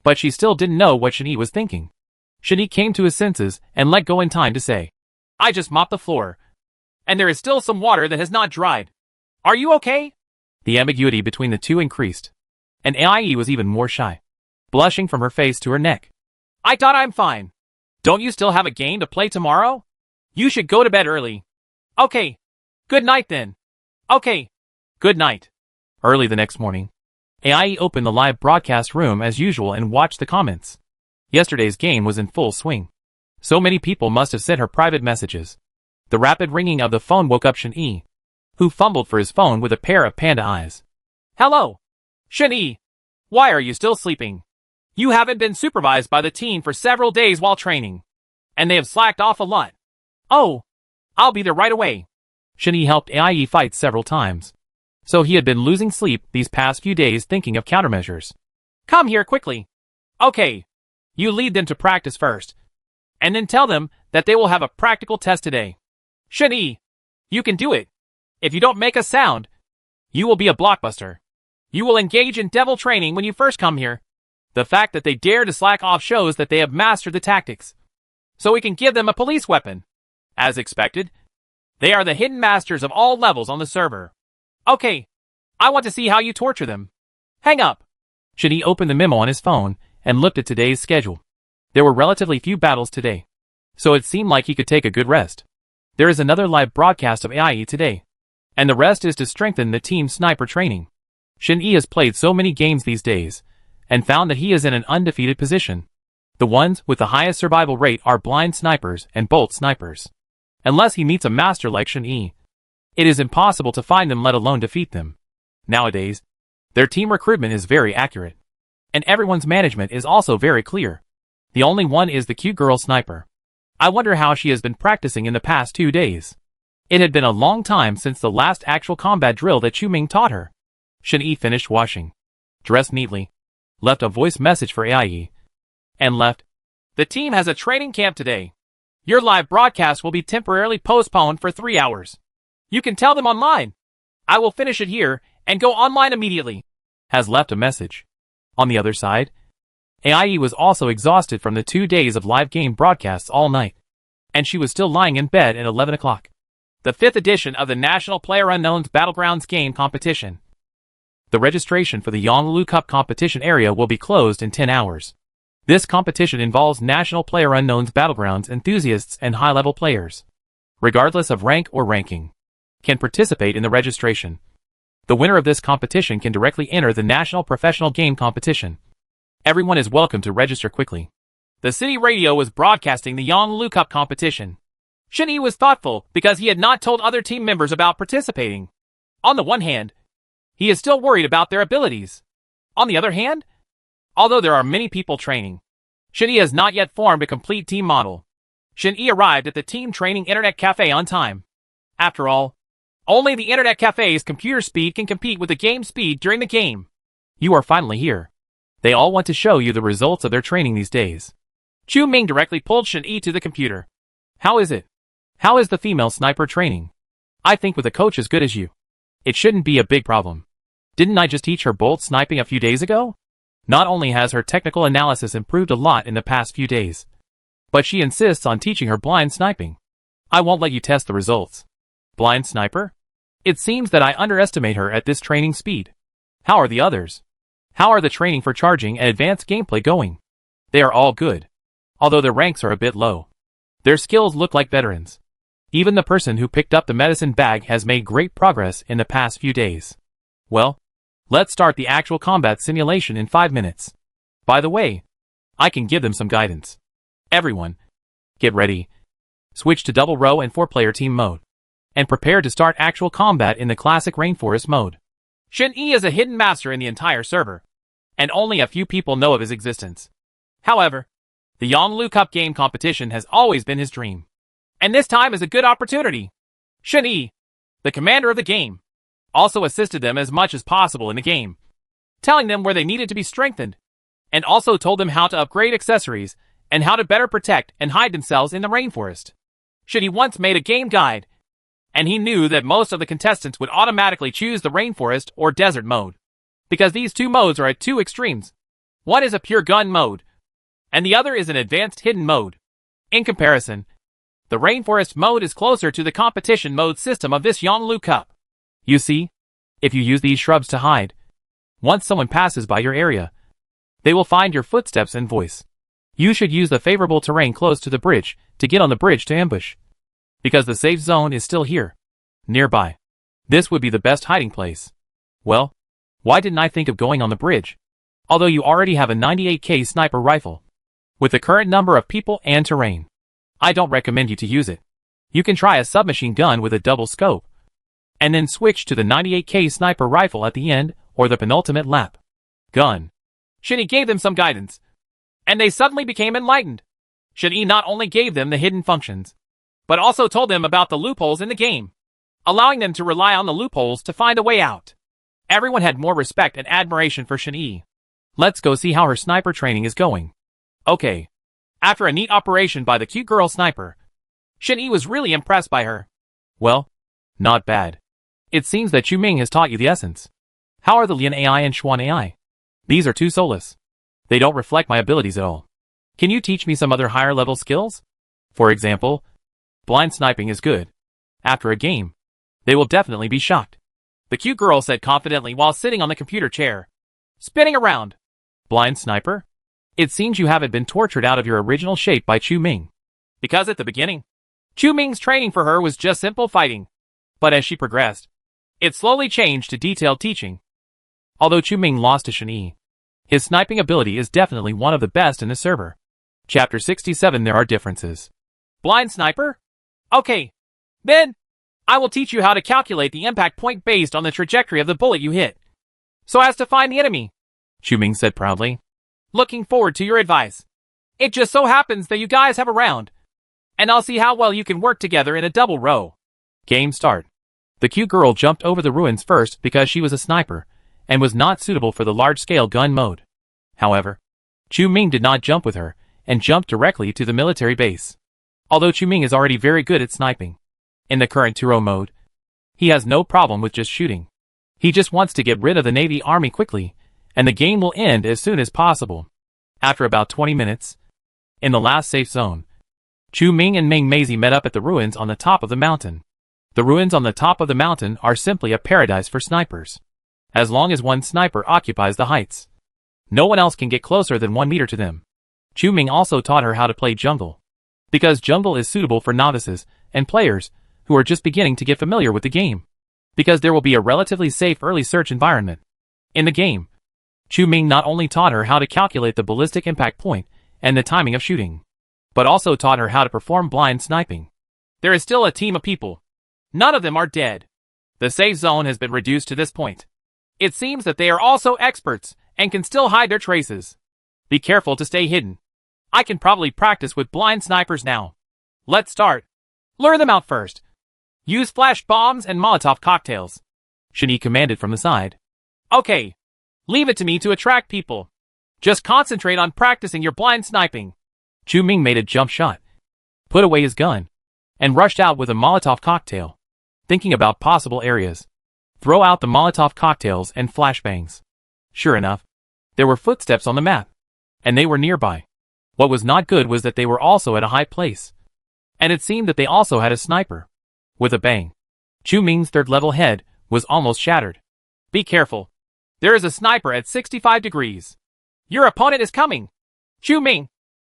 But she still didn't know what Shen-Yi was thinking. Shen-Yi came to his senses and let go in time to say, "I just mopped the floor, and there is still some water that has not dried. Are you okay?" The ambiguity between the 2 increased, and AIE was even more shy, blushing from her face to her neck. "I thought I'm fine. Don't you still have a game to play tomorrow? You should go to bed early." "Okay. Good night then." "Okay. Good night." Early the next morning, AIE opened the live broadcast room as usual and watched the comments. Yesterday's game was in full swing. So many people must have sent her private messages. The rapid ringing of the phone woke up Shen-Yi, who fumbled for his phone with a pair of panda eyes. "Hello. Shen-Yi. Why are you still sleeping? You haven't been supervised by the team for several days while training, and they have slacked off a lot. Oh, I'll be there right away." Shen-Yi helped AIE fight several times, so he had been losing sleep these past few days thinking of countermeasures. "Come here quickly. Okay. You lead them to practice first, and then tell them that they will have a practical test today. Shen-Yi, you can do it. If you don't make a sound, you will be a blockbuster. You will engage in devil training when you first come here. The fact that they dare to slack off shows that they have mastered the tactics. So we can give them a police weapon. As expected, they are the hidden masters of all levels on the server. Okay, I want to see how you torture them. Hang up." Shen-Yi opened the memo on his phone and looked at today's schedule. There were relatively few battles today, so it seemed like he could take a good rest. There is another live broadcast of AIE today, and the rest is to strengthen the team's sniper training. Shen-Yi has played so many games these days, and found that he is in an undefeated position. The ones with the highest survival rate are blind snipers and bolt snipers. Unless he meets a master like Shen-Yi, it is impossible to find them let alone defeat them. Nowadays, their team recruitment is very accurate, and everyone's management is also very clear. The only one is the cute girl sniper. I wonder how she has been practicing in the past 2 days. It had been a long time since the last actual combat drill that Chu-Ming taught her. Shen-Yi finished washing, dressed neatly, left a voice message for Ai, and left. The team has a training camp today. Your live broadcast will be temporarily postponed for 3 hours. You can tell them online. I will finish it here and go online immediately. Has left a message. On the other side, Ai was also exhausted from the 2 days of live game broadcasts all night, and she was still lying in bed at 11 o'clock. The 5th edition of the National PlayerUnknown's Battlegrounds game competition. The registration for the Yonglulu Cup competition area will be closed in 10 hours. This competition involves National PlayerUnknown's Battlegrounds enthusiasts and high-level players, regardless of rank or ranking, can participate in the registration. The winner of this competition can directly enter the National Professional Game Competition. Everyone is welcome to register quickly. The city radio was broadcasting the Yonglulu Cup competition. Shen-Yi was thoughtful because he had not told other team members about participating. On the one hand, he is still worried about their abilities. On the other hand, although there are many people training, Shen-Yi has not yet formed a complete team model. Shen-Yi arrived at the team training internet cafe on time. After all, only the internet cafe's computer speed can compete with the game speed during the game. You are finally here. They all want to show you the results of their training these days. Chu-Ming directly pulled Shen-Yi to the computer. How is it? How is the female sniper training? I think with a coach as good as you, it shouldn't be a big problem. Didn't I just teach her bolt sniping a few days ago? Not only has her technical analysis improved a lot in the past few days, but she insists on teaching her blind sniping. I won't let you test the results. Blind sniper? It seems that I underestimate her at this training speed. How are the others? How are the training for charging and advanced gameplay going? They are all good, although their ranks are a bit low. Their skills look like veterans. Even the person who picked up the medicine bag has made great progress in the past few days. Well, let's start the actual combat simulation in 5 minutes. By the way, I can give them some guidance. Everyone, get ready. Switch to double row and 4-player team mode, and prepare to start actual combat in the classic rainforest mode. Shen-Yi is a hidden master in the entire server, and only a few people know of his existence. However, the Yonglulu Cup game competition has always been his dream, and this time is a good opportunity. Shen-Yi, the commander of the game, also assisted them as much as possible in the game, telling them where they needed to be strengthened, and also told them how to upgrade accessories and how to better protect and hide themselves in the rainforest. Shen-Yi once made a game guide, and he knew that most of the contestants would automatically choose the rainforest or desert mode, because these two modes are at two extremes. One is a pure gun mode, and the other is an advanced hidden mode. In comparison, the rainforest mode is closer to the competition mode system of this Yonglulu Cup. You see, if you use these shrubs to hide, once someone passes by your area, they will find your footsteps and voice. You should use the favorable terrain close to the bridge to get on the bridge to ambush, because the safe zone is still here, nearby. This would be the best hiding place. Well, why didn't I think of going on the bridge? Although you already have a 98K sniper rifle. With the current number of people and terrain, I don't recommend you to use it. You can try a submachine gun with a double scope, and then switch to the 98K sniper rifle at the end or the penultimate lap. Gun. Shen-Yi gave them some guidance, and they suddenly became enlightened. Shen-Yi not only gave them the hidden functions, but also told them about the loopholes in the game, allowing them to rely on the loopholes to find a way out. Everyone had more respect and admiration for Shen-Yi. Let's go see how her sniper training is going. Okay. After a neat operation by the cute girl sniper, Shen-Yi was really impressed by her. Well, not bad. It seems that Chu-Ming has taught you the essence. How are the Lian AI and Xuan AI? These are too soulless. They don't reflect my abilities at all. Can you teach me some other higher level skills? For example, blind sniping is good. After a game, they will definitely be shocked. The cute girl said confidently while sitting on the computer chair, spinning around. Blind sniper? It seems you haven't been tortured out of your original shape by Chu-Ming. Because at the beginning, Chu-Ming's training for her was just simple fighting. But as she progressed, it slowly changed to detailed teaching. Although Chu-Ming lost to Shen-Yi, his sniping ability is definitely one of the best in the server. Chapter 67. There are differences. Blind sniper? Okay. Then, I will teach you how to calculate the impact point based on the trajectory of the bullet you hit, so as to find the enemy, Chu-Ming said proudly. Looking forward to your advice. It just so happens that you guys have a round, and I'll see how well you can work together in a double row. Game start. The cute girl jumped over the ruins first because she was a sniper, and was not suitable for the large-scale gun mode. However, Chu Ming did not jump with her, and jumped directly to the military base. Although Chu Ming is already very good at sniping, in the current 2-row mode, he has no problem with just shooting. He just wants to get rid of the Navy Army quickly, and the game will end as soon as possible. After about 20 minutes, in the last safe zone, Chu Ming and Ming Maisie met up at the ruins on the top of the mountain. The ruins on the top of the mountain are simply a paradise for snipers. As long as one sniper occupies the heights, no one else can get closer than 1 meter to them. Chu Ming also taught her how to play jungle, because jungle is suitable for novices and players who are just beginning to get familiar with the game, because there will be a relatively safe early search environment. In the game, Chu Ming not only taught her how to calculate the ballistic impact point and the timing of shooting, but also taught her how to perform blind sniping. There is still a team of people. None of them are dead. The safe zone has been reduced to this point. It seems that they are also experts and can still hide their traces. Be careful to stay hidden. I can probably practice with blind snipers now. Let's start. Lure them out first. Use flash bombs and Molotov cocktails, Shani commanded from the side. Okay. Leave it to me to attract people. Just concentrate on practicing your blind sniping. Chu Ming made a jump shot, put away his gun, and rushed out with a Molotov cocktail, thinking about possible areas. Throw out the Molotov cocktails and flashbangs. Sure enough, there were footsteps on the map, and they were nearby. What was not good was that they were also at a high place, and it seemed that they also had a sniper. With a bang, Chu Ming's third-level head was almost shattered. Be careful. There is a sniper at 65 degrees. Your opponent is coming. Chu Ming,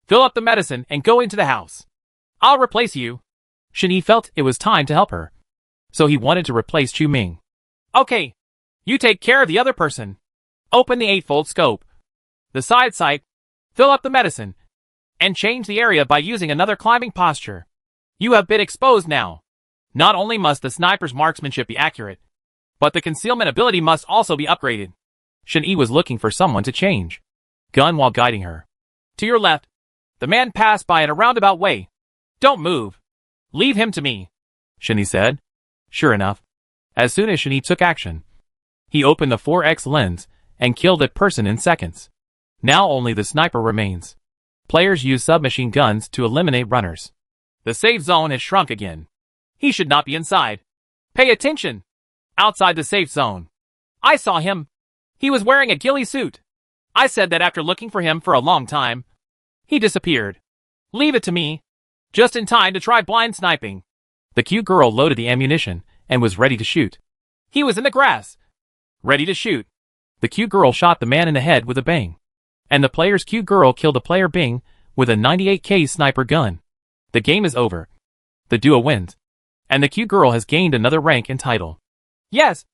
fill up the medicine and go into the house. I'll replace you. Shani felt it was time to help her, so he wanted to replace Chu Ming. Okay. You take care of the other person. Open the 8-fold scope. The side sight. Fill up the medicine. And change the area by using another climbing posture. You have been exposed now. Not only must the sniper's marksmanship be accurate, but the concealment ability must also be upgraded. Shani was looking for someone to change gun while guiding her. To your left. The man passed by in a roundabout way. Don't move. Leave him to me, Shani said. Sure enough, as soon as Shani took action, he opened the 4X lens and killed that person in seconds. Now only the sniper remains. Players use submachine guns to eliminate runners. The safe zone has shrunk again. He should not be inside. Pay attention. Outside the safe zone. I saw him. He was wearing a ghillie suit. I said that after looking for him for a long time. He disappeared. Leave it to me. Just in time to try blind sniping. The cute girl loaded the ammunition and was ready to shoot. He was in the grass. Ready to shoot. The cute girl shot the man in the head with a bang. And the player's cute girl killed the player Bing with a 98K sniper gun. The game is over. The duo wins. And the cute girl has gained another rank and title. Yes.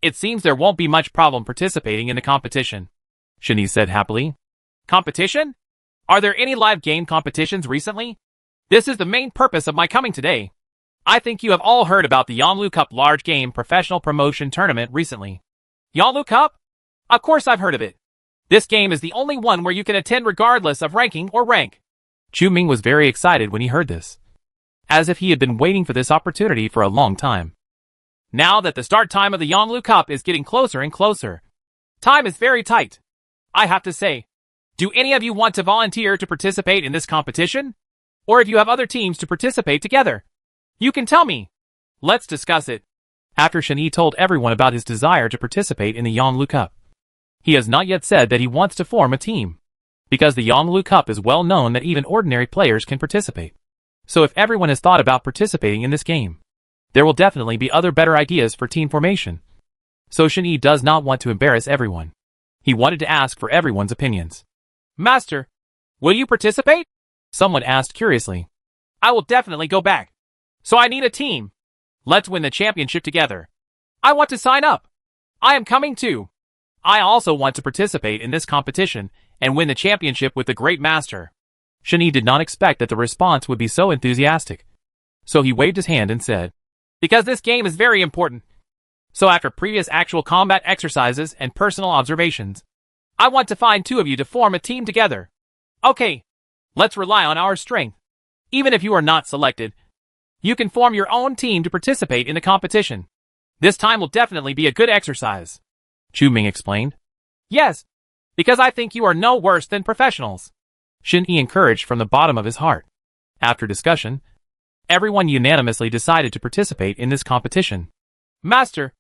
It seems there won't be much problem participating in the competition, Shani said happily. Competition? Are there any live game competitions recently? This is the main purpose of my coming today. I think you have all heard about the Yonglu Cup large game professional promotion tournament recently. Yonglu Cup? Of course I've heard of it. This game is the only one where you can attend regardless of ranking or rank. Chu Ming was very excited when he heard this, as if he had been waiting for this opportunity for a long time. Now that the start time of the Yonglu Cup is getting closer and closer, time is very tight. I have to say, do any of you want to volunteer to participate in this competition? Or if you have other teams to participate together, you can tell me. Let's discuss it. After Shani told everyone about his desire to participate in the Yonglu Cup, he has not yet said that he wants to form a team, because the Yonglu Cup is well known that even ordinary players can participate. So if everyone has thought about participating in this game, there will definitely be other better ideas for team formation. So Shani does not want to embarrass everyone. He wanted to ask for everyone's opinions. Master, will you participate? Someone asked curiously. I will definitely go back. So I need a team. Let's win the championship together. I want to sign up. I am coming too. I also want to participate in this competition and win the championship with the great master. Shani did not expect that the response would be so enthusiastic. So he waved his hand and said, because this game is very important. So after previous actual combat exercises and personal observations, I want to find 2 of you to form a team together. Okay, Let's rely on our strength. Even if you are not selected, you can form your own team to participate in the competition. This time will definitely be a good exercise. Chu Ming explained. Yes, because I think you are no worse than professionals. Shen Yi encouraged from the bottom of his heart. After discussion, everyone unanimously decided to participate in this competition. Master,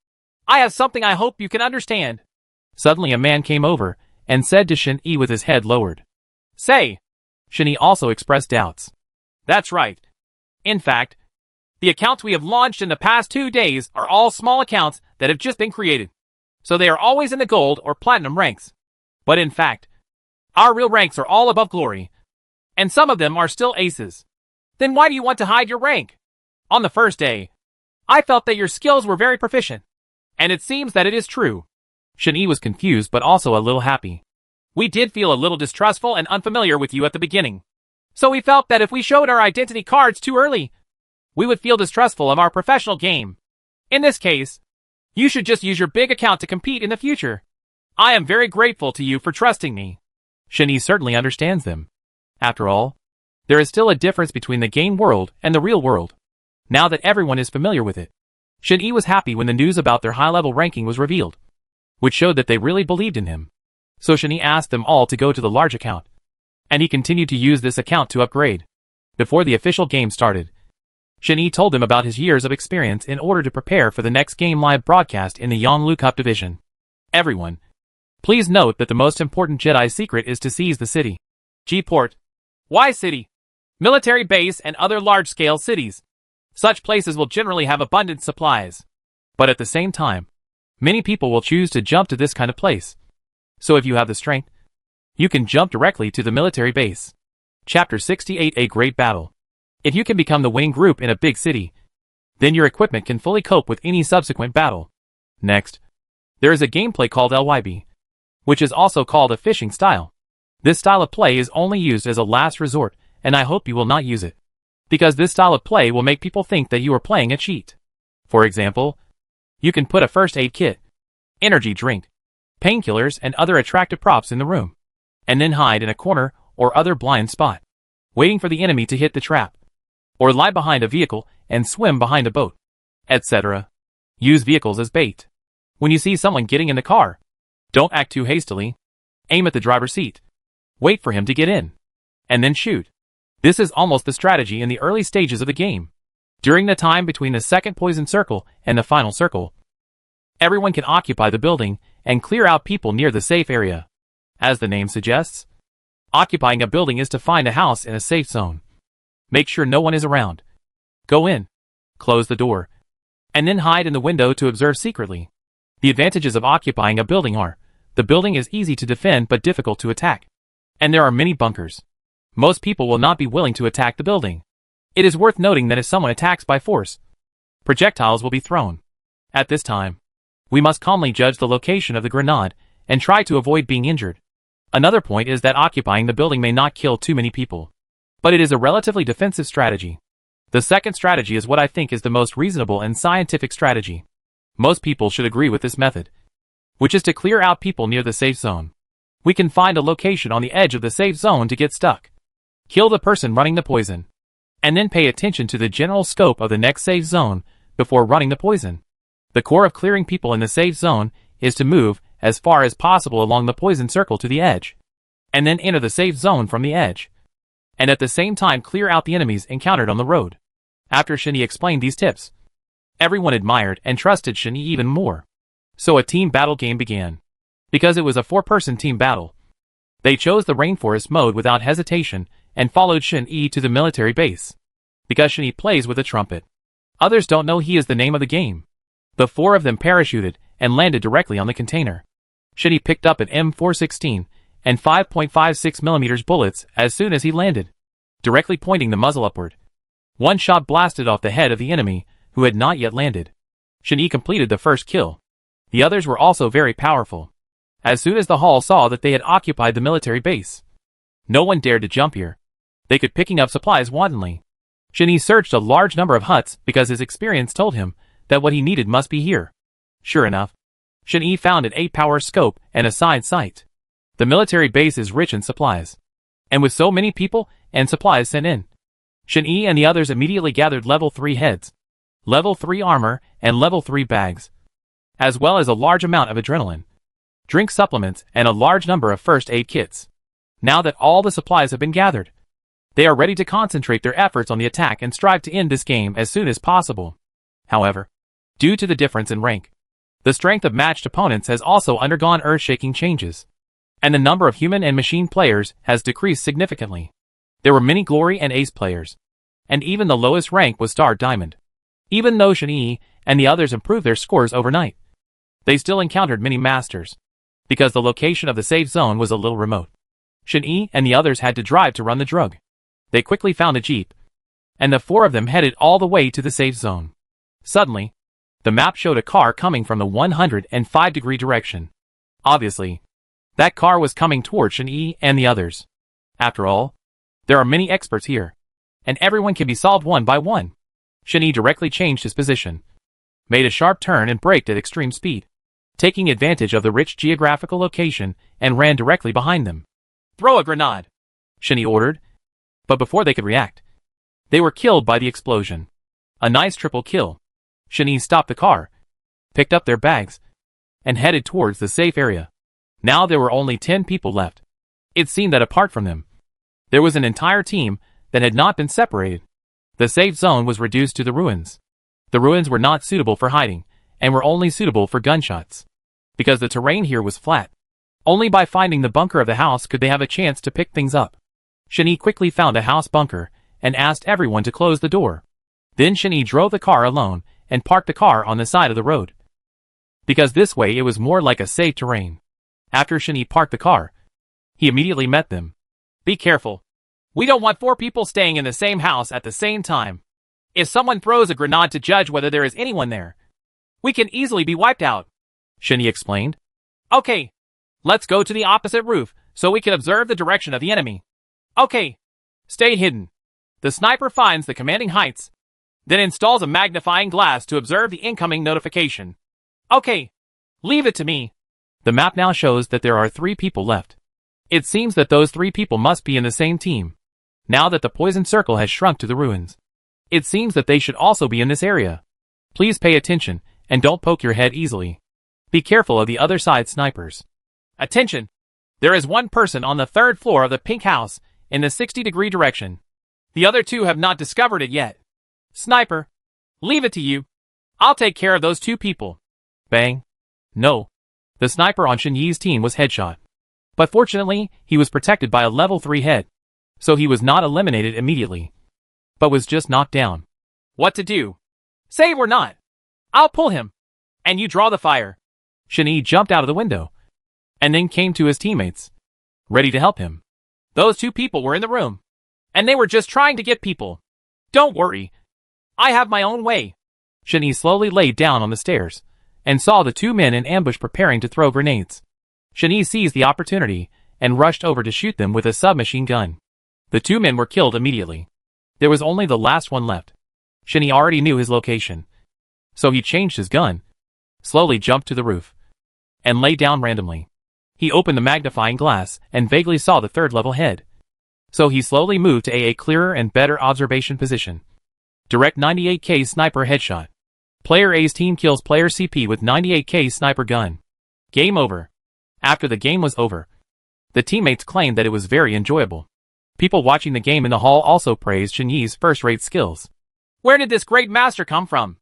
I have something I hope you can understand. Suddenly a man came over and said to Shen Yi with his head lowered. Say. Shen Yi also expressed doubts. That's right. In fact, the accounts we have launched in the past 2 days are all small accounts that have just been created. So they are always in the gold or platinum ranks. But in fact, our real ranks are all above glory. And some of them are still aces. Then why do you want to hide your rank? On the first day, I felt that your skills were very proficient. And it seems that it is true. Shen Yi was confused but also a little happy. We did feel a little distrustful and unfamiliar with you at the beginning. So we felt that if we showed our identity cards too early, we would feel distrustful of our professional game. In this case, you should just use your big account to compete in the future. I am very grateful to you for trusting me. Shen Yi certainly understands them. After all, there is still a difference between the game world and the real world. Now that everyone is familiar with it, Shen Yi was happy when the news about their high-level ranking was revealed, which showed that they really believed in him. So Shen Yi asked them all to go to the large account, and he continued to use this account to upgrade. Before the official game started, Shen Yi told them about his years of experience in order to prepare for the next game live broadcast in the Yonglu Cup division. Everyone, please note that the most important Jedi secret is to seize the city. G-Port. Y City. Military base and other large-scale cities. Such places will generally have abundant supplies. But at the same time, many people will choose to jump to this kind of place. So if you have the strength, you can jump directly to the military base. Chapter 68: A Great Battle. If you can become the winning group in a big city, then your equipment can fully cope with any subsequent battle. Next, there is a gameplay called LYB, which is also called a fishing style. This style of play is only used as a last resort, and I hope you will not use it, because this style of play will make people think that you are playing a cheat. For example, you can put a first aid kit, energy drink, painkillers and other attractive props in the room, and then hide in a corner or other blind spot, waiting for the enemy to hit the trap, or lie behind a vehicle and swim behind a boat, etc. Use vehicles as bait. When you see someone getting in the car, don't act too hastily. Aim at the driver's seat. Wait for him to get in, and then shoot. This is almost the strategy in the early stages of the game. During the time between the second poison circle and the final circle, everyone can occupy the building and clear out people near the safe area. As the name suggests, occupying a building is to find a house in a safe zone. Make sure no one is around. Go in, close the door, and then hide in the window to observe secretly. The advantages of occupying a building are, the building is easy to defend but difficult to attack, and there are many bunkers. Most people will not be willing to attack the building. It is worth noting that if someone attacks by force, projectiles will be thrown. At this time, we must calmly judge the location of the grenade and try to avoid being injured. Another point is that occupying the building may not kill too many people, but it is a relatively defensive strategy. The second strategy is what I think is the most reasonable and scientific strategy. Most people should agree with this method, which is to clear out people near the safe zone. We can find a location on the edge of the safe zone to get stuck. Kill the person running the poison, and then pay attention to the general scope of the next safe zone before running the poison. The core of clearing people in the safe zone is to move as far as possible along the poison circle to the edge, and then enter the safe zone from the edge, and at the same time clear out the enemies encountered on the road. After Shen Yi explained these tips, everyone admired and trusted Shen Yi even more. So a team battle game began. Because it was a 4-person team battle, they chose the rainforest mode without hesitation and followed Shen Yi to the military base. Because Shen Yi plays with a trumpet, others don't know he is the name of the game. The 4 of them parachuted and landed directly on the container. Shen Yi picked up an M416 and 5.56mm bullets as soon as he landed, directly pointing the muzzle upward. One shot blasted off the head of the enemy, who had not yet landed. Shen Yi completed the first kill. The others were also very powerful. As soon as the Hall saw that they had occupied the military base, no one dared to jump here. They could picking up supplies wantonly. Shen Yi searched a large number of huts because his experience told him that what he needed must be here. Sure enough, Shen Yi found an 8-power scope and a side sight. The military base is rich in supplies, and with so many people, and supplies sent in. Shen-Yi and the others immediately gathered level 3 heads, level 3 armor, and level 3 bags, as well as a large amount of adrenaline, drink supplements, and a large number of first aid kits. Now that all the supplies have been gathered, they are ready to concentrate their efforts on the attack and strive to end this game as soon as possible. However, due to the difference in rank, the strength of matched opponents has also undergone earth-shaking changes, and the number of human and machine players has decreased significantly. There were many Glory and Ace players, and even the lowest rank was Star Diamond. Even though Shen-Yi and the others improved their scores overnight, they still encountered many Masters, because the location of the safe zone was a little remote. Shen-Yi and the others had to drive to run the drug. They quickly found a jeep, and the 4 of them headed all the way to the safe zone. Suddenly, the map showed a car coming from the 105-degree direction. Obviously, that car was coming toward Shen-Yi and the others. After all, there are many experts here, and everyone can be solved one by one. Shen-Yi directly changed his position, made a sharp turn and braked at extreme speed, taking advantage of the rich geographical location, and ran directly behind them. Throw a grenade, Shen-Yi ordered, but before they could react, they were killed by the explosion. A nice triple kill. Shen-Yi stopped the car, picked up their bags, and headed towards the safe area. Now there were only 10 people left. It seemed that apart from them, there was an entire team that had not been separated. The safe zone was reduced to the ruins. The ruins were not suitable for hiding, and were only suitable for gunshots, because the terrain here was flat. Only by finding the bunker of the house could they have a chance to pick things up. Shen-Yi quickly found a house bunker, and asked everyone to close the door. Then Shen-Yi drove the car alone, and parked the car on the side of the road, because this way it was more like a safe terrain. After Shen-Yi parked the car, he immediately met them. Be careful. We don't want 4 people staying in the same house at the same time. If someone throws a grenade to judge whether there is anyone there, we can easily be wiped out, Shen-Yi explained. Okay, let's go to the opposite roof so we can observe the direction of the enemy. Okay, stay hidden. The sniper finds the commanding heights, then installs a magnifying glass to observe the incoming notification. Okay, leave it to me. The map now shows that there are 3 people left. It seems that those 3 people must be in the same team. Now that the poison circle has shrunk to the ruins, it seems that they should also be in this area. Please pay attention, and don't poke your head easily. Be careful of the other side snipers. Attention! There is 1 person on the 3rd floor of the pink house, in the 60-degree direction. The other 2 have not discovered it yet. Sniper, leave it to you. I'll take care of those 2 people. Bang. No. The sniper on Shen-Yi's team was headshot. But fortunately, he was protected by a level 3 head, so he was not eliminated immediately, but was just knocked down. What to do? Save or not? I'll pull him, and you draw the fire. Shen-Yi jumped out of the window, and then came to his teammates, ready to help him. Those 2 people were in the room, and they were just trying to get people. Don't worry. I have my own way. Shen-Yi slowly laid down on the stairs, and saw the 2 men in ambush preparing to throw grenades. Shen-Yi seized the opportunity, and rushed over to shoot them with a submachine gun. The 2 men were killed immediately. There was only the last one left. Shen-Yi already knew his location, so he changed his gun, slowly jumped to the roof, and lay down randomly. He opened the magnifying glass, and vaguely saw the 3rd level head. So he slowly moved to a clearer and better observation position. Direct 98K sniper headshot. Player A's team kills player CP with 98K sniper gun. Game over. After the game was over, the teammates claimed that it was very enjoyable. People watching the game in the hall also praised Shen-Yi's first-rate skills. Where did this great master come from?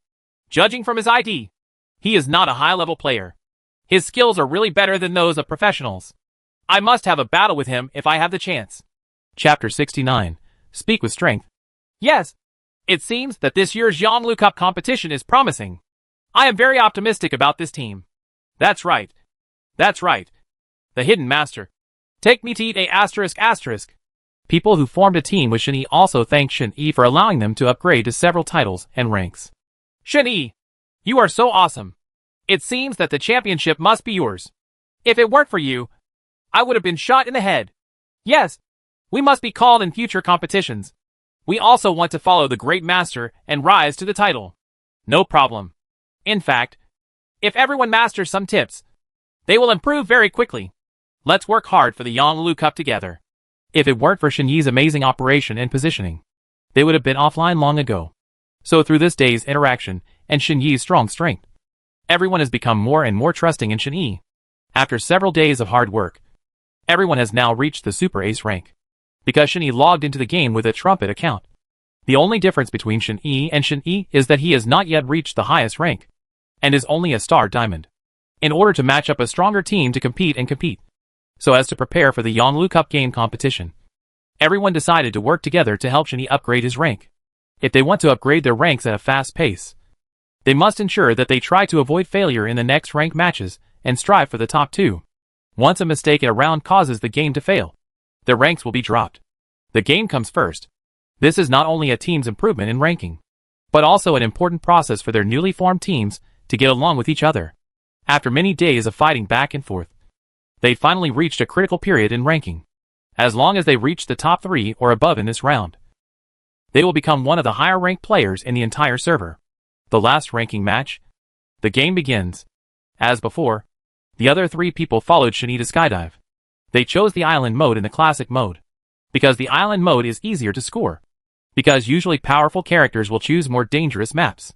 Judging from his ID, he is not a high-level player. His skills are really better than those of professionals. I must have a battle with him if I have the chance. Chapter 69. Speak with strength. Yes. It seems that this year's Yonglu Cup competition is promising. I am very optimistic about this team. That's right. That's right. The hidden master. Take me to eat a ***. People who formed a team with Shen-Yi also thanked Shen-Yi for allowing them to upgrade to several titles and ranks. Shen-Yi, you are so awesome. It seems that the championship must be yours. If it weren't for you, I would have been shot in the head. Yes, we must be called in future competitions. We also want to follow the great master and rise to the title. No problem. In fact, if everyone masters some tips, they will improve very quickly. Let's work hard for the Yonglu Cup together. If it weren't for Shen Yi's amazing operation and positioning, they would have been offline long ago. So through this day's interaction and Shen Yi's strong strength, everyone has become more and more trusting in Shen Yi. After several days of hard work, everyone has now reached the Super Ace rank, because Shen Yi logged into the game with a trumpet account. The only difference between Shen Yi and Shen Yi is that he has not yet reached the highest rank, and is only a star diamond. In order to match up a stronger team to compete, so as to prepare for the Yonglue Cup game competition, everyone decided to work together to help Shen Yi upgrade his rank. If they want to upgrade their ranks at a fast pace, they must ensure that they try to avoid failure in the next rank matches and strive for the top 2. Once a mistake in a round causes the game to fail, their ranks will be dropped. The game comes first. This is not only a team's improvement in ranking, but also an important process for their newly formed teams to get along with each other. After many days of fighting back and forth, they finally reached a critical period in ranking. As long as they reach the top 3 or above in this round, they will become one of the higher ranked players in the entire server. The last ranking match. The game begins. As before, the other 3 people followed Shen Yi to skydive. They chose the island mode in the classic mode, because the island mode is easier to score, because usually powerful characters will choose more dangerous maps.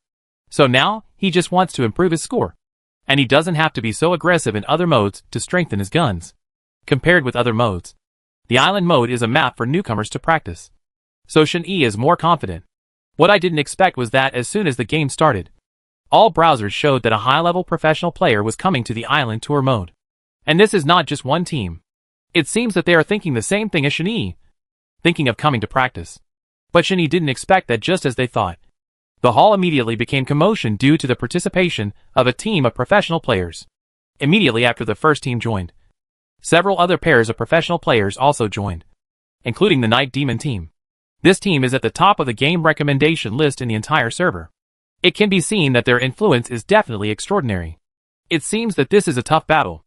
So now, he just wants to improve his score, and he doesn't have to be so aggressive in other modes to strengthen his guns. Compared with other modes, the island mode is a map for newcomers to practice. So Shen Yi is more confident. What I didn't expect was that as soon as the game started, all browsers showed that a high-level professional player was coming to the island tour mode. And this is not just one team. It seems that they are thinking the same thing as Shen Yi, thinking of coming to practice. But Shen Yi didn't expect that just as they thought. The hall immediately became commotion due to the participation of a team of professional players. Immediately after the first team joined, several other pairs of professional players also joined, including the Night Demon team. This team is at the top of the game recommendation list in the entire server. It can be seen that their influence is definitely extraordinary. It seems that this is a tough battle.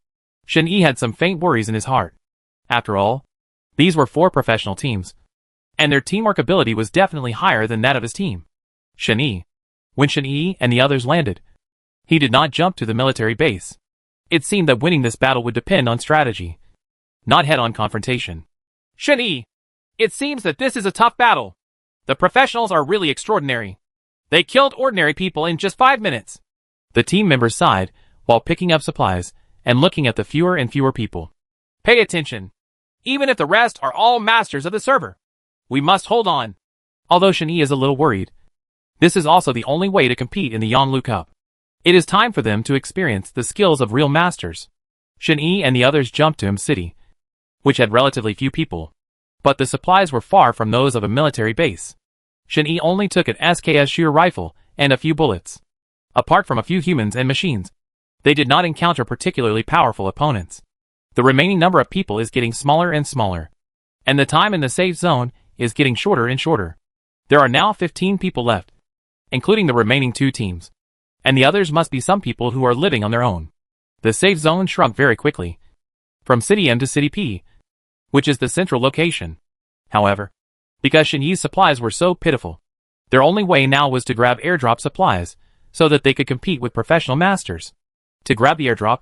Shen Yi had some faint worries in his heart. After all, these were 4 professional teams, and their teamwork ability was definitely higher than that of his team. Shen Yi. When Shen Yi and the others landed, he did not jump to the military base. It seemed that winning this battle would depend on strategy, not head-on confrontation. Shen Yi. It seems that this is a tough battle. The professionals are really extraordinary. They killed ordinary people in just 5 minutes. The team members sighed while picking up supplies and looking at the fewer and fewer people. Pay attention. Even if the rest are all masters of the server, we must hold on. Although Shen Yi is a little worried, this is also the only way to compete in the Yonglue Cup. It is time for them to experience the skills of real masters. Shen Yi and the others jumped to City, which had relatively few people, but the supplies were far from those of a military base. Shen Yi only took an SKS shooter rifle and a few bullets. Apart from a few humans and machines, they did not encounter particularly powerful opponents. The remaining number of people is getting smaller and smaller, and the time in the safe zone is getting shorter and shorter. There are now 15 people left, including the remaining 2 teams, and the others must be some people who are living on their own. The safe zone shrunk very quickly, from City M to City P, which is the central location. However, because Shen Yi's supplies were so pitiful, their only way now was to grab airdrop supplies, so that they could compete with professional masters. To grab the airdrop,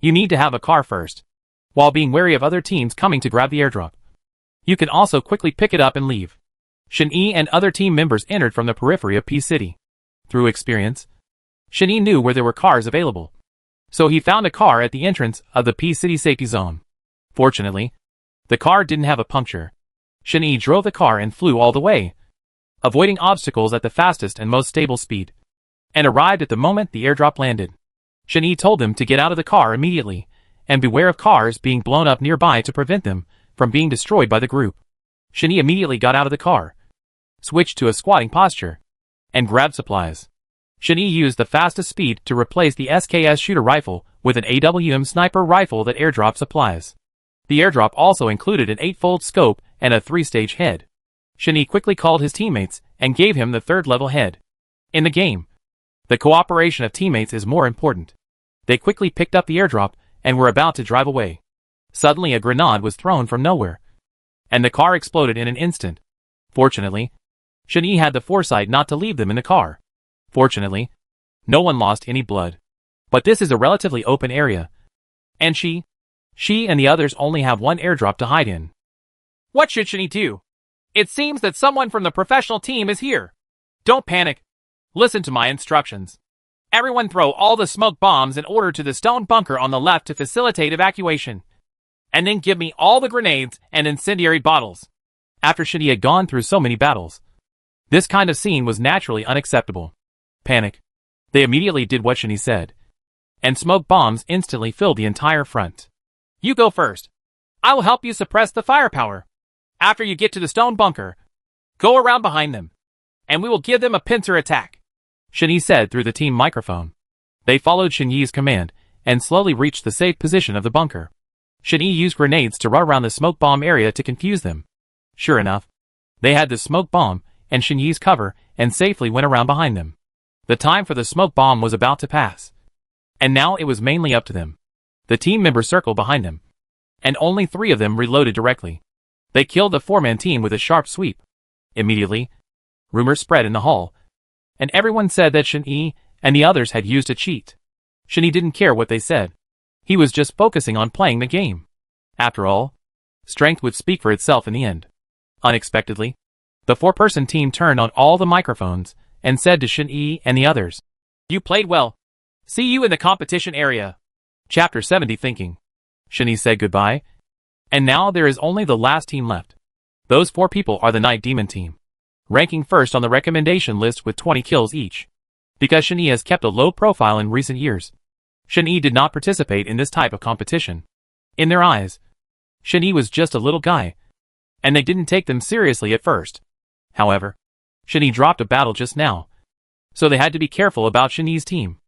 you need to have a car first, while being wary of other teams coming to grab the airdrop. You can also quickly pick it up and leave. Shen Yi and other team members entered from the periphery of P City. Through experience, Shen Yi knew where there were cars available, so he found a car at the entrance of the P City safety zone. Fortunately, the car didn't have a puncture. Shen Yi drove the car and flew all the way, avoiding obstacles at the fastest and most stable speed, and arrived at the moment the airdrop landed. Shen Yi told them to get out of the car immediately, and beware of cars being blown up nearby to prevent them from being destroyed by the group. Shen Yi immediately got out of the car, switched to a squatting posture, and grabbed supplies. Shen Yi used the fastest speed to replace the SKS shooter rifle with an AWM sniper rifle that airdropped supplies. The airdrop also included an 8-fold scope and a 3-stage head. Shen Yi quickly called his teammates and gave him the 3rd-level head. In the game, the cooperation of teammates is more important. They quickly picked up the airdrop and were about to drive away. Suddenly a grenade was thrown from nowhere, and the car exploded in an instant. Fortunately, Shen Yi had the foresight not to leave them in the car. Fortunately, no one lost any blood. But this is a relatively open area, and she and the others only have one airdrop to hide in. What should Shinyi do? It seems that someone from the professional team is here. Don't panic. Listen to my instructions. Everyone throw all the smoke bombs in order to the stone bunker on the left to facilitate evacuation. And then give me all the grenades and incendiary bottles. After Shinyi had gone through so many battles, this kind of scene was naturally unacceptable. Panic. They immediately did what Shinyi said, and smoke bombs instantly filled the entire front. You go first. I will help you suppress the firepower. After you get to the stone bunker, go around behind them, and we will give them a pincer attack, Shinyi said through the team microphone. They followed Shinyi's command and slowly reached the safe position of the bunker. Shinyi used grenades to run around the smoke bomb area to confuse them. Sure enough, they had the smoke bomb and Shinyi's cover and safely went around behind them. The time for the smoke bomb was about to pass, and now it was mainly up to them. The team members circled behind them, and only 3 of them reloaded directly. They killed the 4-man team with a sharp sweep. Immediately, rumors spread in the hall, and everyone said that Shinyi and the others had used a cheat. Shinyi didn't care what they said. He was just focusing on playing the game. After all, strength would speak for itself in the end. Unexpectedly, the 4-person team turned on all the microphones and said to Shinyi and the others, "You played well. See you in the competition area." Chapter 70 Thinking. Shinyi said goodbye, and now there is only the last team left. Those 4 people are the Night Demon team, ranking first on the recommendation list with 20 kills each. Because Shinyi has kept a low profile in recent years, Shinyi did not participate in this type of competition. In their eyes, Shinyi was just a little guy, and they didn't take them seriously at first. However, Shinyi dropped a battle just now, so they had to be careful about Shinyi's team.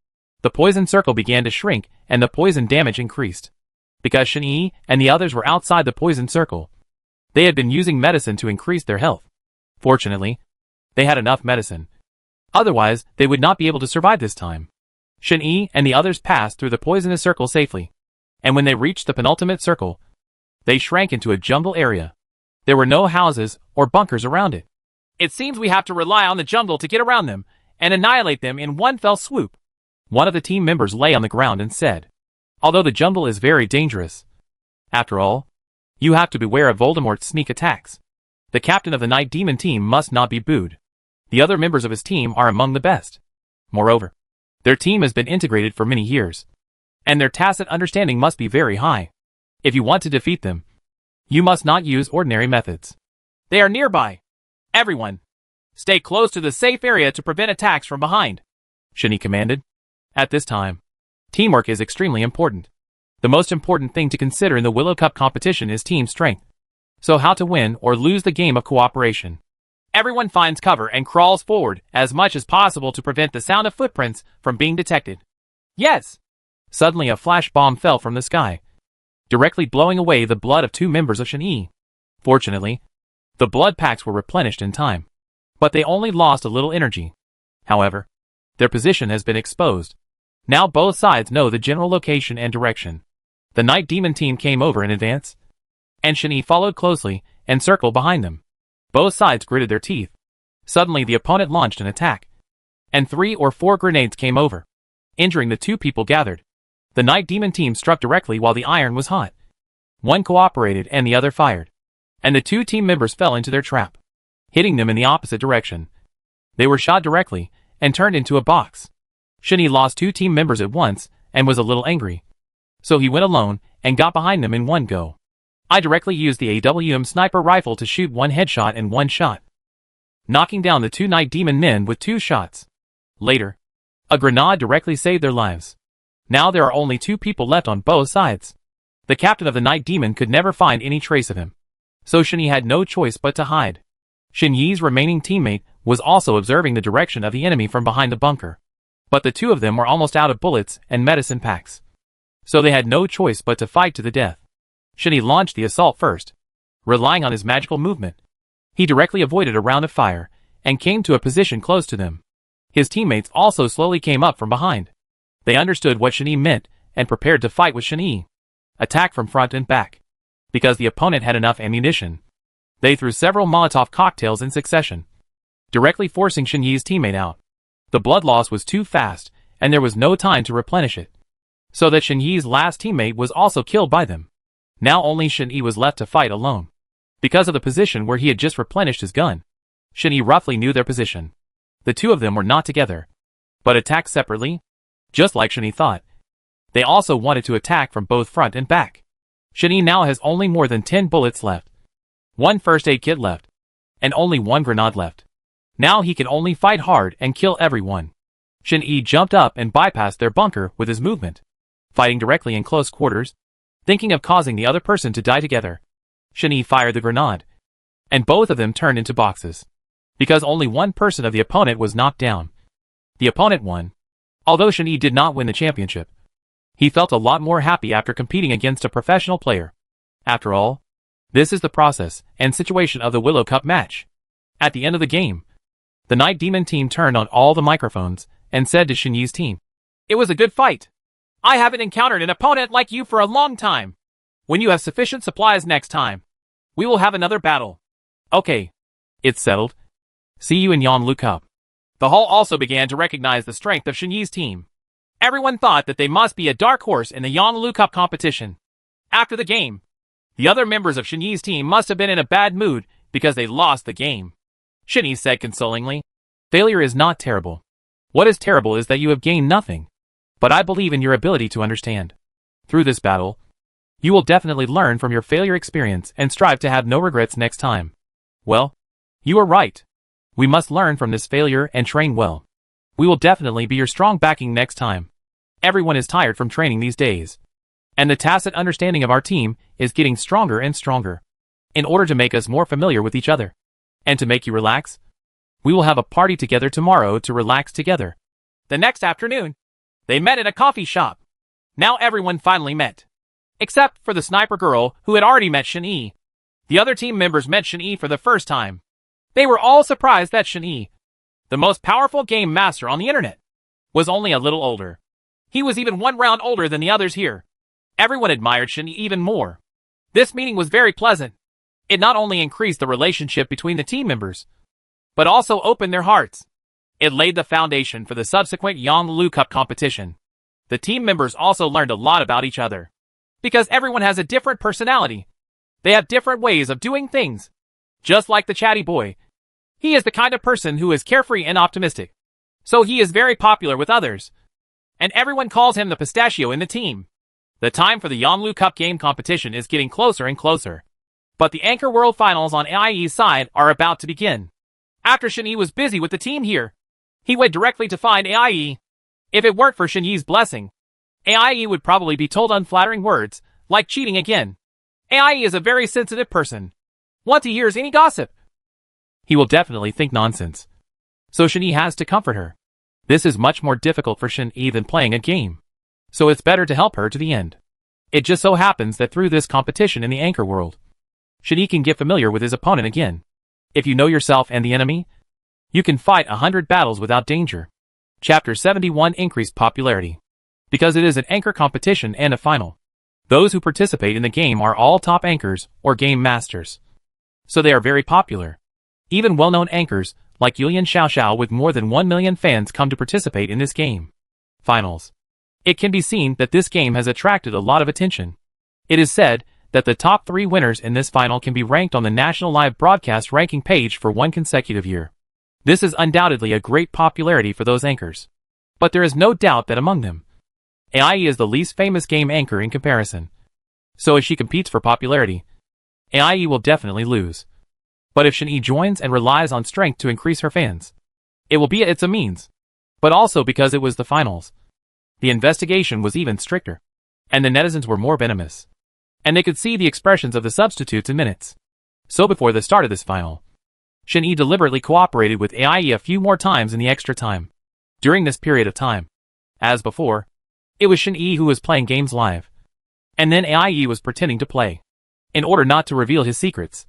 The poison circle began to shrink and the poison damage increased. Because Shinyi and the others were outside the poison circle, they had been using medicine to increase their health. Fortunately, they had enough medicine. Otherwise, they would not be able to survive this time. Shinyi and the others passed through the poisonous circle safely, and when they reached the penultimate circle, they shrank into a jungle area. There were no houses or bunkers around it. It seems we have to rely on the jungle to get around them and annihilate them in one fell swoop. One of the team members lay on the ground and said, although the jungle is very dangerous, after all, you have to beware of Voldemort's sneak attacks. The captain of the Night Demon team must not be booed. The other members of his team are among the best. Moreover, their team has been integrated for many years, and their tacit understanding must be very high. If you want to defeat them, you must not use ordinary methods. They are nearby. Everyone, stay close to the safe area to prevent attacks from behind, Shinyi commanded. At this time, teamwork is extremely important. The most important thing to consider in the Willow Cup competition is team strength. So how to win or lose the game of cooperation. Everyone finds cover and crawls forward as much as possible to prevent the sound of footprints from being detected. Yes! Suddenly a flash bomb fell from the sky, directly blowing away the blood of 2 members of Shinyi. Fortunately, the blood packs were replenished in time, but they only lost a little energy. However, their position has been exposed. Now both sides know the general location and direction. The Night Demon team came over in advance, and Shinyi followed closely and circled behind them. Both sides gritted their teeth. Suddenly the opponent launched an attack, and 3 or 4 grenades came over, injuring the 2 people gathered. The Night Demon team struck directly while the iron was hot. One cooperated and the other fired, and the 2 team members fell into their trap, hitting them in the opposite direction. They were shot directly and turned into a box. Shinyi lost 2 team members at once and was a little angry, so he went alone and got behind them in one go. I directly used the AWM sniper rifle to shoot 1 headshot in 1 shot, knocking down the 2 Night Demon men with 2 shots. Later, a grenade directly saved their lives. Now there are only 2 people left on both sides. The captain of the Night Demon could never find any trace of him, so Shinyi had no choice but to hide. Shinyi's remaining teammate was also observing the direction of the enemy from behind the bunker, but the 2 of them were almost out of bullets and medicine packs, so they had no choice but to fight to the death. Shinyi launched the assault first, relying on his magical movement. He directly avoided a round of fire and came to a position close to them. His teammates also slowly came up from behind. They understood what Shinyi meant and prepared to fight with Shinyi. Attack from front and back. Because the opponent had enough ammunition, they threw several Molotov cocktails in succession, directly forcing Shinyi's teammate out. The blood loss was too fast, and there was no time to replenish it, so that Shinyi's last teammate was also killed by them. Now only Shinyi was left to fight alone. because of the position where he had just replenished his gun. Shin-Yi roughly knew their position. The two of them were not together, but attacked separately, just like Shin-Yi thought. They also wanted to attack from both front and back. Shin-Yi now has only more than 10 bullets left, 1 first aid kit left, and only 1 grenade left. Now he can only fight hard and kill everyone. Shin-Yi jumped up and bypassed their bunker with his movement, fighting directly in close quarters, thinking of causing the other person to die together. Shin-Yi fired the grenade, and both of them turned into boxes, because only one person of the opponent was knocked down. The opponent won. Although Shin-Yi did not win the championship, he felt a lot more happy after competing against a professional player. After all, this is the process and situation of the Willow Cup match. At the end of the game, the Night Demon team turned on all the microphones and said to Shin-Yi's team, "It was a good fight. I haven't encountered an opponent like you for a long time. When you have sufficient supplies next time, we will have another battle." "Okay. It's settled. See you in Yonlu Cup." The hall also began to recognize the strength of Shin-Yi's team. Everyone thought that they must be a dark horse in the Yonlu Cup competition. After the game, the other members of Shin-Yi's team must have been in a bad mood because they lost the game. Shin-Yi said consolingly, "Failure is not terrible. What is terrible is that you have gained nothing. But I believe in your ability to understand. Through this battle, you will definitely learn from your failure experience and strive to have no regrets next time." "Well, you are right. We must learn from this failure and train well. We will definitely be your strong backing next time. Everyone is tired from training these days, and the tacit understanding of our team is getting stronger and stronger. In order to make us more familiar with each other, and to make you relax, we will have a party together tomorrow to relax together." The next afternoon, they met at a coffee shop. Now everyone finally met, except for the sniper girl who had already met Shin-Yi. The other team members met Shin-Yi for the first time. They were all surprised that Shin-Yi, the most powerful game master on the internet, was only a little older. He was even 1 round older than the others here. Everyone admired Shin-Yi even more. This meeting was very pleasant. It not only increased the relationship between the team members, but also opened their hearts. It laid the foundation for the subsequent Yonlu Cup competition. The team members also learned a lot about each other. Because everyone has a different personality. They have different ways of doing things. Just like the chatty boy. He is the kind of person who is carefree and optimistic. So he is very popular with others. And everyone calls him the pistachio in the team. The time for the Yonlu Cup game competition is getting closer and closer. But the Anchor World Finals on AIE's side are about to begin. After Shin-Yi was busy with the team here, he went directly to find AIE. If it weren't for Shin-Yi's blessing, AIE would probably be told unflattering words, like cheating again. AIE is a very sensitive person. Once he hears any gossip, he will definitely think nonsense. So Shin-Yi has to comfort her. This is much more difficult for Shin-Yi than playing a game. So it's better to help her to the end. It just so happens that through this competition in the Anchor World, Shin-Yi can get familiar with his opponent again. If you know yourself and the enemy, you can fight 100 battles without danger. Chapter 71 Increased Popularity. Because it is an anchor competition and a final, those who participate in the game are all top anchors or game masters. So they are very popular. Even well-known anchors, like Yulian Xiaoxiao with more than 1 million fans come to participate in this game. Finals. It can be seen that this game has attracted a lot of attention. It is said that the top 3 winners in this final can be ranked on the National Live Broadcast ranking page for 1 consecutive year. This is undoubtedly a great popularity for those anchors. But there is no doubt that among them, AIE is the least famous game anchor in comparison. So if she competes for popularity, AIE will definitely lose. But if Shin-Yi joins and relies on strength to increase her fans, it will be it's a means. But also because it was the finals, the investigation was even stricter, and the netizens were more venomous. And they could see the expressions of the substitutes in minutes. So before the start of this final, Shin-Yi deliberately cooperated with AIE a few more times in the extra time. During this period of time, as before, it was Shin-Yi who was playing games live. And then AIE was pretending to play. In order not to reveal his secrets,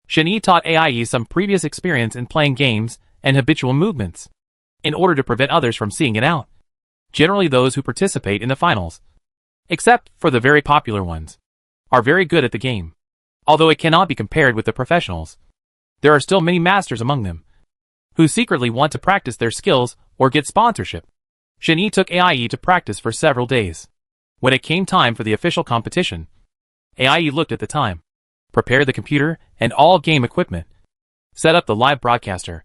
Shin-Yi taught AIE some previous experience in playing games and habitual movements, in order to prevent others from seeing it out. Generally those who participate in the finals, except for the very popular ones, are very good at the game. Although it cannot be compared with the professionals, there are still many masters among them, who secretly want to practice their skills or get sponsorship. Shin-Yi took AIE to practice for several days. When it came time for the official competition, AIE looked at the time. prepared the computer and all game equipment, set up the live broadcaster,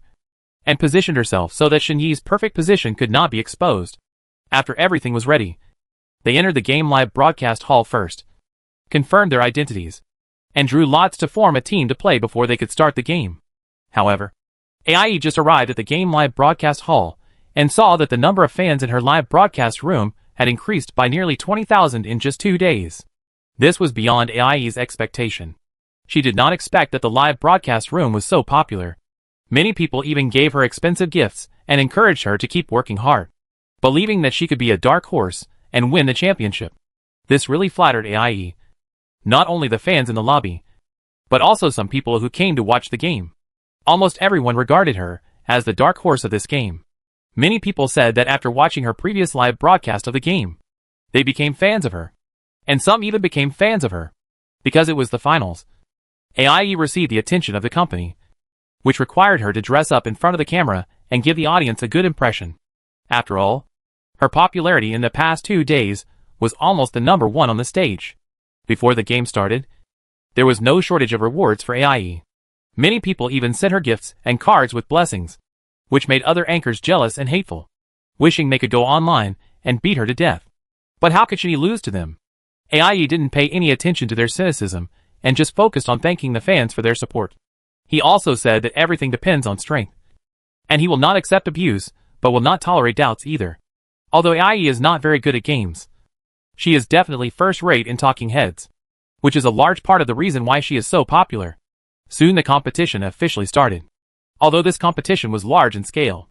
and positioned herself so that Shen Yi's perfect position could not be exposed. After everything was ready, they entered the game live broadcast hall first, confirmed their identities, and drew lots to form a team to play before they could start the game. However, AIE just arrived at the game live broadcast hall and saw that the number of fans in her live broadcast room had increased by nearly 20,000 in just 2 days. This was beyond AIE's expectation. She did not expect that the live broadcast room was so popular. Many people even gave her expensive gifts and encouraged her to keep working hard, believing that she could be a dark horse and win the championship. This really flattered AIE. Not only the fans in the lobby, but also some people who came to watch the game. Almost everyone regarded her as the dark horse of this game. Many people said that after watching her previous live broadcast of the game, they became fans of her. And some even became fans of her because it was the finals. AIE received the attention of the company, which required her to dress up in front of the camera and give the audience a good impression. After all, her popularity in the past 2 days was almost the number one on the stage. Before the game started, there was no shortage of rewards for AIE. Many people even sent her gifts and cards with blessings, which made other anchors jealous and hateful, wishing they could go online and beat her to death. But how could she lose to them? AIE didn't pay any attention to their cynicism and just focused on thanking the fans for their support. He also said that everything depends on strength, and he will not accept abuse, but will not tolerate doubts either. Although AIE is not very good at games, she is definitely first-rate in talking heads, which is a large part of the reason why she is so popular. Soon the competition officially started. Although this competition was large in scale,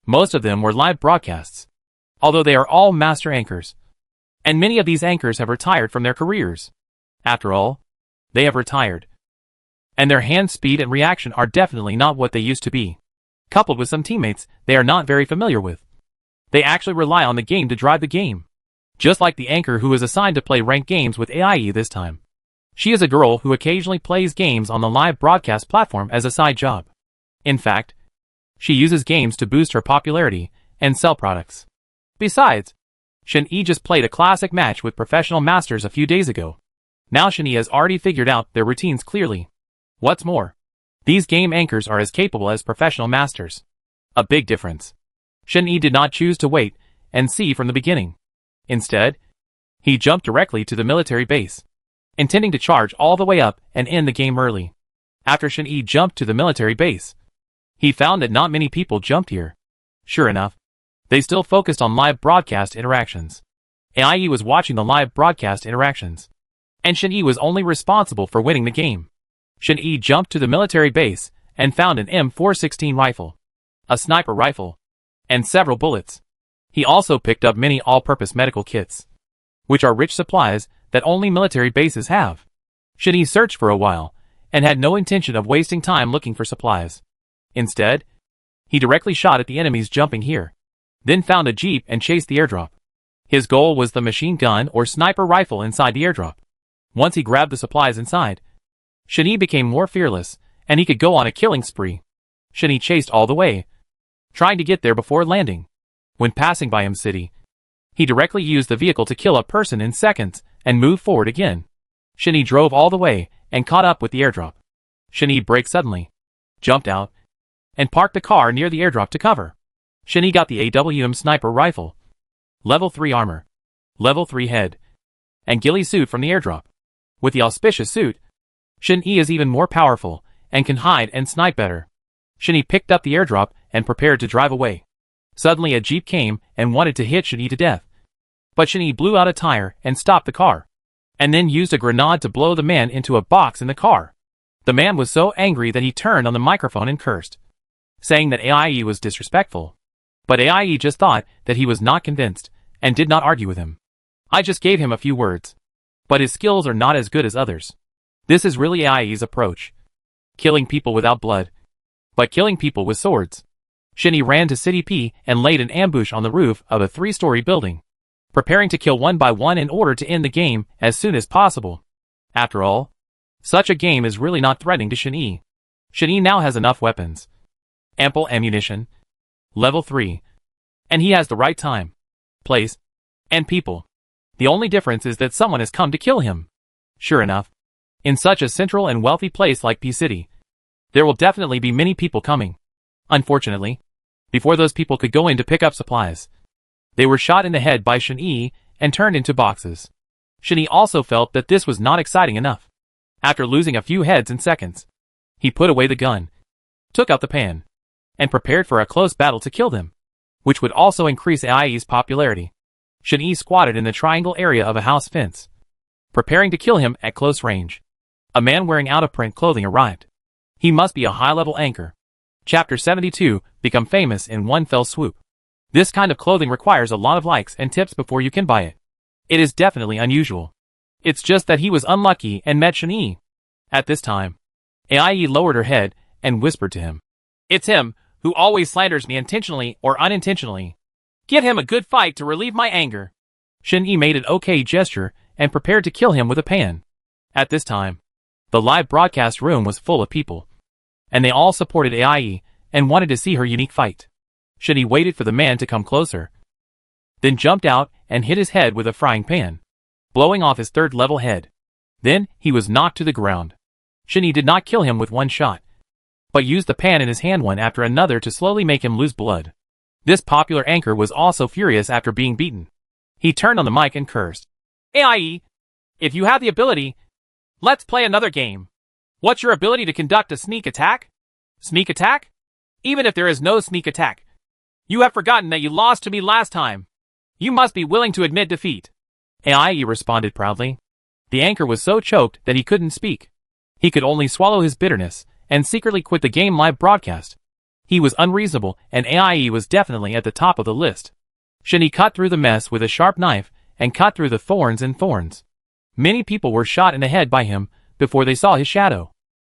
most of them were live broadcasts. Although they are all master anchors, and many of these anchors have retired from their careers. After all, they have retired, and their hand speed and reaction are definitely not what they used to be. Coupled with some teammates they are not very familiar with. They actually rely on the game to drive the game. Just like the anchor who is assigned to play ranked games with AIE this time. She is a girl who occasionally plays games on the live broadcast platform as a side job. In fact, she uses games to boost her popularity and sell products. Besides, Shen Yi just played a classic match with professional masters a few days ago. Now Shen Yi has already figured out their routines clearly. What's more, these game anchors are as capable as professional masters. A big difference. Shen Yi did not choose to wait and see from the beginning. Instead, he jumped directly to the military base, intending to charge all the way up and end the game early. After Shen Yi jumped to the military base, he found that not many people jumped here. Sure enough, they still focused on live broadcast interactions. AIE was watching the live broadcast interactions, and Shen Yi was only responsible for winning the game. Shen Yi jumped to the military base and found an M416 rifle, a sniper rifle, and several bullets. He also picked up many all-purpose medical kits, which are rich supplies that only military bases have. Shen Yi searched for a while and had no intention of wasting time looking for supplies. Instead, he directly shot at the enemies jumping here, then found a jeep and chased the airdrop. His goal was the machine gun or sniper rifle inside the airdrop. Once he grabbed the supplies inside, Shen Yi became more fearless, and he could go on a killing spree. Shen Yi chased all the way, trying to get there before landing. When passing by M-City, he directly used the vehicle to kill a person in seconds and move forward again. Shen Yi drove all the way and caught up with the airdrop. Shen Yi braked suddenly, jumped out, and parked the car near the airdrop to cover. Shen Yi got the AWM sniper rifle, level 3 armor, level 3 head, and ghillie suit from the airdrop. With the auspicious suit, Shen Yi is even more powerful and can hide and snipe better. Shen Yi picked up the airdrop and prepared to drive away. Suddenly a jeep came and wanted to hit Shen Yi to death. But Shen Yi blew out a tire and stopped the car, and then used a grenade to blow the man into a box in the car. The man was so angry that he turned on the microphone and cursed, saying that AIE was disrespectful. But AIE just thought that he was not convinced, and did not argue with him. I just gave him a few words. But his skills are not as good as others. This is really AIE's approach. Killing people without blood, but killing people with swords. Shen Yi ran to City P and laid an ambush on the roof of a 3-story building, preparing to kill one by one in order to end the game as soon as possible. After all, such a game is really not threatening to Shen Yi. Shen Yi now has enough weapons, ample ammunition, level 3, and he has the right time, place, and people. The only difference is that someone has come to kill him. Sure enough, In such a central and wealthy place like P-City, there will definitely be many people coming. Unfortunately, before those people could go in to pick up supplies, they were shot in the head by Shen-Yi and turned into boxes. Shen-Yi also felt that this was not exciting enough. After losing a few heads in seconds, he put away the gun, took out the pan, and prepared for a close battle to kill them, which would also increase Ai's popularity. Shen-Yi squatted in the triangle area of a house fence, preparing to kill him at close range. A man wearing out-of-print clothing arrived. He must be a high-level anchor. Chapter 72, Become Famous in One Fell Swoop. This kind of clothing requires a lot of likes and tips before you can buy it. It is definitely unusual. It's just that he was unlucky and met Shen-Yi. At this time, Ai lowered her head and whispered to him. It's him, who always slanders me intentionally or unintentionally. Give him a good fight to relieve my anger. Shen-Yi made an okay gesture and prepared to kill him with a pan. At this time, the live broadcast room was full of people, and they all supported Ai and wanted to see her unique fight. Shen-Yi waited for the man to come closer, then jumped out and hit his head with a frying pan, blowing off his third-level head. Then he was knocked to the ground. Shen-Yi did not kill him with one shot, but used the pan in his hand one after another to slowly make him lose blood. This popular anchor was also furious after being beaten. He turned on the mic and cursed. Ai, if you have the ability, let's play another game. What's your ability to conduct a sneak attack? Sneak attack? Even if there is no sneak attack, you have forgotten that you lost to me last time. You must be willing to admit defeat. Ai responded proudly. The anchor was so choked that he couldn't speak. He could only swallow his bitterness and secretly quit the game live broadcast. He was unreasonable, and Ai was definitely at the top of the list. Shen-Yi cut through the mess with a sharp knife and cut through the thorns and thorns. Many people were shot in the head by him before they saw his shadow.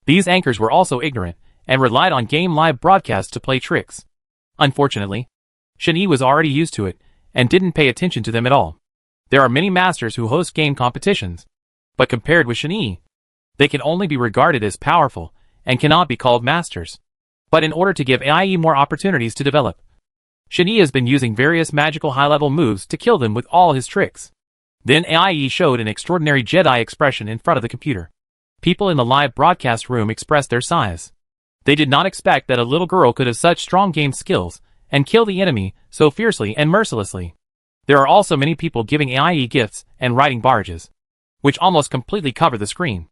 These anchors were also ignorant and relied on game live broadcasts to play tricks. Unfortunately, Shen-Yi was already used to it and didn't pay attention to them at all. There are many masters who host game competitions, but compared with Shen-Yi, they can only be regarded as powerful and cannot be called masters. But in order to give Ai more opportunities to develop, Shen-Yi has been using various magical high-level moves to kill them with all his tricks. Then Ai showed an extraordinary Jedi expression in front of the computer. People in the live broadcast room expressed their sighs. They did not expect that a little girl could have such strong game skills and kill the enemy so fiercely and mercilessly. There are also many people giving Ai gifts and riding barges, which almost completely cover the screen.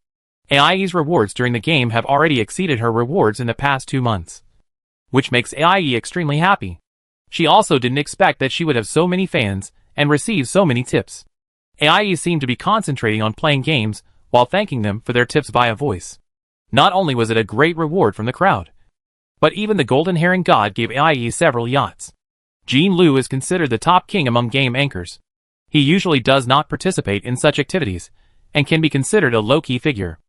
Ai's rewards during the game have already exceeded her rewards in the past 2 months, which makes Ai extremely happy. She also didn't expect that she would have so many fans and receive so many tips. Ai seemed to be concentrating on playing games while thanking them for their tips via voice. Not only was it a great reward from the crowd, but even the Golden Herring God gave Ai several yachts. Jean Liu is considered the top king among game anchors. He usually does not participate in such activities and can be considered a low-key figure.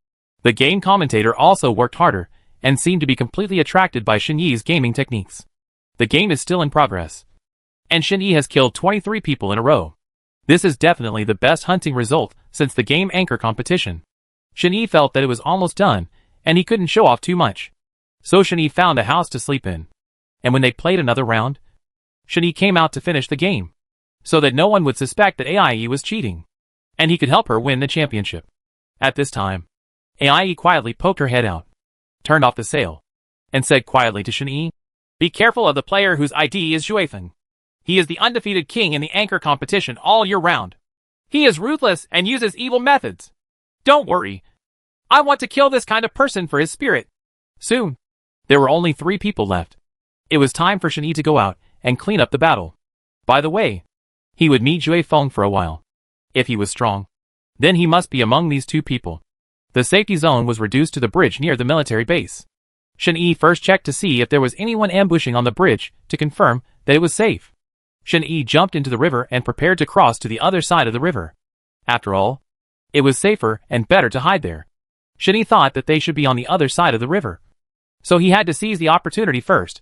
The game commentator also worked harder and seemed to be completely attracted by Shen-Yi's gaming techniques. The game is still in progress, and Shen-Yi has killed 23 people in a row. This is definitely the best hunting result since the game anchor competition. Shen-Yi felt that it was almost done, and he couldn't show off too much. So Shen-Yi found a house to sleep in. And when they played another round, Shen-Yi came out to finish the game, so that no one would suspect that Ai was cheating, and he could help her win the championship. At this time, Ai quietly poked her head out, turned off the sail, and said quietly to Shen-Yi, "Be careful of the player whose ID is Juefeng. He is the undefeated king in the anchor competition all year round. He is ruthless and uses evil methods. Don't worry. I want to kill this kind of person for his spirit." Soon, there were only 3 people left. It was time for Shen-Yi to go out and clean up the battle. By the way, he would meet Juefeng for a while. If he was strong, then he must be among these 2 people. The safety zone was reduced to the bridge near the military base. Shen-Yi first checked to see if there was anyone ambushing on the bridge to confirm that it was safe. Shen-Yi jumped into the river and prepared to cross to the other side of the river. After all, it was safer and better to hide there. Shen-Yi thought that they should be on the other side of the river, so he had to seize the opportunity first,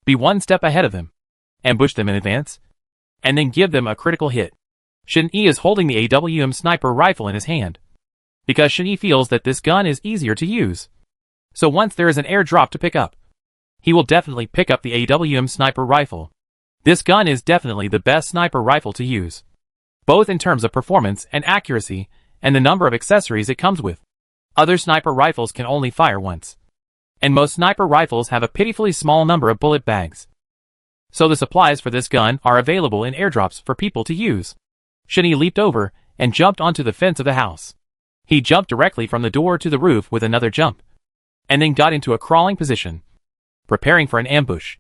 be 1 step ahead of them, ambush them in advance, and then give them a critical hit. Shen-Yi is holding the AWM sniper rifle in his hand, because Shen-Yi feels that this gun is easier to use. So once there is an airdrop to pick up, he will definitely pick up the AWM sniper rifle. This gun is definitely the best sniper rifle to use, both in terms of performance and accuracy, and the number of accessories it comes with. Other sniper rifles can only fire once. And most sniper rifles have a pitifully small number of bullet bags. So the supplies for this gun are available in airdrops for people to use. Shin-Yi leaped over and jumped onto the fence of the house. He jumped directly from the door to the roof with another jump, and then got into a crawling position, preparing for an ambush.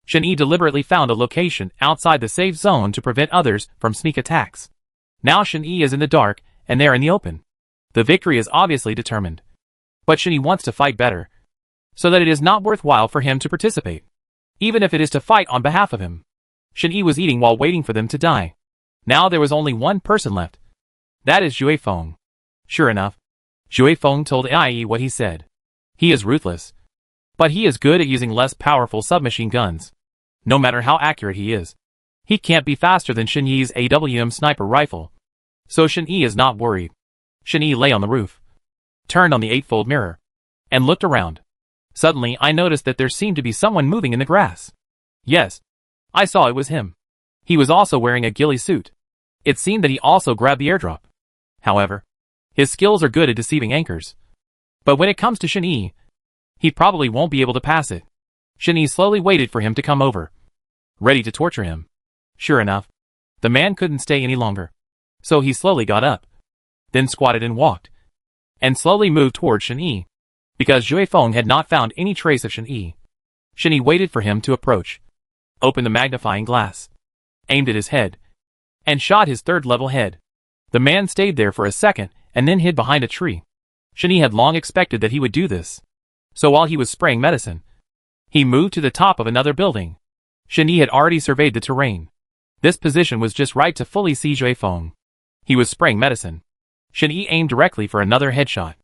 Shin-Yi deliberately found a location outside the safe zone to prevent others from sneak attacks. Now Shin-Yi is in the dark, and they're in the open. The victory is obviously determined. But Shin-Yi wants to fight better, so that it is not worthwhile for him to participate, even if it is to fight on behalf of him. Shin-Yi was eating while waiting for them to die. Now there was only one person left. That is Zhui Feng. Sure enough, Zhui Feng told Ai what he said. He is ruthless, but he is good at using less powerful submachine guns. No matter how accurate he is, he can't be faster than Shin-Yi's AWM sniper rifle. So Shin-Yi is not worried. Shin-Yi lay on the roof, turned on the eightfold mirror, and looked around. Suddenly I noticed that there seemed to be someone moving in the grass. Yes, I saw it was him. He was also wearing a ghillie suit. It seemed that he also grabbed the airdrop. However, his skills are good at deceiving anchors. But when it comes to Shin-Yi, he probably won't be able to pass it. Shin-Yi slowly waited for him to come over, ready to torture him. Sure enough, the man couldn't stay any longer. So he slowly got up, then squatted and walked, and slowly moved toward Shin-Yi. Because Zhui Feng had not found any trace of Shin-Yi, Shin-Yi waited for him to approach, opened the magnifying glass, aimed at his head, and shot his third-level head. The man stayed there for a second and then hid behind a tree. Shin-Yi had long expected that he would do this. So while he was spraying medicine, he moved to the top of another building. Shin-Yi had already surveyed the terrain. This position was just right to fully see Zhui Feng. He was spraying medicine. Shin-Yi aimed directly for another headshot.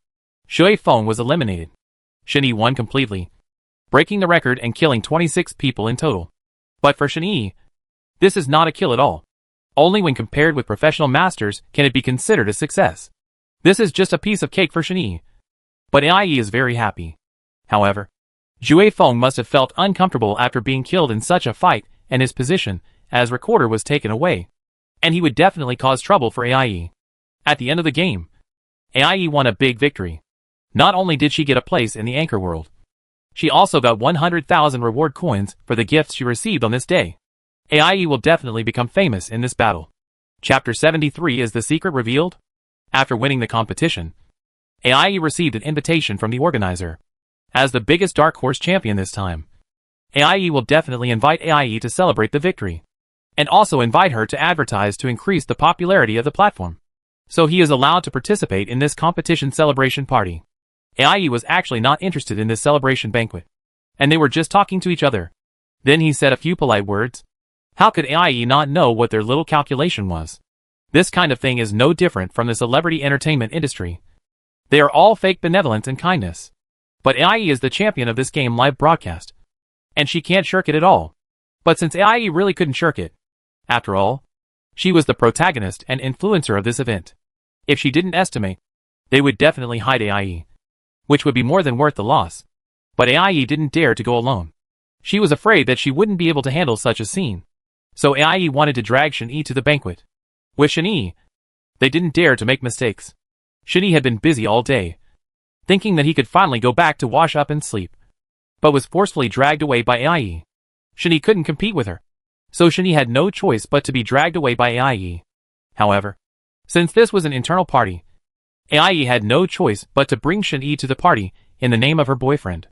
Zhui Feng was eliminated. Shin-Yi won completely, breaking the record and killing 26 people in total. But for Shin-Yi, this is not a kill at all. Only when compared with professional masters can it be considered a success. This is just a piece of cake for Shin-Yi. But Ai is very happy. However, Zhui Feng must have felt uncomfortable after being killed in such a fight, and his position as recorder was taken away. And he would definitely cause trouble for Ai. At the end of the game, Ai won a big victory. Not only did she get a place in the anchor world, she also got 100,000 reward coins for the gifts she received on this day. Ai will definitely become famous in this battle. Chapter 73 Is the secret revealed? After winning the competition, Ai received an invitation from the organizer. As the biggest Dark Horse champion this time, Ai will definitely invite Ai to celebrate the victory, and also invite her to advertise to increase the popularity of the platform. So he is allowed to participate in this competition celebration party. Ai was actually not interested in this celebration banquet, and they were just talking to each other. Then he said a few polite words. How could Ai not know what their little calculation was? This kind of thing is no different from the celebrity entertainment industry. They are all fake benevolence and kindness. But Ai is the champion of this game live broadcast, and she can't shirk it at all. But since Ai really couldn't shirk it, after all, she was the protagonist and influencer of this event. If she didn't estimate, they would definitely hide Ai, which would be more than worth the loss. But Ai didn't dare to go alone. She was afraid that she wouldn't be able to handle such a scene. So Ai wanted to drag Shin-Yi to the banquet. With Shin-Yi, they didn't dare to make mistakes. Shin-Yi had been busy all day, thinking that he could finally go back to wash up and sleep, but was forcefully dragged away by Ai. Shin-Yi couldn't compete with her, so Shin-Yi had no choice but to be dragged away by Ai. However, since this was an internal party, Ai had no choice but to bring Shin-Yi to the party in the name of her boyfriend.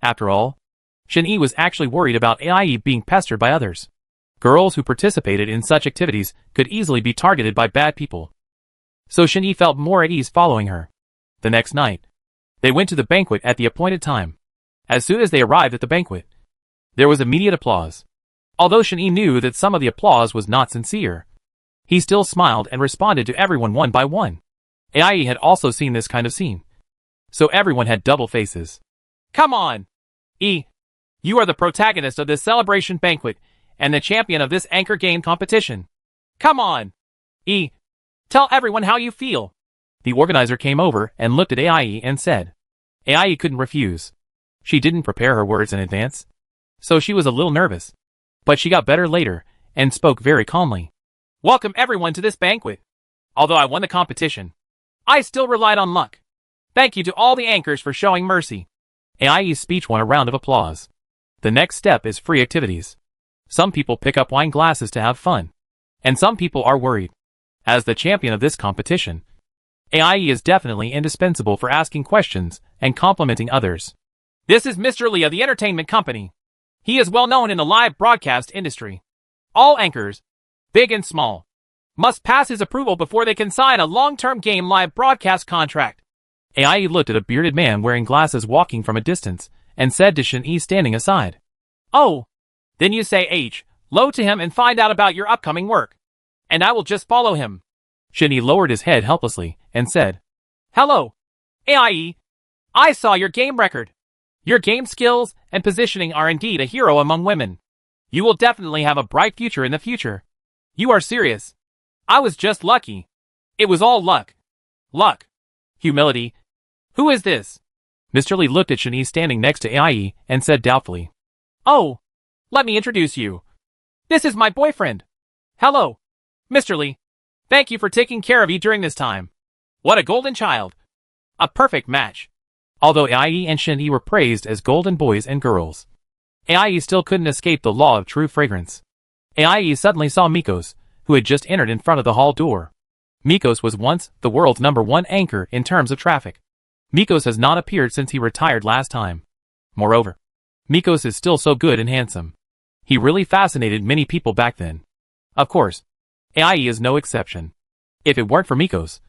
After all, Shin-Yi was actually worried about Ai being pestered by others. Girls who participated in such activities could easily be targeted by bad people. So Shin-Yi felt more at ease following her. The next night, they went to the banquet at the appointed time. As soon as they arrived at the banquet, there was immediate applause. Although Shin-Yi knew that some of the applause was not sincere, he still smiled and responded to everyone one by one. Ai had also seen this kind of scene, so everyone had double faces. Come on! You are the protagonist of this celebration banquet and the champion of this anchor game competition. Come on! Tell everyone how you feel. The organizer came over and looked at Ai and said. Ai couldn't refuse. She didn't prepare her words in advance, so she was a little nervous. But she got better later and spoke very calmly. Welcome everyone to this banquet. Although I won the competition, I still relied on luck. Thank you to all the anchors for showing mercy. AIE's speech won a round of applause. The next step is free activities. Some people pick up wine glasses to have fun. And some people are worried. As the champion of this competition, AIE is definitely indispensable for asking questions and complimenting others. This is Mr. Lee of the entertainment company. He is well known in the live broadcast industry. All anchors, big and small, must pass his approval before they can sign a long-term game live broadcast contract. AIE looked at a bearded man wearing glasses walking from a distance and said to Shin-Yi standing aside. Oh, then you say hello to him and find out about your upcoming work. And I will just follow him. Shin-Yi lowered his head helplessly and said, Hello, AIE. I saw your game record. Your game skills and positioning are indeed a hero among women. You will definitely have a bright future in the future. You are serious. I was just lucky. It was all luck. Luck. Humility. Who is this? Mr. Lee looked at Shin-Yi standing next to AIE and said doubtfully, Oh, let me introduce you. This is my boyfriend. Hello, Mr. Lee. Thank you for taking care of me during this time. What a golden child. A perfect match. Although AIE and Shin-Yi were praised as golden boys and girls, AIE still couldn't escape the law of true fragrance. AIE suddenly saw Mikos, who had just entered in front of the hall door. Mikos was once the world's #1 anchor in terms of traffic. Mikos has not appeared since he retired last time. Moreover, Mikos is still so good and handsome. He really fascinated many people back then. Of course, AIE is no exception. If it weren't for Mikos,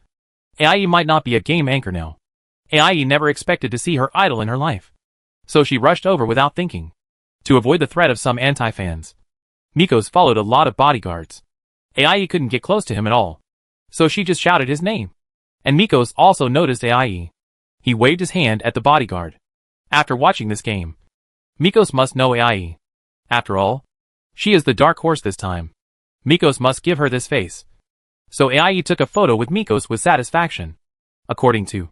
AIE might not be a game anchor now. AIE never expected to see her idol in her life. So she rushed over without thinking. To avoid the threat of some anti-fans, Mikos followed a lot of bodyguards. AIE couldn't get close to him at all. So she just shouted his name. And Mikos also noticed AIE. He waved his hand at the bodyguard. After watching this game, Mikos must know AIE. After all, she is the dark horse this time. Mikos must give her this face. So AIE took a photo with Mikos with satisfaction. According to,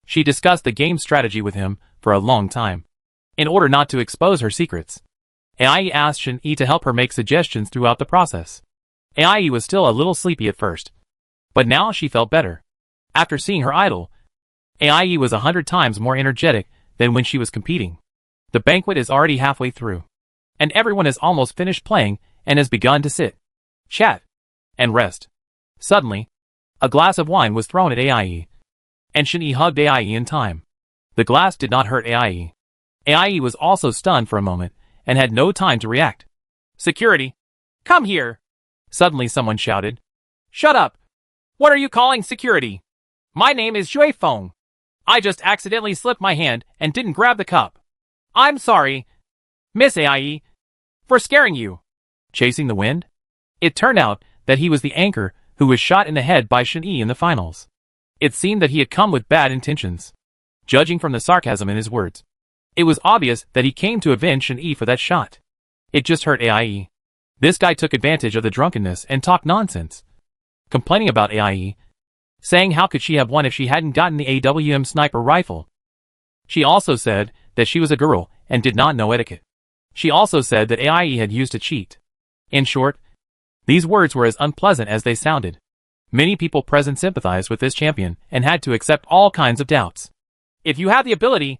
she discussed the game strategy with him for a long time. In order not to expose her secrets, AIE asked Shin-Yi to help her make suggestions throughout the process. AIE was still a little sleepy at first, but now she felt better. After seeing her idol, AIE was 100 times more energetic than when she was competing. The banquet is already halfway through, and everyone has almost finished playing and has begun to sit, chat, and rest. Suddenly, a glass of wine was thrown at AIE, and Shin-Yi hugged AIE in time. The glass did not hurt AIE. AIE was also stunned for a moment and had no time to react. Security, come here. Suddenly someone shouted. Shut up. What are you calling security? My name is Jue Feng. I just accidentally slipped my hand and didn't grab the cup. I'm sorry, Miss AIE, for scaring you. Chasing the wind? It turned out that he was the anchor who was shot in the head by Shin-Yi in the finals. It seemed that he had come with bad intentions. Judging from the sarcasm in his words, it was obvious that he came to avenge Shin-Yi for that shot. It just hurt AIE. This guy took advantage of the drunkenness and talked nonsense, complaining about AIE, saying how could she have won if she hadn't gotten the AWM sniper rifle. She also said that she was a girl and did not know etiquette. She also said that AIE had used a cheat. In short, these words were as unpleasant as they sounded. Many people present sympathized with this champion and had to accept all kinds of doubts. If you have the ability,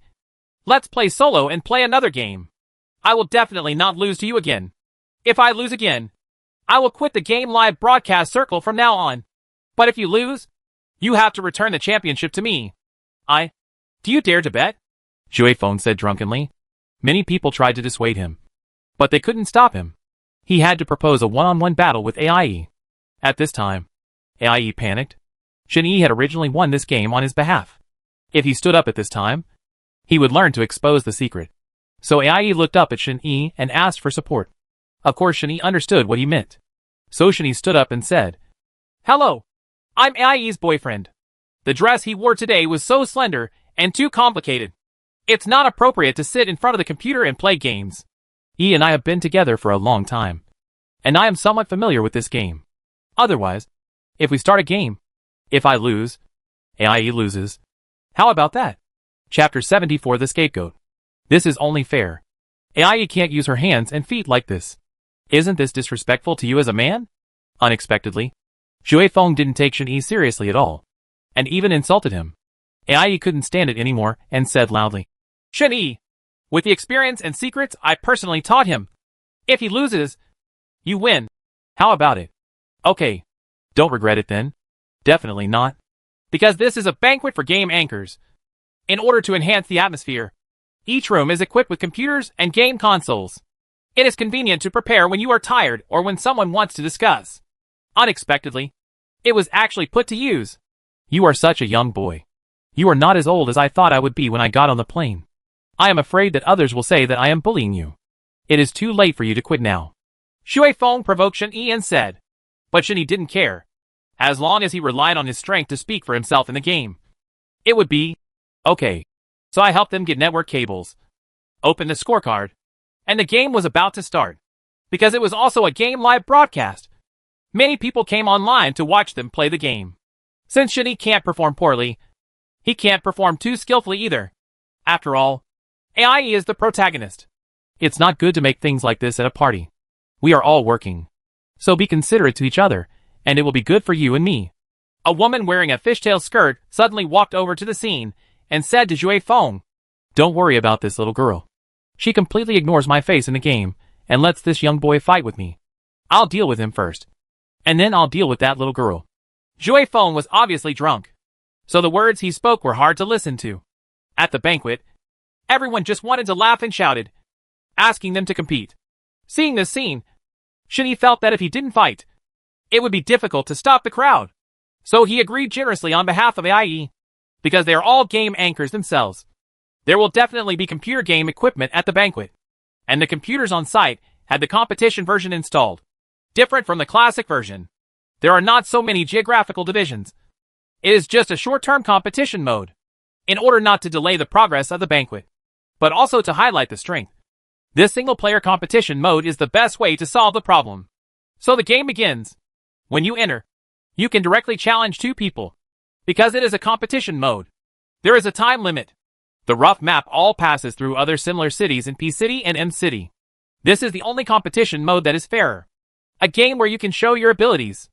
let's play solo and play another game. I will definitely not lose to you again. If I lose again, I will quit the game live broadcast circle from now on. But if you lose, you have to return the championship to me. Do you dare to bet? Jue Feng said drunkenly. Many people tried to dissuade him, but they couldn't stop him. He had to propose a one-on-one battle with AIE. At this time, AIE panicked. Shin-Yi had originally won this game on his behalf. If he stood up at this time, he would learn to expose the secret. So AIE looked up at Shin-Yi and asked for support. Of course Shin-Yi understood what he meant. So Shin-Yi stood up and said, Hello, I'm AIE's boyfriend. The dress he wore today was so slender and too complicated. It's not appropriate to sit in front of the computer and play games. He and I have been together for a long time, and I am somewhat familiar with this game. Otherwise, if we start a game, if I lose, AIE loses. How about that? Chapter 74 The Scapegoat. This is only fair. AIE can't use her hands and feet like this. Isn't this disrespectful to you as a man? Unexpectedly, Jue Feng didn't take Shin-Yi seriously at all, and even insulted him. AI couldn't stand it anymore and said loudly, Shen-Yi, with the experience and secrets I personally taught him, if he loses, you win. how about it? Okay. Don't regret it then. Definitely not. Because this is a banquet for game anchors. In order to enhance the atmosphere, each room is equipped with computers and game consoles. It is convenient to prepare when you are tired or when someone wants to discuss. Unexpectedly, it was actually put to use. You are such a young boy. You are not as old as I thought I would be when I got on the plane. I am afraid that others will say that I am bullying you. It is too late for you to quit now. Shui Feng provoked Shen-Yi and said. But Shen-Yi didn't care. As long as he relied on his strength to speak for himself in the game. It would be okay. So I helped them get network cables, opened the scorecard, and the game was about to start. Because it was also a game live broadcast. Many people came online to watch them play the game. Since Shen-Yi can't perform poorly, he can't perform too skillfully either. After all, AI is the protagonist. It's not good to make things like this at a party. We are all working. So be considerate to each other, and it will be good for you and me. A woman wearing a fishtail skirt suddenly walked over to the scene and said to Shui Feng, Don't worry about this little girl. She completely ignores my face in the game and lets this young boy fight with me. I'll deal with him first. And then I'll deal with that little girl. Shui Feng was obviously drunk, so the words he spoke were hard to listen to. At the banquet, everyone just wanted to laugh and shouted, asking them to compete. Seeing this scene, Shen-Yi felt that if he didn't fight, it would be difficult to stop the crowd. So he agreed generously on behalf of AI, because they are all game anchors themselves. There will definitely be computer game equipment at the banquet, and the computers on site had the competition version installed. Different from the classic version, there are not so many geographical divisions. It is just a short-term competition mode, in order not to delay the progress of the banquet, but also to highlight the strength. This single-player competition mode is the best way to solve the problem. So the game begins. When you enter, you can directly challenge two people, because it is a competition mode. There is a time limit. The rough map all passes through other similar cities in P City and M City. This is the only competition mode that is fairer. A game where you can show your abilities.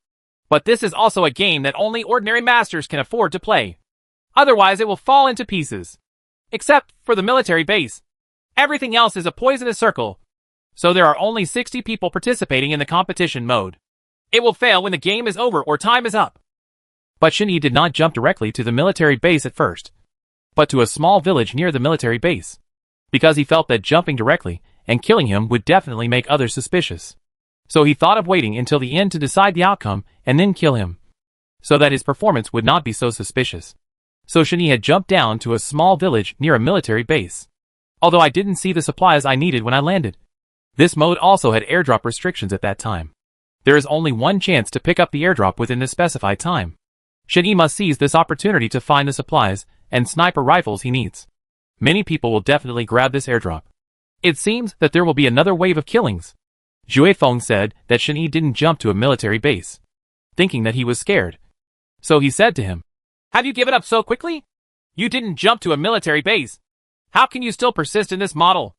But this is also a game that only ordinary masters can afford to play. Otherwise it will fall into pieces. Except for the military base. Everything else is a poisonous circle. So there are only 60 people participating in the competition mode. It will fail when the game is over or time is up. But Shen-Yi did not jump directly to the military base at first, but to a small village near the military base, because he felt that jumping directly and killing him would definitely make others suspicious. So he thought of waiting until the end to decide the outcome and then kill him, so that his performance would not be so suspicious. So Shen-Yi had jumped down to a small village near a military base. Although I didn't see the supplies I needed when I landed. This mode also had airdrop restrictions at that time. There is only one chance to pick up the airdrop within the specified time. Shen-Yi must seize this opportunity to find the supplies and sniper rifles he needs. Many people will definitely grab this airdrop. It seems that there will be another wave of killings. Shui Feng said that Shen-Yi didn't jump to a military base, thinking that he was scared. So he said to him, Have you given up so quickly? You didn't jump to a military base. How can you still persist in this model?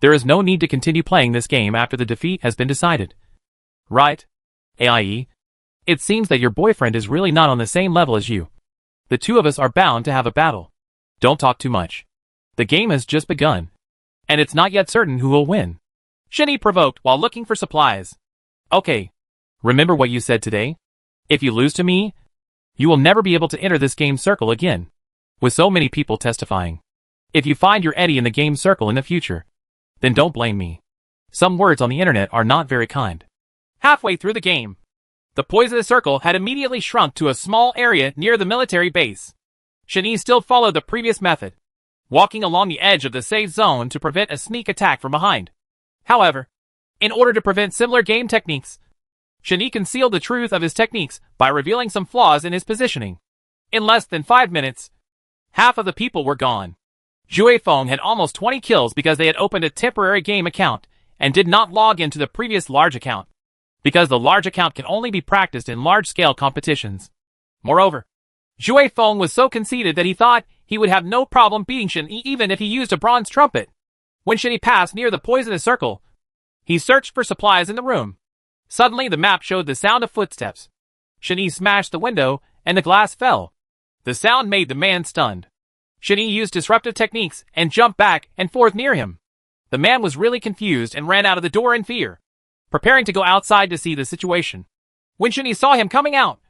There is no need to continue playing this game after the defeat has been decided. Right? AI, it seems that your boyfriend is really not on the same level as you. The two of us are bound to have a battle. Don't talk too much. The game has just begun, and it's not yet certain who will win. Shen-Yi provoked while looking for supplies. Okay. Remember what you said today? If you lose to me, you will never be able to enter this game circle again. With so many people testifying. If you find your Eddie in the game circle in the future, then don't blame me. Some words on the internet are not very kind. Halfway through the game, the poisonous circle had immediately shrunk to a small area near the military base. Shen-Yi still followed the previous method, walking along the edge of the safe zone to prevent a sneak attack from behind. However, in order to prevent similar game techniques, Shen-Yi concealed the truth of his techniques by revealing some flaws in his positioning. In less than 5 minutes, half of the people were gone. Shui Feng had almost 20 kills because they had opened a temporary game account and did not log into the previous large account, because the large account can only be practiced in large-scale competitions. Moreover, Shui Feng was so conceited that he thought he would have no problem beating Shen-Yi even if he used a bronze trumpet. When Shen-Yi passed near the poisonous circle, he searched for supplies in the room. Suddenly the map showed the sound of footsteps. Shen-Yi smashed the window and the glass fell. The sound made the man stunned. Shin-Yi used disruptive techniques and jumped back and forth near him. The man was really confused and ran out of the door in fear, preparing to go outside to see the situation. When Shin-Yi saw him coming out,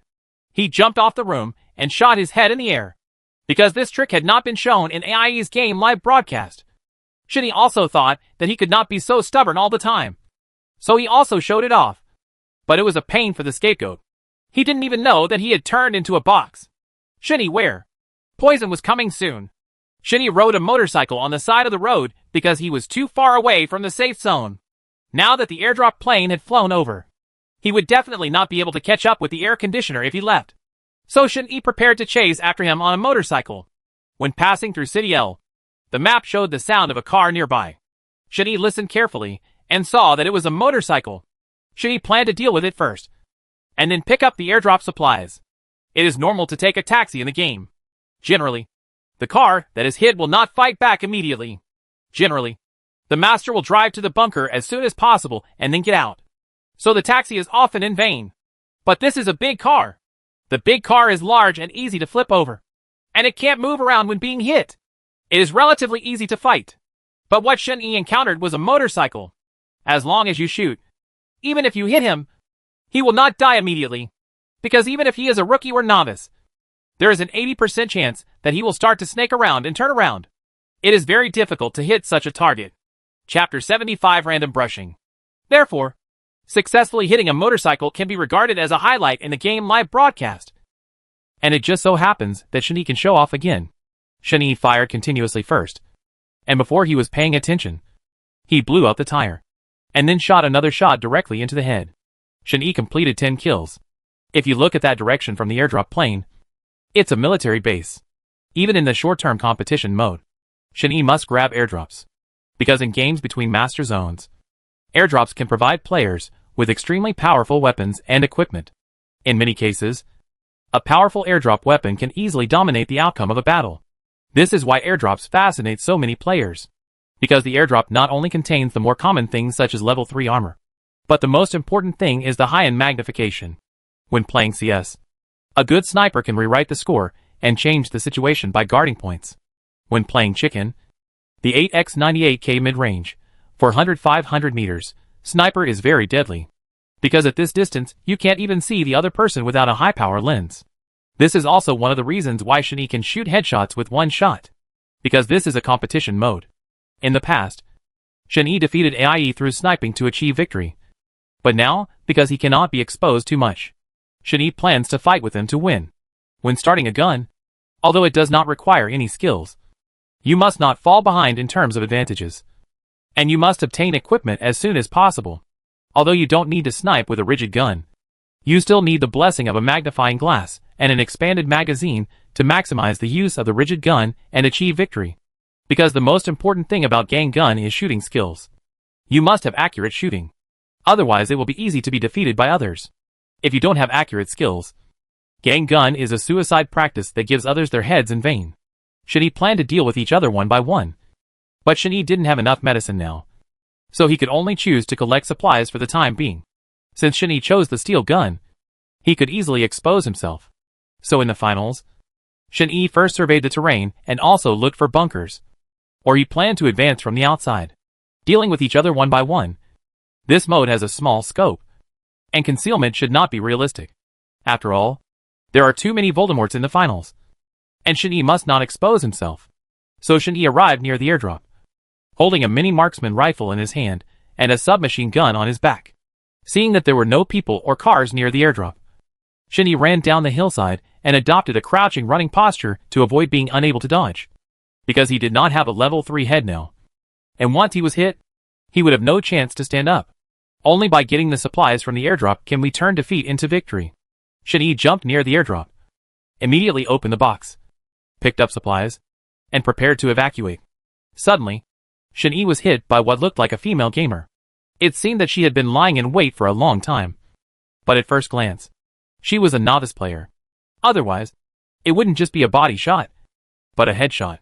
he jumped off the room and shot his head in the air. Because this trick had not been shown in AIE's game live broadcast, Shin-Yi also thought that he could not be so stubborn all the time. So he also showed it off. But it was a pain for the scapegoat. He didn't even know that he had turned into a box. Shin-Yi where? Poison was coming soon. Shin-Yi rode a motorcycle on the side of the road because he was too far away from the safe zone. Now that the airdrop plane had flown over, he would definitely not be able to catch up with the air conditioner if he left. So Shin-Yi prepared to chase after him on a motorcycle. When passing through City L, the map showed the sound of a car nearby. Shin-Yi listened carefully and saw that it was a motorcycle. Shin-Yi planned to deal with it first, and then pick up the airdrop supplies. It is normal to take a taxi in the game. Generally, the car that is hit will not fight back immediately. Generally, the master will drive to the bunker as soon as possible and then get out. So the taxi is often in vain. But this is a big car. The big car is large and easy to flip over, and it can't move around when being hit. It is relatively easy to fight. But what Shin-Yi encountered was a motorcycle. As long as you shoot, even if you hit him, he will not die immediately. Because even if he is a rookie or novice, there is an 80% chance that he will start to snake around and turn around. It is very difficult to hit such a target. Chapter 75 Random Brushing. Therefore, successfully hitting a motorcycle can be regarded as a highlight in the game live broadcast. And it just so happens that Shin-Yi can show off again. Shin-Yi fired continuously first, and before he was paying attention, he blew out the tire, and then shot another shot directly into the head. Shin-Yi completed 10 kills. If you look at that direction from the airdrop plane, it's a military base. Even in the short-term competition mode, Shin-Yi must grab airdrops. Because in games between master zones, airdrops can provide players with extremely powerful weapons and equipment. In many cases, a powerful airdrop weapon can easily dominate the outcome of a battle. This is why airdrops fascinate so many players. Because the airdrop not only contains the more common things such as level 3 armor, but the most important thing is the high-end magnification. When playing CS, a good sniper can rewrite the score and change the situation by guarding points. When playing chicken, the 8x98K mid-range, 400-500 meters, sniper is very deadly. Because at this distance, you can't even see the other person without a high-power lens. This is also one of the reasons why Shin-Yi can shoot headshots with one shot. Because this is a competition mode. In the past, Shin-Yi defeated AIE through sniping to achieve victory. But now, because he cannot be exposed too much, Shin-Yi plans to fight with him to win. When starting a gun, although it does not require any skills, you must not fall behind in terms of advantages. And you must obtain equipment as soon as possible. Although you don't need to snipe with a rigid gun, you still need the blessing of a magnifying glass and an expanded magazine to maximize the use of the rigid gun and achieve victory. Because the most important thing about gang gun is shooting skills. You must have accurate shooting. Otherwise it will be easy to be defeated by others. If you don't have accurate skills, gang gun is a suicide practice that gives others their heads in vain. Shin-Yi planned to deal with each other one by one. But Shin-Yi didn't have enough medicine now, so he could only choose to collect supplies for the time being. Since Shin-Yi chose the steel gun, he could easily expose himself. So in the finals, Shin-Yi first surveyed the terrain and also looked for bunkers. Or he planned to advance from the outside, dealing with each other one by one. This mode has a small scope, and concealment should not be realistic. After all, there are too many Voldemorts in the finals, and Shin-Yi must not expose himself. So Shin-Yi arrived near the airdrop, holding a mini marksman rifle in his hand and a submachine gun on his back. Seeing that there were no people or cars near the airdrop, Shin-Yi ran down the hillside and adopted a crouching running posture to avoid being unable to dodge. Because he did not have a level 3 head now, and once he was hit, he would have no chance to stand up. Only by getting the supplies from the airdrop can we turn defeat into victory. Shin-Yi jumped near the airdrop, immediately opened the box, picked up supplies, and prepared to evacuate. Suddenly, Shin-Yi was hit by what looked like a female gamer. It seemed that she had been lying in wait for a long time. But at first glance, she was a novice player. Otherwise, it wouldn't just be a body shot, but a headshot.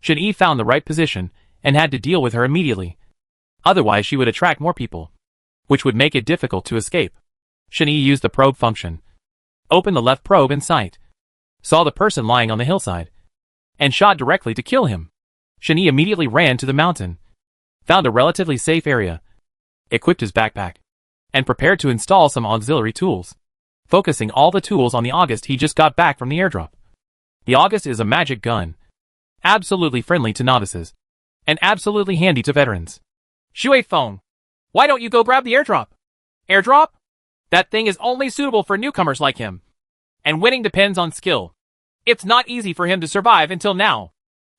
Shin-Yi found the right position and had to deal with her immediately. Otherwise she would attract more people, which would make it difficult to escape. Shin-Yi used the probe function, opened the left probe in sight, saw the person lying on the hillside, and shot directly to kill him. Shen-Yi immediately ran to the mountain, found a relatively safe area, equipped his backpack, and prepared to install some auxiliary tools, focusing all the tools on the August he just got back from the airdrop. The August is a magic gun, absolutely friendly to novices, and absolutely handy to veterans. Shui Feng, why don't you go grab the airdrop? Airdrop? That thing is only suitable for newcomers like him. And winning depends on skill. It's not easy for him to survive until now.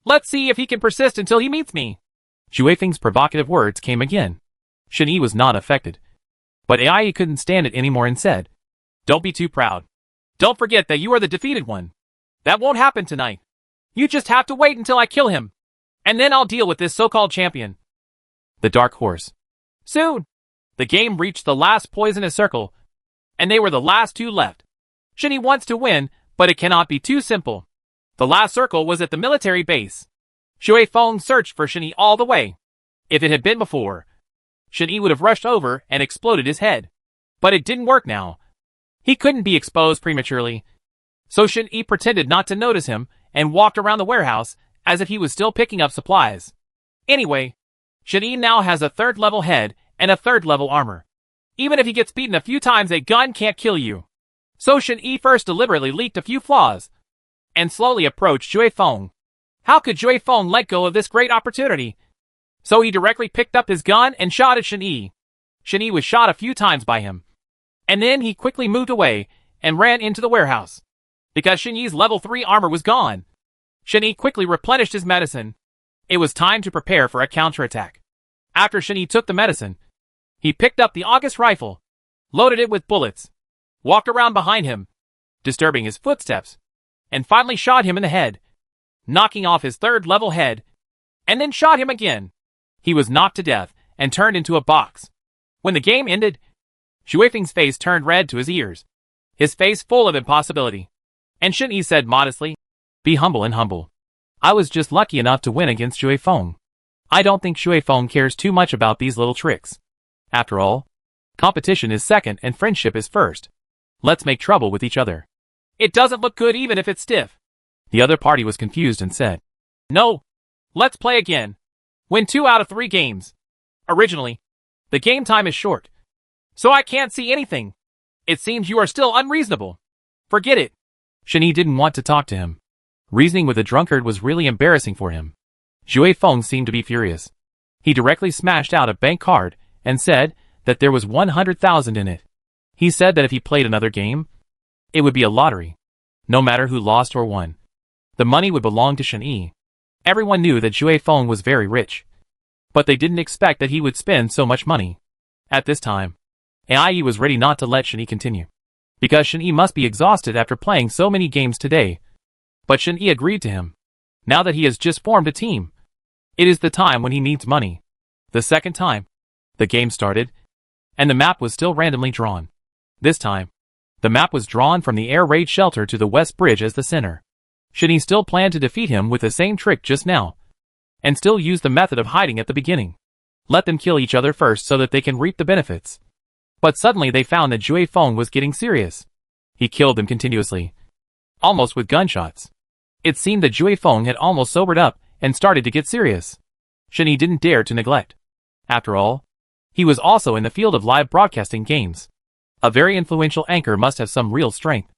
Let's see if he can persist until he meets me. Shui Feng's provocative words came again. Shen-Yi was not affected, but Ai couldn't stand it anymore and said, Don't be too proud. Don't forget that you are the defeated one. That won't happen tonight. You just have to wait until I kill him. And then I'll deal with this so-called champion. The dark horse. Soon, the game reached the last poisonous circle, and they were the last two left. Shen-Yi wants to win, but it cannot be too simple. The last circle was at the military base. Shui Feng searched for Shen-Yi all the way. If it had been before, Shen-Yi would have rushed over and exploded his head. But it didn't work now. He couldn't be exposed prematurely. So Shen-Yi pretended not to notice him and walked around the warehouse as if he was still picking up supplies. Anyway, Shen-Yi now has a 3rd level head and a 3rd level armor. Even if he gets beaten a few times, a gun can't kill you. So Shen-Yi first deliberately leaked a few flaws and slowly approached Shui Feng. How could Shui Feng let go of this great opportunity? So he directly picked up his gun and shot at Shen-Yi. Shen-Yi was shot a few times by him. And then he quickly moved away and ran into the warehouse. Because Shen-Yi's level 3 armor was gone, Shen-Yi quickly replenished his medicine. It was time to prepare for a counterattack. After Shen-Yi took the medicine, he picked up the August rifle, loaded it with bullets, walked around behind him, disturbing his footsteps, and finally shot him in the head, knocking off his 3rd level head, and then shot him again. He was knocked to death and turned into a box. When the game ended, Shui Feng's face turned red to his ears, his face full of impossibility. And Shen-Yi said modestly, Be humble and humble. I was just lucky enough to win against Shui Feng. I don't think Shui Feng cares too much about these little tricks. After all, competition is second and friendship is first. Let's make trouble with each other. It doesn't look good even if it's stiff. The other party was confused and said, No. Let's play again. Win 2 out of 3 games. Originally, the game time is short, so I can't see anything. It seems you are still unreasonable. Forget it. Shen-Yi didn't want to talk to him. Reasoning with a drunkard was really embarrassing for him. Shui Feng seemed to be furious. He directly smashed out a bank card and said that there was 100,000 in it. He said that if he played another game, it would be a lottery. No matter who lost or won, the money would belong to Shen-Yi. Everyone knew that Shui Feng was very rich, but they didn't expect that he would spend so much money. At this time, Ai was ready not to let Shen-Yi continue, because Shen-Yi must be exhausted after playing so many games today. But Shen-Yi agreed to him. Now that he has just formed a team, it is the time when he needs money. The second time, the game started, and the map was still randomly drawn. This time, the map was drawn from the air raid shelter to the west bridge as the center. Shen-Yi still planned to defeat him with the same trick just now, and still use the method of hiding at the beginning. Let them kill each other first so that they can reap the benefits. But suddenly they found that Shui Feng was getting serious. He killed them continuously, almost with gunshots. It seemed that Shui Feng had almost sobered up and started to get serious. Shen-Yi didn't dare to neglect. After all, he was also in the field of live broadcasting games. A very influential anchor must have some real strength.